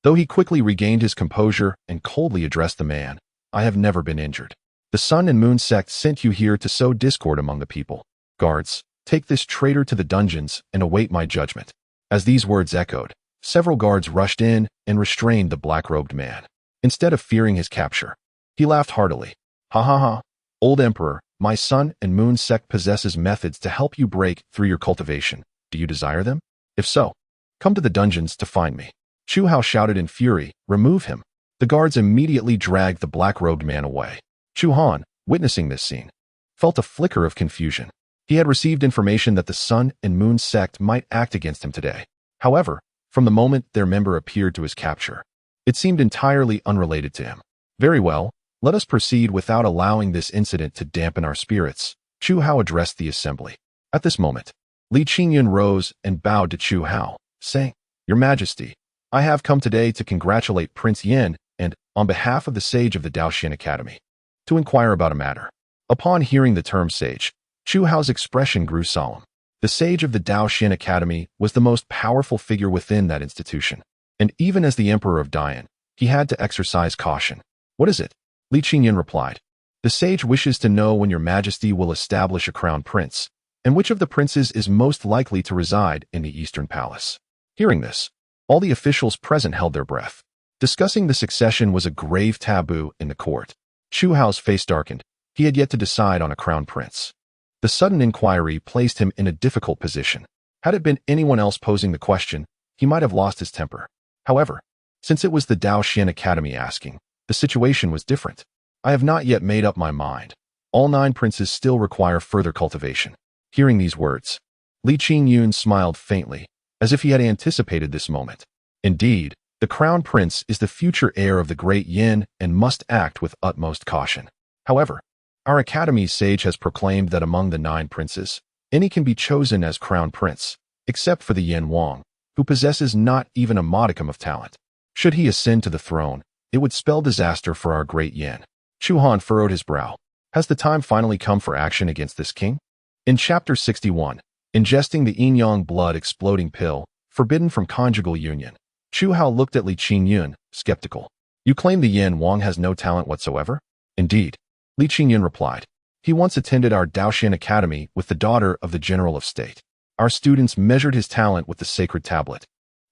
S1: Though he quickly regained his composure and coldly addressed the man, I have never been injured. The Sun and Moon sect sent you here to sow discord among the people. Guards, take this traitor to the dungeons and await my judgment. As these words echoed, several guards rushed in and restrained the black-robed man. Instead of fearing his capture, he laughed heartily. Ha ha ha, old emperor, my Sun and Moon sect possesses methods to help you break through your cultivation. Do you desire them? If so, come to the dungeons to find me. Chu Hao shouted in fury, remove him. The guards immediately dragged the black-robed man away. Chu Han, witnessing this scene, felt a flicker of confusion. He had received information that the Sun and Moon sect might act against him today. However, from the moment their member appeared to his capture, it seemed entirely unrelated to him. Very well, let us proceed without allowing this incident to dampen our spirits. Chu Hao addressed the assembly. At this moment, Li Qingyun rose and bowed to Chu Hao, saying, Your Majesty, I have come today to congratulate Prince Yan and, on behalf of the sage of the Daoxian Academy, to inquire about a matter. Upon hearing the term sage, Chu Hao's expression grew solemn. The sage of the Daoxian Academy was the most powerful figure within that institution, and even as the emperor of Dian, he had to exercise caution. What is it? Li Qingyun replied. The sage wishes to know when your majesty will establish a crown prince, and which of the princes is most likely to reside in the Eastern Palace. Hearing this, all the officials present held their breath. Discussing the succession was a grave taboo in the court. Chu Hao's face darkened. He had yet to decide on a crown prince. The sudden inquiry placed him in a difficult position. Had it been anyone else posing the question, he might have lost his temper. However, since it was the Daoxian Academy asking, the situation was different. I have not yet made up my mind. All 9 princes still require further cultivation. Hearing these words, Li Qingyun smiled faintly, as if he had anticipated this moment. Indeed, the crown prince is the future heir of the Great Yan and must act with utmost caution. However, our academy's sage has proclaimed that among the 9 princes, any can be chosen as crown prince, except for the Yan Wang, who possesses not even a modicum of talent. Should he ascend to the throne, it would spell disaster for our Great Yan. Chu Han furrowed his brow. Has the time finally come for action against this king? In Chapter 61, ingesting the yin-yang blood-exploding pill, forbidden from conjugal union, Chu Hao looked at Li Qingyun, skeptical. You claim the Yan Wang has no talent whatsoever? Indeed. Li Qingyun replied. He once attended our Daoxian Academy with the daughter of the General of State. Our students measured his talent with the sacred tablet,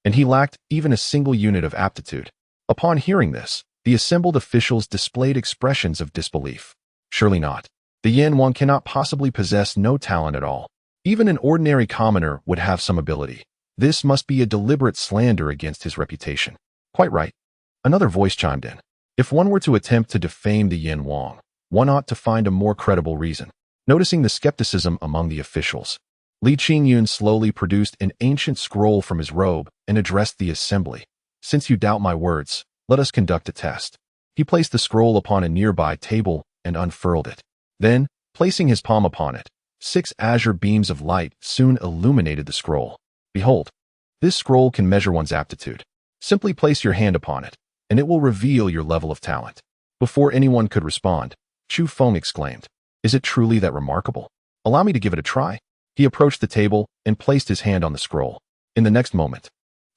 S1: and he lacked even a single unit of aptitude. Upon hearing this, The assembled officials displayed expressions of disbelief. Surely not. The Yan Wang cannot possibly possess no talent at all. Even an ordinary commoner would have some ability. This must be a deliberate slander against his reputation. Quite right. Another voice chimed in. If one were to attempt to defame the Yan Wang, one ought to find a more credible reason. Noticing the skepticism among the officials, Li Qingyun slowly produced an ancient scroll from his robe and addressed the assembly. Since you doubt my words, let us conduct a test. He placed the scroll upon a nearby table and unfurled it. Then, placing his palm upon it, 6 azure beams of light soon illuminated the scroll. Behold, this scroll can measure one's aptitude. Simply place your hand upon it, and it will reveal your level of talent. Before anyone could respond, Chu Feng exclaimed, "Is it truly that remarkable? Allow me to give it a try." He approached the table and placed his hand on the scroll. In the next moment,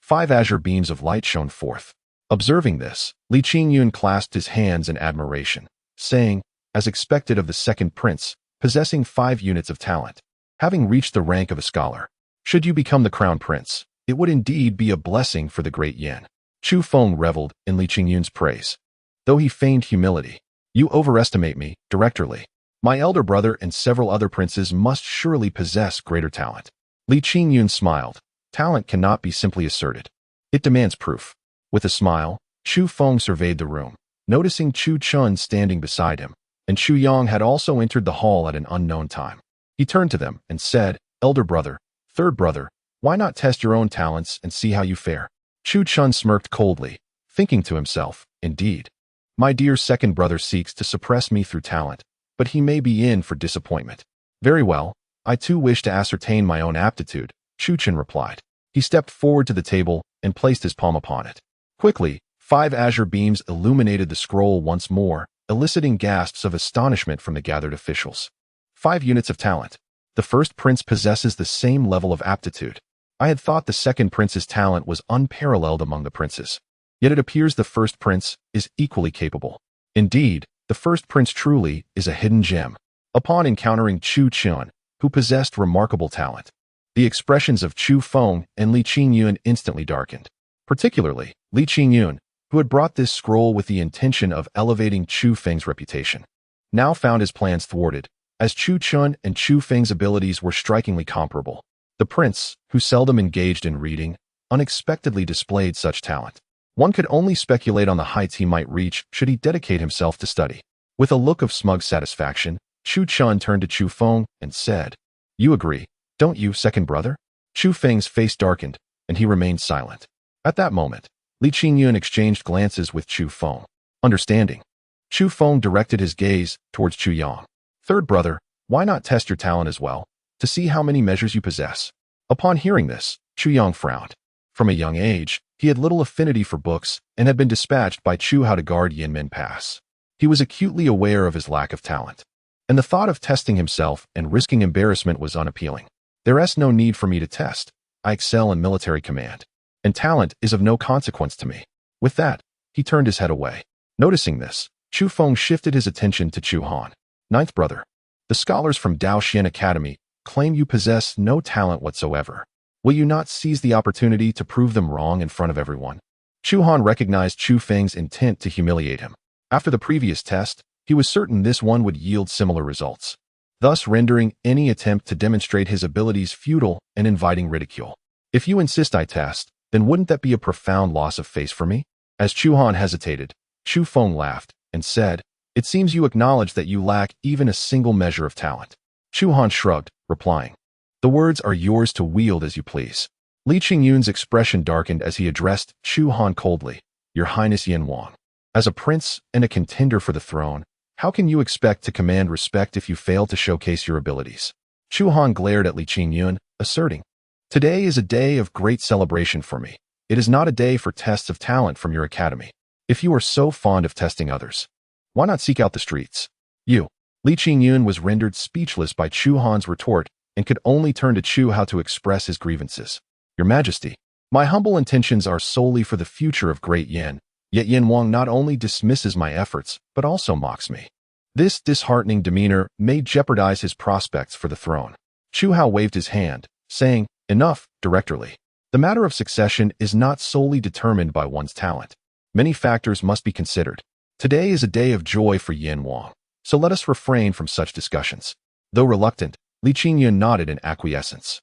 S1: 5 azure beams of light shone forth. Observing this, Li Qingyun clasped his hands in admiration, saying, as expected of the second prince, possessing 5 units of talent, having reached the rank of a scholar. Should you become the crown prince, it would indeed be a blessing for the Great Yan. Chu Feng reveled in Li Qingyun's praise. Though he feigned humility, "You overestimate me, directorly. My elder brother and several other princes must surely possess greater talent." Li Qingyun smiled. Talent cannot be simply asserted. It demands proof. With a smile, Chu Feng surveyed the room, noticing Chu Chun standing beside him, and Chu Yang had also entered the hall at an unknown time. He turned to them and said, "Elder brother, third brother, why not test your own talents and see how you fare?" Chu Chun smirked coldly, thinking to himself, "Indeed, my dear second brother seeks to suppress me through talent, but he may be in for disappointment." "Very well, I too wish to ascertain my own aptitude," Chu Chun replied. He stepped forward to the table and placed his palm upon it. Quickly, 5 azure beams illuminated the scroll once more, eliciting gasps of astonishment from the gathered officials. 5 units of talent. The first prince possesses the same level of aptitude. I had thought the second prince's talent was unparalleled among the princes. Yet it appears the first prince is equally capable. Indeed, the first prince truly is a hidden gem. Upon encountering Chu Chun, who possessed remarkable talent, the expressions of Chu Feng and Li Qingyun instantly darkened. Particularly, Li Qingyun, who had brought this scroll with the intention of elevating Chu Feng's reputation, now found his plans thwarted, as Chu Chun and Chu Feng's abilities were strikingly comparable. The prince, who seldom engaged in reading, unexpectedly displayed such talent. One could only speculate on the heights he might reach should he dedicate himself to study. With a look of smug satisfaction, Chu Chun turned to Chu Feng and said, "You agree, don't you, second brother?" Chu Feng's face darkened, and he remained silent. At that moment, Li Qingyun exchanged glances with Chu Feng. Understanding, Chu Feng directed his gaze towards Chu Yang. "Third brother, why not test your talent as well, to see how many measures you possess?" Upon hearing this, Chu Yang frowned. From a young age, he had little affinity for books and had been dispatched by Chu How to guard Yinmen Pass. He was acutely aware of his lack of talent, and the thought of testing himself and risking embarrassment was unappealing. "There's no need for me to test. I excel in military command, and talent is of no consequence to me." With that, he turned his head away. Noticing this, Chu Feng shifted his attention to Chu Han. "Ninth brother, the scholars from Daoxian Academy claim you possess no talent whatsoever. Will you not seize the opportunity to prove them wrong in front of everyone?" Chu Han recognized Chu Feng's intent to humiliate him. After the previous test, he was certain this one would yield similar results, thus rendering any attempt to demonstrate his abilities futile and inviting ridicule. "If you insist I test, then wouldn't that be a profound loss of face for me?" As Chu Han hesitated, Chu Feng laughed and said, "It seems you acknowledge that you lack even a single measure of talent." Chu Han shrugged, replying, "The words are yours to wield as you please." Li Qingyun's expression darkened as he addressed Chu Han coldly. "Your Highness Yan Wang, as a prince and a contender for the throne, how can you expect to command respect if you fail to showcase your abilities?" Chu Han glared at Li Qingyun, asserting, "Today is a day of great celebration for me. It is not a day for tests of talent from your academy. If you are so fond of testing others, why not seek out the streets?" "You." Li Qingyun was rendered speechless by Chu Han's retort and could only turn to Chu How to express his grievances. "Your Majesty, my humble intentions are solely for the future of Great Yan, yet Yan Wang not only dismisses my efforts, but also mocks me. This disheartening demeanor may jeopardize his prospects for the throne." Chu How waved his hand, saying, "Enough, directorly. The matter of succession is not solely determined by one's talent. Many factors must be considered. Today is a day of joy for Yin Wang, so let us refrain from such discussions. Though reluctant, Li Qingyun nodded in acquiescence.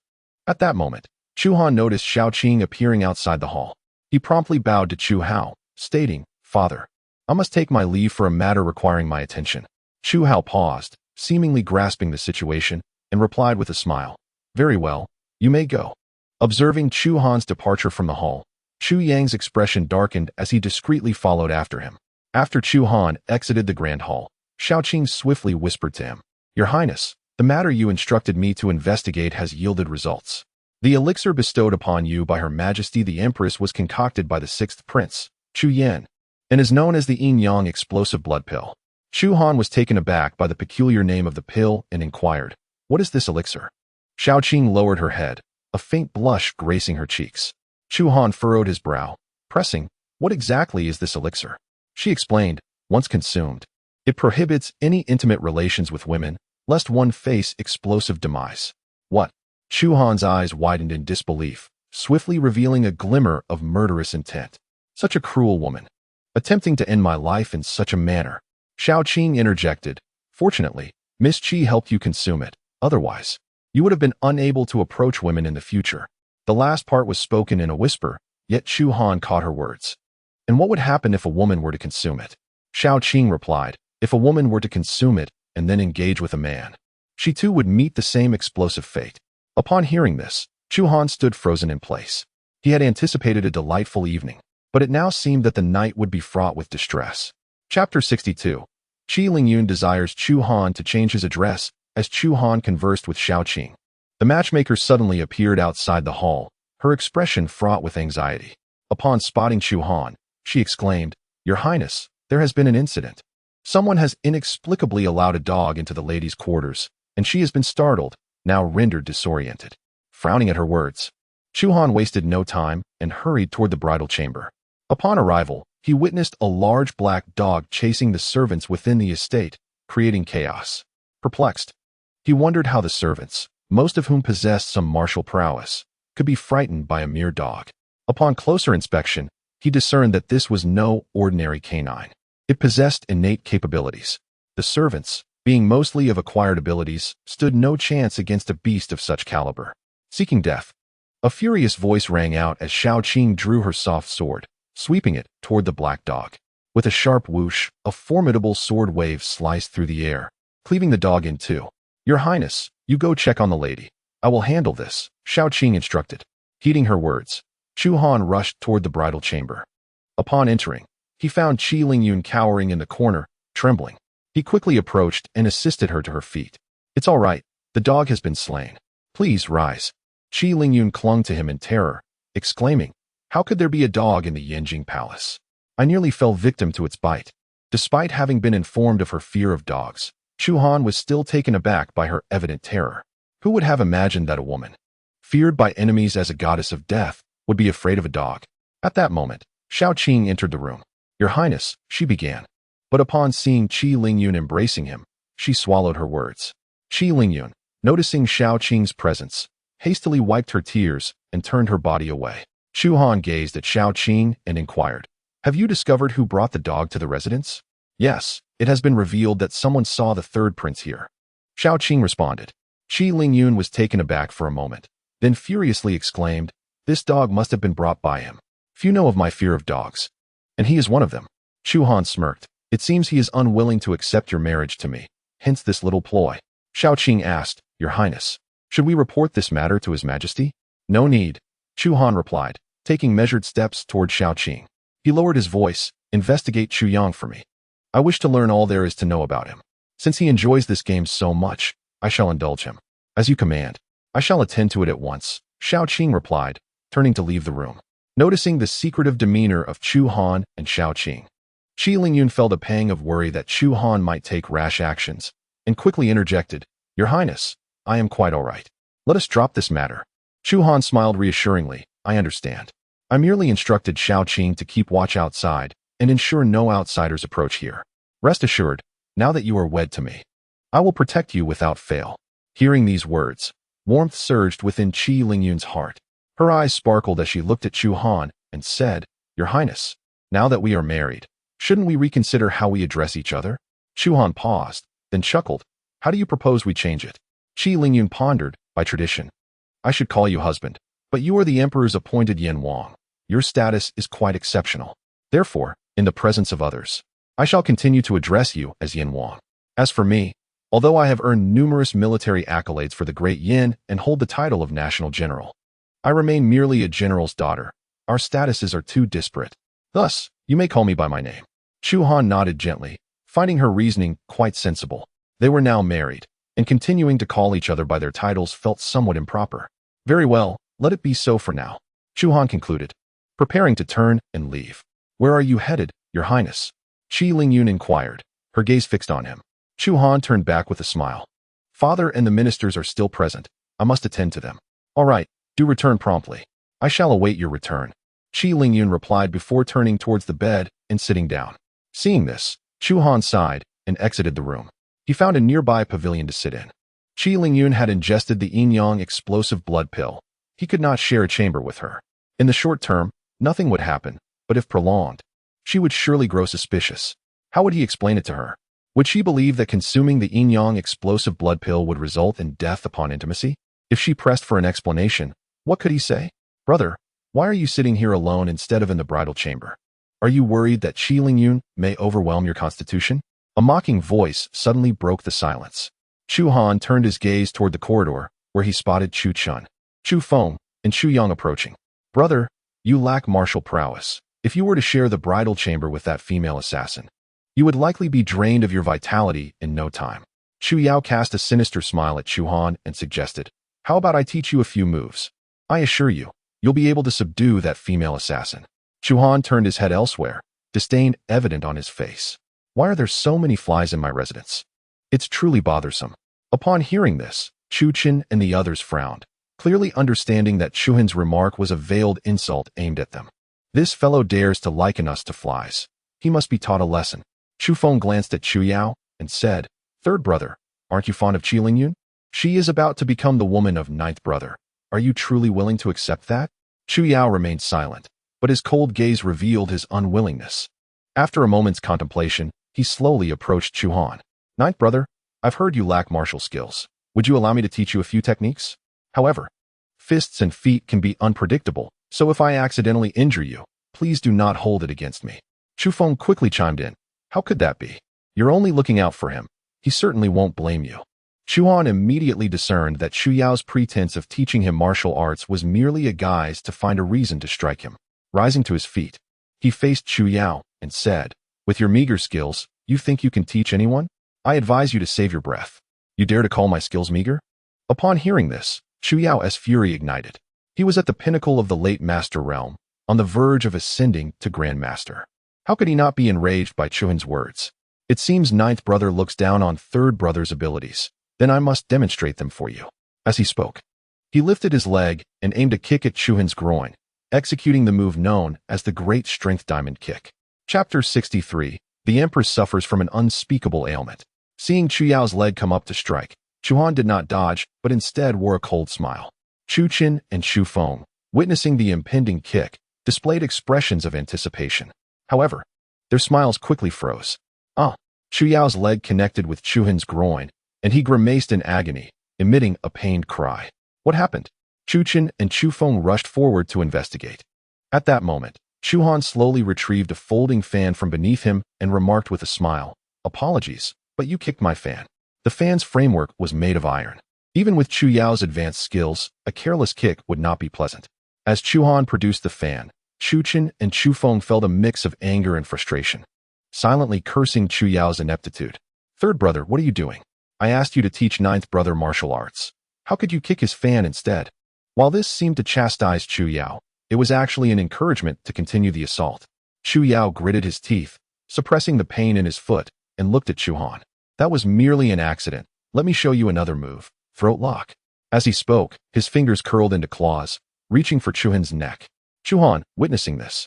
S1: At that moment, Chu Han noticed Xiaoqing appearing outside the hall. He promptly bowed to Chu Hao, stating, "Father, I must take my leave for a matter requiring my attention." Chu Hao paused, seemingly grasping the situation, and replied with a smile, "Very well, you may go." Observing Chu Han's departure from the hall, Chu Yang's expression darkened as he discreetly followed after him. After Chu Han exited the grand hall, Xiaoqing swiftly whispered to him, "Your Highness, the matter you instructed me to investigate has yielded results. The elixir bestowed upon you by Her Majesty the Empress was concocted by the sixth prince, Chu Yan, and is known as the Yin-Yang explosive blood pill." Chu Han was taken aback by the peculiar name of the pill and inquired, "What is this elixir?" Xiaoqing lowered her head, a faint blush gracing her cheeks. Chu Han furrowed his brow, pressing, "What exactly is this elixir?" She explained, "Once consumed, it prohibits any intimate relations with women, lest one face explosive demise." "What?" Chu Han's eyes widened in disbelief, swiftly revealing a glimmer of murderous intent. "Such a cruel woman, attempting to end my life in such a manner." Xiaoqing interjected, "Fortunately, Miss Qi helped you consume it. Otherwise, you would have been unable to approach women in the future." The last part was spoken in a whisper, yet Chu Han caught her words. "And what would happen if a woman were to consume it?" Xiaoqing replied, "If a woman were to consume it and then engage with a man, she too would meet the same explosive fate." Upon hearing this, Chu Han stood frozen in place. He had anticipated a delightful evening, but it now seemed that the night would be fraught with distress. Chapter 62. Qi Lingyun desires Chu Han to change his address. As Chu Han conversed with Xiaoqing, the matchmaker suddenly appeared outside the hall, her expression fraught with anxiety. Upon spotting Chu Han, she exclaimed, "Your Highness, there has been an incident. Someone has inexplicably allowed a dog into the lady's quarters, and she has been startled, now rendered disoriented." Frowning at her words, Chu Han wasted no time and hurried toward the bridal chamber. Upon arrival, he witnessed a large black dog chasing the servants within the estate, creating chaos. Perplexed, he wondered how the servants, most of whom possessed some martial prowess, could be frightened by a mere dog. Upon closer inspection, he discerned that this was no ordinary canine. It possessed innate capabilities. The servants, being mostly of acquired abilities, stood no chance against a beast of such caliber. Seeking death, a furious voice rang out as Xiaoqing drew her soft sword, sweeping it toward the black dog. With a sharp whoosh, a formidable sword wave sliced through the air, cleaving the dog in two. "Your Highness, you go check on the lady. I will handle this," Xiaoqing instructed. Heeding her words, Chu Han rushed toward the bridal chamber. Upon entering, he found Qi Lingyun cowering in the corner, trembling. He quickly approached and assisted her to her feet. "It's all right, the dog has been slain. Please rise." Qi Lingyun clung to him in terror, exclaiming, "How could there be a dog in the Yanjing Palace? I nearly fell victim to its bite." Despite having been informed of her fear of dogs, Chu Han was still taken aback by her evident terror. Who would have imagined that a woman, feared by enemies as a goddess of death, would be afraid of a dog? At that moment, Xiaoqing entered the room. "Your Highness," she began. But upon seeing Qi Lingyun embracing him, she swallowed her words. Qi Lingyun, noticing Xiaoqing's presence, hastily wiped her tears and turned her body away. Chu Han gazed at Xiaoqing and inquired, "Have you discovered who brought the dog to the residence?" "Yes, it has been revealed that someone saw the third prince here," Xiaoqing responded. Qi Lingyun was taken aback for a moment, then furiously exclaimed, "This dog must have been brought by him. Few know of my fear of dogs, and he is one of them." Chu Han smirked. "It seems he is unwilling to accept your marriage to me, hence this little ploy." Xiaoqing asked, "Your Highness, should we report this matter to His Majesty?" "No need," Chu Han replied, taking measured steps toward Xiaoqing. He lowered his voice, "Investigate Chu Yang for me. I wish to learn all there is to know about him. Since he enjoys this game so much, I shall indulge him." "As you command. I shall attend to it at once," Xiaoqing replied, turning to leave the room. Noticing the secretive demeanor of Chu Han and Xiaoqing, Qi Lingyun felt a pang of worry that Chu Han might take rash actions, and quickly interjected, "Your Highness, I am quite all right. Let us drop this matter." Chu Han smiled reassuringly, "I understand. I merely instructed Xiaoqing to keep watch outside and ensure no outsiders approach here. Rest assured, now that you are wed to me, I will protect you without fail." Hearing these words, warmth surged within Qi Lingyun's heart. Her eyes sparkled as she looked at Chu Han and said, "Your Highness, Now that we are married, shouldn't we reconsider how we address each other? Chu Han paused, then chuckled. How do you propose we change it? Qi Lingyun pondered. By tradition, I should call you husband, but you are the emperor's appointed Yin Wang. Your status is quite exceptional. Therefore, in the presence of others, I shall continue to address you as Yin Wang. As for me, although I have earned numerous military accolades for the Great Yin and hold the title of National General, I remain merely a general's daughter. Our statuses are too disparate. Thus, you may call me by my name. Chu Han nodded gently, finding her reasoning quite sensible. They were now married, and continuing to call each other by their titles felt somewhat improper. Very well, let it be so for now, Chu Han concluded, preparing to turn and leave. Where are you headed, Your Highness? Qi Lingyun inquired, her gaze fixed on him. Chu Han turned back with a smile. Father and the ministers are still present. I must attend to them. All right, do return promptly. I shall await your return, Qi Lingyun replied before turning towards the bed and sitting down. Seeing this, Chu Han sighed and exited the room. He found a nearby pavilion to sit in. Qi Lingyun had ingested the yin-yang explosive blood pill. He could not share a chamber with her. In the short term, nothing would happen, but if prolonged, she would surely grow suspicious. How would he explain it to her? Would she believe that consuming the yin-yang explosive blood pill would result in death upon intimacy? If she pressed for an explanation, what could he say? Brother, why are you sitting here alone instead of in the bridal chamber? Are you worried that Qi Lingyun may overwhelm your constitution? A mocking voice suddenly broke the silence. Chu Han turned his gaze toward the corridor, where he spotted Chu Chun, Chu Feng, and Chu Yang approaching. Brother, you lack martial prowess. If you were to share the bridal chamber with that female assassin, you would likely be drained of your vitality in no time. Chu Yao cast a sinister smile at Chu Han and suggested, how about I teach you a few moves? I assure you, you'll be able to subdue that female assassin. Chu Han turned his head elsewhere, disdain evident on his face. Why are there so many flies in my residence? It's truly bothersome. Upon hearing this, Chu Qin and the others frowned, clearly understanding that Chu Han's remark was a veiled insult aimed at them. This fellow dares to liken us to flies. He must be taught a lesson. Chu Feng glanced at Chu Yao and said, Third brother, aren't you fond of Qi Lingyun? She is about to become the woman of ninth brother. Are you truly willing to accept that? Chu Yao remained silent, but his cold gaze revealed his unwillingness. After a moment's contemplation, he slowly approached Chu Han. Ninth brother, I've heard you lack martial skills. Would you allow me to teach you a few techniques? However, fists and feet can be unpredictable, so if I accidentally injure you, please do not hold it against me. Chu Feng quickly chimed in. How could that be? You're only looking out for him. He certainly won't blame you. Chu Han immediately discerned that Chu Yao's pretense of teaching him martial arts was merely a guise to find a reason to strike him. Rising to his feet, he faced Chu Yao and said, With your meager skills, you think you can teach anyone? I advise you to save your breath. You dare to call my skills meager? Upon hearing this, Chu Yao's fury ignited. He was at the pinnacle of the late master realm, on the verge of ascending to Grand Master. How could he not be enraged by Chu Han's words? It seems ninth brother looks down on third brother's abilities. Then I must demonstrate them for you. As he spoke, he lifted his leg and aimed a kick at Chu Han's groin, executing the move known as the Great Strength Diamond Kick. Chapter 63. The Empress suffers from an unspeakable ailment. Seeing Chu Yao's leg come up to strike, Chu Han did not dodge, but instead wore a cold smile. Chu Qin and Chu Feng, witnessing the impending kick, displayed expressions of anticipation. However, their smiles quickly froze. Chu Yao's leg connected with Chu Han's groin, and he grimaced in agony, emitting a pained cry. What happened? Chu Qin and Chu Feng rushed forward to investigate. At that moment, Chu Han slowly retrieved a folding fan from beneath him and remarked with a smile, Apologies, but you kicked my fan. The fan's framework was made of iron. Even with Chu Yao's advanced skills, a careless kick would not be pleasant. As Chu Han produced the fan, Chu Qin and Chu Feng felt a mix of anger and frustration, silently cursing Chu Yao's ineptitude. Third brother, what are you doing? I asked you to teach ninth brother martial arts. How could you kick his fan instead? While this seemed to chastise Chu Yao, it was actually an encouragement to continue the assault. Chu Yao gritted his teeth, suppressing the pain in his foot, and looked at Chu Han. That was merely an accident. Let me show you another move. Throat lock. As he spoke, his fingers curled into claws, reaching for Chu Han's neck. Chu Han, witnessing this,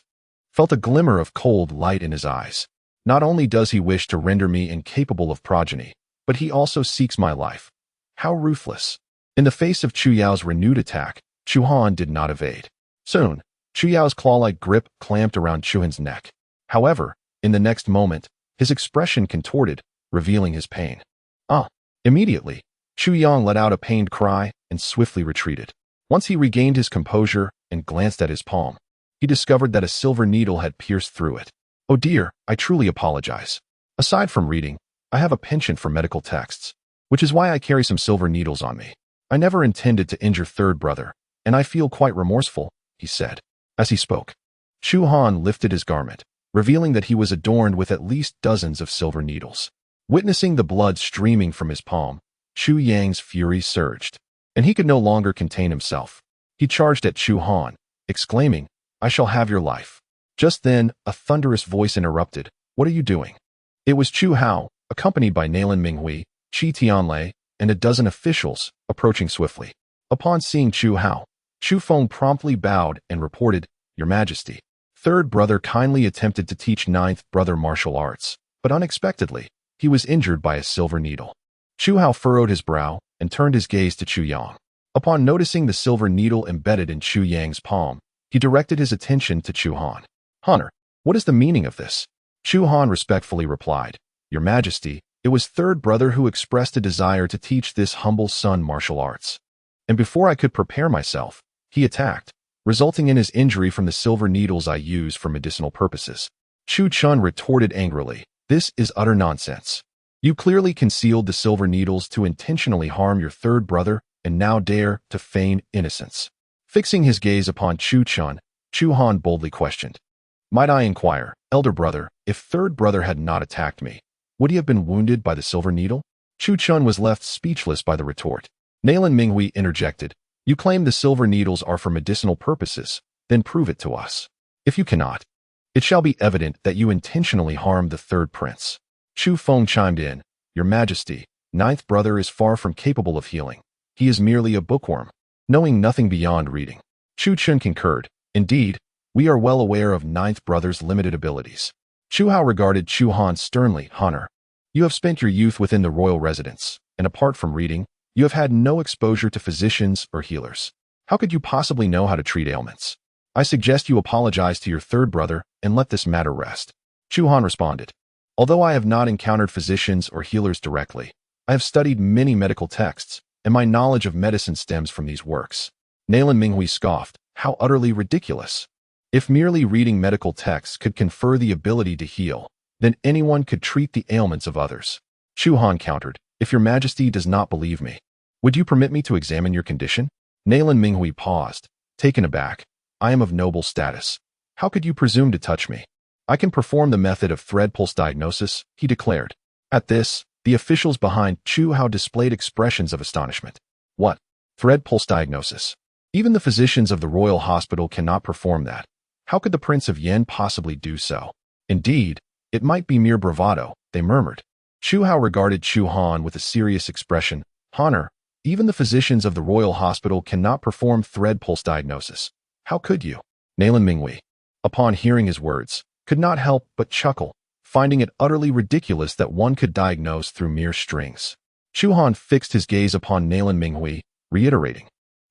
S1: felt a glimmer of cold light in his eyes. Not only does he wish to render me incapable of progeny, but he also seeks my life. How ruthless. In the face of Chu Yao's renewed attack, Chu Han did not evade. Soon, Chu Yao's claw-like grip clamped around Chu Han's neck. However, in the next moment, his expression contorted, revealing his pain. Ah! Immediately, Chu Yang let out a pained cry and swiftly retreated. Once he regained his composure and glanced at his palm, he discovered that a silver needle had pierced through it. Oh dear, I truly apologize. Aside from reading, I have a penchant for medical texts, which is why I carry some silver needles on me. I never intended to injure third brother, and I feel quite remorseful, he said. As he spoke, Chu Han lifted his garment, revealing that he was adorned with at least dozens of silver needles. Witnessing the blood streaming from his palm, Chu Yang's fury surged, and he could no longer contain himself. He charged at Chu Han, exclaiming, I shall have your life. Just then, a thunderous voice interrupted, What are you doing? It was Chu Hao, accompanied by Nalan Minghui, Qi Tianlei, and a dozen officials, approaching swiftly. Upon seeing Chu Hao, Chu Feng promptly bowed and reported, Your Majesty. Third brother kindly attempted to teach ninth brother martial arts, but unexpectedly, he was injured by a silver needle. Chu Hao furrowed his brow and turned his gaze to Chu Yang. Upon noticing the silver needle embedded in Chu Yang's palm, he directed his attention to Chu Han. Hunter, what is the meaning of this? Chu Han respectfully replied, Your Majesty, it was third brother who expressed a desire to teach this humble son martial arts. And before I could prepare myself, he attacked, resulting in his injury from the silver needles I use for medicinal purposes. Chu Chun retorted angrily, This is utter nonsense. You clearly concealed the silver needles to intentionally harm your third brother and now dare to feign innocence. Fixing his gaze upon Chu Chun, Chu Han boldly questioned, Might I inquire, elder brother, if third brother had not attacked me, would he have been wounded by the silver needle? Chu Chun was left speechless by the retort. Nalan Minghui interjected, You claim the silver needles are for medicinal purposes, then prove it to us. If you cannot, it shall be evident that you intentionally harmed the third prince. Chu Feng chimed in, Your Majesty, ninth brother is far from capable of healing. He is merely a bookworm, knowing nothing beyond reading. Chu Chun concurred, Indeed, we are well aware of ninth brother's limited abilities. Chu Hao regarded Chu Han sternly, Hunter, you have spent your youth within the royal residence, and apart from reading, you have had no exposure to physicians or healers. How could you possibly know how to treat ailments? I suggest you apologize to your third brother and let this matter rest. Chu Han responded, Although I have not encountered physicians or healers directly, I have studied many medical texts, and my knowledge of medicine stems from these works. Nalan Minghui scoffed, How utterly ridiculous. If merely reading medical texts could confer the ability to heal, then anyone could treat the ailments of others. Chu Han countered, If your Majesty does not believe me, would you permit me to examine your condition? Nalan Minghui paused, taken aback. I am of noble status. How could you presume to touch me? I can perform the method of thread pulse diagnosis, he declared. At this, the officials behind Chu Hao displayed expressions of astonishment. What? Thread pulse diagnosis? Even the physicians of the royal hospital cannot perform that. How could the Prince of Yen possibly do so? Indeed, it might be mere bravado, they murmured. Chu Hao regarded Chu Han with a serious expression. Honor, even the physicians of the royal hospital cannot perform thread pulse diagnosis. How could you? Nalan Minghui, upon hearing his words, could not help but chuckle, finding it utterly ridiculous that one could diagnose through mere strings. Chu Han fixed his gaze upon Nalan Minghui, reiterating,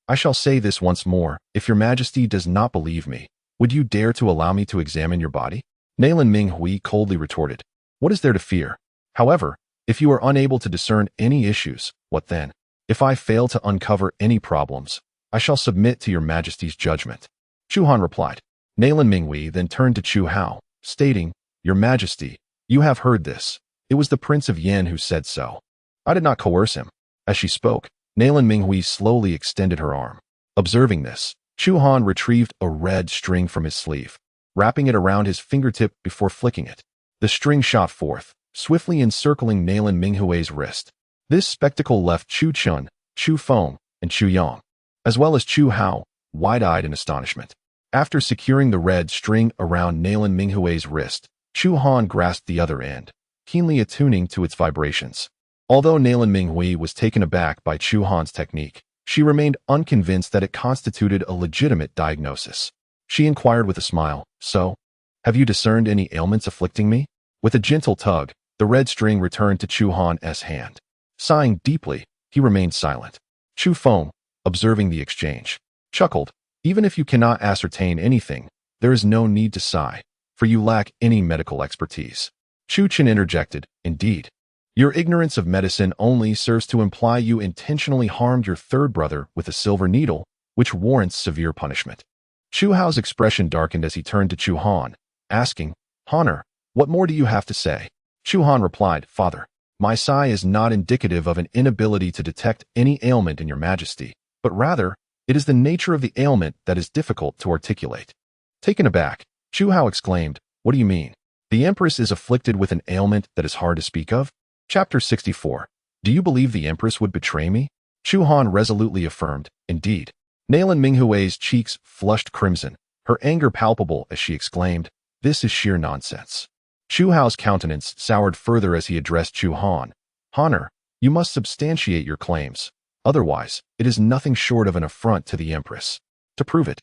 S1: I shall say this once more, if your Majesty does not believe me, would you dare to allow me to examine your body? Nalan Minghui coldly retorted, What is there to fear? However, if you are unable to discern any issues, what then? If I fail to uncover any problems, I shall submit to your Majesty's judgment. Chu Han replied. Nalan Minghui then turned to Chu Hao, stating, Your Majesty, you have heard this. It was the Prince of Yen who said so. I did not coerce him. As she spoke, Nalan Minghui slowly extended her arm. Observing this, Chu Han retrieved a red string from his sleeve, wrapping it around his fingertip before flicking it. The string shot forth, swiftly encircling Nalan Minghui's wrist. This spectacle left Chu Chun, Chu Feng, and Chu Yang, as well as Chu Hao, wide-eyed in astonishment. After securing the red string around Nalan Minghui's wrist, Chu Han grasped the other end, keenly attuning to its vibrations. Although Nalan Minghui was taken aback by Chu Han's technique, she remained unconvinced that it constituted a legitimate diagnosis. She inquired with a smile, So, have you discerned any ailments afflicting me? With a gentle tug, the red string returned to Chu Han's hand. Sighing deeply, he remained silent. Chu Feng, observing the exchange, chuckled, Even if you cannot ascertain anything, there is no need to sigh. for you lack any medical expertise. Chu Han interjected, indeed. Your ignorance of medicine only serves to imply you intentionally harmed your third brother with a silver needle, which warrants severe punishment. Chu Hao's expression darkened as he turned to Chu Han, asking, Honor, what more do you have to say? Chu Han replied, Father, my sigh is not indicative of an inability to detect any ailment in your majesty, but rather, it is the nature of the ailment that is difficult to articulate. Taken aback, Chu Hao exclaimed, What do you mean? The Empress is afflicted with an ailment that is hard to speak of? Chapter 64. Do you believe the Empress would betray me? Chu Han resolutely affirmed, Indeed. Nalan Minghui's cheeks flushed crimson, her anger palpable as she exclaimed, This is sheer nonsense. Chu Hao's countenance soured further as he addressed Chu Han. Honor, you must substantiate your claims. Otherwise, it is nothing short of an affront to the Empress. To prove it.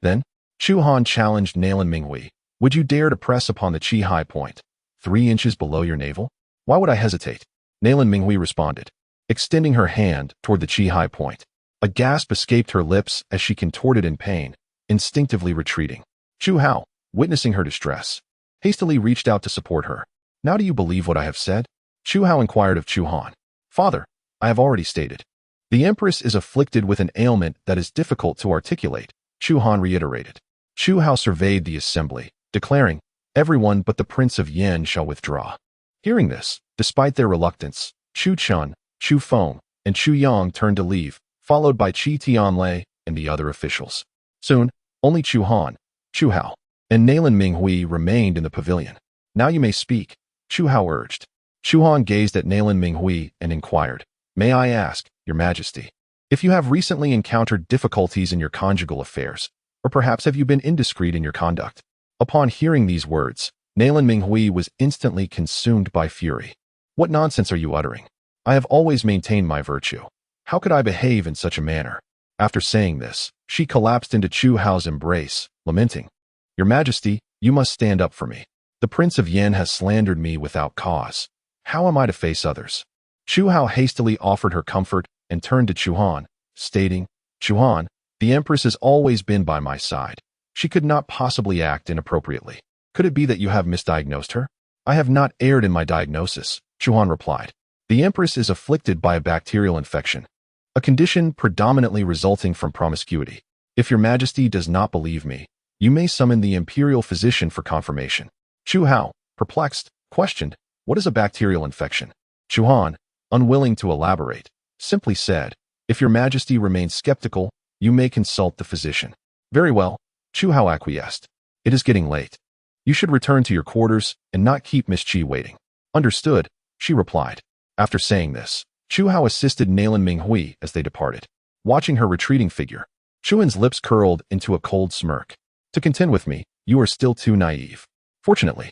S1: Then, Chu Han challenged Nalan Minghui. Would you dare to press upon the chi high point, 3 inches below your navel? Why would I hesitate? Nalan Minghui responded, extending her hand toward the chi high point. A gasp escaped her lips as she contorted in pain, instinctively retreating. Chu Hao, witnessing her distress, hastily reached out to support her. Now do you believe what I have said? Chu Hao inquired of Chu Han. Father, I have already stated. The Empress is afflicted with an ailment that is difficult to articulate, Chu Han reiterated. Chu Hao surveyed the assembly, declaring, Everyone but the Prince of Yan shall withdraw. Hearing this, despite their reluctance, Chu Chun, Chu Feng, and Chu Yang turned to leave, followed by Chi Tianlei and the other officials. Soon, only Chu Han, Chu Hao, and Nalan Minghui remained in the pavilion. Now you may speak, Chu Hao urged. Chu Han gazed at Nalan Minghui and inquired, May I ask, Your Majesty, if you have recently encountered difficulties in your conjugal affairs, or perhaps have you been indiscreet in your conduct? Upon hearing these words, Nalan Minghui was instantly consumed by fury. What nonsense are you uttering? I have always maintained my virtue. How could I behave in such a manner? After saying this, she collapsed into Chu Hao's embrace, lamenting, Your Majesty, you must stand up for me. The Prince of Yan has slandered me without cause. How am I to face others? Chu Hao hastily offered her comfort and turned to Chu Han, stating, Chu Han, the Empress has always been by my side. She could not possibly act inappropriately. Could it be that you have misdiagnosed her? I have not erred in my diagnosis, Chu Han replied. The Empress is afflicted by a bacterial infection, a condition predominantly resulting from promiscuity. If Your Majesty does not believe me, you may summon the imperial physician for confirmation. Chu Hao, perplexed, questioned, What is a bacterial infection? Chu Han, unwilling to elaborate, simply said, If Your Majesty remains skeptical, you may consult the physician. Very well, Chu Hao acquiesced. It is getting late. You should return to your quarters and not keep Miss Qi waiting. Understood, she replied. After saying this, Chu Hao assisted Nalan Minghui as they departed. Watching her retreating figure, Chu Han's lips curled into a cold smirk. To contend with me, you are still too naive. Fortunately,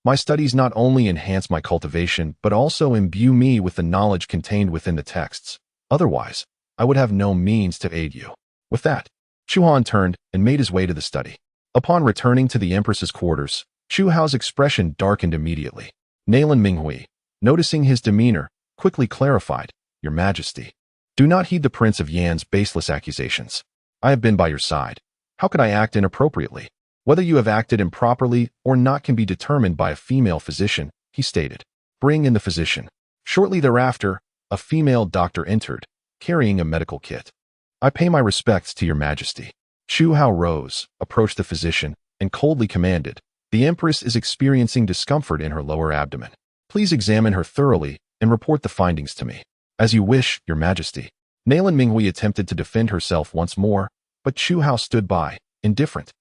S1: my studies not only enhance my cultivation but also imbue me with the knowledge contained within the texts. Otherwise, I would have no means to aid you. With that, Chu Han turned and made his way to the study. Upon returning to the Empress's quarters, Chu Hao's expression darkened immediately. Nalan Minghui, noticing his demeanor, quickly clarified, Your Majesty, do not heed the Prince of Yan's baseless accusations. I have been by your side. How could I act inappropriately? Whether you have acted improperly or not can be determined by a female physician, he stated. Bring in the physician. Shortly thereafter, a female doctor entered, carrying a medical kit. I pay my respects to Your Majesty. Chu Hao rose, approached the physician, and coldly commanded, The Empress is experiencing discomfort in her lower abdomen. Please examine her thoroughly and report the findings to me. As you wish, Your Majesty. Nalan Minghui attempted to defend herself once more, but Chu Hao stood by, indifferent.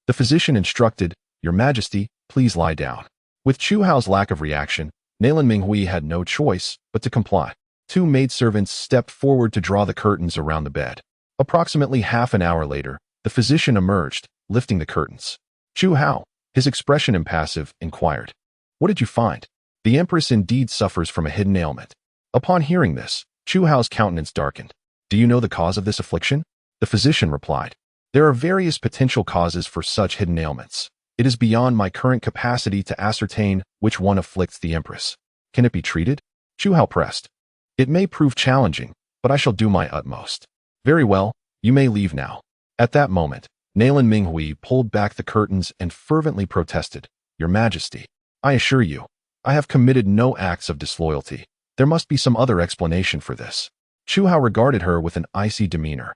S1: The physician instructed, Your Majesty, please lie down. With Chu Hao's lack of reaction, Nalan Minghui had no choice but to comply. 2 maidservants stepped forward to draw the curtains around the bed. Approximately half an hour later, the physician emerged, lifting the curtains. Chu Hao, his expression impassive, inquired, What did you find? The Empress indeed suffers from a hidden ailment. Upon hearing this, Chu Hao's countenance darkened. Do you know the cause of this affliction? The physician replied, There are various potential causes for such hidden ailments. It is beyond my current capacity to ascertain which one afflicts the Empress. Can it be treated? Chu Hao pressed. It may prove challenging, but I shall do my utmost. Very well, you may leave now. At that moment, Nalan Minghui pulled back the curtains and fervently protested, Your Majesty, I assure you, I have committed no acts of disloyalty. There must be some other explanation for this. Chu Han regarded her with an icy demeanor.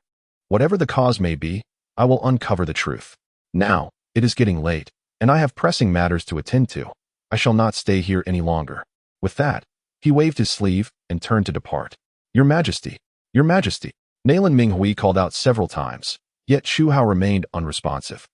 S1: Whatever the cause may be, I will uncover the truth. Now, it is getting late, and I have pressing matters to attend to. I shall not stay here any longer. With that, he waved his sleeve and turned to depart. Your Majesty, Your Majesty, Nalan Minghui called out several times, yet Chu Han remained unresponsive.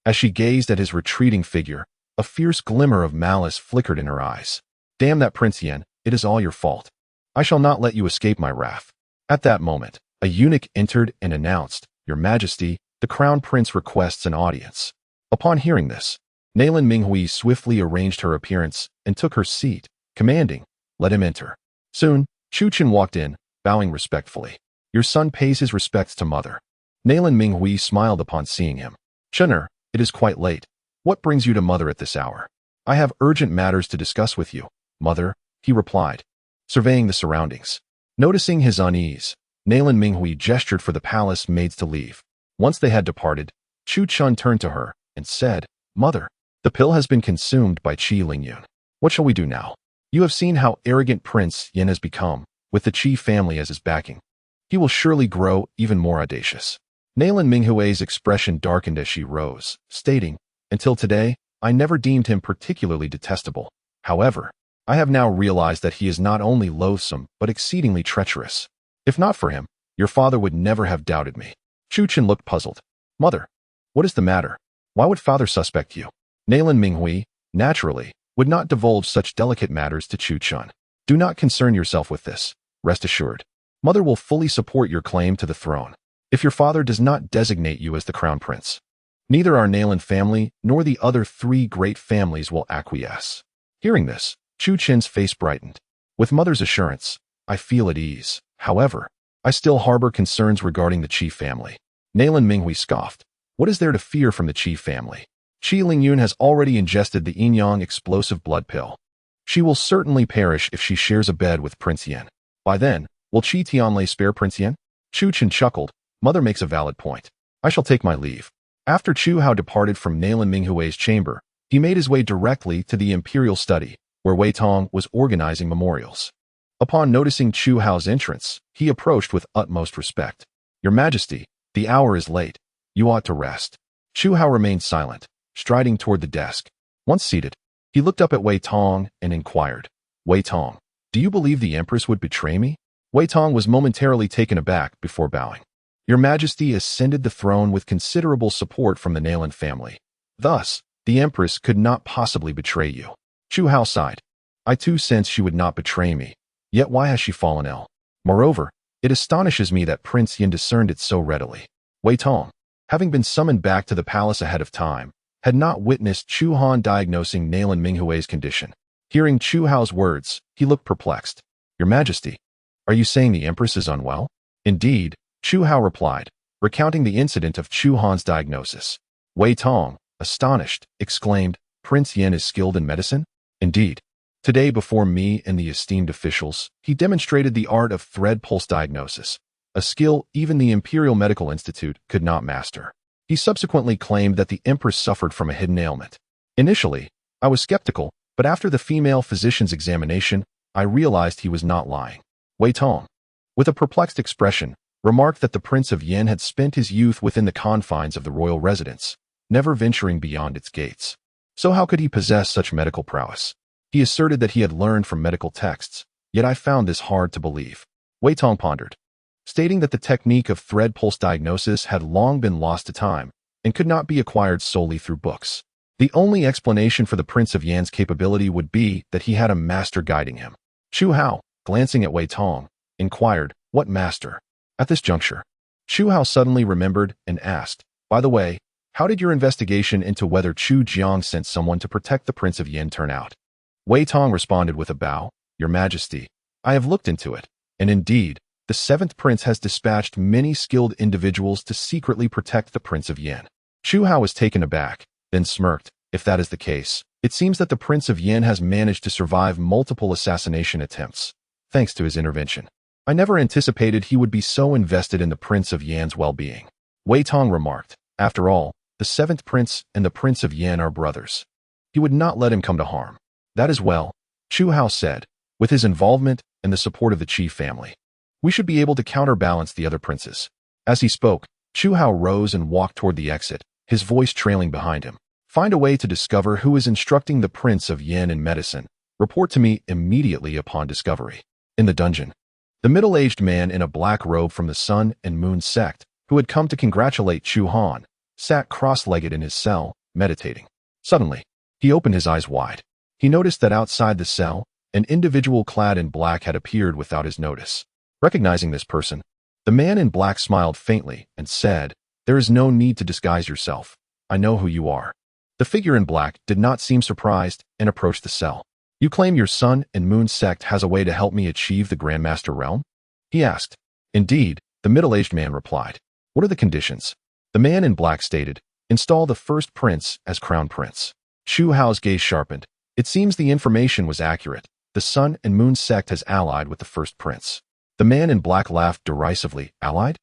S1: As she gazed at his retreating figure, a fierce glimmer of malice flickered in her eyes. Damn that Prince Yan, it is all your fault. I shall not let you escape my wrath. At that moment, a eunuch entered and announced, Your Majesty, the Crown Prince requests an audience. Upon hearing this, Nalan Minghui swiftly arranged her appearance and took her seat, commanding, Let him enter. Soon, Chu Chen walked in, bowing respectfully. Your son pays his respects to Mother. Nalan Minghui smiled upon seeing him. Chener, it is quite late. What brings you to Mother at this hour? I have urgent matters to discuss with you, Mother, he replied, surveying the surroundings. Noticing his unease, Nalan Minghui gestured for the palace maids to leave. Once they had departed, Chu Chun turned to her and said, Mother, the pill has been consumed by Qi Lingyun. What shall we do now? You have seen how arrogant Prince Yan has become, with the Qi family as his backing. He will surely grow even more audacious. Nalan Minghui's expression darkened as she rose, stating, Until today, I never deemed him particularly detestable. However, I have now realized that he is not only loathsome but exceedingly treacherous. If not for him, your father would never have doubted me. Chu Chen looked puzzled. Mother, what is the matter? Why would father suspect you? Nalan Minghui, naturally, would not divulge such delicate matters to Chu Chen. Do not concern yourself with this. Rest assured. Mother will fully support your claim to the throne. If your father does not designate you as the crown prince, neither our Nalan family nor the other 3 great families will acquiesce. Hearing this, Chu Chen's face brightened. With Mother's assurance, I feel at ease. However, I still harbor concerns regarding the Qi family. Nalan Minghui scoffed. What is there to fear from the Qi family? Qi Lingyun has already ingested the yin-yang explosive blood pill. She will certainly perish if she shares a bed with Prince Yan. By then, will Qi Tianlei spare Prince Yan? Chu Chen chuckled. Mother makes a valid point. I shall take my leave. After Chu Han departed from Nalan Minghui's chamber, he made his way directly to the imperial study, where Wei Tong was organizing memorials. Upon noticing Chu Han's entrance, he approached with utmost respect. Your Majesty, the hour is late. You ought to rest. Chu Han remained silent, striding toward the desk. Once seated, he looked up at Wei Tong and inquired, Wei Tong, do you believe the Empress would betray me? Wei Tong was momentarily taken aback before bowing. Your Majesty ascended the throne with considerable support from the Nalan family. Thus, the Empress could not possibly betray you. Chu Han sighed. I too sense she would not betray me. Yet why has she fallen ill? Moreover, it astonishes me that Prince Yan discerned it so readily. Wei Tong, having been summoned back to the palace ahead of time, had not witnessed Chu Han diagnosing Nalan Minghui's condition. Hearing Chu Han's words, he looked perplexed. Your Majesty, are you saying the Empress is unwell? Indeed, Chu Han replied, recounting the incident of Chu Han's diagnosis. Wei Tong, astonished, exclaimed, Prince Yan is skilled in medicine? Indeed. Today before me and the esteemed officials, he demonstrated the art of thread pulse diagnosis, a skill even the Imperial Medical Institute could not master. He subsequently claimed that the Empress suffered from a hidden ailment. Initially, I was skeptical, but after the female physician's examination, I realized he was not lying. Wei Tong, with a perplexed expression, remarked that the Prince of Yan had spent his youth within the confines of the royal residence, never venturing beyond its gates. So how could he possess such medical prowess? He asserted that he had learned from medical texts, yet I found this hard to believe. Wei Tong pondered, stating that the technique of thread pulse diagnosis had long been lost to time and could not be acquired solely through books. The only explanation for the Prince of Yan's capability would be that he had a master guiding him. Chu Han, glancing at Wei Tong, inquired, what master? At this juncture, Chu Han suddenly remembered and asked, by the way, how did your investigation into whether Chu Jiang sent someone to protect the Prince of Yan turn out? Wei Tong responded with a bow, Your Majesty, I have looked into it, and indeed, the 7th Prince has dispatched many skilled individuals to secretly protect the Prince of Yan. Chu Han was taken aback, then smirked. If that is the case, it seems that the Prince of Yan has managed to survive multiple assassination attempts, thanks to his intervention. I never anticipated he would be so invested in the Prince of Yan's well-being. Wei Tong remarked, after all, the 7th Prince and the Prince of Yan are brothers. he would not let him come to harm. That is well, Chu Han said, with his involvement and the support of the Qi family. We should be able to counterbalance the other princes. As he spoke, Chu Han rose and walked toward the exit, his voice trailing behind him. Find a way to discover who is instructing the Prince of Yin in medicine. Report to me immediately upon discovery. In the dungeon, the middle-aged man in a black robe from the Sun and Moon sect, who had come to congratulate Chu Han, sat cross-legged in his cell, meditating. Suddenly, he opened his eyes wide. He noticed that outside the cell, an individual clad in black had appeared without his notice. Recognizing this person, the man in black smiled faintly and said, "There is no need to disguise yourself. I know who you are." The figure in black did not seem surprised and approached the cell. "You claim your Sun and Moon sect has a way to help me achieve the Grandmaster realm?" he asked. "Indeed," the middle-aged man replied. "What are the conditions?" The man in black stated, "Install the first prince as crown prince." Chu Han's gaze sharpened. It seems the information was accurate. The Sun and Moon sect has allied with the first prince. The man in black laughed derisively. "Allied?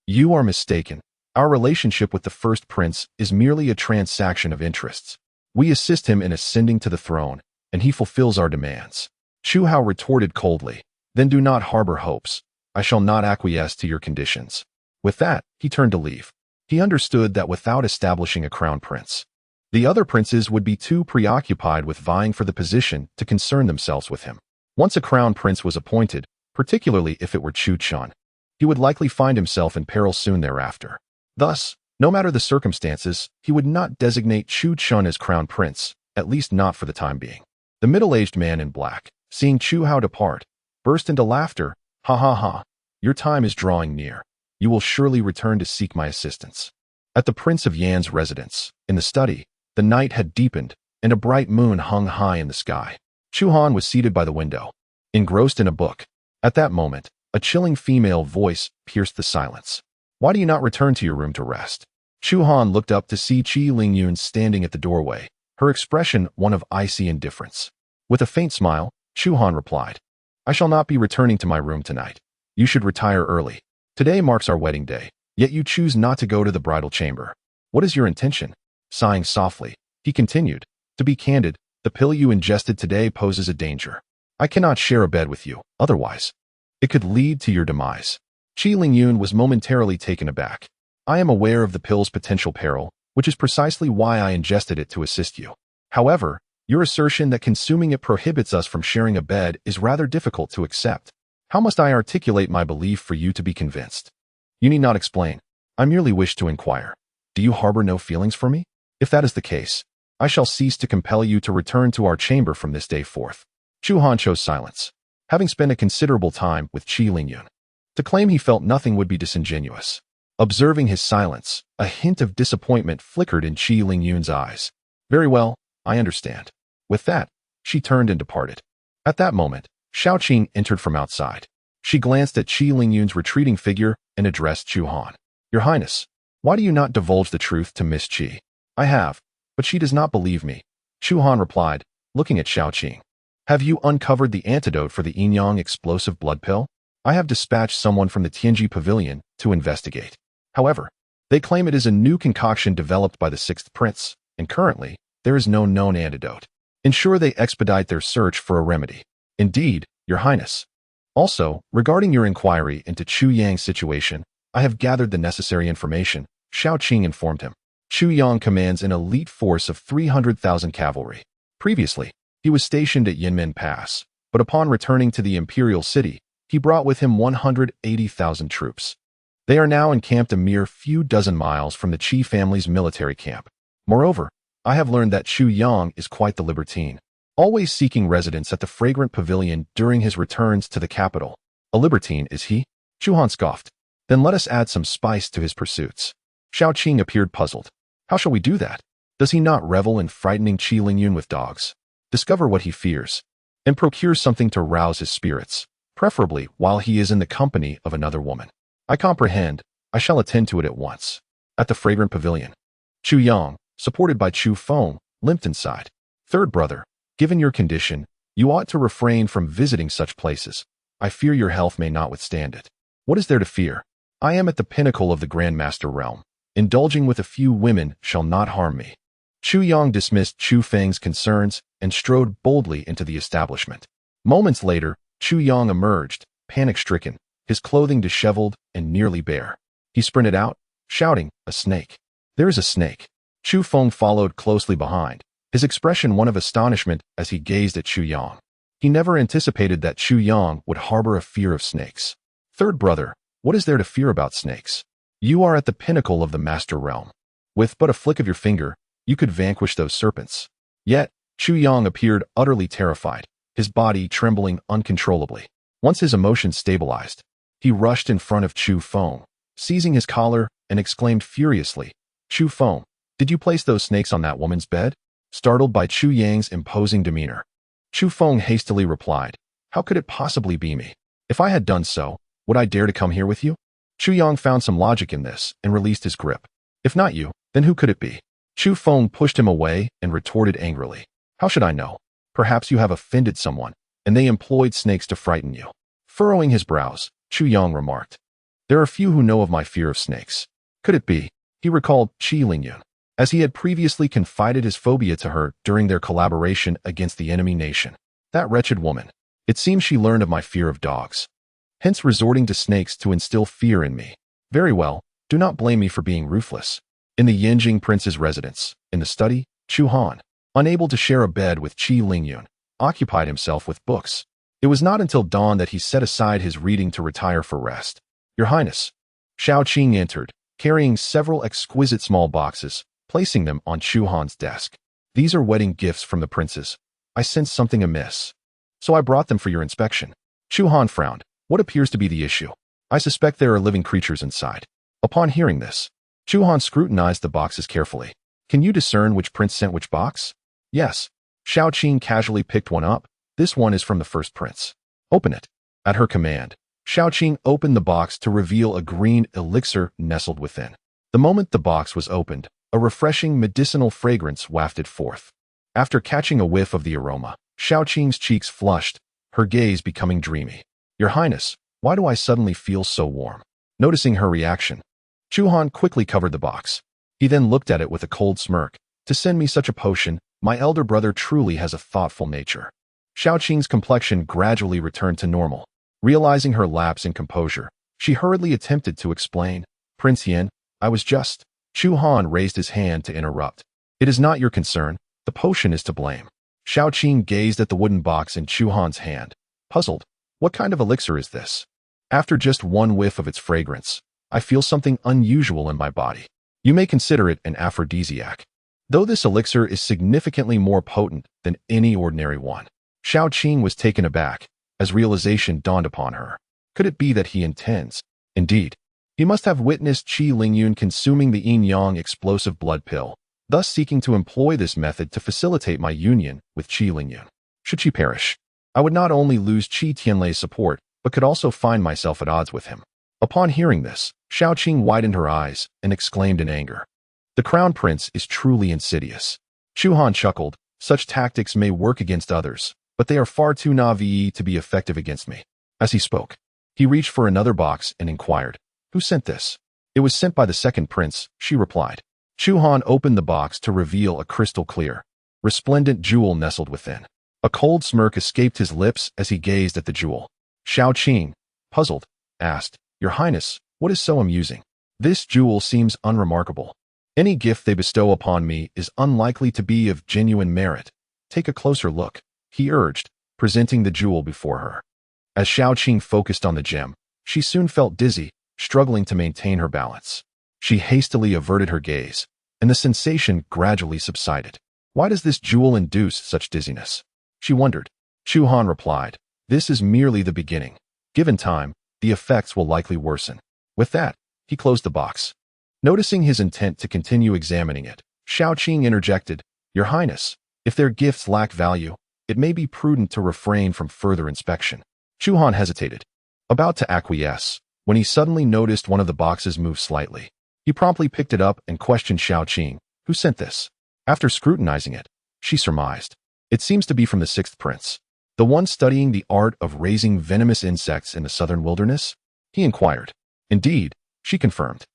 S1: You are mistaken. Our relationship with the first prince is merely a transaction of interests. We assist him in ascending to the throne, and he fulfills our demands." Chu Han retorted coldly, "Then do not harbor hopes. I shall not acquiesce to your conditions." With that, he turned to leave. He understood that without establishing a crown prince, the other princes would be too preoccupied with vying for the position to concern themselves with him. Once a crown prince was appointed, particularly if it were Chu Han, he would likely find himself in peril soon thereafter. Thus, no matter the circumstances, he would not designate Chu Han as crown prince, at least not for the time being. The middle-aged man in black, seeing Chu Han depart, burst into laughter. "Ha ha ha, your time is drawing near. You will surely return to seek my assistance." At the Prince of Yan's residence, in the study, the night had deepened, and a bright moon hung high in the sky. Chu Han was seated by the window, engrossed in a book. At that moment, a chilling female voice pierced the silence. "Why do you not return to your room to rest?" Chu Han looked up to see Qi Lingyun standing at the doorway, her expression one of icy indifference. With a faint smile, Chu Han replied, "I shall not be returning to my room tonight. You should retire early. Today marks our wedding day, yet you choose not to go to the bridal chamber. What is your intention?" Sighing softly, he continued, "To be candid, the pill you ingested today poses a danger. I cannot share a bed with you, otherwise it could lead to your demise." Qi Lingyun was momentarily taken aback. "I am aware of the pill's potential peril, which is precisely why I ingested it to assist you. However, your assertion that consuming it prohibits us from sharing a bed is rather difficult to accept. How must I articulate my belief for you to be convinced?" "You need not explain. I merely wish to inquire. Do you harbor no feelings for me? If that is the case, I shall cease to compel you to return to our chamber from this day forth." Chu Han chose silence, having spent a considerable time with Qi Lingyun. To claim he felt nothing would be disingenuous. Observing his silence, a hint of disappointment flickered in Qi Lingyun's eyes. "Very well, I understand." With that, she turned and departed. At that moment, Shaoqing entered from outside. She glanced at Qi Lingyun's retreating figure and addressed Chu Han. "Your Highness, why do you not divulge the truth to Miss Qi?" "I have, but she does not believe me," Chu Han replied, looking at Shaoqing. "Have you uncovered the antidote for the yin-yang explosive blood pill?" "I have dispatched someone from the Tianji Pavilion to investigate. However, they claim it is a new concoction developed by the sixth prince, and currently, there is no known antidote. Ensure they expedite their search for a remedy." "Indeed, Your Highness. Also, regarding your inquiry into Chu Yang's situation, I have gathered the necessary information," Shaoqing informed him. "Chu Yang commands an elite force of 300,000 cavalry. Previously, he was stationed at Yinmen Pass, but upon returning to the imperial city, he brought with him 180,000 troops. They are now encamped a mere few dozen miles from the Qi family's military camp. Moreover, I have learned that Chu Yang is quite the libertine, always seeking residence at the fragrant pavilion during his returns to the capital." "A libertine, is he?" Chu Han scoffed. "Then let us add some spice to his pursuits." Shaoqing appeared puzzled. "How shall we do that? Does he not revel in frightening Qi Lingyun with dogs? Discover what he fears, and procure something to rouse his spirits, preferably while he is in the company of another woman." "I comprehend. I shall attend to it at once." At the fragrant pavilion, Chu Yang, supported by Chu Feng, limped inside. "Third brother, given your condition, you ought to refrain from visiting such places. I fear your health may not withstand it." "What is there to fear? I am at the pinnacle of the Grandmaster realm. Indulging with a few women shall not harm me." Chu Yang dismissed Chu Feng's concerns and strode boldly into the establishment. Moments later, Chu Yang emerged, panic-stricken, his clothing disheveled and nearly bare. He sprinted out, shouting, "A snake! There is a snake!" Chu Feng followed closely behind, his expression one of astonishment as he gazed at Chu Yang. He never anticipated that Chu Yang would harbor a fear of snakes. "Third brother, what is there to fear about snakes? You are at the pinnacle of the master realm. With but a flick of your finger, you could vanquish those serpents." Yet, Chu Yang appeared utterly terrified, his body trembling uncontrollably. Once his emotions stabilized, he rushed in front of Chu Feng, seizing his collar, and exclaimed furiously, "Chu Feng, did you place those snakes on that woman's bed?" Startled by Chu Yang's imposing demeanor, Chu Feng hastily replied, "How could it possibly be me? If I had done so, would I dare to come here with you?" Chu Yang found some logic in this and released his grip. "If not you, then who could it be?" Chu Feng pushed him away and retorted angrily, "How should I know? Perhaps you have offended someone, and they employed snakes to frighten you." Furrowing his brows, Chu Yang remarked, "There are few who know of my fear of snakes. Could it be?" He recalled Qi Lingyun, as he had previously confided his phobia to her during their collaboration against the enemy nation. That wretched woman. It seems she learned of my fear of dogs, hence resorting to snakes to instill fear in me. Very well, do not blame me for being ruthless. In the Yanjing prince's residence, in the study, Chu Han, unable to share a bed with Qi Lingyun, occupied himself with books. It was not until dawn that he set aside his reading to retire for rest. "Your Highness." Shao Qing entered, carrying several exquisite small boxes, placing them on Chu Han's desk. "These are wedding gifts from the princes. I sensed something amiss, so I brought them for your inspection." Chu Han frowned. "What appears to be the issue?" "I suspect there are living creatures inside." Upon hearing this, Chu Han scrutinized the boxes carefully. "Can you discern which prince sent which box?" "Yes." Shao Qing casually picked one up. "This one is from the first prince." "Open it." At her command, Shao Qing opened the box to reveal a green elixir nestled within. The moment the box was opened, a refreshing medicinal fragrance wafted forth. After catching a whiff of the aroma, Shao Qing's cheeks flushed, her gaze becoming dreamy. "Your Highness, why do I suddenly feel so warm?" Noticing her reaction, Chu Han quickly covered the box. He then looked at it with a cold smirk. "To send me such a potion, my elder brother truly has a thoughtful nature." Shao Qing's complexion gradually returned to normal. Realizing her lapse in composure, she hurriedly attempted to explain. "Prince Yan, I was just—" Chu Han raised his hand to interrupt. "It is not your concern. The potion is to blame." Shao Qing gazed at the wooden box in Chu Han's hand, puzzled. "What kind of elixir is this? After just one whiff of its fragrance, I feel something unusual in my body. You may consider it an aphrodisiac. Though this elixir is significantly more potent than any ordinary one." Shao Qing was taken aback, as realization dawned upon her. Could it be that he intends? Indeed, he must have witnessed Qi Lingyun consuming the yin-yang explosive blood pill, thus seeking to employ this method to facilitate my union with Qi Lingyun. Should she perish, I would not only lose Qi Tianlei's support, but could also find myself at odds with him. Upon hearing this, Shao Qing widened her eyes and exclaimed in anger, "The crown prince is truly insidious." Chu Han chuckled. "Such tactics may work against others, but they are far too naive to be effective against me." As he spoke, he reached for another box and inquired, "Who sent this?" "It was sent by the second prince," she replied. Chu Han opened the box to reveal a crystal-clear, resplendent jewel nestled within. A cold smirk escaped his lips as he gazed at the jewel. Shao Qing, puzzled, asked, "Your Highness, what is so amusing? This jewel seems unremarkable. Any gift they bestow upon me is unlikely to be of genuine merit. Take a closer look," he urged, presenting the jewel before her. As Shao Qing focused on the gem, she soon felt dizzy, struggling to maintain her balance. She hastily averted her gaze, and the sensation gradually subsided. "Why does this jewel induce such dizziness?" she wondered. Chu Han replied, "This is merely the beginning. Given time, the effects will likely worsen." With that, he closed the box. Noticing his intent to continue examining it, Shao Qing interjected, "Your Highness, if their gifts lack value, it may be prudent to refrain from further inspection." Chu Han hesitated, about to acquiesce, when he suddenly noticed one of the boxes move slightly. He promptly picked it up and questioned Shao Qing, "Who sent this?" After scrutinizing it, she surmised, "It seems to be from the sixth prince. The one studying the art of raising venomous insects in the southern wilderness?" he inquired. "Indeed," she confirmed.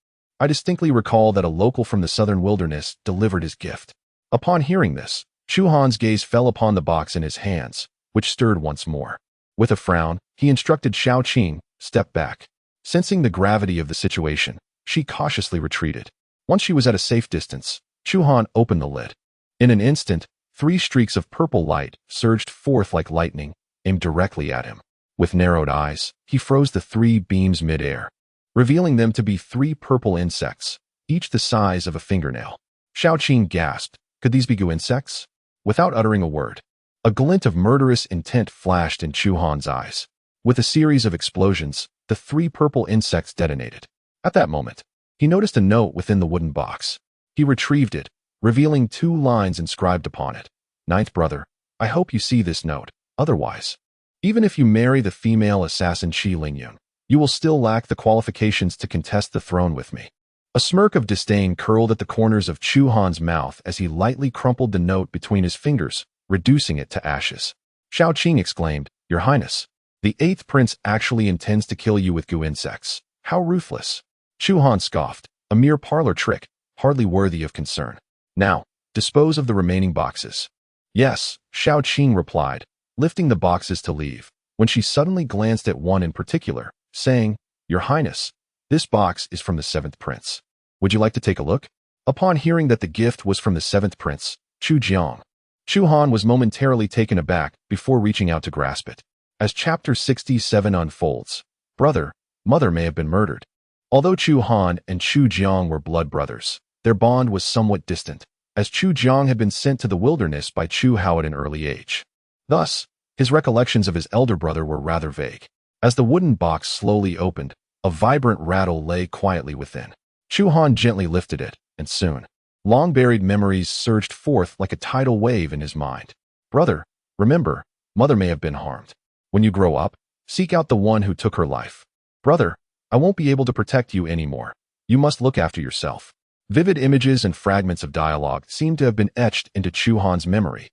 S1: "I distinctly recall that a local from the southern wilderness delivered his gift." Upon hearing this, Chu Han's gaze fell upon the box in his hands, which stirred once more. With a frown, he instructed Xiao Qing, step back. Sensing the gravity of the situation, she cautiously retreated. Once she was at a safe distance, Chu Han opened the lid. In an instant, 3 streaks of purple light surged forth like lightning, aimed directly at him. With narrowed eyes, he froze the 3 beams mid-air, revealing them to be 3 purple insects, each the size of a fingernail. Xiao Qing gasped. Could these be goo insects? Without uttering a word, a glint of murderous intent flashed in Chu Han's eyes. With a series of explosions, the 3 purple insects detonated. At that moment, he noticed a note within the wooden box. He retrieved it, revealing 2 lines inscribed upon it. Ninth brother, I hope you see this note. Otherwise, even if you marry the female assassin Qi Lingyun, you will still lack the qualifications to contest the throne with me. A smirk of disdain curled at the corners of Chu Han's mouth as he lightly crumpled the note between his fingers, reducing it to ashes. Xiao Qing exclaimed, Your Highness, the 8th prince actually intends to kill you with goo insects. How ruthless. Chu Han scoffed, a mere parlor trick, hardly worthy of concern. Now, dispose of the remaining boxes. Yes, Xiao Qing replied, lifting the boxes to leave, when she suddenly glanced at one in particular, saying, Your Highness, this box is from the 7th prince. Would you like to take a look? Upon hearing that the gift was from the 7th prince, Chu Han was momentarily taken aback before reaching out to grasp it. As chapter 67 unfolds, brother, mother may have been murdered. Although Chu Han and Chu Jiang were blood brothers, their bond was somewhat distant, as Chu Jiang had been sent to the wilderness by Chu Hao at an early age. Thus, his recollections of his elder brother were rather vague. As the wooden box slowly opened, a vibrant rattle lay quietly within. Chu Han gently lifted it, and soon, long-buried memories surged forth like a tidal wave in his mind. Brother, remember, mother may have been harmed. When you grow up, seek out the one who took her life. Brother, I won't be able to protect you anymore. You must look after yourself. Vivid images and fragments of dialogue seemed to have been etched into Chu Han's memory,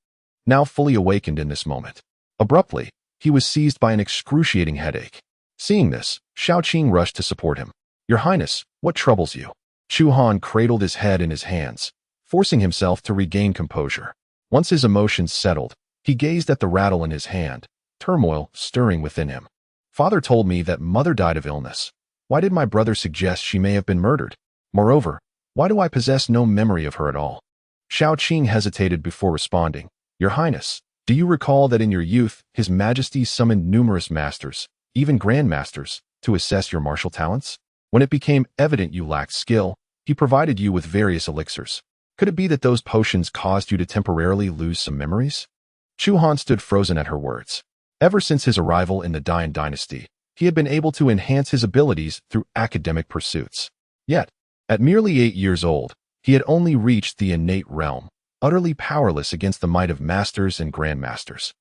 S1: now fully awakened in this moment. Abruptly, he was seized by an excruciating headache. Seeing this, Xiao Qing rushed to support him. Your Highness, what troubles you? Chu Han cradled his head in his hands, forcing himself to regain composure. Once his emotions settled, he gazed at the rattle in his hand, turmoil stirring within him. Father told me that mother died of illness. Why did my brother suggest she may have been murdered? Moreover, why do I possess no memory of her at all? Xiao Qing hesitated before responding. Your Highness, do you recall that in your youth, His Majesty summoned numerous masters, even grandmasters, to assess your martial talents? When it became evident you lacked skill, he provided you with various elixirs. Could it be that those potions caused you to temporarily lose some memories? Chu Han stood frozen at her words. Ever since his arrival in the Yan Dynasty, he had been able to enhance his abilities through academic pursuits. Yet, at merely 8 years old, he had only reached the innate realm, utterly powerless against the might of masters and grandmasters.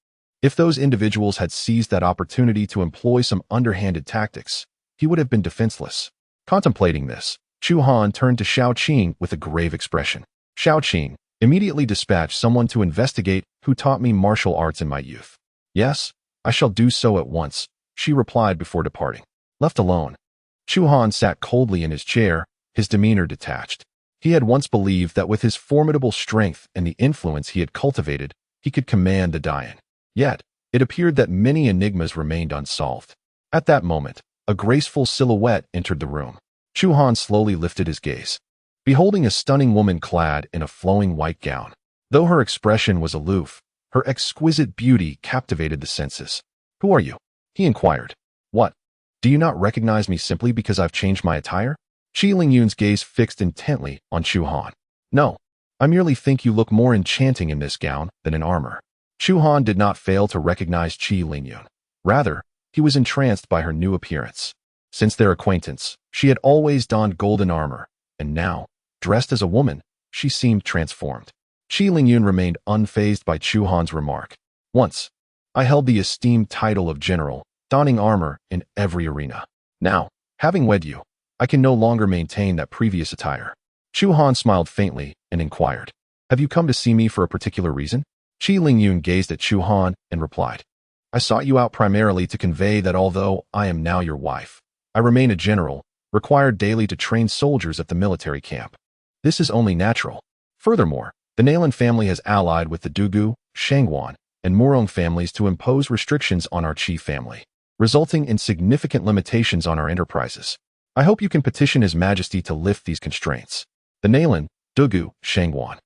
S1: If those individuals had seized that opportunity to employ some underhanded tactics, he would have been defenseless. Contemplating this, Chu Han turned to Xiao Qing with a grave expression. Xiao Qing, immediately dispatch someone to investigate who taught me martial arts in my youth. Yes, I shall do so at once, she replied before departing. Left alone, Chu Han sat coldly in his chair, his demeanor detached. He had once believed that with his formidable strength and the influence he had cultivated, he could command the Yan. Yet, it appeared that many enigmas remained unsolved. At that moment, a graceful silhouette entered the room. Chu Han slowly lifted his gaze, beholding a stunning woman clad in a flowing white gown. Though her expression was aloof, her exquisite beauty captivated the senses. Who are you? He inquired. What? Do you not recognize me simply because I've changed my attire? Qi Lingyun's gaze fixed intently on Chu Han. No, I merely think you look more enchanting in this gown than in armor. Chu Han did not fail to recognize Qi Lingyun. Rather, he was entranced by her new appearance. Since their acquaintance, she had always donned golden armor, and now, dressed as a woman, she seemed transformed. Qi Lingyun remained unfazed by Chu Han's remark. Once, I held the esteemed title of general, donning armor in every arena. Now, having wed you, I can no longer maintain that previous attire. Chu Han smiled faintly and inquired, Have you come to see me for a particular reason? Qi Lingyun gazed at Chu Han and replied, I sought you out primarily to convey that although I am now your wife, I remain a general, required daily to train soldiers at the military camp. This is only natural. Furthermore, The Nalan family has allied with the Dugu, Shangwan, and Murong families to impose restrictions on our Qi family, resulting in significant limitations on our enterprises. I hope you can petition His Majesty to lift these constraints. The Nalan, Dugu, Shangwan,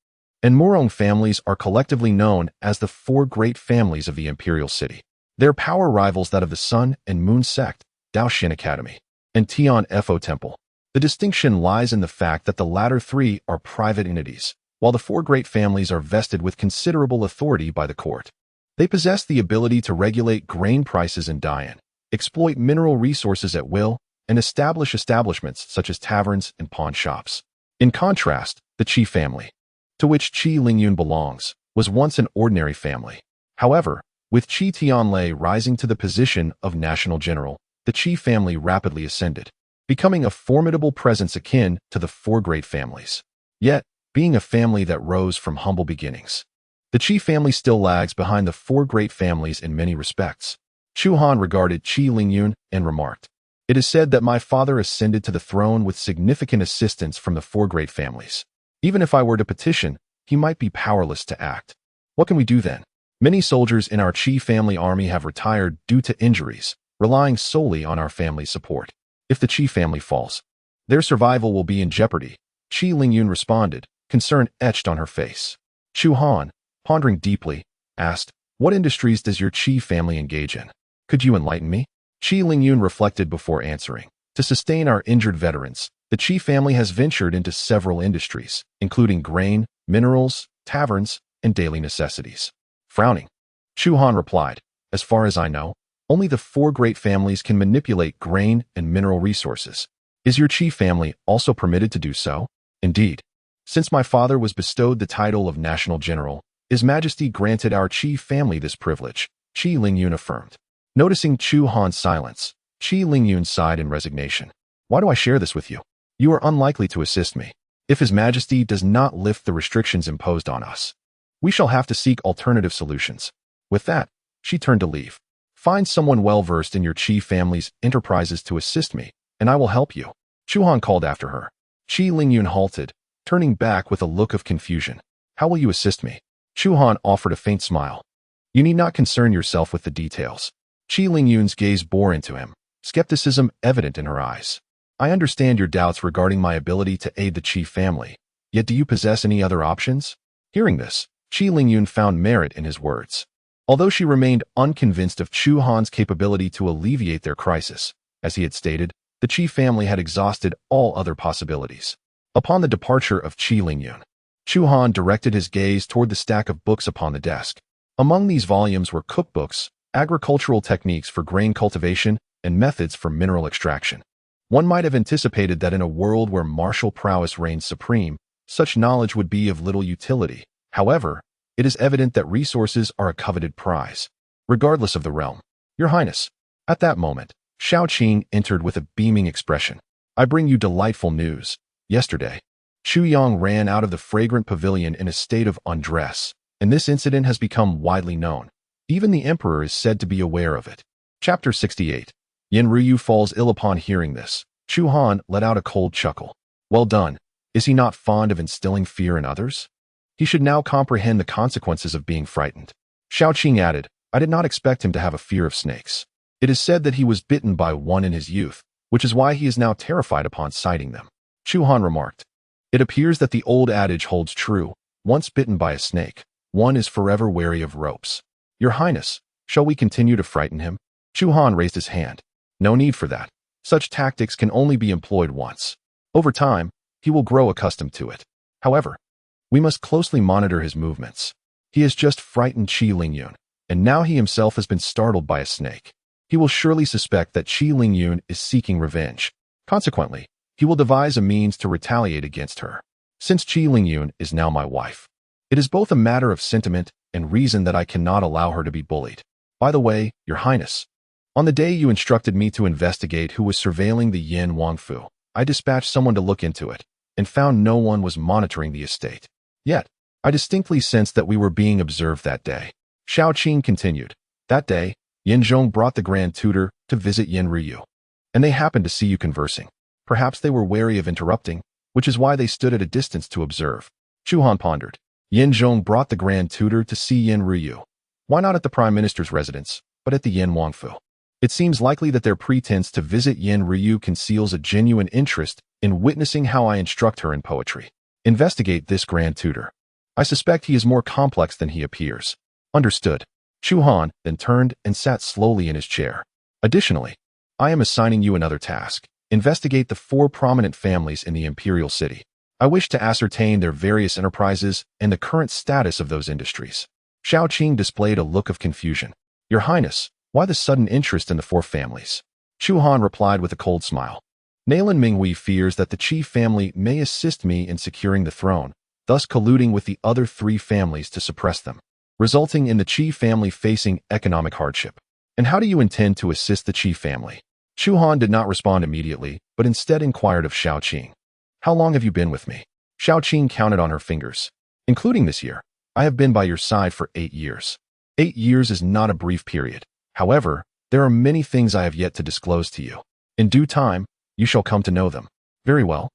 S1: and Murong families are collectively known as the four great families of the imperial city. Their power rivals that of the Sun and Moon sect, Daoxin Academy, and Tian Fo Temple. The distinction lies in the fact that the latter three are private entities, while the four great families are vested with considerable authority by the court. They possess the ability to regulate grain prices in Dian, exploit mineral resources at will, and establish establishments such as taverns and pawn shops. In contrast, the Qi family, to which Qi Lingyun belongs, was once an ordinary family. However, with Qi Tianlei rising to the position of national general, the Qi family rapidly ascended, becoming a formidable presence akin to the four great families. Yet, being a family that rose from humble beginnings, the Qi family still lags behind the four great families in many respects. Chu Han regarded Qi Lingyun and remarked, "It is said that my father ascended to the throne with significant assistance from the four great families. Even if I were to petition, he might be powerless to act. What can we do then? Many soldiers in our Qi family army have retired due to injuries, relying solely on our family's support. If the Qi family falls, their survival will be in jeopardy." Qi Lingyun responded, concern etched on her face. Chu Han, pondering deeply, asked, "What industries does your Qi family engage in? Could you enlighten me?" Qi Lingyun reflected before answering. To sustain our injured veterans, the Qi family has ventured into several industries, including grain, minerals, taverns, and daily necessities. Frowning, Chu Han replied, "As far as I know, only the four great families can manipulate grain and mineral resources. Is your Qi family also permitted to do so?" "Indeed. Since my father was bestowed the title of National General, His Majesty granted our Qi family this privilege," Qi Lingyun affirmed. Noticing Chu Han's silence, Qi Lingyun sighed in resignation. "Why do I share this with you? You are unlikely to assist me. If His Majesty does not lift the restrictions imposed on us, we shall have to seek alternative solutions." With that, she turned to leave. "Find someone well-versed in your Qi family's enterprises to assist me, and I will help you," Chu Han called after her. Qi Lingyun halted, turning back with a look of confusion. "How will you assist me?" Chu Han offered a faint smile. "You need not concern yourself with the details." Qi Lingyun's gaze bore into him, skepticism evident in her eyes. "I understand your doubts regarding my ability to aid the Qi family, yet do you possess any other options?" Hearing this, Qi Lingyun found merit in his words. Although she remained unconvinced of Chu Han's capability to alleviate their crisis, as he had stated, the Qi family had exhausted all other possibilities. Upon the departure of Qi Lingyun, Chu Han directed his gaze toward the stack of books upon the desk. Among these volumes were cookbooks, agricultural techniques for grain cultivation, and methods for mineral extraction. One might have anticipated that in a world where martial prowess reigns supreme, such knowledge would be of little utility. However, it is evident that resources are a coveted prize, regardless of the realm. "Your Highness." At that moment, Shao Qing entered with a beaming expression. "I bring you delightful news. Yesterday, Xu Yang ran out of the fragrant pavilion in a state of undress, and this incident has become widely known. Even the Emperor is said to be aware of it." Chapter 68. Yen Ryu falls ill upon hearing this. Chu Han let out a cold chuckle. "Well done. Is he not fond of instilling fear in others? He should now comprehend the consequences of being frightened." Shao Qing added, "I did not expect him to have a fear of snakes. It is said that he was bitten by one in his youth, which is why he is now terrified upon sighting them." Chu Han remarked, "It appears that the old adage holds true. Once bitten by a snake, one is forever wary of ropes. Your Highness, shall we continue to frighten him?" Chu Han raised his hand. "No need for that. Such tactics can only be employed once. Over time, he will grow accustomed to it. However, we must closely monitor his movements. He has just frightened Qi Lingyun, and now he himself has been startled by a snake. He will surely suspect that Qi Lingyun is seeking revenge. Consequently, he will devise a means to retaliate against her. Since Qi Lingyun is now my wife, it is both a matter of sentiment and reason that I cannot allow her to be bullied. By the way, Your Highness, on the day you instructed me to investigate who was surveilling the Yin Wangfu, I dispatched someone to look into it, and found no one was monitoring the estate. Yet, I distinctly sensed that we were being observed that day." Shao Qing continued, "That day, Yin Zhong brought the Grand Tutor to visit Yen Ryu, and they happened to see you conversing. Perhaps they were wary of interrupting, which is why they stood at a distance to observe." Chu Han pondered. Yin Zhong brought the Grand Tutor to see Yin Ruyu. Why not at the Prime Minister's residence, but at the Yin Wangfu? It seems likely that their pretense to visit Yin Ruyu conceals a genuine interest in witnessing how I instruct her in poetry. Investigate this Grand Tutor. I suspect he is more complex than he appears. Understood. Chu Han then turned and sat slowly in his chair. Additionally, I am assigning you another task. Investigate the 4 prominent families in the Imperial City. I wish to ascertain their various enterprises and the current status of those industries. Xiao Qing displayed a look of confusion. Your Highness, why the sudden interest in the 4 families? Chu Han replied with a cold smile. Nalan Minghui fears that the Qi family may assist me in securing the throne, thus colluding with the other 3 families to suppress them, resulting in the Qi family facing economic hardship. And how do you intend to assist the Qi family? Chu Han did not respond immediately, but instead inquired of Xiao Qing. How long have you been with me? Xiao Qing counted on her fingers. Including this year, I have been by your side for 8 years. 8 years is not a brief period. However, there are many things I have yet to disclose to you. In due time, you shall come to know them. Very well.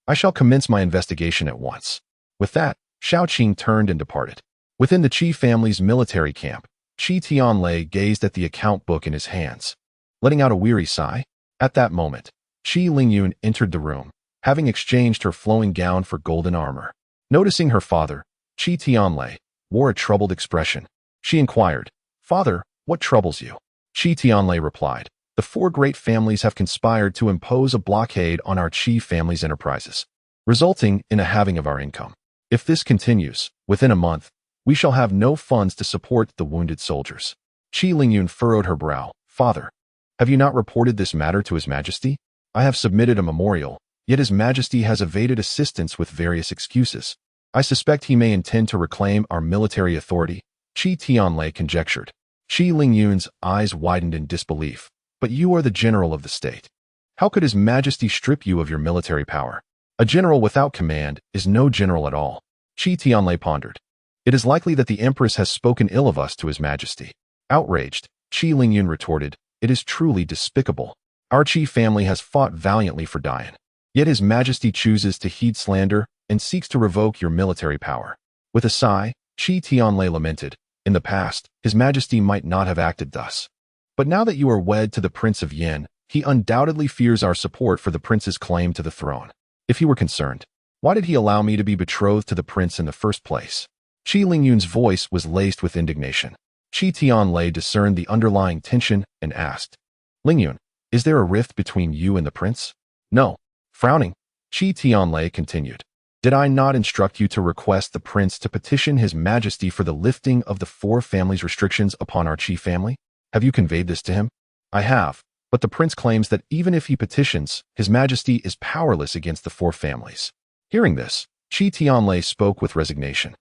S1: I shall commence my investigation at once. With that, Xiao Qing turned and departed. Within the Qi family's military camp, Qi Tianlei gazed at the account book in his hands, letting out a weary sigh. At that moment, Qi Lingyun entered the room, having exchanged her flowing gown for golden armor. Noticing her father, Qi Tianlei wore a troubled expression. She inquired, Father, what troubles you? Qi Tianlei replied, The 4 great families have conspired to impose a blockade on our Qi family's enterprises, resulting in a halving of our income. If this continues, within a month, we shall have no funds to support the wounded soldiers. Qi Lingyun furrowed her brow. Father, have you not reported this matter to His Majesty? I have submitted a memorial, yet His Majesty has evaded assistance with various excuses. I suspect he may intend to reclaim our military authority, Qi Tianlei conjectured. Qi Lingyun's eyes widened in disbelief. But you are the general of the state. How could His Majesty strip you of your military power? A general without command is no general at all. Qi Tianlei pondered. It is likely that the Empress has spoken ill of us to His Majesty. Outraged, Qi Lingyun retorted, It is truly despicable. Our Qi family has fought valiantly for Dian. Yet His Majesty chooses to heed slander and seeks to revoke your military power. With a sigh, Qi Tianlei lamented, In the past, His Majesty might not have acted thus. But now that you are wed to the Prince of Yin, he undoubtedly fears our support for the prince's claim to the throne. If he were concerned, why did he allow me to be betrothed to the prince in the first place? Qi Lingyun's voice was laced with indignation. Qi Tianlei discerned the underlying tension and asked, Lingyun, is there a rift between you and the prince? No. Frowning, Qi Tianlei continued. Did I not instruct you to request the prince to petition His Majesty for the lifting of the 4 families' restrictions upon our Qi family? Have you conveyed this to him? I have, but the prince claims that even if he petitions, His Majesty is powerless against the 4 families. Hearing this, Qi Tianlei spoke with resignation.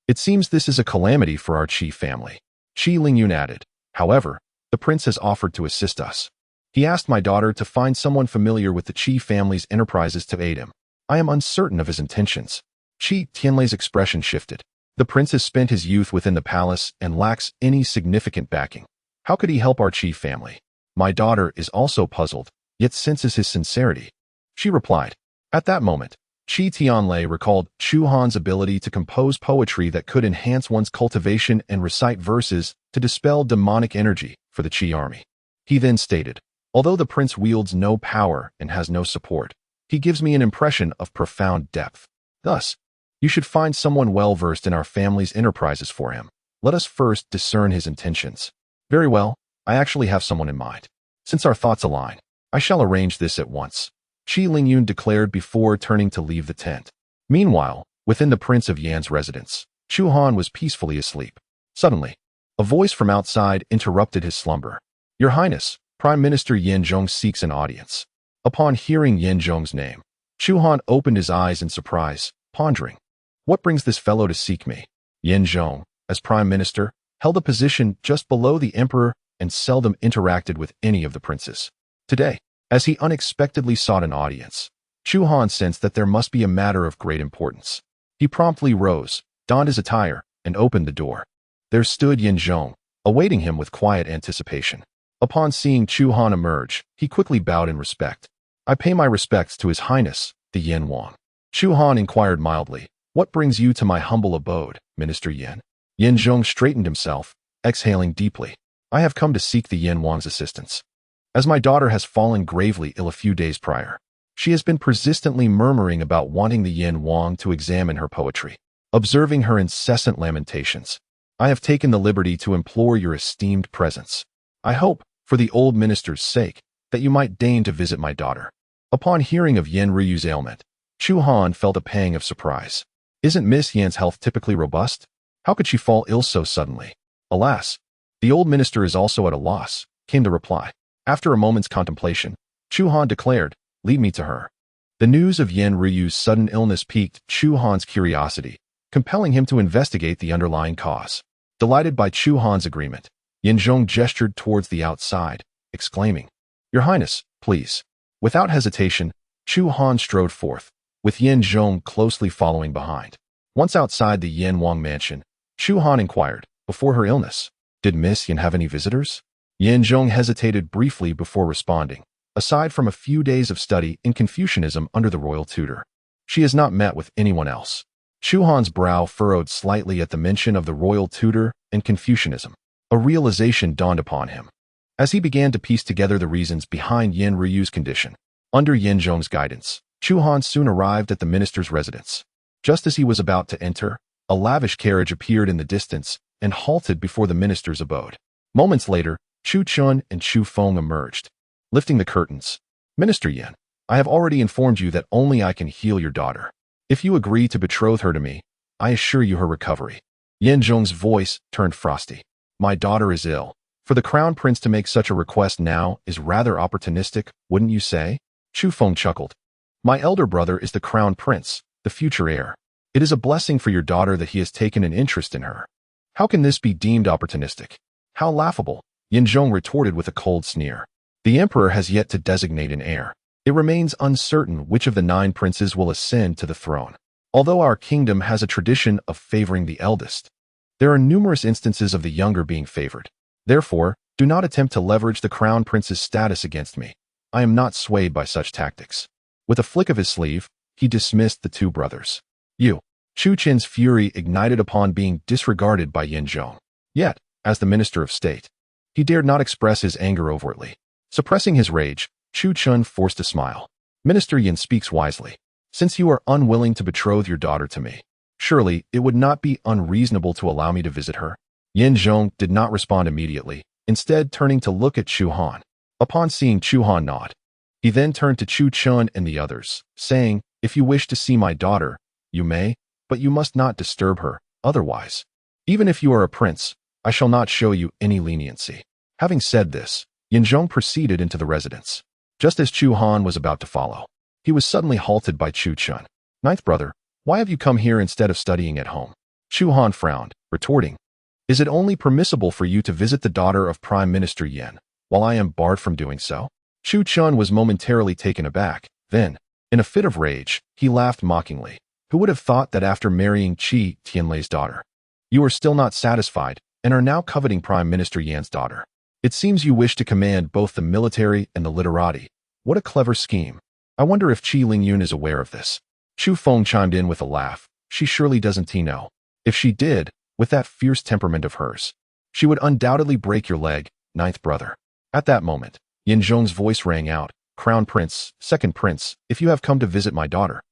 S1: It seems this is a calamity for our Qi family. Qi Lingyun added, However, the prince has offered to assist us. He asked my daughter to find someone familiar with the Qi family's enterprises to aid him. I am uncertain of his intentions. Qi Tianlei's expression shifted. The prince has spent his youth within the palace and lacks any significant backing. How could he help our Qi family? My daughter is also puzzled, yet senses his sincerity. She replied. At that moment, Qi Tianlei recalled Chu Han's ability to compose poetry that could enhance one's cultivation and recite verses to dispel demonic energy for the Qi army. He then stated, Although the prince wields no power and has no support, he gives me an impression of profound depth. Thus, you should find someone well-versed in our family's enterprises for him. Let us first discern his intentions. Very well, I actually have someone in mind. Since our thoughts align, I shall arrange this at once. Qi Lingyun declared before turning to leave the tent. Meanwhile, within the Prince of Yan's residence, Chu Han was peacefully asleep. Suddenly, a voice from outside interrupted his slumber. Your Highness, Prime Minister Yin Zhong seeks an audience. Upon hearing Yin Zhong's name, Chu Han opened his eyes in surprise, pondering. What brings this fellow to seek me? Yin Zhong, as Prime Minister, held a position just below the Emperor and seldom interacted with any of the princes. Today, as he unexpectedly sought an audience, Chu Han sensed that there must be a matter of great importance. He promptly rose, donned his attire, and opened the door. There stood Yin Zhong, awaiting him with quiet anticipation. Upon seeing Chu Han emerge, he quickly bowed in respect. I pay my respects to His Highness, the Yin Wang. Chu Han inquired mildly, What brings you to my humble abode, Minister Yan? Yin Zhong straightened himself, exhaling deeply. I have come to seek the Yin Wang's assistance. As my daughter has fallen gravely ill a few days prior, she has been persistently murmuring about wanting the Yin Wang to examine her poetry. Observing her incessant lamentations, I have taken the liberty to implore your esteemed presence. I hope, for the old minister's sake, that you might deign to visit my daughter. Upon hearing of Yin Ryu's ailment, Chu Han felt a pang of surprise. Isn't Miss Yan's health typically robust? How could she fall ill so suddenly? Alas, the old minister is also at a loss, came the reply. After a moment's contemplation, Chu Han declared, lead me to her. The news of Yin Ryu's sudden illness piqued Chu Han's curiosity, compelling him to investigate the underlying cause. Delighted by Chu Han's agreement, Yin Zhong gestured towards the outside, exclaiming, Your Highness, please. Without hesitation, Chu Han strode forth, with Yin Zhong closely following behind. Once outside the Yin Wang mansion, Chu Han inquired, before her illness, did Miss Yin have any visitors? Yin Zhong hesitated briefly before responding. Aside from a few days of study in Confucianism under the royal tutor, she has not met with anyone else. Chu Han's brow furrowed slightly at the mention of the royal tutor and Confucianism. A realization dawned upon him, as he began to piece together the reasons behind Yin Ryu's condition. Under Yin Zhong's guidance, Chu Han soon arrived at the minister's residence. Just as he was about to enter, a lavish carriage appeared in the distance and halted before the minister's abode. Moments later, Chu Chun and Chu Feng emerged, lifting the curtains. Minister Yin, I have already informed you that only I can heal your daughter. If you agree to betroth her to me, I assure you her recovery. Yin Zhong's voice turned frosty. My daughter is ill. For the crown prince to make such a request now is rather opportunistic, wouldn't you say? Chu Feng chuckled. My elder brother is the crown prince, the future heir. It is a blessing for your daughter that he has taken an interest in her. How can this be deemed opportunistic? How laughable, Yin Zhong retorted with a cold sneer. The emperor has yet to designate an heir. It remains uncertain which of the 9 princes will ascend to the throne. Although our kingdom has a tradition of favoring the eldest, there are numerous instances of the younger being favored. Therefore, do not attempt to leverage the crown prince's status against me. I am not swayed by such tactics. With a flick of his sleeve, he dismissed the 2 brothers. Chu Chin's fury ignited upon being disregarded by Yin Zhong. Yet, as the minister of state, he dared not express his anger overtly. Suppressing his rage, Chu Chun forced a smile. Minister Yin speaks wisely. Since you are unwilling to betroth your daughter to me, surely it would not be unreasonable to allow me to visit her. Yin Zhong did not respond immediately, instead turning to look at Chu Han. Upon seeing Chu Han nod, he then turned to Chu Chun and the others, saying, if you wish to see my daughter, you may, but you must not disturb her, otherwise. Even if you are a prince, I shall not show you any leniency. Having said this, Yin Zhong proceeded into the residence. Just as Chu Han was about to follow, he was suddenly halted by Chu Chun. 9th brother, why have you come here instead of studying at home? Chu Han frowned, retorting, is it only permissible for you to visit the daughter of Prime Minister Yin, while I am barred from doing so? Chu Chun was momentarily taken aback. Then, in a fit of rage, he laughed mockingly. Who would have thought that after marrying Qi Tianlei's daughter, you are still not satisfied and are now coveting Prime Minister Yan's daughter? It seems you wish to command both the military and the literati. What a clever scheme. I wonder if Qi Lingyun is aware of this. Chu Feng chimed in with a laugh. She surely doesn't know. If she did, with that fierce temperament of hers, she would undoubtedly break your leg, 9th brother. At that moment, Yin Zhong's voice rang out, Crown Prince, 2nd Prince, if you have come to visit my daughter,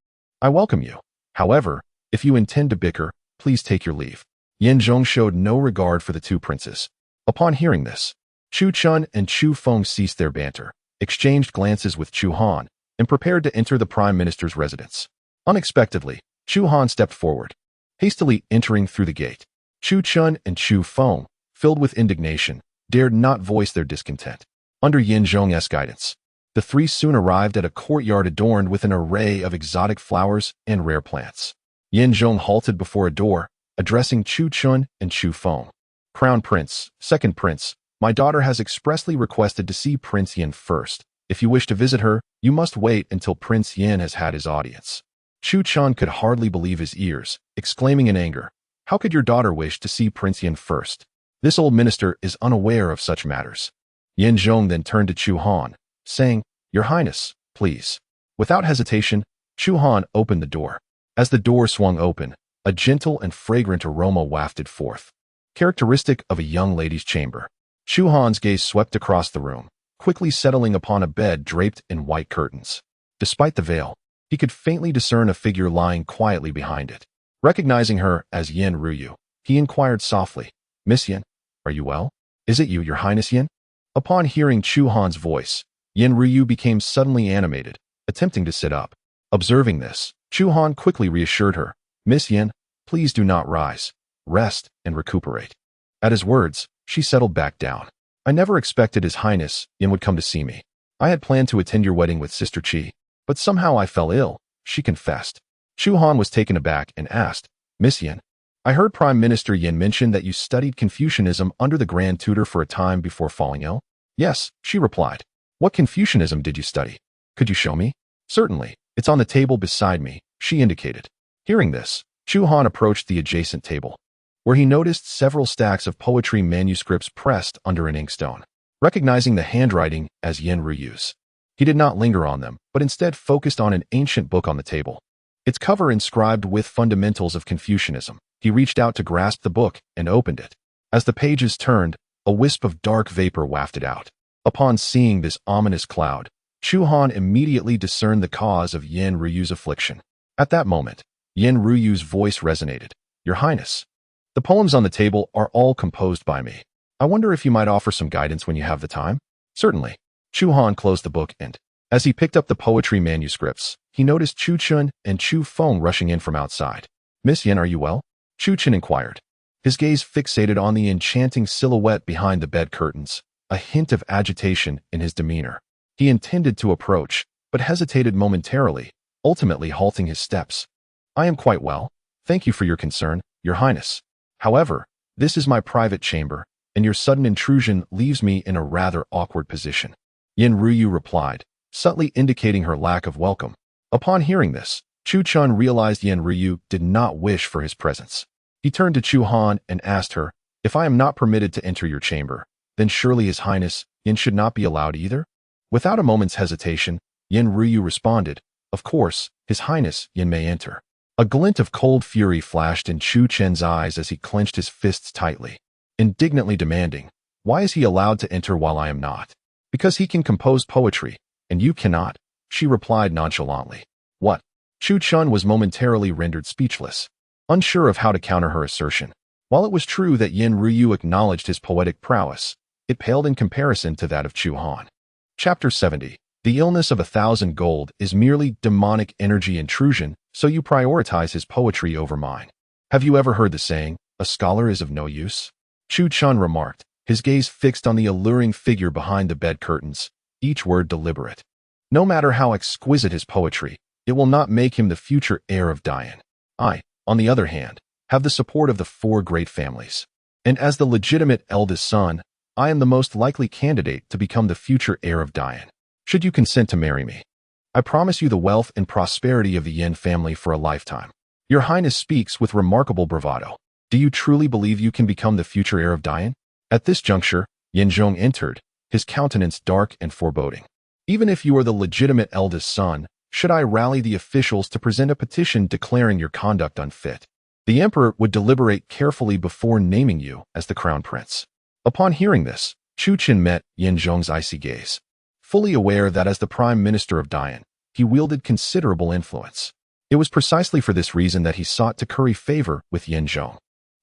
S1: I welcome you. However, if you intend to bicker, please take your leave. Yin Zhong showed no regard for the 2 princes. Upon hearing this, Chu Chun and Chu Feng ceased their banter, exchanged glances with Chu Han, and prepared to enter the Prime Minister's residence. Unexpectedly, Chu Han stepped forward, hastily entering through the gate. Chu Chun and Chu Feng, filled with indignation, dared not voice their discontent. Under Yin Zhong's guidance, the 3 soon arrived at a courtyard adorned with an array of exotic flowers and rare plants. Yin Zhong halted before a door, addressing Chu Chun and Chu Feng. Crown Prince, 2nd Prince, my daughter has expressly requested to see Prince Yin first. If you wish to visit her, you must wait until Prince Yin has had his audience. Chu Chun could hardly believe his ears, exclaiming in anger, how could your daughter wish to see Prince Yin first? This old minister is unaware of such matters. Yin Zhong then turned to Chu Han, saying, Your Highness, please. Without hesitation, Chu Han opened the door. As the door swung open, a gentle and fragrant aroma wafted forth, characteristic of a young lady's chamber. Chu Han's gaze swept across the room, quickly settling upon a bed draped in white curtains. Despite the veil, he could faintly discern a figure lying quietly behind it. Recognizing her as Yin Ruyu, he inquired softly, "Miss Yin, are you well? Is it you, Your Highness Yin?" Upon hearing Chu Han's voice, Yin Ruyu became suddenly animated, attempting to sit up. Observing this, Chu Han quickly reassured her, "Miss Yin, please do not rise. Rest and recuperate." At his words, she settled back down. "I never expected His Highness Yin would come to see me. I had planned to attend your wedding with Sister Qi, but somehow I fell ill," she confessed. Chu Han was taken aback and asked, "Miss Yin, I heard Prime Minister Yin mention that you studied Confucianism under the Grand Tutor for a time before falling ill?" "Yes," she replied. "What Confucianism did you study? Could you show me?" "Certainly. It's on the table beside me," she indicated. Hearing this, Chu Han approached the adjacent table, where he noticed several stacks of poetry manuscripts pressed under an inkstone. Recognizing the handwriting as Yin Ruyu's, he did not linger on them, but instead focused on an ancient book on the table, its cover inscribed with fundamentals of Confucianism. He reached out to grasp the book and opened it. As the pages turned, a wisp of dark vapor wafted out. Upon seeing this ominous cloud, Chu Han immediately discerned the cause of Yin Ruyu's affliction. At that moment, Yin Ruyu's voice resonated. "Your Highness, the poems on the table are all composed by me. I wonder if you might offer some guidance when you have the time?" "Certainly." Chu Han closed the book and, as he picked up the poetry manuscripts, he noticed Chu Chun and Chu Feng rushing in from outside. "Miss Yin, are you well?" Chu Chun inquired, his gaze fixated on the enchanting silhouette behind the bed curtains, a hint of agitation in his demeanor. He intended to approach, but hesitated momentarily, ultimately halting his steps. "I am quite well. Thank you for your concern, Your Highness. However, this is my private chamber, and your sudden intrusion leaves me in a rather awkward position." Yin Ruyu replied, subtly indicating her lack of welcome. Upon hearing this, Chu Chun realized Yin Ruyu did not wish for his presence. He turned to Chu Han and asked her, "If I am not permitted to enter your chamber, then surely His Highness Yin should not be allowed either?" Without a moment's hesitation, Yin Ruyu responded, "Of course, His Highness Yin may enter." A glint of cold fury flashed in Chu Chen's eyes as he clenched his fists tightly, indignantly demanding, "Why is he allowed to enter while I am not?" "Because he can compose poetry, and you cannot," she replied nonchalantly. "What?" Chu Chun was momentarily rendered speechless, unsure of how to counter her assertion. While it was true that Yin Ruyu acknowledged his poetic prowess, it paled in comparison to that of Chu Han. Chapter 70. The illness of 1,000 gold is merely demonic energy intrusion, so you prioritize his poetry over mine. Have you ever heard the saying, "A scholar is of no use"? Chu Chun remarked, his gaze fixed on the alluring figure behind the bed curtains, each word deliberate. "No matter how exquisite his poetry, it will not make him the future heir of Dayan. I, on the other hand, have the support of the 4 great families. And as the legitimate eldest son, I am the most likely candidate to become the future heir of Dayan. Should you consent to marry me, I promise you the wealth and prosperity of the Yin family for a lifetime." Your Highness speaks with remarkable bravado. Do you truly believe you can become the future heir of Dayan? At this juncture, Yin Zhong entered, his countenance dark and foreboding. "Even if you are the legitimate eldest son, should I rally the officials to present a petition declaring your conduct unfit? The emperor would deliberate carefully before naming you as the crown prince." Upon hearing this, Chu Qin met Yin Zhong's icy gaze, fully aware that as the prime minister of Dayan, he wielded considerable influence. It was precisely for this reason that he sought to curry favor with Yin Zhong.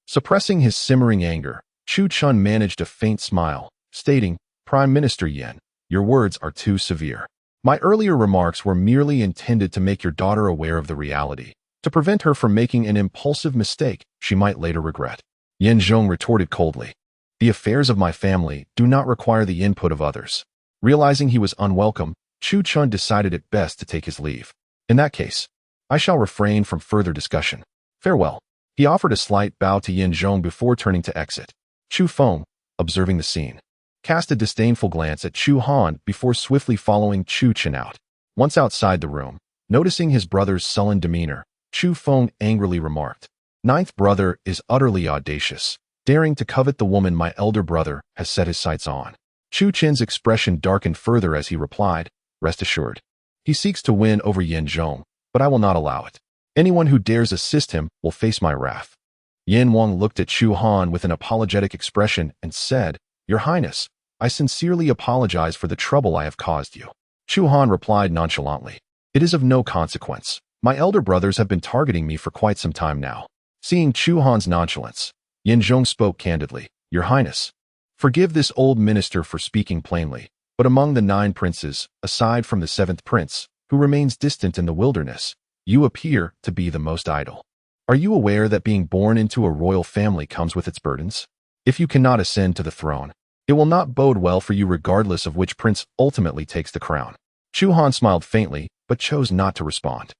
S1: Suppressing his simmering anger, Chu Chun managed a faint smile, stating, "Prime Minister Yin, your words are too severe. My earlier remarks were merely intended to make your daughter aware of the reality, to prevent her from making an impulsive mistake she might later regret." Yin Zhong retorted coldly, "The affairs of my family do not require the input of others." Realizing he was unwelcome, Chu Chun decided it best to take his leave. "In that case, I shall refrain from further discussion. Farewell." He offered a slight bow to Yin Zhong before turning to exit. Chu Feng, observing the scene, cast a disdainful glance at Chu Han before swiftly following Chu Chen out. Once outside the room, noticing his brother's sullen demeanor, Chu Feng angrily remarked, "Ninth brother is utterly audacious, daring to covet the woman my elder brother has set his sights on." Chu Chen's expression darkened further as he replied, "Rest assured, he seeks to win over Yin Zhong, but I will not allow it." Anyone who dares assist him will face my wrath. Yin Wang looked at Chu Han with an apologetic expression and said, Your Highness, I sincerely apologize for the trouble I have caused you. Chu Han replied nonchalantly, It is of no consequence. My elder brothers have been targeting me for quite some time now. Seeing Chu Han's nonchalance, Yin Zhong spoke candidly, Your Highness, forgive this old minister for speaking plainly, but among the 9 princes, aside from the 7th prince, who remains distant in the wilderness, you appear to be the most idle. Are you aware that being born into a royal family comes with its burdens? If you cannot ascend to the throne, it will not bode well for you regardless of which prince ultimately takes the crown. Chu Han smiled faintly, but chose not to respond.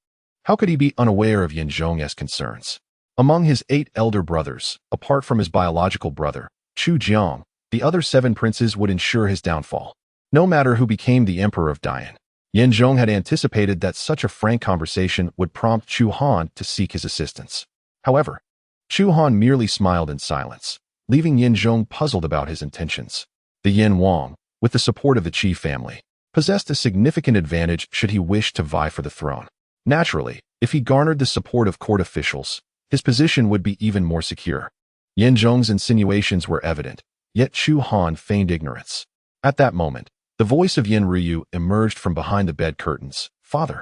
S1: How could he be unaware of Yin Zhong's concerns? Among his 8 elder brothers, apart from his biological brother, Chu Jiang, the other 7 princes would ensure his downfall. No matter who became the emperor of Daiyan, Yin Zhong had anticipated that such a frank conversation would prompt Chu Han to seek his assistance. However, Chu Han merely smiled in silence, leaving Yin Zhong puzzled about his intentions. The Yin Wang, with the support of the Qi family, possessed a significant advantage should he wish to vie for the throne. Naturally, if he garnered the support of court officials, his position would be even more secure. Yin Zhong's insinuations were evident, yet Chu Han feigned ignorance. At that moment, the voice of Yin Ryu emerged from behind the bed curtains. Father,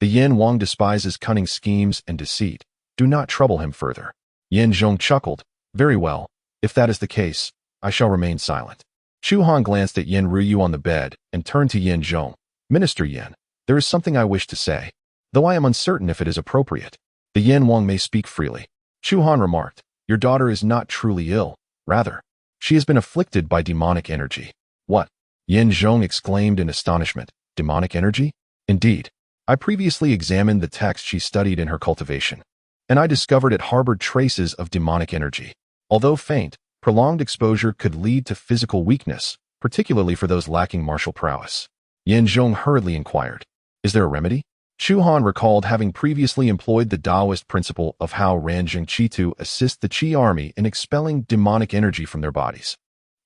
S1: the Yin Wang despises cunning schemes and deceit. Do not trouble him further. Yin Zhong chuckled. Very well. If that is the case, I shall remain silent. Chu Han glanced at Yin Ryu on the bed and turned to Yin Zhong. Minister Yin, there is something I wish to say, though I am uncertain if it is appropriate. The Yin Wang may speak freely. Chu Han remarked, Your daughter is not truly ill. Rather, she has been afflicted by demonic energy. What? Yin Zhong exclaimed in astonishment. Demonic energy? Indeed. I previously examined the text she studied in her cultivation, and I discovered it harbored traces of demonic energy. Although faint, prolonged exposure could lead to physical weakness, particularly for those lacking martial prowess. Yin Zhong hurriedly inquired, Is there a remedy? Chu Han recalled having previously employed the Taoist principle of how Ranjing Qi to assist the Qi army in expelling demonic energy from their bodies,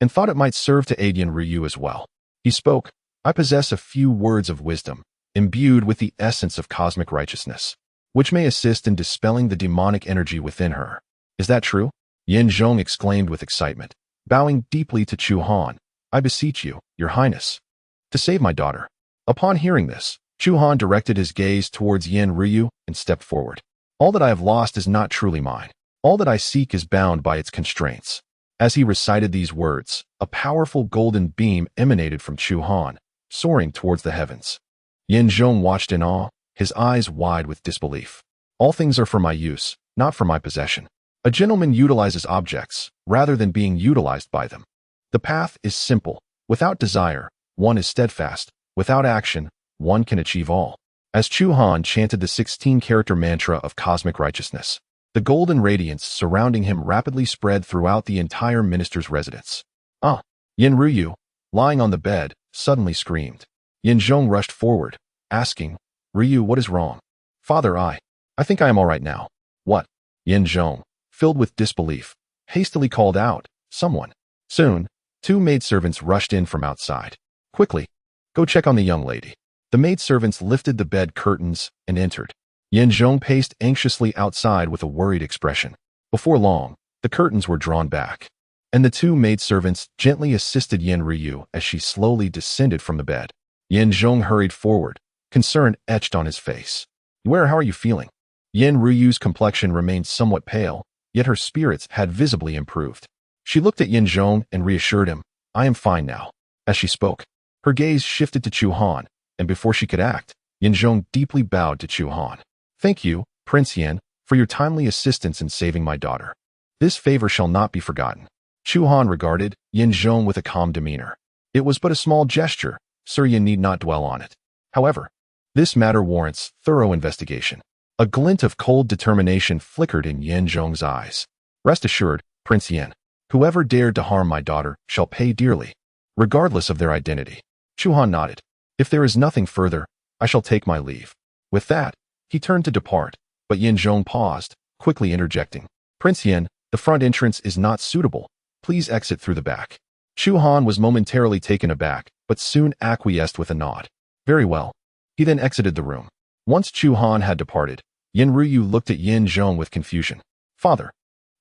S1: and thought it might serve to aid Yin Ryu as well. He spoke, I possess a few words of wisdom, imbued with the essence of cosmic righteousness, which may assist in dispelling the demonic energy within her. Is that true? Yin Zhong exclaimed with excitement, bowing deeply to Chu Han. I beseech you, Your Highness, to save my daughter. Upon hearing this, Chu Han directed his gaze towards Yin Ryu and stepped forward. All that I have lost is not truly mine. All that I seek is bound by its constraints. As he recited these words, a powerful golden beam emanated from Chu Han, soaring towards the heavens. Yin Zhong watched in awe, his eyes wide with disbelief. All things are for my use, not for my possession. A gentleman utilizes objects, rather than being utilized by them. The path is simple. Without desire, one is steadfast. Without action, one can achieve all. As Chu Han chanted the 16-character mantra of cosmic righteousness, the golden radiance surrounding him rapidly spread throughout the entire minister's residence. Yin Ryu, lying on the bed, suddenly screamed. Yin Zhong rushed forward, asking, Ryu, what is wrong? Father, I think I am all right now. What? Yin Zhong, filled with disbelief, hastily called out, Someone. Soon, 2 maidservants rushed in from outside. Quickly, go check on the young lady. The maidservants lifted the bed curtains and entered. Yin Zhong paced anxiously outside with a worried expression. Before long, the curtains were drawn back, and the 2 maidservants gently assisted Yin Ryu as she slowly descended from the bed. Yin Zhong hurried forward, concern etched on his face. How are you feeling? Yin Ryu's complexion remained somewhat pale, yet her spirits had visibly improved. She looked at Yin Zhong and reassured him, I am fine now. As she spoke, her gaze shifted to Chu Han, and before she could act, Yin Zhong deeply bowed to Chu Han. Thank you, Prince Yin, for your timely assistance in saving my daughter. This favor shall not be forgotten. Chu Han regarded Yin Zhong with a calm demeanor. It was but a small gesture, Sir Yin need not dwell on it. However, this matter warrants thorough investigation. A glint of cold determination flickered in Yin Zhong's eyes. Rest assured, Prince Yin, whoever dared to harm my daughter shall pay dearly, regardless of their identity. Chu Han nodded. If there is nothing further, I shall take my leave. With that, he turned to depart, but Yin Zhong paused, quickly interjecting. Prince Yin, the front entrance is not suitable. Please exit through the back. Chu Han was momentarily taken aback, but soon acquiesced with a nod. Very well. He then exited the room. Once Chu Han had departed, Yin Ruyu looked at Yin Zhong with confusion. Father,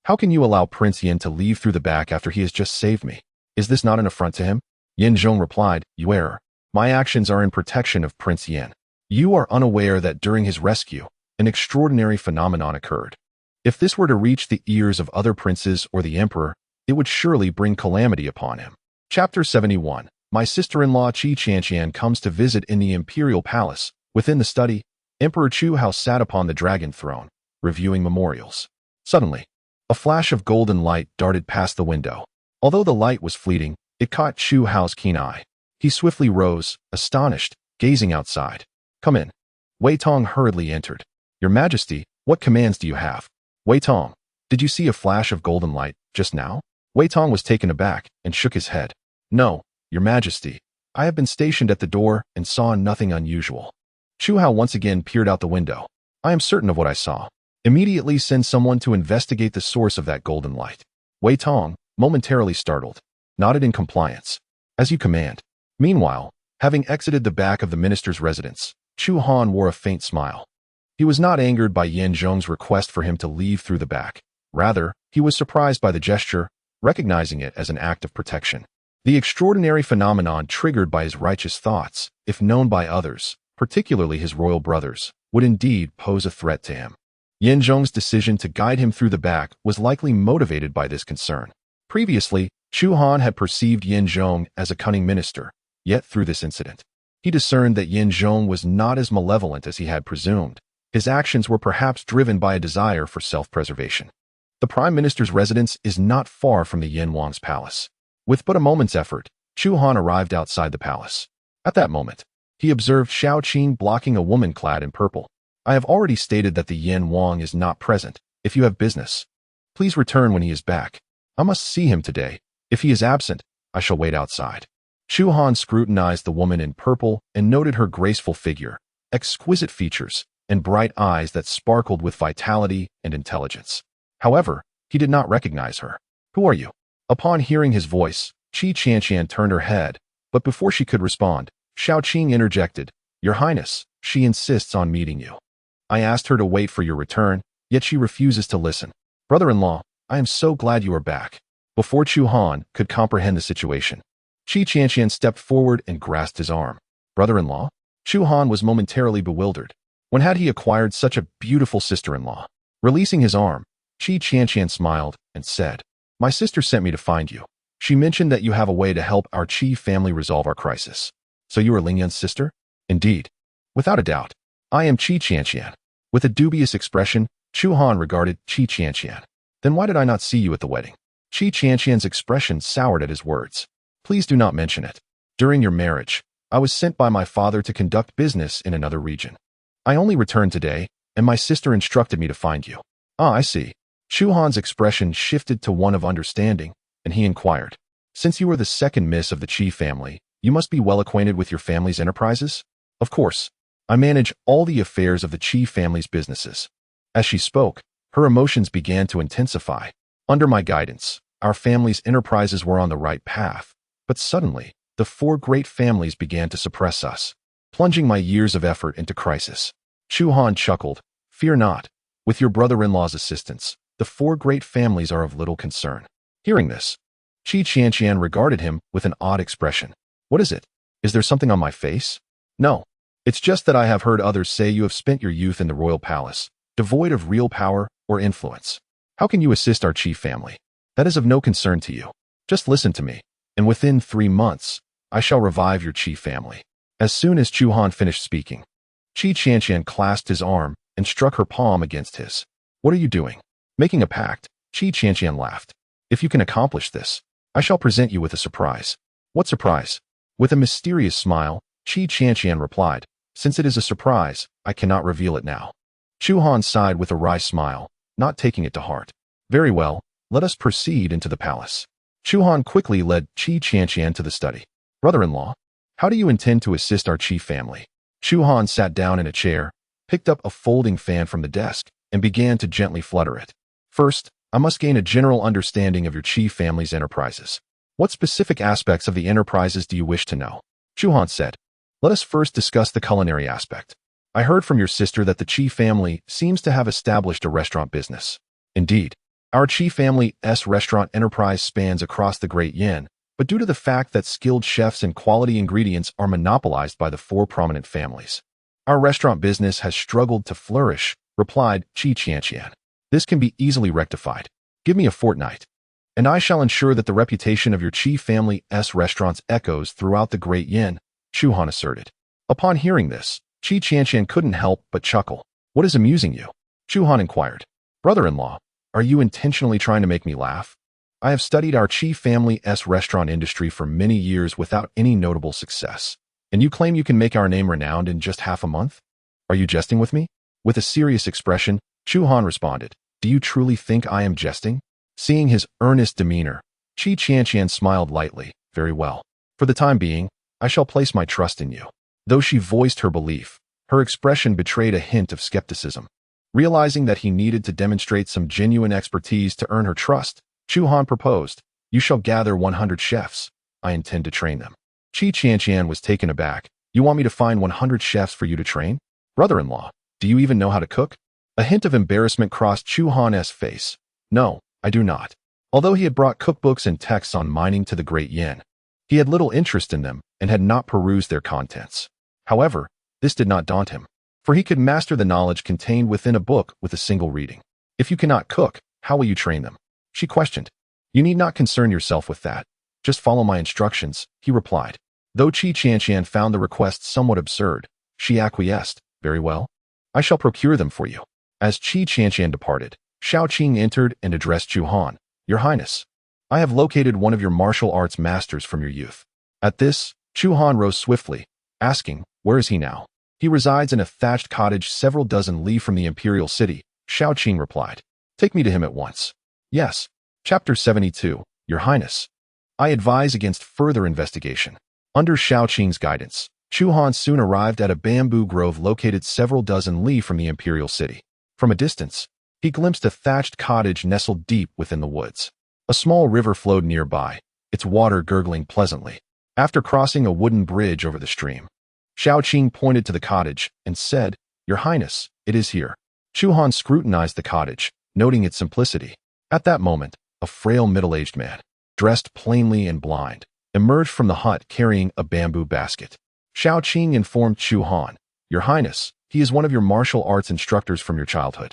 S1: how can you allow Prince Yin to leave through the back after he has just saved me? Is this not an affront to him? Yin Zhong replied, You err. My actions are in protection of Prince Yin. You are unaware that during his rescue, an extraordinary phenomenon occurred. If this were to reach the ears of other princes or the emperor, it would surely bring calamity upon him. Chapter 71. My sister-in-law Qi Qianqian comes to visit in the imperial palace. Within the study, Emperor Chu Han sat upon the dragon throne, reviewing memorials. Suddenly, a flash of golden light darted past the window. Although the light was fleeting, it caught Chu Han's keen eye. He swiftly rose, astonished, gazing outside. Come in. Wei Tong hurriedly entered. Your Majesty, what commands do you have? Wei Tong, did you see a flash of golden light just now? Wei Tong was taken aback and shook his head. No, Your Majesty. I have been stationed at the door and saw nothing unusual. Chu Han once again peered out the window. I am certain of what I saw. Immediately send someone to investigate the source of that golden light. Wei Tong, momentarily startled, nodded in compliance. As you command. Meanwhile, having exited the back of the minister's residence, Chu Han wore a faint smile. He was not angered by Yin Zhong's request for him to leave through the back. Rather, he was surprised by the gesture, recognizing it as an act of protection. The extraordinary phenomenon triggered by his righteous thoughts, if known by others, particularly his royal brothers, would indeed pose a threat to him. Yin Zhong's decision to guide him through the back was likely motivated by this concern. Previously, Chu Han had perceived Yin Zhong as a cunning minister, yet through this incident, he discerned that Yin Zhong was not as malevolent as he had presumed. His actions were perhaps driven by a desire for self-preservation. The Prime Minister's residence is not far from the Yin Wang's palace. With but a moment's effort, Chu Han arrived outside the palace. At that moment, he observed Xiao Qing blocking a woman clad in purple. I have already stated that the Yin Wang is not present. If you have business, please return when he is back. I must see him today. If he is absent, I shall wait outside. Chu Han scrutinized the woman in purple and noted her graceful figure, exquisite features, and bright eyes that sparkled with vitality and intelligence. However, he did not recognize her. Who are you? Upon hearing his voice, Qi Qianqian turned her head, but before she could respond, Xiao Qing interjected, Your Highness, she insists on meeting you. I asked her to wait for your return, yet she refuses to listen. Brother-in-law, I am so glad you are back. Before Chu Han could comprehend the situation, Qi Qianqian stepped forward and grasped his arm. Brother-in-law? Chu Han was momentarily bewildered. When had he acquired such a beautiful sister-in-law? Releasing his arm, Qi Qianqian smiled and said, My sister sent me to find you. She mentioned that you have a way to help our Qi family resolve our crisis. So you are Ling Yan's sister? Indeed. Without a doubt. I am Qi Qianqian. With a dubious expression, Chu Han regarded Qi Qianqian. Then why did I not see you at the wedding? Qi Qianqian's expression soured at his words. Please do not mention it. During your marriage, I was sent by my father to conduct business in another region. I only returned today, and my sister instructed me to find you. Ah, I see. Chu Han's expression shifted to one of understanding, and he inquired, Since you are the second miss of the Qi family, you must be well acquainted with your family's enterprises? Of course. I manage all the affairs of the Qi family's businesses. As she spoke, her emotions began to intensify. Under my guidance, our family's enterprises were on the right path, but suddenly, the four great families began to suppress us, plunging my years of effort into crisis. Chu Han chuckled, Fear not. With your brother-in-law's assistance, the four great families are of little concern. Hearing this, Qi Qianqian regarded him with an odd expression. What is it? Is there something on my face? No. It's just that I have heard others say you have spent your youth in the royal palace, devoid of real power or influence. How can you assist our Qi family? That is of no concern to you. Just listen to me, and within 3 months, I shall revive your Qi family. As soon as Chu Han finished speaking, Qi Qianqian clasped his arm and struck her palm against his. What are you doing? Making a pact, Qi Qianqian laughed. If you can accomplish this, I shall present you with a surprise. What surprise? With a mysterious smile, Qi Qianqian replied, Since it is a surprise, I cannot reveal it now. Chu Han sighed with a wry smile, not taking it to heart. Very well, let us proceed into the palace. Chu Han quickly led Qi Qianqian to the study. Brother-in-law, how do you intend to assist our Qi family? Chu Han sat down in a chair, picked up a folding fan from the desk, and began to gently flutter it. First, I must gain a general understanding of your Qi family's enterprises. What specific aspects of the enterprises do you wish to know? Chu Han said. Let us first discuss the culinary aspect. I heard from your sister that the Qi family seems to have established a restaurant business. Indeed, our Qi family's restaurant enterprise spans across the Great Yan, but due to the fact that skilled chefs and quality ingredients are monopolized by the four prominent families, our restaurant business has struggled to flourish, replied Qi Qianqian. This can be easily rectified. Give me a fortnight, and I shall ensure that the reputation of your Qi family's restaurants echoes throughout the Great Yan, Chu Han asserted. Upon hearing this, Qi Qianqian couldn't help but chuckle. What is amusing you? Chu Han inquired. Brother-in-law, are you intentionally trying to make me laugh? I have studied our Qi family's restaurant industry for many years without any notable success, and you claim you can make our name renowned in just half a month? Are you jesting with me? With a serious expression, Chu Han responded, Do you truly think I am jesting? Seeing his earnest demeanor, Qi Qianqian smiled lightly. Very well. For the time being, I shall place my trust in you. Though she voiced her belief, her expression betrayed a hint of skepticism. Realizing that he needed to demonstrate some genuine expertise to earn her trust, Chu Han proposed, You shall gather 100 chefs. I intend to train them. Qi Qianqian was taken aback. You want me to find 100 chefs for you to train? Brother-in-law, do you even know how to cook? A hint of embarrassment crossed Chu Han's face. No, I do not. Although he had brought cookbooks and texts on mining to the Great Yan, he had little interest in them and had not perused their contents. However, this did not daunt him, for he could master the knowledge contained within a book with a single reading. If you cannot cook, how will you train them? She questioned. You need not concern yourself with that. Just follow my instructions, he replied. Though Qi Qianqian found the request somewhat absurd, she acquiesced. Very well. I shall procure them for you. As Qi Qianqian departed, Shaoqing entered and addressed Chu Han. Your Highness, I have located one of your martial arts masters from your youth. At this, Chu Han rose swiftly, asking, Where is he now? He resides in a thatched cottage several dozen li from the imperial city, Shaoqing replied. Take me to him at once. Yes. Chapter 72, Your Highness. I advise against further investigation. Under Shaoqing's guidance, Chu Han soon arrived at a bamboo grove located several dozen li from the imperial city. From a distance, he glimpsed a thatched cottage nestled deep within the woods. A small river flowed nearby, its water gurgling pleasantly. After crossing a wooden bridge over the stream, Shaoqing pointed to the cottage and said, Your Highness, it is here. Chu Han scrutinized the cottage, noting its simplicity. At that moment, a frail middle-aged man, dressed plainly and blind, emerged from the hut carrying a bamboo basket. Shaoqing informed Chu Han, Your Highness, he is one of your martial arts instructors from your childhood.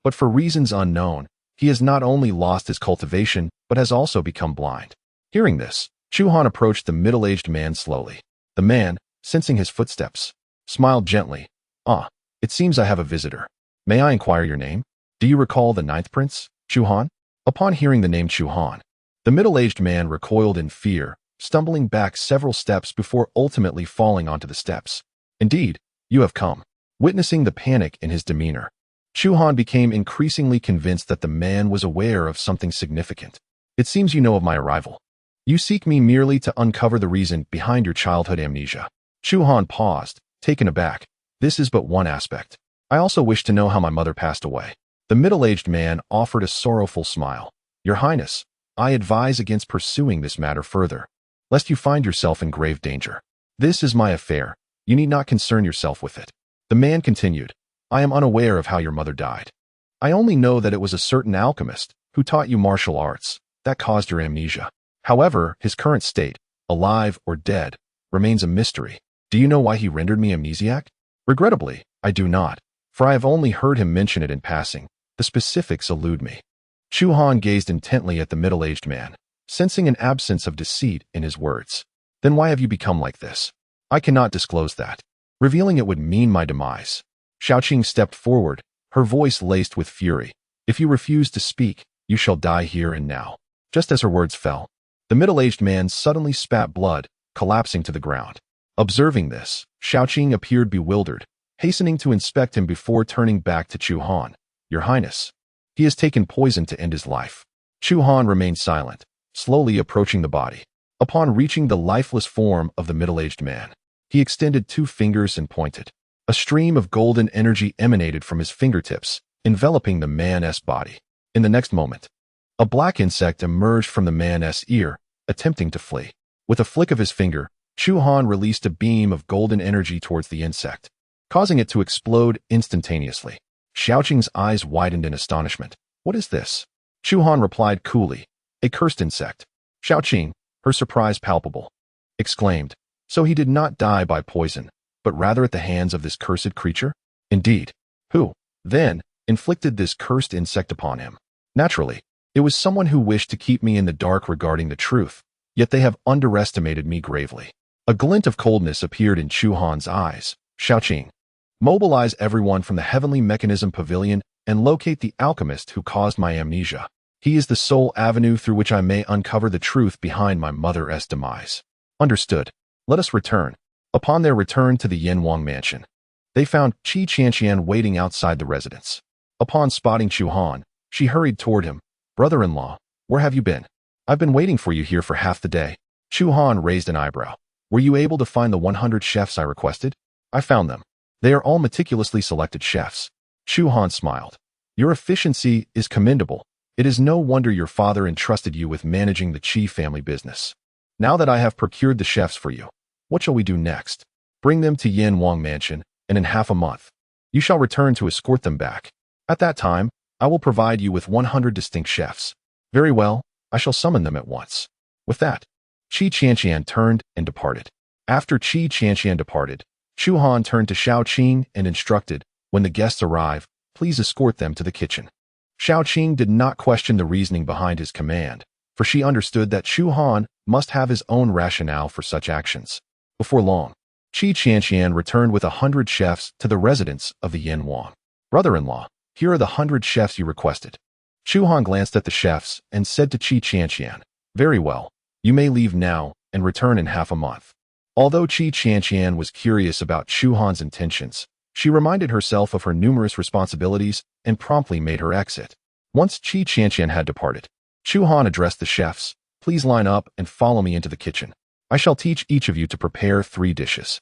S1: But for reasons unknown, he has not only lost his cultivation, but has also become blind. Hearing this, Chu Han approached the middle-aged man slowly. The man, sensing his footsteps, smiled gently. Ah, it seems I have a visitor. May I inquire your name? Do you recall the ninth prince, Chu Han? Upon hearing the name Chu Han, the middle-aged man recoiled in fear, stumbling back several steps before ultimately falling onto the steps. Indeed, you have come. Witnessing the panic in his demeanor, Chu Han became increasingly convinced that the man was aware of something significant. It seems you know of my arrival. You seek me merely to uncover the reason behind your childhood amnesia. Chu Han paused, taken aback. This is but one aspect. I also wish to know how my mother passed away. The middle-aged man offered a sorrowful smile. Your Highness, I advise against pursuing this matter further, lest you find yourself in grave danger. This is my affair. You need not concern yourself with it. The man continued, I am unaware of how your mother died. I only know that it was a certain alchemist who taught you martial arts that caused your amnesia. However, his current state, alive or dead, remains a mystery. Do you know why he rendered me amnesiac? Regrettably, I do not, for I have only heard him mention it in passing. The specifics elude me. Chu Han gazed intently at the middle-aged man, sensing an absence of deceit in his words. Then why have you become like this? I cannot disclose that. Revealing it would mean my demise. Shaoqing stepped forward, her voice laced with fury. If you refuse to speak, you shall die here and now. Just as her words fell, the middle-aged man suddenly spat blood, collapsing to the ground. Observing this, Shaoqing appeared bewildered, hastening to inspect him before turning back to Chu Han. Your Highness, he has taken poison to end his life. Chu Han remained silent, slowly approaching the body. Upon reaching the lifeless form of the middle-aged man, he extended 2 fingers and pointed. A stream of golden energy emanated from his fingertips, enveloping the man's body. In the next moment, a black insect emerged from the man's ear, attempting to flee. With a flick of his finger, Chu Han released a beam of golden energy towards the insect, causing it to explode instantaneously. Xiaoqing's eyes widened in astonishment. What is this? Chu Han replied coolly. A cursed insect. Xiaoqing, her surprise palpable, exclaimed. So he did not die by poison, but rather at the hands of this cursed creature? Indeed. Who, then, inflicted this cursed insect upon him? Naturally, it was someone who wished to keep me in the dark regarding the truth, yet they have underestimated me gravely. A glint of coldness appeared in Chu Han's eyes. Xiaoqing, mobilize everyone from the Heavenly Mechanism Pavilion and locate the alchemist who caused my amnesia. He is the sole avenue through which I may uncover the truth behind my mother's demise. Understood. Let us return. Upon their return to the Yanwang mansion, they found Qi Qianqian waiting outside the residence. Upon spotting Chu Han, she hurried toward him. Brother-in-law, where have you been? I've been waiting for you here for half the day. Chu Han raised an eyebrow. Were you able to find the 100 chefs I requested? I found them. They are all meticulously selected chefs. Chu Han smiled. Your efficiency is commendable. It is no wonder your father entrusted you with managing the Qi family business. Now that I have procured the chefs for you, what shall we do next? Bring them to Yanwang Mansion, and in half a month, you shall return to escort them back. At that time, I will provide you with 100 distinct chefs. Very well, I shall summon them at once. With that, Qi Qianqian turned and departed. After Qi Qianqian departed, Chu Han turned to Xiaoqing and instructed, when the guests arrive, please escort them to the kitchen. Xiaoqing did not question the reasoning behind his command, for she understood that Chu Han must have his own rationale for such actions. Before long, Qi Qianqian returned with 100 chefs to the residence of the Yanwang. Brother-in-law, here are the 100 chefs you requested. Chu Han glanced at the chefs and said to Qi Qianqian, very well, you may leave now and return in half a month. Although Qi Qianqian was curious about Chu Han's intentions, she reminded herself of her numerous responsibilities and promptly made her exit. Once Qi Qianqian had departed, Chu Han addressed the chefs, please line up and follow me into the kitchen. I shall teach each of you to prepare 3 dishes.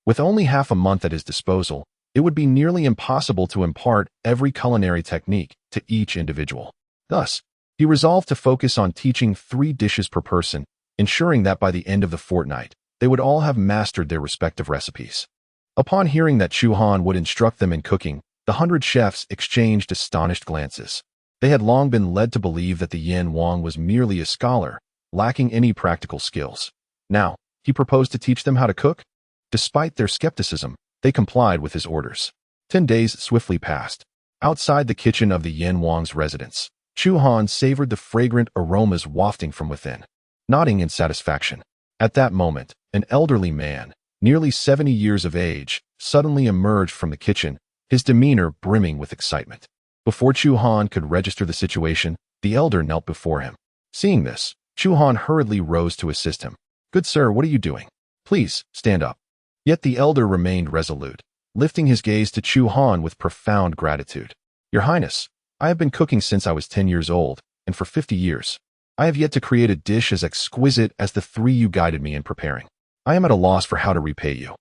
S1: With only half a month at his disposal, it would be nearly impossible to impart every culinary technique to each individual. Thus, he resolved to focus on teaching 3 dishes per person, ensuring that by the end of the fortnight, they would all have mastered their respective recipes. Upon hearing that Chu Han would instruct them in cooking, the 100 chefs exchanged astonished glances. They had long been led to believe that the Yanwang was merely a scholar, lacking any practical skills. Now, he proposed to teach them how to cook? Despite their skepticism, they complied with his orders. 10 days swiftly passed. Outside the kitchen of the Yanwang's residence, Chu Han savored the fragrant aromas wafting from within, nodding in satisfaction. At that moment, an elderly man, nearly 70 years of age, suddenly emerged from the kitchen, his demeanor brimming with excitement. Before Chu Han could register the situation, the elder knelt before him. Seeing this, Chu Han hurriedly rose to assist him. Good sir, what are you doing? Please, stand up. Yet the elder remained resolute, lifting his gaze to Chu Han with profound gratitude. Your Highness, I have been cooking since I was 10 years old, and for 50 years. I have yet to create a dish as exquisite as the 3 you guided me in preparing. I am at a loss for how to repay you,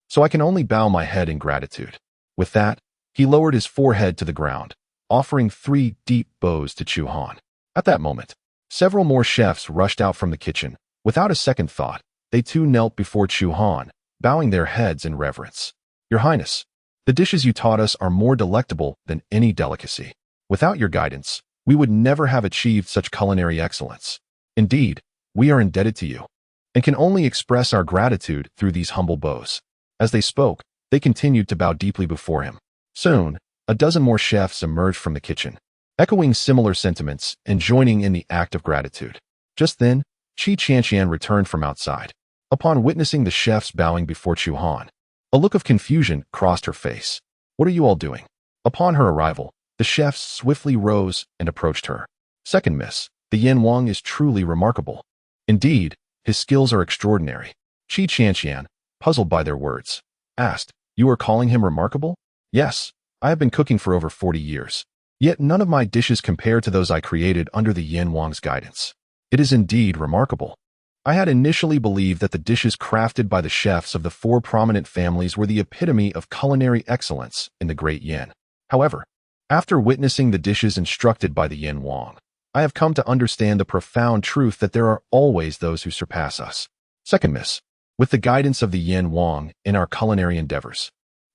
S1: so I can only bow my head in gratitude. With that, he lowered his forehead to the ground, offering 3 deep bows to Chu Han. At that moment, several more chefs rushed out from the kitchen. Without a second thought, they too knelt before Chu Han, bowing their heads in reverence. Your Highness, the dishes you taught us are more delectable than any delicacy. Without your guidance, we would never have achieved such culinary excellence. Indeed, we are indebted to you, and can only express our gratitude through these humble bows. As they spoke, they continued to bow deeply before him. Soon, a dozen more chefs emerged from the kitchen, echoing similar sentiments and joining in the act of gratitude. Just then, Qi Qianqian returned from outside. Upon witnessing the chefs bowing before Chu Han, a look of confusion crossed her face. What are you all doing? Upon her arrival, the chefs swiftly rose and approached her. Second Miss, the Yanwang is truly remarkable. Indeed, his skills are extraordinary. Qi Qianqian, puzzled by their words, asked, you are calling him remarkable? Yes, I have been cooking for over 40 years. Yet none of my dishes compare to those I created under the Yanwang's guidance. It is indeed remarkable. I had initially believed that the dishes crafted by the chefs of the 4 prominent families were the epitome of culinary excellence in the Great Yan. However, after witnessing the dishes instructed by the Yanwang, I have come to understand the profound truth that there are always those who surpass us. Second Miss, with the guidance of the Yanwang in our culinary endeavors,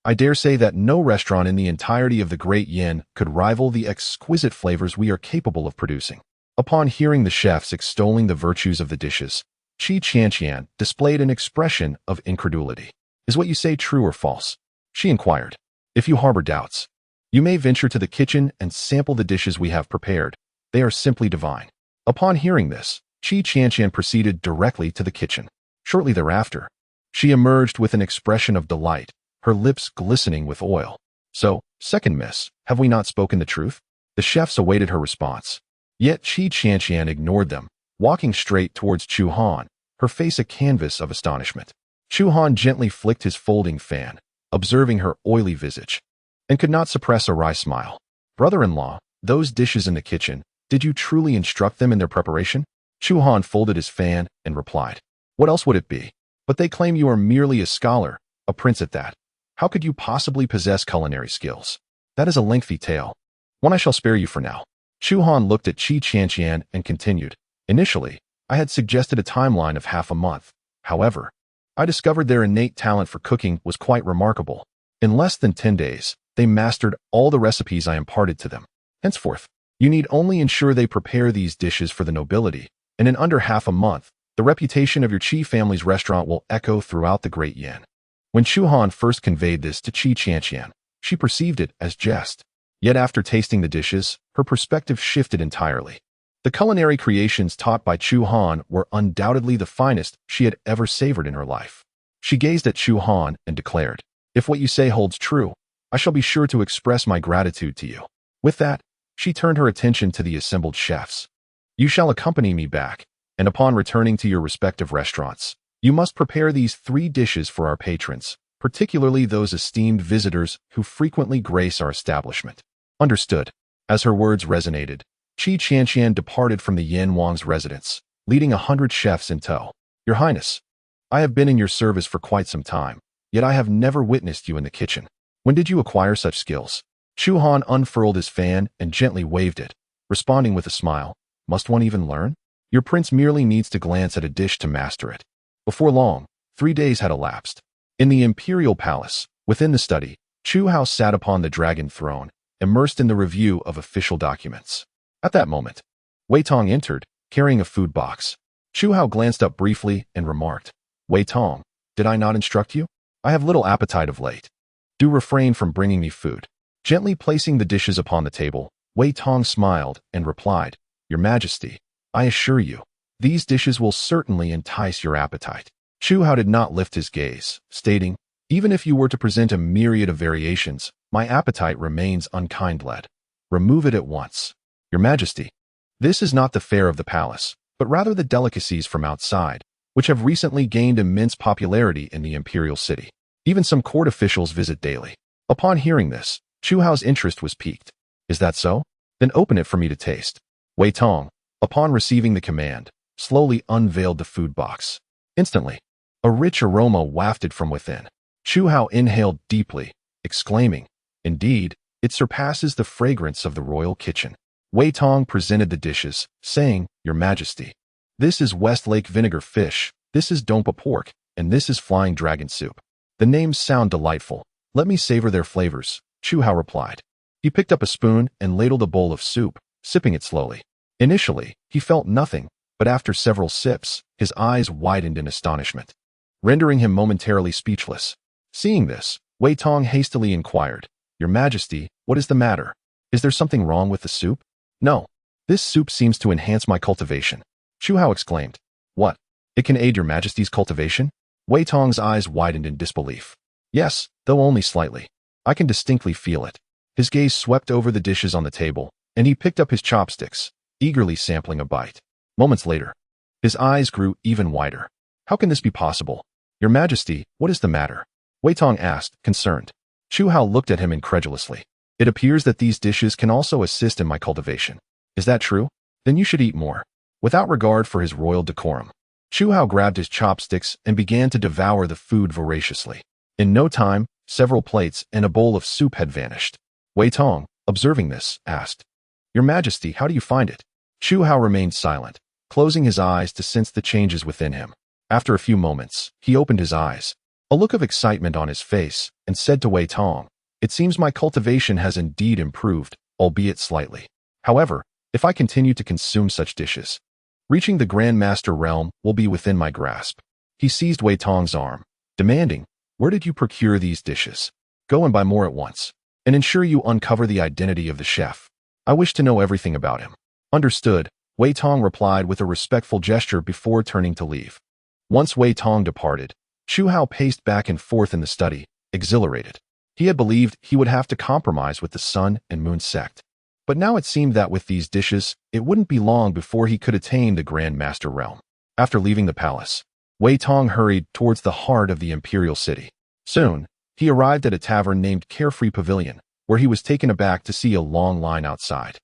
S1: I dare say that no restaurant in the entirety of the Great Yin could rival the exquisite flavors we are capable of producing. Upon hearing the chefs extolling the virtues of the dishes, Qi Qianqian displayed an expression of incredulity. Is what you say true or false? She inquired. If you harbor doubts, you may venture to the kitchen and sample the dishes we have prepared. They are simply divine. Upon hearing this, Qi Qianqian proceeded directly to the kitchen. Shortly thereafter, she emerged with an expression of delight, her lips glistening with oil. So, second miss, have we not spoken the truth? The chefs awaited her response. Yet Qi Qianqian ignored them, walking straight towards Chu Han, her face a canvas of astonishment. Chu Han gently flicked his folding fan, observing her oily visage, and could not suppress a wry smile. Brother-in-law, those dishes in the kitchen, did you truly instruct them in their preparation? Chu Han folded his fan and replied. What else would it be? But they claim you are merely a scholar, a prince at that. How could you possibly possess culinary skills? That is a lengthy tale. One I shall spare you for now. Chu Han looked at Qi Qianqian and continued. Initially, I had suggested a timeline of half a month. However, I discovered their innate talent for cooking was quite remarkable. In less than 10 days, they mastered all the recipes I imparted to them. Henceforth, you need only ensure they prepare these dishes for the nobility, and in under half a month, the reputation of your Qi family's restaurant will echo throughout the Great Yan. When Chu Han first conveyed this to Qi Qianqian, she perceived it as jest. Yet after tasting the dishes, her perspective shifted entirely. The culinary creations taught by Chu Han were undoubtedly the finest she had ever savored in her life. She gazed at Chu Han and declared, if what you say holds true, I shall be sure to express my gratitude to you. With that, she turned her attention to the assembled chefs. You shall accompany me back, and upon returning to your respective restaurants, you must prepare these 3 dishes for our patrons, particularly those esteemed visitors who frequently grace our establishment. Understood. As her words resonated, Qi Qianqian departed from the Yan Wang's residence, leading 100 chefs in tow. Your Highness, I have been in your service for quite some time, yet I have never witnessed you in the kitchen. When did you acquire such skills? Chu Han unfurled his fan and gently waved it, responding with a smile. Must one even learn? Your prince merely needs to glance at a dish to master it. Before long, 3 days had elapsed. In the imperial palace, within the study, Chu Hao sat upon the dragon throne, immersed in the review of official documents. At that moment, Wei Tong entered, carrying a food box. Chu Hao glanced up briefly and remarked, Wei Tong, did I not instruct you? I have little appetite of late. Do refrain from bringing me food. Gently placing the dishes upon the table, Wei Tong smiled and replied, Your Majesty, I assure you, these dishes will certainly entice your appetite. Chu Hao did not lift his gaze, stating, Even if you were to present a myriad of variations, my appetite remains unkindled. Remove it at once. Your Majesty, this is not the fare of the palace, but rather the delicacies from outside, which have recently gained immense popularity in the imperial city. Even some court officials visit daily. Upon hearing this, Chu Hao's interest was piqued. Is that so? Then open it for me to taste. Wei Tong, upon receiving the command, slowly unveiled the food box. Instantly, a rich aroma wafted from within. Chu Hao inhaled deeply, exclaiming, Indeed, it surpasses the fragrance of the royal kitchen. Wei Tong presented the dishes, saying, Your Majesty, this is Westlake vinegar fish, this is Dompa pork, and this is flying dragon soup. The names sound delightful. Let me savor their flavors, Chu Hao replied. He picked up a spoon and ladled a bowl of soup, sipping it slowly. Initially, he felt nothing, but after several sips, his eyes widened in astonishment, rendering him momentarily speechless. Seeing this, Wei Tong hastily inquired, Your Majesty, what is the matter? Is there something wrong with the soup? No. This soup seems to enhance my cultivation. Chu Hao exclaimed. What? It can aid your Majesty's cultivation? Wei Tong's eyes widened in disbelief. Yes, though only slightly. I can distinctly feel it. His gaze swept over the dishes on the table, and he picked up his chopsticks, eagerly sampling a bite. Moments later, his eyes grew even wider. How can this be possible? Your Majesty, what is the matter? Wei Tong asked, concerned. Chu Hao looked at him incredulously. It appears that these dishes can also assist in my cultivation. Is that true? Then you should eat more. Without regard for his royal decorum, Chu Hao grabbed his chopsticks and began to devour the food voraciously. In no time, several plates and a bowl of soup had vanished. Wei Tong, observing this, asked, Your Majesty, how do you find it? Chu Hao remained silent, closing his eyes to sense the changes within him. After a few moments, he opened his eyes, a look of excitement on his face, and said to Wei Tong, "It seems my cultivation has indeed improved, albeit slightly. However, if I continue to consume such dishes, reaching the Grand Master realm will be within my grasp." He seized Wei Tong's arm, demanding, "Where did you procure these dishes? Go and buy more at once, and ensure you uncover the identity of the chef. I wish to know everything about him." "Understood," Wei Tong replied with a respectful gesture before turning to leave. Once Wei Tong departed, Chu Han paced back and forth in the study, exhilarated. He had believed he would have to compromise with the Sun and Moon sect. But now it seemed that with these dishes, it wouldn't be long before he could attain the Grand Master realm. After leaving the palace, Wei Tong hurried towards the heart of the imperial city. Soon, he arrived at a tavern named Carefree Pavilion, where he was taken aback to see a long line outside.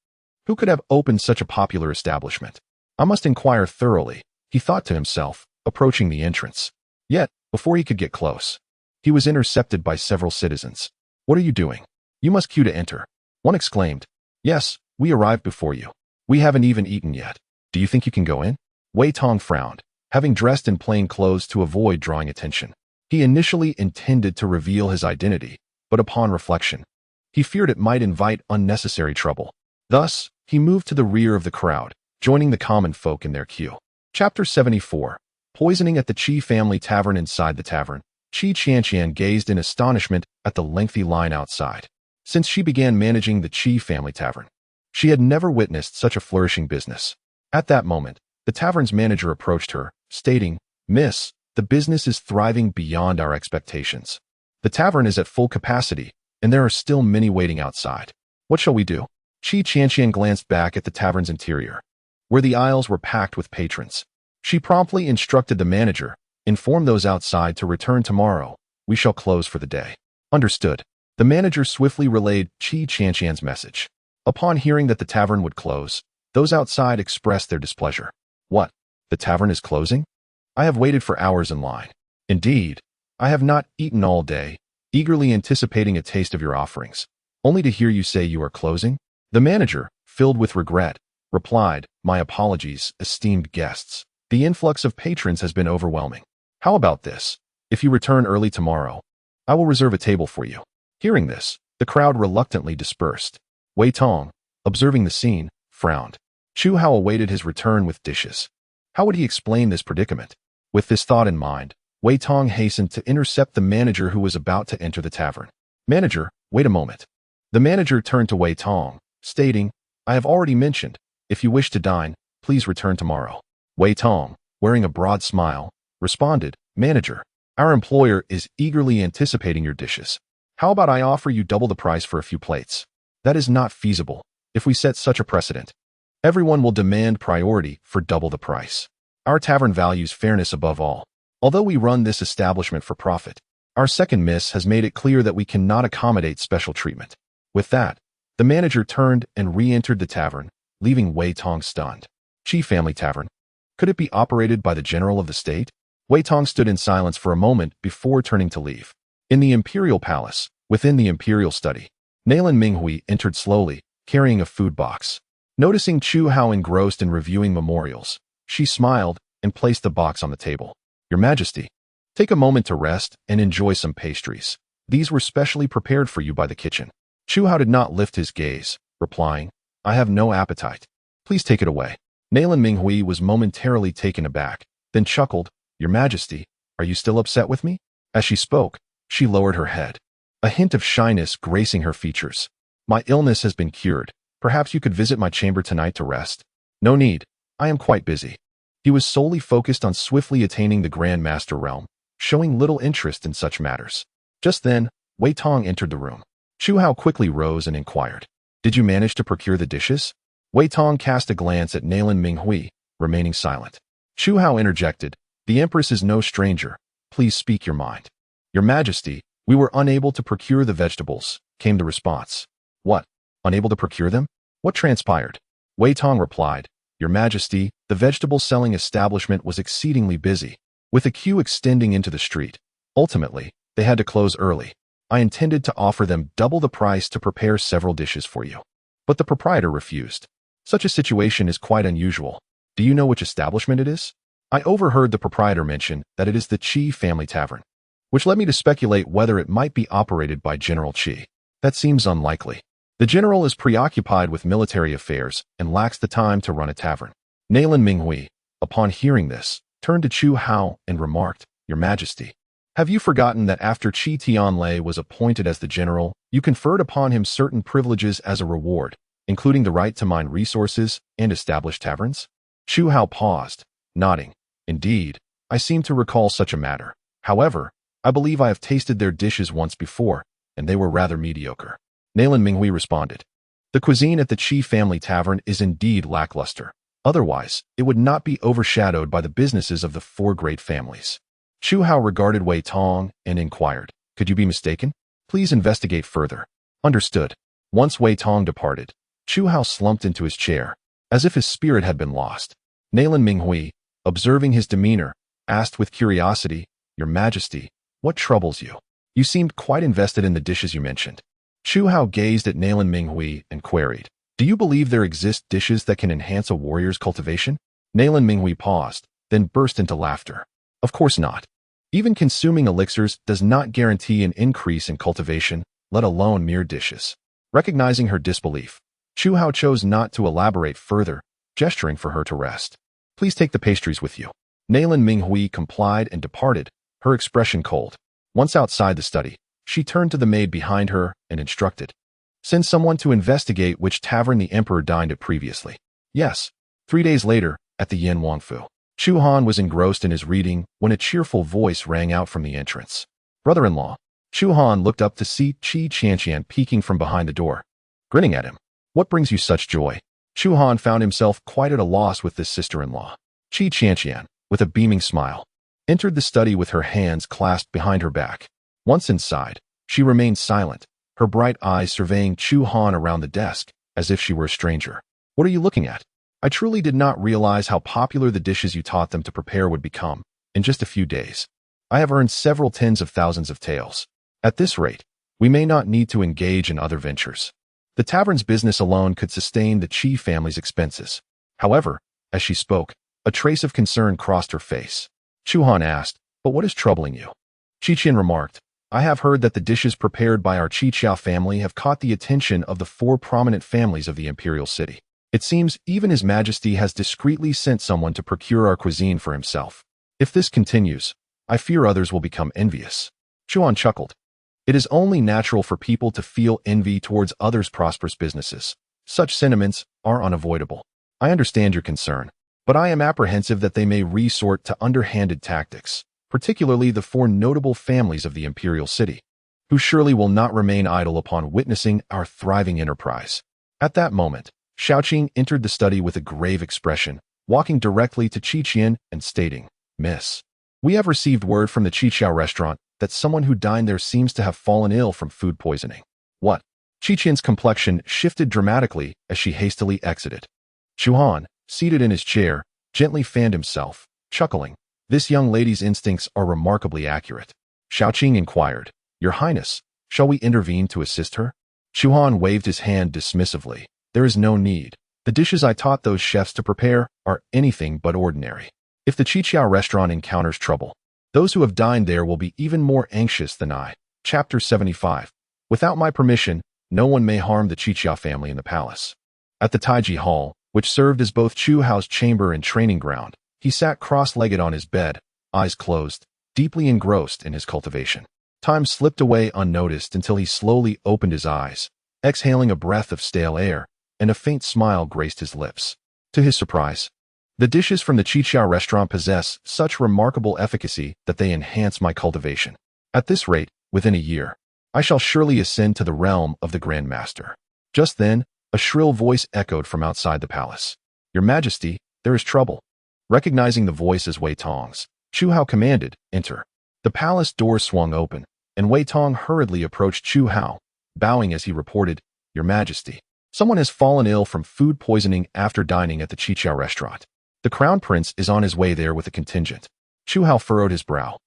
S1: Who could have opened such a popular establishment? I must inquire thoroughly, he thought to himself, approaching the entrance. Yet, before he could get close, he was intercepted by several citizens. "What are you doing? You must queue to enter." One exclaimed. "Yes, we arrived before you. We haven't even eaten yet. Do you think you can go in?" Wei Tong frowned, having dressed in plain clothes to avoid drawing attention. He initially intended to reveal his identity, but upon reflection, he feared it might invite unnecessary trouble. Thus, he moved to the rear of the crowd, joining the common folk in their queue. Chapter 74. Poisoning at the Qi family tavern. Inside the tavern, Qi Qianqian gazed in astonishment at the lengthy line outside. Since she began managing the Qi family tavern, she had never witnessed such a flourishing business. At that moment, the tavern's manager approached her, stating, "Miss, the business is thriving beyond our expectations. The tavern is at full capacity, and there are still many waiting outside. What shall we do?" Qi Qianqian glanced back at the tavern's interior, where the aisles were packed with patrons. She promptly instructed the manager, "Inform those outside to return tomorrow. We shall close for the day." "Understood." The manager swiftly relayed Qi Qianqian's message. Upon hearing that the tavern would close, those outside expressed their displeasure. "What? The tavern is closing? I have waited for hours in line. Indeed, I have not eaten all day, eagerly anticipating a taste of your offerings, only to hear you say you are closing?" The manager, filled with regret, replied, "My apologies, esteemed guests. The influx of patrons has been overwhelming. How about this? If you return early tomorrow, I will reserve a table for you." Hearing this, the crowd reluctantly dispersed. Wei Tong, observing the scene, frowned. Chu Han awaited his return with dishes. How would he explain this predicament? With this thought in mind, Wei Tong hastened to intercept the manager who was about to enter the tavern. "Manager, wait a moment." The manager turned to Wei Tong, stating, "I have already mentioned, if you wish to dine, please return tomorrow." Wei Tong, wearing a broad smile, responded, "Manager, our employer is eagerly anticipating your dishes. How about I offer you double the price for a few plates?" "That is not feasible. If we set such a precedent, everyone will demand priority for double the price. Our tavern values fairness above all. Although we run this establishment for profit, our second miss has made it clear that we cannot accommodate special treatment." With that, the manager turned and re-entered the tavern, leaving Wei Tong stunned. Qi family tavern? Could it be operated by the general of the state? Wei Tong stood in silence for a moment before turning to leave. In the imperial palace, within the imperial study, Nalan Minghui entered slowly, carrying a food box. Noticing Chu Han engrossed in reviewing memorials, she smiled and placed the box on the table. "Your Majesty, take a moment to rest and enjoy some pastries. These were specially prepared for you by the kitchen." Chu Han did not lift his gaze, replying, "I have no appetite. Please take it away." Nalan Minghui was momentarily taken aback, then chuckled, "Your Majesty, are you still upset with me?" As she spoke, she lowered her head, a hint of shyness gracing her features. "My illness has been cured. Perhaps you could visit my chamber tonight to rest." "No need. I am quite busy." He was solely focused on swiftly attaining the Grand Master realm, showing little interest in such matters. Just then, Wei Tong entered the room. Chu Han quickly rose and inquired, "Did you manage to procure the dishes?" Wei Tong cast a glance at Nalan Minghui, remaining silent. Chu Han interjected, "The Empress is no stranger. Please speak your mind." "Your Majesty, we were unable to procure the vegetables," came the response. "What? Unable to procure them? What transpired?" Wei Tong replied, "Your Majesty, the vegetable selling establishment was exceedingly busy, with a queue extending into the street. Ultimately, they had to close early. I intended to offer them double the price to prepare several dishes for you, but the proprietor refused. Such a situation is quite unusual. Do you know which establishment it is?" "I overheard the proprietor mention that it is the Qi family tavern." which led me to speculate whether it might be operated by General Qi. That seems unlikely. The general is preoccupied with military affairs and lacks the time to run a tavern. Naylan Minghui, upon hearing this, turned to Chu Han and remarked, "Your Majesty, have you forgotten that after Qi Tianlei was appointed as the general, you conferred upon him certain privileges as a reward, including the right to mine resources and establish taverns?" Chu Han paused, nodding. "Indeed, I seem to recall such a matter. However, I believe I have tasted their dishes once before, and they were rather mediocre." Naylan Minghui responded, "The cuisine at the Qi family tavern is indeed lackluster. Otherwise, it would not be overshadowed by the businesses of the four great families." Chu Han regarded Wei Tong and inquired, "Could you be mistaken? Please investigate further." "Understood." Once Wei Tong departed, Chu Han slumped into his chair, as if his spirit had been lost. Naylan Minghui, observing his demeanor, asked with curiosity, "Your Majesty, what troubles you? You seemed quite invested in the dishes you mentioned." Chu Han gazed at Naylan Minghui and queried, "Do you believe there exist dishes that can enhance a warrior's cultivation?" Naylan Minghui paused, then burst into laughter. "Of course not. Even consuming elixirs does not guarantee an increase in cultivation, let alone mere dishes." Recognizing her disbelief, Chu Han chose not to elaborate further, gesturing for her to rest. "Please take the pastries with you." Naylan Minghui complied and departed, her expression cold. Once outside the study, she turned to the maid behind her and instructed, "Send someone to investigate which tavern the emperor dined at previously." Yes. 3 days later, at the Yin Wangfu, Chu Han was engrossed in his reading when a cheerful voice rang out from the entrance. "Brother-in-law." Chu Han looked up to see Qi Qianqian peeking from behind the door, grinning at him. "What brings you such joy?" Chu Han found himself quite at a loss with this sister-in-law. Qi Qianqian, with a beaming smile, entered the study with her hands clasped behind her back. Once inside, she remained silent, her bright eyes surveying Chu Han around the desk, as if she were a stranger. "What are you looking at? I truly did not realize how popular the dishes you taught them to prepare would become, in just a few days. I have earned several tens of thousands of taels. At this rate, we may not need to engage in other ventures. The tavern's business alone could sustain the Qi family's expenses." However, as she spoke, a trace of concern crossed her face. Chu Han asked, "But what is troubling you?" Qiqian remarked, "I have heard that the dishes prepared by our Qiqiao family have caught the attention of the 4 prominent families of the imperial city. It seems even His Majesty has discreetly sent someone to procure our cuisine for himself. If this continues, I fear others will become envious." Chu Han chuckled. "It is only natural for people to feel envy towards others' prosperous businesses. Such sentiments are unavoidable. I understand your concern, but I am apprehensive that they may resort to underhanded tactics, particularly the 4 notable families of the imperial city, who surely will not remain idle upon witnessing our thriving enterprise." At that moment, Shaoqing entered the study with a grave expression, walking directly to Qiqian and stating, "Miss, we have received word from the Qiqiao restaurant that someone who dined there seems to have fallen ill from food poisoning." "What?" Qiqian's complexion shifted dramatically as she hastily exited. Chu Han, seated in his chair, gently fanned himself, chuckling. This young lady's instincts are remarkably accurate. Shaoqing inquired, "Your Highness, shall we intervene to assist her?" Chu Han waved his hand dismissively. "There is no need. The dishes I taught those chefs to prepare are anything but ordinary. If the Qiqiao restaurant encounters trouble, those who have dined there will be even more anxious than I." Chapter 75. Without my permission, no one may harm the Qiqiao family in the palace. At the Taiji Hall, which served as both Chu Hao's chamber and training ground, he sat cross-legged on his bed, eyes closed, deeply engrossed in his cultivation. Time slipped away unnoticed until he slowly opened his eyes, exhaling a breath of stale air, and a faint smile graced his lips. To his surprise, the dishes from the Qiqiao restaurant possess such remarkable efficacy that they enhance my cultivation. At this rate, within a year, I shall surely ascend to the realm of the Grand Master. Just then, a shrill voice echoed from outside the palace. "Your Majesty, there is trouble." Recognizing the voice as Wei Tong's, Chu Han commanded, "Enter." The palace door swung open, and Wei Tong hurriedly approached Chu Han, bowing as he reported, "Your Majesty, someone has fallen ill from food poisoning after dining at the Qiqiao restaurant. The Crown Prince is on his way there with a contingent." Chu Han furrowed his brow.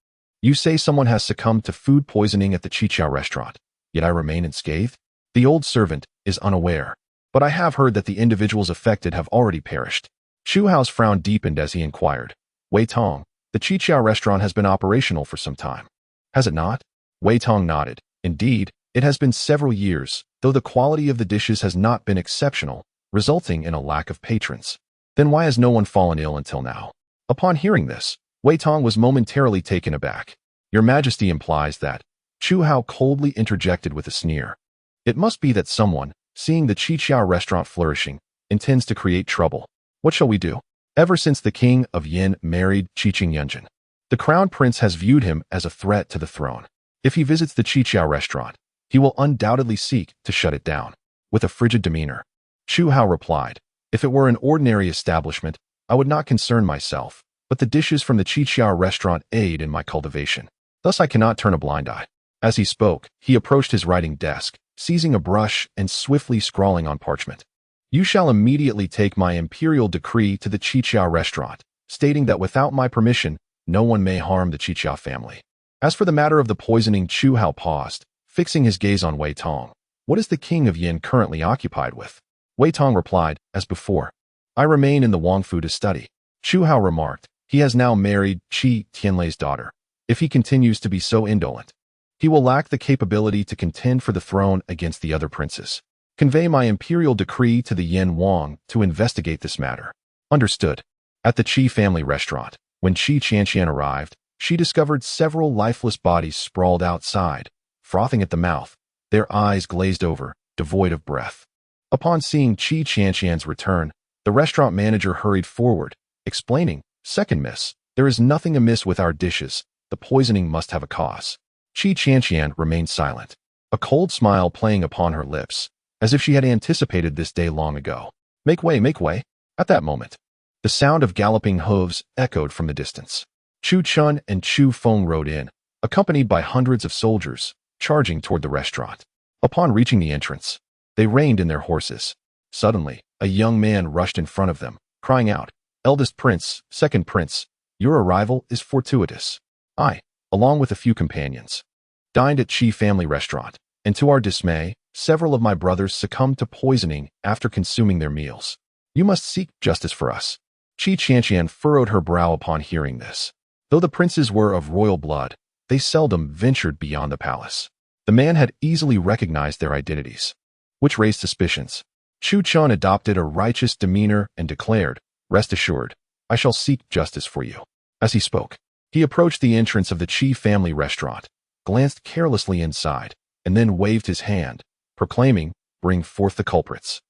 S1: "You say someone has succumbed to food poisoning at the Qiqiao restaurant, yet I remain unscathed?" The old servant is unaware, but I have heard that the individuals affected have already perished. Chu Han's frown deepened as he inquired, "Wei Tong, the Qiqiao restaurant has been operational for some time. has it not? Wei Tong nodded. Indeed, it has been several years, though the quality of the dishes has not been exceptional, resulting in a lack of patrons. Then why has no one fallen ill until now? Upon hearing this, Wei Tong was momentarily taken aback. Your Majesty implies that. Chu Han coldly interjected with a sneer. It must be that someone, seeing the Qiqiao restaurant flourishing, intends to create trouble. What shall we do? Ever since the king of Yin married Qiqing Yunjin, the crown prince has viewed him as a threat to the throne. If he visits the Qiqiao restaurant, he will undoubtedly seek to shut it down. With a frigid demeanor, Chu Han replied, if it were an ordinary establishment, I would not concern myself, but the dishes from the Qiqiao restaurant aid in my cultivation. Thus I cannot turn a blind eye. As he spoke, he approached his writing desk, seizing a brush and swiftly scrawling on parchment. You shall immediately take my imperial decree to the Qiqiao restaurant, stating that without my permission, no one may harm the Qiqiao family. As for the matter of the poisoning, Chu Han paused, fixing his gaze on Wei Tong. What is the king of Yin currently occupied with? Wei Tong replied, as before. I remain in the Wangfu to study. Chu Han remarked, he has now married Qi Tianlei's daughter. If he continues to be so indolent, he will lack the capability to contend for the throne against the other princes. Convey my imperial decree to the Yin Wang to investigate this matter. Understood. At the Qi family restaurant, when Qi Qianqian arrived, she discovered several lifeless bodies sprawled outside, frothing at the mouth, their eyes glazed over, devoid of breath. Upon seeing Qi Qianqian's return, the restaurant manager hurried forward, explaining, Second miss, there is nothing amiss with our dishes. The poisoning must have a cause. Qi Qianqian remained silent, a cold smile playing upon her lips, as if she had anticipated this day long ago. Make way, make way. At that moment, the sound of galloping hooves echoed from the distance. Chu Chun and Chu Feng rode in, accompanied by hundreds of soldiers, charging toward the restaurant. Upon reaching the entrance, they reined in their horses. Suddenly, a young man rushed in front of them, crying out, Eldest prince, second prince, your arrival is fortuitous. I, along with a few companions, dined at Qi family restaurant, and to our dismay, several of my brothers succumbed to poisoning after consuming their meals. You must seek justice for us. Qi Qianqian furrowed her brow upon hearing this. Though the princes were of royal blood, they seldom ventured beyond the palace. The man had easily recognized their identities, which raised suspicions. Chu Chun adopted a righteous demeanor and declared, Rest assured, I shall seek justice for you. As he spoke, he approached the entrance of the Qi family restaurant, glanced carelessly inside, and then waved his hand, proclaiming, Bring forth the culprits.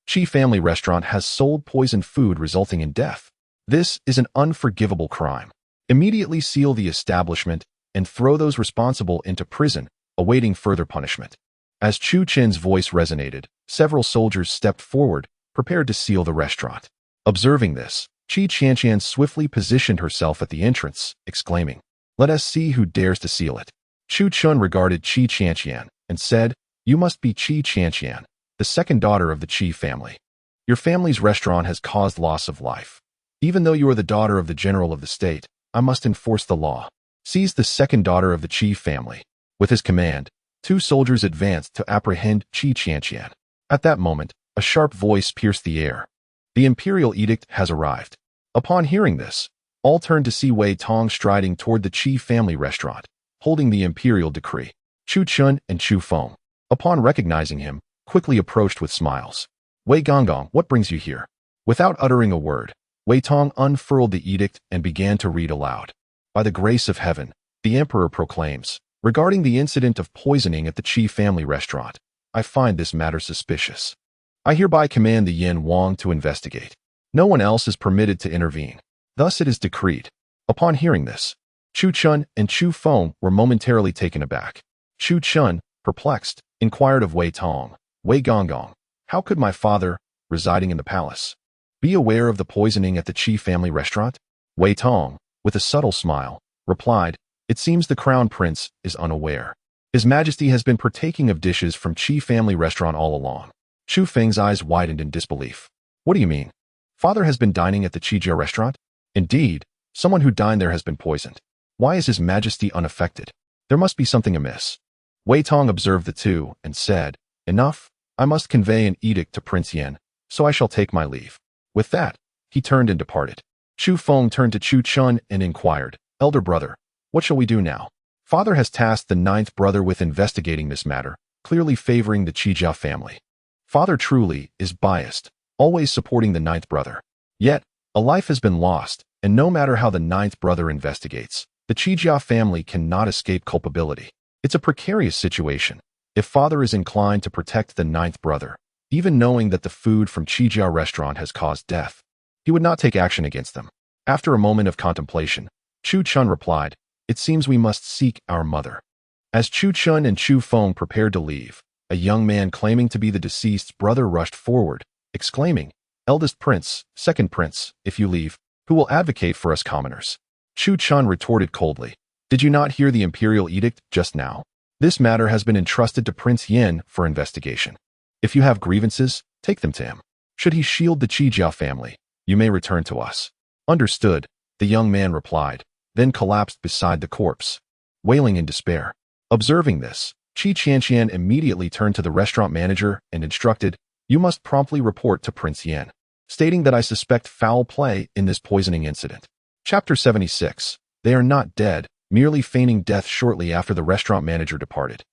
S1: Qi family restaurant has sold poisoned food resulting in death. This is an unforgivable crime. Immediately seal the establishment and throw those responsible into prison, awaiting further punishment. As Chu Chen's voice resonated, several soldiers stepped forward, prepared to seal the restaurant. Observing this, Qi Qianqian swiftly positioned herself at the entrance, exclaiming, Let us see who dares to seal it. Chu Chun regarded Qi Qianqian and said, You must be Qi Qianqian, the second daughter of the Qi family. Your family's restaurant has caused loss of life. Even though you are the daughter of the general of the state, I must enforce the law. Seize the second daughter of the Qi family. With his command, 2 soldiers advanced to apprehend Qi Qianqian. At that moment, a sharp voice pierced the air. The imperial edict has arrived. Upon hearing this, all turned to see Wei Tong striding toward the Qi family restaurant, holding the imperial decree. Chu Chun and Chu Feng, upon recognizing him, quickly approached with smiles. Wei Gonggong, what brings you here? Without uttering a word, Wei Tong unfurled the edict and began to read aloud. By the grace of heaven, the emperor proclaims, regarding the incident of poisoning at the Qi family restaurant, I find this matter suspicious. I hereby command the Yin Wang to investigate. No one else is permitted to intervene. Thus it is decreed. Upon hearing this, Chu Chun and Chu Feng were momentarily taken aback. Chu Chun, perplexed, inquired of Wei Tong, Wei Gonggong, how could my father, residing in the palace, be aware of the poisoning at the Qi family restaurant? Wei Tong, with a subtle smile, replied, It seems the crown prince is unaware. His Majesty has been partaking of dishes from Qi family restaurant all along. Chu Feng's eyes widened in disbelief. What do you mean? Father has been dining at the Qijiao restaurant? Indeed, someone who dined there has been poisoned. Why is His Majesty unaffected? There must be something amiss. Wei Tong observed the two and said, Enough, I must convey an edict to Prince Yin, so I shall take my leave. With that, he turned and departed. Chu Feng turned to Chu Chun and inquired, Elder brother, what shall we do now? Father has tasked the ninth brother with investigating this matter, clearly favoring the Qijia family. Father truly is biased, always supporting the ninth brother. Yet, a life has been lost, and no matter how the ninth brother investigates, the Qijia family cannot escape culpability. It's a precarious situation. If Father is inclined to protect the ninth brother, even knowing that the food from Qijia restaurant has caused death, he would not take action against them. After a moment of contemplation, Chu Chun replied, "It seems we must seek our mother." As Chu Chun and Chu Feng prepared to leave, a young man claiming to be the deceased's brother rushed forward, exclaiming, "Eldest prince, second prince, if you leave, who will advocate for us commoners?" Chu Chun retorted coldly, "Did you not hear the imperial edict just now? This matter has been entrusted to Prince Yin for investigation. If you have grievances, take them to him. Should he shield the Qijia family, you may return to us." "Understood," the young man replied, then collapsed beside the corpse, wailing in despair. Observing this, Qi Qianqian immediately turned to the restaurant manager and instructed, "You must promptly report to Prince Yin, stating that I suspect foul play in this poisoning incident." Chapter 76. They are not dead, merely feigning death shortly after the restaurant manager departed.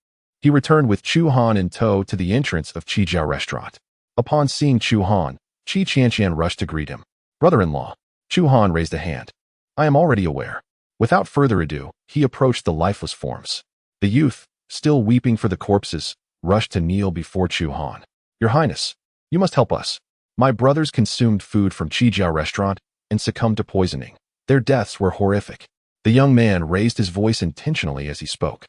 S1: He returned with Chu Han in tow to the entrance of Qijia restaurant. Upon seeing Chu Han, Qi Qianqian rushed to greet him. "Brother-in-law." Chu Han raised a hand. "I am already aware." Without further ado, he approached the lifeless forms. The youth, still weeping for the corpses, rushed to kneel before Chu Han. "Your Highness, you must help us. My brothers consumed food from Qijia restaurant and succumbed to poisoning. Their deaths were horrific." The young man raised his voice intentionally as he spoke.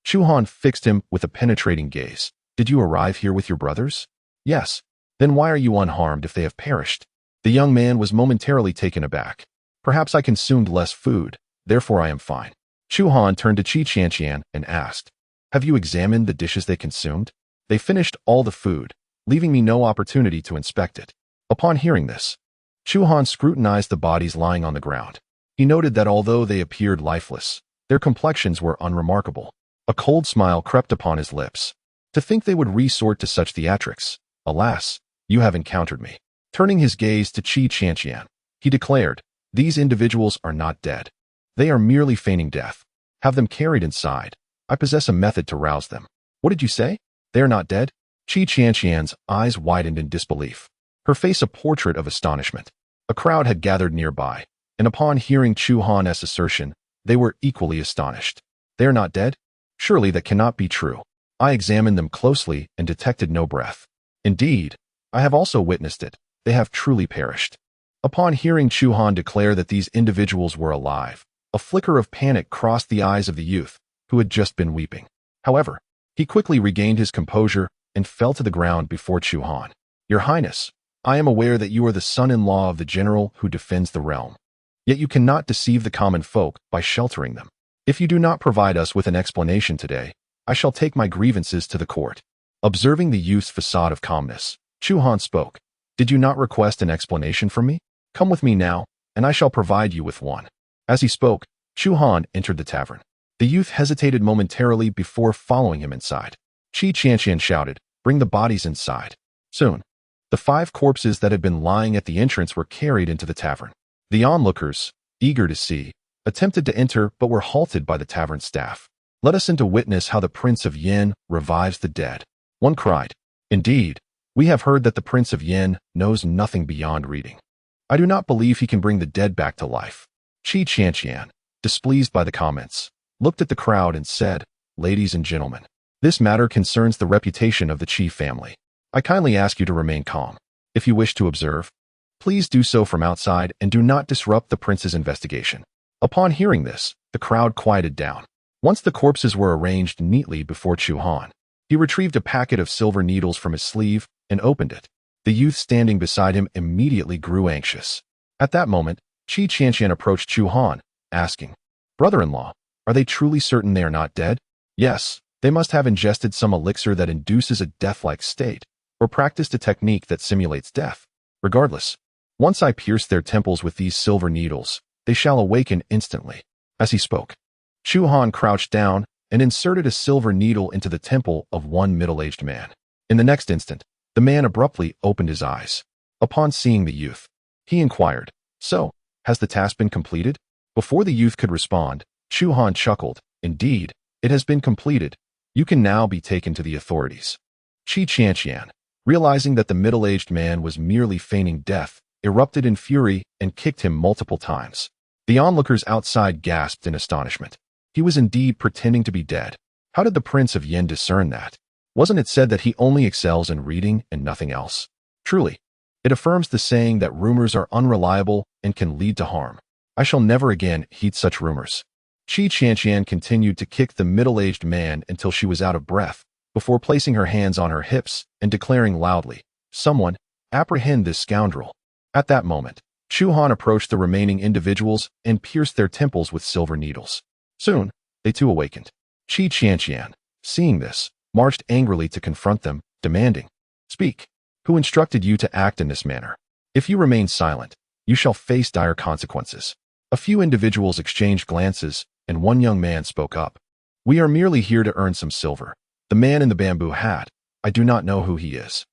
S1: Chu Han fixed him with a penetrating gaze. "Did you arrive here with your brothers?" "Yes." "Then why are you unharmed if they have perished?" The young man was momentarily taken aback. "Perhaps I consumed less food, therefore I am fine." Chu Han turned to Qi Qianqian and asked, "Have you examined the dishes they consumed?" "They finished all the food, leaving me no opportunity to inspect it." Upon hearing this, Chu Han scrutinized the bodies lying on the ground. He noted that although they appeared lifeless, their complexions were unremarkable. A cold smile crept upon his lips. To think they would resort to such theatrics. "Alas, you have encountered me." Turning his gaze to Qi Qianqian, he declared, "These individuals are not dead. They are merely feigning death. Have them carried inside. I possess a method to rouse them." "What did you say? They are not dead?" Qi Qianqian's eyes widened in disbelief, her face a portrait of astonishment. A crowd had gathered nearby, and upon hearing Chu Han's assertion, they were equally astonished. "They are not dead? Surely that cannot be true. I examined them closely and detected no breath. Indeed, I have also witnessed it. They have truly perished." Upon hearing Chu Han declare that these individuals were alive, a flicker of panic crossed the eyes of the youth, who had just been weeping. However, he quickly regained his composure and fell to the ground before Chu Han. "Your Highness, I am aware that you are the son-in-law of the general who defends the realm. Yet you cannot deceive the common folk by sheltering them. If you do not provide us with an explanation today, I shall take my grievances to the court." Observing the youth's facade of calmness, Chu Han spoke. "Did you not request an explanation from me? Come with me now, and I shall provide you with one." As he spoke, Chu Han entered the tavern. The youth hesitated momentarily before following him inside. Qi Qianqian shouted, "Bring the bodies inside." Soon, the 5 corpses that had been lying at the entrance were carried into the tavern. The onlookers, eager to see, attempted to enter but were halted by the tavern staff. "Let us in to witness how the Prince of Yin revives the dead." One cried, "Indeed, we have heard that the Prince of Yin knows nothing beyond reading. I do not believe he can bring the dead back to life." Qi Qianqian, displeased by the comments, looked at the crowd and said, "Ladies and gentlemen, this matter concerns the reputation of the Qi family. I kindly ask you to remain calm. If you wish to observe, please do so from outside and do not disrupt the prince's investigation." Upon hearing this, the crowd quieted down. Once the corpses were arranged neatly before Chu Han, he retrieved a packet of silver needles from his sleeve and opened it. The youth standing beside him immediately grew anxious. At that moment, Qi Qianqian approached Chu Han, asking, "Brother-in-law, are they truly certain they are not dead?" "Yes, they must have ingested some elixir that induces a death-like state, or practiced a technique that simulates death. Regardless, once I pierce their temples with these silver needles, they shall awaken instantly." As he spoke, Chu Han crouched down and inserted a silver needle into the temple of one middle-aged man. In the next instant, the man abruptly opened his eyes. Upon seeing the youth, he inquired, "So, has the task been completed?" Before the youth could respond, Chu Han chuckled, Indeed, it has been completed. You can now be taken to the authorities. Chi Chanqian, realizing that the middle-aged man was merely feigning death, erupted in fury and kicked him multiple times. The onlookers outside gasped in astonishment. He was indeed pretending to be dead. How did the Prince of Yan discern that? Wasn't it said that he only excels in reading and nothing else? Truly, it affirms the saying that rumors are unreliable and can lead to harm. I shall never again heed such rumors. Chi Chanqian continued to kick the middle-aged man until she was out of breath, before placing her hands on her hips and declaring loudly, "Someone, apprehend this scoundrel." At that moment, Chu Han approached the remaining individuals and pierced their temples with silver needles. Soon, they too awakened. Chi Chanqian, seeing this, marched angrily to confront them, demanding, "Speak. Who instructed you to act in this manner? If you remain silent, you shall face dire consequences." A few individuals exchanged glances, and one young man spoke up. "We are merely here to earn some silver. The man in the bamboo hat, I do not know who he is."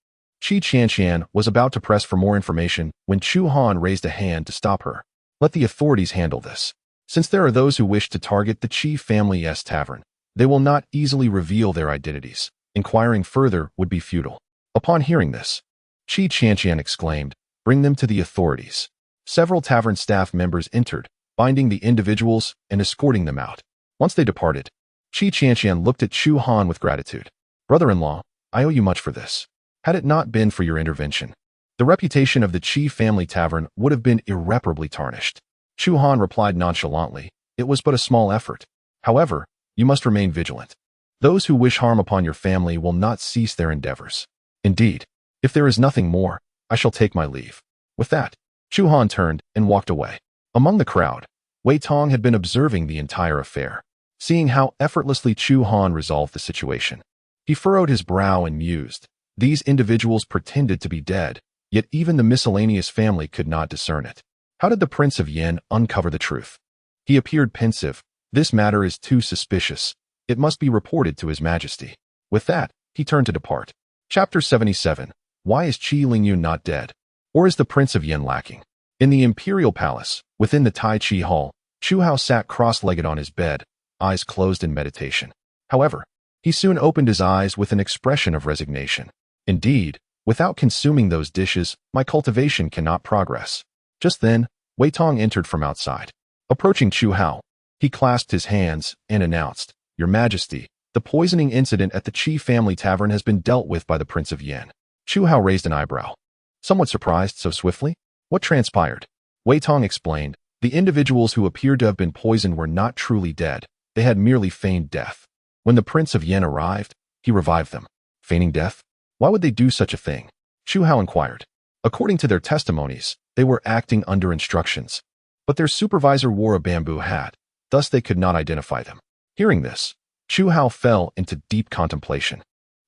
S1: Chi Chanqian was about to press for more information when Chu Han raised a hand to stop her. "Let the authorities handle this. Since there are those who wish to target the Chi family's tavern, they will not easily reveal their identities. Inquiring further would be futile." Upon hearing this, Chi Chanqian exclaimed, "Bring them to the authorities." Several tavern staff members entered, binding the individuals and escorting them out. Once they departed, Chi Chanqian looked at Chu Han with gratitude. "Brother-in-law, I owe you much for this. Had it not been for your intervention, the reputation of the Chi family tavern would have been irreparably tarnished." Chu Han replied nonchalantly, "It was but a small effort. However, you must remain vigilant. Those who wish harm upon your family will not cease their endeavors. Indeed, if there is nothing more, I shall take my leave." With that, Chu Han turned and walked away. Among the crowd, Wei Tong had been observing the entire affair. Seeing how effortlessly Chu Han resolved the situation, he furrowed his brow and mused. These individuals pretended to be dead, yet even the miscellaneous family could not discern it. How did the Prince of Yan uncover the truth? He appeared pensive. "This matter is too suspicious. It must be reported to His Majesty." With that, he turned to depart. Chapter 77. Why is Qi Lingyun not dead? Or is the Prince of Yan lacking? In the Imperial Palace, within the Tai Chi Hall, Chu Hao sat cross-legged on his bed, eyes closed in meditation. However, he soon opened his eyes with an expression of resignation. "Indeed, without consuming those dishes, my cultivation cannot progress." Just then, Wei Tong entered from outside. Approaching Chu Hao, he clasped his hands and announced, "Your Majesty, the poisoning incident at the Qi family tavern has been dealt with by the Prince of Yan." Chu Hao raised an eyebrow. Somewhat surprised so swiftly? What transpired? Wei Tong explained, "The individuals who appeared to have been poisoned were not truly dead. They had merely feigned death. When the Prince of Yan arrived, he revived them." Feigning death? Why would they do such a thing? Chu Hao inquired. According to their testimonies, they were acting under instructions. But their supervisor wore a bamboo hat, thus they could not identify them. Hearing this, Chu Hao fell into deep contemplation.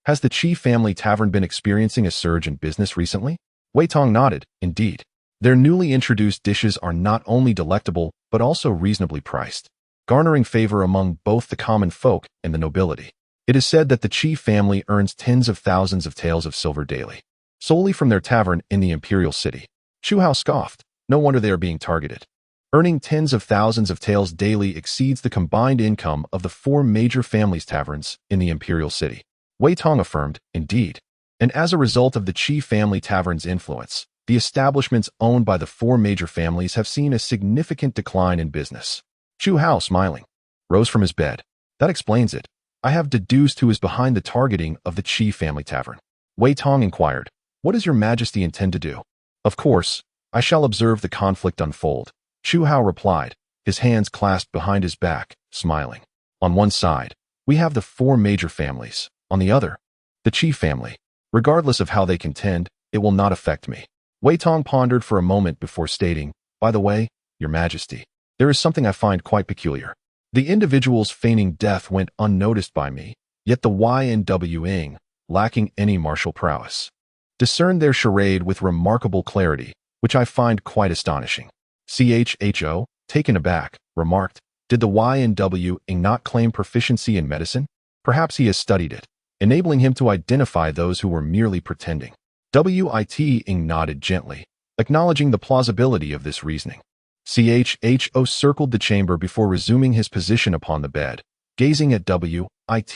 S1: Has the Qi family tavern been experiencing a surge in business recently? Wei Tong nodded, "Indeed. Their newly introduced dishes are not only delectable, but also reasonably priced, garnering favor among both the common folk and the nobility. It is said that the Qi family earns tens of thousands of taels of silver daily, solely from their tavern in the imperial city." Chu Hao scoffed. No wonder they are being targeted. Earning tens of thousands of taels daily exceeds the combined income of the 4 major families' taverns in the imperial city. Wei Tong affirmed, "Indeed. And as a result of the Qi family tavern's influence, the establishments owned by the 4 major families have seen a significant decline in business." Chu Hao, smiling, rose from his bed. "That explains it. I have deduced who is behind the targeting of the Qi family tavern." Wei Tong inquired, "What does your Majesty intend to do?" "Of course, I shall observe the conflict unfold," Chu Hao replied, his hands clasped behind his back, smiling. "On one side, we have the 4 major families. On the other, the Qi family. Regardless of how they contend, it will not affect me." Wei Tong pondered for a moment before stating, "By the way, Your Majesty, there is something I find quite peculiar. The individuals feigning death went unnoticed by me, yet the YNWing, lacking any martial prowess, discerned their charade with remarkable clarity, which I find quite astonishing." Chu, taken aback, remarked, "Did the YNWing not claim proficiency in medicine? Perhaps he has studied it, enabling him to identify those who were merely pretending." Wit-ing nodded gently, acknowledging the plausibility of this reasoning. Chu circled the chamber before resuming his position upon the bed, gazing at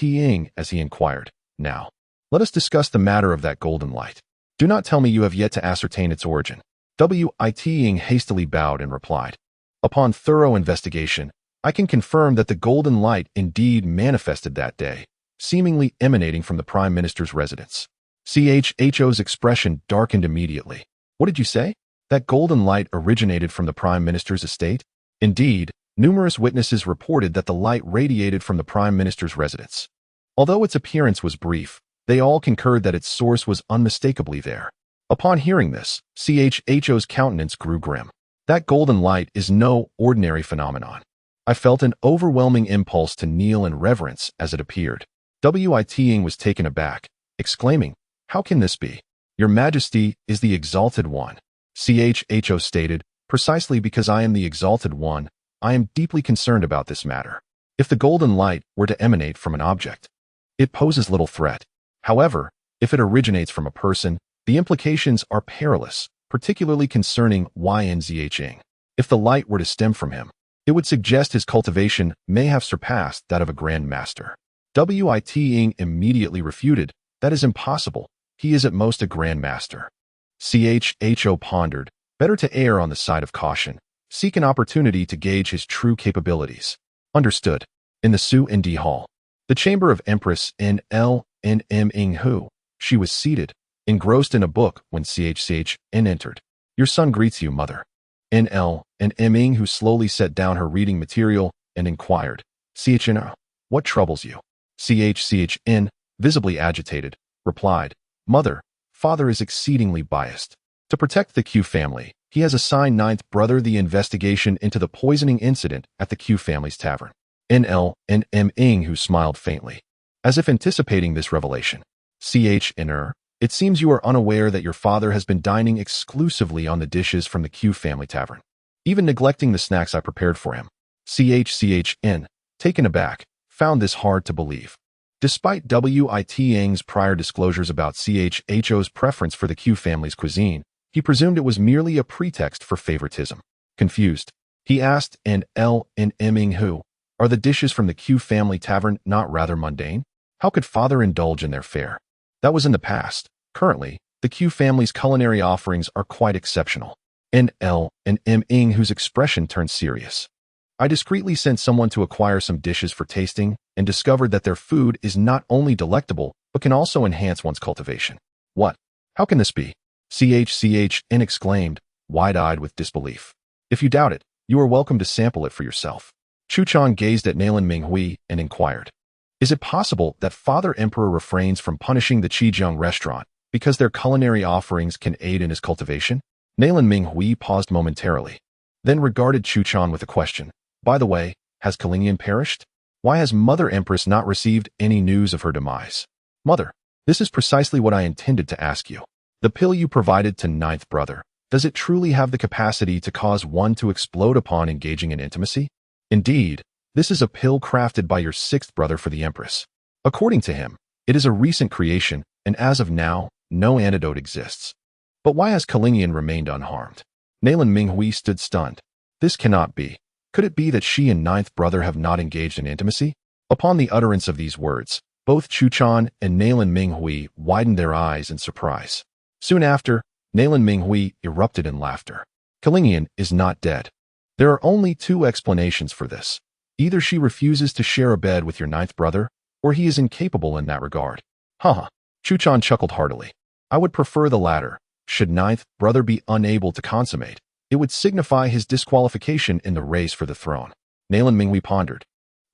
S1: Ying as he inquired, "Now, let us discuss the matter of that golden light. Do not tell me you have yet to ascertain its origin." Ying hastily bowed and replied, "Upon thorough investigation, I can confirm that the golden light indeed manifested that day, seemingly emanating from the Prime Minister's residence." Cho's expression darkened immediately. "What did you say? That golden light originated from the Prime Minister's estate?" Indeed, numerous witnesses reported that the light radiated from the Prime Minister's residence. Although its appearance was brief, they all concurred that its source was unmistakably there. Upon hearing this, Cho's countenance grew grim. "That golden light is no ordinary phenomenon. I felt an overwhelming impulse to kneel in reverence as it appeared." Ying was taken aback, exclaiming, "How can this be? Your Majesty is the Exalted One." Cho stated, "Precisely because I am the Exalted One, I am deeply concerned about this matter. If the golden light were to emanate from an object, it poses little threat. However, if it originates from a person, the implications are perilous, particularly concerning Yan Dynasty. If the light were to stem from him, it would suggest his cultivation may have surpassed that of a Grand Master." Ying immediately refuted, "That is impossible. He is at most a Grand Master." Cho pondered, "Better to err on the side of caution, seek an opportunity to gauge his true capabilities." "Understood." In the Su-Ndi Hall, the chamber of Empress N.L.N.M. Hu, she was seated, engrossed in a book when N entered. "Your son greets you, mother." N.L.N.M. Hu slowly set down her reading material and inquired, "Chn, what troubles you?" Chn, visibly agitated, replied, "Mother, father is exceedingly biased. To protect the Q family, he has assigned ninth brother the investigation into the poisoning incident at the Q family's tavern." N.L.N.M. Hu smiled faintly, as if anticipating this revelation. "Chn, it seems you are unaware that your father has been dining exclusively on the dishes from the Q family tavern, even neglecting the snacks I prepared for him." Chn, taken aback, found this hard to believe. Despite Ying's prior disclosures about Cho's preference for the Q family's cuisine, he presumed it was merely a pretext for favoritism. Confused, he asked N.L.N.M. Hu, "Are the dishes from the Q family tavern not rather mundane? How could father indulge in their fare?" "That was in the past. Currently, the Q family's culinary offerings are quite exceptional." N.L.N.M. Hu's expression turned serious. "I discreetly sent someone to acquire some dishes for tasting and discovered that their food is not only delectable, but can also enhance one's cultivation." "What? How can this be?" N exclaimed, wide-eyed with disbelief. "If you doubt it, you are welcome to sample it for yourself." Chu Han gazed at Nalan Minghui and inquired, "Is it possible that Father Emperor refrains from punishing the Qijong restaurant because their culinary offerings can aid in his cultivation?" Nalan Minghui paused momentarily, then regarded Chu Han with a question. "By the way, has Kalingian perished? Why has Mother Empress not received any news of her demise?" "Mother, this is precisely what I intended to ask you. The pill you provided to ninth brother, does it truly have the capacity to cause one to explode upon engaging in intimacy?" "Indeed, this is a pill crafted by your sixth brother for the Empress. According to him, it is a recent creation, and as of now, no antidote exists." "But why has Kalingian remained unharmed?" Nalan Minghui stood stunned. "This cannot be. Could it be that she and ninth brother have not engaged in intimacy?" Upon the utterance of these words, both Chu Han and Nalan Minghui widened their eyes in surprise. Soon after, Nalan Minghui erupted in laughter. "Kalingian is not dead. There are only two explanations for this. Either she refuses to share a bed with your ninth brother, or he is incapable in that regard." "Haha." Chu Han chuckled heartily. "I would prefer the latter. Should ninth brother be unable to consummate, it would signify his disqualification in the race for the throne." Nalan Minghui pondered.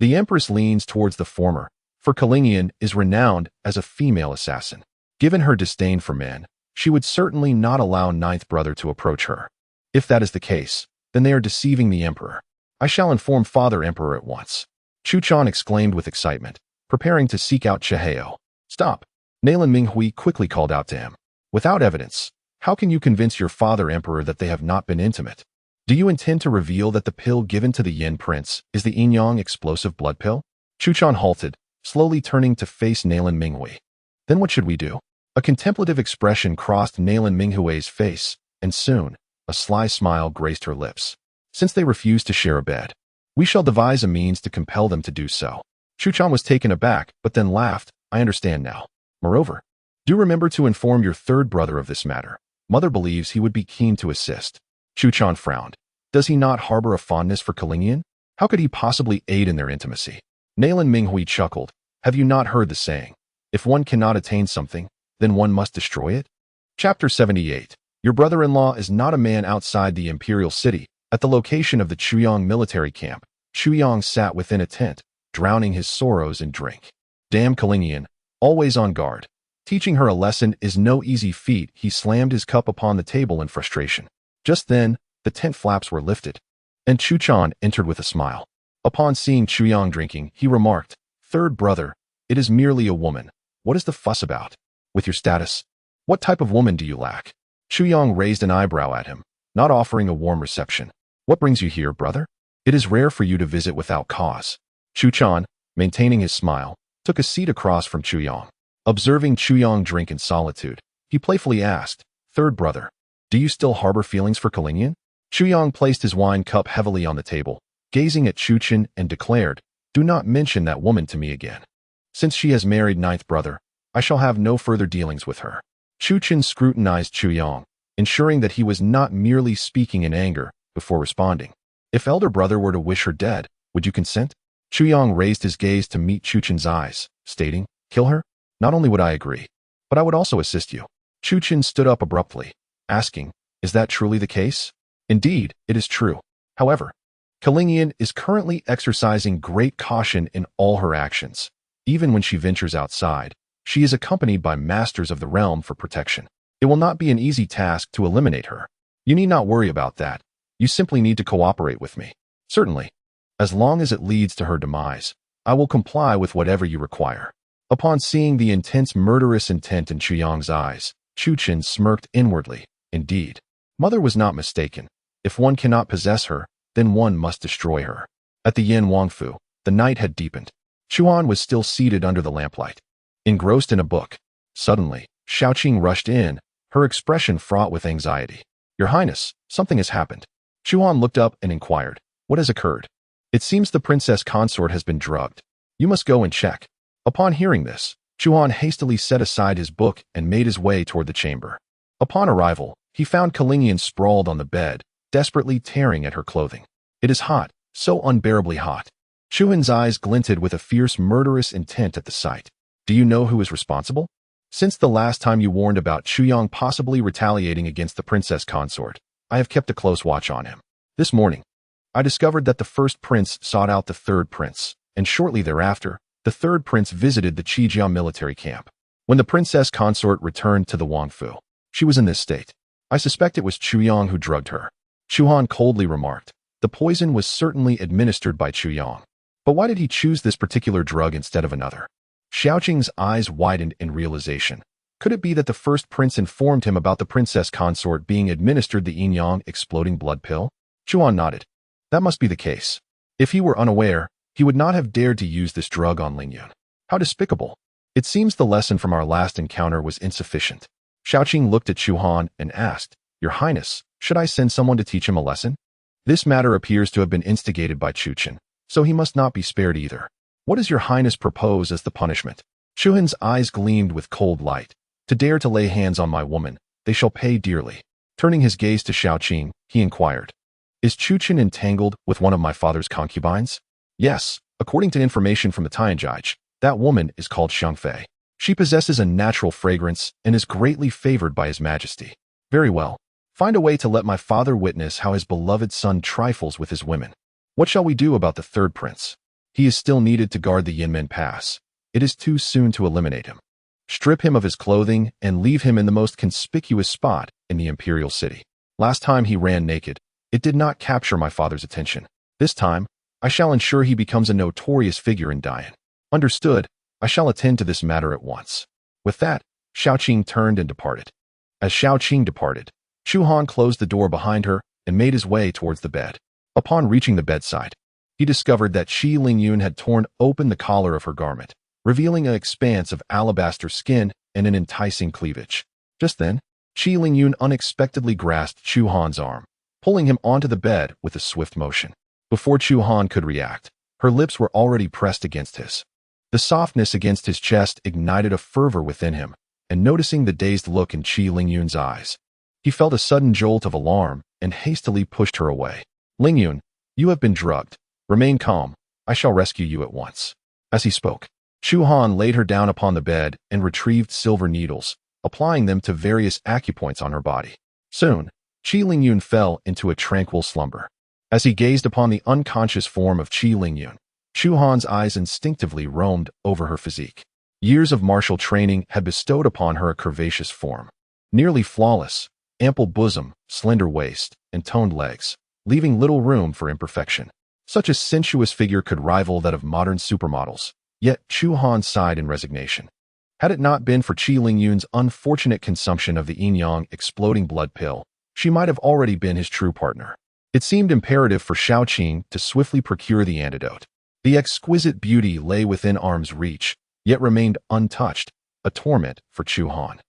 S1: "The Empress leans towards the former, for Kalingian is renowned as a female assassin. Given her disdain for men, she would certainly not allow ninth brother to approach her. If that is the case, then they are deceiving the Emperor. I shall inform Father Emperor at once." Chu Han exclaimed with excitement, preparing to seek out Chihao. "Stop!" Nalan Minghui quickly called out to him. "Without evidence, how can you convince your Father Emperor that they have not been intimate? Do you intend to reveal that the pill given to the Yin Prince is the Yinyang explosive blood pill?" Chu Han halted, slowly turning to face Nalan Minghui. "Then what should we do?" A contemplative expression crossed Nalan Minghui's face, and soon, a sly smile graced her lips. "Since they refuse to share a bed, we shall devise a means to compel them to do so." Chu Han was taken aback, but then laughed. I understand now. Moreover, do remember to inform your third brother of this matter. Mother believes he would be keen to assist. Chu Han frowned. Does he not harbor a fondness for Kalinian? How could he possibly aid in their intimacy? Nalan Minghui chuckled. Have you not heard the saying? If one cannot attain something, then one must destroy it? Chapter 78. Your brother-in-law is not a man outside the imperial city. At the location of the Chuyang military camp, Chuyang sat within a tent, drowning his sorrows in drink. Damn Kalinian, always on guard. Teaching her a lesson is no easy feat. He slammed his cup upon the table in frustration. Just then, the tent flaps were lifted, and Chu Han entered with a smile. Upon seeing Chuyang drinking, he remarked, Third brother, it is merely a woman. What is the fuss about? With your status, what type of woman do you lack? Chuyang raised an eyebrow at him, not offering a warm reception. What brings you here, brother? It is rare for you to visit without cause. Chu Han, maintaining his smile, took a seat across from Chuyang. Observing Chuyang drink in solitude, he playfully asked, Third brother, do you still harbor feelings for Kalinian? Chuyang placed his wine cup heavily on the table, gazing at Chuchen, and declared, Do not mention that woman to me again. Since she has married ninth brother, I shall have no further dealings with her. Chuchen scrutinized Chuyang, ensuring that he was not merely speaking in anger, before responding. If elder brother were to wish her dead, would you consent? Chuyang raised his gaze to meet Chuchen's eyes, stating, Kill her? Not only would I agree, but I would also assist you. Chuchen stood up abruptly, asking, Is that truly the case? Indeed, it is true. However, Kalinian is currently exercising great caution in all her actions. Even when she ventures outside, she is accompanied by masters of the realm for protection. It will not be an easy task to eliminate her. You need not worry about that. You simply need to cooperate with me. Certainly. As long as it leads to her demise, I will comply with whatever you require. Upon seeing the intense murderous intent in Chuyang's eyes, Chuchen smirked inwardly. Indeed, mother was not mistaken. If one cannot possess her, then one must destroy her. At the Yin Wangfu, the night had deepened. Chu Han was still seated under the lamplight, engrossed in a book. Suddenly, Xiaoqing rushed in, her expression fraught with anxiety. Your Highness, something has happened. Chu Han looked up and inquired, What has occurred? It seems the princess consort has been drugged. You must go and check. Upon hearing this, Chu Han hastily set aside his book and made his way toward the chamber. Upon arrival, he found Kalinian sprawled on the bed, desperately tearing at her clothing. It is hot, so unbearably hot. Chu Han's eyes glinted with a fierce murderous intent at the sight. Do you know who is responsible? Since the last time you warned about Chuyang possibly retaliating against the princess consort, I have kept a close watch on him. This morning, I discovered that the first prince sought out the third prince, and shortly thereafter, the third prince visited the Qijia military camp. When the princess consort returned to the Wangfu, she was in this state. I suspect it was Chuyang who drugged her. Chu Han coldly remarked, The poison was certainly administered by Chuyang. But why did he choose this particular drug instead of another? Xiaoqing's eyes widened in realization. Could it be that the first prince informed him about the princess consort being administered the yin-yang exploding blood pill? Chu Han nodded. That must be the case. If he were unaware, he would not have dared to use this drug on Lingyun. How despicable. It seems the lesson from our last encounter was insufficient. Xiaoqing looked at Chu Han and asked, Your Highness, should I send someone to teach him a lesson? This matter appears to have been instigated by Chuchen, so he must not be spared either. What does your Highness propose as the punishment? Chu Han's eyes gleamed with cold light. To dare to lay hands on my woman, they shall pay dearly. Turning his gaze to Xiaoqing, he inquired, Is Chuchen entangled with one of my father's concubines? Yes, according to information from the Tianjai, that woman is called Xiangfei. She possesses a natural fragrance and is greatly favored by His Majesty. Very well. Find a way to let my father witness how his beloved son trifles with his women. What shall we do about the third prince? He is still needed to guard the Yinmen Pass. It is too soon to eliminate him. Strip him of his clothing and leave him in the most conspicuous spot in the imperial city. Last time he ran naked, it did not capture my father's attention. This time, I shall ensure he becomes a notorious figure in Dian. Understood, I shall attend to this matter at once. With that, Xiaoqing turned and departed. As Xiaoqing departed, Chu Han closed the door behind her and made his way towards the bed. Upon reaching the bedside, he discovered that Shi Lingyun had torn open the collar of her garment, revealing an expanse of alabaster skin and an enticing cleavage. Just then, Shi Lingyun unexpectedly grasped Chu Han's arm, pulling him onto the bed with a swift motion. Before Chu Han could react, Her lips were already pressed against his. The softness against his chest ignited a fervor within him, and noticing the dazed look in Qi Lingyun's eyes, he felt a sudden jolt of alarm and hastily pushed her away. Lingyun, you have been drugged. Remain calm. I shall rescue you at once. As he spoke, Chu Han laid her down upon the bed and retrieved silver needles, applying them to various acupoints on her body. Soon, Qi Lingyun fell into a tranquil slumber. As he gazed upon the unconscious form of Qi Lingyun, Chu Han's eyes instinctively roamed over her physique. Years of martial training had bestowed upon her a curvaceous form. Nearly flawless, ample bosom, slender waist, and toned legs, leaving little room for imperfection. Such a sensuous figure could rival that of modern supermodels, yet Chu Han sighed in resignation. Had it not been for Qi Lingyun's unfortunate consumption of the yin-yang exploding blood pill, she might have already been his true partner. It seemed imperative for Shaoqing to swiftly procure the antidote. The exquisite beauty lay within arm's reach, yet remained untouched, a torment for Chu Han.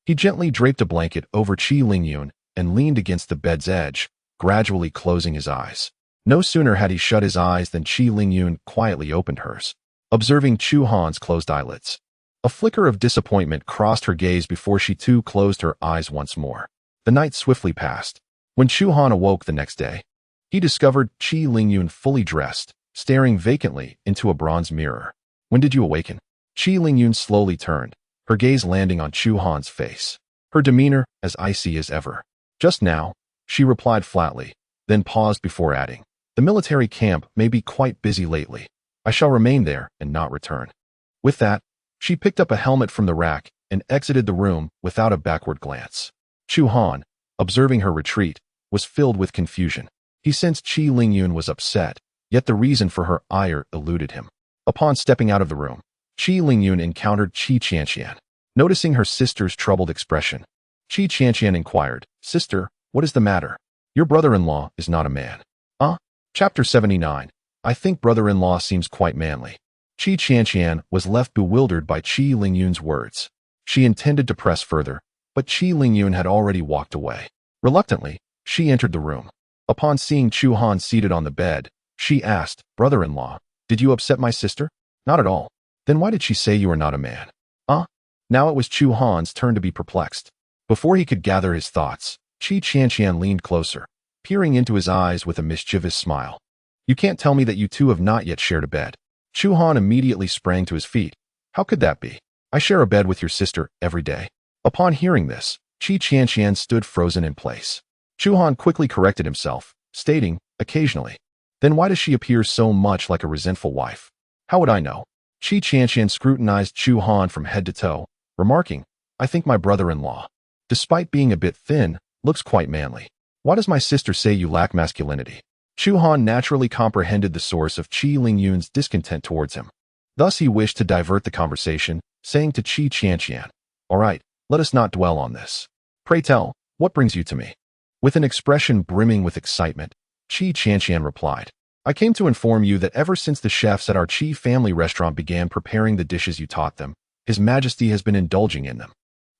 S1: He gently draped a blanket over Qi Lingyun and leaned against the bed's edge, gradually closing his eyes. No sooner had he shut his eyes than Qi Lingyun quietly opened hers, observing Chu Han's closed eyelids. A flicker of disappointment crossed her gaze before she too closed her eyes once more. The night swiftly passed. When Chu Han awoke the next day, he discovered Qi Lingyun fully dressed, staring vacantly into a bronze mirror. When did you awaken? Qi Lingyun slowly turned, her gaze landing on Chu Han's face. Her demeanor as icy as ever. Just now, she replied flatly, then paused before adding, the military camp may be quite busy lately. I shall remain there and not return. With that, she picked up a helmet from the rack and exited the room without a backward glance. Chu Han, observing her retreat, was filled with confusion. He sensed Qi Lingyun was upset, yet the reason for her ire eluded him. Upon stepping out of the room, Qi Lingyun encountered Qi Qianqian. Noticing her sister's troubled expression, Qi Qianqian inquired, Sister, what is the matter? Your brother-in-law is not a man. Chapter 79. I think brother-in-law seems quite manly. Qi Qianqian was left bewildered by Qi Lingyun's words. She intended to press further, but Qi Lingyun had already walked away. Reluctantly, she entered the room. Upon seeing Chu Han seated on the bed, she asked, Brother-in-law, did you upset my sister? Not at all. Then why did she say you are not a man? Now it was Chu Han's turn to be perplexed. Before he could gather his thoughts, Qi Qianqian leaned closer, peering into his eyes with a mischievous smile. You can't tell me that you two have not yet shared a bed. Chu Han immediately sprang to his feet. How could that be? I share a bed with your sister every day. Upon hearing this, Qi Qianqian stood frozen in place. Chu Han quickly corrected himself, stating, occasionally. Then why does she appear so much like a resentful wife? How would I know? Qi Qianqian scrutinized Chu Han from head to toe, remarking, I think my brother-in-law, despite being a bit thin, looks quite manly. Why does my sister say you lack masculinity? Chu Han naturally comprehended the source of Qi Lingyun's discontent towards him. Thus he wished to divert the conversation, saying to Qi Qianqian, All right, let us not dwell on this. Pray tell, what brings you to me? With an expression brimming with excitement, Qi Qianqian replied, I came to inform you that ever since the chefs at our Qi family restaurant began preparing the dishes you taught them, His Majesty has been indulging in them.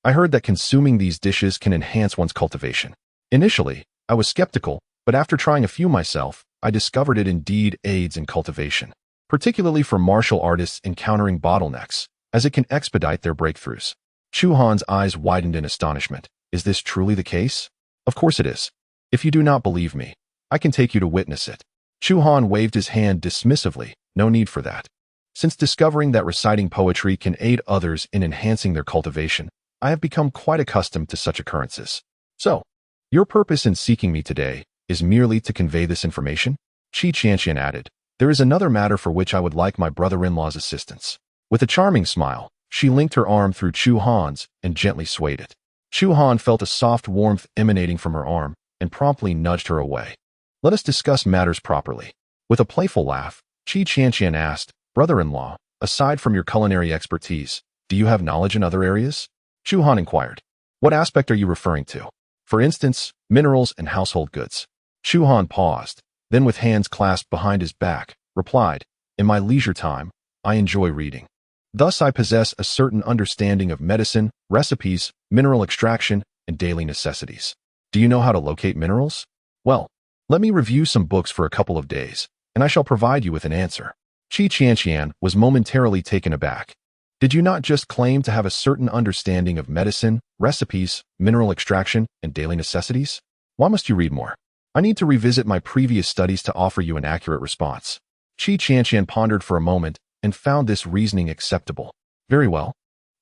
S1: I heard that consuming these dishes can enhance one's cultivation. Initially, I was skeptical, but after trying a few myself, I discovered it indeed aids in cultivation, particularly for martial artists encountering bottlenecks, as it can expedite their breakthroughs. Chu Han's eyes widened in astonishment. Is this truly the case? Of course it is. If you do not believe me, I can take you to witness it. Chu Han waved his hand dismissively. No need for that. Since discovering that reciting poetry can aid others in enhancing their cultivation, I have become quite accustomed to such occurrences. So, your purpose in seeking me today is merely to convey this information? Qi Qianqian added, There is another matter for which I would like my brother-in-law's assistance. With a charming smile, she linked her arm through Chu Han's and gently swayed it. Chu Han felt a soft warmth emanating from her arm and promptly nudged her away. Let us discuss matters properly. With a playful laugh, Qi Qianqian asked, Brother-in-law, aside from your culinary expertise, do you have knowledge in other areas? Chu Han inquired. What aspect are you referring to? For instance, minerals and household goods. Chu Han paused, then with hands clasped behind his back, replied, In my leisure time, I enjoy reading. Thus I possess a certain understanding of medicine, recipes, mineral extraction, and daily necessities. Do you know how to locate minerals? Well, let me review some books for a couple of days, and I shall provide you with an answer. Qi Qianqian was momentarily taken aback. Did you not just claim to have a certain understanding of medicine, recipes, mineral extraction, and daily necessities? Why must you read more? I need to revisit my previous studies to offer you an accurate response. Qi Qianqian pondered for a moment and found this reasoning acceptable. Very well.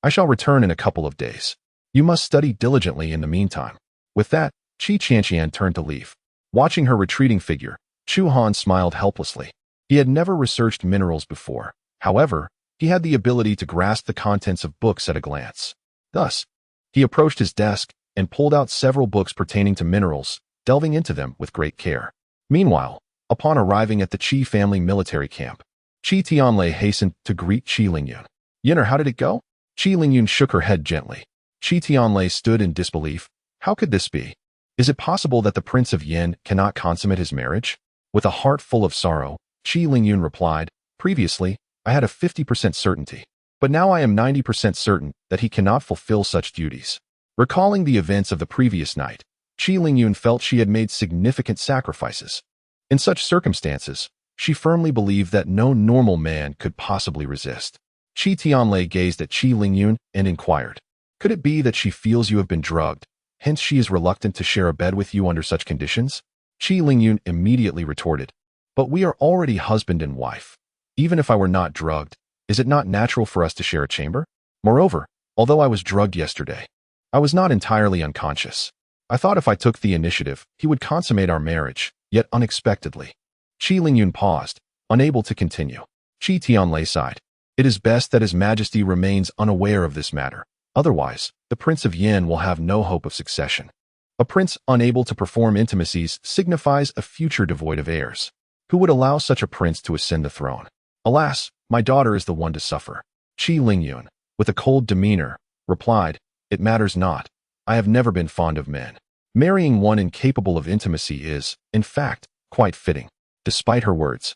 S1: I shall return in a couple of days. You must study diligently in the meantime. With that, Qi Qianqian turned to leave. Watching her retreating figure, Chu Han smiled helplessly. He had never researched minerals before. However, he had the ability to grasp the contents of books at a glance. Thus, he approached his desk and pulled out several books pertaining to minerals, delving into them with great care. Meanwhile, upon arriving at the Qi family military camp, Qi Tianlei hastened to greet Qi Lingyun. Yinner, how did it go? Qi Lingyun shook her head gently. Qi Tianlei stood in disbelief. How could this be? Is it possible that the Prince of Yin cannot consummate his marriage? With a heart full of sorrow, Qi Lingyun replied, previously, I had a 50% certainty, but now I am 90% certain that he cannot fulfill such duties. Recalling the events of the previous night, Qi Lingyun felt she had made significant sacrifices. In such circumstances, she firmly believed that no normal man could possibly resist. Qi Tianlei gazed at Qi Lingyun and inquired, could it be that she feels you have been drugged, hence she is reluctant to share a bed with you under such conditions? Qi Lingyun immediately retorted, but we are already husband and wife. Even if I were not drugged, is it not natural for us to share a chamber? Moreover, although I was drugged yesterday, I was not entirely unconscious. I thought if I took the initiative, he would consummate our marriage, yet unexpectedly. Qi Lingyun paused, unable to continue. Qi Tianlei sighed. It is best that His Majesty remains unaware of this matter. Otherwise, the Prince of Yin will have no hope of succession. A prince unable to perform intimacies signifies a future devoid of heirs. Who would allow such a prince to ascend the throne? Alas, my daughter is the one to suffer. Qi Lingyun, with a cold demeanor, replied, it matters not. I have never been fond of men. Marrying one incapable of intimacy is, in fact, quite fitting. Despite her words,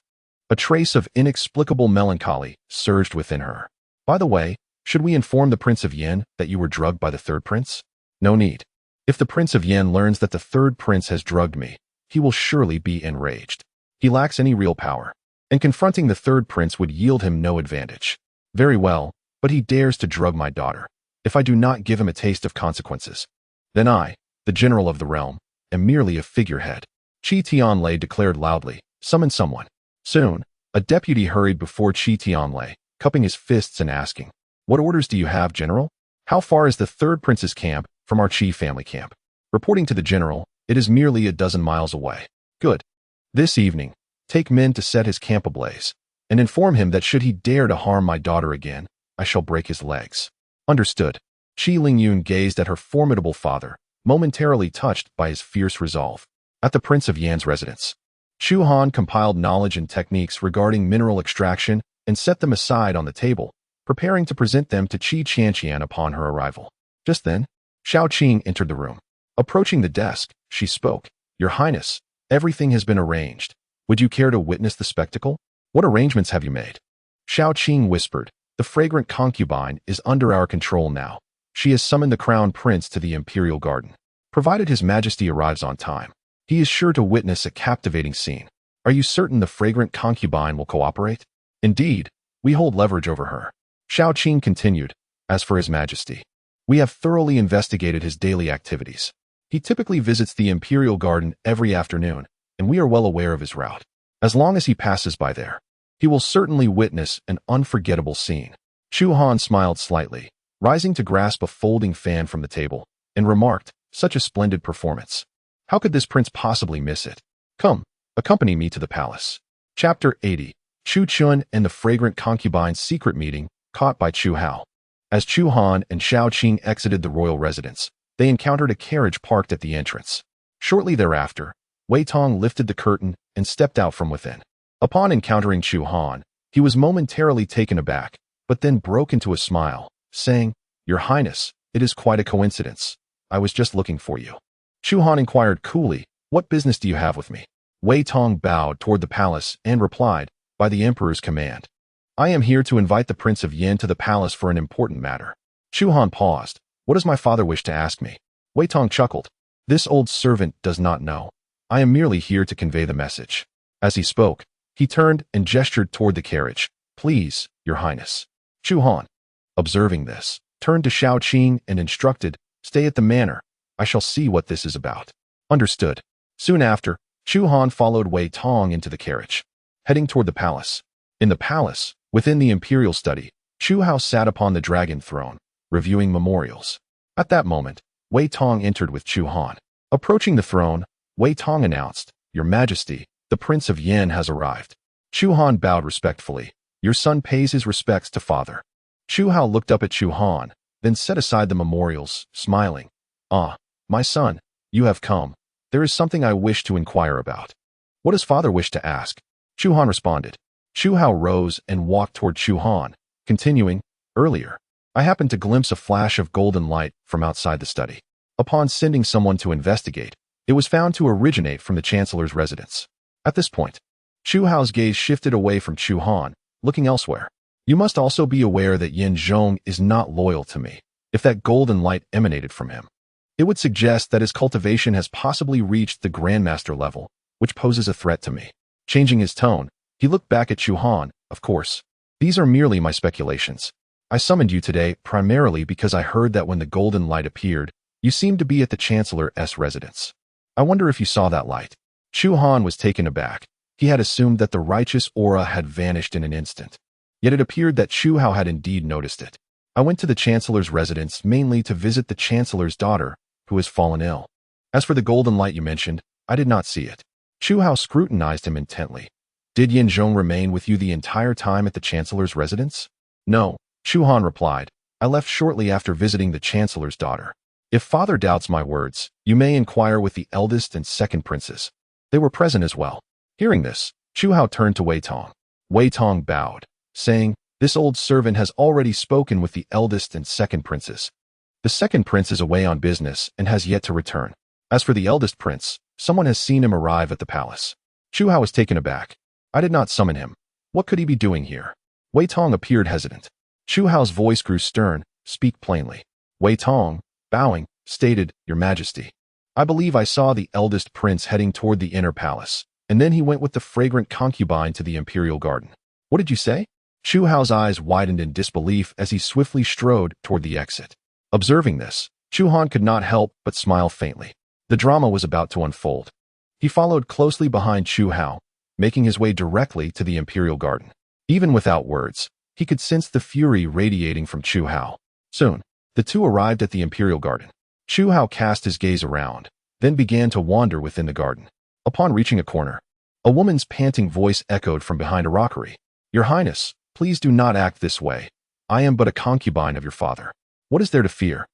S1: a trace of inexplicable melancholy surged within her. By the way, should we inform the Prince of Yin that you were drugged by the third prince? No need. If the Prince of Yin learns that the third prince has drugged me, he will surely be enraged. He lacks any real power, and confronting the third prince would yield him no advantage. Very well, but he dares to drug my daughter. If I do not give him a taste of consequences, then I, the general of the realm, am merely a figurehead. Qi Tianlei declared loudly, summon someone. Soon, a deputy hurried before Qi Tianlei, cupping his fists and asking, what orders do you have, General? How far is the third prince's camp from our Qi family camp? Reporting to the general, it is merely a dozen miles away. Good. This evening, take men to set his camp ablaze, and inform him that should he dare to harm my daughter again, I shall break his legs. Understood. Qi Lingyun gazed at her formidable father, momentarily touched by his fierce resolve. At the Prince of Yan's residence, Chu Han compiled knowledge and techniques regarding mineral extraction and set them aside on the table, preparing to present them to Qi Qianqian upon her arrival. Just then, Xiao Qing entered the room. Approaching the desk, she spoke, Your Highness, everything has been arranged. Would you care to witness the spectacle? What arrangements have you made? Xiao Qing whispered, The fragrant concubine is under our control now. She has summoned the crown prince to the imperial garden. Provided His Majesty arrives on time, he is sure to witness a captivating scene. Are you certain the fragrant concubine will cooperate? Indeed, we hold leverage over her. Xiao Qing continued, As for His Majesty, we have thoroughly investigated his daily activities. He typically visits the imperial garden every afternoon, and we are well aware of his route. As long as he passes by there, he will certainly witness an unforgettable scene. Chu Han smiled slightly, rising to grasp a folding fan from the table, and remarked, Such a splendid performance. How could this prince possibly miss it? Come, accompany me to the palace. Chapter 80. Chu Chun and the Fragrant Concubine's Secret Meeting, caught by Chu Hao. As Chu Han and Xiao Qing exited the royal residence, they encountered a carriage parked at the entrance. Shortly thereafter, Wei Tong lifted the curtain and stepped out from within. Upon encountering Chu Han, he was momentarily taken aback, but then broke into a smile, saying, Your Highness, it is quite a coincidence. I was just looking for you. Chu Han inquired coolly, What business do you have with me? Wei Tong bowed toward the palace and replied, By the Emperor's command. I am here to invite the Prince of Yin to the palace for an important matter. Chu Han paused. What does my father wish to ask me? Wei Tong chuckled. This old servant does not know. I am merely here to convey the message. As he spoke, He turned and gestured toward the carriage. Please, Your Highness. Chu Han, observing this, turned to Shao Qing and instructed, stay at the manor. I shall see what this is about. Understood. Soon after, Chu Han followed Wei Tong into the carriage, heading toward the palace. In the palace, within the imperial study, Chu Hao sat upon the dragon throne, reviewing memorials. At that moment, Wei Tong entered with Chu Han. Approaching the throne, Wei Tong announced, Your Majesty, the Prince of Yan has arrived. Chu Han bowed respectfully. Your son pays his respects to father. Chu Hao looked up at Chu Han, then set aside the memorials, smiling. Ah, my son, you have come. There is something I wish to inquire about. What does father wish to ask? Chu Han responded. Chu Hao rose and walked toward Chu Han, continuing, Earlier, I happened to glimpse a flash of golden light from outside the study. Upon sending someone to investigate, it was found to originate from the Chancellor's residence. At this point, Chu Hao's gaze shifted away from Chu Han, looking elsewhere. You must also be aware that Yin Zhong is not loyal to me. If that golden light emanated from him, it would suggest that his cultivation has possibly reached the Grandmaster level, which poses a threat to me. Changing his tone, he looked back at Chu Han. Of course, these are merely my speculations. I summoned you today primarily because I heard that when the golden light appeared, you seemed to be at the Chancellor's residence. I wonder if you saw that light. Chu Han was taken aback. He had assumed that the righteous aura had vanished in an instant. Yet it appeared that Chu Hao had indeed noticed it. I went to the Chancellor's residence mainly to visit the Chancellor's daughter, who has fallen ill. As for the golden light you mentioned, I did not see it. Chu Hao scrutinized him intently. Did Yin Zhong remain with you the entire time at the Chancellor's residence? No, Chu Han replied. I left shortly after visiting the Chancellor's daughter. If father doubts my words, you may inquire with the eldest and second princes. They were present as well. Hearing this, Chu Hao turned to Wei Tong. Wei Tong bowed, saying, This old servant has already spoken with the eldest and second princes. The second prince is away on business and has yet to return. As for the eldest prince, someone has seen him arrive at the palace. Chu Hao was taken aback. I did not summon him. What could he be doing here? Wei Tong appeared hesitant. Chu Hao's voice grew stern. Speak plainly. Wei Tong, bowing, stated, Your Majesty. I believe I saw the eldest prince heading toward the inner palace, and then he went with the fragrant concubine to the imperial garden. What did you say? Chu Hao's eyes widened in disbelief as he swiftly strode toward the exit. Observing this, Chu Han could not help but smile faintly. The drama was about to unfold. He followed closely behind Chu Hao, making his way directly to the imperial garden. Even without words, he could sense the fury radiating from Chu Hao. Soon, the two arrived at the imperial garden. Chu Hao cast his gaze around, then began to wander within the garden. Upon reaching a corner, a woman's panting voice echoed from behind a rockery. Your Highness, please do not act this way. I am but a concubine of your father. What is there to fear?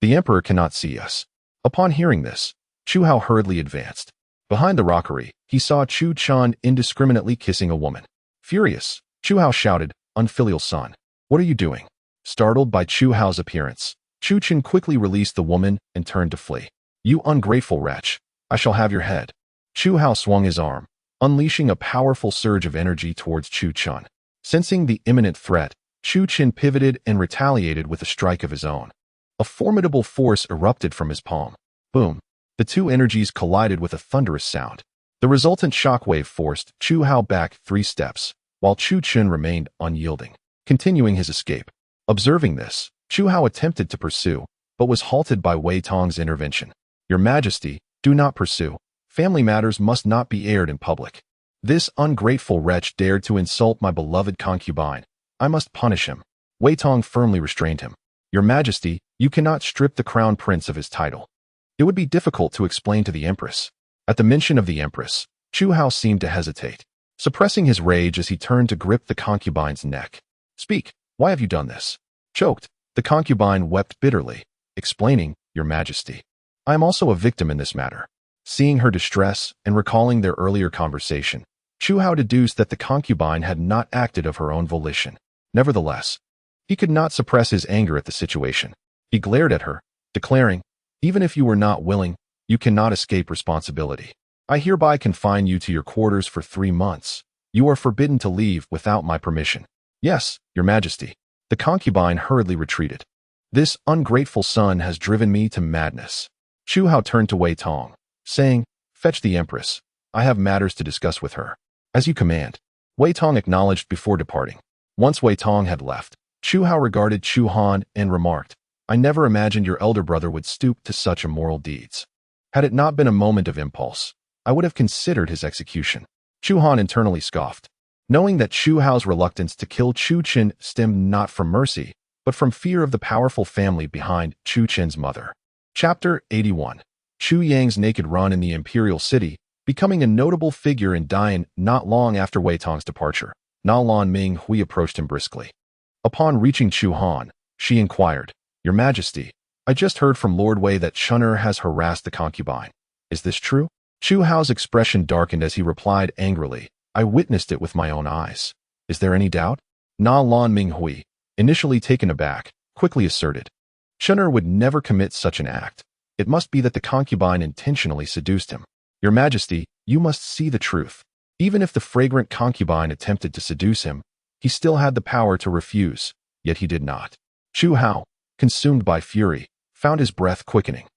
S1: The emperor cannot see us. Upon hearing this, Chu Hao hurriedly advanced. Behind the rockery, he saw Chu Chun indiscriminately kissing a woman. Furious, Chu Hao shouted, Unfilial son, what are you doing? Startled by Chu Hao's appearance, Chu Chun quickly released the woman and turned to flee. You ungrateful wretch, I shall have your head. Chu Hao swung his arm, unleashing a powerful surge of energy towards Chu Chun. Sensing the imminent threat, Chu Chun pivoted and retaliated with a strike of his own. A formidable force erupted from his palm. Boom! The two energies collided with a thunderous sound. The resultant shockwave forced Chu Hao back 3 steps, while Chu Chun remained unyielding, continuing his escape. Observing this, Chu Hao attempted to pursue, but was halted by Wei Tong's intervention. Your Majesty, do not pursue. Family matters must not be aired in public. This ungrateful wretch dared to insult my beloved concubine. I must punish him. Wei Tong firmly restrained him. Your Majesty, you cannot strip the crown prince of his title. It would be difficult to explain to the empress. At the mention of the empress, Chu Hao seemed to hesitate, suppressing his rage as he turned to grip the concubine's neck. Speak, why have you done this? Choked, the concubine wept bitterly, explaining, Your Majesty, I am also a victim in this matter. Seeing her distress and recalling their earlier conversation, Chu Hao deduced that the concubine had not acted of her own volition. Nevertheless, he could not suppress his anger at the situation. He glared at her, declaring, Even if you were not willing, you cannot escape responsibility. I hereby confine you to your quarters for 3 months. You are forbidden to leave without my permission. Yes, Your Majesty. The concubine hurriedly retreated. This ungrateful son has driven me to madness. Chu Hao turned to Wei Tong, saying, Fetch the empress. I have matters to discuss with her. As you command. Wei Tong acknowledged before departing. Once Wei Tong had left, Chu Hao regarded Chu Han and remarked, "I never imagined your elder brother would stoop to such immoral deeds. Had it not been a moment of impulse, I would have considered his execution." Chu Han internally scoffed, knowing that Chu Hao's reluctance to kill Chu Qin stemmed not from mercy, but from fear of the powerful family behind Chu Qin's mother. Chapter 81. Chu Yang's naked run in the imperial city, becoming a notable figure in Dian not long after Wei Tong's departure. Na Lan Ming Hui approached him briskly. Upon reaching Chu Han, she inquired, "Your Majesty, I just heard from Lord Wei that Shun'er has harassed the concubine. Is this true?" Chu Hao's expression darkened as he replied angrily, "I witnessed it with my own eyes. Is there any doubt?" Na Lan Ming Hui, initially taken aback, quickly asserted, "Shun'er would never commit such an act. It must be that the concubine intentionally seduced him. Your Majesty, you must see the truth. Even if the fragrant concubine attempted to seduce him, he still had the power to refuse, yet he did not." Chu Hao, consumed by fury, found his breath quickening.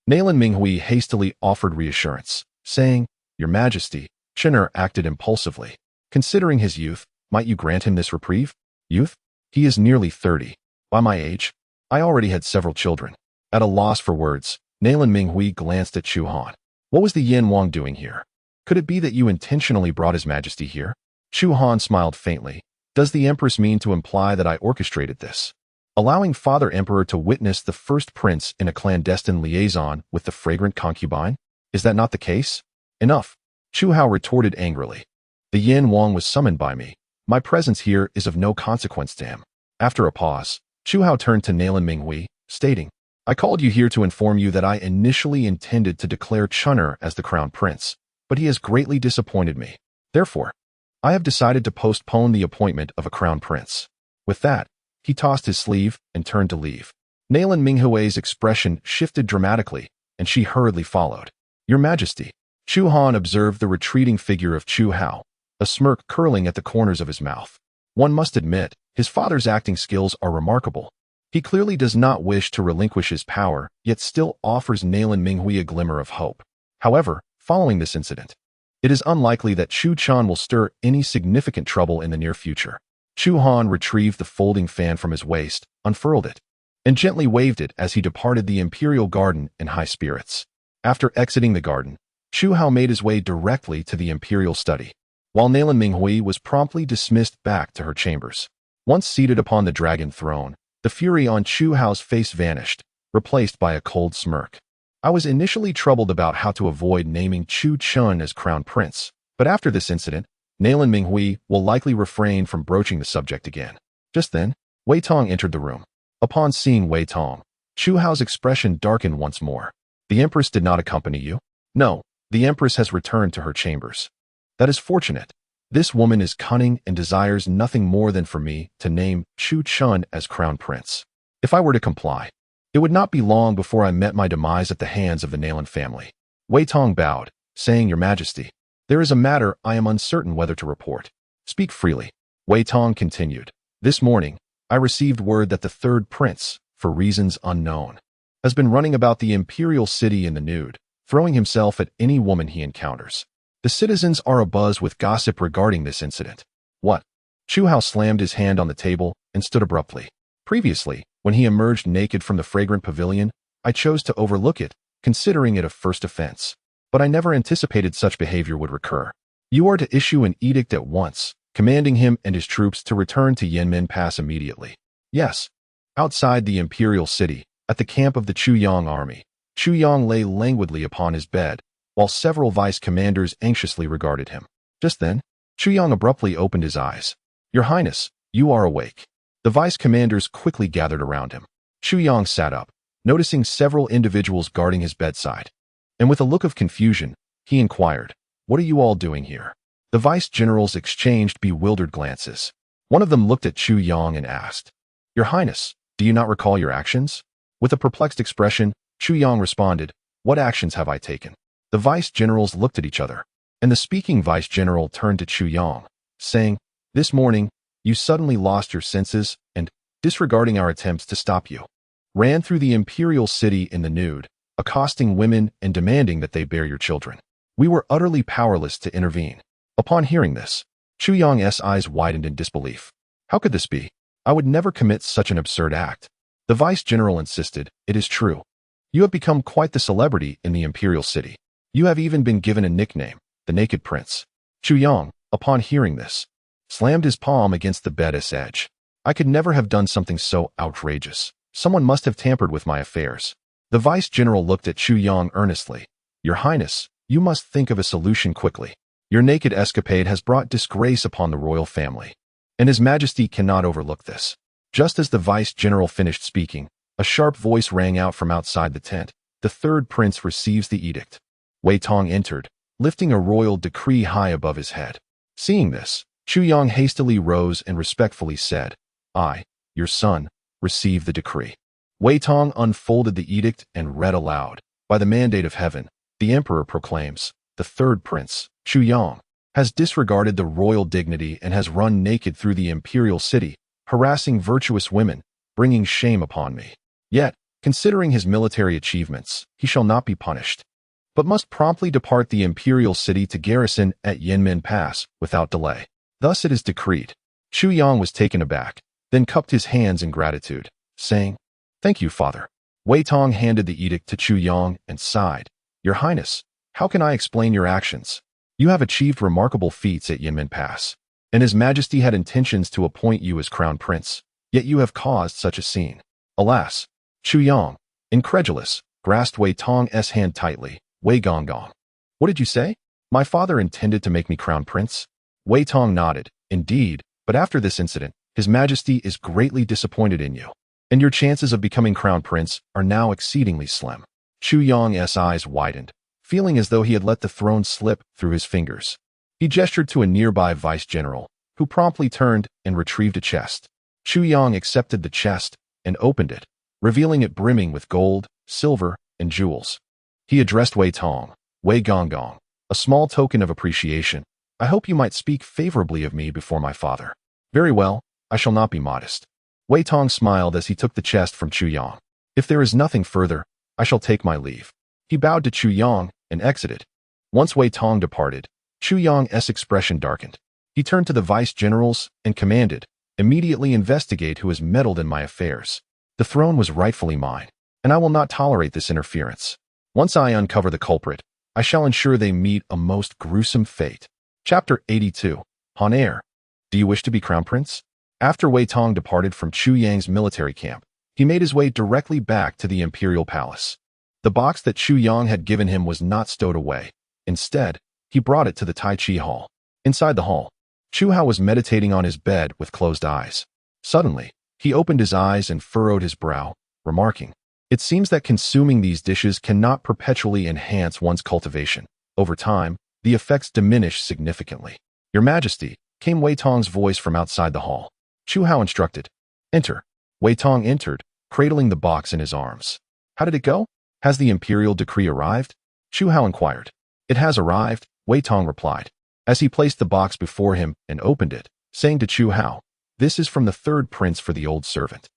S1: Nalan Minghui hastily offered reassurance, saying, "Your Majesty, Shun'er acted impulsively. Considering his youth, might you grant him this reprieve?" "Youth? He is nearly 30. By my age, I already had several children." At a loss for words, Nalan Minghui glanced at Chu Han. "What was the Yin Wang doing here? Could it be that you intentionally brought His Majesty here?" Chu Han smiled faintly. "Does the Empress mean to imply that I orchestrated this? Allowing Father Emperor to witness the first prince in a clandestine liaison with the fragrant concubine? Is that not the case?" "Enough," Chu Hao retorted angrily. "The Yin Wang was summoned by me. My presence here is of no consequence to him." After a pause, Chu Hao turned to Nalan Minghui, stating, "I called you here to inform you that I initially intended to declare Shun'er as the crown prince, but he has greatly disappointed me. Therefore, I have decided to postpone the appointment of a crown prince." With that, he tossed his sleeve and turned to leave. Nalan Minghui's expression shifted dramatically, and she hurriedly followed. "Your Majesty." Chu Han observed the retreating figure of Chu Hao, a smirk curling at the corners of his mouth. One must admit, his father's acting skills are remarkable. He clearly does not wish to relinquish his power, yet still offers Nalan Minghui a glimmer of hope. However, following this incident, it is unlikely that Chu Chan will stir any significant trouble in the near future. Chu Han retrieved the folding fan from his waist, unfurled it, and gently waved it as he departed the imperial garden in high spirits. After exiting the garden, Chu Hao made his way directly to the imperial study, while Nalan Minghui was promptly dismissed back to her chambers. Once seated upon the dragon throne, the fury on Chu Hao's face vanished, replaced by a cold smirk. "I was initially troubled about how to avoid naming Chu Chun as crown prince, but after this incident, Nalan Minghui will likely refrain from broaching the subject again." Just then, Wei Tong entered the room. Upon seeing Wei Tong, Chu Hao's expression darkened once more. "The Empress did not accompany you?" "No, the Empress has returned to her chambers." "That is fortunate. This woman is cunning and desires nothing more than for me to name Chu Chun as crown prince. If I were to comply, it would not be long before I met my demise at the hands of the Nalan family." Wei Tong bowed, saying, "Your Majesty, there is a matter I am uncertain whether to report." "Speak freely." Wei Tong continued, "This morning, I received word that the third prince, for reasons unknown, has been running about the imperial city in the nude, throwing himself at any woman he encounters. The citizens are abuzz with gossip regarding this incident." "What?" Chu Hao slammed his hand on the table and stood abruptly. "Previously, when he emerged naked from the fragrant pavilion, I chose to overlook it, considering it a first offense. But I never anticipated such behavior would recur. You are to issue an edict at once, commanding him and his troops to return to Yanmen Pass immediately." "Yes." Outside the imperial city, at the camp of the Chu Yang army, Chu Yang lay languidly upon his bed, while several vice commanders anxiously regarded him. Just then, Chu Yang abruptly opened his eyes. "Your Highness, you are awake." The vice commanders quickly gathered around him. Chu Yang sat up, noticing several individuals guarding his bedside. And with a look of confusion, he inquired, "What are you all doing here?" The vice generals exchanged bewildered glances. One of them looked at Chu Yang and asked, "Your Highness, do you not recall your actions?" With a perplexed expression, Chu Yang responded, "What actions have I taken?" The vice generals looked at each other, and the speaking vice general turned to Chu Yang, saying, "This morning, you suddenly lost your senses and, disregarding our attempts to stop you, ran through the imperial city in the nude, accosting women and demanding that they bear your children. We were utterly powerless to intervene." Upon hearing this, Chu Yang's eyes widened in disbelief. How could this be? I would never commit such an absurd act. The vice-general insisted, it is true. You have become quite the celebrity in the imperial city. You have even been given a nickname, the Naked Prince. Chu Yang, upon hearing this, slammed his palm against the bed's edge. I could never have done something so outrageous. Someone must have tampered with my affairs. The vice-general looked at Chu Yang earnestly. Your Highness, you must think of a solution quickly. Your naked escapade has brought disgrace upon the royal family, and His Majesty cannot overlook this. Just as the vice-general finished speaking, a sharp voice rang out from outside the tent. The third prince receives the edict. Wei Tong entered, lifting a royal decree high above his head. Seeing this, Chu Yang hastily rose and respectfully said, I, your son, receive the decree. Wei Tong unfolded the edict and read aloud. By the mandate of heaven, the emperor proclaims, the third prince, Chu Yang, has disregarded the royal dignity and has run naked through the imperial city, harassing virtuous women, bringing shame upon me. Yet, considering his military achievements, he shall not be punished, but must promptly depart the imperial city to garrison at Yanmen Pass without delay. Thus it is decreed. Chu Yang was taken aback, then cupped his hands in gratitude, saying, Thank you, Father. Wei Tong handed the edict to Chu Yang and sighed. Your Highness, how can I explain your actions? You have achieved remarkable feats at Yanmen Pass, and His Majesty had intentions to appoint you as crown prince, yet you have caused such a scene. Alas! Chu Yang, incredulous, grasped Wei Tong's hand tightly. Wei Gonggong. What did you say? My father intended to make me crown prince? Wei Tong nodded. Indeed, but after this incident, His Majesty is greatly disappointed in you, and your chances of becoming crown prince are now exceedingly slim. Chu Yang's eyes widened, feeling as though he had let the throne slip through his fingers. He gestured to a nearby vice-general, who promptly turned and retrieved a chest. Chu Yang accepted the chest and opened it, revealing it brimming with gold, silver, and jewels. He addressed Wei Tong, Wei Gonggong, a small token of appreciation. I hope you might speak favorably of me before my father. Very well, I shall not be modest. Wei Tong smiled as he took the chest from Chu Yang. If there is nothing further, I shall take my leave. He bowed to Chu Yang and exited. Once Wei Tong departed, Chu Yang's expression darkened. He turned to the vice-generals and commanded, immediately investigate who has meddled in my affairs. The throne was rightfully mine, and I will not tolerate this interference. Once I uncover the culprit, I shall ensure they meet a most gruesome fate. Chapter 82. Han Heir. Do you wish to be crown prince? After Wei Tong departed from Chu Yang's military camp, he made his way directly back to the imperial palace. The box that Chu Yang had given him was not stowed away. Instead, he brought it to the Tai Chi hall. Inside the hall, Chu Han was meditating on his bed with closed eyes. Suddenly, he opened his eyes and furrowed his brow, remarking, It seems that consuming these dishes cannot perpetually enhance one's cultivation. Over time, the effects diminish significantly. Your Majesty, came Wei Tong's voice from outside the hall. Chu Han instructed, Enter. Wei Tong entered, cradling the box in his arms. How did it go? Has the imperial decree arrived? Chu Han inquired. It has arrived, Wei Tong replied, as he placed the box before him and opened it, saying to Chu Han, This is from the third prince for the old servant.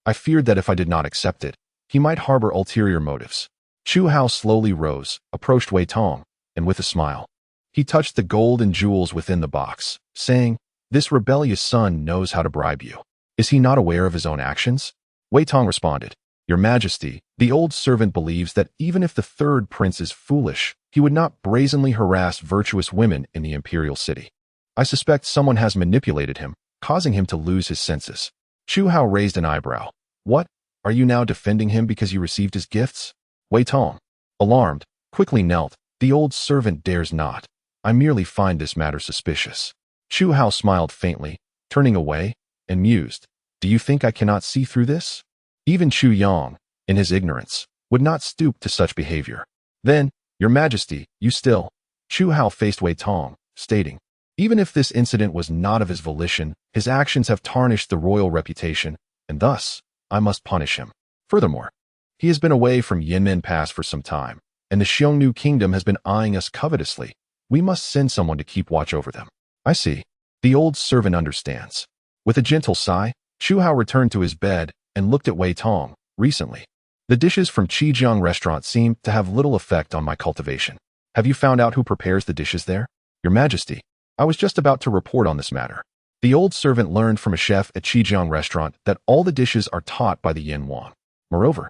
S1: I feared that if I did not accept it, he might harbor ulterior motives. Chu Han slowly rose, approached Wei Tong, and with a smile, he touched the gold and jewels within the box, saying, This rebellious son knows how to bribe you. Is he not aware of his own actions? Wei Tong responded, Your Majesty, the old servant believes that even if the third prince is foolish, he would not brazenly harass virtuous women in the imperial city. I suspect someone has manipulated him, causing him to lose his senses. Chu Han raised an eyebrow. What? Are you now defending him because you received his gifts? Wei Tong, alarmed, quickly knelt. The old servant dares not. I merely find this matter suspicious. Chu Han smiled faintly, turning away, and mused, Do you think I cannot see through this? Even Chu Yang, in his ignorance, would not stoop to such behavior. Then, Your Majesty, you still. Chu Han faced Wei Tong, stating, Even if this incident was not of his volition, his actions have tarnished the royal reputation, and thus, I must punish him. Furthermore, he has been away from Yanmen Pass for some time, and the Xiongnu Kingdom has been eyeing us covetously. We must send someone to keep watch over them. I see. The old servant understands. With a gentle sigh, Chu Han returned to his bed and looked at Wei Tong. Recently, the dishes from Qijiang restaurant seem to have little effect on my cultivation. Have you found out who prepares the dishes there? Your Majesty, I was just about to report on this matter. The old servant learned from a chef at Qijiang restaurant that all the dishes are taught by the Yin Wang. Moreover,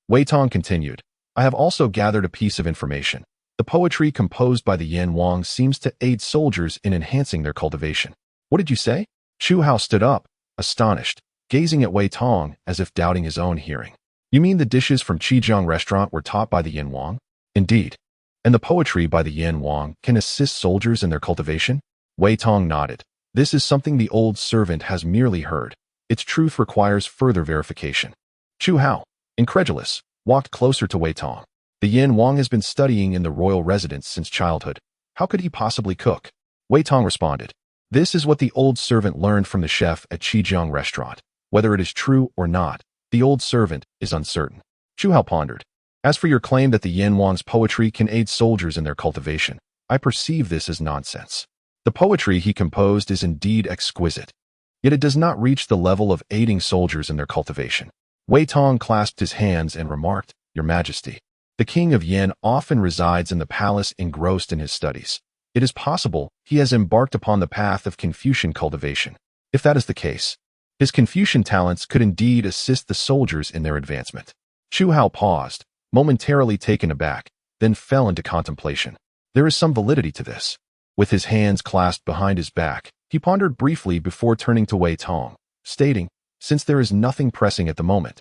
S1: Wei Tong continued, I have also gathered a piece of information. The poetry composed by the Yin Wang seems to aid soldiers in enhancing their cultivation. What did you say? Chu Han stood up, astonished, gazing at Wei Tong as if doubting his own hearing. You mean the dishes from Qijiang restaurant were taught by the Yin Wang? Indeed. And the poetry by the Yin Wang can assist soldiers in their cultivation? Wei Tong nodded. This is something the old servant has merely heard. Its truth requires further verification. Chu Han, incredulous, walked closer to Wei Tong. The Yin Wang has been studying in the royal residence since childhood. How could he possibly cook? Wei Tong responded. This is what the old servant learned from the chef at Qijiang restaurant. Whether it is true or not, the old servant is uncertain. Chu Han pondered. As for your claim that the Yin Wang's poetry can aid soldiers in their cultivation, I perceive this as nonsense. The poetry he composed is indeed exquisite, yet it does not reach the level of aiding soldiers in their cultivation. Wei Tong clasped his hands and remarked, Your Majesty, the king of Yin often resides in the palace engrossed in his studies. It is possible he has embarked upon the path of Confucian cultivation. If that is the case, his Confucian talents could indeed assist the soldiers in their advancement. Chu Han paused, momentarily taken aback, then fell into contemplation. There is some validity to this. With his hands clasped behind his back, he pondered briefly before turning to Wei Tong, stating, Since there is nothing pressing at the moment,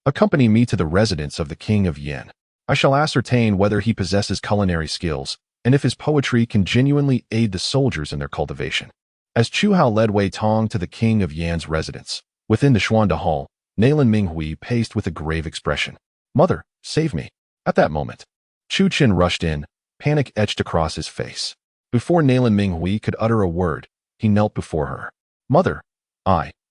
S1: accompany me to the residence of the king of Yin. I shall ascertain whether he possesses culinary skills, and if his poetry can genuinely aid the soldiers in their cultivation. As Chu Han led Wei Tong to the king of Yan's residence, within the Xuanda Hall, Nalan Minghui paced with a grave expression. Mother, save me. At that moment, Chu Qin rushed in, panic etched across his face. Before Nalan Minghui could utter a word, he knelt before her. Mother,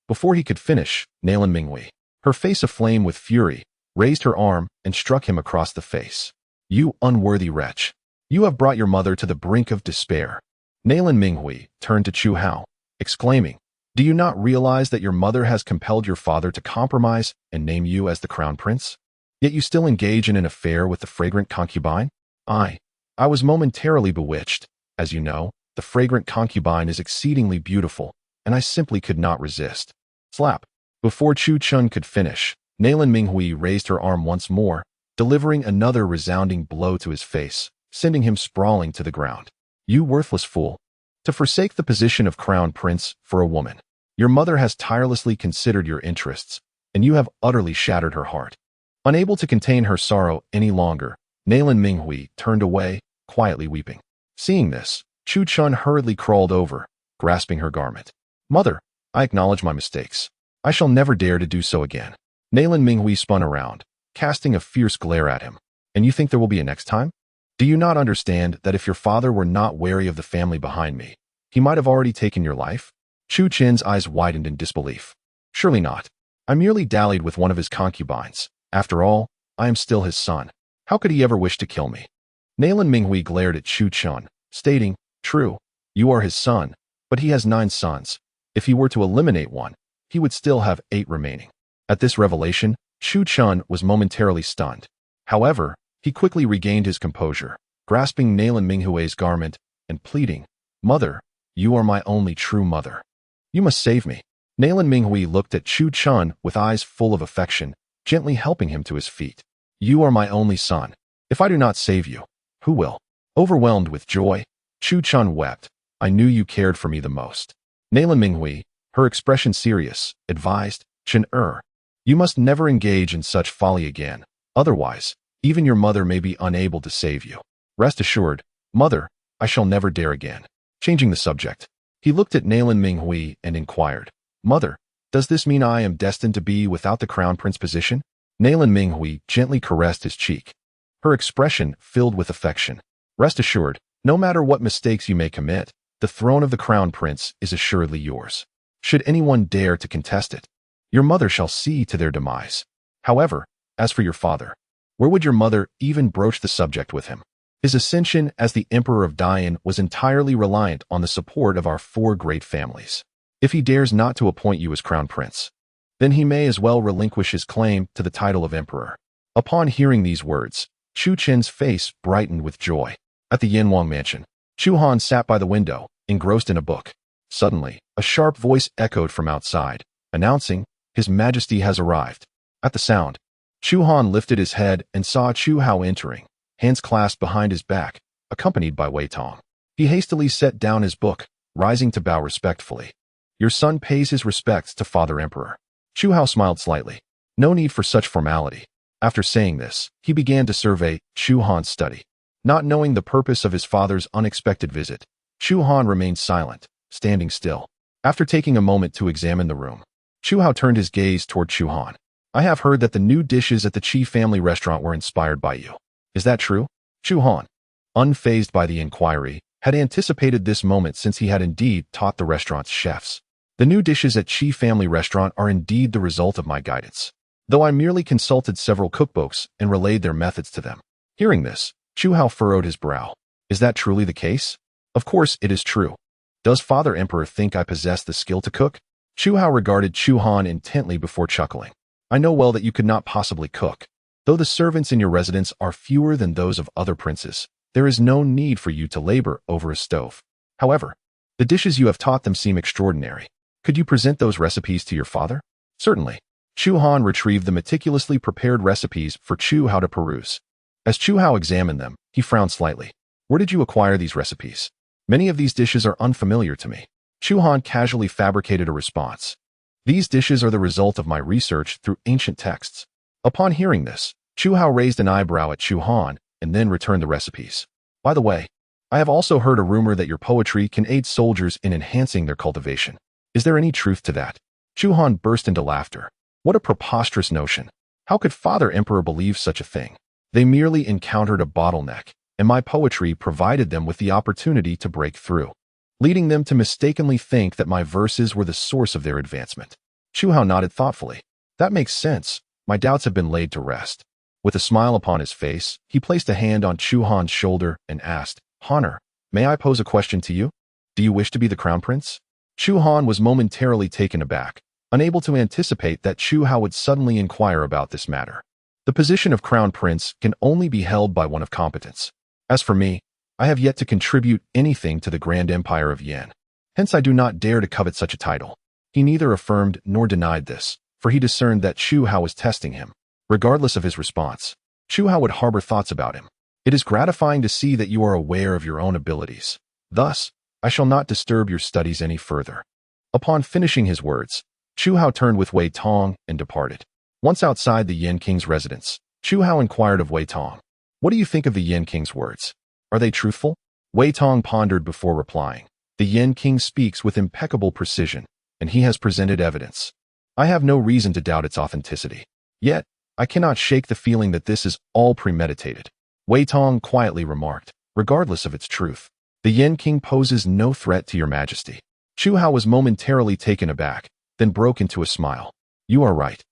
S1: Before he could finish, Nalan Minghui, her face aflame with fury, raised her arm and struck him across the face. You unworthy wretch. You have brought your mother to the brink of despair. Nalan Minghui turned to Chu Han, exclaiming, Do you not realize that your mother has compelled your father to compromise and name you as the crown prince? Yet you still engage in an affair with the fragrant concubine? I was momentarily bewitched. As you know, the fragrant concubine is exceedingly beautiful, and I simply could not resist. Slap. Before Chu Chun could finish, Nalan Minghui raised her arm once more, delivering another resounding blow to his face, sending him sprawling to the ground. You worthless fool. To forsake the position of crown prince for a woman. Your mother has tirelessly considered your interests, and you have utterly shattered her heart. Unable to contain her sorrow any longer, Nalan Minghui turned away, quietly weeping. Seeing this, Chu Chun hurriedly crawled over, grasping her garment. Mother, I acknowledge my mistakes. I shall never dare to do so again. Nalan Minghui spun around, casting a fierce glare at him. And you think there will be a next time? Do you not understand that if your father were not wary of the family behind me, he might have already taken your life? Chu Chin's eyes widened in disbelief. Surely not. I merely dallied with one of his concubines. After all, I am still his son. How could he ever wish to kill me? Nalan Minghui glared at Chu Chun, stating, True, you are his son, but he has 9 sons. If he were to eliminate one, he would still have 8 remaining. At this revelation, Chu Chun was momentarily stunned. However, he quickly regained his composure, grasping Nalan Minghui's garment and pleading, Mother, you are my only true mother. You must save me. Nalan Minghui looked at Chu Chun with eyes full of affection, gently helping him to his feet. You are my only son. If I do not save you, who will? Overwhelmed with joy, Chu Chun wept. I knew you cared for me the most. Nalan Minghui, her expression serious, advised, Chen-er, you must never engage in such folly again. Otherwise, even your mother may be unable to save you. Rest assured, mother, I shall never dare again. Changing the subject, he looked at Nalan Minghui and inquired, Mother, does this mean I am destined to be without the crown prince position? Nalan Minghui gently caressed his cheek. Her expression filled with affection. Rest assured, no matter what mistakes you may commit, the throne of the crown prince is assuredly yours. Should anyone dare to contest it, your mother shall see to their demise. However, as for your father, where would your mother even broach the subject with him? His ascension as the Emperor of Dayan was entirely reliant on the support of our 4 great families. If he dares not to appoint you as crown prince, then he may as well relinquish his claim to the title of emperor. Upon hearing these words, Chu Chen's face brightened with joy. At the Yin Wang mansion, Chu Han sat by the window, engrossed in a book. Suddenly, a sharp voice echoed from outside, announcing, "His Majesty has arrived." At the sound, Chu Han lifted his head and saw Chu Hao entering, hands clasped behind his back, accompanied by Wei Tong. He hastily set down his book, rising to bow respectfully. "Your son pays his respects to Father Emperor." Chu Hao smiled slightly. No need for such formality. After saying this, he began to survey Chu Han's study. Not knowing the purpose of his father's unexpected visit, Chu Han remained silent, standing still. After taking a moment to examine the room, Chu Hao turned his gaze toward Chu Han. "I have heard that the new dishes at the Chi family restaurant were inspired by you. Is that true?" Chu Han, unfazed by the inquiry, had anticipated this moment since he had indeed taught the restaurant's chefs. "The new dishes at Chi family restaurant are indeed the result of my guidance, though I merely consulted several cookbooks and relayed their methods to them." Hearing this, Chu Hao furrowed his brow. "Is that truly the case?" "Of course it is true. Does Father Emperor think I possess the skill to cook?" Chu Hao regarded Chu Han intently before chuckling. "I know well that you could not possibly cook. Though the servants in your residence are fewer than those of other princes, there is no need for you to labor over a stove. However, the dishes you have taught them seem extraordinary. Could you present those recipes to your father?" "Certainly." Chu Han retrieved the meticulously prepared recipes for Chu Hao to peruse. As Chu Hao examined them, he frowned slightly. "Where did you acquire these recipes? Many of these dishes are unfamiliar to me." Chu Han casually fabricated a response. "These dishes are the result of my research through ancient texts." Upon hearing this, Chu Hao raised an eyebrow at Chu Han and then returned the recipes. "By the way, I have also heard a rumor that your poetry can aid soldiers in enhancing their cultivation. Is there any truth to that?" Chu Han burst into laughter. "What a preposterous notion. How could Father Emperor believe such a thing? They merely encountered a bottleneck, and my poetry provided them with the opportunity to break through, leading them to mistakenly think that my verses were the source of their advancement." Chu Hao nodded thoughtfully. "That makes sense. My doubts have been laid to rest." With a smile upon his face, he placed a hand on Chu Han's shoulder and asked, "Honor, may I pose a question to you? Do you wish to be the crown prince?" Chu Han was momentarily taken aback, unable to anticipate that Chu Hao would suddenly inquire about this matter. The position of crown prince can only be held by one of competence. As for me, I have yet to contribute anything to the grand empire of Yan. Hence I do not dare to covet such a title. He neither affirmed nor denied this, for he discerned that Chu Hao was testing him. Regardless of his response, Chu Hao would harbor thoughts about him. "It is gratifying to see that you are aware of your own abilities. Thus, I shall not disturb your studies any further." Upon finishing his words, Chu Hao turned with Wei Tong and departed. Once outside the Yan King's residence, Chu Hao inquired of Wei Tong, "What do you think of the Yan King's words? Are they truthful?" Wei Tong pondered before replying. "The Yan King speaks with impeccable precision, and he has presented evidence. I have no reason to doubt its authenticity. Yet, I cannot shake the feeling that this is all premeditated." Wei Tong quietly remarked, "Regardless of its truth, the Yan King poses no threat to your majesty." Chu Hao was momentarily taken aback, then broke into a smile. "You are right.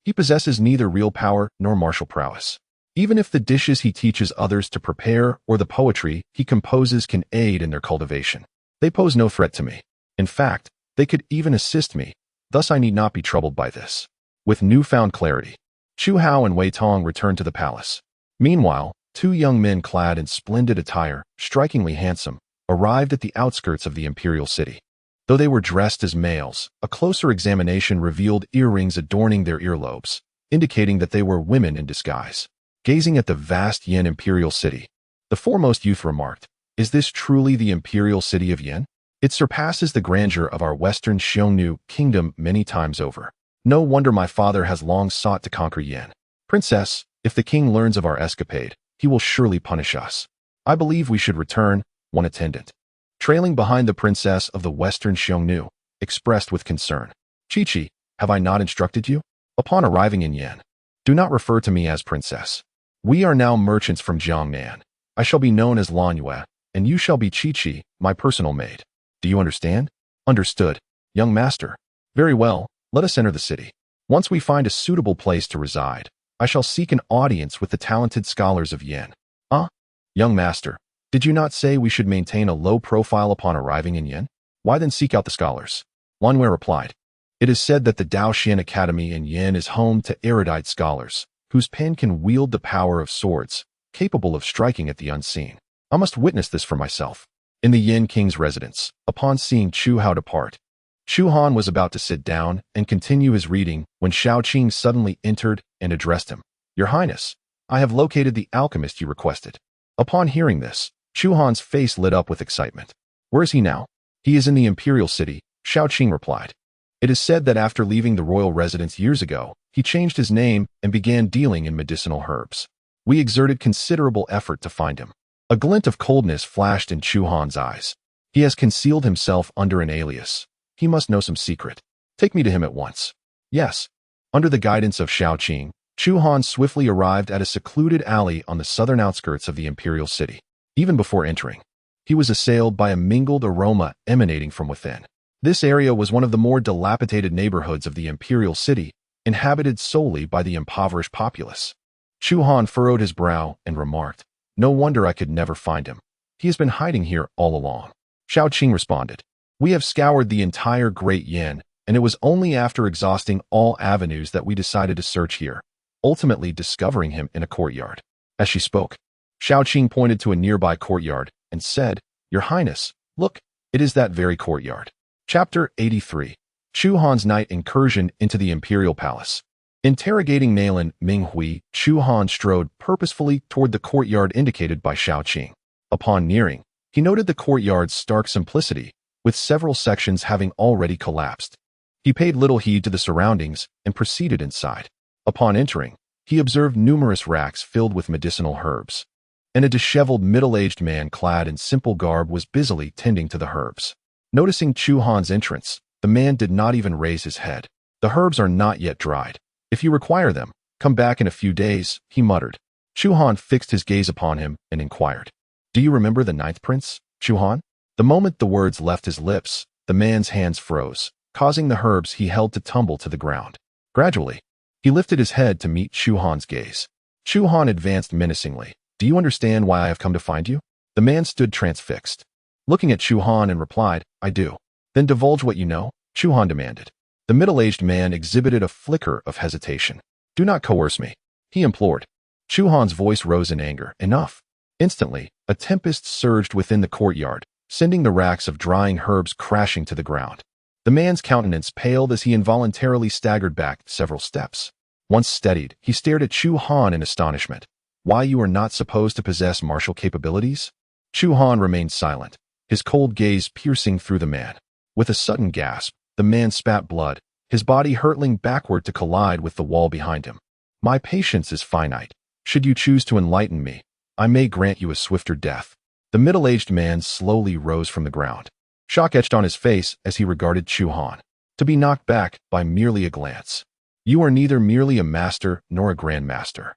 S1: He possesses neither real power nor martial prowess. Even if the dishes he teaches others to prepare or the poetry he composes can aid in their cultivation, they pose no threat to me. In fact, they could even assist me, thus I need not be troubled by this." With newfound clarity, Chu Hao and Wei Tong returned to the palace. Meanwhile, two young men clad in splendid attire, strikingly handsome, arrived at the outskirts of the imperial city. Though they were dressed as males, a closer examination revealed earrings adorning their earlobes, indicating that they were women in disguise. Gazing at the vast Yan imperial city, the foremost youth remarked, "Is this truly the imperial city of Yan? It surpasses the grandeur of our western Xiongnu kingdom many times over. No wonder my father has long sought to conquer Yan. Princess, if the king learns of our escapade, he will surely punish us. I believe we should return," one attendant, trailing behind the princess of the western Xiongnu, expressed with concern. "Chi-Chi, have I not instructed you? Upon arriving in Yan, do not refer to me as princess. We are now merchants from Jiangnan. I shall be known as Lan Yue, and you shall be Chi-Chi, my personal maid. Do you understand?" "Understood, young master." "Very well, let us enter the city. Once we find a suitable place to reside, I shall seek an audience with the talented scholars of Yan." "Ah, young master, did you not say we should maintain a low profile upon arriving in Yan? Why then seek out the scholars?" Lan Yue replied, "It is said that the Daoxian Academy in Yan is home to erudite scholars, whose pen can wield the power of swords, capable of striking at the unseen. I must witness this for myself." In the Yin King's residence, upon seeing Chu Han depart, Chu Han was about to sit down and continue his reading when Shaoqing suddenly entered and addressed him. Your Highness, I have located the alchemist you requested. Upon hearing this, Chu Han's face lit up with excitement. Where is he now? He is in the imperial city, Shaoqing replied. It is said that after leaving the royal residence years ago, he changed his name and began dealing in medicinal herbs. We exerted considerable effort to find him. A glint of coldness flashed in Chu Han's eyes. He has concealed himself under an alias. He must know some secret. Take me to him at once. Yes. Under the guidance of Shaoqing, Chu Han swiftly arrived at a secluded alley on the southern outskirts of the imperial city. Even before entering, he was assailed by a mingled aroma emanating from within. This area was one of the more dilapidated neighborhoods of the imperial city, inhabited solely by the impoverished populace. Chu Han furrowed his brow and remarked, "No wonder I could never find him. He has been hiding here all along." Shaoqing responded, "We have scoured the entire Great Yan, and it was only after exhausting all avenues that we decided to search here, ultimately discovering him in a courtyard." As she spoke, Shaoqing pointed to a nearby courtyard and said, "Your Highness, look, it is that very courtyard." Chapter 83. Chu Han's night incursion into the imperial palace. Interrogating Nalan Minghui, Chu Han strode purposefully toward the courtyard indicated by Shaoqing. Upon nearing, he noted the courtyard's stark simplicity, with several sections having already collapsed. He paid little heed to the surroundings and proceeded inside. Upon entering, he observed numerous racks filled with medicinal herbs, and a disheveled middle-aged man clad in simple garb was busily tending to the herbs. Noticing Chu Han's entrance, the man did not even raise his head. "The herbs are not yet dried. If you require them, come back in a few days," he muttered. Chu Han fixed his gaze upon him and inquired, "Do you remember the ninth prince, Chu Han?" The moment the words left his lips, the man's hands froze, causing the herbs he held to tumble to the ground. Gradually, he lifted his head to meet Chu Han's gaze. Chu Han advanced menacingly. "Do you understand why I have come to find you?" The man stood transfixed, looking at Chu Han and replied, "I do." "Then divulge what you know," Chu Han demanded. The middle-aged man exhibited a flicker of hesitation. "Do not coerce me," he implored. Chu Han's voice rose in anger. "Enough." Instantly, a tempest surged within the courtyard, sending the racks of drying herbs crashing to the ground. The man's countenance paled as he involuntarily staggered back several steps. Once steadied, he stared at Chu Han in astonishment. "Why, you are not supposed to possess martial capabilities?" Chu Han remained silent, his cold gaze piercing through the man. With a sudden gasp, the man spat blood, his body hurtling backward to collide with the wall behind him. "My patience is finite. Should you choose to enlighten me, I may grant you a swifter death." The middle-aged man slowly rose from the ground, shock etched on his face as he regarded Chu Han, to be knocked back by merely a glance. "You are neither merely a master nor a grandmaster,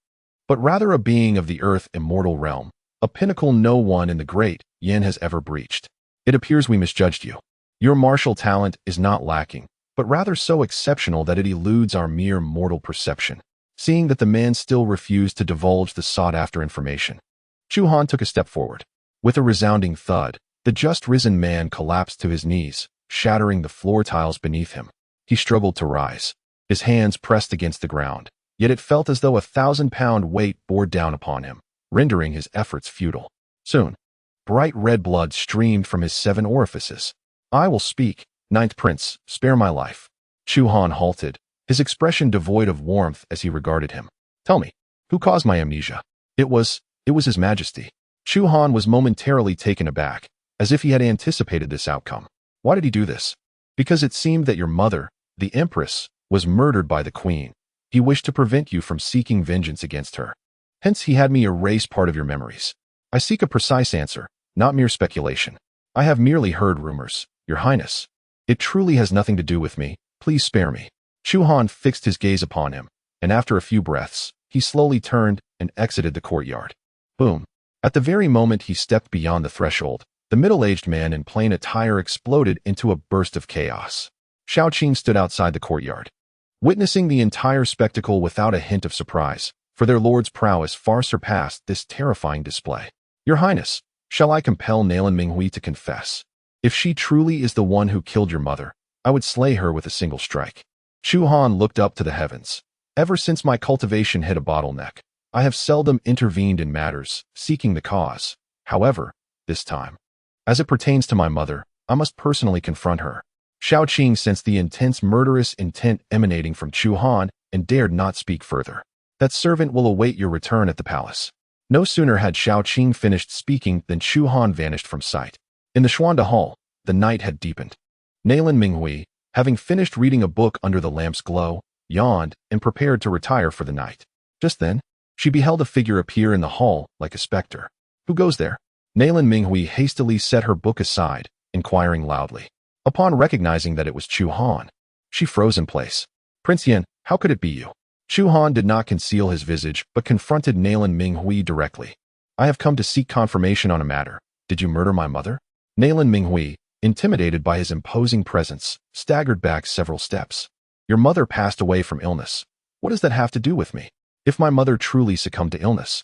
S1: but rather a being of the earth immortal realm, a pinnacle no one in the Great Yan has ever breached. It appears we misjudged you. Your martial talent is not lacking, but rather so exceptional that it eludes our mere mortal perception." Seeing that the man still refused to divulge the sought-after information, Chu Han took a step forward. With a resounding thud, the just-risen man collapsed to his knees, shattering the floor tiles beneath him. He struggled to rise, his hands pressed against the ground, yet it felt as though a 1,000-pound weight bore down upon him, rendering his efforts futile. Soon, bright red blood streamed from his 7 orifices. "I will speak, ninth prince, spare my life." Chu Han halted, his expression devoid of warmth as he regarded him. "Tell me, who caused my amnesia?" It was His Majesty." Chu Han was momentarily taken aback, as if he had anticipated this outcome. "Why did he do this?" "Because it seemed that your mother, the Empress, was murdered by the Queen. He wished to prevent you from seeking vengeance against her. Hence he had me erase part of your memories. I seek a precise answer, not mere speculation. I have merely heard rumors, Your Highness. It truly has nothing to do with me. Please spare me." Chu Han fixed his gaze upon him, and after a few breaths, he slowly turned and exited the courtyard. Boom. At the very moment he stepped beyond the threshold, the middle-aged man in plain attire exploded into a burst of chaos. Shaoqing stood outside the courtyard, witnessing the entire spectacle without a hint of surprise, for their lord's prowess far surpassed this terrifying display. "Your Highness, shall I compel Nalan Minghui to confess? If she truly is the one who killed your mother, I would slay her with a single strike." Chu Han looked up to the heavens. "Ever since my cultivation hit a bottleneck, I have seldom intervened in matters, seeking the cause. However, this time, As it pertains to my mother, I must personally confront her. Xiao Qing sensed the intense murderous intent emanating from Chu Han and dared not speak further. That servant will await your return at the palace. No sooner had Xiao Qing finished speaking than Chu Han vanished from sight. In the Xuanda Hall, the night had deepened. Nalan Minghui, having finished reading a book under the lamp's glow, yawned and prepared to retire for the night. Just then, she beheld a figure appear in the hall like a specter. Who goes there? Nalan Minghui hastily set her book aside, inquiring loudly. Upon recognizing that it was Chu Han, she froze in place. Prince Yan, how could it be you? Chu Han did not conceal his visage, but confronted Nalan Minghui directly. I have come to seek confirmation on a matter. Did you murder my mother? Nalan Minghui, intimidated by his imposing presence, staggered back several steps. Your mother passed away from illness. What does that have to do with me? If my mother truly succumbed to illness,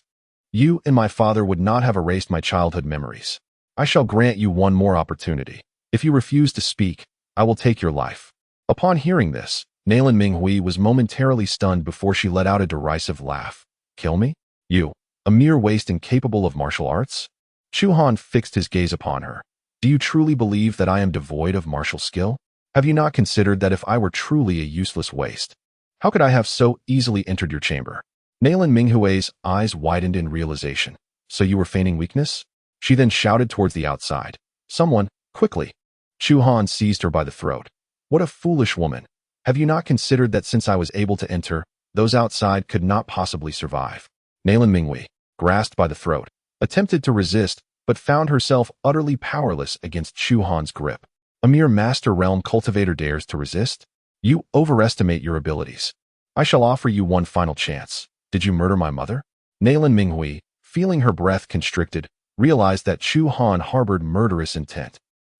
S1: you and my father would not have erased my childhood memories. I shall grant you one more opportunity. If you refuse to speak, I will take your life. Upon hearing this, Nalan Minghui was momentarily stunned before she let out a derisive laugh. Kill me? You, a mere waste incapable of martial arts? Chu Han fixed his gaze upon her. Do you truly believe that I am devoid of martial skill? Have you not considered that if I were truly a useless waste, how could I have so easily entered your chamber? Nalan Minghui's eyes widened in realization. So you were feigning weakness? She then shouted towards the outside. Someone, quickly. Chu Han seized her by the throat. What a foolish woman. Have you not considered that since I was able to enter, those outside could not possibly survive? Nalan Minghui, grasped by the throat, attempted to resist, but found herself utterly powerless against Chu Han's grip. A mere master realm cultivator dares to resist? You overestimate your abilities. I shall offer you one final chance. Did you murder my mother? Nalan Minghui, feeling her breath constricted, realized that Chu Han harbored murderous intent.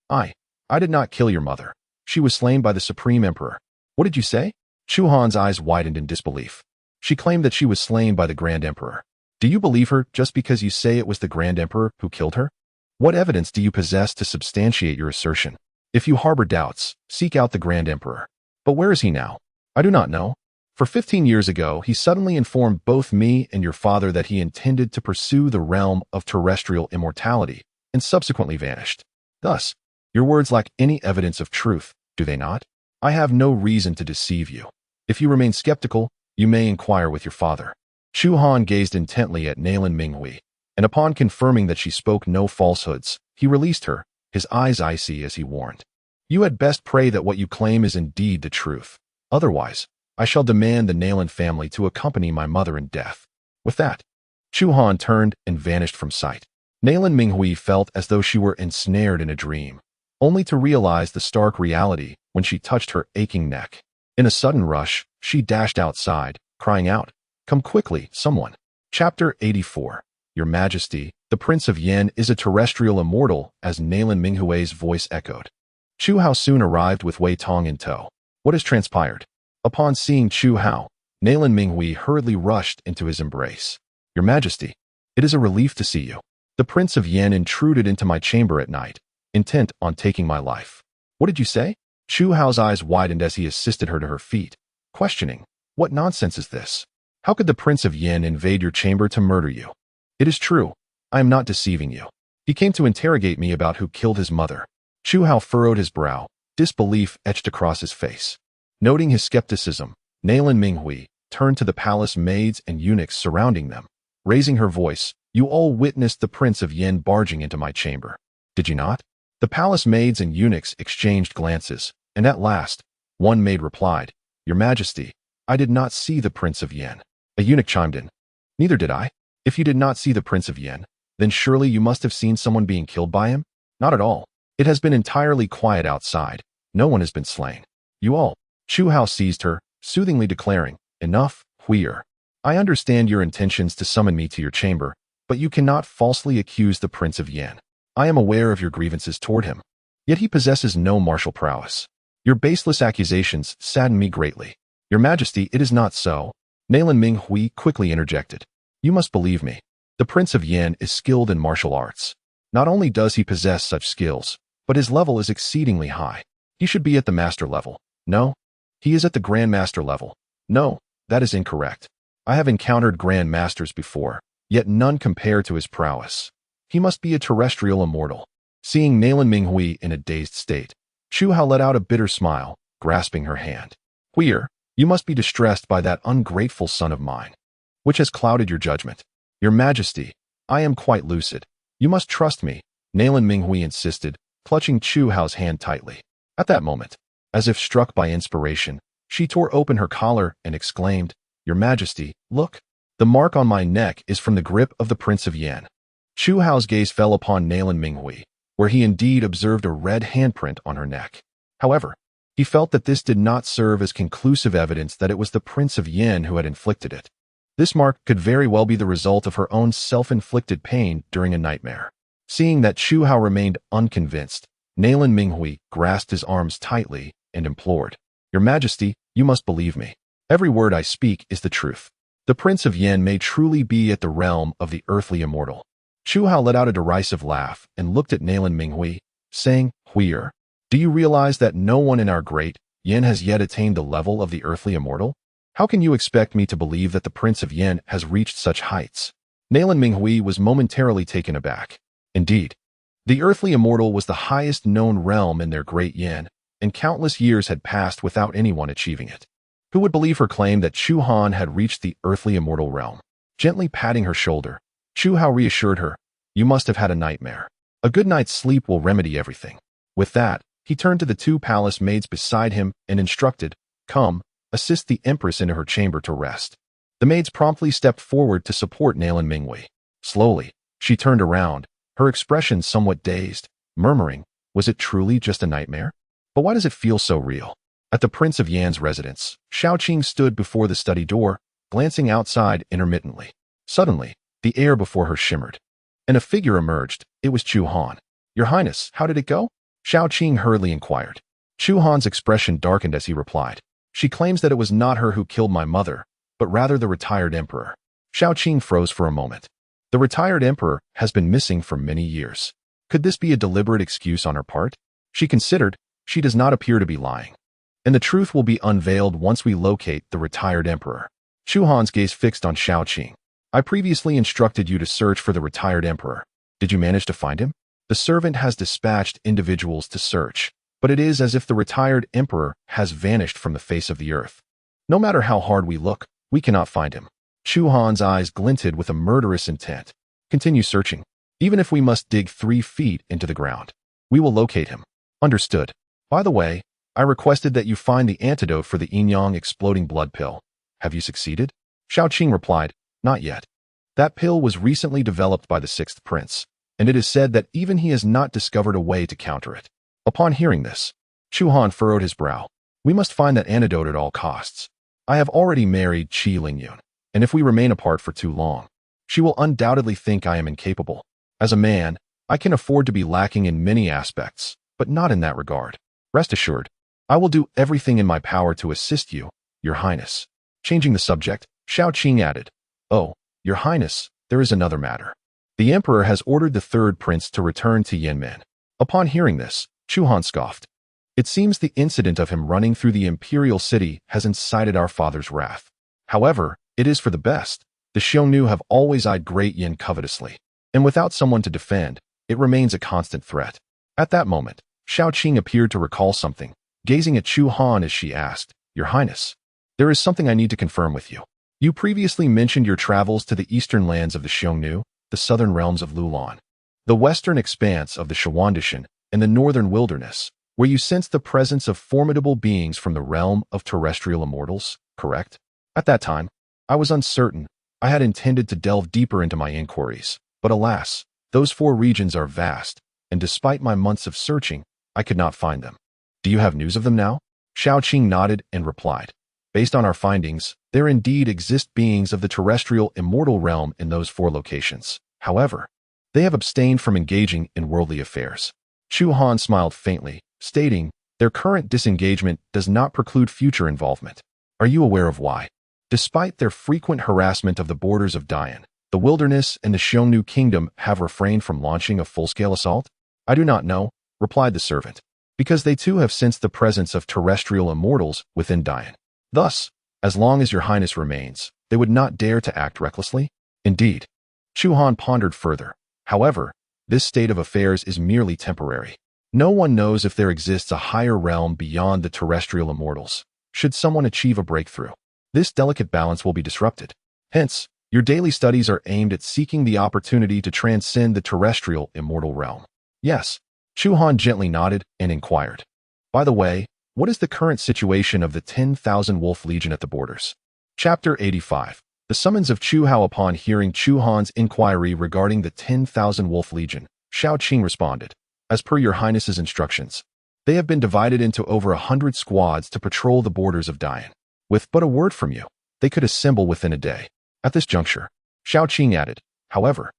S1: I did not kill your mother. She was slain by the Supreme Emperor. What did you say? Chu Han's eyes widened in disbelief. She claimed that she was slain by the Grand Emperor. Do you believe her just because you say it was the Grand Emperor who killed her? What evidence do you possess to substantiate your assertion? If you harbor doubts, seek out the Grand Emperor. But where is he now? I do not know. For 15 years ago, he suddenly informed both me and your father that he intended to pursue the realm of terrestrial immortality, and subsequently vanished. Thus, your words lack any evidence of truth, do they not? I have no reason to deceive you. If you remain skeptical, you may inquire with your father. Chu Han gazed intently at Nalan Minghui, and upon confirming that she spoke no falsehoods, he released her, his eyes icy as he warned. You had best pray that what you claim is indeed the truth. Otherwise, I shall demand the Nalan family to accompany my mother in death. With that, Chu Han turned and vanished from sight. Nalan Minghui felt as though she were ensnared in a dream, only to realize the stark reality when she touched her aching neck. In a sudden rush, she dashed outside, crying out, Come quickly, someone. Chapter 84. Your Majesty, the Prince of Yan is a terrestrial immortal, as Nalan Minghui's voice echoed. Chu Hao soon arrived with Wei Tong in tow. What has transpired? Upon seeing Chu Hao, Nalan Minghui hurriedly rushed into his embrace. Your Majesty, it is a relief to see you. The Prince of Yan intruded into my chamber at night, intent on taking my life. What did you say? Chu Hao's eyes widened as he assisted her to her feet, questioning, What nonsense is this? How could the Prince of Yan invade your chamber to murder you? It is true. I am not deceiving you. He came to interrogate me about who killed his mother. Chu Hao furrowed his brow, disbelief etched across his face. Noting his skepticism, Nalan Minghui turned to the palace maids and eunuchs surrounding them. Raising her voice, You all witnessed the Prince of Yan barging into my chamber. Did you not? The palace maids and eunuchs exchanged glances, and at last, one maid replied, Your Majesty, I did not see the Prince of Yan. A eunuch chimed in. Neither did I. If you did not see the Prince of Yan, then surely you must have seen someone being killed by him? Not at all. It has been entirely quiet outside. No one has been slain. You all. Chu Hao seized her, soothingly declaring, Enough, Huier. I understand your intentions to summon me to your chamber, but you cannot falsely accuse the Prince of Yan. I am aware of your grievances toward him. Yet he possesses no martial prowess. Your baseless accusations sadden me greatly. Your Majesty, it is not so. Nalan Minghui quickly interjected. You must believe me. The Prince of Yan is skilled in martial arts. Not only does he possess such skills, but his level is exceedingly high. He should be at the master level. No? He is at the Grand Master level. No, that is incorrect. I have encountered Grand Masters before, yet none compare to his prowess. He must be a terrestrial immortal. Seeing Nalan Minghui in a dazed state, Chu Han let out a bitter smile, grasping her hand. Queer, you must be distressed by that ungrateful son of mine, which has clouded your judgment. Your Majesty, I am quite lucid. You must trust me, Nalan Minghui insisted, clutching Chu Hao's hand tightly. At that moment, as if struck by inspiration, she tore open her collar and exclaimed, Your Majesty, look. The mark on my neck is from the grip of the Prince of Yan. Chu Hao's gaze fell upon Nalan Minghui, where he indeed observed a red handprint on her neck. However, he felt that this did not serve as conclusive evidence that it was the Prince of Yan who had inflicted it. This mark could very well be the result of her own self-inflicted pain during a nightmare. Seeing that Chu Hao remained unconvinced, Nalan Minghui grasped his arms tightly and implored, Your Majesty, you must believe me. Every word I speak is the truth. The Prince of Yan may truly be at the realm of the earthly immortal. Chu Hao let out a derisive laugh and looked at Nalan Minghui, saying, Huier, do you realize that no one in our Great Yan has yet attained the level of the earthly immortal? How can you expect me to believe that the Prince of Yan has reached such heights? Nalan Minghui was momentarily taken aback. Indeed, the earthly immortal was the highest known realm in their Great Yan, and countless years had passed without anyone achieving it. Who would believe her claim that Chu Han had reached the earthly immortal realm? Gently patting her shoulder, Chu Hao reassured her, You must have had a nightmare. A good night's sleep will remedy everything. With that, he turned to the two palace maids beside him and instructed, Come, assist the Empress into her chamber to rest. The maids promptly stepped forward to support Nalan Minghui. Slowly, she turned around, her expression somewhat dazed, murmuring, Was it truly just a nightmare? But why does it feel so real? At the Prince of Yan's residence, Shaoqing stood before the study door, glancing outside intermittently. Suddenly, the air before her shimmered, and a figure emerged. It was Chu Han. Your Highness, how did it go? Shaoqing hurriedly inquired. Chu Han's expression darkened as he replied. She claims that it was not her who killed my mother, but rather the retired emperor. Shaoqing froze for a moment. The retired emperor has been missing for many years. Could this be a deliberate excuse on her part? She considered, she does not appear to be lying. And the truth will be unveiled once we locate the retired emperor. Chu Han's gaze fixed on Shaoqing. I previously instructed you to search for the retired emperor. Did you manage to find him? The servant has dispatched individuals to search, but it is as if the retired emperor has vanished from the face of the earth. No matter how hard we look, we cannot find him. Chu Han's eyes glinted with a murderous intent. Continue searching. Even if we must dig 3 feet into the ground, we will locate him. Understood. By the way, I requested that you find the antidote for the Yin-Yang exploding blood pill. Have you succeeded? Shaoqing replied, Not yet. That pill was recently developed by the 6th prince, and it is said that even he has not discovered a way to counter it. Upon hearing this, Chu Han furrowed his brow. We must find that antidote at all costs. I have already married Qi Lingyun, and if we remain apart for too long, she will undoubtedly think I am incapable. As a man, I can afford to be lacking in many aspects, but not in that regard. Rest assured, I will do everything in my power to assist you, Your Highness. Changing the subject, Shaoqing added, Oh, Your Highness, there is another matter. The Emperor has ordered the 3rd prince to return to Yanmen. Upon hearing this, Chu Han scoffed. It seems the incident of him running through the imperial city has incited our father's wrath. However, it is for the best. The Xiongnu have always eyed Great Yan covetously, and without someone to defend, it remains a constant threat. At that moment, Shaoqing appeared to recall something, gazing at Chu Han as she asked, Your Highness, there is something I need to confirm with you. You previously mentioned your travels to the eastern lands of the Xiongnu, the southern realms of Lulan, the western expanse of the Shawandishan, and the northern wilderness, where you sensed the presence of formidable beings from the realm of terrestrial immortals, correct? At that time, I was uncertain. I had intended to delve deeper into my inquiries, but alas, those 4 regions are vast, and despite my months of searching, I could not find them. Do you have news of them now? Shaoqing nodded and replied, Based on our findings, there indeed exist beings of the terrestrial immortal realm in those 4 locations. However, they have abstained from engaging in worldly affairs. Chu Han smiled faintly, stating, Their current disengagement does not preclude future involvement. Are you aware of why? Despite their frequent harassment of the borders of Dian, the wilderness and the Xiongnu kingdom have refrained from launching a full-scale assault? I do not know, replied the servant, because they too have sensed the presence of terrestrial immortals within Dian. Thus, as long as Your Highness remains, they would not dare to act recklessly? Indeed. Chu Han pondered further. However, This state of affairs is merely temporary. No one knows if there exists a higher realm beyond the terrestrial immortals. Should someone achieve a breakthrough, this delicate balance will be disrupted. Hence, your daily studies are aimed at seeking the opportunity to transcend the terrestrial immortal realm. Yes, Chu Han gently nodded and inquired. By the way, what is the current situation of the 10,000 Wolf Legion at the borders? Chapter 85. The summons of Chu Hao. Upon hearing Chu Han's inquiry regarding the 10,000 Wolf Legion, Shao Qing responded, "As per your highness's instructions, they have been divided into over 100 squads to patrol the borders of Dian. With but a word from you, they could assemble within a day." At this juncture, Shao Qing added, However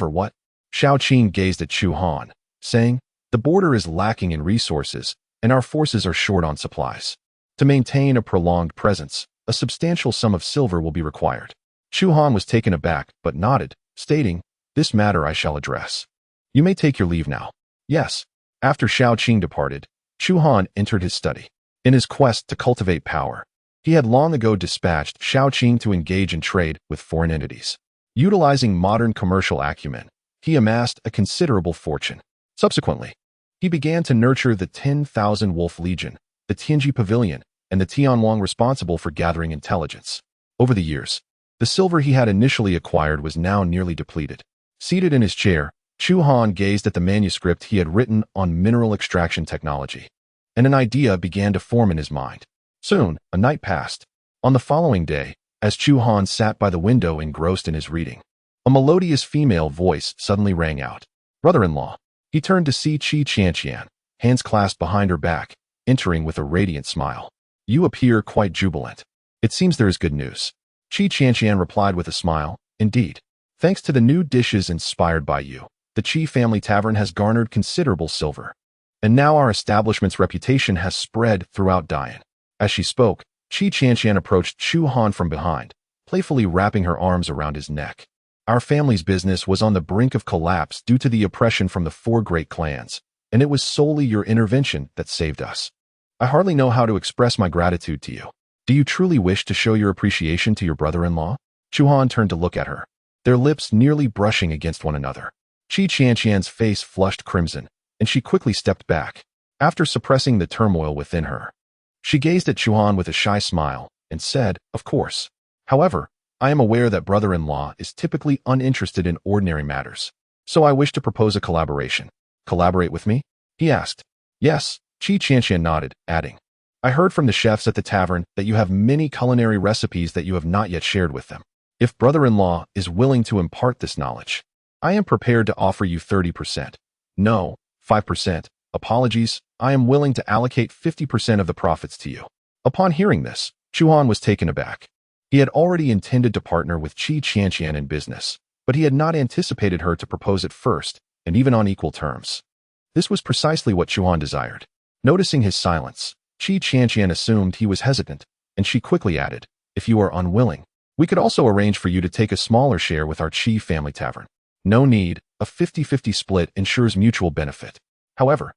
S1: what? Shao Qing gazed at Chu Han, saying, "The border is lacking in resources, and our forces are short on supplies. To maintain a prolonged presence, a substantial sum of silver will be required." Chu Han was taken aback, but nodded, stating, "This matter I shall address. You may take your leave now." Yes. After Shao Qing departed, Chu Han entered his study. In his quest to cultivate power, he had long ago dispatched Shao Qing to engage in trade with foreign entities. Utilizing modern commercial acumen, he amassed a considerable fortune. Subsequently, he began to nurture the 10,000 Wolf Legion, the Tianji Pavilion, and the Tianwang responsible for gathering intelligence. Over the years, the silver he had initially acquired was now nearly depleted. Seated in his chair, Chu Han gazed at the manuscript he had written on mineral extraction technology, and an idea began to form in his mind. Soon, a night passed. On the following day, as Chu Han sat by the window engrossed in his reading, a melodious female voice suddenly rang out. "Brother-in-law." He turned to see Qi Qianqian, hands clasped behind her back, entering with a radiant smile. "You appear quite jubilant. It seems there is good news." Qi Qianqian replied with a smile, "Indeed. Thanks to the new dishes inspired by you, the Qi family tavern has garnered considerable silver. And now our establishment's reputation has spread throughout Dian." As she spoke, Qi Qianqian approached Chu Han from behind, playfully wrapping her arms around his neck. "Our family's business was on the brink of collapse due to the oppression from the 4 great clans, and it was solely your intervention that saved us. I hardly know how to express my gratitude to you. Do you truly wish to show your appreciation to your brother-in-law?" Chu Han turned to look at her, their lips nearly brushing against one another. Qi Qianqian's face flushed crimson, and she quickly stepped back. After suppressing the turmoil within her, she gazed at Chu Han with a shy smile and said, "Of course. However, I am aware that brother-in-law is typically uninterested in ordinary matters, so I wish to propose a collaboration." "Collaborate with me?" he asked. "Yes," Qi Qianqian nodded, adding, "I heard from the chefs at the tavern that you have many culinary recipes that you have not yet shared with them. If brother-in-law is willing to impart this knowledge, I am prepared to offer you 30%. No, 5%. Apologies, I am willing to allocate 50% of the profits to you." Upon hearing this, Chu Han was taken aback. He had already intended to partner with Qi Qianqian in business, but he had not anticipated her to propose it first, and even on equal terms. This was precisely what Chu Han desired. Noticing his silence, Qi Qianqian assumed he was hesitant, and she quickly added, "If you are unwilling, we could also arrange for you to take a smaller share with our Qi family tavern." "No need, a 50-50 split ensures mutual benefit. However,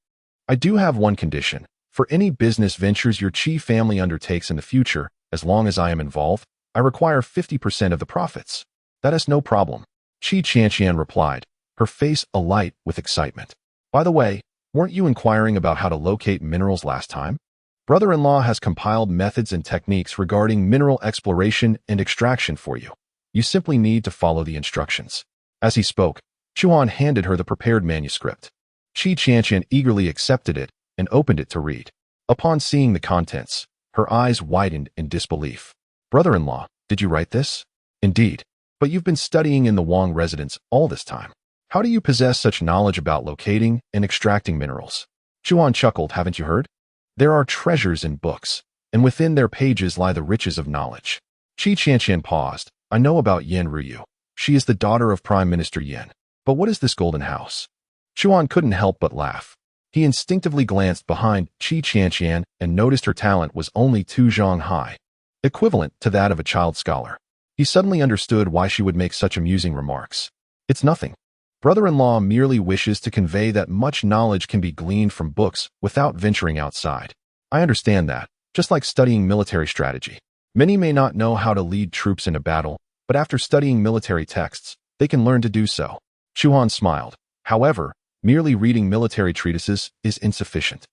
S1: I do have one condition. For any business ventures your Qi family undertakes in the future, as long as I am involved, I require 50% of the profits." "That is no problem," Qi Qianqian replied, her face alight with excitement. "By the way, weren't you inquiring about how to locate minerals last time? Brother-in-law has compiled methods and techniques regarding mineral exploration and extraction for you. You simply need to follow the instructions." As he spoke, Chu Han handed her the prepared manuscript. Qi Qianqian eagerly accepted it and opened it to read. Upon seeing the contents, her eyes widened in disbelief. "Brother-in-law, did you write this?" "Indeed. But you've been studying in the Wang residence all this time. How do you possess such knowledge about locating and extracting minerals?" Chu Han chuckled, "Haven't you heard? There are treasures in books, and within their pages lie the riches of knowledge." Qi Qianqian paused. "I know about Yan Ruyu. She is the daughter of Prime Minister Yan. But what is this golden house?" Chu Han couldn't help but laugh. He instinctively glanced behind Qi Qianqian and noticed her talent was only 2 zhang high, equivalent to that of a child scholar. He suddenly understood why she would make such amusing remarks. "It's nothing. Brother-in-law merely wishes to convey that much knowledge can be gleaned from books without venturing outside. I understand that, just like studying military strategy. Many may not know how to lead troops in a battle, but after studying military texts, they can learn to do so." Chu Han smiled. However, merely reading military treatises is insufficient.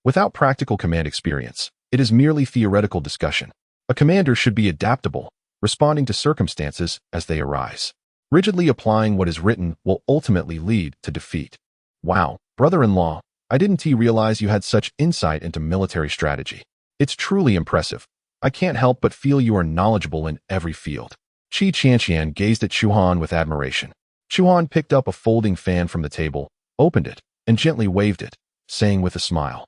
S1: Without practical command experience, it is merely theoretical discussion. A commander should be adaptable, responding to circumstances as they arise. Rigidly applying what is written will ultimately lead to defeat. Wow, brother-in-law, I didn't realize you had such insight into military strategy. It's truly impressive. I can't help but feel you are knowledgeable in every field. Chi Tianqian gazed at Chu Han with admiration. Chu Han picked up a folding fan from the table, opened it, and gently waved it, saying with a smile,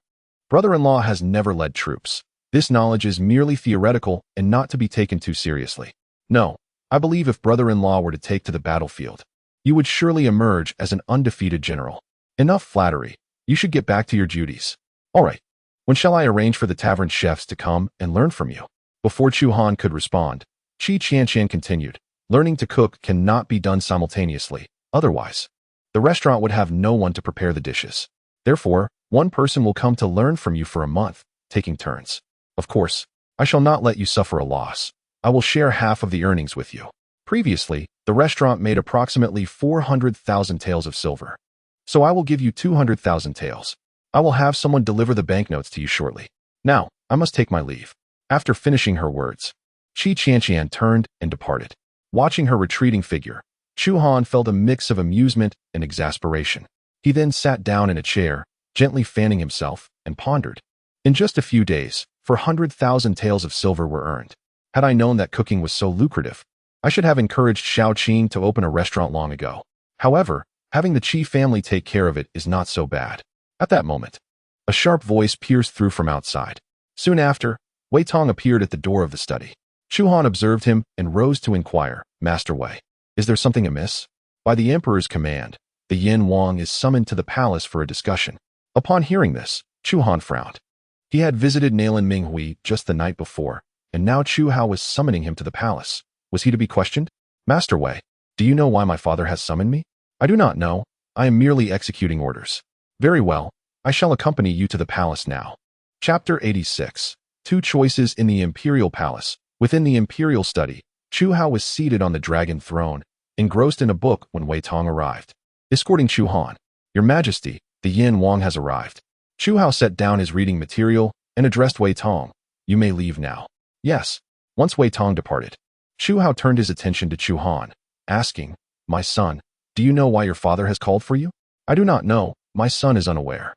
S1: "Brother-in-law has never led troops. This knowledge is merely theoretical and not to be taken too seriously. No, I believe if brother-in-law were to take to the battlefield, you would surely emerge as an undefeated general. Enough flattery. You should get back to your duties. All right. When shall I arrange for the tavern chefs to come and learn from you?" Before Chu Han could respond, Chi Tianqian continued, "Learning to cook cannot be done simultaneously. Otherwise, the restaurant would have no one to prepare the dishes. Therefore, one person will come to learn from you for a month, taking turns. Of course, I shall not let you suffer a loss. I will share half of the earnings with you." Previously, the restaurant made approximately 400,000 taels of silver. "So I will give you 200,000 taels. I will have someone deliver the banknotes to you shortly. Now, I must take my leave." After finishing her words, Chi Tianqian turned and departed. Watching her retreating figure, Chu Han felt a mix of amusement and exasperation. He then sat down in a chair, gently fanning himself, and pondered. In just a few days, 400,000 taels of silver were earned. Had I known that cooking was so lucrative, I should have encouraged Xiao Qing to open a restaurant long ago. However, having the Qi family take care of it is not so bad. At that moment, a sharp voice pierced through from outside. Soon after, Wei Tong appeared at the door of the study. Chu Han observed him and rose to inquire, "Master Wei, is there something amiss?" By the emperor's command, the Yin Wang is summoned to the palace for a discussion. Upon hearing this, Chu Han frowned. He had visited Nalan Minghui just the night before, and now Chu Hao was summoning him to the palace. Was he to be questioned? "Master Wei, do you know why my father has summoned me?" "I do not know. I am merely executing orders." "Very well. I shall accompany you to the palace now." Chapter 86. Two choices in the Imperial Palace. Within the Imperial study, Chu Hao was seated on the dragon throne, engrossed in a book when Wei Tong arrived. Escorting Chu Han, "Your Majesty, the Yin Wang has arrived." Chu Hao set down his reading material and addressed Wei Tong, "You may leave now." "Yes." Once Wei Tong departed, Chu Hao turned his attention to Chu Han, asking, "My son, do you know why your father has called for you?" "I do not know. My son is unaware."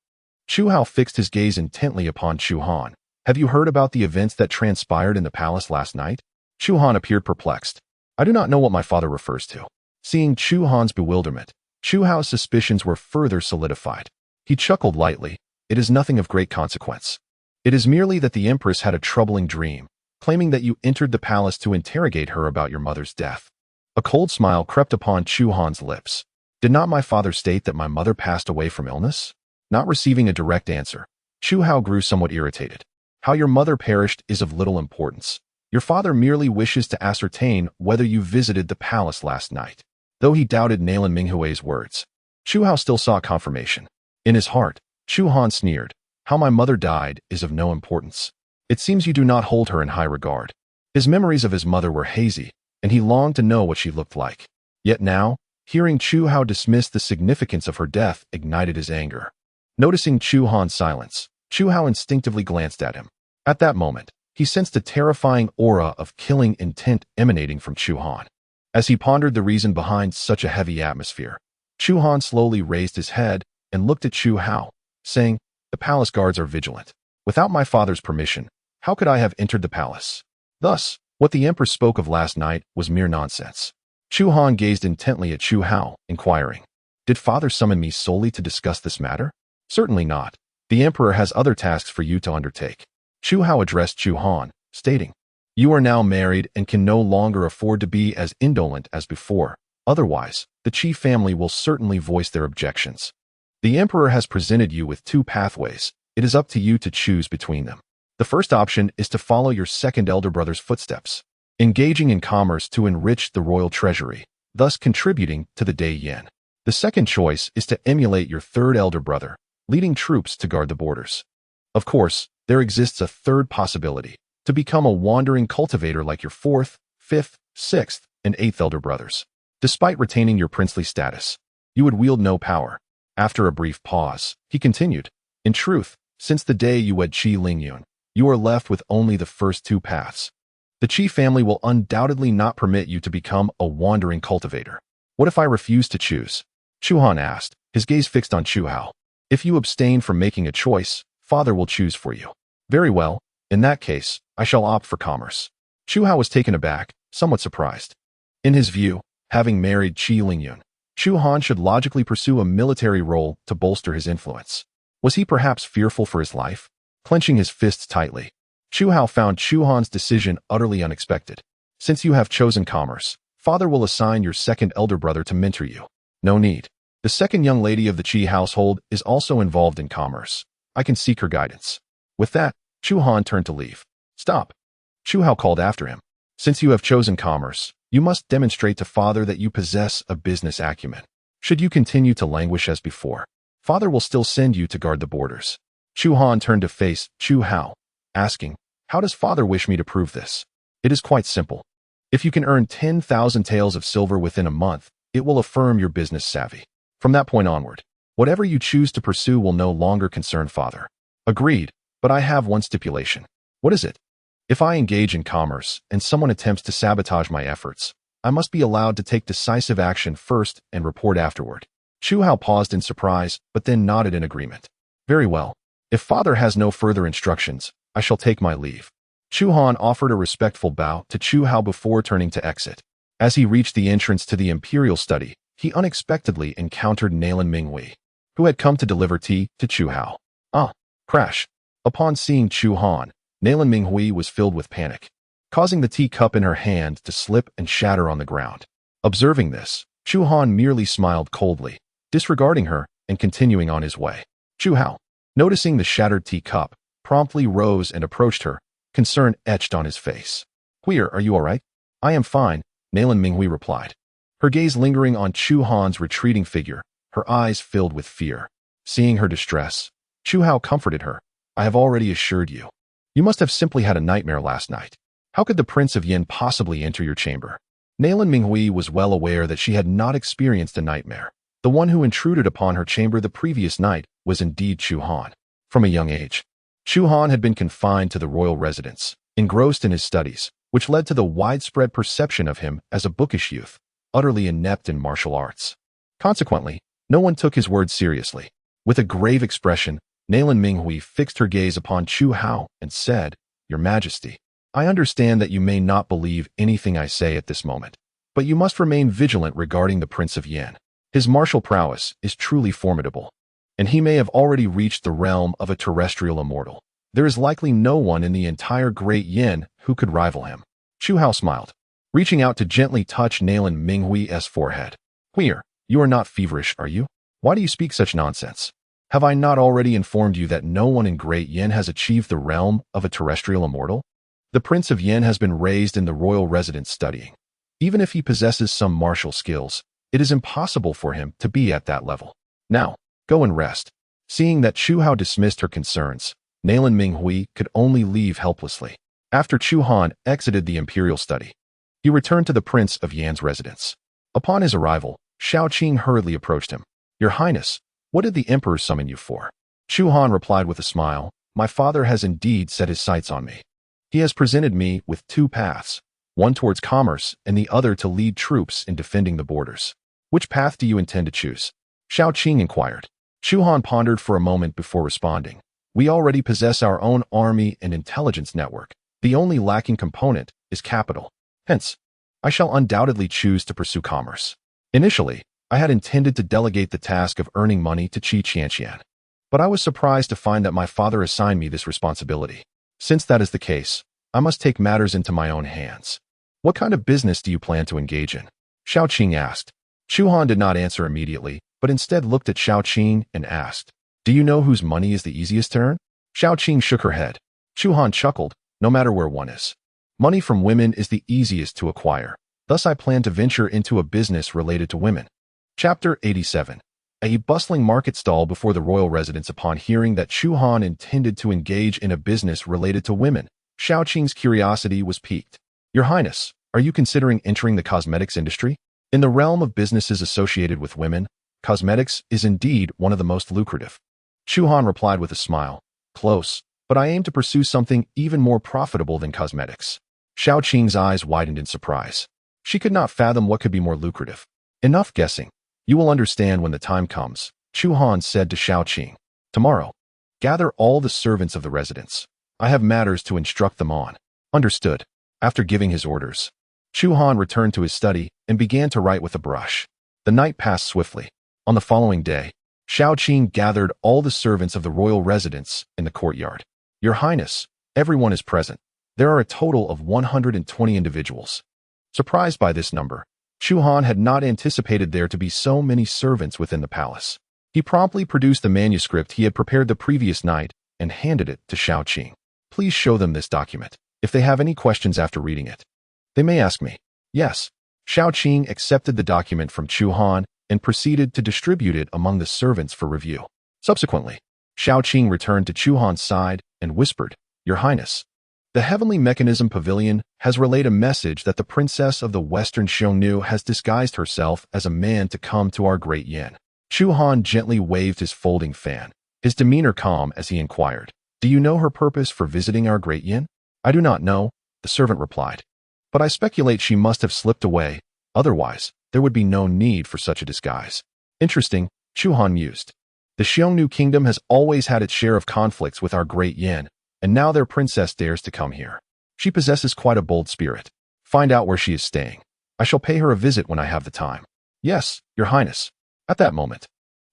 S1: Chu Hao fixed his gaze intently upon Chu Han. "Have you heard about the events that transpired in the palace last night?" Chu Han appeared perplexed. "I do not know what my father refers to." Seeing Chu Han's bewilderment, Chu Hao's suspicions were further solidified. He chuckled lightly. "It is nothing of great consequence. It is merely that the Empress had a troubling dream, claiming that you entered the palace to interrogate her about your mother's death." A cold smile crept upon Chu Han's lips. "Did not my father state that my mother passed away from illness?" Not receiving a direct answer, Chu Hao grew somewhat irritated. "How your mother perished is of little importance. Your father merely wishes to ascertain whether you visited the palace last night." Though he doubted Nalan Minghui's words, Chu Hao still sought confirmation. In his heart, Chu Han sneered, "How my mother died is of no importance. It seems you do not hold her in high regard." His memories of his mother were hazy, and he longed to know what she looked like. Yet now, hearing Chu Hao dismiss the significance of her death ignited his anger. Noticing Chu Han's silence, Chu Hao instinctively glanced at him. At that moment, he sensed a terrifying aura of killing intent emanating from Chu Han. As he pondered the reason behind such a heavy atmosphere, Chu Han slowly raised his head and looked at Chu Hao, saying, "The palace guards are vigilant. Without my father's permission, how could I have entered the palace?" Thus, what the Empress spoke of last night was mere nonsense. Chu Han gazed intently at Chu Hao, inquiring, "Did father summon me solely to discuss this matter?" "Certainly not. The Emperor has other tasks for you to undertake." Chu Hao addressed Chu Han, stating, "You are now married and can no longer afford to be as indolent as before. Otherwise, the Qi family will certainly voice their objections. The Emperor has presented you with two pathways. It is up to you to choose between them. The first option is to follow your second elder brother's footsteps, engaging in commerce to enrich the royal treasury, thus contributing to the Dai Yen. The second choice is to emulate your third elder brother, leading troops to guard the borders. Of course, there exists a third possibility, to become a wandering cultivator like your fourth, fifth, sixth, and eighth elder brothers. Despite retaining your princely status, you would wield no power. After a brief pause, he continued, in truth, since the day you wed Qi Lingyun, you are left with only the first two paths. The Qi family will undoubtedly not permit you to become a wandering cultivator. What if I refuse to choose? Chu Han asked, his gaze fixed on Chu Hao. If you abstain from making a choice, father will choose for you. Very well, in that case, I shall opt for commerce. Chu Hao was taken aback, somewhat surprised. In his view, having married Qi Lingyun, Chu Han should logically pursue a military role to bolster his influence. Was he perhaps fearful for his life? Clenching his fists tightly, Chu Hao found Chu Han's decision utterly unexpected. Since you have chosen commerce, father will assign your second elder brother to mentor you. No need. The second young lady of the Qi household is also involved in commerce. I can seek her guidance. With that, Chu Han turned to leave. Stop. Chu Hao called after him. Since you have chosen commerce, you must demonstrate to father that you possess a business acumen. Should you continue to languish as before, father will still send you to guard the borders. Chu Han turned to face Chu Hao, asking, how does father wish me to prove this? It is quite simple. If you can earn 10,000 taels of silver within a month, it will affirm your business savvy. From that point onward, whatever you choose to pursue will no longer concern father. Agreed, but I have one stipulation. What is it? If I engage in commerce and someone attempts to sabotage my efforts, I must be allowed to take decisive action first and report afterward. Chu Hao paused in surprise, but then nodded in agreement. Very well. If father has no further instructions, I shall take my leave. Chu Han offered a respectful bow to Chu Hao before turning to exit. As he reached the entrance to the imperial study, he unexpectedly encountered Nalan Minghui, who had come to deliver tea to Chu Hao. Crash. Upon seeing Chu Han, Nalan Minghui was filled with panic, causing the teacup in her hand to slip and shatter on the ground. Observing this, Chu Han merely smiled coldly, disregarding her and continuing on his way. Chu Hao, noticing the shattered teacup, promptly rose and approached her, concern etched on his face. Queer, are you all right? I am fine, Nalan Minghui replied, her gaze lingering on Chu Han's retreating figure, her eyes filled with fear. Seeing her distress, Chu Hao comforted her. I have already assured you. You must have simply had a nightmare last night. How could the Prince of Yin possibly enter your chamber? Nalan Minghui was well aware that she had not experienced a nightmare. The one who intruded upon her chamber the previous night was indeed Chu Han. From a young age, Chu Han had been confined to the royal residence, engrossed in his studies, which led to the widespread perception of him as a bookish youth, utterly inept in martial arts. Consequently, no one took his words seriously. With a grave expression, Nalan Minghui fixed her gaze upon Chu Hao and said, Your Majesty, I understand that you may not believe anything I say at this moment, but you must remain vigilant regarding the Prince of Yin. His martial prowess is truly formidable, and he may have already reached the realm of a terrestrial immortal. There is likely no one in the entire Great Yin who could rival him. Chu Hao smiled, reaching out to gently touch Nalan Minghui's forehead. Queer, you are not feverish, are you? Why do you speak such nonsense? Have I not already informed you that no one in Great Yin has achieved the realm of a terrestrial immortal? The Prince of Yin has been raised in the royal residence studying. Even if he possesses some martial skills, it is impossible for him to be at that level. Now, go and rest. Seeing that Chu Hao dismissed her concerns, Nalan Minghui could only leave helplessly. After Chu Han exited the imperial study, he returned to the Prince of Yan's residence. Upon his arrival, Shaoqing hurriedly approached him. Your Highness, what did the Emperor summon you for? Chu Han replied with a smile, My father has indeed set his sights on me. He has presented me with two paths, one towards commerce and the other to lead troops in defending the borders. Which path do you intend to choose? Shaoqing inquired. Chu Han pondered for a moment before responding. We already possess our own army and intelligence network. The only lacking component is capital. Hence, I shall undoubtedly choose to pursue commerce. Initially, I had intended to delegate the task of earning money to Qi Qianqian, but I was surprised to find that my father assigned me this responsibility. Since that is the case, I must take matters into my own hands. What kind of business do you plan to engage in? Shaoqing asked. Chu Han did not answer immediately, but instead looked at Shaoqing and asked, Do you know whose money is the easiest to earn? Shaoqing shook her head. Chu Han chuckled, No matter where one is. Money from women is the easiest to acquire. Thus I plan to venture into a business related to women. Chapter 87. A bustling market stall before the royal residence. Upon hearing that Chu Han intended to engage in a business related to women, Shaoqing's curiosity was piqued. Your Highness, are you considering entering the cosmetics industry? In the realm of businesses associated with women, Cosmetics is indeed one of the most lucrative. Chu Han replied with a smile. Close, but I aim to pursue something even more profitable than cosmetics. Xiao Qing's eyes widened in surprise. She could not fathom what could be more lucrative. Enough guessing. You will understand when the time comes, Chu Han said to Xiao Qing. Tomorrow, gather all the servants of the residence. I have matters to instruct them on. Understood. After giving his orders, Chu Han returned to his study and began to write with a brush. The night passed swiftly. On the following day, Xiao Qing gathered all the servants of the royal residence in the courtyard. Your Highness, everyone is present. There are a total of 120 individuals. Surprised by this number, Chu Han had not anticipated there to be so many servants within the palace. He promptly produced the manuscript he had prepared the previous night and handed it to Xiao Qing. Please show them this document. If they have any questions after reading it, they may ask me. Yes. Xiao Qing accepted the document from Chu Han and proceeded to distribute it among the servants for review. Subsequently, Xiao Qing returned to Chu Han's side and whispered, Your Highness, the Heavenly Mechanism Pavilion has relayed a message that the Princess of the Western Xiongnu has disguised herself as a man to come to our Great Yan. Chu Han gently waved his folding fan, his demeanor calm as he inquired, Do you know her purpose for visiting our Great Yan? I do not know, the servant replied. But I speculate she must have slipped away, otherwise, there would be no need for such a disguise. Interesting, Chu Han mused. The Xiongnu Kingdom has always had its share of conflicts with our Great Yan, and now their princess dares to come here. She possesses quite a bold spirit. Find out where she is staying. I shall pay her a visit when I have the time. Yes, Your Highness. At that moment,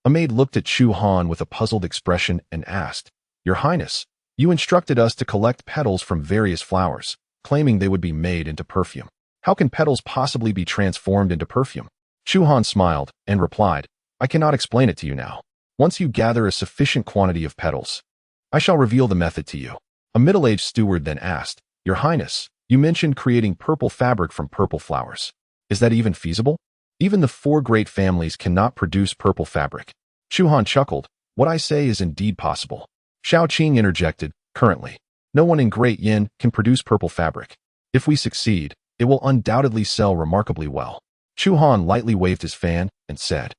S1: a maid looked at Chu Han with a puzzled expression and asked, Your Highness, you instructed us to collect petals from various flowers, claiming they would be made into perfume. How can petals possibly be transformed into perfume? Chu Han smiled and replied, I cannot explain it to you now. Once you gather a sufficient quantity of petals, I shall reveal the method to you. A middle-aged steward then asked, Your Highness, you mentioned creating purple fabric from purple flowers. Is that even feasible? Even the 4 great families cannot produce purple fabric. Chu Han chuckled. What I say is indeed possible. Xiao Qing interjected, Currently, no one in Great Yan can produce purple fabric. If we succeed, it will undoubtedly sell remarkably well. Chu Han lightly waved his fan and said,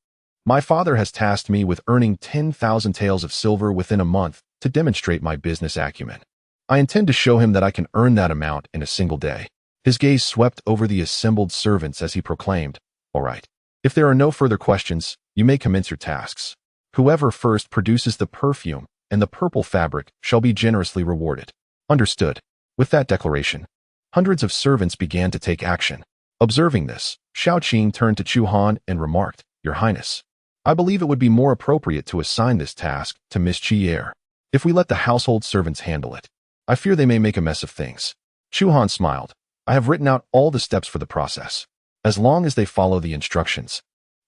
S1: My father has tasked me with earning 10,000 taels of silver within a month to demonstrate my business acumen. I intend to show him that I can earn that amount in a single day. His gaze swept over the assembled servants as he proclaimed, All right. If there are no further questions, you may commence your tasks. Whoever first produces the perfume and the purple fabric shall be generously rewarded. Understood. With that declaration, hundreds of servants began to take action. Observing this, Xiao Qing turned to Chu Han and remarked, Your Highness, I believe it would be more appropriate to assign this task to Miss Chier. If we let the household servants handle it, I fear they may make a mess of things. Chu Han smiled. I have written out all the steps for the process. As long as they follow the instructions,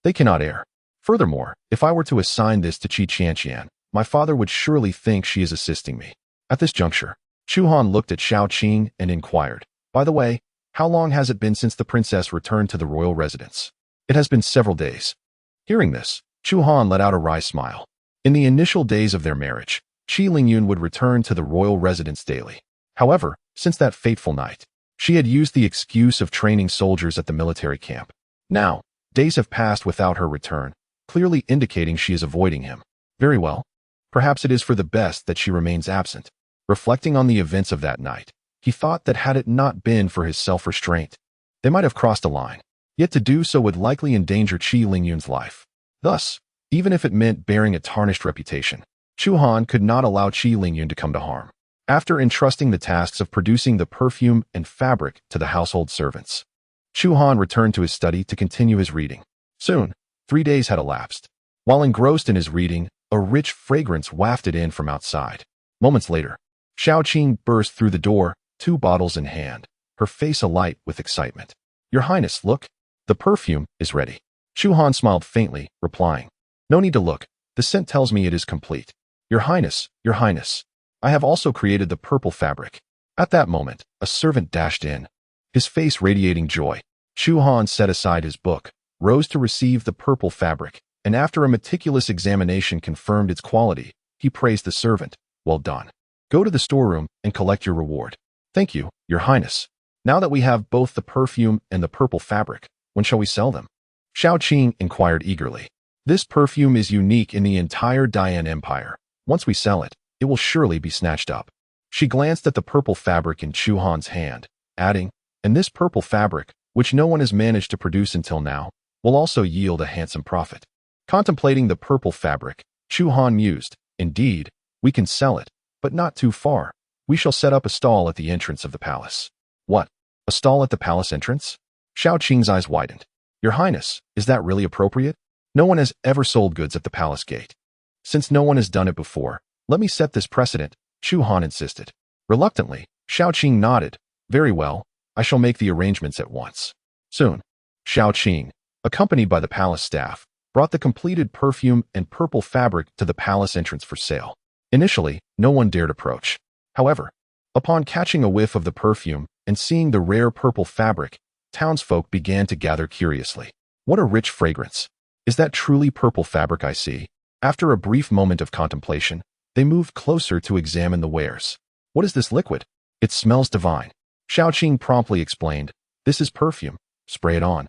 S1: they cannot err. Furthermore, if I were to assign this to Qi Qianqian, my father would surely think she is assisting me. At this juncture, Chu Han looked at Xiao Qing and inquired, By the way, how long has it been since the princess returned to the royal residence? It has been several days. Hearing this, Chu Han let out a wry smile. In the initial days of their marriage, Qi Lingyun would return to the royal residence daily. However, since that fateful night, she had used the excuse of training soldiers at the military camp. Now, days have passed without her return, clearly indicating she is avoiding him. Very well. Perhaps it is for the best that she remains absent. Reflecting on the events of that night, he thought that had it not been for his self-restraint, they might have crossed a line. Yet to do so would likely endanger Qi Lingyun's life. Thus, even if it meant bearing a tarnished reputation, Chu Han could not allow Qi Lingyun to come to harm. After entrusting the tasks of producing the perfume and fabric to the household servants, Chu Han returned to his study to continue his reading. Soon, 3 days had elapsed. While engrossed in his reading, a rich fragrance wafted in from outside. Moments later, Xiao Qing burst through the door, 2 bottles in hand, her face alight with excitement. Your Highness, look. The perfume is ready. Chu Han smiled faintly, replying, No need to look. The scent tells me it is complete. Your Highness, I have also created the purple fabric. At that moment, a servant dashed in, his face radiating joy. Chu Han set aside his book, rose to receive the purple fabric, and after a meticulous examination confirmed its quality, he praised the servant. Well done. Go to the storeroom and collect your reward. Thank you, Your Highness. Now that we have both the perfume and the purple fabric, when shall we sell them? Xiao Qing inquired eagerly. This perfume is unique in the entire Dian Empire. Once we sell it, it will surely be snatched up. She glanced at the purple fabric in Chu Han's hand, adding, and this purple fabric, which no one has managed to produce until now, will also yield a handsome profit. Contemplating the purple fabric, Chu Han mused, indeed, we can sell it, but not too far. We shall set up a stall at the entrance of the palace. What? A stall at the palace entrance? Xiao Qing's eyes widened. Your Highness, is that really appropriate? No one has ever sold goods at the palace gate. Since no one has done it before, let me set this precedent, Chu Han insisted. Reluctantly, Xiao Qing nodded. Very well, I shall make the arrangements at once. Soon, Xiao Qing, accompanied by the palace staff, brought the completed perfume and purple fabric to the palace entrance for sale. Initially, no one dared approach. However, upon catching a whiff of the perfume and seeing the rare purple fabric, townsfolk began to gather curiously. What a rich fragrance! Is that truly purple fabric I see? After a brief moment of contemplation, they moved closer to examine the wares. What is this liquid? It smells divine. Xiao Qing promptly explained, this is perfume. Spray it on.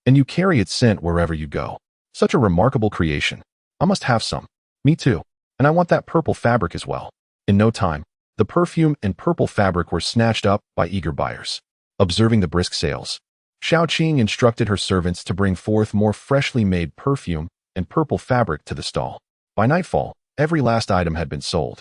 S1: And you carry its scent wherever you go. Such a remarkable creation. I must have some. Me too. And I want that purple fabric as well. In no time, the perfume and purple fabric were snatched up by eager buyers. Observing the brisk sales, Xiao Qing instructed her servants to bring forth more freshly made perfume and purple fabric to the stall. By nightfall, every last item had been sold.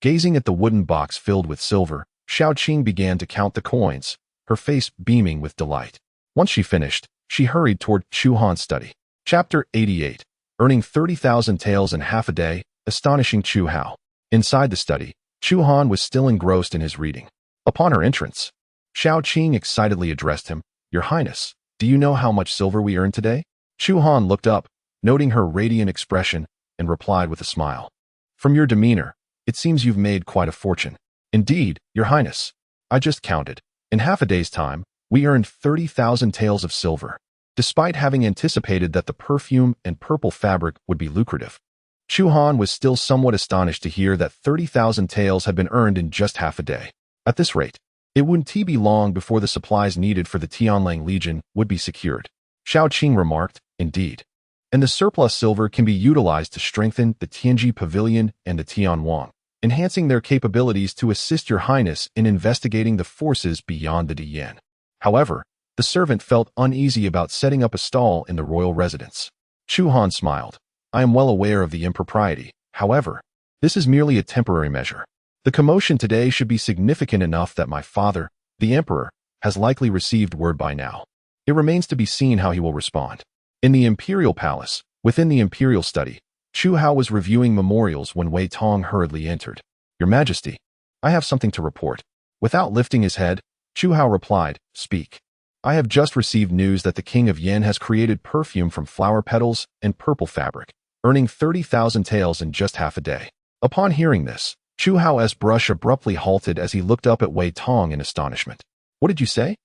S1: Gazing at the wooden box filled with silver, Xiao Qing began to count the coins, her face beaming with delight. Once she finished, she hurried toward Chu Han's study. Chapter 88. Earning 30,000 taels in half a day, astonishing Chu Hao. Inside the study, Chu Han was still engrossed in his reading. Upon her entrance, Xiao Qing excitedly addressed him, Your Highness, do you know how much silver we earned today? Chu Han looked up, noting her radiant expression, and replied with a smile. From your demeanor, it seems you've made quite a fortune. Indeed, Your Highness, I just counted. In half a day's time, we earned 30,000 taels of silver. Despite having anticipated that the perfume and purple fabric would be lucrative, Chu Han was still somewhat astonished to hear that 30,000 taels had been earned in just half a day. At this rate, it wouldn't be long before the supplies needed for the Tianlang Legion would be secured. Xiao Qing remarked, indeed. And the surplus silver can be utilized to strengthen the Tianji Pavilion and the Tianwang, enhancing their capabilities to assist Your Highness in investigating the forces beyond the Diyan. However, the servant felt uneasy about setting up a stall in the royal residence. Chu Han smiled. I am well aware of the impropriety. However, this is merely a temporary measure. The commotion today should be significant enough that my father, the emperor, has likely received word by now. It remains to be seen how he will respond. In the imperial palace, within the imperial study, Chu Hao was reviewing memorials when Wei Tong hurriedly entered. Your Majesty, I have something to report. Without lifting his head, Chu Hao replied, Speak. I have just received news that the King of Yen has created perfume from flower petals and purple fabric, earning 30,000 taels in just half a day. Upon hearing this, Chu Hao's brush abruptly halted as he looked up at Wei Tong in astonishment. What did you say?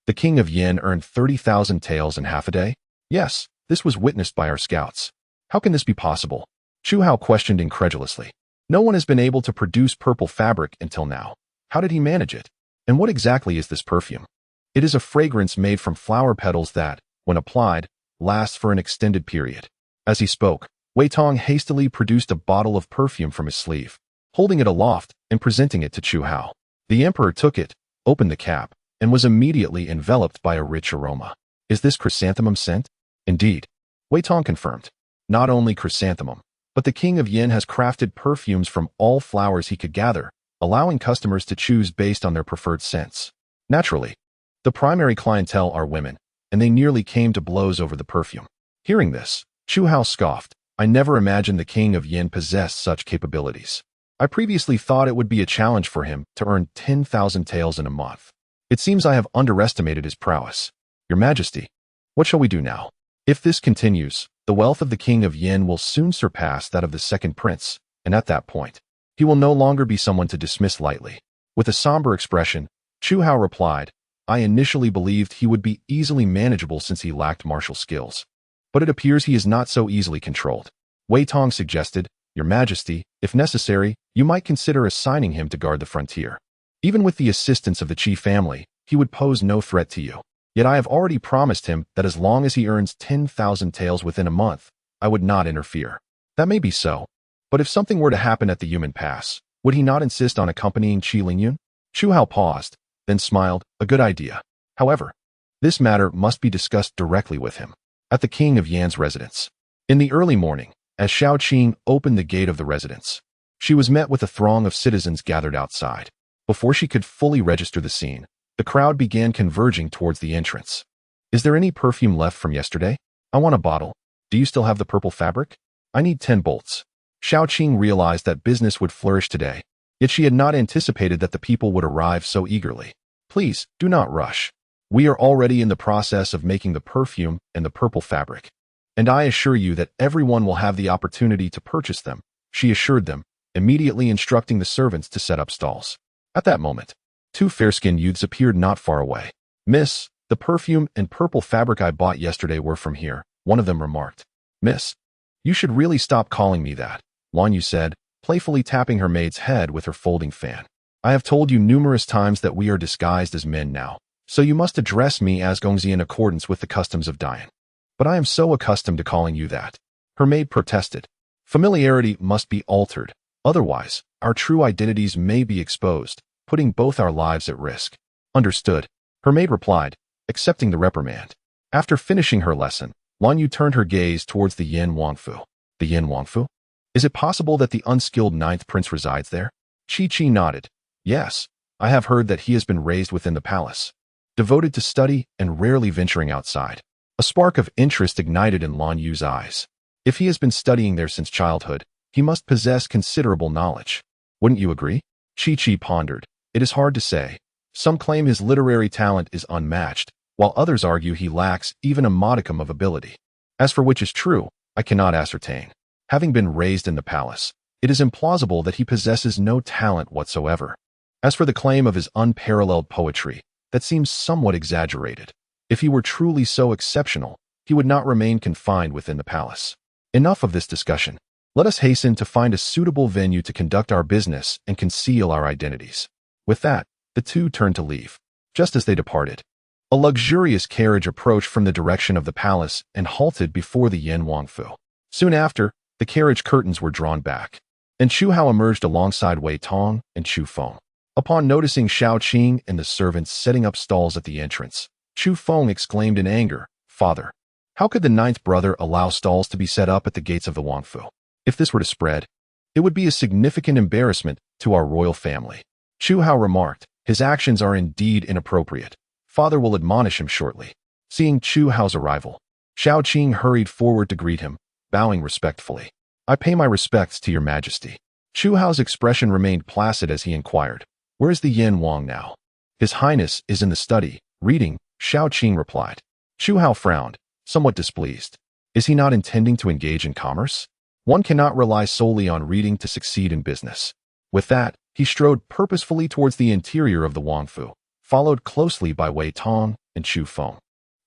S1: The King of Yen earned 30,000 taels in half a day? Yes, this was witnessed by our scouts. How can this be possible? Chu Hao questioned incredulously. No one has been able to produce purple fabric until now. How did he manage it? And what exactly is this perfume? It is a fragrance made from flower petals that, when applied, lasts for an extended period. As he spoke, Wei Tong hastily produced a bottle of perfume from his sleeve, holding it aloft and presenting it to Chu Hao. The emperor took it, opened the cap, and was immediately enveloped by a rich aroma. Is this chrysanthemum scent? Indeed. Wei Tong confirmed. Not only chrysanthemum, but the King of Yen has crafted perfumes from all flowers he could gather, allowing customers to choose based on their preferred scents. Naturally, the primary clientele are women, and they nearly came to blows over the perfume. Hearing this, Chu Hao scoffed. I never imagined the King of Yen possessed such capabilities. I previously thought it would be a challenge for him to earn 10,000 taels in a month. It seems I have underestimated his prowess. Your Majesty, what shall we do now? If this continues, the wealth of the King of Yen will soon surpass that of the second prince, and at that point, he will no longer be someone to dismiss lightly. With a somber expression, Chu Hao replied, I initially believed he would be easily manageable since he lacked martial skills. But it appears he is not so easily controlled. Wei Tong suggested, Your Majesty, if necessary, you might consider assigning him to guard the frontier. Even with the assistance of the Qi family, he would pose no threat to you. Yet I have already promised him that as long as he earns 10,000 taels within a month, I would not interfere. That may be so. But if something were to happen at the human pass, would he not insist on accompanying Qi Lingyun? Chu Han paused, then smiled, a good idea. However, this matter must be discussed directly with him. At the King of Yan's residence. In the early morning, as Xiao Qing opened the gate of the residence, she was met with a throng of citizens gathered outside. Before she could fully register the scene, the crowd began converging towards the entrance. Is there any perfume left from yesterday? I want a bottle. Do you still have the purple fabric? I need 10 bolts. Xiao Qing realized that business would flourish today, yet she had not anticipated that the people would arrive so eagerly. Please, do not rush. We are already in the process of making the perfume and the purple fabric, and I assure you that everyone will have the opportunity to purchase them, she assured them, immediately instructing the servants to set up stalls. At that moment, 2 fair-skinned youths appeared not far away. Miss, the perfume and purple fabric I bought yesterday were from here, one of them remarked. Miss, you should really stop calling me that, Lan Yu said, playfully tapping her maid's head with her folding fan. I have told you numerous times that we are disguised as men now, so you must address me as Gongzi in accordance with the customs of Dian. But I am so accustomed to calling you that. Her maid protested. Familiarity must be altered, otherwise, our true identities may be exposed, putting both our lives at risk. Understood, her maid replied, accepting the reprimand. After finishing her lesson, Lan Yu turned her gaze towards the Yin Wangfu. The Yin Wangfu? Is it possible that the unskilled 9th prince resides there? Chi nodded. Yes, I have heard that he has been raised within the palace, devoted to study and rarely venturing outside. A spark of interest ignited in Lan Yu's eyes. If he has been studying there since childhood, he must possess considerable knowledge. Wouldn't you agree? Chi pondered. It is hard to say. Some claim his literary talent is unmatched, while others argue he lacks even a modicum of ability. As for which is true, I cannot ascertain. Having been raised in the palace, it is implausible that he possesses no talent whatsoever. As for the claim of his unparalleled poetry, that seems somewhat exaggerated. If he were truly so exceptional, he would not remain confined within the palace. Enough of this discussion. Let us hasten to find a suitable venue to conduct our business and conceal our identities. With that, the two turned to leave. Just as they departed, a luxurious carriage approached from the direction of the palace and halted before the Yin Wangfu. Soon after, the carriage curtains were drawn back, and Chu Hao emerged alongside Wei Tong and Chu Feng. Upon noticing Xiao Qing and the servants setting up stalls at the entrance, Chu Feng exclaimed in anger, Father, how could the 9th brother allow stalls to be set up at the gates of the Wangfu? If this were to spread, it would be a significant embarrassment to our royal family. Chu Hao remarked, his actions are indeed inappropriate. Father will admonish him shortly. Seeing Chu Hao's arrival, Xiao Qing hurried forward to greet him, bowing respectfully. I pay my respects to your majesty. Chu Hao's expression remained placid as he inquired, where is the Yin Wang now? His Highness is in the study, reading, Xiao Qing replied. Chu Hao frowned, somewhat displeased. Is he not intending to engage in commerce? One cannot rely solely on reading to succeed in business. With that, he strode purposefully towards the interior of the Wangfu, followed closely by Wei Tong and Chu Feng.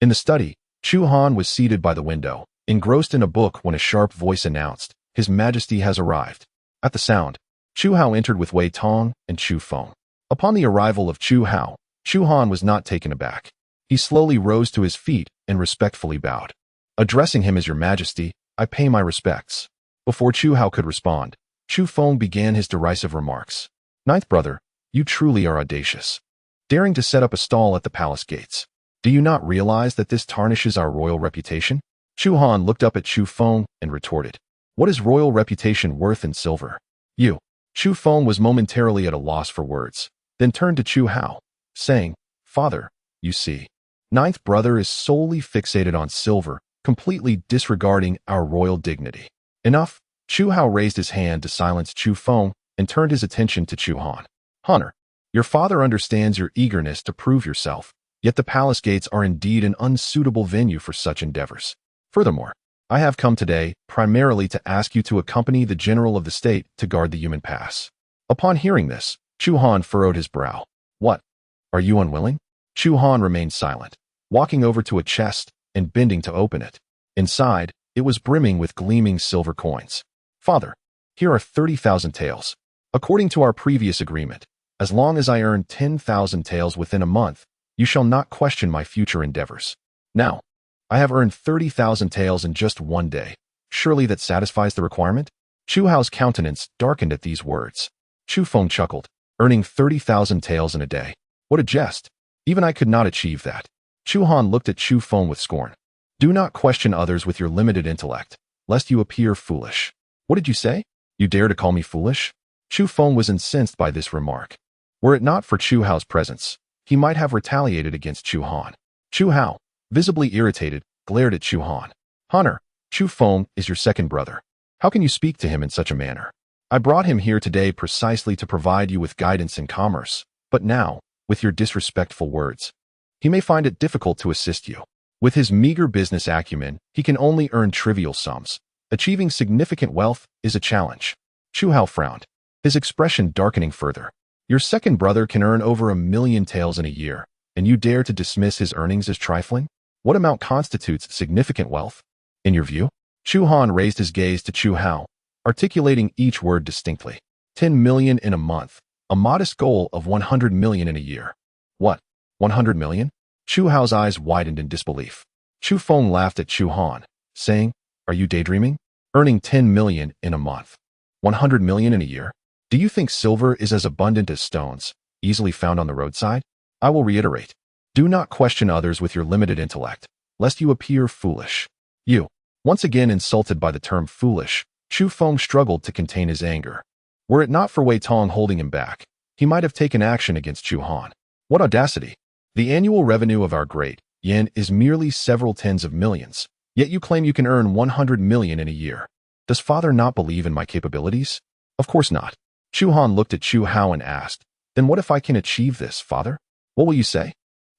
S1: In the study, Chu Han was seated by the window, engrossed in a book when a sharp voice announced, His Majesty has arrived. At the sound, Chu Hao entered with Wei Tong and Chu Feng. Upon the arrival of Chu Hao, Chu Han was not taken aback. He slowly rose to his feet and respectfully bowed. Addressing him as Your Majesty, I pay my respects. Before Chu Hao could respond, Chu Feng began his derisive remarks. 9th brother, you truly are audacious, daring to set up a stall at the palace gates. Do you not realize that this tarnishes our royal reputation? Chu Han looked up at Chu Feng and retorted, What is royal reputation worth in silver? You. Chu Feng was momentarily at a loss for words, then turned to Chu Hao, saying, Father, you see, 9th brother is solely fixated on silver, completely disregarding our royal dignity. Enough. Chu Hao raised his hand to silence Chu Feng and turned his attention to Chu Han. Honor, your father understands your eagerness to prove yourself, yet the palace gates are indeed an unsuitable venue for such endeavors. Furthermore, I have come today primarily to ask you to accompany the general of the state to guard the human pass. Upon hearing this, Chu Han furrowed his brow. What? Are you unwilling? Chu Han remained silent, walking over to a chest and bending to open it. Inside, it was brimming with gleaming silver coins. Father, here are 30,000 taels. According to our previous agreement, as long as I earn 10,000 taels within a month, you shall not question my future endeavors. Now, I have earned 30,000 taels in just one day. Surely that satisfies the requirement? Chu Hao's countenance darkened at these words. Chu Feng chuckled, earning 30,000 taels in a day. What a jest! Even I could not achieve that. Chu Han looked at Chu Feng with scorn. Do not question others with your limited intellect, lest you appear foolish. What did you say? You dare to call me foolish? Chu Feng was incensed by this remark. Were it not for Chu Hao's presence, he might have retaliated against Chu Han. Chu Hao, visibly irritated, glared at Chu Han. Hunter, Chu Feng is your second brother. How can you speak to him in such a manner? I brought him here today precisely to provide you with guidance in commerce, but now, with your disrespectful words, he may find it difficult to assist you. With his meager business acumen, he can only earn trivial sums. Achieving significant wealth is a challenge. Chu Hao frowned, his expression darkening further. Your second brother can earn over 1,000,000 taels in a year, and you dare to dismiss his earnings as trifling? What amount constitutes significant wealth? In your view? Chu Han raised his gaze to Chu Hao, articulating each word distinctly. 10 million in a month, a modest goal of 100 million in a year. What? 100 million? Chu Hao's eyes widened in disbelief. Chu Feng laughed at Chu Han, saying, Are you daydreaming? Earning 10 million in a month. 100 million in a year? Do you think silver is as abundant as stones, easily found on the roadside? I will reiterate. Do not question others with your limited intellect, lest you appear foolish. You. Once again insulted by the term foolish, Chu Feng struggled to contain his anger. Were it not for Wei Tong holding him back, he might have taken action against Chu Han. What audacity! The annual revenue of our Great Yan is merely several tens of millions, yet you claim you can earn 100 million in a year. Does father not believe in my capabilities? Of course not. Chu Han looked at Chu Hao and asked, Then what if I can achieve this, father? What will you say?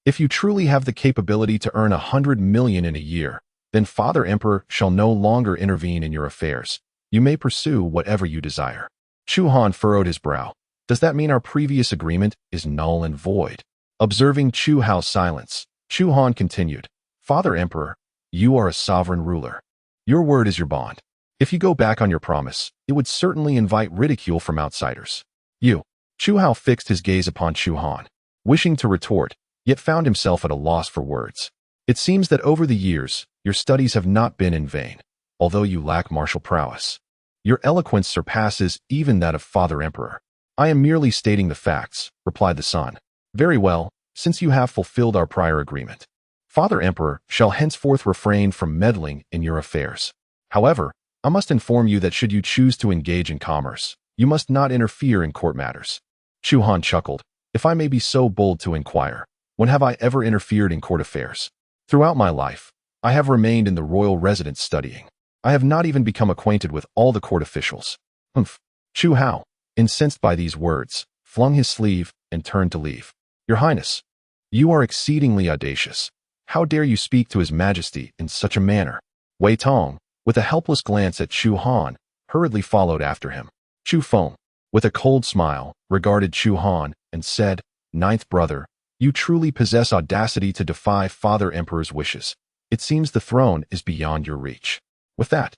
S1: If you truly have the capability to earn 100 million in a year, then Father Emperor shall no longer intervene in your affairs. You may pursue whatever you desire. Chu Han furrowed his brow. Does that mean our previous agreement is null and void? Observing Chu Hao's silence, Chu Han continued, Father Emperor, you are a sovereign ruler. Your word is your bond. If you go back on your promise, it would certainly invite ridicule from outsiders. You. Chu Hao fixed his gaze upon Chu Han, wishing to retort, yet found himself at a loss for words. It seems that over the years, your studies have not been in vain, although you lack martial prowess. Your eloquence surpasses even that of Father Emperor. I am merely stating the facts, replied the son. Very well, since you have fulfilled our prior agreement. Father Emperor shall henceforth refrain from meddling in your affairs. However, I must inform you that should you choose to engage in commerce, you must not interfere in court matters. Chu Han chuckled. If I may be so bold to inquire, when have I ever interfered in court affairs? Throughout my life, I have remained in the royal residence studying. I have not even become acquainted with all the court officials. Humph. Chu Hao, incensed by these words, flung his sleeve and turned to leave. Your Highness, you are exceedingly audacious. How dare you speak to His Majesty in such a manner? Wei Tong, with a helpless glance at Chu Han, hurriedly followed after him. Chu Feng, with a cold smile, regarded Chu Han and said, Ninth brother, you truly possess audacity to defy Father Emperor's wishes. It seems the throne is beyond your reach. With that,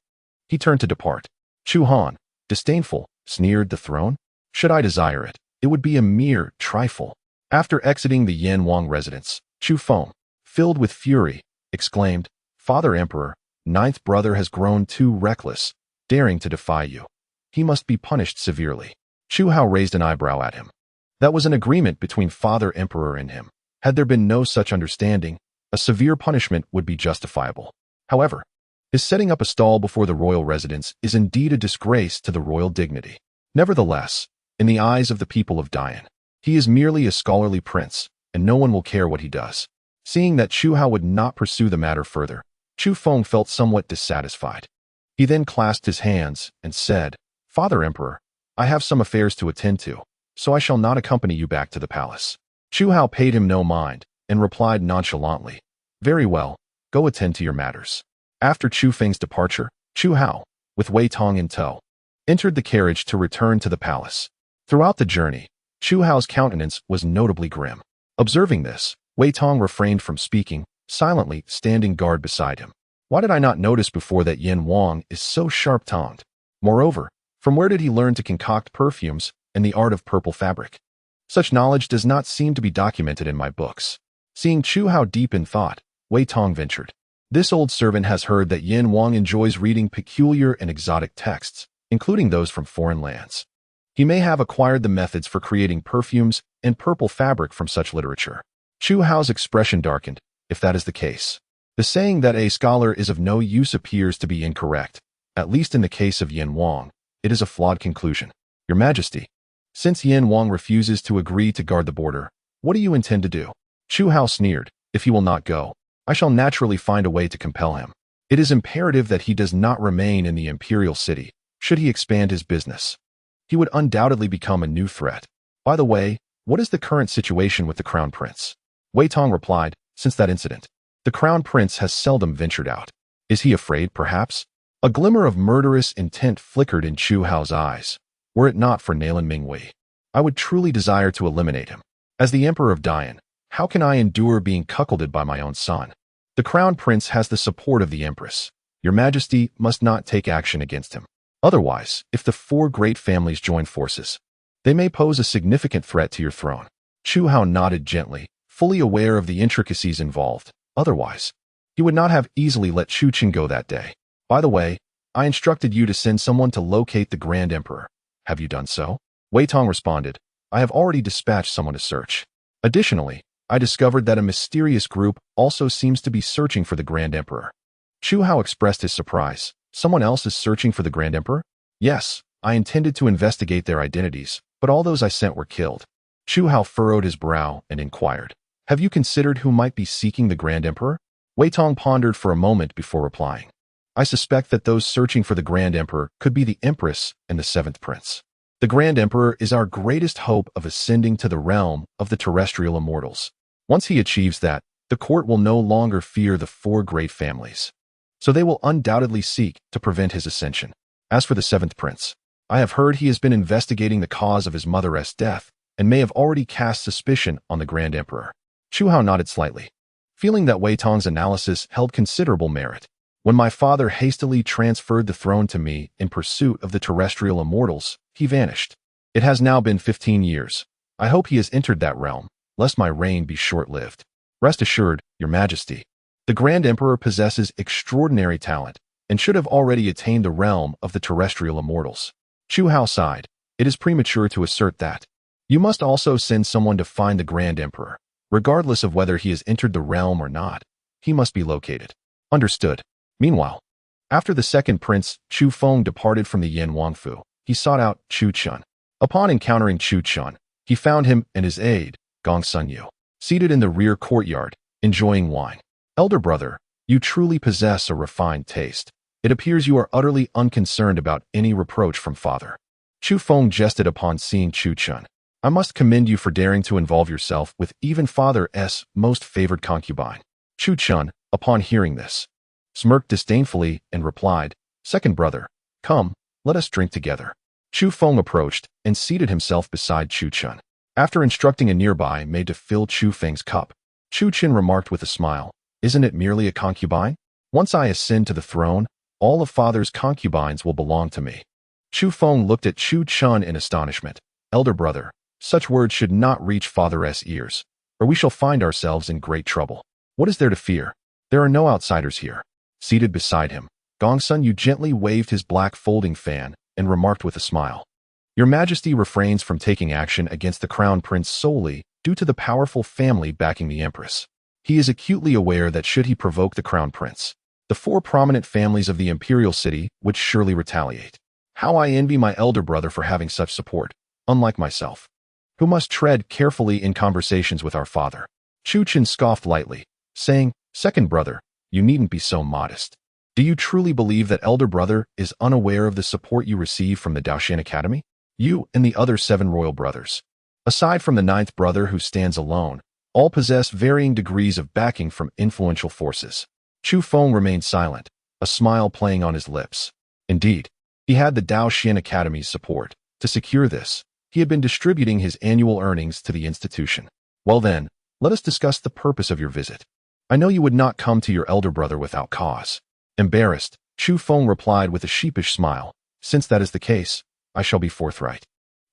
S1: he turned to depart. Chu Han, disdainful, sneered, the throne? Should I desire it, it would be a mere trifle. After exiting the Yan Wang residence, Chu Feng, filled with fury, exclaimed, Father Emperor, ninth brother has grown too reckless, daring to defy you. He must be punished severely. Chu Hao raised an eyebrow at him. That was an agreement between Father Emperor and him. Had there been no such understanding, a severe punishment would be justifiable. However, his setting up a stall before the royal residence is indeed a disgrace to the royal dignity. Nevertheless, in the eyes of the people of Dian, he is merely a scholarly prince, and no one will care what he does. Seeing that Chu Hao would not pursue the matter further, Chu Feng felt somewhat dissatisfied. He then clasped his hands and said, Father Emperor, I have some affairs to attend to, so I shall not accompany you back to the palace. Chu Hao paid him no mind and replied nonchalantly, Very well, go attend to your matters. After Chu Feng's departure, Chu Hao, with Wei Tong in tow, entered the carriage to return to the palace. Throughout the journey, Chu Hao's countenance was notably grim. Observing this, Wei Tong refrained from speaking, silently standing guard beside him. Why did I not notice before that Yan Wang is so sharp-tongued? Moreover, from where did he learn to concoct perfumes and the art of purple fabric? Such knowledge does not seem to be documented in my books. Seeing Chu Hao deep in thought, Wei Tong ventured, This old servant has heard that Yin Wang enjoys reading peculiar and exotic texts, including those from foreign lands. He may have acquired the methods for creating perfumes and purple fabric from such literature. Chu Hao's expression darkened. If that is the case, the saying that a scholar is of no use appears to be incorrect. At least in the case of Yin Wang, it is a flawed conclusion. Your Majesty, since Yin Wang refuses to agree to guard the border, what do you intend to do? Chu Hao sneered. If he will not go, I shall naturally find a way to compel him. It is imperative that he does not remain in the imperial city. Should he expand his business, he would undoubtedly become a new threat. By the way, what is the current situation with the Crown Prince? Wei Tong replied, since that incident, the Crown Prince has seldom ventured out. Is he afraid, perhaps? A glimmer of murderous intent flickered in Chu Hao's eyes. Were it not for Nalan Mingwei, I would truly desire to eliminate him. As the Emperor of Dian, how can I endure being cuckolded by my own son? The Crown Prince has the support of the Empress. Your Majesty must not take action against him. Otherwise, if the four great families join forces, they may pose a significant threat to your throne. Chu Hao nodded gently, fully aware of the intricacies involved. Otherwise, he would not have easily let Chu Qin go that day. By the way, I instructed you to send someone to locate the Grand Emperor. Have you done so? Wei Tong responded, I have already dispatched someone to search. Additionally, I discovered that a mysterious group also seems to be searching for the Grand Emperor. Chu Hao expressed his surprise. Someone else is searching for the Grand Emperor? Yes, I intended to investigate their identities, but all those I sent were killed. Chu Hao furrowed his brow and inquired, have you considered who might be seeking the Grand Emperor? Wei Tong pondered for a moment before replying. I suspect that those searching for the Grand Emperor could be the Empress and the Seventh Prince. The Grand Emperor is our greatest hope of ascending to the realm of the terrestrial immortals. Once he achieves that, the court will no longer fear the four great families. So they will undoubtedly seek to prevent his ascension. As for the Seventh Prince, I have heard he has been investigating the cause of his mother's death and may have already cast suspicion on the Grand Emperor. Chu Hao nodded slightly, feeling that Wei Tong's analysis held considerable merit. When my father hastily transferred the throne to me in pursuit of the terrestrial immortals, he vanished. It has now been 15 years. I hope he has entered that realm, lest my reign be short-lived. Rest assured, Your Majesty, the Grand Emperor possesses extraordinary talent and should have already attained the realm of the terrestrial immortals. Chu Hao sighed. It is premature to assert that. You must also send someone to find the Grand Emperor. Regardless of whether he has entered the realm or not, he must be located. Understood. Meanwhile, after the second prince, Chu Feng, departed from the Yin Wangfu, he sought out Chu Chun. Upon encountering Chu Chun, he found him and his aide, Gong Sun Yu, seated in the rear courtyard, enjoying wine. Elder brother, you truly possess a refined taste. It appears you are utterly unconcerned about any reproach from father. Chu Feng jested upon seeing Chu Chun. I must commend you for daring to involve yourself with even father's most favored concubine. Chu Chun, upon hearing this, smirked disdainfully and replied, Second brother, come, let us drink together. Chu Feng approached and seated himself beside Chu Chun. After instructing a nearby maid to fill Chu Feng's cup, Chu Chun remarked with a smile, Isn't it merely a concubine? Once I ascend to the throne, all of father's concubines will belong to me. Chu Feng looked at Chu Chun in astonishment. Elder brother, such words should not reach father's ears, or we shall find ourselves in great trouble. What is there to fear? There are no outsiders here. Seated beside him, Gong Sun Yu gently waved his black folding fan and remarked with a smile, Your Majesty refrains from taking action against the Crown Prince solely due to the powerful family backing the Empress. He is acutely aware that should he provoke the Crown Prince, the four prominent families of the Imperial City would surely retaliate. How I envy my elder brother for having such support, unlike myself, who must tread carefully in conversations with our father. Chu Qin scoffed lightly, saying, Second brother, you needn't be so modest. Do you truly believe that elder brother is unaware of the support you receive from the Daoxian Academy? You and the other 7 royal brothers, aside from the 9th brother who stands alone, all possess varying degrees of backing from influential forces. Chu Feng remained silent, a smile playing on his lips. Indeed, he had the Daoxian Academy's support. To secure this, he had been distributing his annual earnings to the institution. Well then, let us discuss the purpose of your visit. I know you would not come to your elder brother without cause. Embarrassed, Chu Feng replied with a sheepish smile, Since that is the case, I shall be forthright.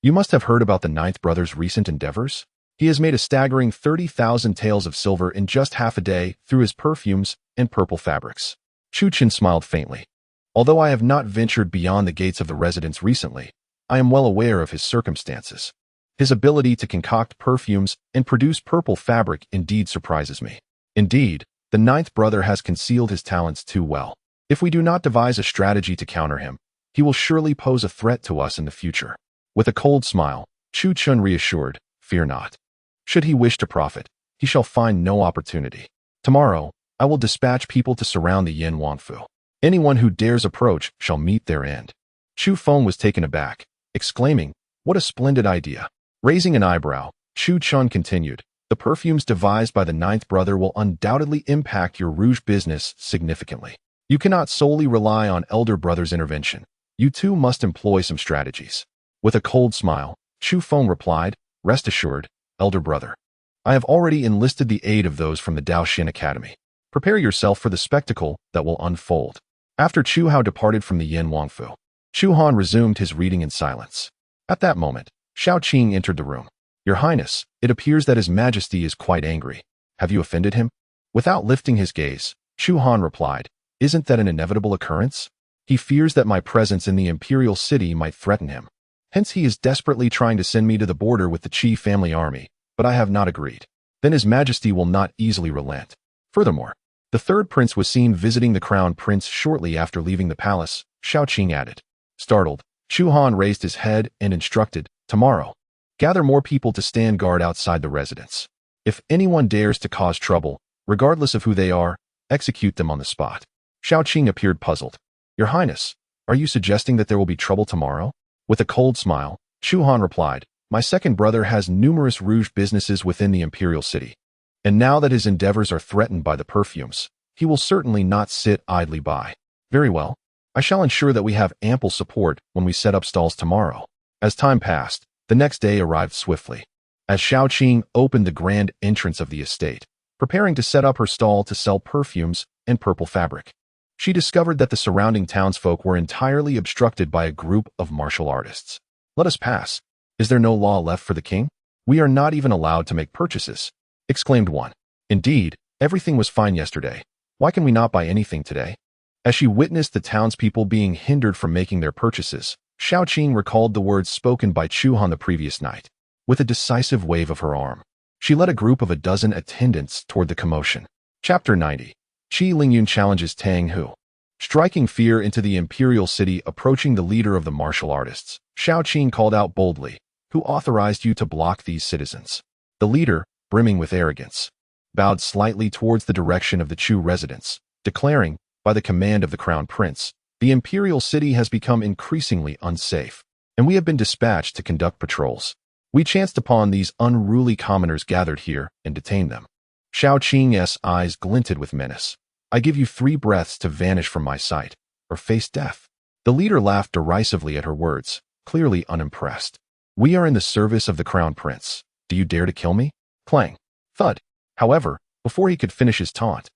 S1: You must have heard about the 9th brother's recent endeavors? He has made a staggering 30,000 taels of silver in just half a day through his perfumes and purple fabrics. Chu Han smiled faintly. Although I have not ventured beyond the gates of the residence recently, I am well aware of his circumstances. His ability to concoct perfumes and produce purple fabric indeed surprises me. Indeed, the ninth brother has concealed his talents too well. If we do not devise a strategy to counter him, he will surely pose a threat to us in the future. With a cold smile, Chu Han reassured, "Fear not. Should he wish to profit, he shall find no opportunity. Tomorrow, I will dispatch people to surround the Yin Wangfu. Anyone who dares approach shall meet their end." Chu Feng was taken aback, exclaiming, "What a splendid idea." Raising an eyebrow, Chu Han continued, "The perfumes devised by the ninth brother will undoubtedly impact your rouge business significantly. You cannot solely rely on elder brother's intervention. You too must employ some strategies." With a cold smile, Chu Feng replied, "Rest assured, elder brother. I have already enlisted the aid of those from the Daoxin Academy. Prepare yourself for the spectacle that will unfold." After Chu Hao departed from the Yin Wangfu, Chu Han resumed his reading in silence. At that moment, Shao Qing entered the room. "Your Highness, it appears that His Majesty is quite angry. Have you offended him?" Without lifting his gaze, Chu Han replied, "Isn't that an inevitable occurrence? He fears that my presence in the imperial city might threaten him. Hence he is desperately trying to send me to the border with the Qi family army, but I have not agreed. Then His Majesty will not easily relent." Furthermore, the third prince was seen visiting the crown prince shortly after leaving the palace, Shao Qing added. Startled, Chu Han raised his head and instructed, "Tomorrow, gather more people to stand guard outside the residence. If anyone dares to cause trouble, regardless of who they are, execute them on the spot." Shao Qing appeared puzzled. "Your Highness, are you suggesting that there will be trouble tomorrow?" With a cold smile, Chu Han replied, "My second brother has numerous rouge businesses within the imperial city, and now that his endeavors are threatened by the perfumes, he will certainly not sit idly by. Very well. I shall ensure that we have ample support when we set up stalls tomorrow." As time passed, the next day arrived swiftly. As Shao Qing opened the grand entrance of the estate, preparing to set up her stall to sell perfumes and purple fabric, she discovered that the surrounding townsfolk were entirely obstructed by a group of martial artists. "Let us pass. Is there no law left for the king? We are not even allowed to make purchases," exclaimed one. "Indeed, everything was fine yesterday. Why can we not buy anything today?" As she witnessed the townspeople being hindered from making their purchases, Shao Qing recalled the words spoken by Chu Han the previous night. With a decisive wave of her arm, she led a group of a dozen attendants toward the commotion. Chapter 90. Qi Lingyun challenges Tang Hu. Striking fear into the imperial city approaching the leader of the martial artists, Shao Qing called out boldly, "Who authorized you to block these citizens?" The leader, brimming with arrogance, bowed slightly towards the direction of the Chu residence, declaring, "By the command of the crown prince, the imperial city has become increasingly unsafe, and we have been dispatched to conduct patrols. We chanced upon these unruly commoners gathered here and detained them." Shao Qing's eyes glinted with menace. "I give you 3 breaths to vanish from my sight, or face death." The leader laughed derisively at her words, clearly unimpressed. "We are in the service of the crown prince. Do you dare to kill me?" Clang. Thud. However, before he could finish his taunt,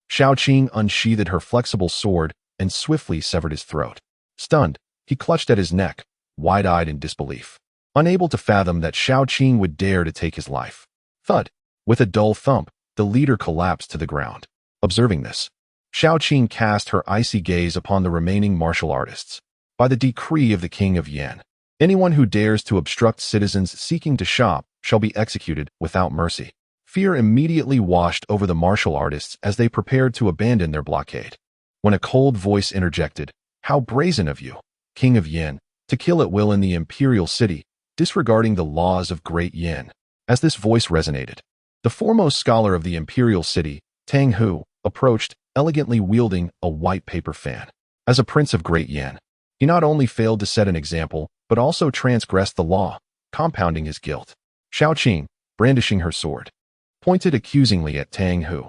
S1: Shao Qing unsheathed her flexible sword and swiftly severed his throat. Stunned, he clutched at his neck, wide-eyed in disbelief, unable to fathom that Shao Qing would dare to take his life. Thud. With a dull thump, the leader collapsed to the ground. Observing this, Shao Qing cast her icy gaze upon the remaining martial artists. "By the decree of the King of Yan, anyone who dares to obstruct citizens seeking to shop shall be executed without mercy." Fear immediately washed over the martial artists as they prepared to abandon their blockade. When a cold voice interjected, "How brazen of you, King of Yan, to kill at will in the imperial city, disregarding the laws of Great Yan." As this voice resonated, the foremost scholar of the imperial city, Tang Hu, approached, elegantly wielding a white paper fan. As a prince of Great Yan, he not only failed to set an example, but also transgressed the law, compounding his guilt. Shao Qing, brandishing her sword, pointed accusingly at Tang Hu.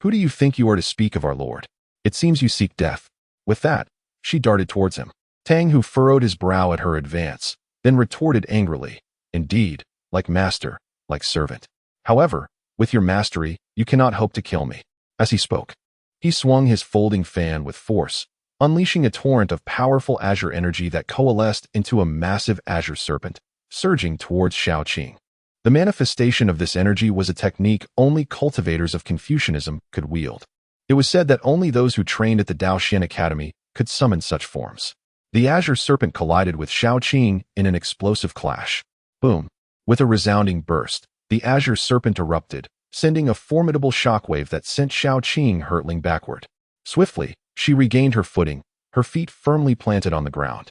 S1: "Who do you think you are to speak of our lord? It seems you seek death." With that, she darted towards him. Tang Hu furrowed his brow at her advance, then retorted angrily, "Indeed, like master, like servant. However, with your mastery, you cannot hope to kill me." As he spoke, he swung his folding fan with force, unleashing a torrent of powerful azure energy that coalesced into a massive azure serpent, surging towards Shao Qing. The manifestation of this energy was a technique only cultivators of Confucianism could wield. It was said that only those who trained at the Daoxian Academy could summon such forms. The azure serpent collided with Shao Qing in an explosive clash. Boom! With a resounding burst, the azure serpent erupted, sending a formidable shockwave that sent Shao Qing hurtling backward. Swiftly, she regained her footing, her feet firmly planted on the ground.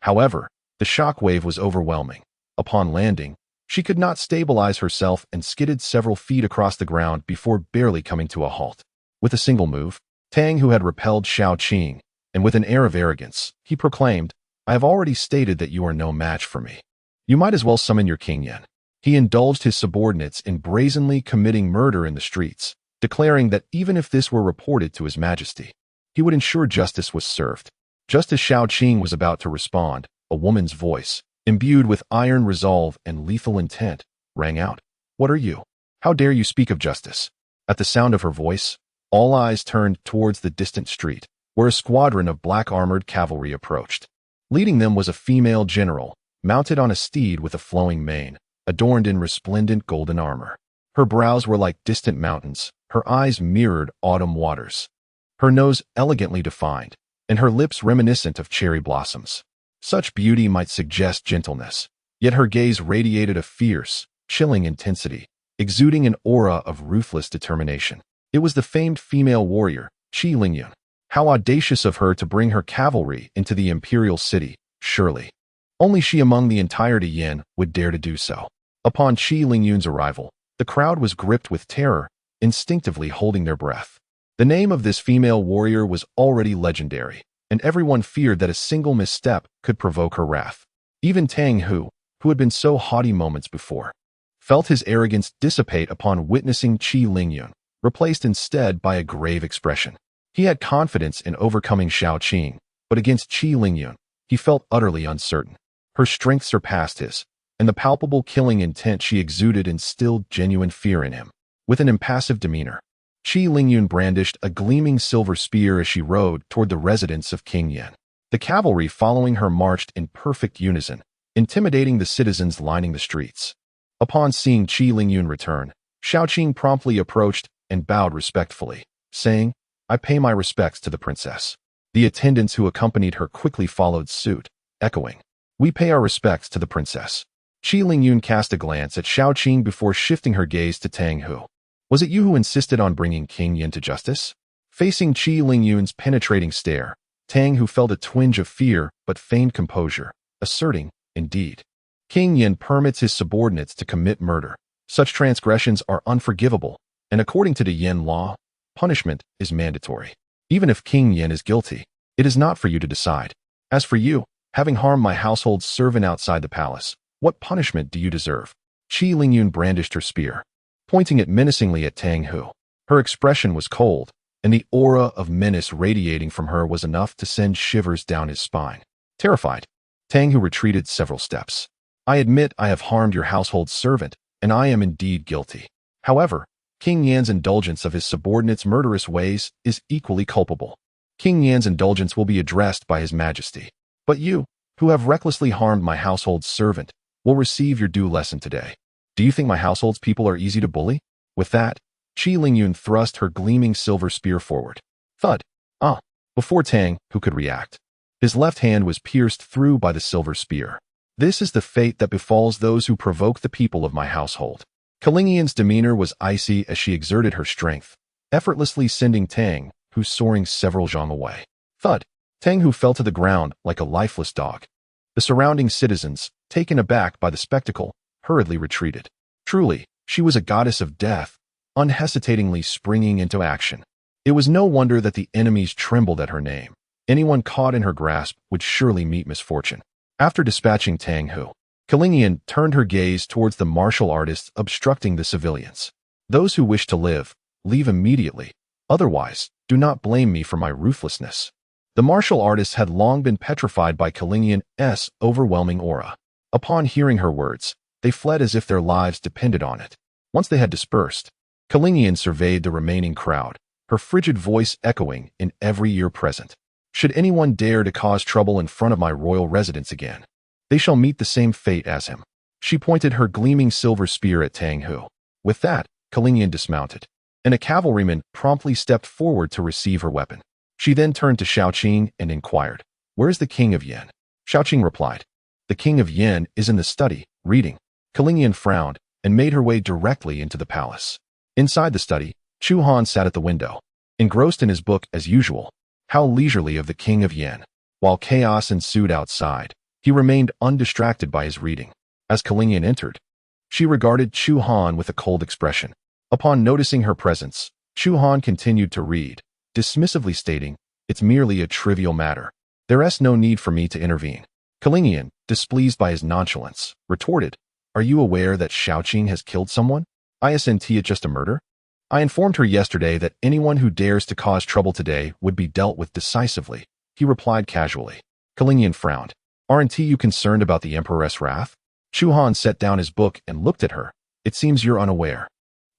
S1: However, the shockwave was overwhelming. Upon landing, she could not stabilize herself and skidded several feet across the ground before barely coming to a halt. With a single move, Tang, who had repelled Shao Qing, and with an air of arrogance, he proclaimed, "I have already stated that you are no match for me. You might as well summon your King Yan." He indulged his subordinates in brazenly committing murder in the streets, declaring that even if this were reported to His Majesty, he would ensure justice was served. Just as Shao Qing was about to respond, a woman's voice, imbued with iron resolve and lethal intent, rang out. "What are you? How dare you speak of justice?" At the sound of her voice, all eyes turned towards the distant street, where a squadron of black-armored cavalry approached. Leading them was a female general, mounted on a steed with a flowing mane, adorned in resplendent golden armor. Her brows were like distant mountains, her eyes mirrored autumn waters, her nose elegantly defined, and her lips reminiscent of cherry blossoms. Such beauty might suggest gentleness, yet her gaze radiated a fierce, chilling intensity, exuding an aura of ruthless determination. It was the famed female warrior, Qi Lingyun. How audacious of her to bring her cavalry into the imperial city, surely. Only she among the entirety Yin would dare to do so. Upon Qi Lingyun's arrival, the crowd was gripped with terror, instinctively holding their breath. The name of this female warrior was already legendary, and everyone feared that a single misstep could provoke her wrath. Even Tang, who had been so haughty moments before, felt his arrogance dissipate upon witnessing Qi Lingyun, replaced instead by a grave expression. He had confidence in overcoming Shao Qing, but against Qi Lingyun, he felt utterly uncertain. Her strength surpassed his, and the palpable killing intent she exuded instilled genuine fear in him. With an impassive demeanor, Qi Lingyun brandished a gleaming silver spear as she rode toward the residence of King Yan. The cavalry following her marched in perfect unison, intimidating the citizens lining the streets. Upon seeing Qi Lingyun return, Shao Qing promptly approached and bowed respectfully, saying, "I pay my respects to the princess." The attendants who accompanied her quickly followed suit, echoing, "We pay our respects to the princess." Qi Lingyun cast a glance at Shao Qing before shifting her gaze to Tang Hu. "Was it you who insisted on bringing King Yan to justice?" Facing Qi Lingyun's penetrating stare, Tang Hu felt a twinge of fear but feigned composure, asserting, "Indeed. King Yan permits his subordinates to commit murder. Such transgressions are unforgivable, and according to the Yan law, punishment is mandatory. Even if King Yan is guilty, it is not for you to decide. As for you, having harmed my household servant outside the palace, what punishment do you deserve?" Qi Lingyun brandished her spear, pointing it menacingly at Tang Hu. Her expression was cold, and the aura of menace radiating from her was enough to send shivers down his spine. Terrified, Tang Hu retreated several steps. "I admit I have harmed your household servant, and I am indeed guilty. However, King Yan's indulgence of his subordinates' murderous ways is equally culpable. King Yan's indulgence will be addressed by His Majesty. But you, who have recklessly harmed my household servant, will receive your due lesson today. Do you think my household's people are easy to bully?" With that, Qi Lingyun thrust her gleaming silver spear forward. Thud! Ah! Before Tang Hu could react, his left hand was pierced through by the silver spear. "This is the fate that befalls those who provoke the people of my household." Kalingyan's demeanor was icy as she exerted her strength, effortlessly sending Tang Hu soaring several zhang away. Thud! Tang Hu fell to the ground like a lifeless dog. The surrounding citizens, taken aback by the spectacle, hurriedly retreated. Truly, she was a goddess of death, unhesitatingly springing into action. It was no wonder that the enemies trembled at her name. Anyone caught in her grasp would surely meet misfortune. After dispatching Tang Hu, Kalingyan turned her gaze towards the martial artists obstructing the civilians. "Those who wish to live, leave immediately. Otherwise, do not blame me for my ruthlessness." The martial artists had long been petrified by Kalingyan's overwhelming aura. Upon hearing her words, they fled as if their lives depended on it. Once they had dispersed, Kalingyan surveyed the remaining crowd, her frigid voice echoing in every ear present. "Should anyone dare to cause trouble in front of my royal residence again, they shall meet the same fate as him." She pointed her gleaming silver spear at Tang Hu. With that, Kuling Yan dismounted, and a cavalryman promptly stepped forward to receive her weapon. She then turned to Xiaoqing and inquired, "Where is the king of Yin?" Xiaoqing replied, "The king of Yin is in the study, reading." Kuling Yan frowned and made her way directly into the palace. Inside the study, Chu Han sat at the window, engrossed in his book as usual. How leisurely of the king of Yin. While chaos ensued outside, he remained undistracted by his reading. As Kuling Yan entered, she regarded Chu Han with a cold expression. Upon noticing her presence, Chu Han continued to read, dismissively stating, "It's merely a trivial matter. There's no need for me to intervene." Kuling Yan, displeased by his nonchalance, retorted, "Are you aware that Xiaoqing has killed someone? Isn't it just a murder? I informed her yesterday that anyone who dares to cause trouble today would be dealt with decisively," he replied casually. Kuling Yan frowned. "Aren't you concerned about the Emperor's wrath?" Chu Han set down his book and looked at her. "It seems you're unaware.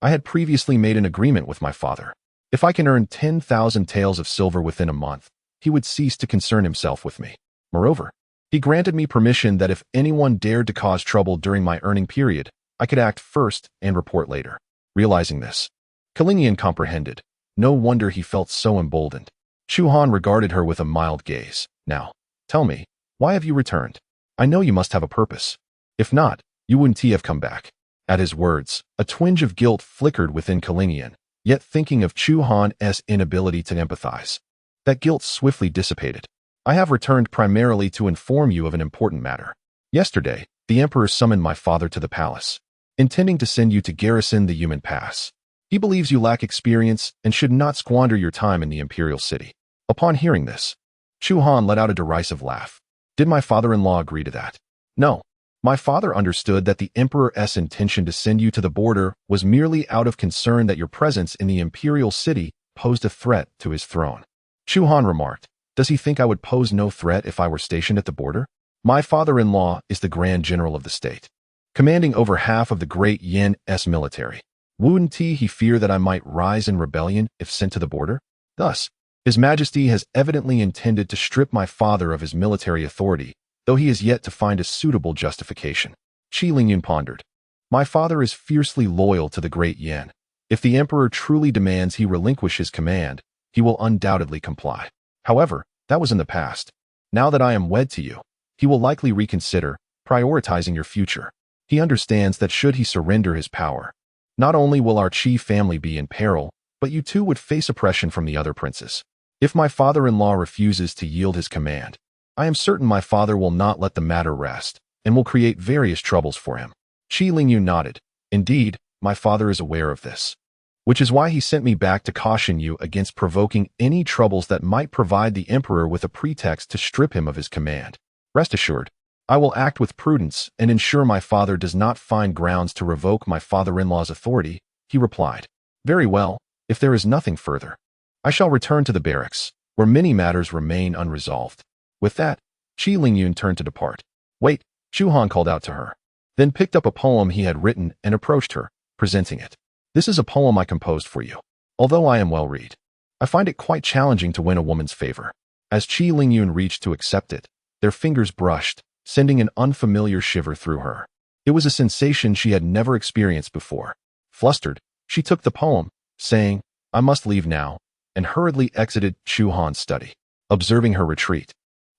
S1: I had previously made an agreement with my father. If I can earn 10,000 taels of silver within a month, he would cease to concern himself with me. Moreover, he granted me permission that if anyone dared to cause trouble during my earning period, I could act first and report later." Realizing this, Kuling Yan comprehended. No wonder he felt so emboldened. Chu Han regarded her with a mild gaze. "Now, tell me, why have you returned? I know you must have a purpose. If not, you wouldn't have come back." At his words, a twinge of guilt flickered within Kuling Yan, yet thinking of Chu Han's inability to empathize, that guilt swiftly dissipated. "I have returned primarily to inform you of an important matter. Yesterday, the Emperor summoned my father to the palace, intending to send you to garrison the Human Pass. He believes you lack experience and should not squander your time in the imperial city." Upon hearing this, Chu Han let out a derisive laugh. "Did my father-in-law agree to that?" "No. My father understood that the Emperor's intention to send you to the border was merely out of concern that your presence in the imperial city posed a threat to his throne." Chu Han remarked, "Does he think I would pose no threat if I were stationed at the border? My father-in-law is the Grand General of the state, commanding over half of the Great Yan's military. Wouldn't he fear that I might rise in rebellion if sent to the border? Thus, His Majesty has evidently intended to strip my father of his military authority, though he has yet to find a suitable justification." Qi Lingyun pondered. "My father is fiercely loyal to the Great Yan. If the Emperor truly demands he relinquish his command, he will undoubtedly comply. However, that was in the past. Now that I am wed to you, he will likely reconsider, prioritizing your future. He understands that should he surrender his power, not only will our Qi family be in peril, but you too would face oppression from the other princes. If my father-in-law refuses to yield his command, I am certain my father will not let the matter rest, and will create various troubles for him." Qi Lingyun nodded. "Indeed, my father is aware of this, which is why he sent me back to caution you against provoking any troubles that might provide the Emperor with a pretext to strip him of his command. Rest assured, I will act with prudence and ensure my father does not find grounds to revoke my father-in-law's authority," he replied. "Very well, if there is nothing further, I shall return to the barracks, where many matters remain unresolved." With that, Qi Lingyun turned to depart. "Wait," Chu Han called out to her, then picked up a poem he had written and approached her, presenting it. "This is a poem I composed for you. Although I am well read, I find it quite challenging to win a woman's favor." As Qi Lingyun reached to accept it, their fingers brushed, sending an unfamiliar shiver through her. It was a sensation she had never experienced before. Flustered, she took the poem, saying, "I must leave now," and hurriedly exited Chu Han's study. Observing her retreat,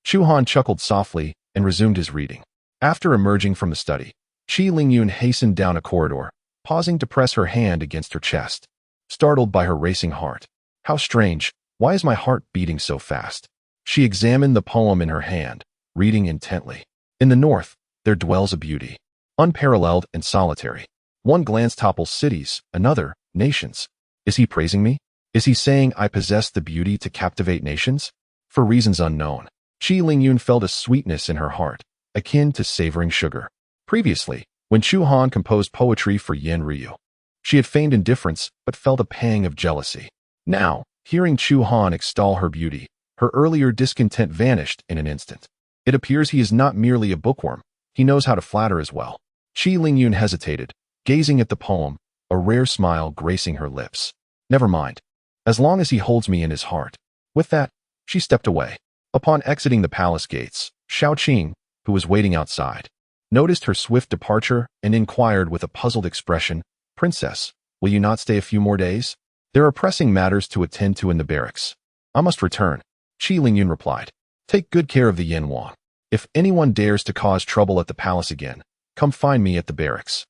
S1: Chu Han chuckled softly and resumed his reading. After emerging from the study, Qi Lingyun hastened down a corridor, pausing to press her hand against her chest, startled by her racing heart. "How strange, why is my heart beating so fast?" She examined the poem in her hand, reading intently. "In the north, there dwells a beauty, unparalleled and solitary. One glance topples cities, another, nations. Is he praising me? Is he saying I possess the beauty to captivate nations? For reasons unknown." Qi Lingyun felt a sweetness in her heart, akin to savoring sugar. Previously, when Chu Han composed poetry for Yen Ryu, she had feigned indifference but felt a pang of jealousy. Now, hearing Chu Han extol her beauty, her earlier discontent vanished in an instant. It appears he is not merely a bookworm, he knows how to flatter as well. Qi Lingyun hesitated, gazing at the poem, a rare smile gracing her lips. "Never mind. As long as he holds me in his heart." With that, she stepped away. Upon exiting the palace gates, Xiaoqing, who was waiting outside, noticed her swift departure and inquired with a puzzled expression, "Princess, will you not stay a few more days? There are pressing matters to attend to in the barracks." "I must return," Qi Lingyun replied. "Take good care of the Yin Wang. If anyone dares to cause trouble at the palace again, come find me at the barracks."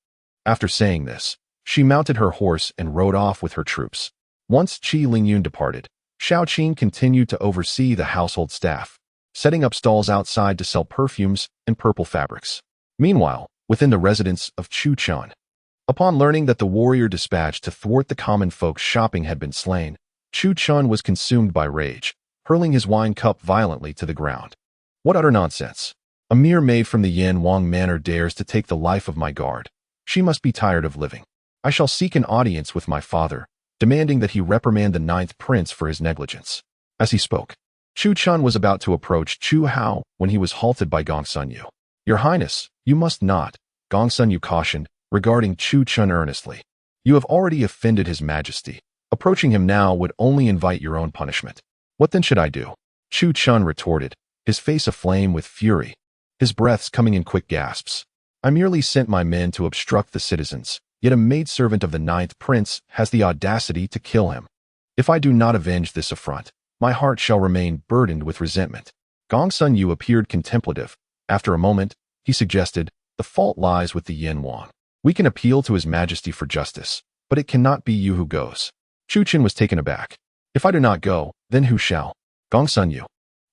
S1: After saying this, she mounted her horse and rode off with her troops. Once Qi Lingyun departed, Shao Qin continued to oversee the household staff, setting up stalls outside to sell perfumes and purple fabrics. Meanwhile, within the residence of Chu Han, upon learning that the warrior dispatched to thwart the common folk's shopping had been slain, Chu Han was consumed by rage, hurling his wine cup violently to the ground. "What utter nonsense! A mere maid from the Yan Wang manor dares to take the life of my guard. She must be tired of living. I shall seek an audience with my father, demanding that he reprimand the 9th prince for his negligence." As he spoke, Chu Han was about to approach Chu Hao when he was halted by Gong Sun Yu. "Your Highness, you must not," Gong Sun Yu cautioned, regarding Chu Han earnestly. "You have already offended his majesty. Approaching him now would only invite your own punishment." "What then should I do?" Chu Han retorted, his face aflame with fury, his breaths coming in quick gasps. "I merely sent my men to obstruct the citizens, yet a maidservant of the 9th prince has the audacity to kill him. If I do not avenge this affront, my heart shall remain burdened with resentment." Gong Sun Yu appeared contemplative. After a moment, he suggested, "The fault lies with the Yin Wang. We can appeal to his majesty for justice, but it cannot be you who goes." Chu Qin was taken aback. "If I do not go, then who shall?" Gong Sun Yu,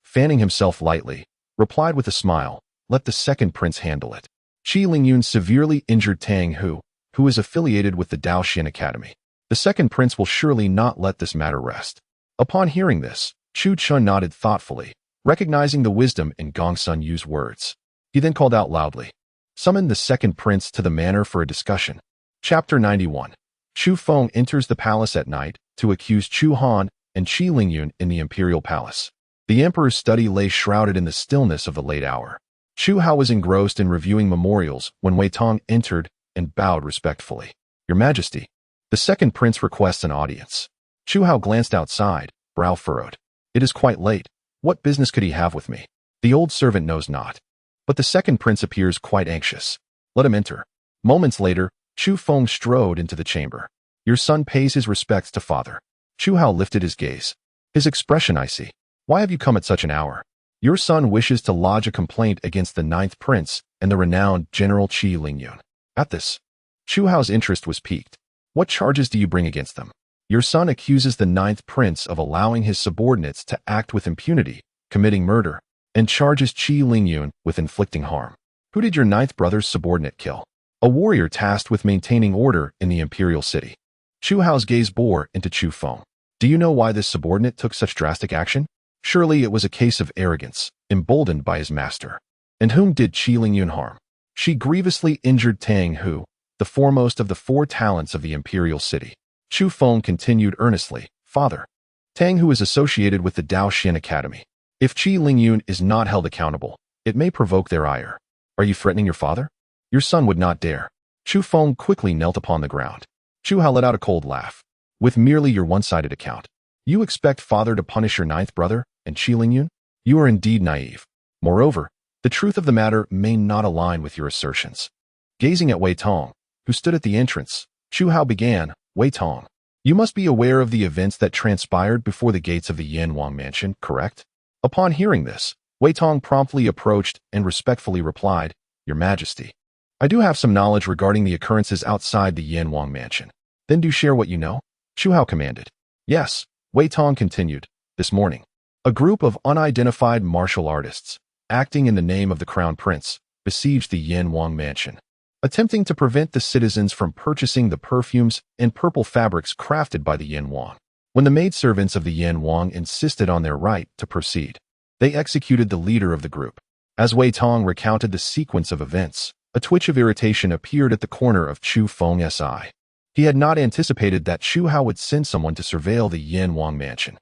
S1: fanning himself lightly, replied with a smile, "Let the 2nd prince handle it." Qi Lingyun severely injured Tang Hu, who is affiliated with the Daoxian Academy. The 2nd prince will surely not let this matter rest. Upon hearing this, Chu Chun nodded thoughtfully, recognizing the wisdom in Gong Sun Yu's words. He then called out loudly, "Summon the 2nd prince to the manor for a discussion." Chapter 91. Chu Feng enters the palace at night to accuse Chu Han and Qi Lingyun in the imperial palace. The emperor's study lay shrouded in the stillness of the late hour. Chu Hao was engrossed in reviewing memorials when Wei Tong entered and bowed respectfully. "Your Majesty, the 2nd prince requests an audience." Chu Hao glanced outside, brow furrowed. "It is quite late. What business could he have with me?" The old servant knows not. But the 2nd prince appears quite anxious. "Let him enter." Moments later, Chu Feng strode into the chamber. "Your son pays his respects to father." Chu Hao lifted his gaze. His expression icy. "Why have you come at such an hour?" "Your son wishes to lodge a complaint against the 9th prince and the renowned General Qi Lingyun." At this, Chu Hao's interest was piqued. "What charges do you bring against them?" "Your son accuses the 9th prince of allowing his subordinates to act with impunity, committing murder, and charges Qi Lingyun with inflicting harm." "Who did your 9th brother's subordinate kill?" "A warrior tasked with maintaining order in the imperial city." Chu Hao's gaze bore into Chu Feng. "Do you know why this subordinate took such drastic action?" Surely it was a case of arrogance, emboldened by his master. "And whom did Qi Lingyun harm?" "She grievously injured Tang Hu, the foremost of the 4 talents of the imperial city." Chu Feng continued earnestly, "Father, Tang Hu is associated with the Daoxian Academy. If Qi Lingyun is not held accountable, it may provoke their ire. Are you threatening your father?" "Your son would not dare." Chu Feng quickly knelt upon the ground. Chu Hao let out a cold laugh. "With merely your one-sided account, you expect father to punish your 9th brother and Qi Lingyun? You are indeed naive. Moreover, the truth of the matter may not align with your assertions." Gazing at Wei Tong, who stood at the entrance, Chu Hao began, "Wei Tong, you must be aware of the events that transpired before the gates of the Yan Wang mansion, correct?" Upon hearing this, Wei Tong promptly approached and respectfully replied, "Your Majesty, I do have some knowledge regarding the occurrences outside the Yan Wang mansion." "Then do share what you know," Chu Hao commanded. "Yes," Wei Tong continued, "this morning, a group of unidentified martial artists, acting in the name of the Crown Prince, besieged the Yan Wang mansion, attempting to prevent the citizens from purchasing the perfumes and purple fabrics crafted by the Yan Wang. When the maidservants of the Yan Wang insisted on their right to proceed, they executed the leader of the group." As Wei Tong recounted the sequence of events, a twitch of irritation appeared at the corner of Chu Feng's eye. He had not anticipated that Chu Hao would send someone to surveil the Yan Wang mansion.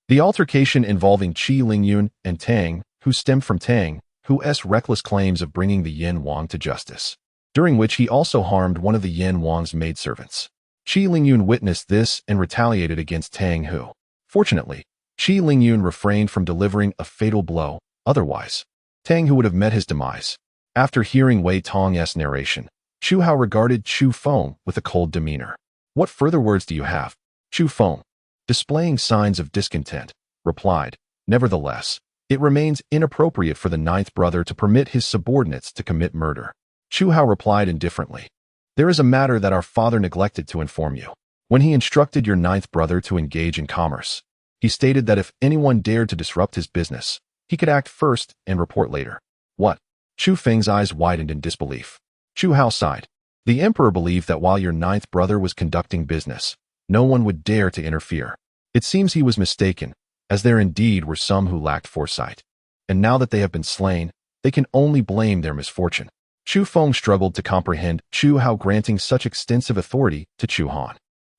S1: The altercation involving Qi Lingyun and Tang, who stemmed from Tang, who's reckless claims of bringing the Yan Wang to justice, during which he also harmed one of the Yan Wang's maidservants. Qi Lingyun witnessed this and retaliated against Tang Hu. Fortunately, Qi Lingyun refrained from delivering a fatal blow, otherwise, Tang Hu would have met his demise. After hearing Wei Tong's narration, Chu Hao regarded Chu Feng with a cold demeanor. What further words do you have? Chu Feng, displaying signs of discontent, replied, nevertheless, it remains inappropriate for the ninth brother to permit his subordinates to commit murder. Chu Hao replied indifferently, there is a matter that our father neglected to inform you. When he instructed your ninth brother to engage in commerce, he stated that if anyone dared to disrupt his business, he could act first and report later. What? Chu Feng's eyes widened in disbelief. Chu Hao sighed. The emperor believed that while your ninth brother was conducting business, no one would dare to interfere. It seems he was mistaken, as there indeed were some who lacked foresight. And now that they have been slain, they can only blame their misfortune. Chu Feng struggled to comprehend Chu Hao granting such extensive authority to Chu Han.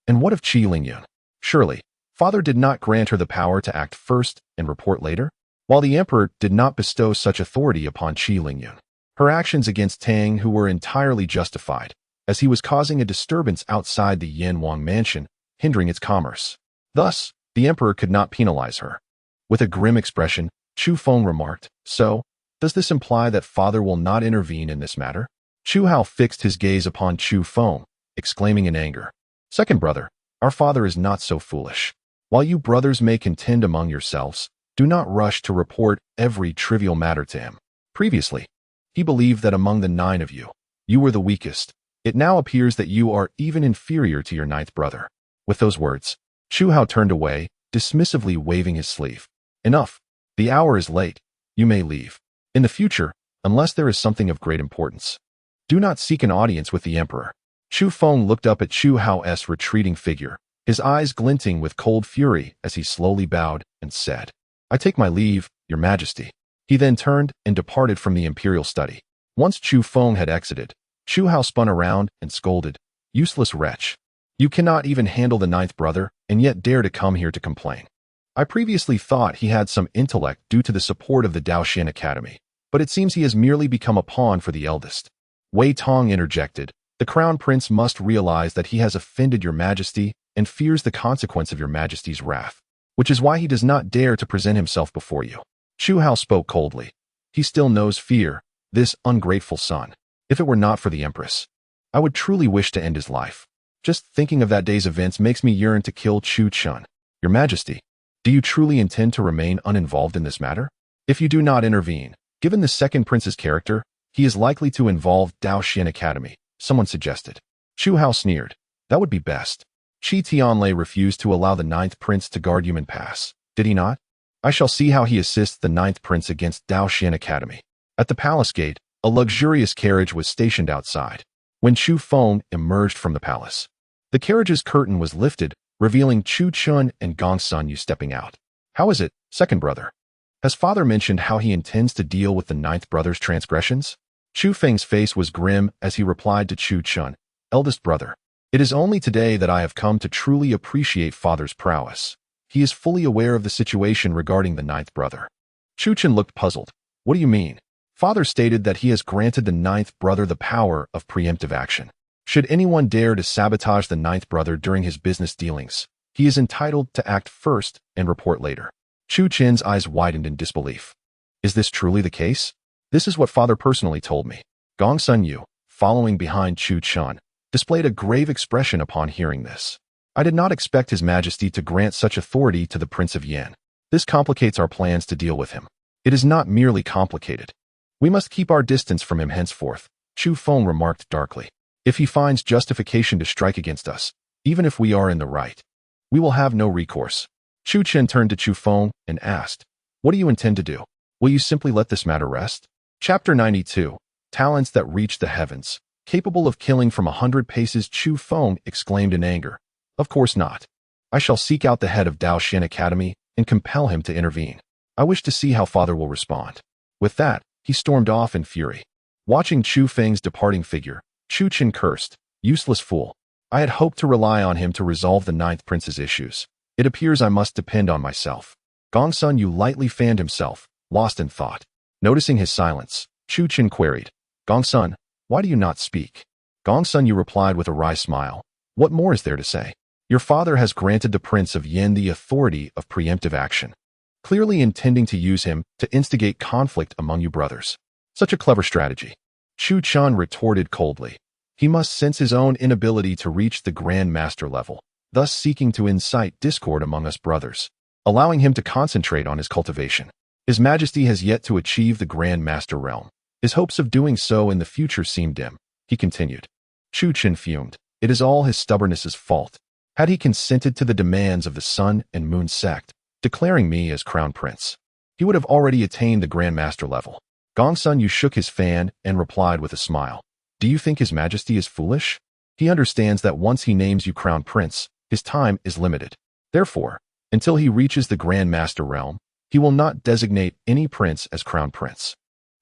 S1: And what of Qi Lingyun? Surely, father did not grant her the power to act first and report later? While the emperor did not bestow such authority upon Qi Lingyun, her actions against Tang who were entirely justified, as he was causing a disturbance outside the Yanwang mansion, hindering its commerce. Thus, the emperor could not penalize her. With a grim expression, Chu Feng remarked, so, does this imply that father will not intervene in this matter? Chu Hao fixed his gaze upon Chu Feng, exclaiming in anger, second brother, our father is not so foolish. While you brothers may contend among yourselves, do not rush to report every trivial matter to him. Previously, he believed that among the 9 of you, you were the weakest. It now appears that you are even inferior to your ninth brother. With those words, Chu Hao turned away, dismissively waving his sleeve. Enough. The hour is late. You may leave. In the future, unless there is something of great importance, do not seek an audience with the emperor. Chu Feng looked up at Chu Hao's retreating figure, his eyes glinting with cold fury as he slowly bowed and said, I take my leave, your majesty. He then turned and departed from the imperial study. Once Chu Feng had exited, Chu Hao spun around and scolded, useless wretch. You cannot even handle the ninth brother and yet dare to come here to complain. I previously thought he had some intellect due to the support of the Daoxian Academy, but it seems he has merely become a pawn for the eldest. Wei Tong interjected, the crown prince must realize that he has offended your majesty and fears the consequence of your majesty's wrath, which is why he does not dare to present himself before you. Chu Hao spoke coldly. He still knows fear, this ungrateful son. If it were not for the empress, I would truly wish to end his life. Just thinking of that day's events makes me yearn to kill Chu Chun. Your majesty, do you truly intend to remain uninvolved in this matter? If you do not intervene, given the second prince's character, he is likely to involve Daoxian Academy, someone suggested. Chu Hao sneered. That would be best. Qi Tianlei refused to allow the ninth prince to guard Yumen Pass, did he not? I shall see how he assists the ninth prince against Daoxian Academy. At the palace gate, a luxurious carriage was stationed outside. When Chu Feng emerged from the palace, the carriage's curtain was lifted, revealing Chu Chun and Gong Sun Yu stepping out. How is it, second brother? Has father mentioned how he intends to deal with the ninth brother's transgressions? Chu Feng's face was grim as he replied to Chu Chun, eldest brother. It is only today that I have come to truly appreciate father's prowess. He is fully aware of the situation regarding the ninth brother. Chu Chun looked puzzled. What do you mean? Father stated that he has granted the ninth brother the power of preemptive action. Should anyone dare to sabotage the ninth brother during his business dealings, he is entitled to act first and report later. Chu Chin's eyes widened in disbelief. Is this truly the case? This is what father personally told me. Gong Sun Yu, following behind Chu Chun, displayed a grave expression upon hearing this. I did not expect His Majesty to grant such authority to the Prince of Yan. This complicates our plans to deal with him. It is not merely complicated. We must keep our distance from him henceforth, Chu Feng remarked darkly. If he finds justification to strike against us, even if we are in the right, we will have no recourse. Chu Chen turned to Chu Feng and asked, what do you intend to do? Will you simply let this matter rest? Chapter 92, Talents that Reach the Heavens. Capable of killing from 100 paces, Chu Feng exclaimed in anger. Of course not. I shall seek out the head of Daoxian Academy and compel him to intervene. I wish to see how father will respond. With that, he stormed off in fury. Watching Chu Feng's departing figure, Chu Chen cursed, useless fool. I had hoped to rely on him to resolve the ninth prince's issues. It appears I must depend on myself. Gong Sun Yu lightly fanned himself, lost in thought. Noticing his silence, Chu Chen queried, Gong Sun, why do you not speak? Gong Sun Yu replied with a wry smile, what more is there to say? Your father has granted the Prince of Yan the authority of preemptive action, clearly intending to use him to instigate conflict among you brothers. Such a clever strategy. Chu Han retorted coldly. He must sense his own inability to reach the Grand Master level, thus seeking to incite discord among us brothers, allowing him to concentrate on his cultivation. His Majesty has yet to achieve the Grand Master realm. His hopes of doing so in the future seem dim, he continued. Chu Han fumed. It is all his stubbornness's fault. Had he consented to the demands of the Sun and Moon sect, declaring me as Crown Prince, he would have already attained the Grand Master level. Gongsun Yu shook his fan and replied with a smile. Do you think His Majesty is foolish? He understands that once he names you Crown Prince, his time is limited. Therefore, until he reaches the Grand Master realm, he will not designate any prince as Crown Prince.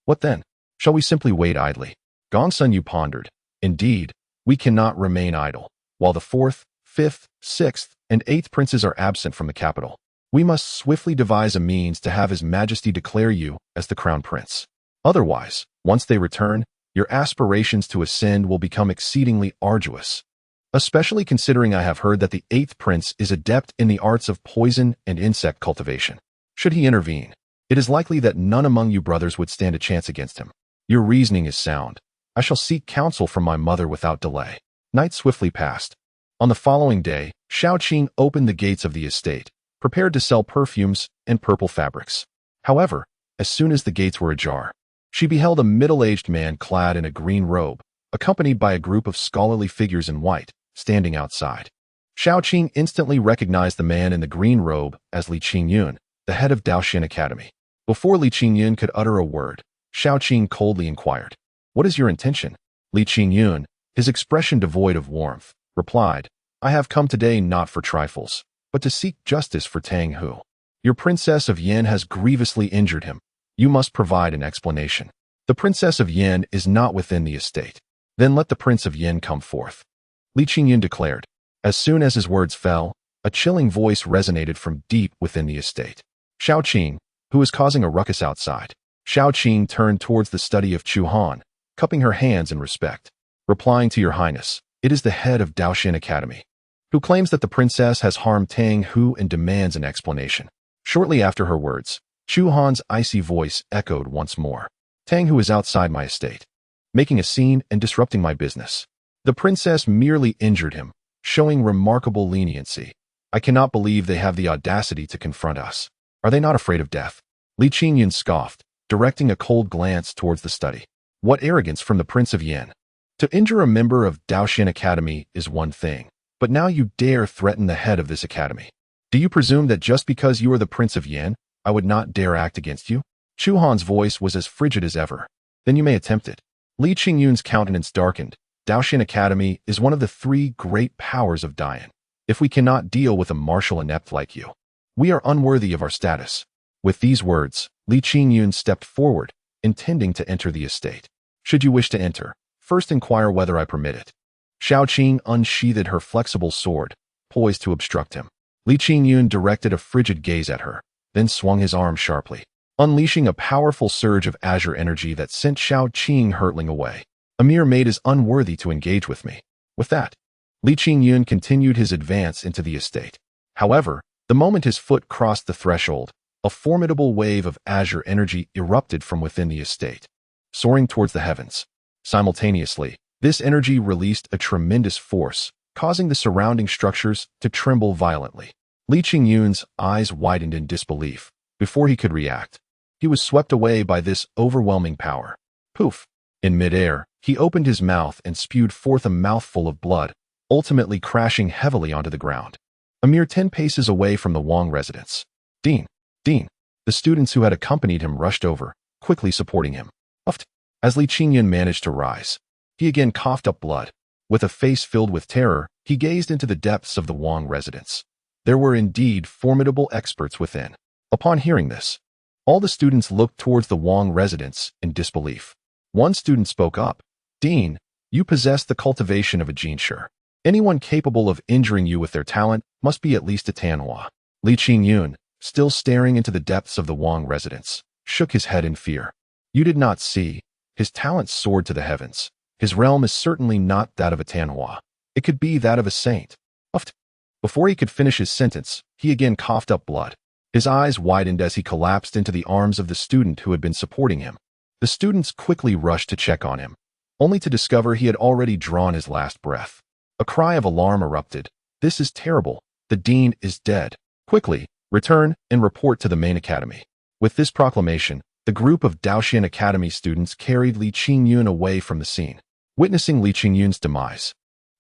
S1: What then? Shall we simply wait idly? Gongsun Yu pondered. Indeed, we cannot remain idle. While the 4th, 5th, 6th, and 8th princes are absent from the capital, we must swiftly devise a means to have His Majesty declare you as the Crown Prince. Otherwise, once they return, your aspirations to ascend will become exceedingly arduous, especially considering I have heard that the 8th prince is adept in the arts of poison and insect cultivation. Should he intervene, it is likely that none among you brothers would stand a chance against him. Your reasoning is sound. I shall seek counsel from my mother without delay. Night swiftly passed. On the following day, Shaoqing opened the gates of the estate, prepared to sell perfumes and purple fabrics. However, as soon as the gates were ajar, she beheld a middle-aged man clad in a green robe, accompanied by a group of scholarly figures in white, standing outside. Shaoqing instantly recognized the man in the green robe as Li Qingyun, the head of Daoxin Academy. Before Li Qingyun could utter a word, Shaoqing coldly inquired, "What is your intention?" Li Qingyun, his expression devoid of warmth, replied, "I have come today not for trifles, but to seek justice for Tang Hu. Your Princess of Yin has grievously injured him. You must provide an explanation. The Princess of Yin is not within the estate. Then let the Prince of Yin come forth," Li Qingyun declared. As soon as his words fell, a chilling voice resonated from deep within the estate. Shaoqing, who was causing a ruckus outside. Shaoqing turned towards the study of Chu Han, cupping her hands in respect. Replying to Your Highness, it is the head of Daoxin Academy, who claims that the princess has harmed Tang Hu and demands an explanation. Shortly after her words, Chu Han's icy voice echoed once more. Tang Hu is outside my estate, making a scene and disrupting my business. The princess merely injured him, showing remarkable leniency. I cannot believe they have the audacity to confront us. Are they not afraid of death? Li Qingyun scoffed, directing a cold glance towards the study. What arrogance from the Prince of Yin! To injure a member of Daoxin Academy is one thing, but now you dare threaten the head of this academy. Do you presume that just because you are the Prince of Yin, I would not dare act against you? Chu Han's voice was as frigid as ever. Then you may attempt it. Li Qingyun's countenance darkened. Daoxin Academy is one of the 3 great powers of Dayan. If we cannot deal with a martial inept like you, we are unworthy of our status. With these words, Li Qingyun stepped forward, intending to enter the estate. Should you wish to enter, first inquire whether I permit it. Shaoqing unsheathed her flexible sword, poised to obstruct him. Li Qingyun directed a frigid gaze at her, then swung his arm sharply, unleashing a powerful surge of azure energy that sent Shaoqing hurtling away. A mere maid is unworthy to engage with me. With that, Li Qingyun continued his advance into the estate. However, the moment his foot crossed the threshold, a formidable wave of azure energy erupted from within the estate, soaring towards the heavens. Simultaneously, this energy released a tremendous force, causing the surrounding structures to tremble violently. Li Qingyun's eyes widened in disbelief. Before he could react, he was swept away by this overwhelming power. Poof! In midair, he opened his mouth and spewed forth a mouthful of blood, ultimately crashing heavily onto the ground. A mere 10 paces away from the Wang residence. Dean! Dean! The students who had accompanied him rushed over, quickly supporting him. Puffed! As Li Qingyun managed to rise, he again coughed up blood. With a face filled with terror, he gazed into the depths of the Wang residence. There were indeed formidable experts within. Upon hearing this, all the students looked towards the Wang residence in disbelief. One student spoke up. Dean, you possess the cultivation of a jinshi. Anyone capable of injuring you with their talent must be at least a Tanhua. Li Qingyun, still staring into the depths of the Wang residence, shook his head in fear. You did not see. His talent soared to the heavens. His realm is certainly not that of a Tanhua. It could be that of a saint. Puffed. Before he could finish his sentence, he again coughed up blood. His eyes widened as he collapsed into the arms of the student who had been supporting him. The students quickly rushed to check on him, only to discover he had already drawn his last breath. A cry of alarm erupted. "This is terrible. The dean is dead. Quickly, return and report to the main academy." With this proclamation, the group of Daoxian Academy students carried Li Qingyun away from the scene. Witnessing Li Qingyun's demise,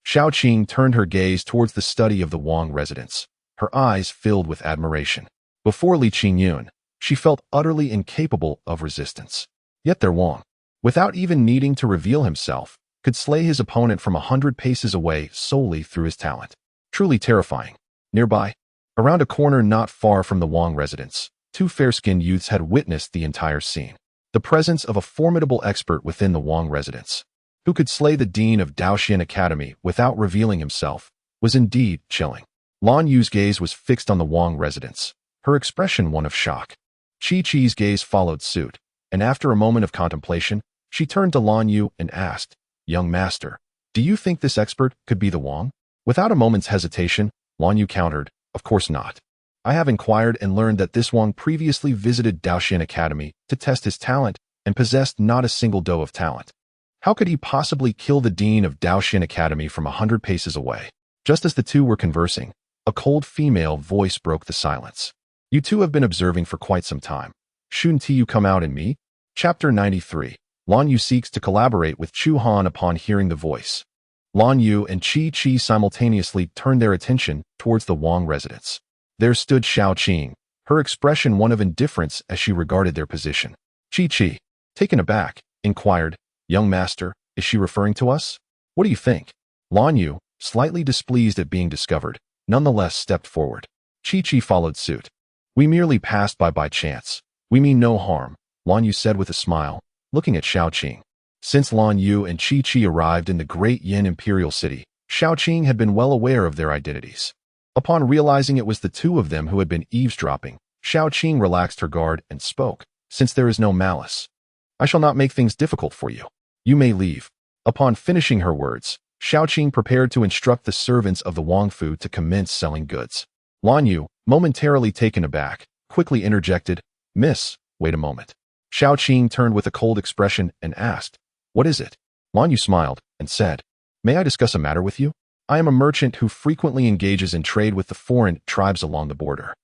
S1: Xiao Qing turned her gaze towards the study of the Wang residents, her eyes filled with admiration. Before Li Qingyun, she felt utterly incapable of resistance. Yet their Wang, without even needing to reveal himself, could slay his opponent from 100 paces away solely through his talent. Truly terrifying. Nearby, around a corner not far from the Wang residence, two fair-skinned youths had witnessed the entire scene. The presence of a formidable expert within the Wang residence, who could slay the dean of Daoxian Academy without revealing himself, was indeed chilling. Lan Yu's gaze was fixed on the Wang residence, her expression one of shock. Chi-Chi's gaze followed suit, and after a moment of contemplation, she turned to Lan Yu and asked, "Young master, do you think this expert could be the Wang?" Without a moment's hesitation, Lan Yu countered, "Of course not. I have inquired and learned that this Wang previously visited Daoxian Academy to test his talent and possessed not a single doe of talent. How could he possibly kill the dean of Daoxian Academy from 100 paces away?" Just as the two were conversing, a cold female voice broke the silence. "You two have been observing for quite some time. Shouldn't you come out in me?" Chapter 93. Lan Yu seeks to collaborate with Chu Han. Upon hearing the voice, Lan Yu and Chi simultaneously turned their attention towards the Wang residence. There stood Xiao Qing, her expression one of indifference as she regarded their position. Chi, taken aback, inquired, "Young master, is she referring to us? What do you think?" Lan Yu, slightly displeased at being discovered, nonetheless stepped forward. Chi followed suit. "We merely passed by chance. We mean no harm," Lan Yu said with a smile, looking at Xiao Qing. Since Lan Yu and Chi arrived in the Great Yan Imperial City, Xiao Qing had been well aware of their identities. Upon realizing it was the two of them who had been eavesdropping, Xiao Qing relaxed her guard and spoke, "Since there is no malice, I shall not make things difficult for you. You may leave." Upon finishing her words, Xiao Qing prepared to instruct the servants of the Wang Fu to commence selling goods. Lan Yu, momentarily taken aback, quickly interjected, "Miss, wait a moment." Xiao Qing turned with a cold expression and asked, "What is it?" Lan Yu smiled and said, "May I discuss a matter with you? I am a merchant who frequently engages in trade with the foreign tribes along the border.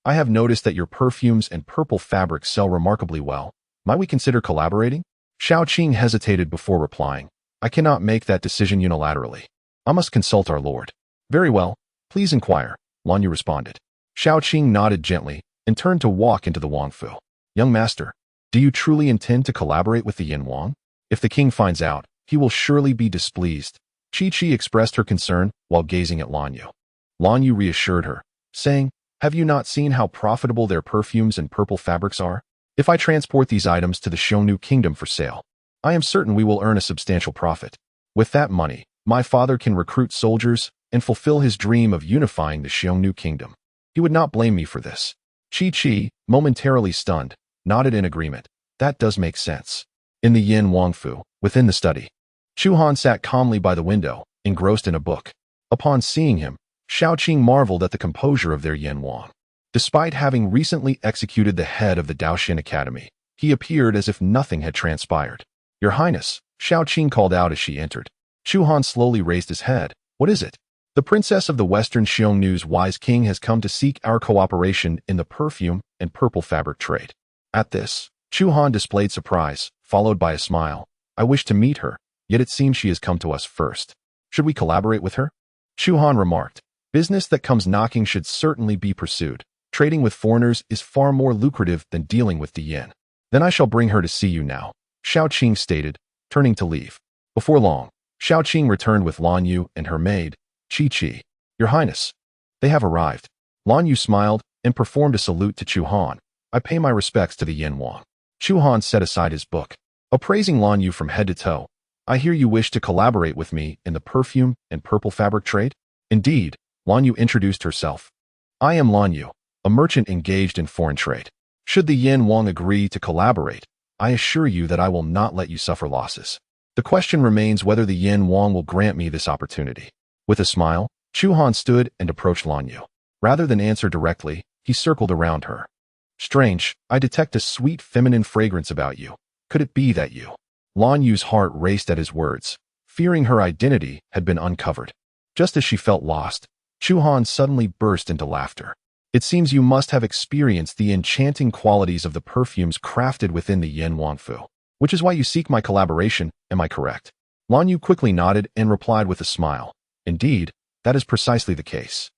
S1: I have noticed that your perfumes and purple fabrics sell remarkably well. Might we consider collaborating?" Xiao Qing hesitated before replying, "I cannot make that decision unilaterally. I must consult our lord." "Very well, please inquire," Lan Yu responded. Xiao Qing nodded gently and turned to walk into the Wang Fu. "Young master, do you truly intend to collaborate with the Yin Wang? If the king finds out, he will surely be displeased." Chi expressed her concern while gazing at Lan Yu. Lan Yu reassured her, saying, "Have you not seen how profitable their perfumes and purple fabrics are? If I transport these items to the Xiongnu kingdom for sale, I am certain we will earn a substantial profit. With that money, my father can recruit soldiers and fulfill his dream of unifying the Xiongnu kingdom. He would not blame me for this." Chi, momentarily stunned, nodded in agreement. "That does make sense." In the Yin Wang Fu, within the study, Chu Han sat calmly by the window, engrossed in a book. Upon seeing him, Xiao Qing marveled at the composure of their Yin Wang. Despite having recently executed the head of the Daoxian Academy, he appeared as if nothing had transpired. "Your Highness," Xiao Qing called out as she entered. Chu Han slowly raised his head. "What is it?" "The princess of the Western Xiongnu's wise king has come to seek our cooperation in the perfume and purple fabric trade." At this, Chu Han displayed surprise, followed by a smile. "I wish to meet her, yet it seems she has come to us first. Should we collaborate with her?" Chu Han remarked, "Business that comes knocking should certainly be pursued. Trading with foreigners is far more lucrative than dealing with the yen." "Then I shall bring her to see you now," Xiao Qing stated, turning to leave. Before long, Xiao Qing returned with Lan Yu and her maid, Chi. "Your Highness, they have arrived." Lan Yu smiled and performed a salute to Chu Han. "I pay my respects to the Yin Wang." Chu Han set aside his book, appraising Lan Yu from head to toe. "I hear you wish to collaborate with me in the perfume and purple fabric trade?" "Indeed," Lan Yu introduced herself. "I am Lan Yu, a merchant engaged in foreign trade. Should the Yin Wang agree to collaborate, I assure you that I will not let you suffer losses. The question remains whether the Yin Wang will grant me this opportunity." With a smile, Chu Han stood and approached Lan Yu. Rather than answer directly, he circled around her. "Strange, I detect a sweet feminine fragrance about you. Could it be that you..." Lan Yu's heart raced at his words, fearing her identity had been uncovered. Just as she felt lost, Chu Han suddenly burst into laughter. It seems you must have experienced the enchanting qualities of the perfumes crafted within the Yen Wangfu, which is why you seek my collaboration, am I correct? Lan Yu quickly nodded and replied with a smile. Indeed, that is precisely the case.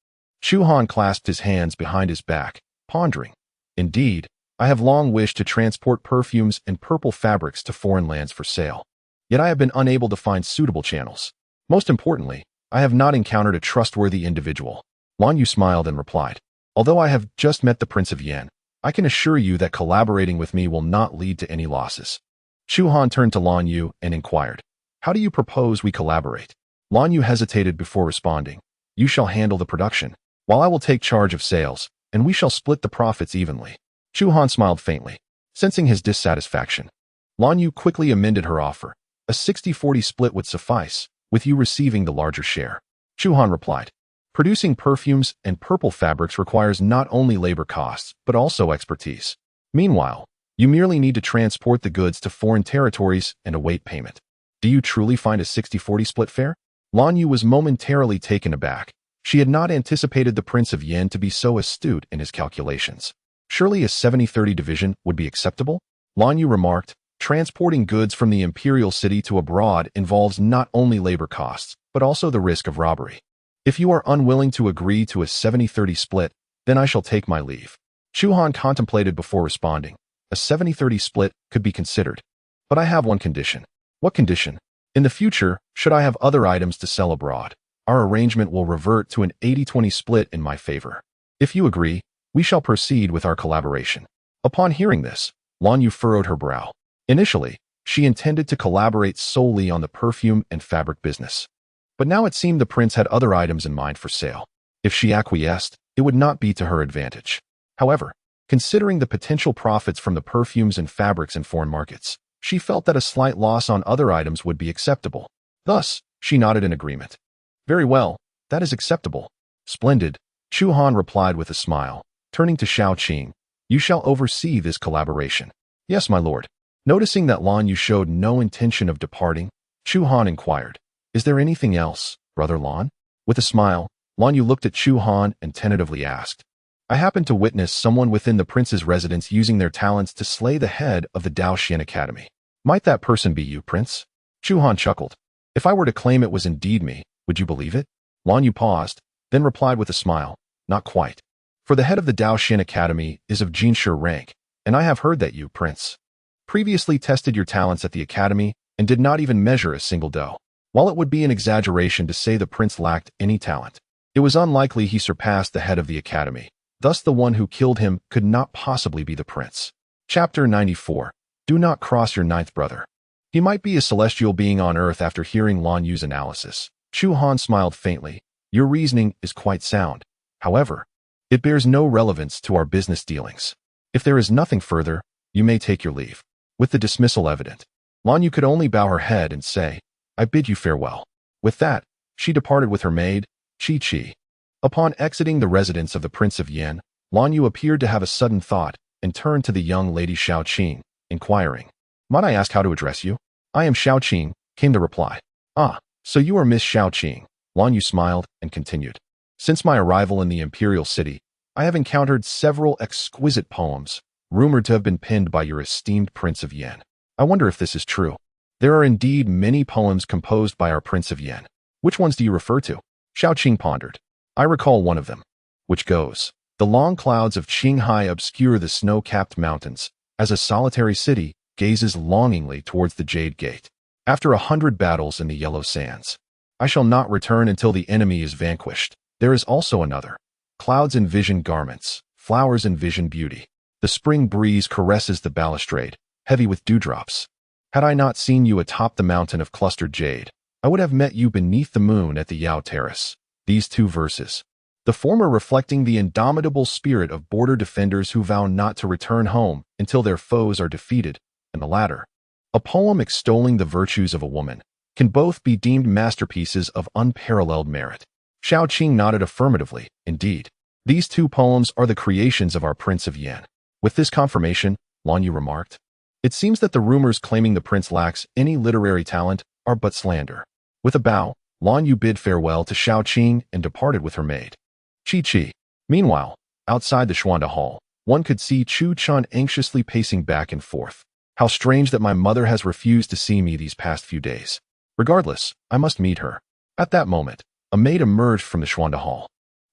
S1: Chu Han clasped his hands behind his back, pondering. Indeed, I have long wished to transport perfumes and purple fabrics to foreign lands for sale. Yet I have been unable to find suitable channels. Most importantly, I have not encountered a trustworthy individual. Lan Yu smiled and replied, although I have just met the Prince of Yan, I can assure you that collaborating with me will not lead to any losses. Chu Han turned to Lan Yu and inquired, how do you propose we collaborate? Lan Yu hesitated before responding, you shall handle the production, while I will take charge of sales, and we shall split the profits evenly. Chu Han smiled faintly, sensing his dissatisfaction. Lan Yu quickly amended her offer. A 60-40 split would suffice, with you receiving the larger share. Chu Han replied, producing perfumes and purple fabrics requires not only labor costs, but also expertise. Meanwhile, you merely need to transport the goods to foreign territories and await payment. Do you truly find a 60-40 split fair? Lan Yu was momentarily taken aback. She had not anticipated the Prince of Yan to be so astute in his calculations. Surely a 70-30 division would be acceptable? Lan Yu remarked, transporting goods from the imperial city to abroad involves not only labor costs, but also the risk of robbery. If you are unwilling to agree to a 70-30 split, then I shall take my leave. Chu Han contemplated before responding. A 70-30 split could be considered. But I have one condition. What condition? In the future, should I have other items to sell abroad, our arrangement will revert to an 80-20 split in my favor. If you agree, we shall proceed with our collaboration. Upon hearing this, Lan Yu furrowed her brow. Initially, she intended to collaborate solely on the perfume and fabric business. But now it seemed the prince had other items in mind for sale. If she acquiesced, it would not be to her advantage. However, considering the potential profits from the perfumes and fabrics in foreign markets, she felt that a slight loss on other items would be acceptable. Thus, she nodded in agreement. Very well, that is acceptable. Splendid, Chu Han replied with a smile, turning to Shao Qing. You shall oversee this collaboration. Yes, my lord. Noticing that Lan Yu showed no intention of departing, Chu Han inquired, is there anything else, brother Lan? With a smile, Lan Yu looked at Chu Han and tentatively asked, I happened to witness someone within the prince's residence using their talents to slay the head of the Daoxian Academy. Might that person be you, prince? Chu Han chuckled. If I were to claim it was indeed me, would you believe it? Lan Yu paused, then replied with a smile, not quite. For the head of the Daoxian Academy is of Jinshi rank, and I have heard that you, prince, previously tested your talents at the academy and did not even measure a single dough. While it would be an exaggeration to say the prince lacked any talent, it was unlikely he surpassed the head of the academy. Thus the one who killed him could not possibly be the prince. Chapter 94. Do not cross your ninth brother. He might be a celestial being on earth. After hearing Lan Yu's analysis, Chu Han smiled faintly. Your reasoning is quite sound. However, it bears no relevance to our business dealings. If there is nothing further, you may take your leave. With the dismissal evident, Lan Yu could only bow her head and say, I bid you farewell. With that, she departed with her maid, Chi Chi. Upon exiting the residence of the Prince of Yan, Lan Yu appeared to have a sudden thought and turned to the young lady Shao Qing, inquiring, might I ask how to address you? I am Shao Qing, came the reply. Ah, so you are Miss Shao Qing. Lan Yu smiled and continued. Since my arrival in the imperial city, I have encountered several exquisite poems, rumored to have been penned by your esteemed Prince of Yan. I wonder if this is true. There are indeed many poems composed by our Prince of Yan. Which ones do you refer to? Shao Qing pondered. I recall one of them, which goes, the long clouds of Qinghai obscure the snow-capped mountains, as a solitary city gazes longingly towards the Jade Gate. After 100 battles in the yellow sands, I shall not return until the enemy is vanquished. There is also another. Clouds envision garments, flowers envision beauty. The spring breeze caresses the balustrade, heavy with dewdrops. Had I not seen you atop the mountain of clustered jade, I would have met you beneath the moon at the Yao Terrace. These two verses, the former reflecting the indomitable spirit of border defenders who vow not to return home until their foes are defeated, and the latter, a poem extolling the virtues of a woman, can both be deemed masterpieces of unparalleled merit. Shao Qing nodded affirmatively. Indeed, these two poems are the creations of our Prince of Yan. With this confirmation, Lan Yu remarked, It seems that the rumors claiming the prince lacks any literary talent are but slander. With a bow, Lan Yu bid farewell to Shao Qing and departed with her maid. Chi. Meanwhile, outside the Xuanda Hall, one could see Chu Han anxiously pacing back and forth. How strange that my mother has refused to see me these past few days. Regardless, I must meet her. At that moment, a maid emerged from the Xuanda Hall.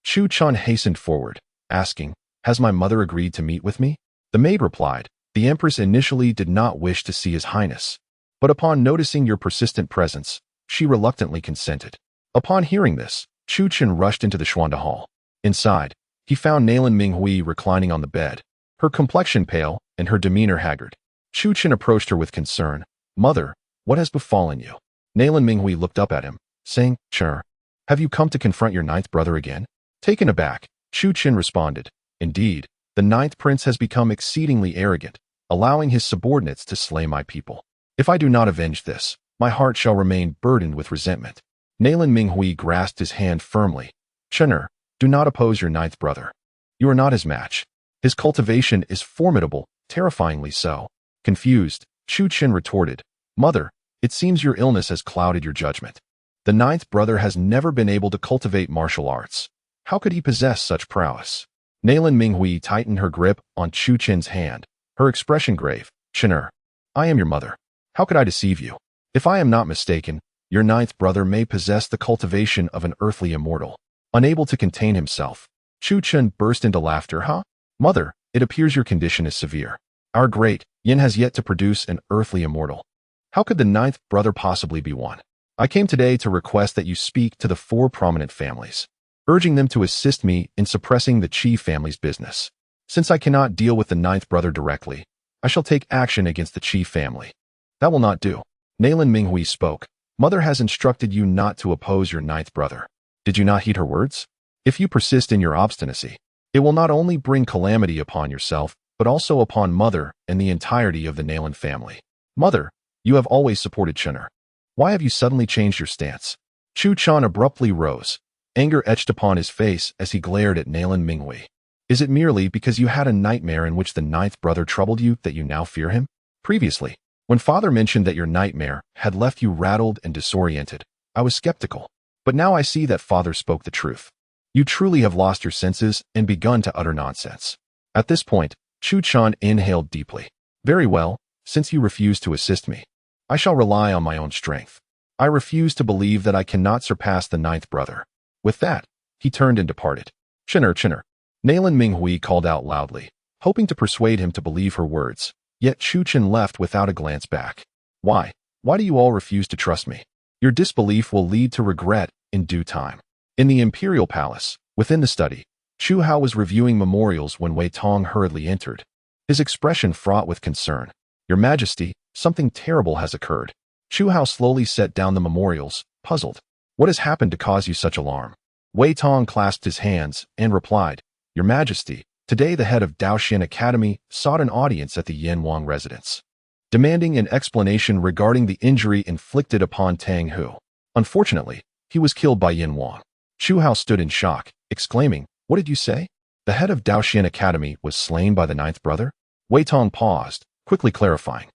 S1: Chu Han hastened forward, asking, "Has my mother agreed to meet with me?" The maid replied, "The Empress initially did not wish to see His Highness, but upon noticing your persistent presence, she reluctantly consented." Upon hearing this, Chu Han rushed into the Xuanda Hall. Inside, he found Nalan Minghui reclining on the bed, her complexion pale and her demeanor haggard. Chu Han approached her with concern. "Mother, what has befallen you?" Nalan Minghui looked up at him, saying, "Sure, have you come to confront your ninth brother again?" Taken aback, Chu Han responded, "Indeed, the ninth prince has become exceedingly arrogant, allowing his subordinates to slay my people. If I do not avenge this, my heart shall remain burdened with resentment." Nalan Minghui grasped his hand firmly. "Chener, do not oppose your ninth brother. You are not his match. His cultivation is formidable, terrifyingly so." Confused, Chu Han retorted, "Mother, it seems your illness has clouded your judgment. The ninth brother has never been able to cultivate martial arts. How could he possess such prowess?" Nalan Minghui tightened her grip on Chu Han's hand, her expression grave. "Chener, I am your mother. How could I deceive you? If I am not mistaken, your ninth brother may possess the cultivation of an earthly immortal." Unable to contain himself, Chu Han burst into laughter. "Huh? Mother, it appears your condition is severe. Our Great Yan has yet to produce an earthly immortal. How could the ninth brother possibly be one? I came today to request that you speak to the 4 prominent families, urging them to assist me in suppressing the Qi family's business. Since I cannot deal with the ninth brother directly, I shall take action against the Qi family." "That will not do." Nalan Minghui spoke. "Mother has instructed you not to oppose your ninth brother. Did you not heed her words? If you persist in your obstinacy, it will not only bring calamity upon yourself, but also upon Mother and the entirety of the Nalan family. Mother, you have always supported Chener. Why have you suddenly changed your stance?" Chu Han abruptly rose, anger etched upon his face as he glared at Nalan Minghui. "Is it merely because you had a nightmare in which the ninth brother troubled you that you now fear him? Previously, when Father mentioned that your nightmare had left you rattled and disoriented, I was skeptical. But now I see that Father spoke the truth. You truly have lost your senses and begun to utter nonsense." At this point, Chu Han inhaled deeply. "Very well, since you refuse to assist me, I shall rely on my own strength. I refuse to believe that I cannot surpass the ninth brother." With that, he turned and departed. "Chener, Chener," Nalan Minghui called out loudly, hoping to persuade him to believe her words. Yet Chu Han left without a glance back. "Why? Why do you all refuse to trust me? Your disbelief will lead to regret in due time." In the Imperial Palace, within the study, Chu Hao was reviewing memorials when Wei Tong hurriedly entered, his expression fraught with concern. "Your Majesty, something terrible has occurred." Chu Hao slowly set down the memorials, puzzled. "What has happened to cause you such alarm?" Wei Tong clasped his hands and replied, "Your Majesty, today the head of Daoxian Academy sought an audience at the Yan Wang residence, demanding an explanation regarding the injury inflicted upon Tang Hu. Unfortunately, he was killed by Yan Wang." Chu Hao stood in shock, exclaiming, "What did you say? The head of Daoxian Academy was slain by the ninth brother?" Wei Tong paused, quickly clarifying,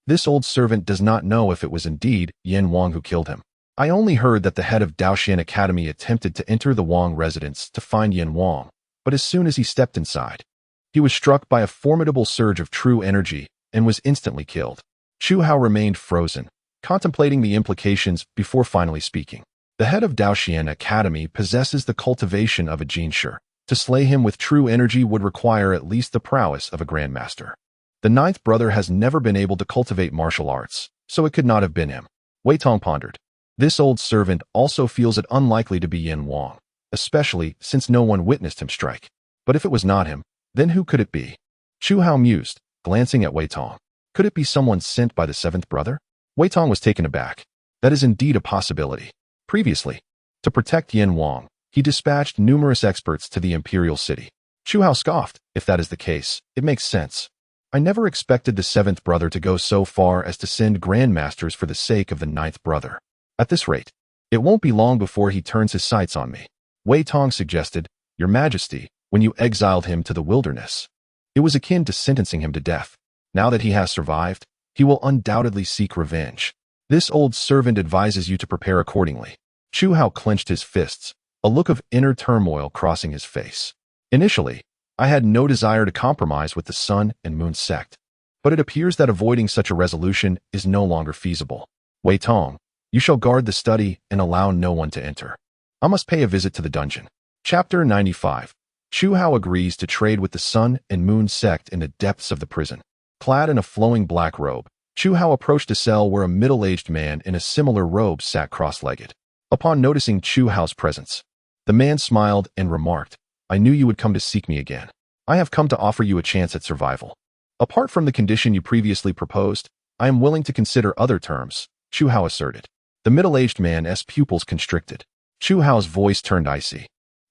S1: "This old servant does not know if it was indeed Yan Wang who killed him. I only heard that the head of Daoxian Academy attempted to enter the Wang residence to find Yan Wang, but as soon as he stepped inside, he was struck by a formidable surge of true energy and was instantly killed." Chu Hao remained frozen, contemplating the implications before finally speaking. "The head of Daoxian Academy possesses the cultivation of a Jinshi. To slay him with true energy would require at least the prowess of a grandmaster. The ninth brother has never been able to cultivate martial arts, so it could not have been him." Wei Tong pondered. This old servant also feels it unlikely to be Yan Wang, especially since no one witnessed him strike. But if it was not him, then who could it be? Chu Hao mused, glancing at Wei Tong. Could it be someone sent by the seventh brother? Wei Tong was taken aback. That is indeed a possibility. Previously, to protect Yan Wang, he dispatched numerous experts to the imperial city. Chu Hao scoffed. "If that is the case, it makes sense. I never expected the seventh brother to go so far as to send grandmasters for the sake of the ninth brother. At this rate, it won't be long before he turns his sights on me." Wei Tong suggested, "Your Majesty, when you exiled him to the wilderness, it was akin to sentencing him to death. Now that he has survived, he will undoubtedly seek revenge. This old servant advises you to prepare accordingly. Chu Han clenched his fists, a look of inner turmoil crossing his face. Initially, I had no desire to compromise with the Sun and Moon sect, but it appears that avoiding such a resolution is no longer feasible. Wei Tong, you shall guard the study and allow no one to enter. I must pay a visit to the dungeon. Chapter 95. Chu Han agrees to trade with the Sun and Moon sect in the depths of the prison. Clad in a flowing black robe, Chu Han approached a cell where a middle-aged man in a similar robe sat cross-legged. Upon noticing Chu Han's presence, the man smiled and remarked, "I knew you would come to seek me again. I have come to offer you a chance at survival. Apart from the condition you previously proposed, I am willing to consider other terms," Chu Han asserted. The middle-aged man's pupils constricted. Chu Han's voice turned icy.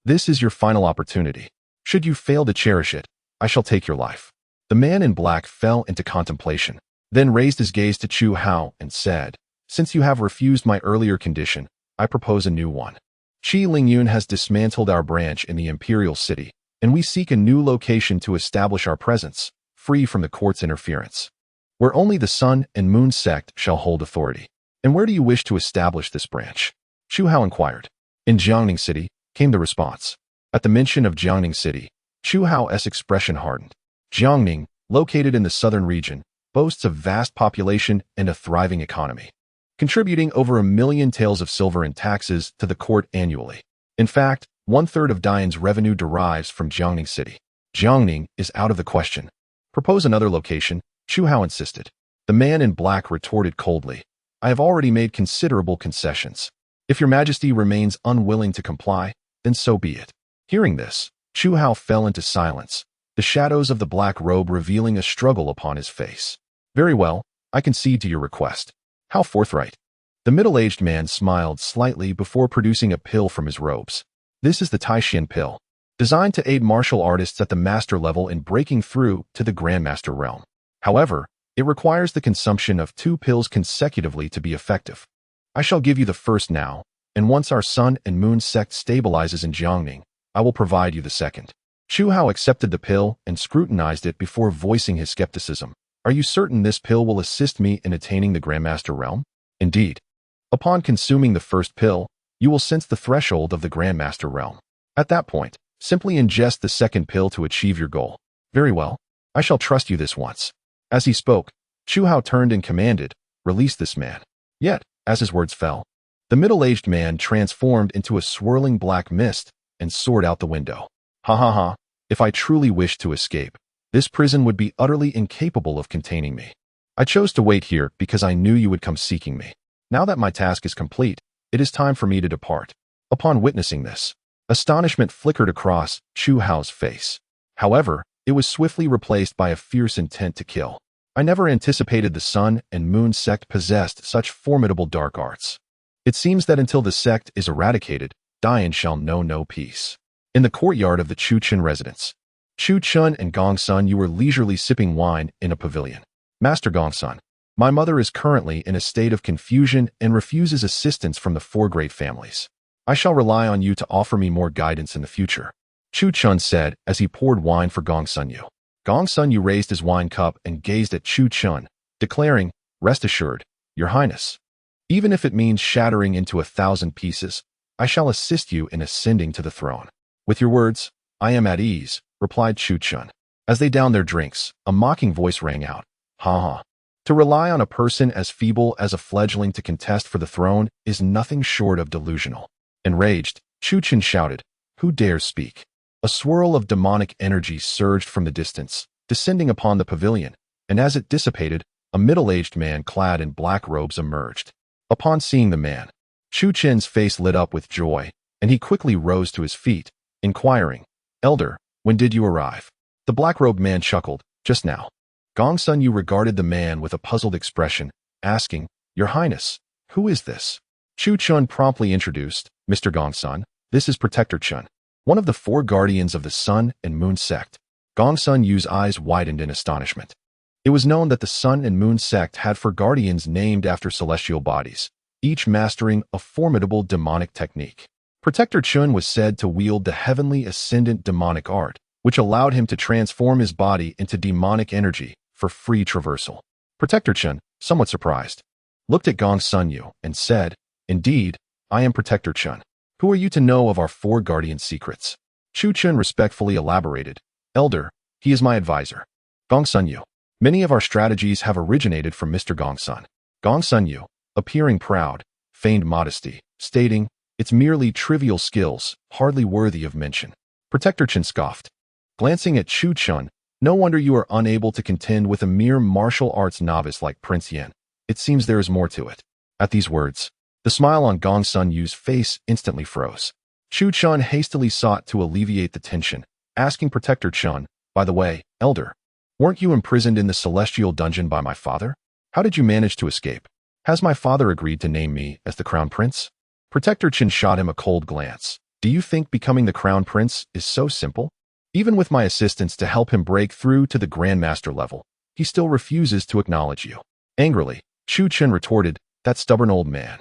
S1: "This is your final opportunity. Should you fail to cherish it, I shall take your life." The man in black fell into contemplation, then raised his gaze to Chu Han and said, "Since you have refused my earlier condition, I propose a new one. Qi Lingyun has dismantled our branch in the Imperial City, and we seek a new location to establish our presence, free from the court's interference, where only the Sun and Moon sect shall hold authority." "And where do you wish to establish this branch?" Chu Han inquired. "In Jiangning City," came the response. At the mention of Jiangning City, Chu Han's expression hardened. Jiangning, located in the southern region, boasts a vast population and a thriving economy, contributing over 1 million taels of silver in taxes to the court annually. In fact, 1/3 of Dian's revenue derives from Jiangning City. Jiangning is out of the question. "Propose another location," Chu Han insisted. The man in black retorted coldly, "I have already made considerable concessions. If your majesty remains unwilling to comply, then so be it." Hearing this, Chu Han fell into silence, the shadows of the black robe revealing a struggle upon his face. "Very well, I concede to your request." "How forthright." The middle-aged man smiled slightly before producing a pill from his robes. "This is the Taishan pill, designed to aid martial artists at the master level in breaking through to the Grandmaster realm. However, it requires the consumption of 2 pills consecutively to be effective. I shall give you the first now, and once our Sun and Moon sect stabilizes in Jiangning, I will provide you the second." Chu Han accepted the pill and scrutinized it before voicing his skepticism. "Are you certain this pill will assist me in attaining the Grandmaster realm?" "Indeed. Upon consuming the first pill, you will sense the threshold of the Grandmaster realm. At that point, simply ingest the second pill to achieve your goal." "Very well. I shall trust you this once." As he spoke, Chu Han turned and commanded, "Release this man." Yet, as his words fell, the middle-aged man transformed into a swirling black mist and soared out the window. "Ha ha ha, if I truly wished to escape, this prison would be utterly incapable of containing me. I chose to wait here because I knew you would come seeking me. Now that my task is complete, it is time for me to depart." Upon witnessing this, astonishment flickered across Chu Han's face. However, it was swiftly replaced by a fierce intent to kill. "I never anticipated the Sun and Moon sect possessed such formidable dark arts. It seems that until the sect is eradicated, Dian shall know no peace." In the courtyard of the Chu Chun residence, Chu Chun and Gong Sun you were leisurely sipping wine in a pavilion. "Master Gong Sun, my mother is currently in a state of confusion and refuses assistance from the 4 great families. I shall rely on you to offer me more guidance in the future," Chu Chun said as he poured wine for Gong Sun Yu. Gong Sun Yu raised his wine cup and gazed at Chu Chun, declaring, "Rest assured, Your Highness. Even if it means shattering into 1,000 pieces, I shall assist you in ascending to the throne." "With your words, I am at ease," replied Chu Chun. As they downed their drinks, a mocking voice rang out. "Ha ha. To rely on a person as feeble as a fledgling to contest for the throne is nothing short of delusional." Enraged, Chu Chun shouted, "Who dares speak?" A swirl of demonic energy surged from the distance, descending upon the pavilion, and as it dissipated, a middle-aged man clad in black robes emerged. Upon seeing the man, Chu Chun's face lit up with joy, and he quickly rose to his feet, inquiring, "Elder, when did you arrive?" The black-robed man chuckled, "Just now." Gong Sun Yu regarded the man with a puzzled expression, asking, "Your Highness, who is this?" Chu Chun promptly introduced, "Mr. Gong Sun, this is Protector Chun, one of the 4 guardians of the Sun and Moon sect." Gong Sun Yu's eyes widened in astonishment. It was known that the Sun and Moon sect had 4 guardians named after celestial bodies, each mastering a formidable demonic technique. Protector Chun was said to wield the heavenly ascendant demonic art, which allowed him to transform his body into demonic energy, for free traversal. Protector Chun, somewhat surprised, looked at Gong Sun Yu and said, "Indeed, I am Protector Chun. Who are you to know of our 4 guardian secrets?" Chu Chun respectfully elaborated, "Elder, he is my advisor." Gong Sun Yu, "Many of our strategies have originated from Mr. Gong Sun." Gong Sun Yu, appearing proud, feigned modesty, stating, "It's merely trivial skills, hardly worthy of mention." Protector Chun scoffed, glancing at Chu Chun, "No wonder you are unable to contend with a mere martial arts novice like Prince Yan. It seems there is more to it." At these words, the smile on Gong Sun Yu's face instantly froze. Chu Chun hastily sought to alleviate the tension, asking Protector Chun, "By the way, Elder, weren't you imprisoned in the celestial dungeon by my father? How did you manage to escape? Has my father agreed to name me as the Crown Prince?" Protector Chun shot him a cold glance. "Do you think becoming the Crown Prince is so simple? Even with my assistance to help him break through to the Grandmaster level, he still refuses to acknowledge you." Angrily, Chu Chun retorted, "That stubborn old man.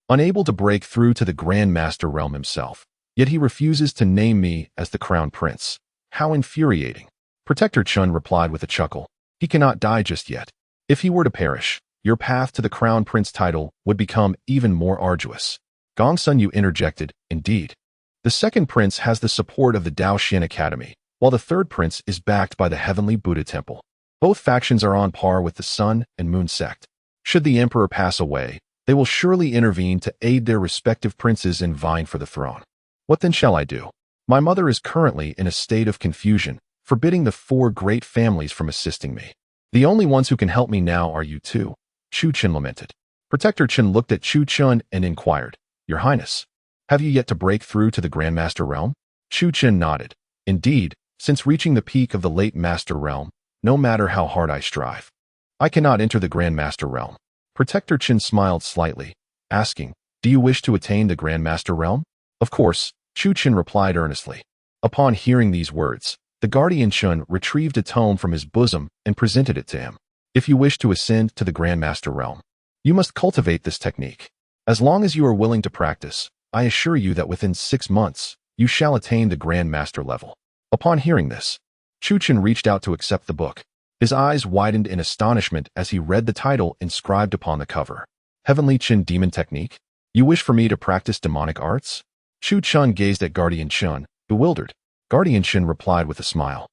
S1: Unable to break through to the Grandmaster realm himself, yet he refuses to name me as the Crown Prince. How infuriating." Protector Chun replied with a chuckle, "He cannot die just yet. If he were to perish, your path to the Crown Prince title would become even more arduous." Gong Sun Yu interjected, "Indeed. The second prince has the support of the Daoxian Academy, while the third prince is backed by the Heavenly Buddha Temple. Both factions are on par with the Sun and Moon sect. Should the emperor pass away, they will surely intervene to aid their respective princes in vying for the throne. What then shall I do? My mother is currently in a state of confusion, forbidding the 4 great families from assisting me. The only ones who can help me now are you two," Chu Chun lamented. Protector Chun looked at Chu Chun and inquired, "Your Highness, have you yet to break through to the Grandmaster realm?" Chu Chun nodded. "Indeed, since reaching the peak of the late Master realm, no matter how hard I strive, I cannot enter the Grandmaster realm." Protector Chun smiled slightly, asking, "Do you wish to attain the Grandmaster realm?" "Of course," Chu Chun replied earnestly. Upon hearing these words, the Guardian Chun retrieved a tome from his bosom and presented it to him. "If you wish to ascend to the Grandmaster realm, you must cultivate this technique. As long as you are willing to practice, I assure you that within 6 months, you shall attain the Grandmaster level." Upon hearing this, Chu Chun reached out to accept the book. His eyes widened in astonishment as he read the title inscribed upon the cover. "Heavenly Chin Demon Technique? You wish for me to practice demonic arts?" Chu Chun gazed at Guardian Chun, bewildered. Guardian Chun replied with a smile,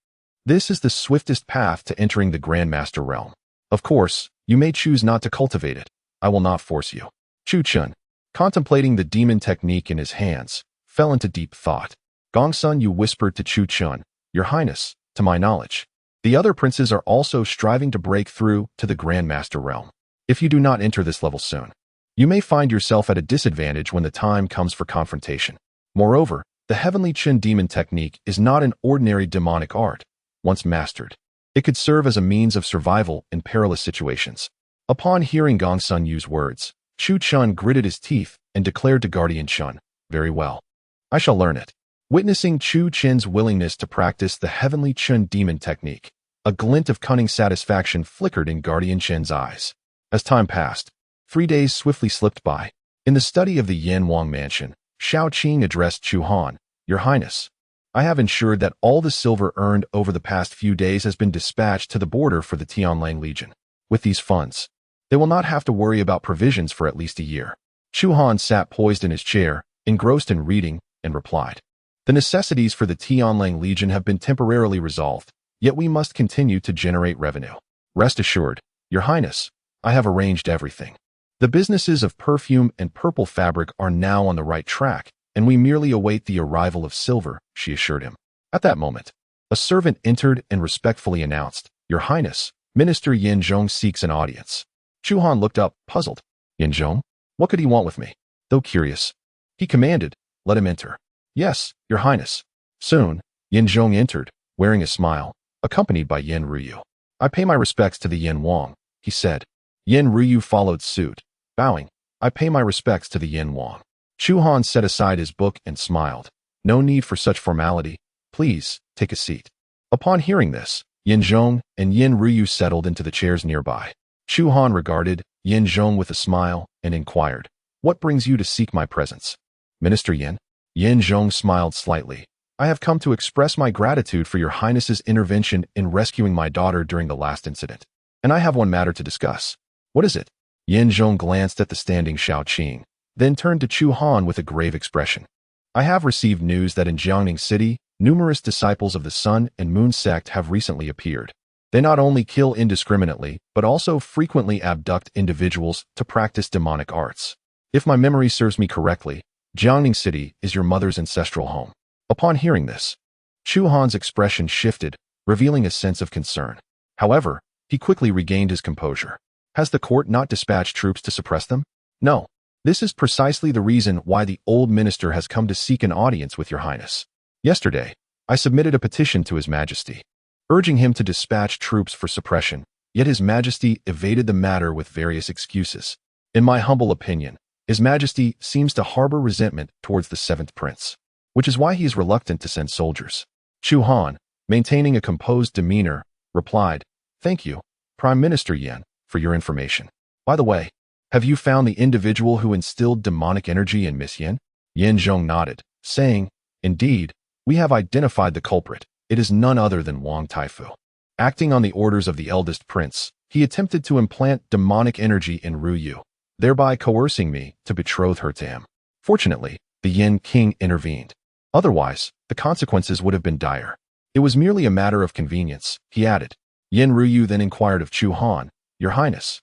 S1: "This is the swiftest path to entering the Grandmaster realm. Of course, you may choose not to cultivate it. I will not force you." Chu Chun, contemplating the demon technique in his hands, fell into deep thought. Gong Sun Yu whispered to Chu Chun, "Your Highness, to my knowledge, the other princes are also striving to break through to the Grandmaster realm. If you do not enter this level soon, you may find yourself at a disadvantage when the time comes for confrontation. Moreover, the Heavenly Chin Demon Technique is not an ordinary demonic art. Once mastered, it could serve as a means of survival in perilous situations." Upon hearing Gong Sun Yu's words, Chu Chun gritted his teeth and declared to Guardian Chun, "Very well. I shall learn it." Witnessing Chu Chin's willingness to practice the Heavenly Chin Demon Technique, a glint of cunning satisfaction flickered in Guardian Chin's eyes. As time passed, 3 days swiftly slipped by. In the study of the Yan Wang mansion, Shao Qing addressed Chu Han, "Your Highness, I have ensured that all the silver earned over the past few days has been dispatched to the border for the Tianlang Legion. With these funds, they will not have to worry about provisions for at least a year." Chu Han sat poised in his chair, engrossed in reading, and replied, "The necessities for the Tianlang Legion have been temporarily resolved, yet we must continue to generate revenue. Rest assured, Your Highness, I have arranged everything. The businesses of perfume and purple fabric are now on the right track, and we merely await the arrival of silver," she assured him. At that moment, a servant entered and respectfully announced, "Your Highness, Minister Yin Zhong seeks an audience." Chu Han looked up, puzzled. "Yin Zhong? What could he want with me?" Though curious, he commanded, "Let him enter." "Yes, Your Highness." Soon, Yin Zhong entered, wearing a smile, accompanied by Yin Ruyu. "I pay my respects to the Yin Wang," he said. Yin Ruyu followed suit, bowing, "I pay my respects to the Yin Wang." Chu Han set aside his book and smiled. "No need for such formality. Please, take a seat." Upon hearing this, Yin Zhong and Yin Ruyu settled into the chairs nearby. Chu Han regarded Yin Zhong with a smile and inquired, "What brings you to seek my presence?" "Minister Yin?" Yin Zhong smiled slightly. "I have come to express my gratitude for your Highness's intervention in rescuing my daughter during the last incident. And I have one matter to discuss. What is it? Yan Zhong glanced at the standing Xiao Qing, then turned to Chu Han with a grave expression. I have received news that in Jiangning City, numerous disciples of the Sun and Moon sect have recently appeared. They not only kill indiscriminately, but also frequently abduct individuals to practice demonic arts. If my memory serves me correctly, Jiangning City is your mother's ancestral home. Upon hearing this, Chu Han's expression shifted, revealing a sense of concern. However, he quickly regained his composure. Has the court not dispatched troops to suppress them? No. This is precisely the reason why the old minister has come to seek an audience with your highness. Yesterday, I submitted a petition to His Majesty, urging him to dispatch troops for suppression, yet His Majesty evaded the matter with various excuses. In my humble opinion, His Majesty seems to harbor resentment towards the seventh prince, which is why he is reluctant to send soldiers. Chu Han, maintaining a composed demeanor, replied, Thank you, Prime Minister Yan, for your information. By the way, have you found the individual who instilled demonic energy in Miss Yan? Yan Zhong nodded, saying, Indeed, we have identified the culprit. It is none other than Wang Taifu. Acting on the orders of the eldest prince, he attempted to implant demonic energy in Ruyu, thereby coercing me to betroth her to him. Fortunately, the Yan King intervened. Otherwise, the consequences would have been dire. It was merely a matter of convenience, he added. Yan Ruyu then inquired of Chu Han, Your Highness,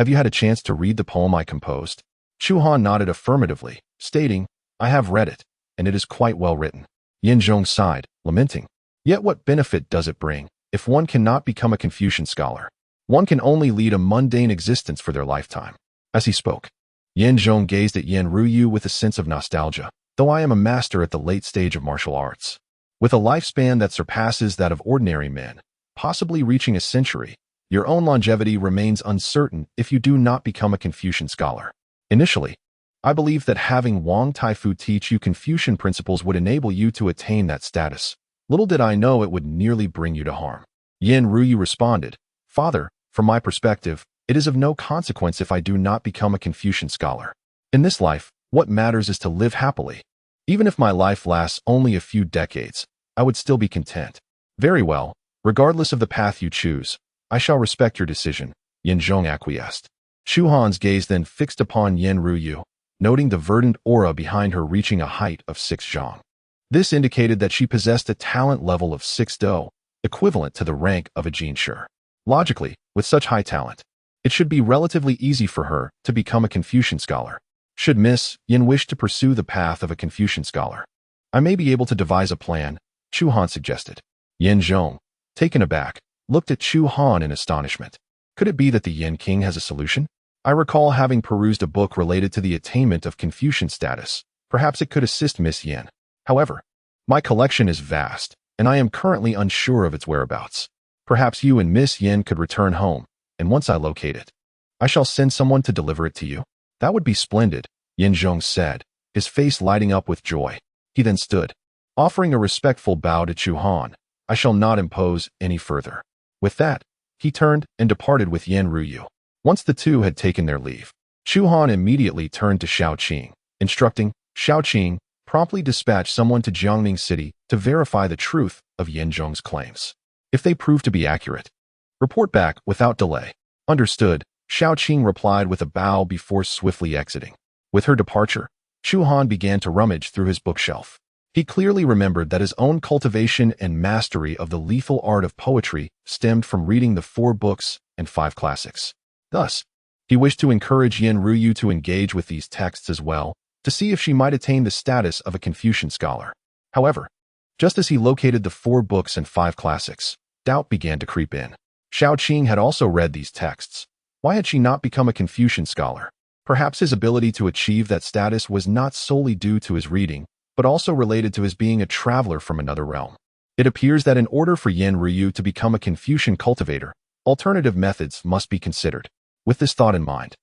S1: have you had a chance to read the poem I composed? Chu Han nodded affirmatively, stating, I have read it, and it is quite well written. Yan Zhong sighed, lamenting. Yet what benefit does it bring, if one cannot become a Confucian scholar? One can only lead a mundane existence for their lifetime. As he spoke, Yan Zhong gazed at Yan Ruyu with a sense of nostalgia, though I am a master at the late stage of martial arts. With a lifespan that surpasses that of ordinary men, possibly reaching a century, your own longevity remains uncertain if you do not become a Confucian scholar. Initially, I believed that having Wang Taifu teach you Confucian principles would enable you to attain that status. Little did I know it would nearly bring you to harm. Yan Ruyu responded, Father, from my perspective, it is of no consequence if I do not become a Confucian scholar. In this life, what matters is to live happily. Even if my life lasts only a few decades, I would still be content. Very well, regardless of the path you choose, I shall respect your decision, Yan Zhong acquiesced. Chu Han's gaze then fixed upon Yan Ruyu, noting the verdant aura behind her reaching a height of 6 zhang. This indicated that she possessed a talent level of 6 do, equivalent to the rank of a Jinshi. Logically, with such high talent, it should be relatively easy for her to become a Confucian scholar. Should Miss Yan wish to pursue the path of a Confucian scholar, I may be able to devise a plan, Chu Han suggested. Yan Zhong, taken aback, looked at Chu Han in astonishment. Could it be that the Yan King has a solution? I recall having perused a book related to the attainment of Confucian status. Perhaps it could assist Miss Yan. However, my collection is vast, and I am currently unsure of its whereabouts. Perhaps you and Miss Yan could return home, and once I locate it, I shall send someone to deliver it to you. That would be splendid, Yan Zhong said, his face lighting up with joy. He then stood, offering a respectful bow to Chu Han. I shall not impose any further. With that, he turned and departed with Yan Ruyu. Once the two had taken their leave, Chu Han immediately turned to Xiao Qing, instructing Xiao Qing promptly dispatch someone to Jiangning City to verify the truth of Yan Zhong's claims. If they prove to be accurate, report back without delay. Understood, Xiao Qing replied with a bow before swiftly exiting. With her departure, Chu Han began to rummage through his bookshelf. He clearly remembered that his own cultivation and mastery of the lethal art of poetry stemmed from reading the 4 books and 5 classics. Thus, he wished to encourage Yan Ruyu to engage with these texts as well, to see if she might attain the status of a Confucian scholar. However, just as he located the 4 books and 5 classics, doubt began to creep in. Xiao Qing had also read these texts. Why had she not become a Confucian scholar? Perhaps his ability to achieve that status was not solely due to his reading, but also related to his being a traveler from another realm. It appears that in order for Yan Ruyu to become a Confucian cultivator, alternative methods must be considered. With this thought in mind,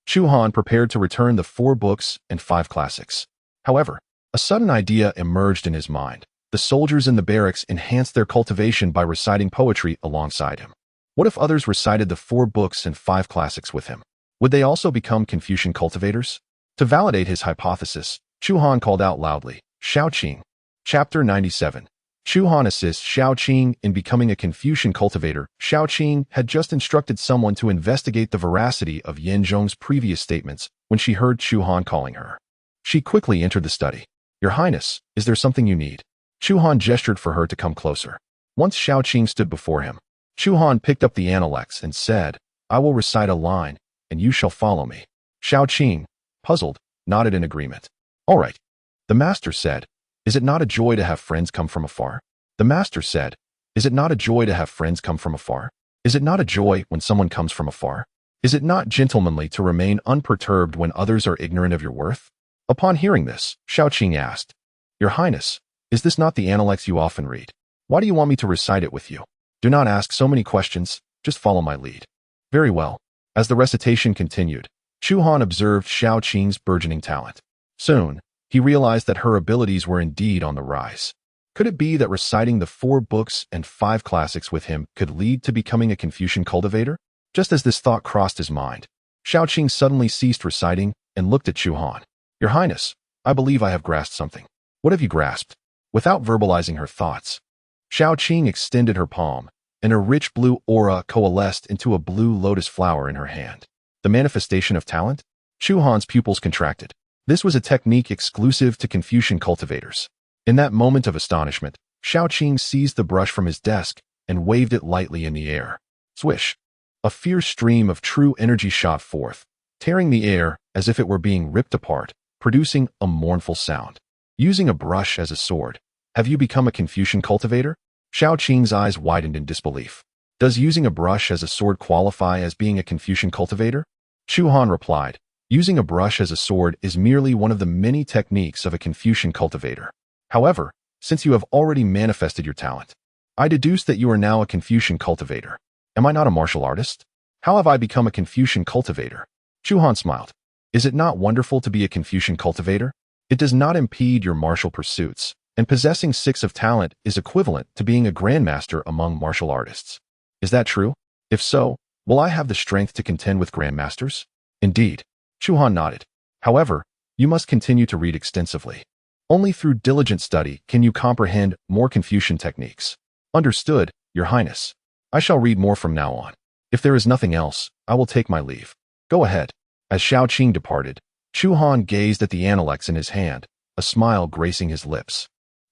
S1: Chu Han prepared to return the 4 books and 5 classics. However, a sudden idea emerged in his mind. The soldiers in the barracks enhanced their cultivation by reciting poetry alongside him. What if others recited the 4 books and 5 classics with him? Would they also become Confucian cultivators? To validate his hypothesis, Chu Han called out loudly, Xiao Qing. Chapter 97. Chu Han assists Xiao Qing in becoming a Confucian cultivator. Xiao Qing had just instructed someone to investigate the veracity of Yin Zhong's previous statements when she heard Chu Han calling her. She quickly entered the study. Your Highness, is there something you need? Chu Han gestured for her to come closer. Once Xiao Qing stood before him, Chu Han picked up the Analects and said, I will recite a line, and you shall follow me. Xiao Qing, puzzled, nodded in agreement. All right. The master said, is it not a joy to have friends come from afar? The master said, is it not a joy to have friends come from afar? Is it not a joy when someone comes from afar? Is it not gentlemanly to remain unperturbed when others are ignorant of your worth? Upon hearing this, Xiao Qing asked, Your Highness, is this not the Analects you often read? Why do you want me to recite it with you? Do not ask so many questions, just follow my lead. Very well. As the recitation continued, Chu Han observed Xiao Qing's burgeoning talent. Soon, he realized that her abilities were indeed on the rise. Could it be that reciting the 4 books and 5 classics with him could lead to becoming a Confucian cultivator? Just as this thought crossed his mind, Xiao Qing suddenly ceased reciting and looked at Chu Han. Your Highness, I believe I have grasped something. What have you grasped? Without verbalizing her thoughts, Xiao Qing extended her palm, and a rich blue aura coalesced into a blue lotus flower in her hand. The manifestation of talent? Chu Han's pupils contracted. This was a technique exclusive to Confucian cultivators. In that moment of astonishment, Xiao Qing seized the brush from his desk and waved it lightly in the air. Swish! A fierce stream of true energy shot forth, tearing the air as if it were being ripped apart, producing a mournful sound. Using a brush as a sword, have you become a Confucian cultivator? Xiao Qing's eyes widened in disbelief. Does using a brush as a sword qualify as being a Confucian cultivator? Chu Han replied, using a brush as a sword is merely one of the many techniques of a Confucian cultivator. However, since you have already manifested your talent, I deduce that you are now a Confucian cultivator. Am I not a martial artist? How have I become a Confucian cultivator? Chu Han smiled. Is it not wonderful to be a Confucian cultivator? It does not impede your martial pursuits, and possessing 6 of talent is equivalent to being a grandmaster among martial artists. Is that true? If so, will I have the strength to contend with grandmasters? Indeed. Chu Han nodded. However, you must continue to read extensively. Only through diligent study can you comprehend more Confucian techniques. Understood, Your Highness. I shall read more from now on. If there is nothing else, I will take my leave. Go ahead. As Xiao Qing departed, Chu Han gazed at the Analects in his hand, a smile gracing his lips.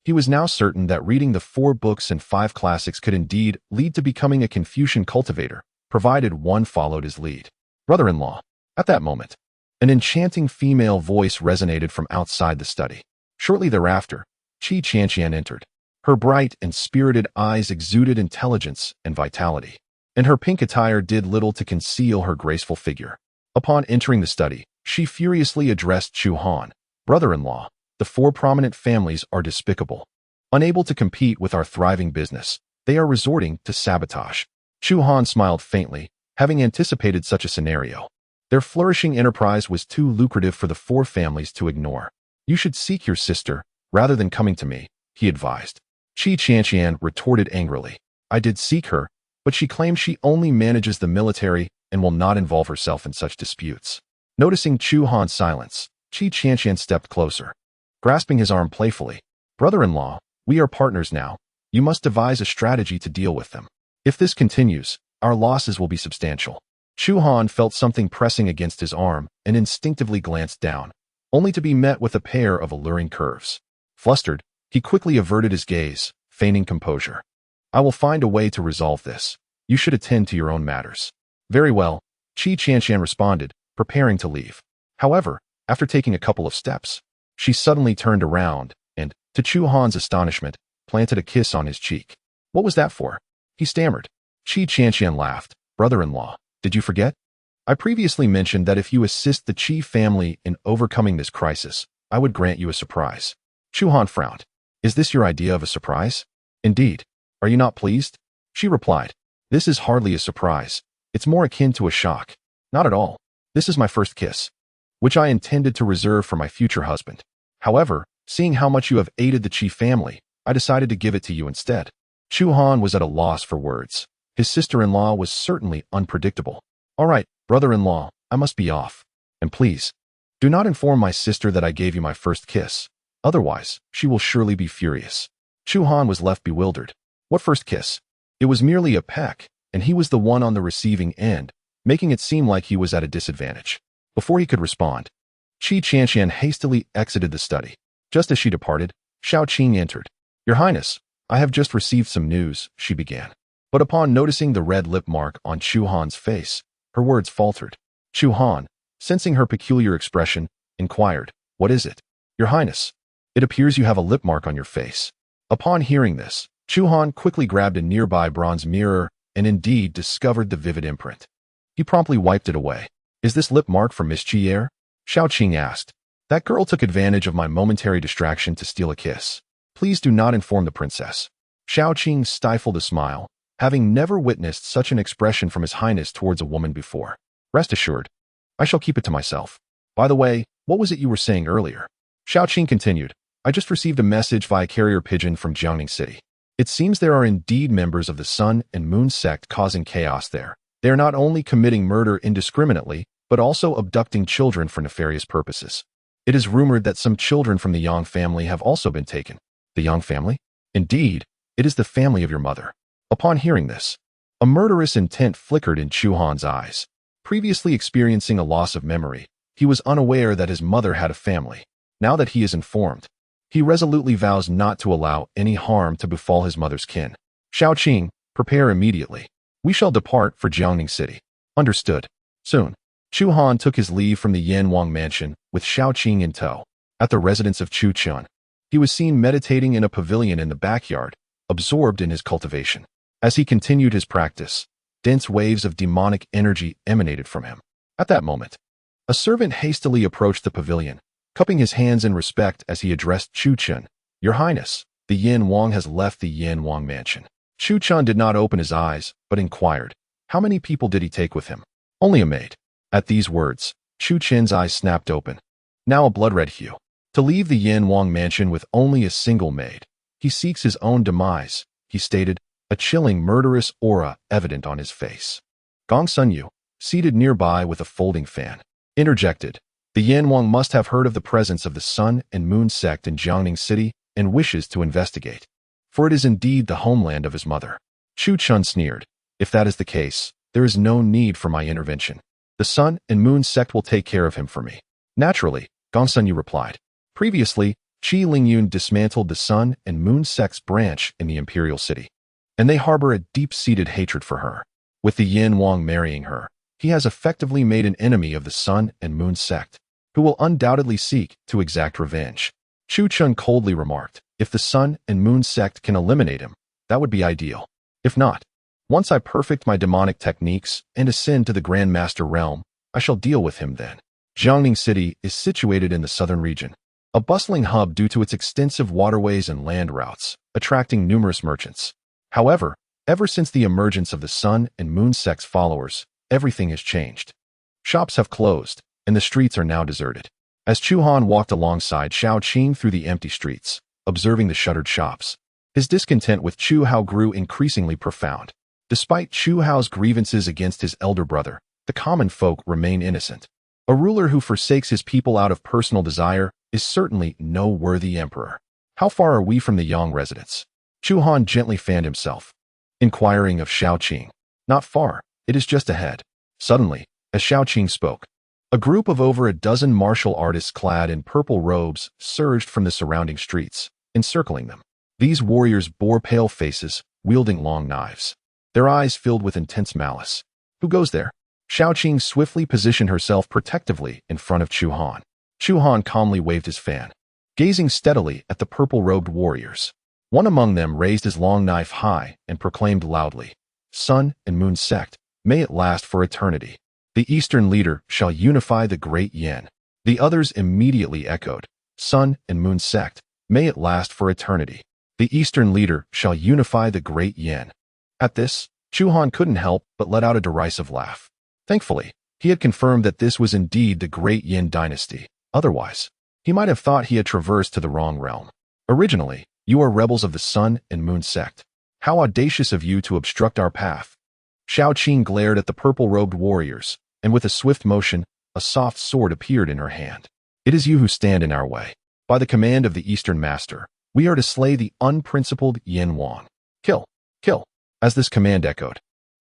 S1: He was now certain that reading the 4 books and 5 classics could indeed lead to becoming a Confucian cultivator, provided one followed his lead. Brother-in-law. At that moment, an enchanting female voice resonated from outside the study. Shortly thereafter, Qi Qianqian entered. Her bright and spirited eyes exuded intelligence and vitality, and her pink attire did little to conceal her graceful figure. Upon entering the study, she furiously addressed Chu Han. Brother-in-law, the 4 prominent families are despicable. Unable to compete with our thriving business, they are resorting to sabotage. Chu Han smiled faintly, having anticipated such a scenario. Their flourishing enterprise was too lucrative for the 4 families to ignore. You should seek your sister, rather than coming to me, he advised. Qi Qianqian retorted angrily. I did seek her, but she claims she only manages the military and will not involve herself in such disputes. Noticing Chu Han's silence, Qi Qianqian stepped closer, grasping his arm playfully. Brother-in-law, we are partners now. You must devise a strategy to deal with them. If this continues, our losses will be substantial. Chu Han felt something pressing against his arm and instinctively glanced down, only to be met with a pair of alluring curves. Flustered, he quickly averted his gaze, feigning composure. I will find a way to resolve this. You should attend to your own matters. Very well, Qi Qianqian responded, preparing to leave. However, after taking a couple of steps, she suddenly turned around and, to Chu Han's astonishment, planted a kiss on his cheek. What was that for? He stammered. Qi Qianqian laughed. Brother-in-law, did you forget? I previously mentioned that if you assist the Qi family in overcoming this crisis, I would grant you a surprise. Chu Han frowned. Is this your idea of a surprise? Indeed. Are you not pleased? She replied. This is hardly a surprise. It's more akin to a shock. Not at all. This is my first kiss, which I intended to reserve for my future husband. However, seeing how much you have aided the Qi family, I decided to give it to you instead. Chu Han was at a loss for words. His sister-in-law was certainly unpredictable. All right, brother-in-law, I must be off. And please, do not inform my sister that I gave you my first kiss. Otherwise, she will surely be furious. Chu Han was left bewildered. What first kiss? It was merely a peck, and he was the one on the receiving end, making it seem like he was at a disadvantage. Before he could respond, Qi Qianshan hastily exited the study. Just as she departed, Xiao Qing entered. Your Highness, I have just received some news, she began. But upon noticing the red lip mark on Chu Han's face, her words faltered. Chu Han, sensing her peculiar expression, inquired, What is it? Your Highness, it appears you have a lip mark on your face. Upon hearing this, Chu Han quickly grabbed a nearby bronze mirror and indeed discovered the vivid imprint. He promptly wiped it away. Is this lip mark from Miss Qier? Xiao Qing asked. That girl took advantage of my momentary distraction to steal a kiss. Please do not inform the princess. Xiao Qing stifled a smile, having never witnessed such an expression from His Highness towards a woman before. Rest assured, I shall keep it to myself. By the way, what was it you were saying earlier? Xiao Qing continued. I just received a message via carrier pigeon from Jiangning City. It seems there are indeed members of the Sun and Moon sect causing chaos there. They are not only committing murder indiscriminately, but also abducting children for nefarious purposes. It is rumored that some children from the Yang family have also been taken. The Yang family? Indeed, it is the family of your mother. Upon hearing this, a murderous intent flickered in Chu Han's eyes. Previously experiencing a loss of memory, he was unaware that his mother had a family. Now that he is informed, he resolutely vows not to allow any harm to befall his mother's kin. Xiao Qing, prepare immediately. We shall depart for Jiangning City. Understood. Soon, Chu Han took his leave from the Yanwang mansion with Xiao Qing in tow. At the residence of Chu Chun, he was seen meditating in a pavilion in the backyard, absorbed in his cultivation. As he continued his practice, dense waves of demonic energy emanated from him. At that moment, a servant hastily approached the pavilion, cupping his hands in respect as he addressed Chu Chun. Your Highness, the Yan Wang has left the Yanwang mansion. Chu Chun did not open his eyes, but inquired, how many people did he take with him? Only a maid. At these words, Chu Chen's eyes snapped open. Now a blood-red hue. To leave the Yanwang mansion with only a single maid. He seeks his own demise, he stated, a chilling murderous aura evident on his face. Gong Sun Yu, seated nearby with a folding fan, interjected. The Yanwang must have heard of the presence of the Sun and Moon sect in Jiangning City and wishes to investigate. For it is indeed the homeland of his mother. Chu Chun sneered. If that is the case, there is no need for my intervention. The Sun and Moon sect will take care of him for me. Naturally, Gong Sun Yu replied. Previously, Qi Lingyun dismantled the Sun and Moon sect's branch in the imperial city, and they harbor a deep-seated hatred for her. With the Yan Wang marrying her, he has effectively made an enemy of the Sun and Moon sect, who will undoubtedly seek to exact revenge. Chu Chun coldly remarked, if the Sun and Moon sect can eliminate him, that would be ideal. If not, once I perfect my demonic techniques and ascend to the Grand Master realm, I shall deal with him then. Jiangning City is situated in the southern region, a bustling hub due to its extensive waterways and land routes, attracting numerous merchants. However, ever since the emergence of the Sun and Moon sect's followers, everything has changed. Shops have closed, and the streets are now deserted. As Chu Han walked alongside Xiao Qing through the empty streets, observing the shuttered shops, his discontent with Chu Hao grew increasingly profound. Despite Chu Hao's grievances against his elder brother, the common folk remain innocent. A ruler who forsakes his people out of personal desire is certainly no worthy emperor. How far are we from the Yang residence? Chu Han gently fanned himself, inquiring of Xiao Qing. Not far, it is just ahead. Suddenly, as Xiao Qing spoke, a group of over a dozen martial artists clad in purple robes surged from the surrounding streets, encircling them. These warriors bore pale faces, wielding long knives, their eyes filled with intense malice. Who goes there? Xiao Qing swiftly positioned herself protectively in front of Chu Han. Chu Han calmly waved his fan, gazing steadily at the purple-robed warriors. One among them raised his long knife high and proclaimed loudly, Sun and Moon sect, may it last for eternity. The Eastern leader shall unify the Great Yan. The others immediately echoed, Sun and Moon sect, may it last for eternity. The Eastern leader shall unify the Great Yan. At this, Chu Han couldn't help but let out a derisive laugh. Thankfully, he had confirmed that this was indeed the Great Yan Dynasty. Otherwise, he might have thought he had traversed to the wrong realm. Originally, you are rebels of the Sun and Moon sect. How audacious of you to obstruct our path. Xiao Qing glared at the purple-robed warriors, and with a swift motion, a soft sword appeared in her hand. It is you who stand in our way. By the command of the Eastern Master, We are to slay the unprincipled Yin Wang. Kill! Kill! As this command echoed,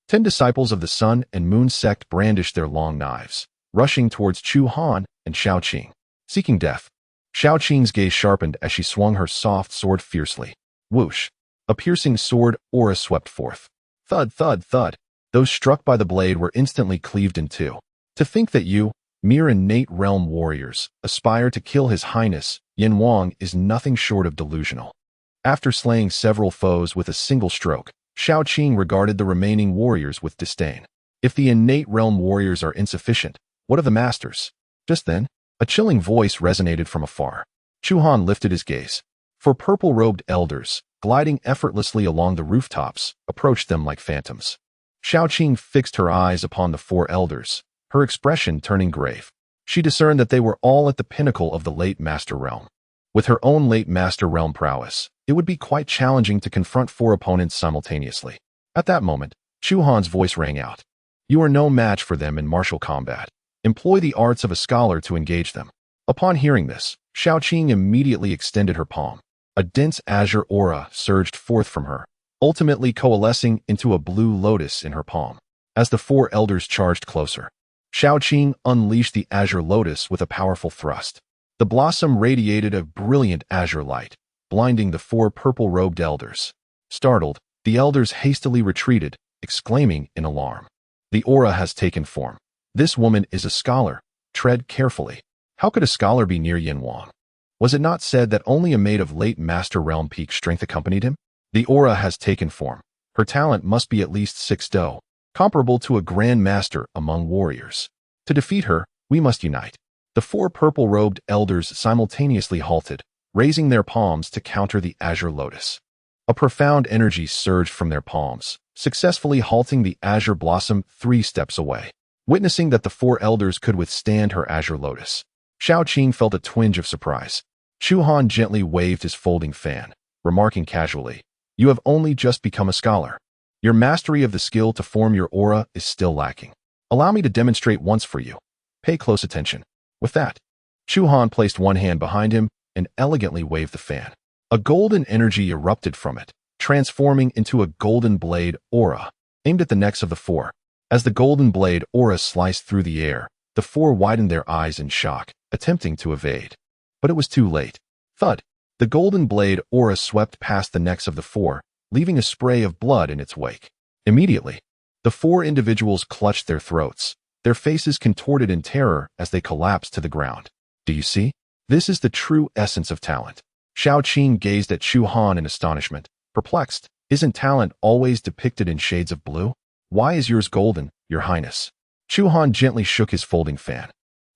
S1: 10 disciples of the Sun and Moon sect brandished their long knives, rushing towards Chu Han and Xiaoqing, seeking death. Xiaoqing's gaze sharpened as she swung her soft sword fiercely. Whoosh! A piercing sword aura swept forth. Thud, thud, thud. Those struck by the blade were instantly cleaved in two. To think that you, mere innate realm warriors, aspire to kill His Highness Yin Wang is nothing short of delusional. After slaying several foes with a single stroke, Xiaoqing regarded the remaining warriors with disdain. If the innate realm warriors are insufficient, what of the masters? Just then, a chilling voice resonated from afar. Chu Han lifted his gaze. 4 purple-robed elders, gliding effortlessly along the rooftops, approached them like phantoms. Xiaoqing fixed her eyes upon the 4 elders, her expression turning grave. She discerned that they were all at the pinnacle of the late Master Realm. With her own late Master Realm prowess, it would be quite challenging to confront 4 opponents simultaneously. At that moment, Chu Han's voice rang out. You are no match for them in martial combat. Employ the arts of a scholar to engage them. Upon hearing this, Xiaoqing immediately extended her palm. A dense azure aura surged forth from her, ultimately coalescing into a blue lotus in her palm. As the 4 elders charged closer, Xiaoqing unleashed the azure lotus with a powerful thrust. The blossom radiated a brilliant azure light, blinding the 4 purple-robed elders. Startled, the elders hastily retreated, exclaiming in alarm. The aura has taken form. This woman is a scholar. Tread carefully. How could a scholar be near Yin Wang? Was it not said that only a maid of late Master Realm peak strength accompanied him? The aura has taken form. Her talent must be at least 6 do, comparable to a Grand Master among warriors. To defeat her, we must unite. The 4 purple-robed elders simultaneously halted, raising their palms to counter the azure lotus. A profound energy surged from their palms, successfully halting the azure blossom 3 steps away. Witnessing that the 4 elders could withstand her azure lotus, Xiaoqing felt a twinge of surprise. Chu Han gently waved his folding fan, remarking casually, You have only just become a scholar. Your mastery of the skill to form your aura is still lacking. Allow me to demonstrate once for you. Pay close attention. With that, Chu Han placed one hand behind him and elegantly waved the fan. A golden energy erupted from it, transforming into a golden blade aura, aimed at the necks of the 4. As the golden blade aura sliced through the air, the 4 widened their eyes in shock, attempting to evade. But it was too late. Thud! The golden blade aura swept past the necks of the 4, leaving a spray of blood in its wake. Immediately, the 4 individuals clutched their throats, their faces contorted in terror as they collapsed to the ground. Do you see? This is the true essence of talent. Xiaoqing gazed at Chu Han in astonishment, perplexed. Isn't talent always depicted in shades of blue? Why is yours golden, Your Highness? Chu Han gently shook his folding fan,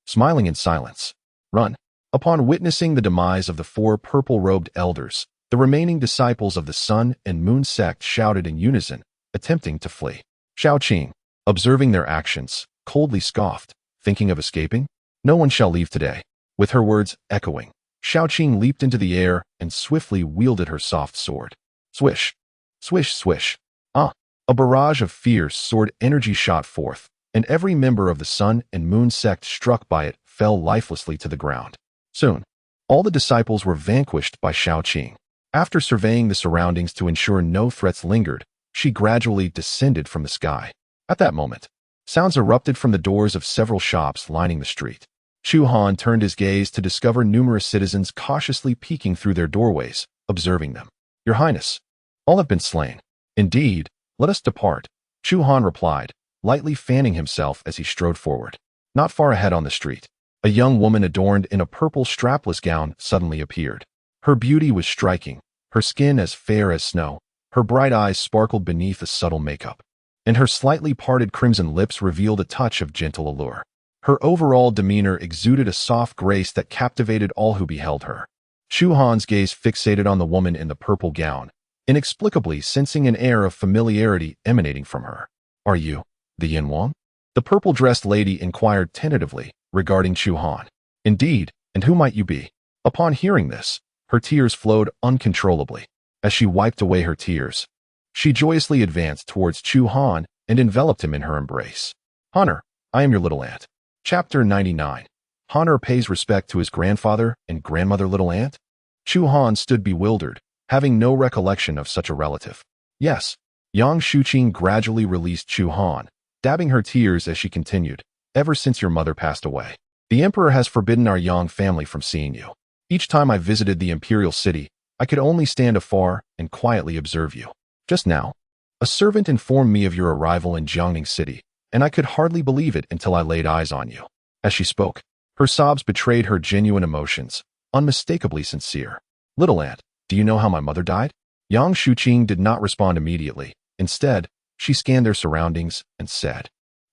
S1: smiling in silence. Run. Upon witnessing the demise of the 4 purple-robed elders, the remaining disciples of the Sun and Moon sect shouted in unison, attempting to flee. Xiaoqing, observing their actions, coldly scoffed, thinking of escaping? No one shall leave today. With her words echoing, Xiaoqing leaped into the air and swiftly wielded her soft sword. Swish! Swish, swish! Ah! A barrage of fierce sword energy shot forth, and every member of the Sun and Moon sect struck by it fell lifelessly to the ground. Soon, all the disciples were vanquished by Xiaoqing. After surveying the surroundings to ensure no threats lingered, she gradually descended from the sky. At that moment, sounds erupted from the doors of several shops lining the street. Chu Han turned his gaze to discover numerous citizens cautiously peeking through their doorways, observing them. Your Highness, all have been slain. Indeed, let us depart, Chu Han replied, lightly fanning himself as he strode forward. Not far ahead on the street, a young woman adorned in a purple strapless gown suddenly appeared. Her beauty was striking, her skin as fair as snow, her bright eyes sparkled beneath a subtle makeup, and her slightly parted crimson lips revealed a touch of gentle allure. Her overall demeanor exuded a soft grace that captivated all who beheld her. Chu Han's gaze fixated on the woman in the purple gown, inexplicably sensing an air of familiarity emanating from her. Are you the Yin Wang? The purple-dressed lady inquired tentatively regarding Chu Han. Indeed, and who might you be? Upon hearing this, her tears flowed uncontrollably. As she wiped away her tears, she joyously advanced towards Chu Han and enveloped him in her embrace. Honor, I am your little aunt. Chapter 99. Honor pays respect to his grandfather and grandmother little aunt? Chu Han stood bewildered, having no recollection of such a relative. Yes. Yang Shuqing gradually released Chu Han, dabbing her tears as she continued. Ever since your mother passed away, the emperor has forbidden our Yang family from seeing you. Each time I visited the imperial city, I could only stand afar and quietly observe you. Just now, a servant informed me of your arrival in Jiangning City, and I could hardly believe it until I laid eyes on you. As she spoke, her sobs betrayed her genuine emotions, unmistakably sincere. Little aunt, do you know how my mother died? Yang Shuqing did not respond immediately. Instead, she scanned their surroundings and said,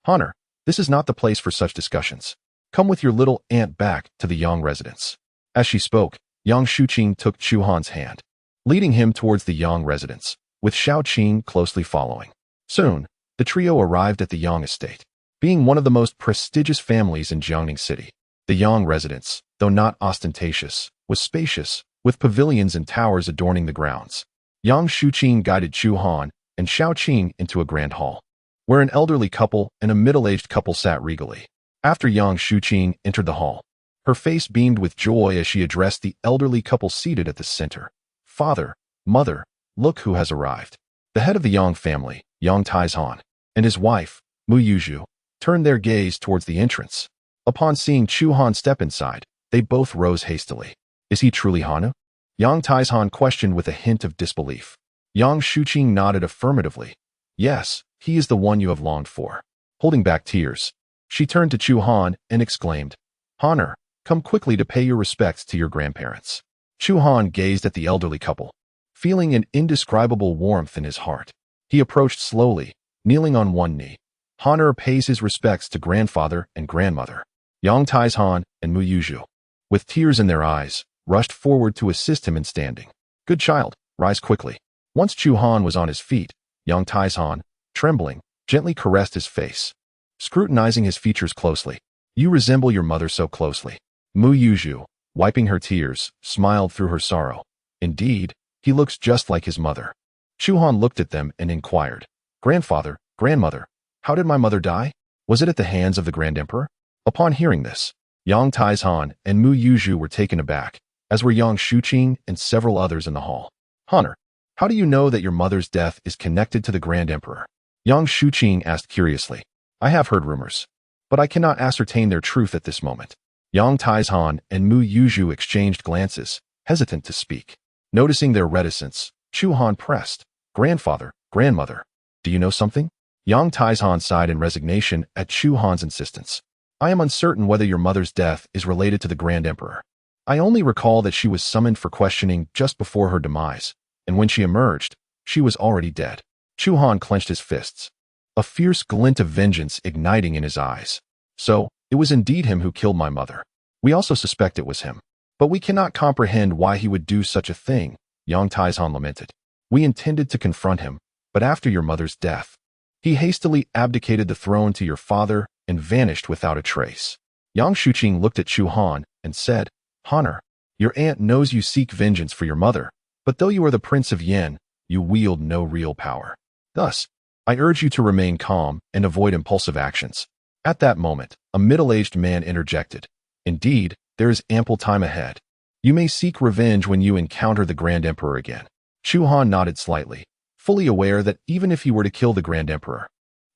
S1: Honor, this is not the place for such discussions. Come with your little aunt back to the Yang residence. As she spoke, Yang Shuqing took Chu Han's hand, leading him towards the Yang residence, with Shao Qing closely following. Soon, the trio arrived at the Yang estate. Being one of the most prestigious families in Jiangning City, the Yang residence, though not ostentatious, was spacious, with pavilions and towers adorning the grounds. Yang Shuqing guided Chu Han and Shao Qing into a grand hall, where an elderly couple and a middle-aged couple sat regally. After Yang Shuqing entered the hall, her face beamed with joy as she addressed the elderly couple seated at the center. Father, mother, look who has arrived. The head of the Yang family, Yang Taizhan, and his wife, Mu Yuzhu, turned their gaze towards the entrance. Upon seeing Chu Han step inside, they both rose hastily. Is he truly Hanu? Yang Taizhan questioned with a hint of disbelief. Yang Shuqing nodded affirmatively. Yes, he is the one you have longed for. Holding back tears, she turned to Chu Han and exclaimed, Honor, come quickly to pay your respects to your grandparents. Chu Han gazed at the elderly couple, feeling an indescribable warmth in his heart. He approached slowly, kneeling on one knee. Honor pays his respects to grandfather and grandmother. Yang Taizhan and Mu Yuzhu, with tears in their eyes, rushed forward to assist him in standing. Good child, rise quickly. Once Chu Han was on his feet, Yang Taizhan, trembling, gently caressed his face, scrutinizing his features closely. You resemble your mother so closely. Mu Yuzhu, wiping her tears, smiled through her sorrow. Indeed, he looks just like his mother. Chu Han looked at them and inquired, Grandfather, grandmother, how did my mother die? Was it at the hands of the Grand Emperor? Upon hearing this, Yang Taizhan and Mu Yuzhu were taken aback, as were Yang Shuqing and several others in the hall. Honor, how do you know that your mother's death is connected to the Grand Emperor? Yang Shuqing asked curiously. I have heard rumors, but I cannot ascertain their truth at this moment. Yang Taizhan and Mu Yuzhu exchanged glances, hesitant to speak. Noticing their reticence, Chu Han pressed, Grandfather, grandmother, do you know something? Yang Taizhan sighed in resignation at Chu Han's insistence. I am uncertain whether your mother's death is related to the Grand Emperor. I only recall that she was summoned for questioning just before her demise, and when she emerged, she was already dead. Chu Han clenched his fists, a fierce glint of vengeance igniting in his eyes. So, it was indeed him who killed my mother. We also suspect it was him. But we cannot comprehend why he would do such a thing, Yang Taizhan lamented. We intended to confront him, but after your mother's death, he hastily abdicated the throne to your father and vanished without a trace. Yang Shuqing looked at Chu Han and said, Honor, your aunt knows you seek vengeance for your mother, but though you are the Prince of Yan, you wield no real power. Thus, I urge you to remain calm and avoid impulsive actions. At that moment, a middle-aged man interjected. Indeed, there is ample time ahead. You may seek revenge when you encounter the Grand Emperor again. Chu Han nodded slightly, fully aware that even if he were to kill the Grand Emperor,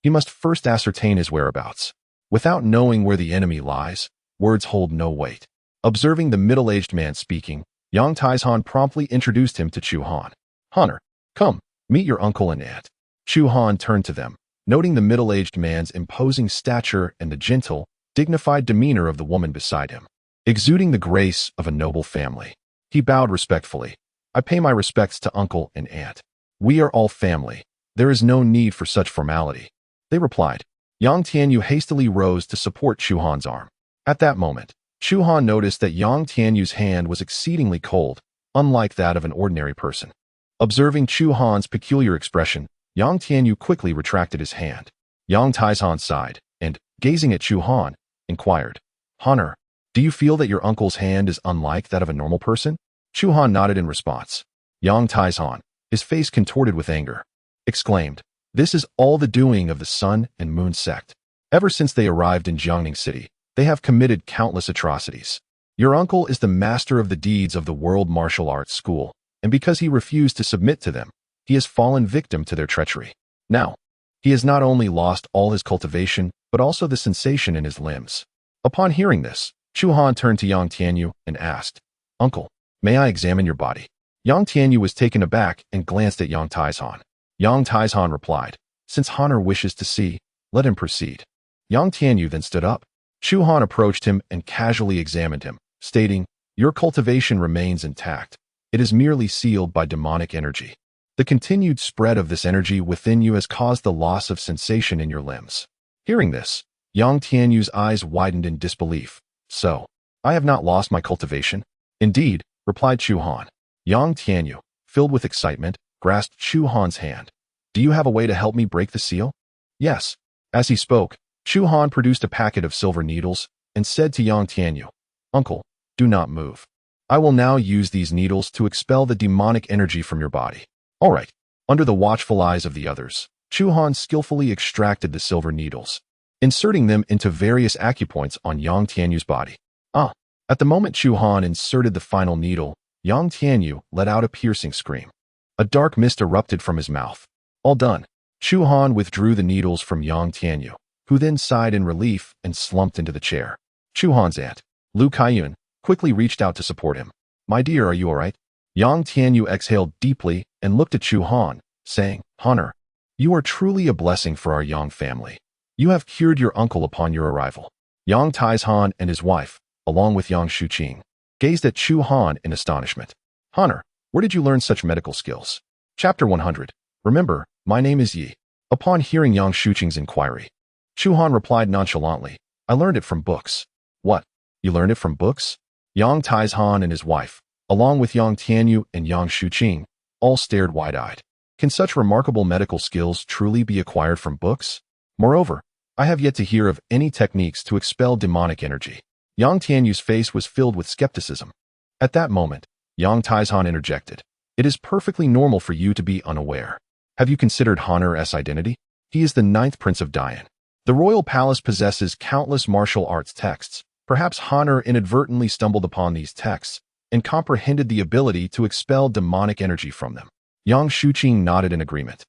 S1: he must first ascertain his whereabouts. Without knowing where the enemy lies, words hold no weight. Observing the middle-aged man speaking, Yang Taizhan promptly introduced him to Chu Han. Honor, come, meet your uncle and aunt. Chu Han turned to them, noting the middle-aged man's imposing stature and the gentle, dignified demeanor of the woman beside him, exuding the grace of a noble family. He bowed respectfully. I pay my respects to uncle and aunt. We are all family. There is no need for such formality. They replied. Yang Tianyu hastily rose to support Chu Han's arm. At that moment, Chu Han noticed that Yang Tianyu's hand was exceedingly cold, unlike that of an ordinary person. Observing Chu Han's peculiar expression, Yang Tianyu quickly retracted his hand. Yang Taizhan sighed, and, gazing at Chu Han, inquired, Honor, do you feel that your uncle's hand is unlike that of a normal person? Chu Han nodded in response. Yang Taizhan, his face contorted with anger, exclaimed, This is all the doing of the Sun and Moon sect. Ever since they arrived in Jiangning City, they have committed countless atrocities. Your uncle is the master of the deeds of the World Martial Arts School, and because he refused to submit to them, he has fallen victim to their treachery. Now, he has not only lost all his cultivation, but also the sensation in his limbs. Upon hearing this, Chu Han turned to Yang Tianyu and asked, "Uncle, may I examine your body?" Yang Tianyu was taken aback and glanced at Yang Taizhan. Yang Taizhan replied, "Since Honor wishes to see, let him proceed." Yang Tianyu then stood up. Chu Han approached him and casually examined him, stating, "Your cultivation remains intact. It is merely sealed by demonic energy. The continued spread of this energy within you has caused the loss of sensation in your limbs." Hearing this, Yang Tianyu's eyes widened in disbelief. "So, I have not lost my cultivation?" "Indeed," replied Chu Han. Yang Tianyu, filled with excitement, grasped Chu Han's hand. "Do you have a way to help me break the seal?" "Yes." As he spoke, Chu Han produced a packet of silver needles and said to Yang Tianyu, "Uncle, do not move. I will now use these needles to expel the demonic energy from your body." All right. Under the watchful eyes of the others, Chu Han skillfully extracted the silver needles, inserting them into various acupoints on Yang Tianyu's body. At the moment Chu Han inserted the final needle, Yang Tianyu let out a piercing scream. A dark mist erupted from his mouth. All done. Chu Han withdrew the needles from Yang Tianyu, who then sighed in relief and slumped into the chair. Chu Han's aunt, Lu Kaiyun, quickly reached out to support him. "My dear, are you all right?" Yang Tianyu exhaled deeply and looked at Chu Han, saying, "Honor, you are truly a blessing for our Yang family. You have cured your uncle upon your arrival." Yang Taizhan and his wife, along with Yang Shuqing, gazed at Chu Han in astonishment. "Honor, where did you learn such medical skills?" Chapter 100. Remember, my name is Yi. Upon hearing Yang Shuqing's inquiry, Chu Han replied nonchalantly, "I learned it from books." "What? You learned it from books?" Yang Taizhan and his wife, along with Yang Tianyu and Yang Shuqing, all stared wide-eyed. Can such remarkable medical skills truly be acquired from books? Moreover, I have yet to hear of any techniques to expel demonic energy. Yang Tianyu's face was filled with skepticism. At that moment, Yang Taizhan interjected, "It is perfectly normal for you to be unaware. Have you considered Honor's identity? He is the 9th Prince of Dayan. The royal palace possesses countless martial arts texts. Perhaps Honor inadvertently stumbled upon these texts and comprehended the ability to expel demonic energy from them." Yang Shuqing nodded in agreement,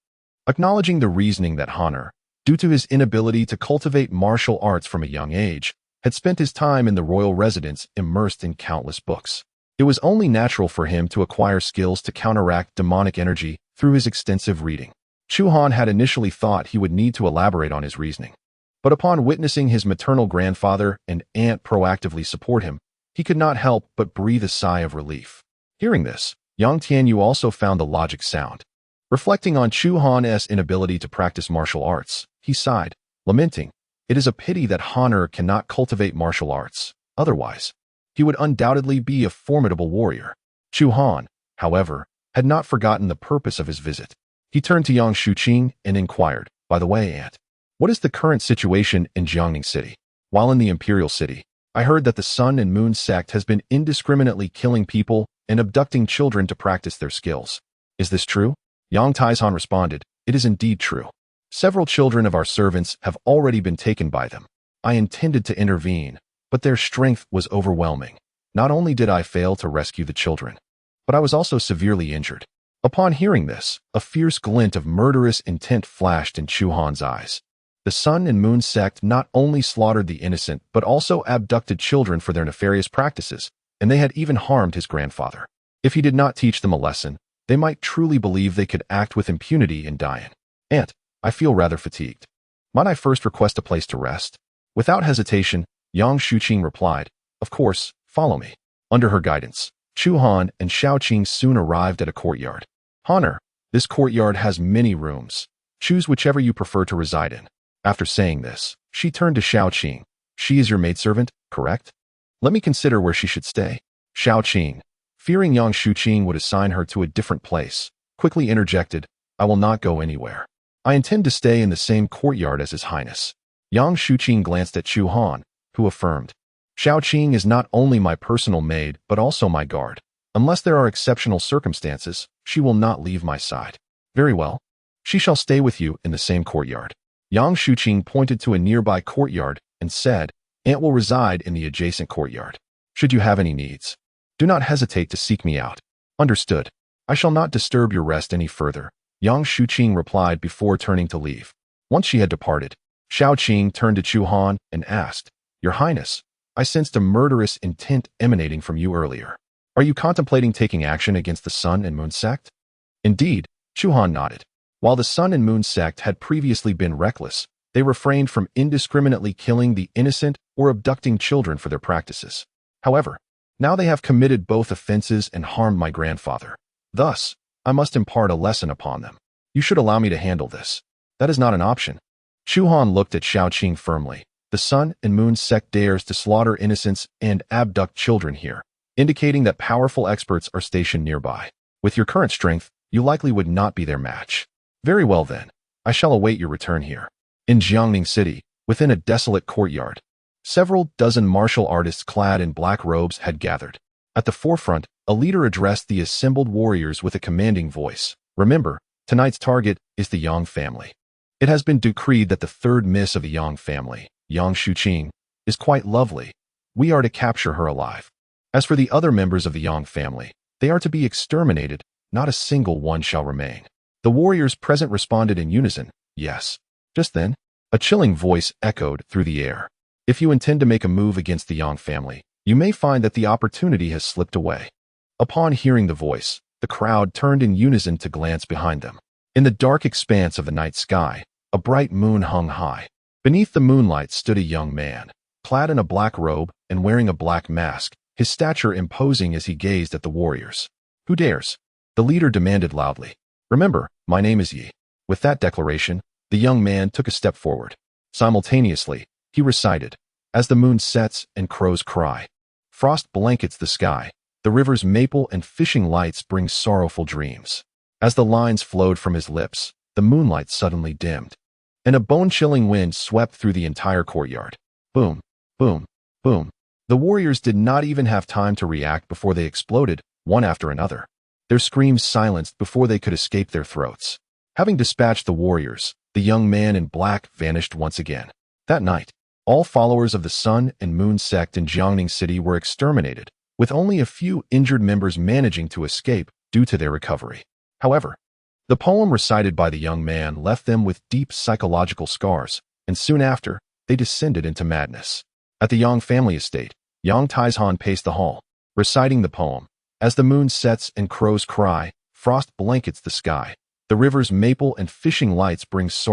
S1: acknowledging the reasoning that Honor, due to his inability to cultivate martial arts from a young age, had spent his time in the royal residence immersed in countless books. It was only natural for him to acquire skills to counteract demonic energy through his extensive reading. Chu Han had initially thought he would need to elaborate on his reasoning, but upon witnessing his maternal grandfather and aunt proactively support him, he could not help but breathe a sigh of relief. Hearing this, Yang Tianyu also found the logic sound. Reflecting on Chu Han's inability to practice martial arts, he sighed, lamenting, "It is a pity that Honor cannot cultivate martial arts. Otherwise, he would undoubtedly be a formidable warrior." Chu Han, however, had not forgotten the purpose of his visit. He turned to Yang Shuqing and inquired, "By the way, aunt, what is the current situation in Jiangning City? While in the Imperial City, I heard that the Sun and Moon sect has been indiscriminately killing people and abducting children to practice their skills. Is this true?" Yang Taizhan responded, "It is indeed true. Several children of our servants have already been taken by them. I intended to intervene, but their strength was overwhelming. Not only did I fail to rescue the children, but I was also severely injured." Upon hearing this, a fierce glint of murderous intent flashed in Chu Han's eyes. The Sun and Moon sect not only slaughtered the innocent, but also abducted children for their nefarious practices, and they had even harmed his grandfather. If he did not teach them a lesson, they might truly believe they could act with impunity in Dayan. "Aunt, I feel rather fatigued. Might I first request a place to rest?" Without hesitation, Yang Shuqing replied, "Of course, follow me." Under her guidance, Chu Han and Xiaoqing soon arrived at a courtyard. "Honor, this courtyard has many rooms. Choose whichever you prefer to reside in." After saying this, she turned to Xiaoqing. "She is your maidservant, correct? Let me consider where she should stay." Xiaoqing, fearing Yang Shuqing would assign her to a different place, quickly interjected, "I will not go anywhere. I intend to stay in the same courtyard as His Highness." Yang Shuqing glanced at Chu Han, who affirmed, "Xiaoqing is not only my personal maid, but also my guard. Unless there are exceptional circumstances, she will not leave my side." "Very well. She shall stay with you in the same courtyard." Yang Shuqing pointed to a nearby courtyard and said, "Aunt will reside in the adjacent courtyard." Should you have any needs, do not hesitate to seek me out. Understood. I shall not disturb your rest any further, Yang Shuqing replied before turning to leave. Once she had departed, Xiaoqing turned to Chu Han and asked, Your Highness, I sensed a murderous intent emanating from you earlier. Are you contemplating taking action against the Sun and Moon sect? Indeed, Chu Han nodded. While the Sun and Moon sect had previously been reckless, they refrained from indiscriminately killing the innocent or abducting children for their practices. However, now they have committed both offenses and harmed my grandfather. Thus, I must impart a lesson upon them. You should allow me to handle this. That is not an option. Chu Han looked at Xiaoqing firmly. The Sun and Moon sect dares to slaughter innocents and abduct children here, indicating that powerful experts are stationed nearby. With your current strength, you likely would not be their match. Very well then, I shall await your return here. In Jiangning City, within a desolate courtyard, several dozen martial artists clad in black robes had gathered. At the forefront, a leader addressed the assembled warriors with a commanding voice. Remember, tonight's target is the Yang family. It has been decreed that the third miss of the Yang family, Yang Shuqing, is quite lovely. We are to capture her alive. As for the other members of the Yang family, they are to be exterminated. Not a single one shall remain. The warriors present responded in unison, yes. Just then, a chilling voice echoed through the air. If you intend to make a move against the Yang family, you may find that the opportunity has slipped away. Upon hearing the voice, the crowd turned in unison to glance behind them. In the dark expanse of the night sky, a bright moon hung high. Beneath the moonlight stood a young man, clad in a black robe and wearing a black mask, his stature imposing as he gazed at the warriors. Who dares? The leader demanded loudly. Remember, my name is Yi. With that declaration, the young man took a step forward. Simultaneously, he recited, As the moon sets and crows cry, frost blankets the sky, the river's maple and fishing lights bring sorrowful dreams. As the lines flowed from his lips, the moonlight suddenly dimmed, and a bone-chilling wind swept through the entire courtyard. Boom, boom, boom. The warriors did not even have time to react before they exploded, one after another. Their screams silenced before they could escape their throats. Having dispatched the warriors, the young man in black vanished once again. That night, all followers of the Sun and Moon sect in Jiangning City were exterminated, with only a few injured members managing to escape due to their recovery. However, the poem recited by the young man left them with deep psychological scars, and soon after, they descended into madness. At the Yang family estate, Yang Taizhan paced the hall, reciting the poem. As the moon sets and crows cry, frost blankets the sky, the river's maple and fishing lights bring sorrow.